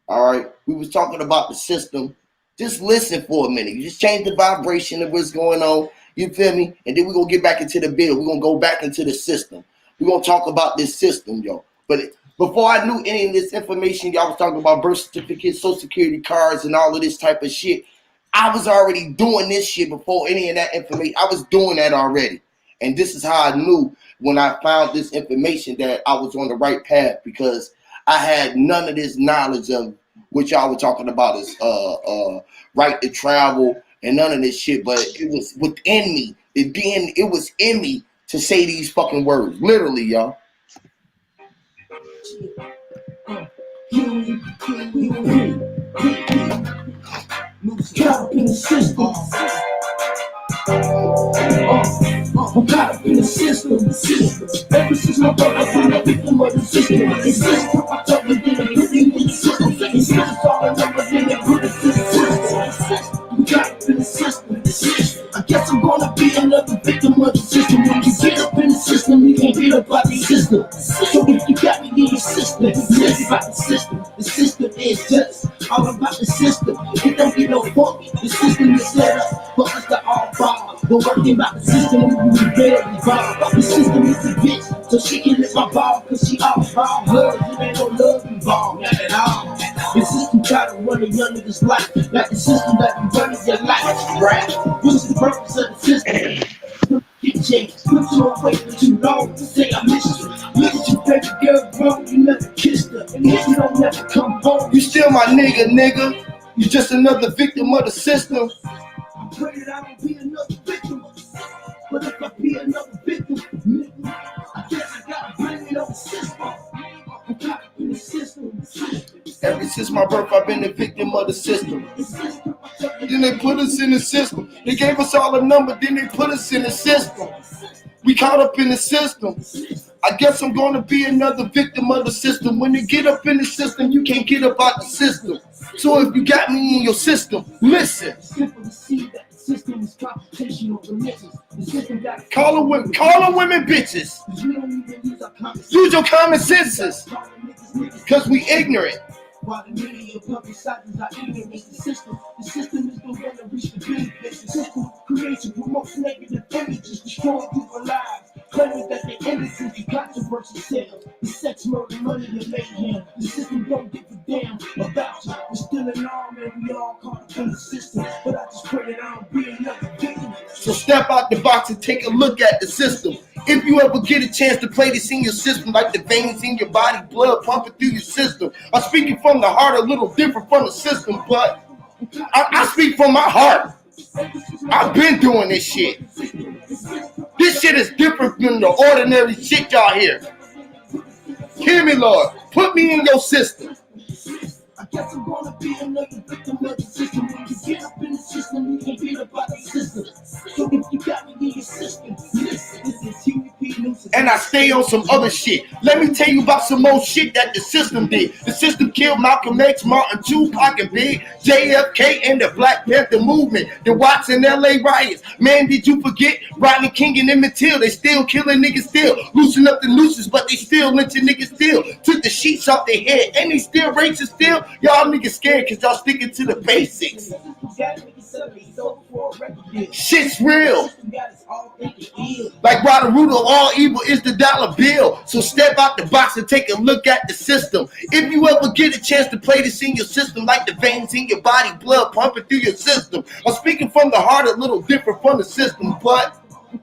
All right, we was talking about the system. Just listen for a minute. You just change the vibration of what's going on. You feel me? And then we're gonna get back into the bill. We're gonna go back into the system. We're gonna talk about this system, yo. But before I knew any of this information, y'all was talking about birth certificates, social security cards, and all of this type of shit. I was already doing this shit before any of that information. I was doing that already. And this is how I knew when I found this information that I was on the right path, because I had none of this knowledge of what y'all were talking about is right to travel and none of this shit, but it was within me. It was in me to say these fucking words. Literally, y'all. I'm caught up in the system. Ever since my birth, I've been a victim of the system. The system, I told me that I'm living in the system. The system's all I know, but then they put it to the system. I'm caught up in the system. I guess I'm gonna be another victim of the system. When you get up in the system, you can't get up out the system. So if you got me in your system, it's about the system. The system is just all about the system. It don't get no funky. The system is set up for us to all follow. Don't worry about the system, we very involved. The system is a bitch, so she can lift my ball, cause she all about her. There ain't no love involved, not at all. The system try to run a young nigga's life, like the system that be running your life, right? What's the purpose of the system? Get changed, put you away for too long to say I miss you. Look at you, baby girl, bro, you never kissed her. And if you don't never come home, You still my nigga. You just another victim of the system. I pray that I don't be another victim. But if I be another victim, I guess I gotta blame it on the system. I'm caught up in the system. Ever since my birth, I've been a victim of the system. Then they put us in the system. They gave us all a number, then they put us in the system. We caught up in the system. I guess I'm gonna be another victim of the system. When you get up in the system, you can't get up out the system. So if you got me in your system, listen. System is computational religions. The system got Call them women bitches. We don't even use our common sense. Use your common senses. Because we ignorant. While the media publicizes our ignorance, the system is the one that reach the benefits. The system creates and promotes negative images, destroying people's lives, claiming that they innocent and controversy sales. The sex, murder, money, and mayhem. The system don't give a damn about you. We're still in arm and we all caught up in the system. But I just pray that I don't be another victim. So step out the box and take a look at the system. If you ever get a chance to play this in your system, like the veins in your body, blood pumping through your system. I'm speaking from the heart, a little different from the system, but I speak from my heart. I've been doing this shit. This shit is different than the ordinary shit y'all hear. Hear me, Lord. Put me in your system. I guess I'm gonna be another victim of the system. When you get up in the system, you can't get up out the system. So if you got me in your system, this is TVP News. And I stay on some other shit. Let me tell you about some more shit that the system did. The system killed Malcolm X, Martin, Tupac, and Big, JFK, and the Black Panther movement. The Watts and LA riots. Man, did you forget Rodney King and Emmett Till? They still killing niggas still. Loosen up the nooses, but they still lynching niggas still. Took the sheets off their head, and they still racist still. Y'all niggas scared because y'all sticking to the basics. Shit's real. Like by the root of all evil is the dollar bill. So step out the box and take a look at the system. If you ever get a chance to play this in your system, like the veins in your body, blood pumping through your system. I'm speaking from the heart, a little different from the system, but I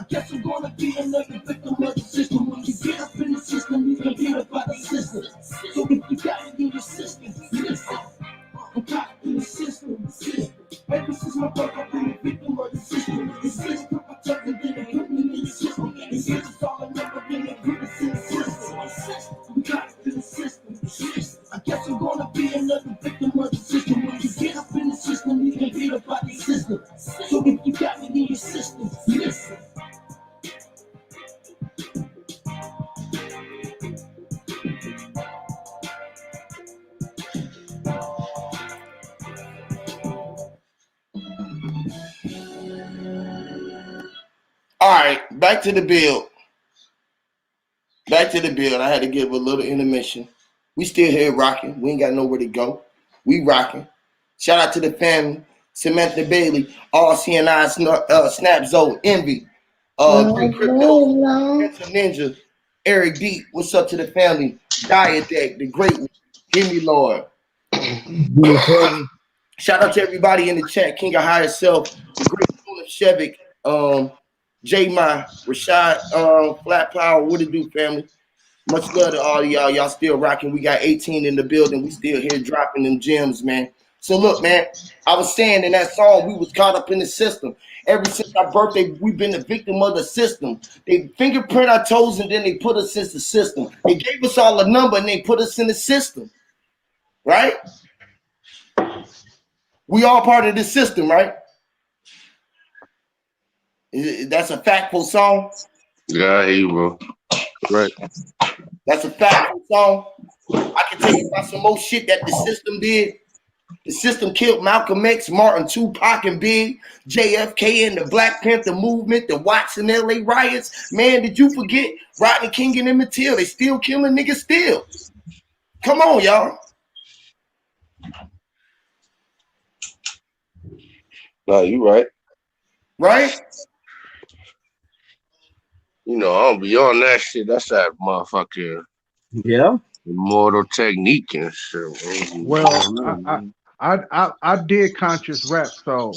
guess I'm gonna be another victim of the system. When you get up in the system, you can't get up out the system. So if you got me in your system, listen. I'm caught in the system. Ever since my birth, I've been a victim of the system. The system, I took it, then they put me in the system. The system's all I never been a good in the system. I'm caught in the system. I Guess I'm gonna be another victim of the system. When you get up in the system, you can beat up by the system. So if you got me in your system, listen. All right, back to the build. Back to the build. I had to give a little intermission. We still here rocking. We ain't got nowhere to go. We rocking. Shout out to the family. Samantha Bailey, all CNI, Snap Zoe, Envy, Great Crypto, Mental Ninja, Eric D. What's up to the family? Diet Deck, the great one. Give me Lord. Shout out to everybody in the chat. King of Higher Self, the great Shevik, J My, Rashad, Flat Power, what it do, family? Much love to all of y'all. Y'all still rocking. We got 18 in the building. We still here dropping them gems, man. So look, man, I was saying in that song, we was caught up in the system. Ever since our birthday, we've been the victim of the system. They fingerprint our toes and then they put us in the system. They gave us all a number and they put us in the system, right? We all part of this system, right? That's a factful song. Yeah, I hear you, bro. Right. That's a factful song. I can tell you about some more shit that the system did. The system killed Malcolm X, Martin, Tupac, and Big, JFK, and the Black Panther movement, the Watts and LA riots. Man, did you forget Rodney King and Emmett Till? They still killing niggas still. Come on, y'all. No, you right. Right? You know, I don't be on that shit. That's that motherfucking immortal technique and shit. Well, I did conscious rap, so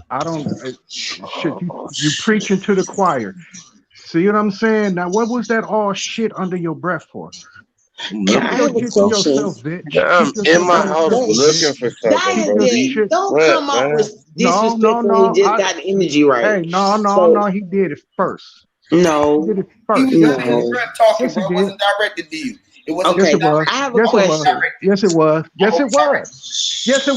I don't. Shit, you preaching to the choir. See what I'm saying? Now, what was that all shit under your breath for? Yeah, I have a question. I'm in my house looking for something, bro. Don't come up with disrespect when he just got the energy right. Hey, no, he did it first. No. He did it first. He was his breath talking, bro. It wasn't directed to you. It wasn't Yes, it was. I have a question. Yes, it was. Yes, it was. Yes, it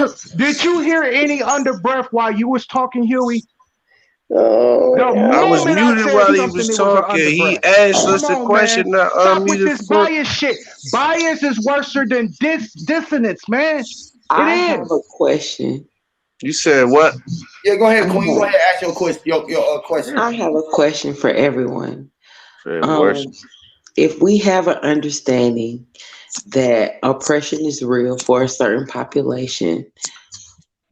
was. Did you hear any under breath while you was talking, Huey? I was muted while he was talking. He asked us the question. Stop with this bias shit. Bias is worse than dissonance, man. I have a question. You said what? Yeah, go ahead, Queen. Go ahead, ask your question. Your question. I have a question for everyone. If we have an understanding that oppression is real for a certain population,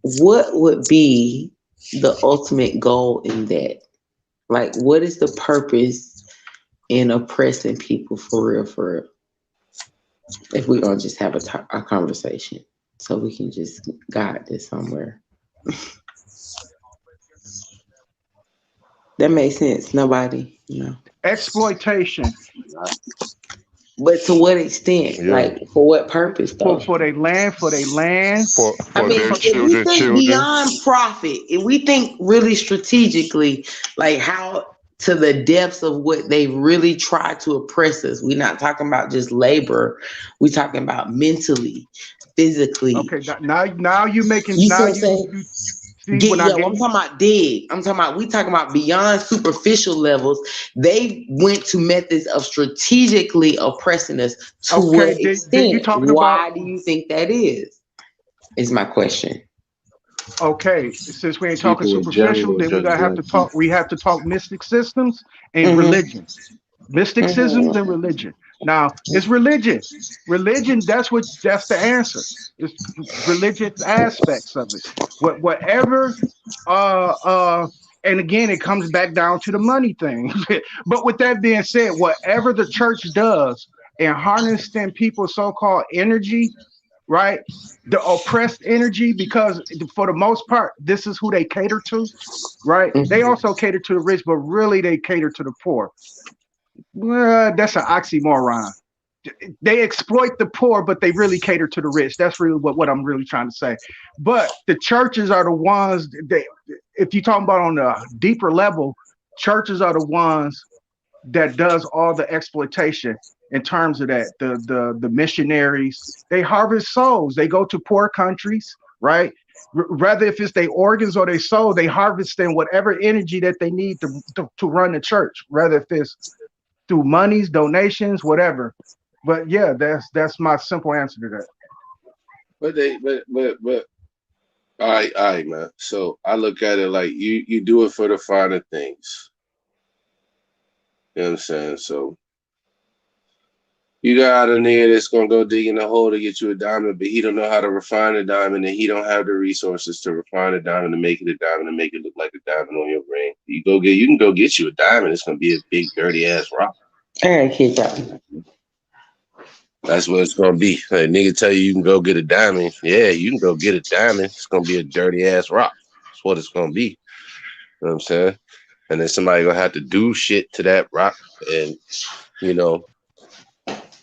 what would be the ultimate goal in that? Like, what is the purpose in oppressing people for real, for real? If we're going to just have a conversation so we can just guide this somewhere. That makes sense. Nobody, Exploitation. But to what extent? Yeah. Like, for what purpose, though? For their land, For I mean, if we think beyond profit, if we think really strategically, like how to the depths of what they really try to oppress us, we're not talking about just labor. We're talking about mentally, physically. Okay, now you're making... You see what I'm saying? I'm talking about dead. I'm talking about, we talking about beyond superficial levels. They went to methods of strategically oppressing us to what extent. Why do you think that is my question. Okay, since we ain't talking superficial, then we have to talk mystic systems and religion. Mysticism and religion. Now, it's religion. Religion, that's the answer. It's religious aspects of it. Whatever, and again, it comes back down to the money thing. But with that being said, whatever the church does in harnessing people's so-called energy, right? The oppressed energy, because for the most part, this is who they cater to, right? They also cater to the rich, but really they cater to the poor. Well, that's an oxymoron. They exploit the poor, but they really cater to the rich. That's really what I'm really trying to say. But the churches are the ones if you're talking about on a deeper level, churches are the ones that does all the exploitation. in terms of that. The missionaries, they harvest souls. They go to poor countries, right? Rather if it's their organs or their soul, they harvest in whatever energy that they need to run the church. Rather if it's through monies, donations, whatever. But yeah, that's my simple answer to that. But all right, man. So I look at it like you do it for the finer things. You know what I'm saying? So you got a nigga that's gonna go dig in a hole to get you a diamond, but he don't know how to refine a diamond, and he don't have the resources to refine a diamond to make it a diamond and make it look like a diamond on your ring. You can go get you a diamond. It's gonna be a big dirty ass rock. All right, kids out. That's what it's gonna be. Like, nigga tell you can go get a diamond. Yeah, you can go get a diamond. It's gonna be a dirty ass rock. That's what it's gonna be. You know what I'm saying? And then somebody gonna have to do shit to that rock and, you know,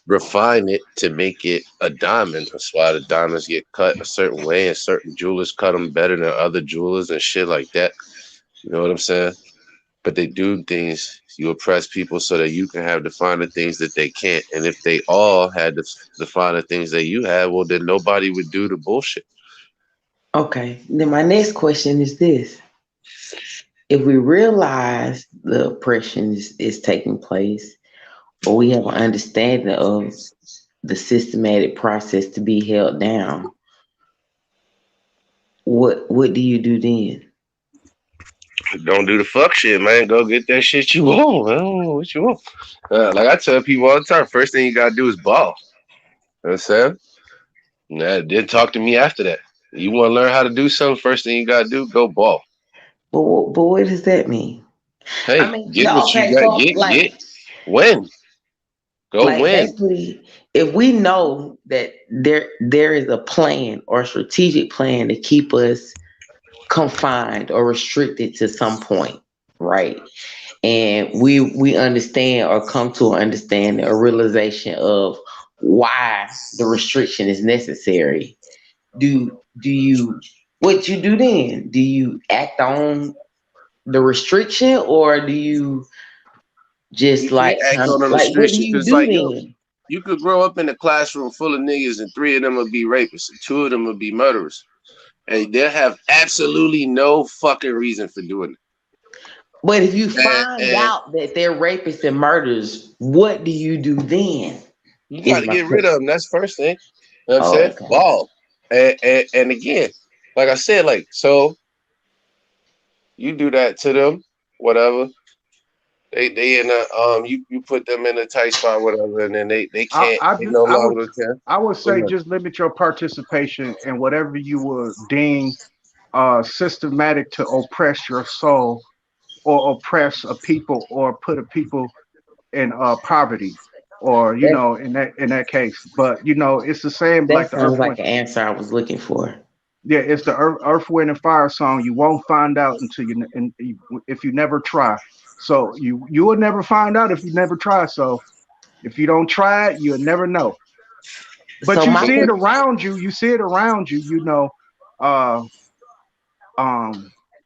refine it to make it a diamond. That's why the diamonds get cut a certain way, and certain jewelers cut them better than other jewelers and shit like that. You know what I'm saying? But they do things. You oppress people so that you can have the finer things that they can't. And if they all had the finer things that you have, well, then nobody would do the bullshit. Okay. Then my next question is this. If we realize the oppression is taking place, or we have an understanding of the systematic process to be held down, what do you do then? Don't do the fuck shit, man. Go get that shit you want. I don't know what you want. Like I tell people all the time, first thing you gotta do is ball. You know what I'm saying? Nah, then talk to me after that. You want to learn how to do something, first thing you gotta do, go ball. But what does that mean? Hey, I mean, get what you got. so, Get win. Go like win. basically, if we know that there is a plan or a strategic plan to keep us confined or restricted to some point, right? And we understand or come to an understanding or realization of why the restriction is necessary. Do you what you do then? Do you act on the restriction, or do you just like act on the like what do restriction you because, do like, then? you could grow up in a classroom full of niggas, and 3 of them would be rapists, and 2 of them would be murderers, and they'll have absolutely no fucking reason for doing it. But if you find out that they're rapists and murderers, what do you do then? You got to get rid of them. That's the first thing. You know what I'm saying? Okay. Ball. And again, like I said, like, so you do that to them, whatever. They in a you put them in a tight spot, whatever, and then they can't. They no longer can. I would say just limit your participation in whatever you would deem systematic to oppress your soul or oppress a people or put a people in poverty, or you know, in that case. But you know, it's the same. That like the sounds earth, like an answer I was looking for. Yeah, it's the earth, wind, and fire song. You won't find out until if you never try. So you will never find out if you never try. So if you don't try it, you'll never know. But So you my see it around you. You see it around you. You know,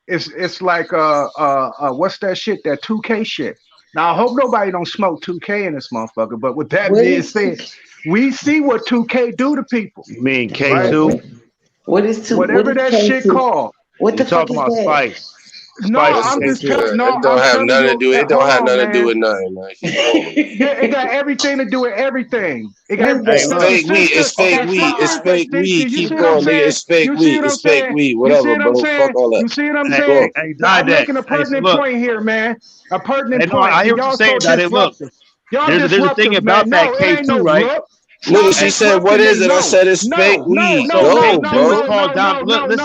it's like what's that shit? That 2K shit. Now I hope nobody don't smoke 2K in this motherfucker. But with that being said, we see what 2K do to people. You mean K2? Right? What is two? Whatever what is that K2? shit called. What the You're fuck talking is about that? Spice. No, I'm just telling. No, it don't I'm have telling nothing you. to do. It don't Hold have on, nothing to do man. with nothing, man. Keep going. Yeah, it got everything to do with everything. It got It's fake weed. It's fake weed. It's fake weed. You see Keep what I'm going, nigga. saying? It's fake You see weed. what I'm It's fake saying? weed. You see Whatever, what I'm bro. saying? Fuck all that. You see what I'm Hey, saying? hey, Now, I'm Didac. making a Hey, so pertinent look. point here, man. A pertinent Hey, no, point. I hear And what you're y'all saying, so Didac. Look, disruptive. Y'all there's a thing disruptive, man. about that No, it ain't K2, no right? look. Nigga, Stop she said, what disrupting is me. it? I No, said it's fake weed. So K2 is called no, listen, no,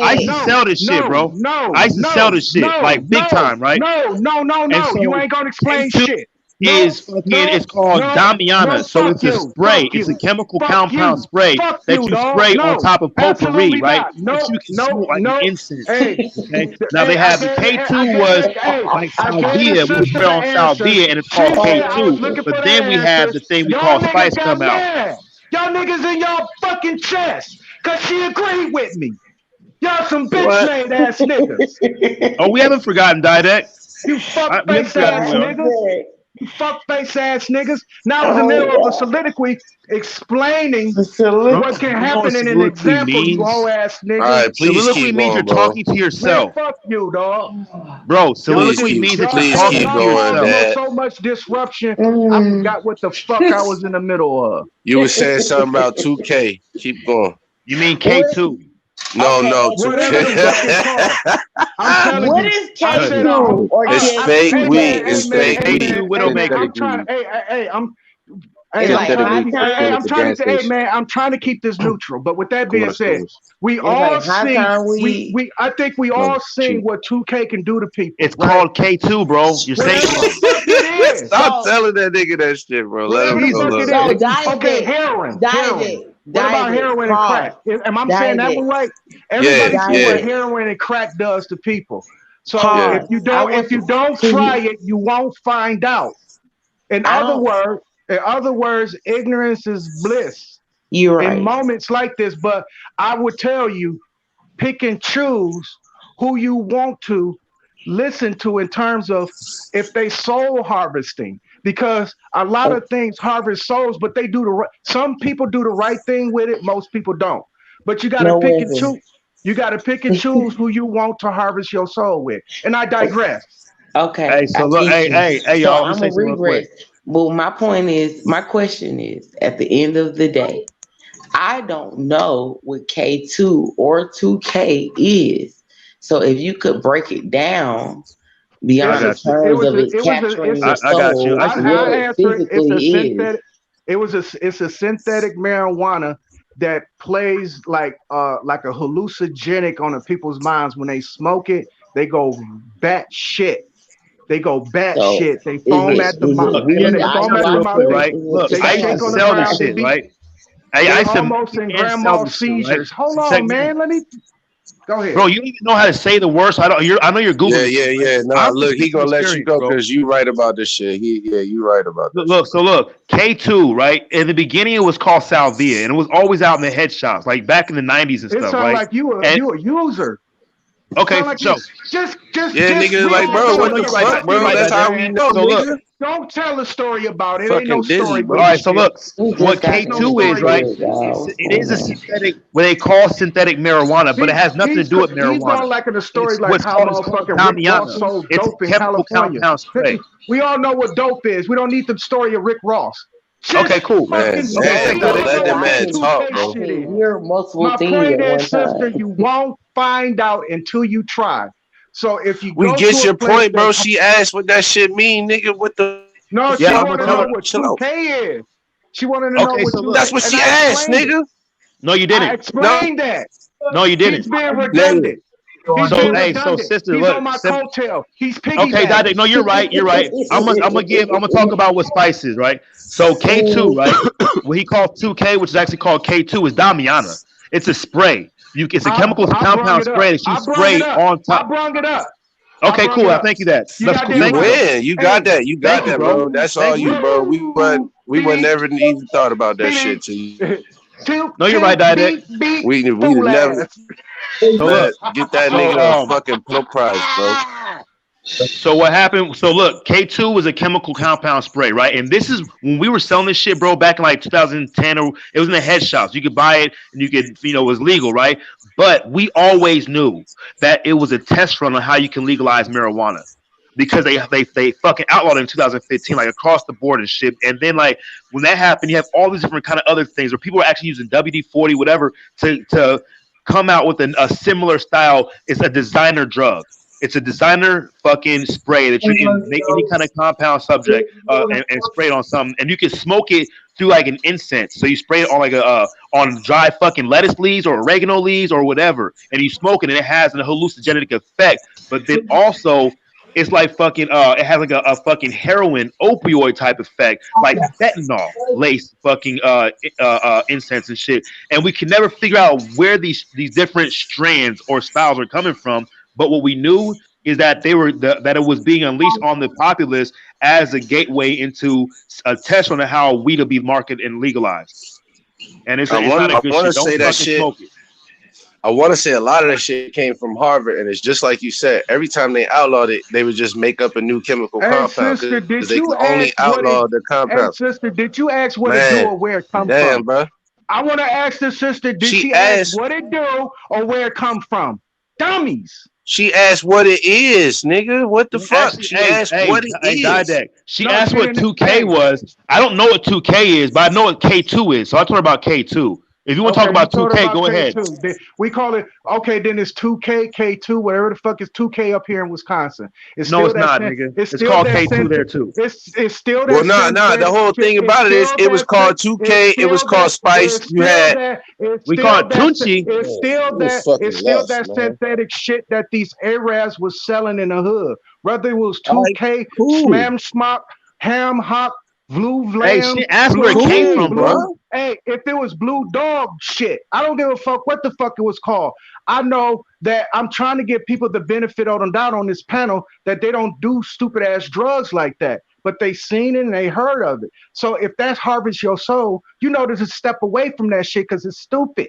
I used to sell this shit, bro. I used to sell this shit like big time, right? And so You ain't gonna explain K2 shit. is fucking. It's called Damiana. So it's a spray. It's a chemical compound spray that you spray on top of potpourri, right? That you can smoke like an incense. Hey, Okay. Now they have the K2 was like I gave the salvia. We sister spray the on answer. salvia, and it's She called said I was K2. looking But for the then we have answers. the thing we Y'all call niggas Spice got come out. mad. Y'all niggas in y'all fucking chest. Cause she agreed with me. Y'all some bitch made ass niggas. Oh, we haven't forgotten Didac. You fuck We haven't face forgotten ass who we are. niggas. You fuckface ass niggas. Now I was in the middle of a soliloquy explaining what can happen in an example, you whole ass niggas. All right, please soliloquy keep means going, you're bro. talking to Man, yourself. fuck you, dog. Bro, soliloquy means that you're please talking keep to going, yourself. Dad. So much disruption, I forgot what the fuck I was in the middle of. You were saying something about 2K. Keep going. You mean K2? No, Okay, no, Whatever the fuck it's 2K. called. I'm telling What you. is I said, K2 or It's K2? fake hey, weed. man, It's hey, man, fake hey, weed. man, hey, man, I'm trying. Hey, I'm It's like high hey, time. I'm trying to. Hey, man, I'm trying to keep this neutral. But with that being said, we It's all like high see. time weed. We I think we all seen what 2K can do to people. It's right? called K2, bro. You're saying Whatever the fuck it is. Stop telling that nigga that shit, bro. Let him Whatever the go. fuck Look. it is. Okay, heroin. What about heroin and crack? Am I saying that one right? Everybody see what heroin and crack does to people. So if you don't try it, you won't find out. In other words, ignorance is bliss. You're right. In moments like this, but I would tell you, pick and choose who you want to listen to in terms of if they soul harvesting, because a lot of things harvest souls, but they do some people do the right thing with it, most people don't. But you got to pick and choose. You got to pick and choose who you want to harvest your soul with. And I digress. Okay. Hey, so look, hey, y'all. So I'm a regress. Well, my question is, at the end of the day, I don't know what K2 or 2K is. So if you could break it down beyond the terms of it capturing your soul, what it physically is. It's a synthetic marijuana that plays like a hallucinogenic on the people's minds. When they smoke it, they go bat shit. They go bat shit. They foam at the mouth. They foam at the mouth. Right? Look, I used to sell this shit, right? I used to almost in grand sell mal this shit, right? seizures. Hold Check on, man. Let me go ahead. Bro, you don't even know how to say the words. I know you're Googling. Yeah. Nah, look, he gonna let you go because you right about this shit. You right about this. Look, K2, right? In the beginning, it was called Salvia, and it was always out in the head shops, like back in the 90s and stuff, right? It sounds like you a user. Okay, like so just nigga, like, bro, what the fuck, bro? That's how we know, nigga. Don't tell a story about it. Fucking Ain't no story. bro. All right, so look, what K2 is, right? It is a synthetic, what they call synthetic marijuana, but it has nothing to do with marijuana. He's going like in a story It's like what's how called motherfucking Rick Ross sold dope in chemical California. compound spray. We all know what dope is. We don't need the story of Rick Ross. Okay, cool. Man, let the man talk, bro. Hear multiple My things point at one is, sister, time. you won't find out until you try. So if you We get your point, bro. She asked what that shit mean, nigga. What the? No, she wanted to know what 2K is. She wanted to know what 2K is. That's what she asked, nigga. No, you didn't. I explained that. No, you didn't. He's being redundant. So sister, he's look. on my coattail. He's piggybacking. Okay, Dade, no, you're right. I'm gonna talk about what spice is, right? So K2, right? What he calls 2K, which is actually called K2, is Damiana. It's a spray. It's a chemical compound spray that you spray on top. I brung it up. Okay, cool. I thank you. That's cool. You win. You got that. You got that, bro. That's all you, bro. We would never even thought about that shit to you. No, you're right, Dade. We never. So get that nigga a fucking prize, bro. So what happened? So look, K2 was a chemical compound spray, right? And this is when we were selling this shit, bro, back in like 2010, or it was in the head shops. You could buy it and you could, it was legal, right? But we always knew that it was a test run on how you can legalize marijuana, because they fucking outlawed it in 2015, like across the board and shit. And then like when that happened, you have all these different kind of other things where people are actually using WD-40, whatever, to come out with a similar style. It's a designer drug. It's a designer fucking spray that you can make any kind of compound subject and spray it on something, and you can smoke it through like an incense. So you spray it on like on dry fucking lettuce leaves or oregano leaves or whatever, and you smoke it, and it has a hallucinogenic effect. But then also, it's like fucking it has like a fucking heroin opioid type effect, like fentanyl lace fucking incense and shit. And we can never figure out where these different strands or styles are coming from. But what we knew is that that it was being unleashed on the populace as a gateway into a test on how weed will be marketed and legalized. And it's not a good shit. Don't fucking smoke it. I want to say a lot of that shit came from Harvard, and it's just like you said. Every time they outlawed it, they would just make up a new chemical Hey, compound sister, because did they you could only ask what it? outlaw the Hey, compound. sister, did you ask what it do Man, or where it come damn, from? bro. I want to ask the sister, did She she ask asked. what it do or where it come from? Dummies. She asked what it is, nigga. What the fuck? Actually, She asked what it hey, is. Didact. She No, asked she what didn't. 2K Hey, was. I don't know what 2K is, but I know what K2 is. So I told her about K2. If you want to talk okay, you about told her 2K, about go ahead. K2. We call it, okay, then it's 2K, K2, whatever the fuck is 2K up here in Wisconsin. It's No, still it's that not, sen- nigga. it's It's still called that K2 there synth- too. it's still Well, that nah. The synthetic whole shit. thing It's about it is, still it was that called it's 2K. It was still called that Spice. it's You still had. that it's We call still it that Tunchi. it's still It was that fucking it's still lost, that man. synthetic shit that these Arabs was selling in the hood. Whether it was All right, 2K, cool, Smam Smock, Ham Hop, Blue Hey, Lamb, she asked where it Blue came Hey, from, bro. Blue. Hey, if it was Blue Dog shit, I don't give a fuck what the fuck it was called. I know that I'm trying to give people the benefit of the doubt on this panel that they don't do stupid ass drugs like that, but they seen it and they heard of it. So if that's harvest your soul, you know there's a step away from that shit because it's stupid.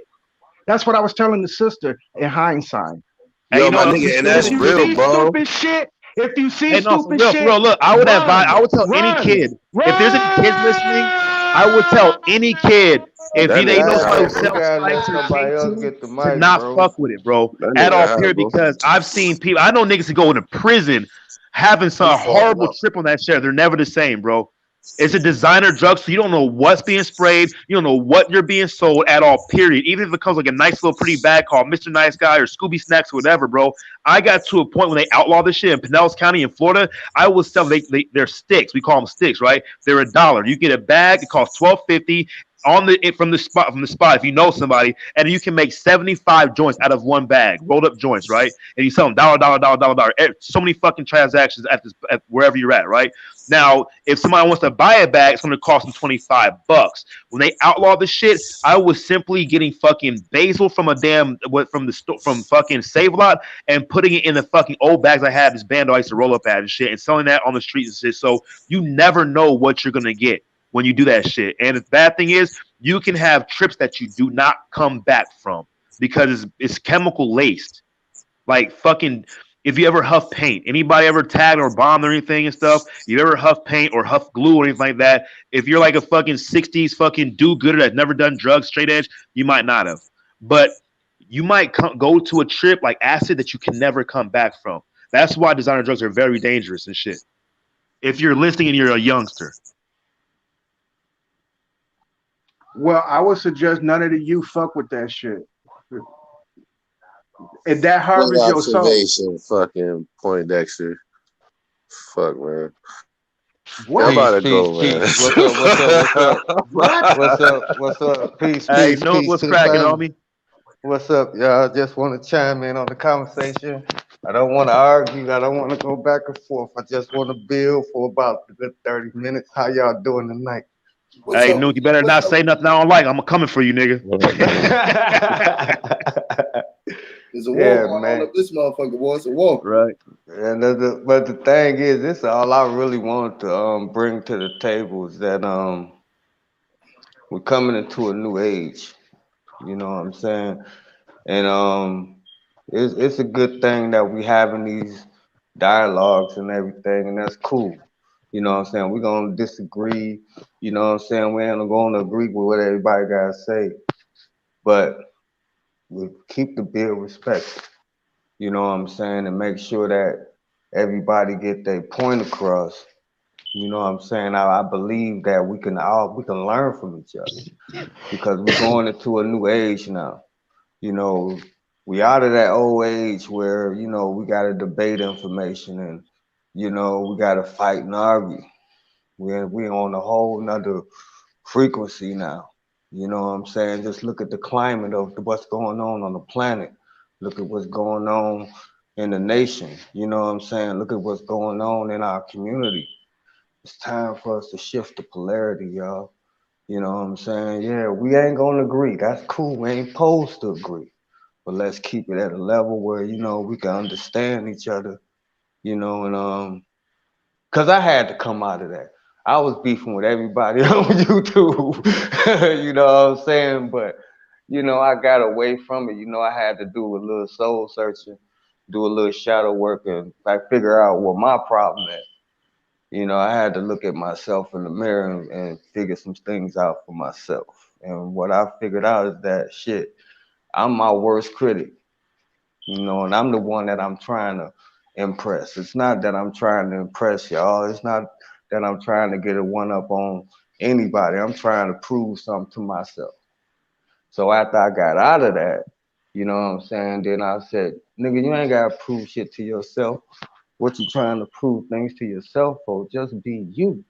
That's what I was telling the sister in hindsight. Hey, you yo, know my what else is nigga, and If that's cool? you real, see bro. stupid shit, if you see Hey, no, for stupid real, for shit, real. Look, I would advise. I run, would tell any run, kid if there's any kids listening. I would tell run. any kid if That they nigga know somebody who high, Didact, you bro. sells gotta spice let or somebody else K2 get the to mic, not bro. fuck with it, bro, That at nigga all. high, Period. bro. Because I've seen people. I know niggas that go into prison having He some falling horrible off. trip on that shit. They're never the same, bro. It's a designer drug, so you don't know what's being sprayed. You don't know what you're being sold at all, period. Even if it comes like a nice little pretty bag called Mr. Nice Guy or Scooby Snacks or whatever, bro. I got to a point when they outlawed this shit in Pinellas County in Florida. I was selling they're sticks. We call them sticks, right? They're $1. You get a bag, it costs $12.50 on from the spot if you know somebody, and you can make 75 joints out of one bag, rolled up joints, right? And you sell them dollar. So many fucking transactions at wherever you're at, right? Now, if somebody wants to buy a bag, it's going to cost them $25. When they outlawed the shit, I was simply getting fucking basil from from fucking Save Lot and putting it in the fucking old bags I had. This bando I used to roll up at and shit, and selling that on the streets and shit. So you never know what you're gonna get when you do that shit. And the bad thing is, you can have trips that you do not come back from because it's chemical laced. Like fucking, if you ever huff paint, anybody ever tagged or bombed or anything and stuff, you ever huff paint or huff glue or anything like that, if you're like a fucking 60s fucking do-gooder that's never done drugs straight edge, you might not have. But you might go to a trip like acid that you can never come back from. That's why designer drugs are very dangerous and shit. If you're listening and you're a youngster. Well, I would suggest none of the you fuck with that shit. And that Good harvests your soul. observation, fucking Poindexter. Fuck, man. What? I'm about to Peace, go, man. peace. What's up? Peace, Hey, peace, no, peace what's to the cracking, family. homie? What's up, y'all? Just want to chime in on the conversation. I don't want to argue. I don't want to go back and forth. I just want to build for about a good 30 minutes. How y'all doing tonight? Hey, Nuke, you better not say nothing I don't like. I'm coming for you, nigga. There's a war Yeah, going man. on up this motherfucker, boy. It's a war. Right. And but the thing is, this is all I really wanted to bring to the table is that we're coming into a new age. You know what I'm saying? And it's a good thing that we having these dialogues and everything, and that's cool. You know what I'm saying? We're gonna disagree. You know what I'm saying? We ain't gonna agree with what everybody gotta say, but we keep the bill respected. You know what I'm saying? And make sure that everybody get their point across. You know what I'm saying? I believe that we can learn from each other because we're going into a new age now. You know, we out of that old age where, you know, we gotta debate information and, you know, we gotta fight and argue. We on a whole nother frequency now. You know what I'm saying? Just look at the climate of what's going on the planet. Look at what's going on in the nation. You know what I'm saying? Look at what's going on in our community. It's time for us to shift the polarity, y'all. You know what I'm saying? Yeah, we ain't gonna agree. That's cool. We ain't supposed to agree. But let's keep it at a level where, you know, we can understand each other, you know, and cause I had to come out of that. I was beefing with everybody on YouTube. You know what I'm saying? But you know, I got away from it. You know, I had to do a little soul searching, do a little shadow work, and like figure out what my problem is. You know, I had to look at myself in the mirror and figure some things out for myself. And what I figured out is that shit, I'm my worst critic. You know, and I'm the one that I'm trying to impress. It's not that I'm trying to impress y'all. It's not that I'm trying to get a one up on anybody. I'm trying to prove something to myself. So after I got out of that, you know what I'm saying, then I said, nigga, you ain't gotta prove shit to yourself. What you trying to prove things to yourself for? Just be you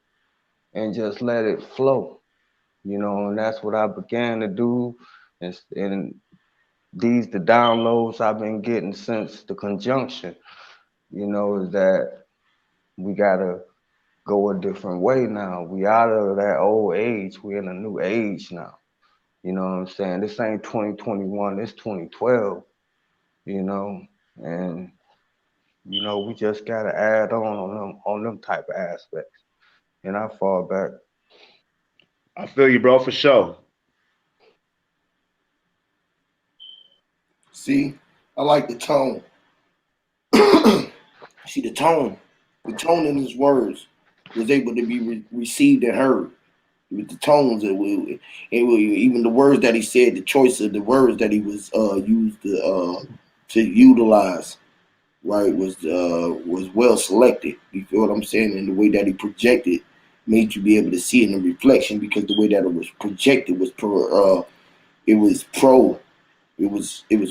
and just let it flow. You know, and that's what I began to do. And these the downloads I've been getting since the conjunction, you know, is that we gotta go a different way now. We out of that old age, we're in a new age now. You know what I'm saying? This ain't 2021, it's 2012, you know, and you know, we just gotta add on them type of aspects. And I fall back. I feel you, bro, for sure. See, I like the tone. See, the tone in his words was able to be received and heard. With the tones, even the words that he said, the choice of the words that he was used to utilize, right, was well selected. You feel what I'm saying? And the way that he projected made you be able to see it in the reflection, because the way that it was projected was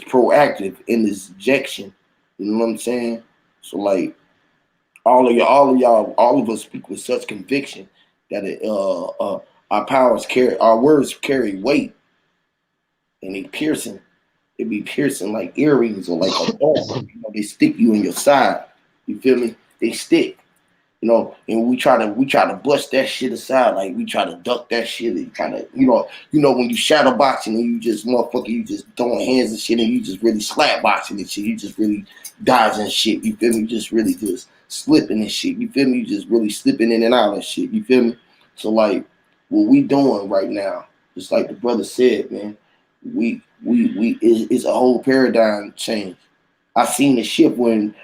proactive in this ejection. You know what I'm saying? So like all of us speak with such conviction that our words carry weight, and they piercing. They be piercing like earrings or like a dart. You know, they stick you in your side. You feel me? They stick. You know, and we try to bust that shit aside, like we try to duck that shit. And kind of, you know, when you shadow boxing and you just motherfucker, you just throwing hands and shit, and you just really slap boxing and shit. You just really dodging shit. You feel me? Just really just slipping and shit. You feel me? You just really slipping in and out and shit. You feel me? So like what we doing right now, just like the brother said, man, it's a whole paradigm change. I seen the shift when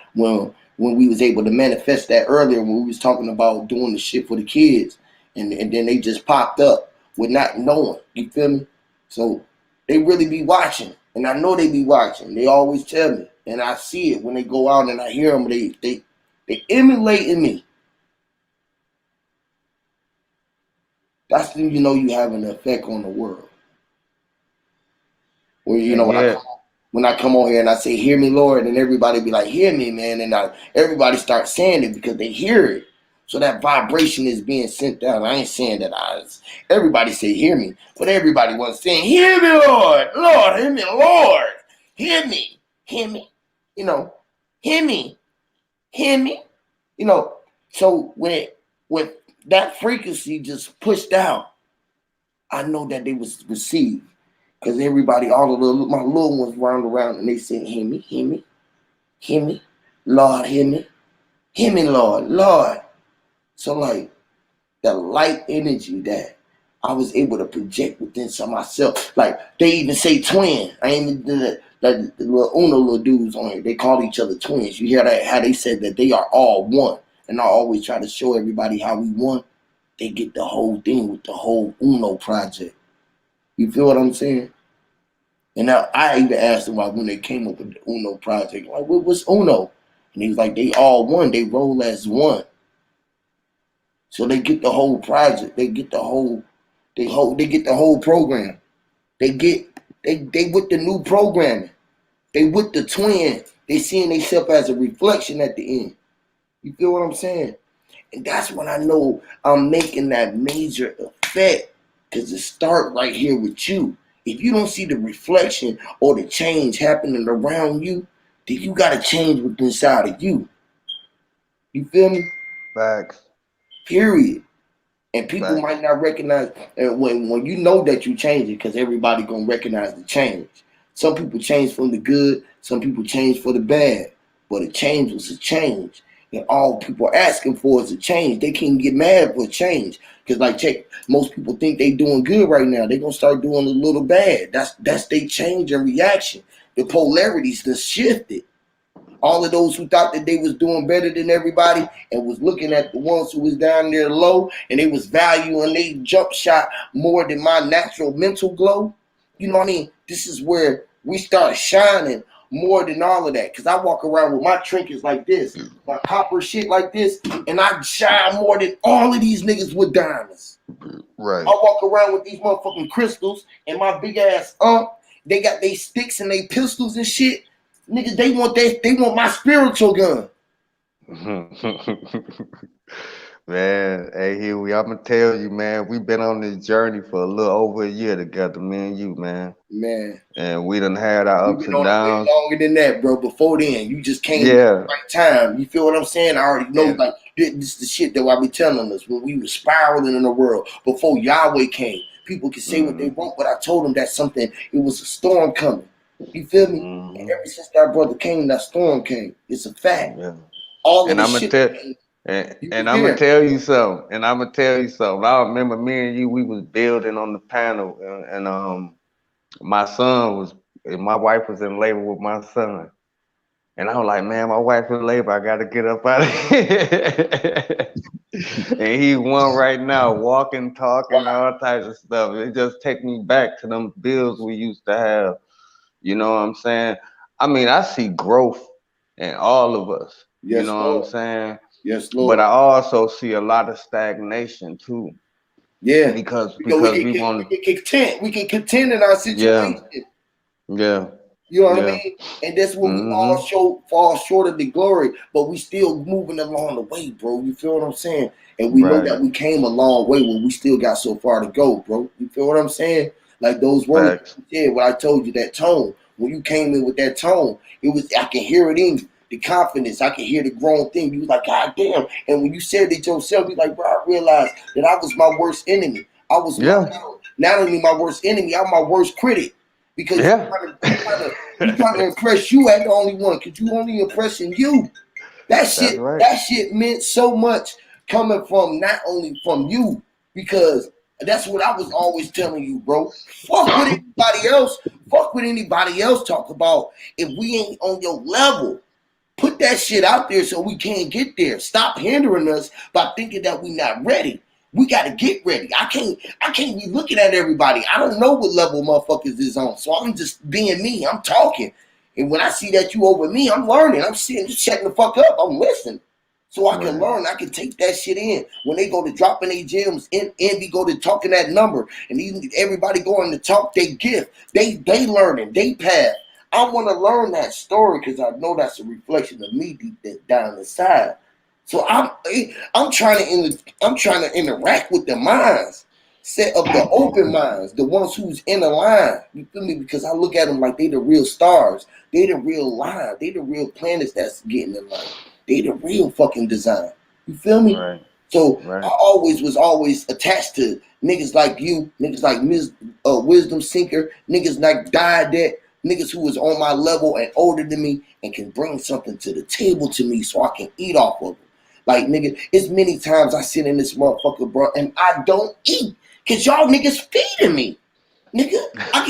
we was able to manifest that earlier, when we was talking about doing the shit for the kids, and then they just popped up with not knowing. You feel me? So they really be watching, and I know they be watching. They always tell me, and I see it when they go out and I hear them. They emulating me. That's when you know you have an effect on the world. Well, you know, when I come on here and I say, "Hear me, Lord," and everybody be like, "Hear me, man," and everybody starts saying it because they hear it. So that vibration is being sent down. I ain't saying that everybody say, "Hear me," but everybody was saying, "Hear me, Lord, Lord, hear me, Lord, hear me, hear me," you know, hear me, you know. So when that frequency just pushed out, I know that they was received. Because everybody, all of my little ones round around, and they said, "Hear me, hear me, hear me, Lord, hear me, Lord, Lord." So like the light energy that I was able to project within myself, like they even say twin. I ain't the little little dudes on here. They call each other twins. You hear that? How they said that they are all one, and I always try to show everybody how we one. They get the whole thing with the whole Uno project. You feel what I'm saying? And now I even asked him when they came up with the Uno project, like, what's Uno? And he was like, they all one. They roll as one. So they get the whole project. They get the whole program. They with the new programming. They with the twin. They seeing themselves as a reflection at the end. You feel what I'm saying? And that's when I know I'm making that major effect, because it start right here with you. If you don't see the reflection or the change happening around you, then you got to change what's inside of you. You feel me? Facts. Period. And people might not recognize when you know that you change it, because everybody going to recognize the change. Some people change from the good. Some people change for the bad. But a change was a change. And all people are asking for is a change. They can't get mad for change. Because like check, most people think they doing good right now. They gonna start doing a little bad. That's they change and reaction. The polarities just shifted. All of those who thought that they was doing better than everybody and was looking at the ones who was down there low and they was valuing they jump shot more than my natural mental glow. You know what I mean? This is where we start shining more than all of that. Because I walk around with my trinkets like this, my copper shit like this, and I shine more than all of these niggas with diamonds. Right. I walk around with these motherfucking crystals and my big ass they got they sticks and they pistols and shit. Niggas, they want my spiritual gun. Man, hey Huey, I'ma tell you, man, we've been on this journey for a little over a year together, me and you, man. Man. And we done had our ups and downs. Way longer than that, bro. Before then, you just came at the right time. You feel what I'm saying? I already know, like, this is the shit that I be telling us when we were spiraling in the world before Yahweh came. People can say what they want, but I told them that something, it was a storm coming. You feel me? And ever since that brother came, that storm came. It's a fact. All of the shit. And I'm gonna tell you something. And I'm gonna tell you something. I remember me and you, we was building on the panel, and my son was, and my wife was in labor with my son, and I was like, man, my wife in labor, I gotta get up out of here. And he's one right now, walking, talking, all types of stuff. It just take me back to them bills we used to have. You know what I'm saying? I mean, I see growth in all of us. Yes, you know Lord. what I'm saying? Yes, Lord. But I also see a lot of stagnation too. Yeah. Because we can content. We can contend in our situation. Yeah. You know what I mean? And that's when we all fall short of the glory, but we still moving along the way, bro. You feel what I'm saying? And we know that we came a long way when we still got so far to go, bro. You feel what I'm saying? Like those words you said, what I told you, that tone. When you came in with that tone, it was, I can hear it in you. The confidence, I can hear the grown thing. You was like, God damn. And when you said it yourself, you like, bro, I realized that I was my worst enemy. I was not only my worst enemy, I'm my worst critic. Because you trying to impress you at the only one, because you only impressing you. That shit meant so much coming from not only from you, because that's what I was always telling you, bro. Fuck with anybody else. Fuck with anybody else talk about if we ain't on your level. Put that shit out there so we can't get there. Stop hindering us by thinking that we not ready. We got to get ready. I can't be looking at everybody. I don't know what level motherfuckers is on. So I'm just being me. I'm talking. And when I see that you over me, I'm learning. I'm sitting, just checking the fuck up. I'm listening. So I can learn. I can take that shit in. When they go to dropping their gems, Envy go to talking that number, and everybody going to talk their gift. They learning. They path. I want to learn that story because I know that's a reflection of me deep down inside. So I'm trying to interact with the minds, set of the open minds, the ones who's in the line. You feel me? Because I look at them like they the real stars. They the real line. They the real planets that's getting in line. They the real fucking design. You feel me? So I was always attached to niggas like you, niggas like Wisdom Sinker, niggas like Diadet, niggas who was on my level and older than me and can bring something to the table to me so I can eat off of it. Like, nigga, it's many times I sit in this motherfucker, bro, and I don't eat. Cause y'all niggas feeding me. Nigga, I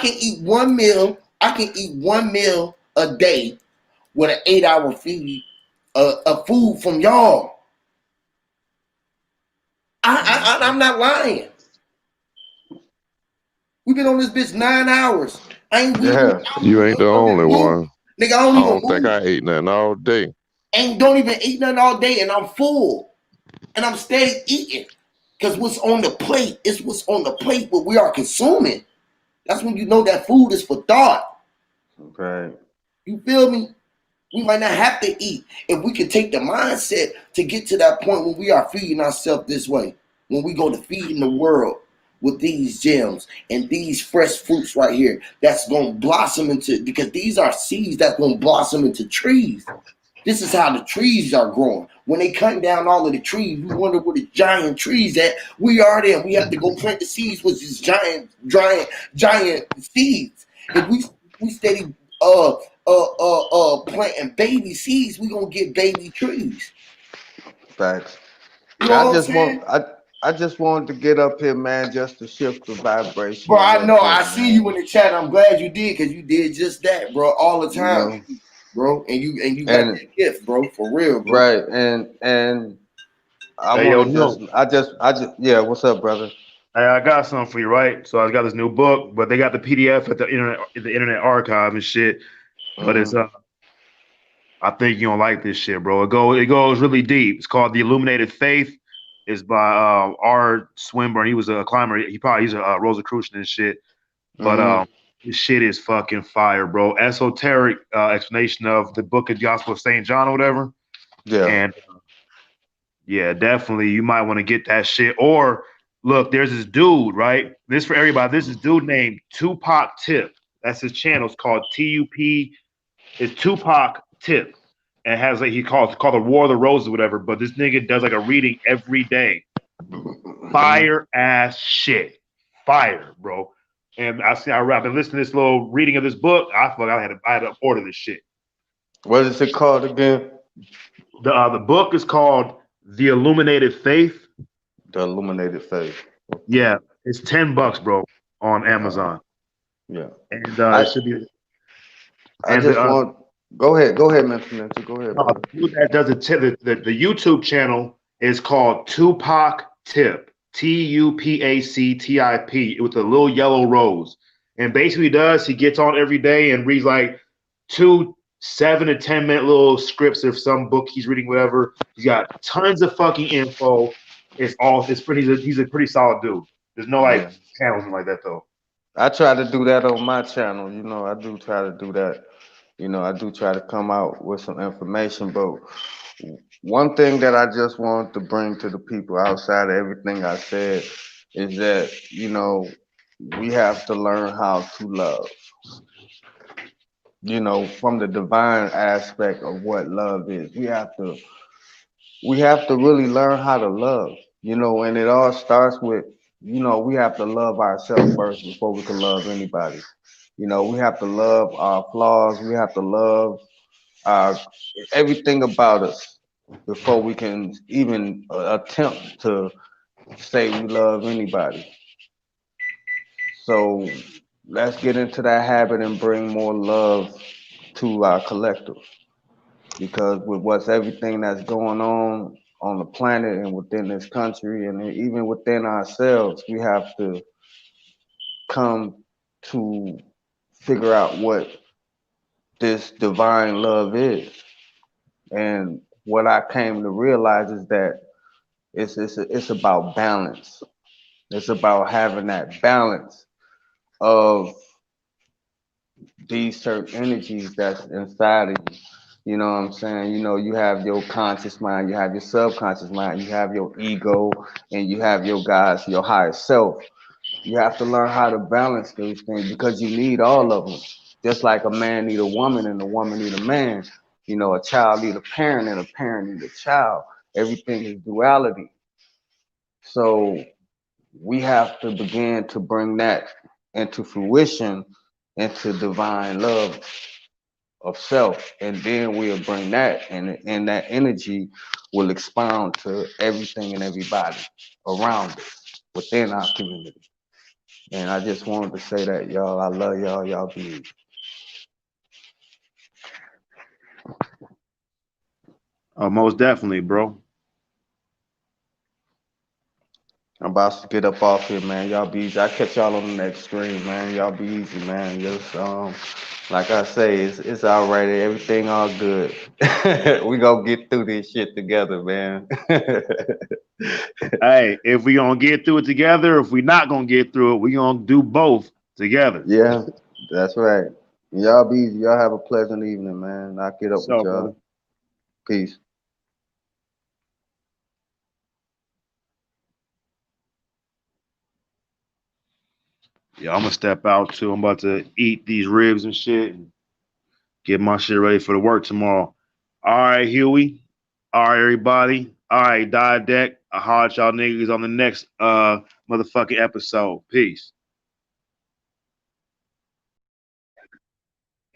can eat one meal. I can eat one meal a day with an 8-hour feed of food from y'all. I'm not lying. We've been on this bitch 9 hours. You ain't the only one. Nigga, I don't think I ate nothing all day. Don't even eat nothing all day, and I'm full. And I'm steady eating. Because what's on the plate is what's on the plate, what we are consuming. That's when you know that food is for thought. Right. You feel me? We might not have to eat if we could take the mindset to get to that point when we are feeding ourselves this way. When we go to feeding the world with these gems and these fresh fruits right here that's going to blossom into, because these are seeds that's going to blossom into trees. This is how the trees are growing. When they cut down all of the trees, we wonder where the giant trees at. We are there. We have to go plant the seeds with these giant seeds. If we steady planting baby seeds, we gonna get baby trees. Facts. You Yeah, know what I'm saying? I just wanted to get up here, man, just to shift the vibration Bro, a I little know. I bit, see you in man. the chat. I'm glad you did, because you did just that, bro, all the You time, know, bro. And you got and that gift, bro, for real, bro. right, and I Hey, yo, want to no. yeah. What's up, brother? Hey, I got something for you, right? So I got this new book, but they got the PDF at the Internet Archive and shit. But it's Mm-hmm. I think you don't like this shit, bro. It goes really deep. It's called The Illuminated Faith. It's by R. Swinburne. He was a climber. He's a Rosicrucian and shit. But Mm-hmm. this shit is fucking fire, bro. Esoteric explanation of the Book of Gospel of St. John or whatever. Yeah. And yeah, definitely you might want to get that shit. Or look, there's this dude, right? This for everybody. This is dude named Tupac Tip. That's his channel. It's called TUP. It's Tupac Tip. And has like it's called the War of the Roses, whatever. But this nigga does like a reading every day. Fire ass shit. Fire, bro. And I've been listening to this little reading of this book. I thought I had to order this shit. What is it called again? The book is called The Illuminated Faith. The Illuminated Faith. Yeah, it's $10, bro, on Amazon. Yeah. And I it should be. I just want. Go ahead, Mentor. Go ahead, brother. The dude that does the YouTube channel is called Tupac Tip. TUPACTIP with a little yellow rose. And basically he gets on every day and reads like 2 7 to 10 minute little scripts of some book he's reading, whatever. He's got tons of fucking info. It's pretty. He's a pretty solid dude. There's no like channels like that though. I try to do that on my channel. You know, I do try to do that. You know, I do try to come out with some information. But one thing that I just want to bring to the people outside of everything I said is that, you know, we have to learn how to love. You know, from the divine aspect of what love is. We have to really learn how to love. You know, and it all starts with, you know, we have to love ourselves first before we can love anybody. You know, we have to love our flaws. We have to love our everything about us before we can even attempt to say we love anybody. So let's get into that habit and bring more love to our collective. Because with what's everything that's going on the planet and within this country and even within ourselves, we have to come to figure out what this divine love is. And what I came to realize is that it's about balance. It's about having that balance of these certain energies that's inside of you. You know what I'm saying? You know, you have your conscious mind, you have your subconscious mind, you have your ego, and you have your guys, your higher self. You have to learn how to balance those things because you need all of them. Just like a man need a woman and a woman need a man. You know, a child need a parent and a parent need a child. Everything is duality. So we have to begin to bring that into fruition, into divine love of self, and then we'll bring that, and that energy will expound to everything and everybody around us within our community. And I just wanted to say that, y'all. I love y'all. Y'all be easy. Most definitely, bro. I'm about to get up off here, man. Y'all be easy. I catch y'all on the next stream, man. Y'all be easy, man. Just like I say, it's all right. Everything all good. We gonna get through this shit together, man. Hey, if we gonna get through it together, if we not gonna get through it, we gonna do both together. Yeah, that's right. Y'all be easy. Y'all have a pleasant evening, man. I'll get up with y'all. Brother. Peace. Yeah, I'm gonna step out too. I'm about to eat these ribs and shit and get my shit ready for the work tomorrow. All right, Huey. All right, everybody. All right, Die Deck. I'll holler at y'all niggas on the next motherfucking episode. Peace.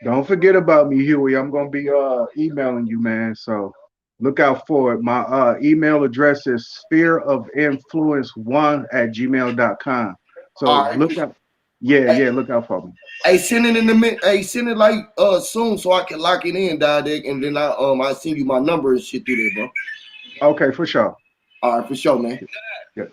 Don't forget about me, Huey. I'm gonna be emailing you, man. So look out for it. My email address is sphereofinfluence1@gmail.com. All So look right. out. Yeah, look out for me. Hey, send it in the hey, send it like soon so I can lock it in, Dick, and then I send you my number and shit through there, bro. Okay, for sure. All right, for sure, man. Yeah.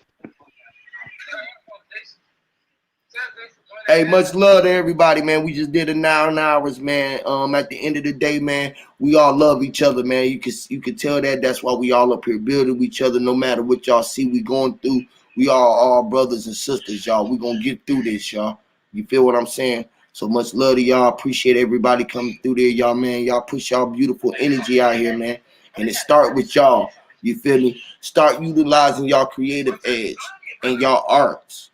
Hey, much love to everybody, man. We just did 9 hours, man. At the end of the day, man, we all love each other, man. You can tell that. That's why we all up here building each other. No matter what y'all see we going through, we all brothers and sisters, y'all. We gonna get through this, y'all. You feel what I'm saying? So much love to y'all. Appreciate everybody coming through there, y'all, man. Y'all push y'all beautiful energy out here, man. And it start with y'all. You feel me? Start utilizing y'all creative edge and y'all arts.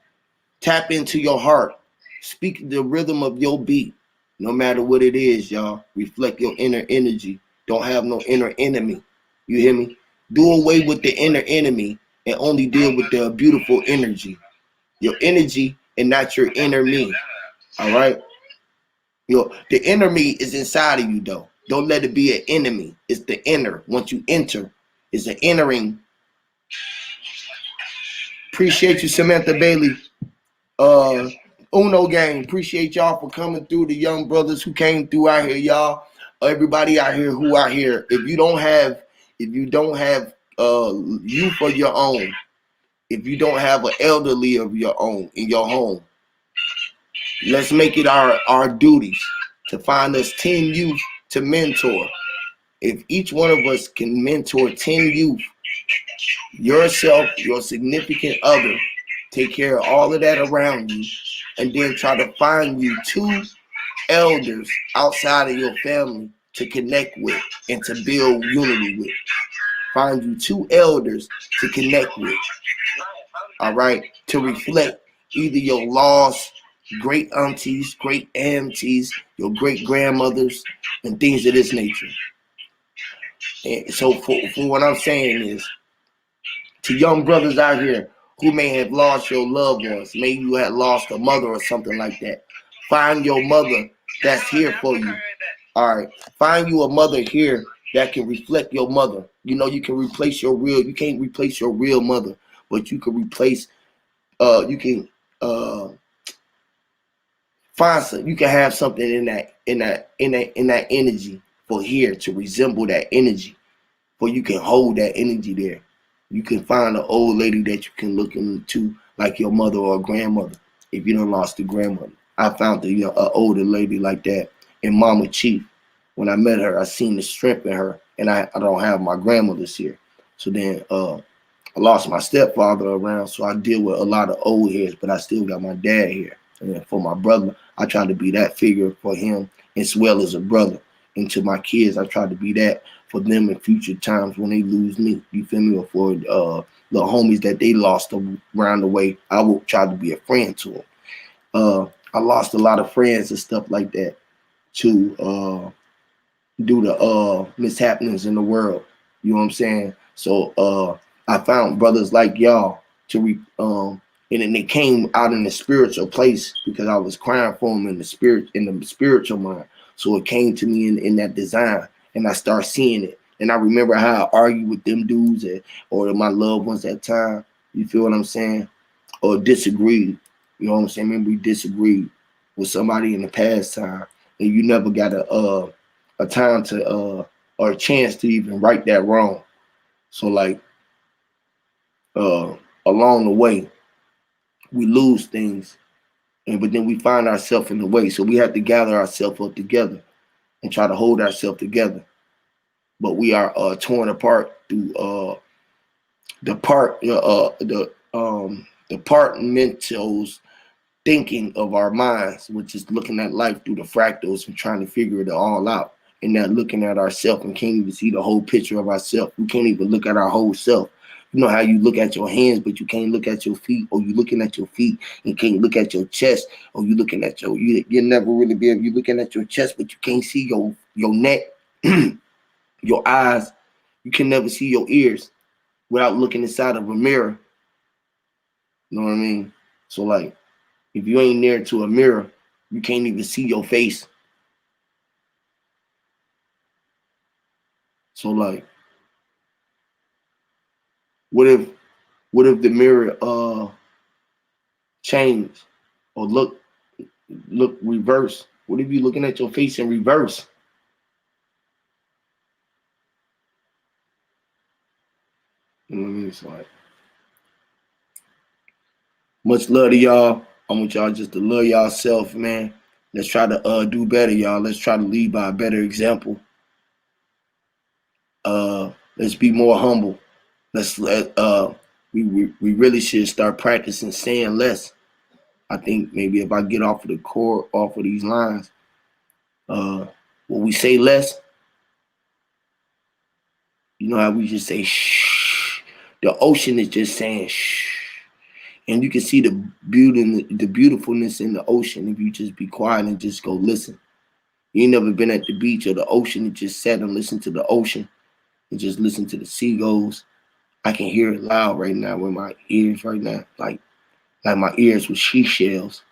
Tap into your heart. Speak the rhythm of your beat. No matter what it is, y'all. Reflect your inner energy. Don't have no inner enemy. You hear me? Do away with the inner enemy and only deal with the beautiful energy. Your energy and not your inner me. All right? The inner me is inside of you, though. Don't let it be an enemy. It's the inner. Once you enter, it's an entering. Appreciate you, Samantha Bailey. Uno gang, appreciate y'all for coming through. The young brothers who came through out here, y'all. Everybody out here who out here. If you don't have youth of your own, if you don't have an elderly of your own in your home, let's make it our duties to find us 10 youth to mentor. If each one of us can mentor 10 youth, yourself, your significant other, take care of all of that around you, and then try to find you 2 elders outside of your family to connect with and to build unity with. Find you 2 elders to connect with. All right, to reflect either your lost great aunties, great aunties, your great grandmothers, and things of this nature. And so for what I'm saying is, to young brothers out here who may have lost your loved ones, maybe you had lost a mother or something like that, find your mother that's here for you. All right, find you a mother here that can reflect your mother. You know, you can replace your real, you can't replace your real mother, but you can replace, you can find some, you can have something in that energy for here to resemble that energy, for you can hold that energy there. You can find an old lady that you can look into, like your mother or grandmother. If you done lost a grandmother, I found an older lady like that in Mama Chief. When I met her, I seen the strength in her, and I don't have my grandmothers here. So then I lost my stepfather around, so I deal with a lot of old heads, but I still got my dad here. And for my brother, I try to be that figure for him as well as a brother. And to my kids, I try to be that for them in future times when they lose me. You feel me? Or for the homies that they lost around the way, I will try to be a friend to them. I lost a lot of friends and stuff like that to do the mishappenings in the world. You know what I'm saying? So I found brothers like y'all to and then they came out in the spiritual place because I was crying for them in the spiritual mind. So it came to me in that design, and I started seeing it. And I remember how I argued with them dudes or my loved ones at the time. You feel what I'm saying? Or disagreed. You know what I'm saying? Maybe we disagreed with somebody in the past time, and you never got a time to or a chance to even right that wrong. So like along the way, we lose things, but then we find ourselves in the way. So we have to gather ourselves up together and try to hold ourselves together. But we are torn apart through the departmentals thinking of our minds, which is looking at life through the fractals and trying to figure it all out, and not looking at ourselves and can't even see the whole picture of ourselves. We can't even look at our whole self. You know how you look at your hands, but you can't look at your feet, or you looking at your feet and can't look at your chest, or you looking at you'll never really be able, you looking at your chest, but you can't see your neck, your eyes. You can never see your ears without looking inside of a mirror. You know what I mean? So like, if you ain't near to a mirror, you can't even see your face. So like, what if the mirror change or look reverse? What if you looking at your face in reverse? You know what I mean? It's like, much love to y'all. I want y'all just to love yourself, man. Let's try to do better, y'all. Let's try to lead by a better example. Let's be more humble. We really should start practicing saying less. I think maybe if I get off of the core, off of these lines, when we say less, you know how we just say shh. The ocean is just saying shh, and you can see the beauty, the beautifulness in the ocean if you just be quiet and just go listen. You ain't never been at the beach or the ocean and just sat and listened to the ocean and just listen to the seagulls. I can hear it loud right now with my ears right now, like my ears with seashells.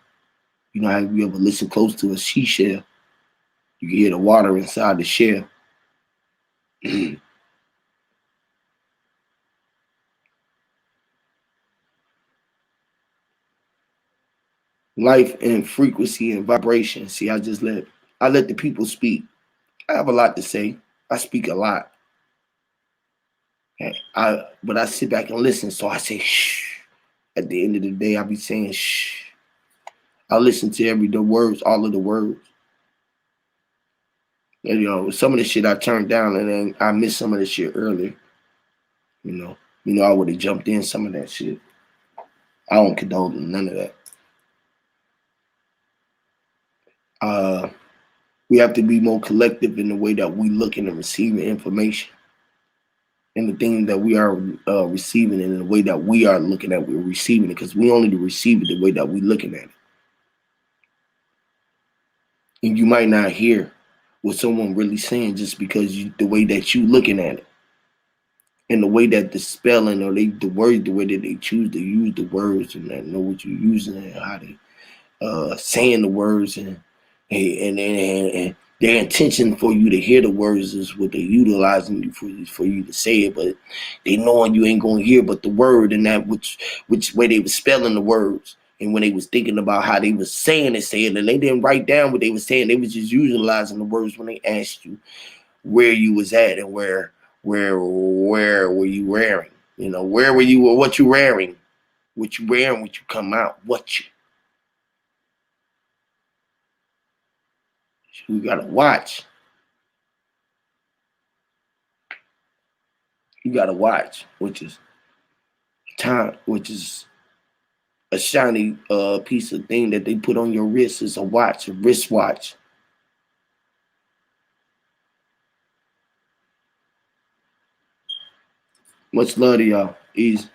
You know how you ever listen close to a seashell? You can hear the water inside the shell. Life and frequency and vibration. See, I let the people speak. I have a lot to say. I speak a lot. But I sit back and listen, so I say shh. At the end of the day, I be saying shh. I listen to the words, all of the words. And, you know, some of the shit I turned down, and then I missed some of the shit earlier. You know, I would have jumped in some of that shit. I don't condone none of that. We have to be more collective in the way that we looking and receiving information, and the thing that we are receiving, and in the way that we are looking at, we're receiving it, because we only receive it the way that we looking at it. And you might not hear what someone really saying just because the way that you looking at it, and the way that the spelling or the word, the way that they choose to use the words, and that know what you're using and how they saying the words, and their intention for you to hear the words is what they're utilizing you for you to say it, but they knowing you ain't gonna hear but the word, and that which way they was spelling the words, and when they was thinking about how they was saying it, and they didn't write down what they was saying. They was just utilizing the words when they asked you where you was at, and where were you wearing, you know, where were you, or what you wearing, what you come out, we gotta watch. You gotta watch, which is time, which is a shiny piece of thing that they put on your wrist. Is a watch, a wristwatch. Much love to y'all. Easy.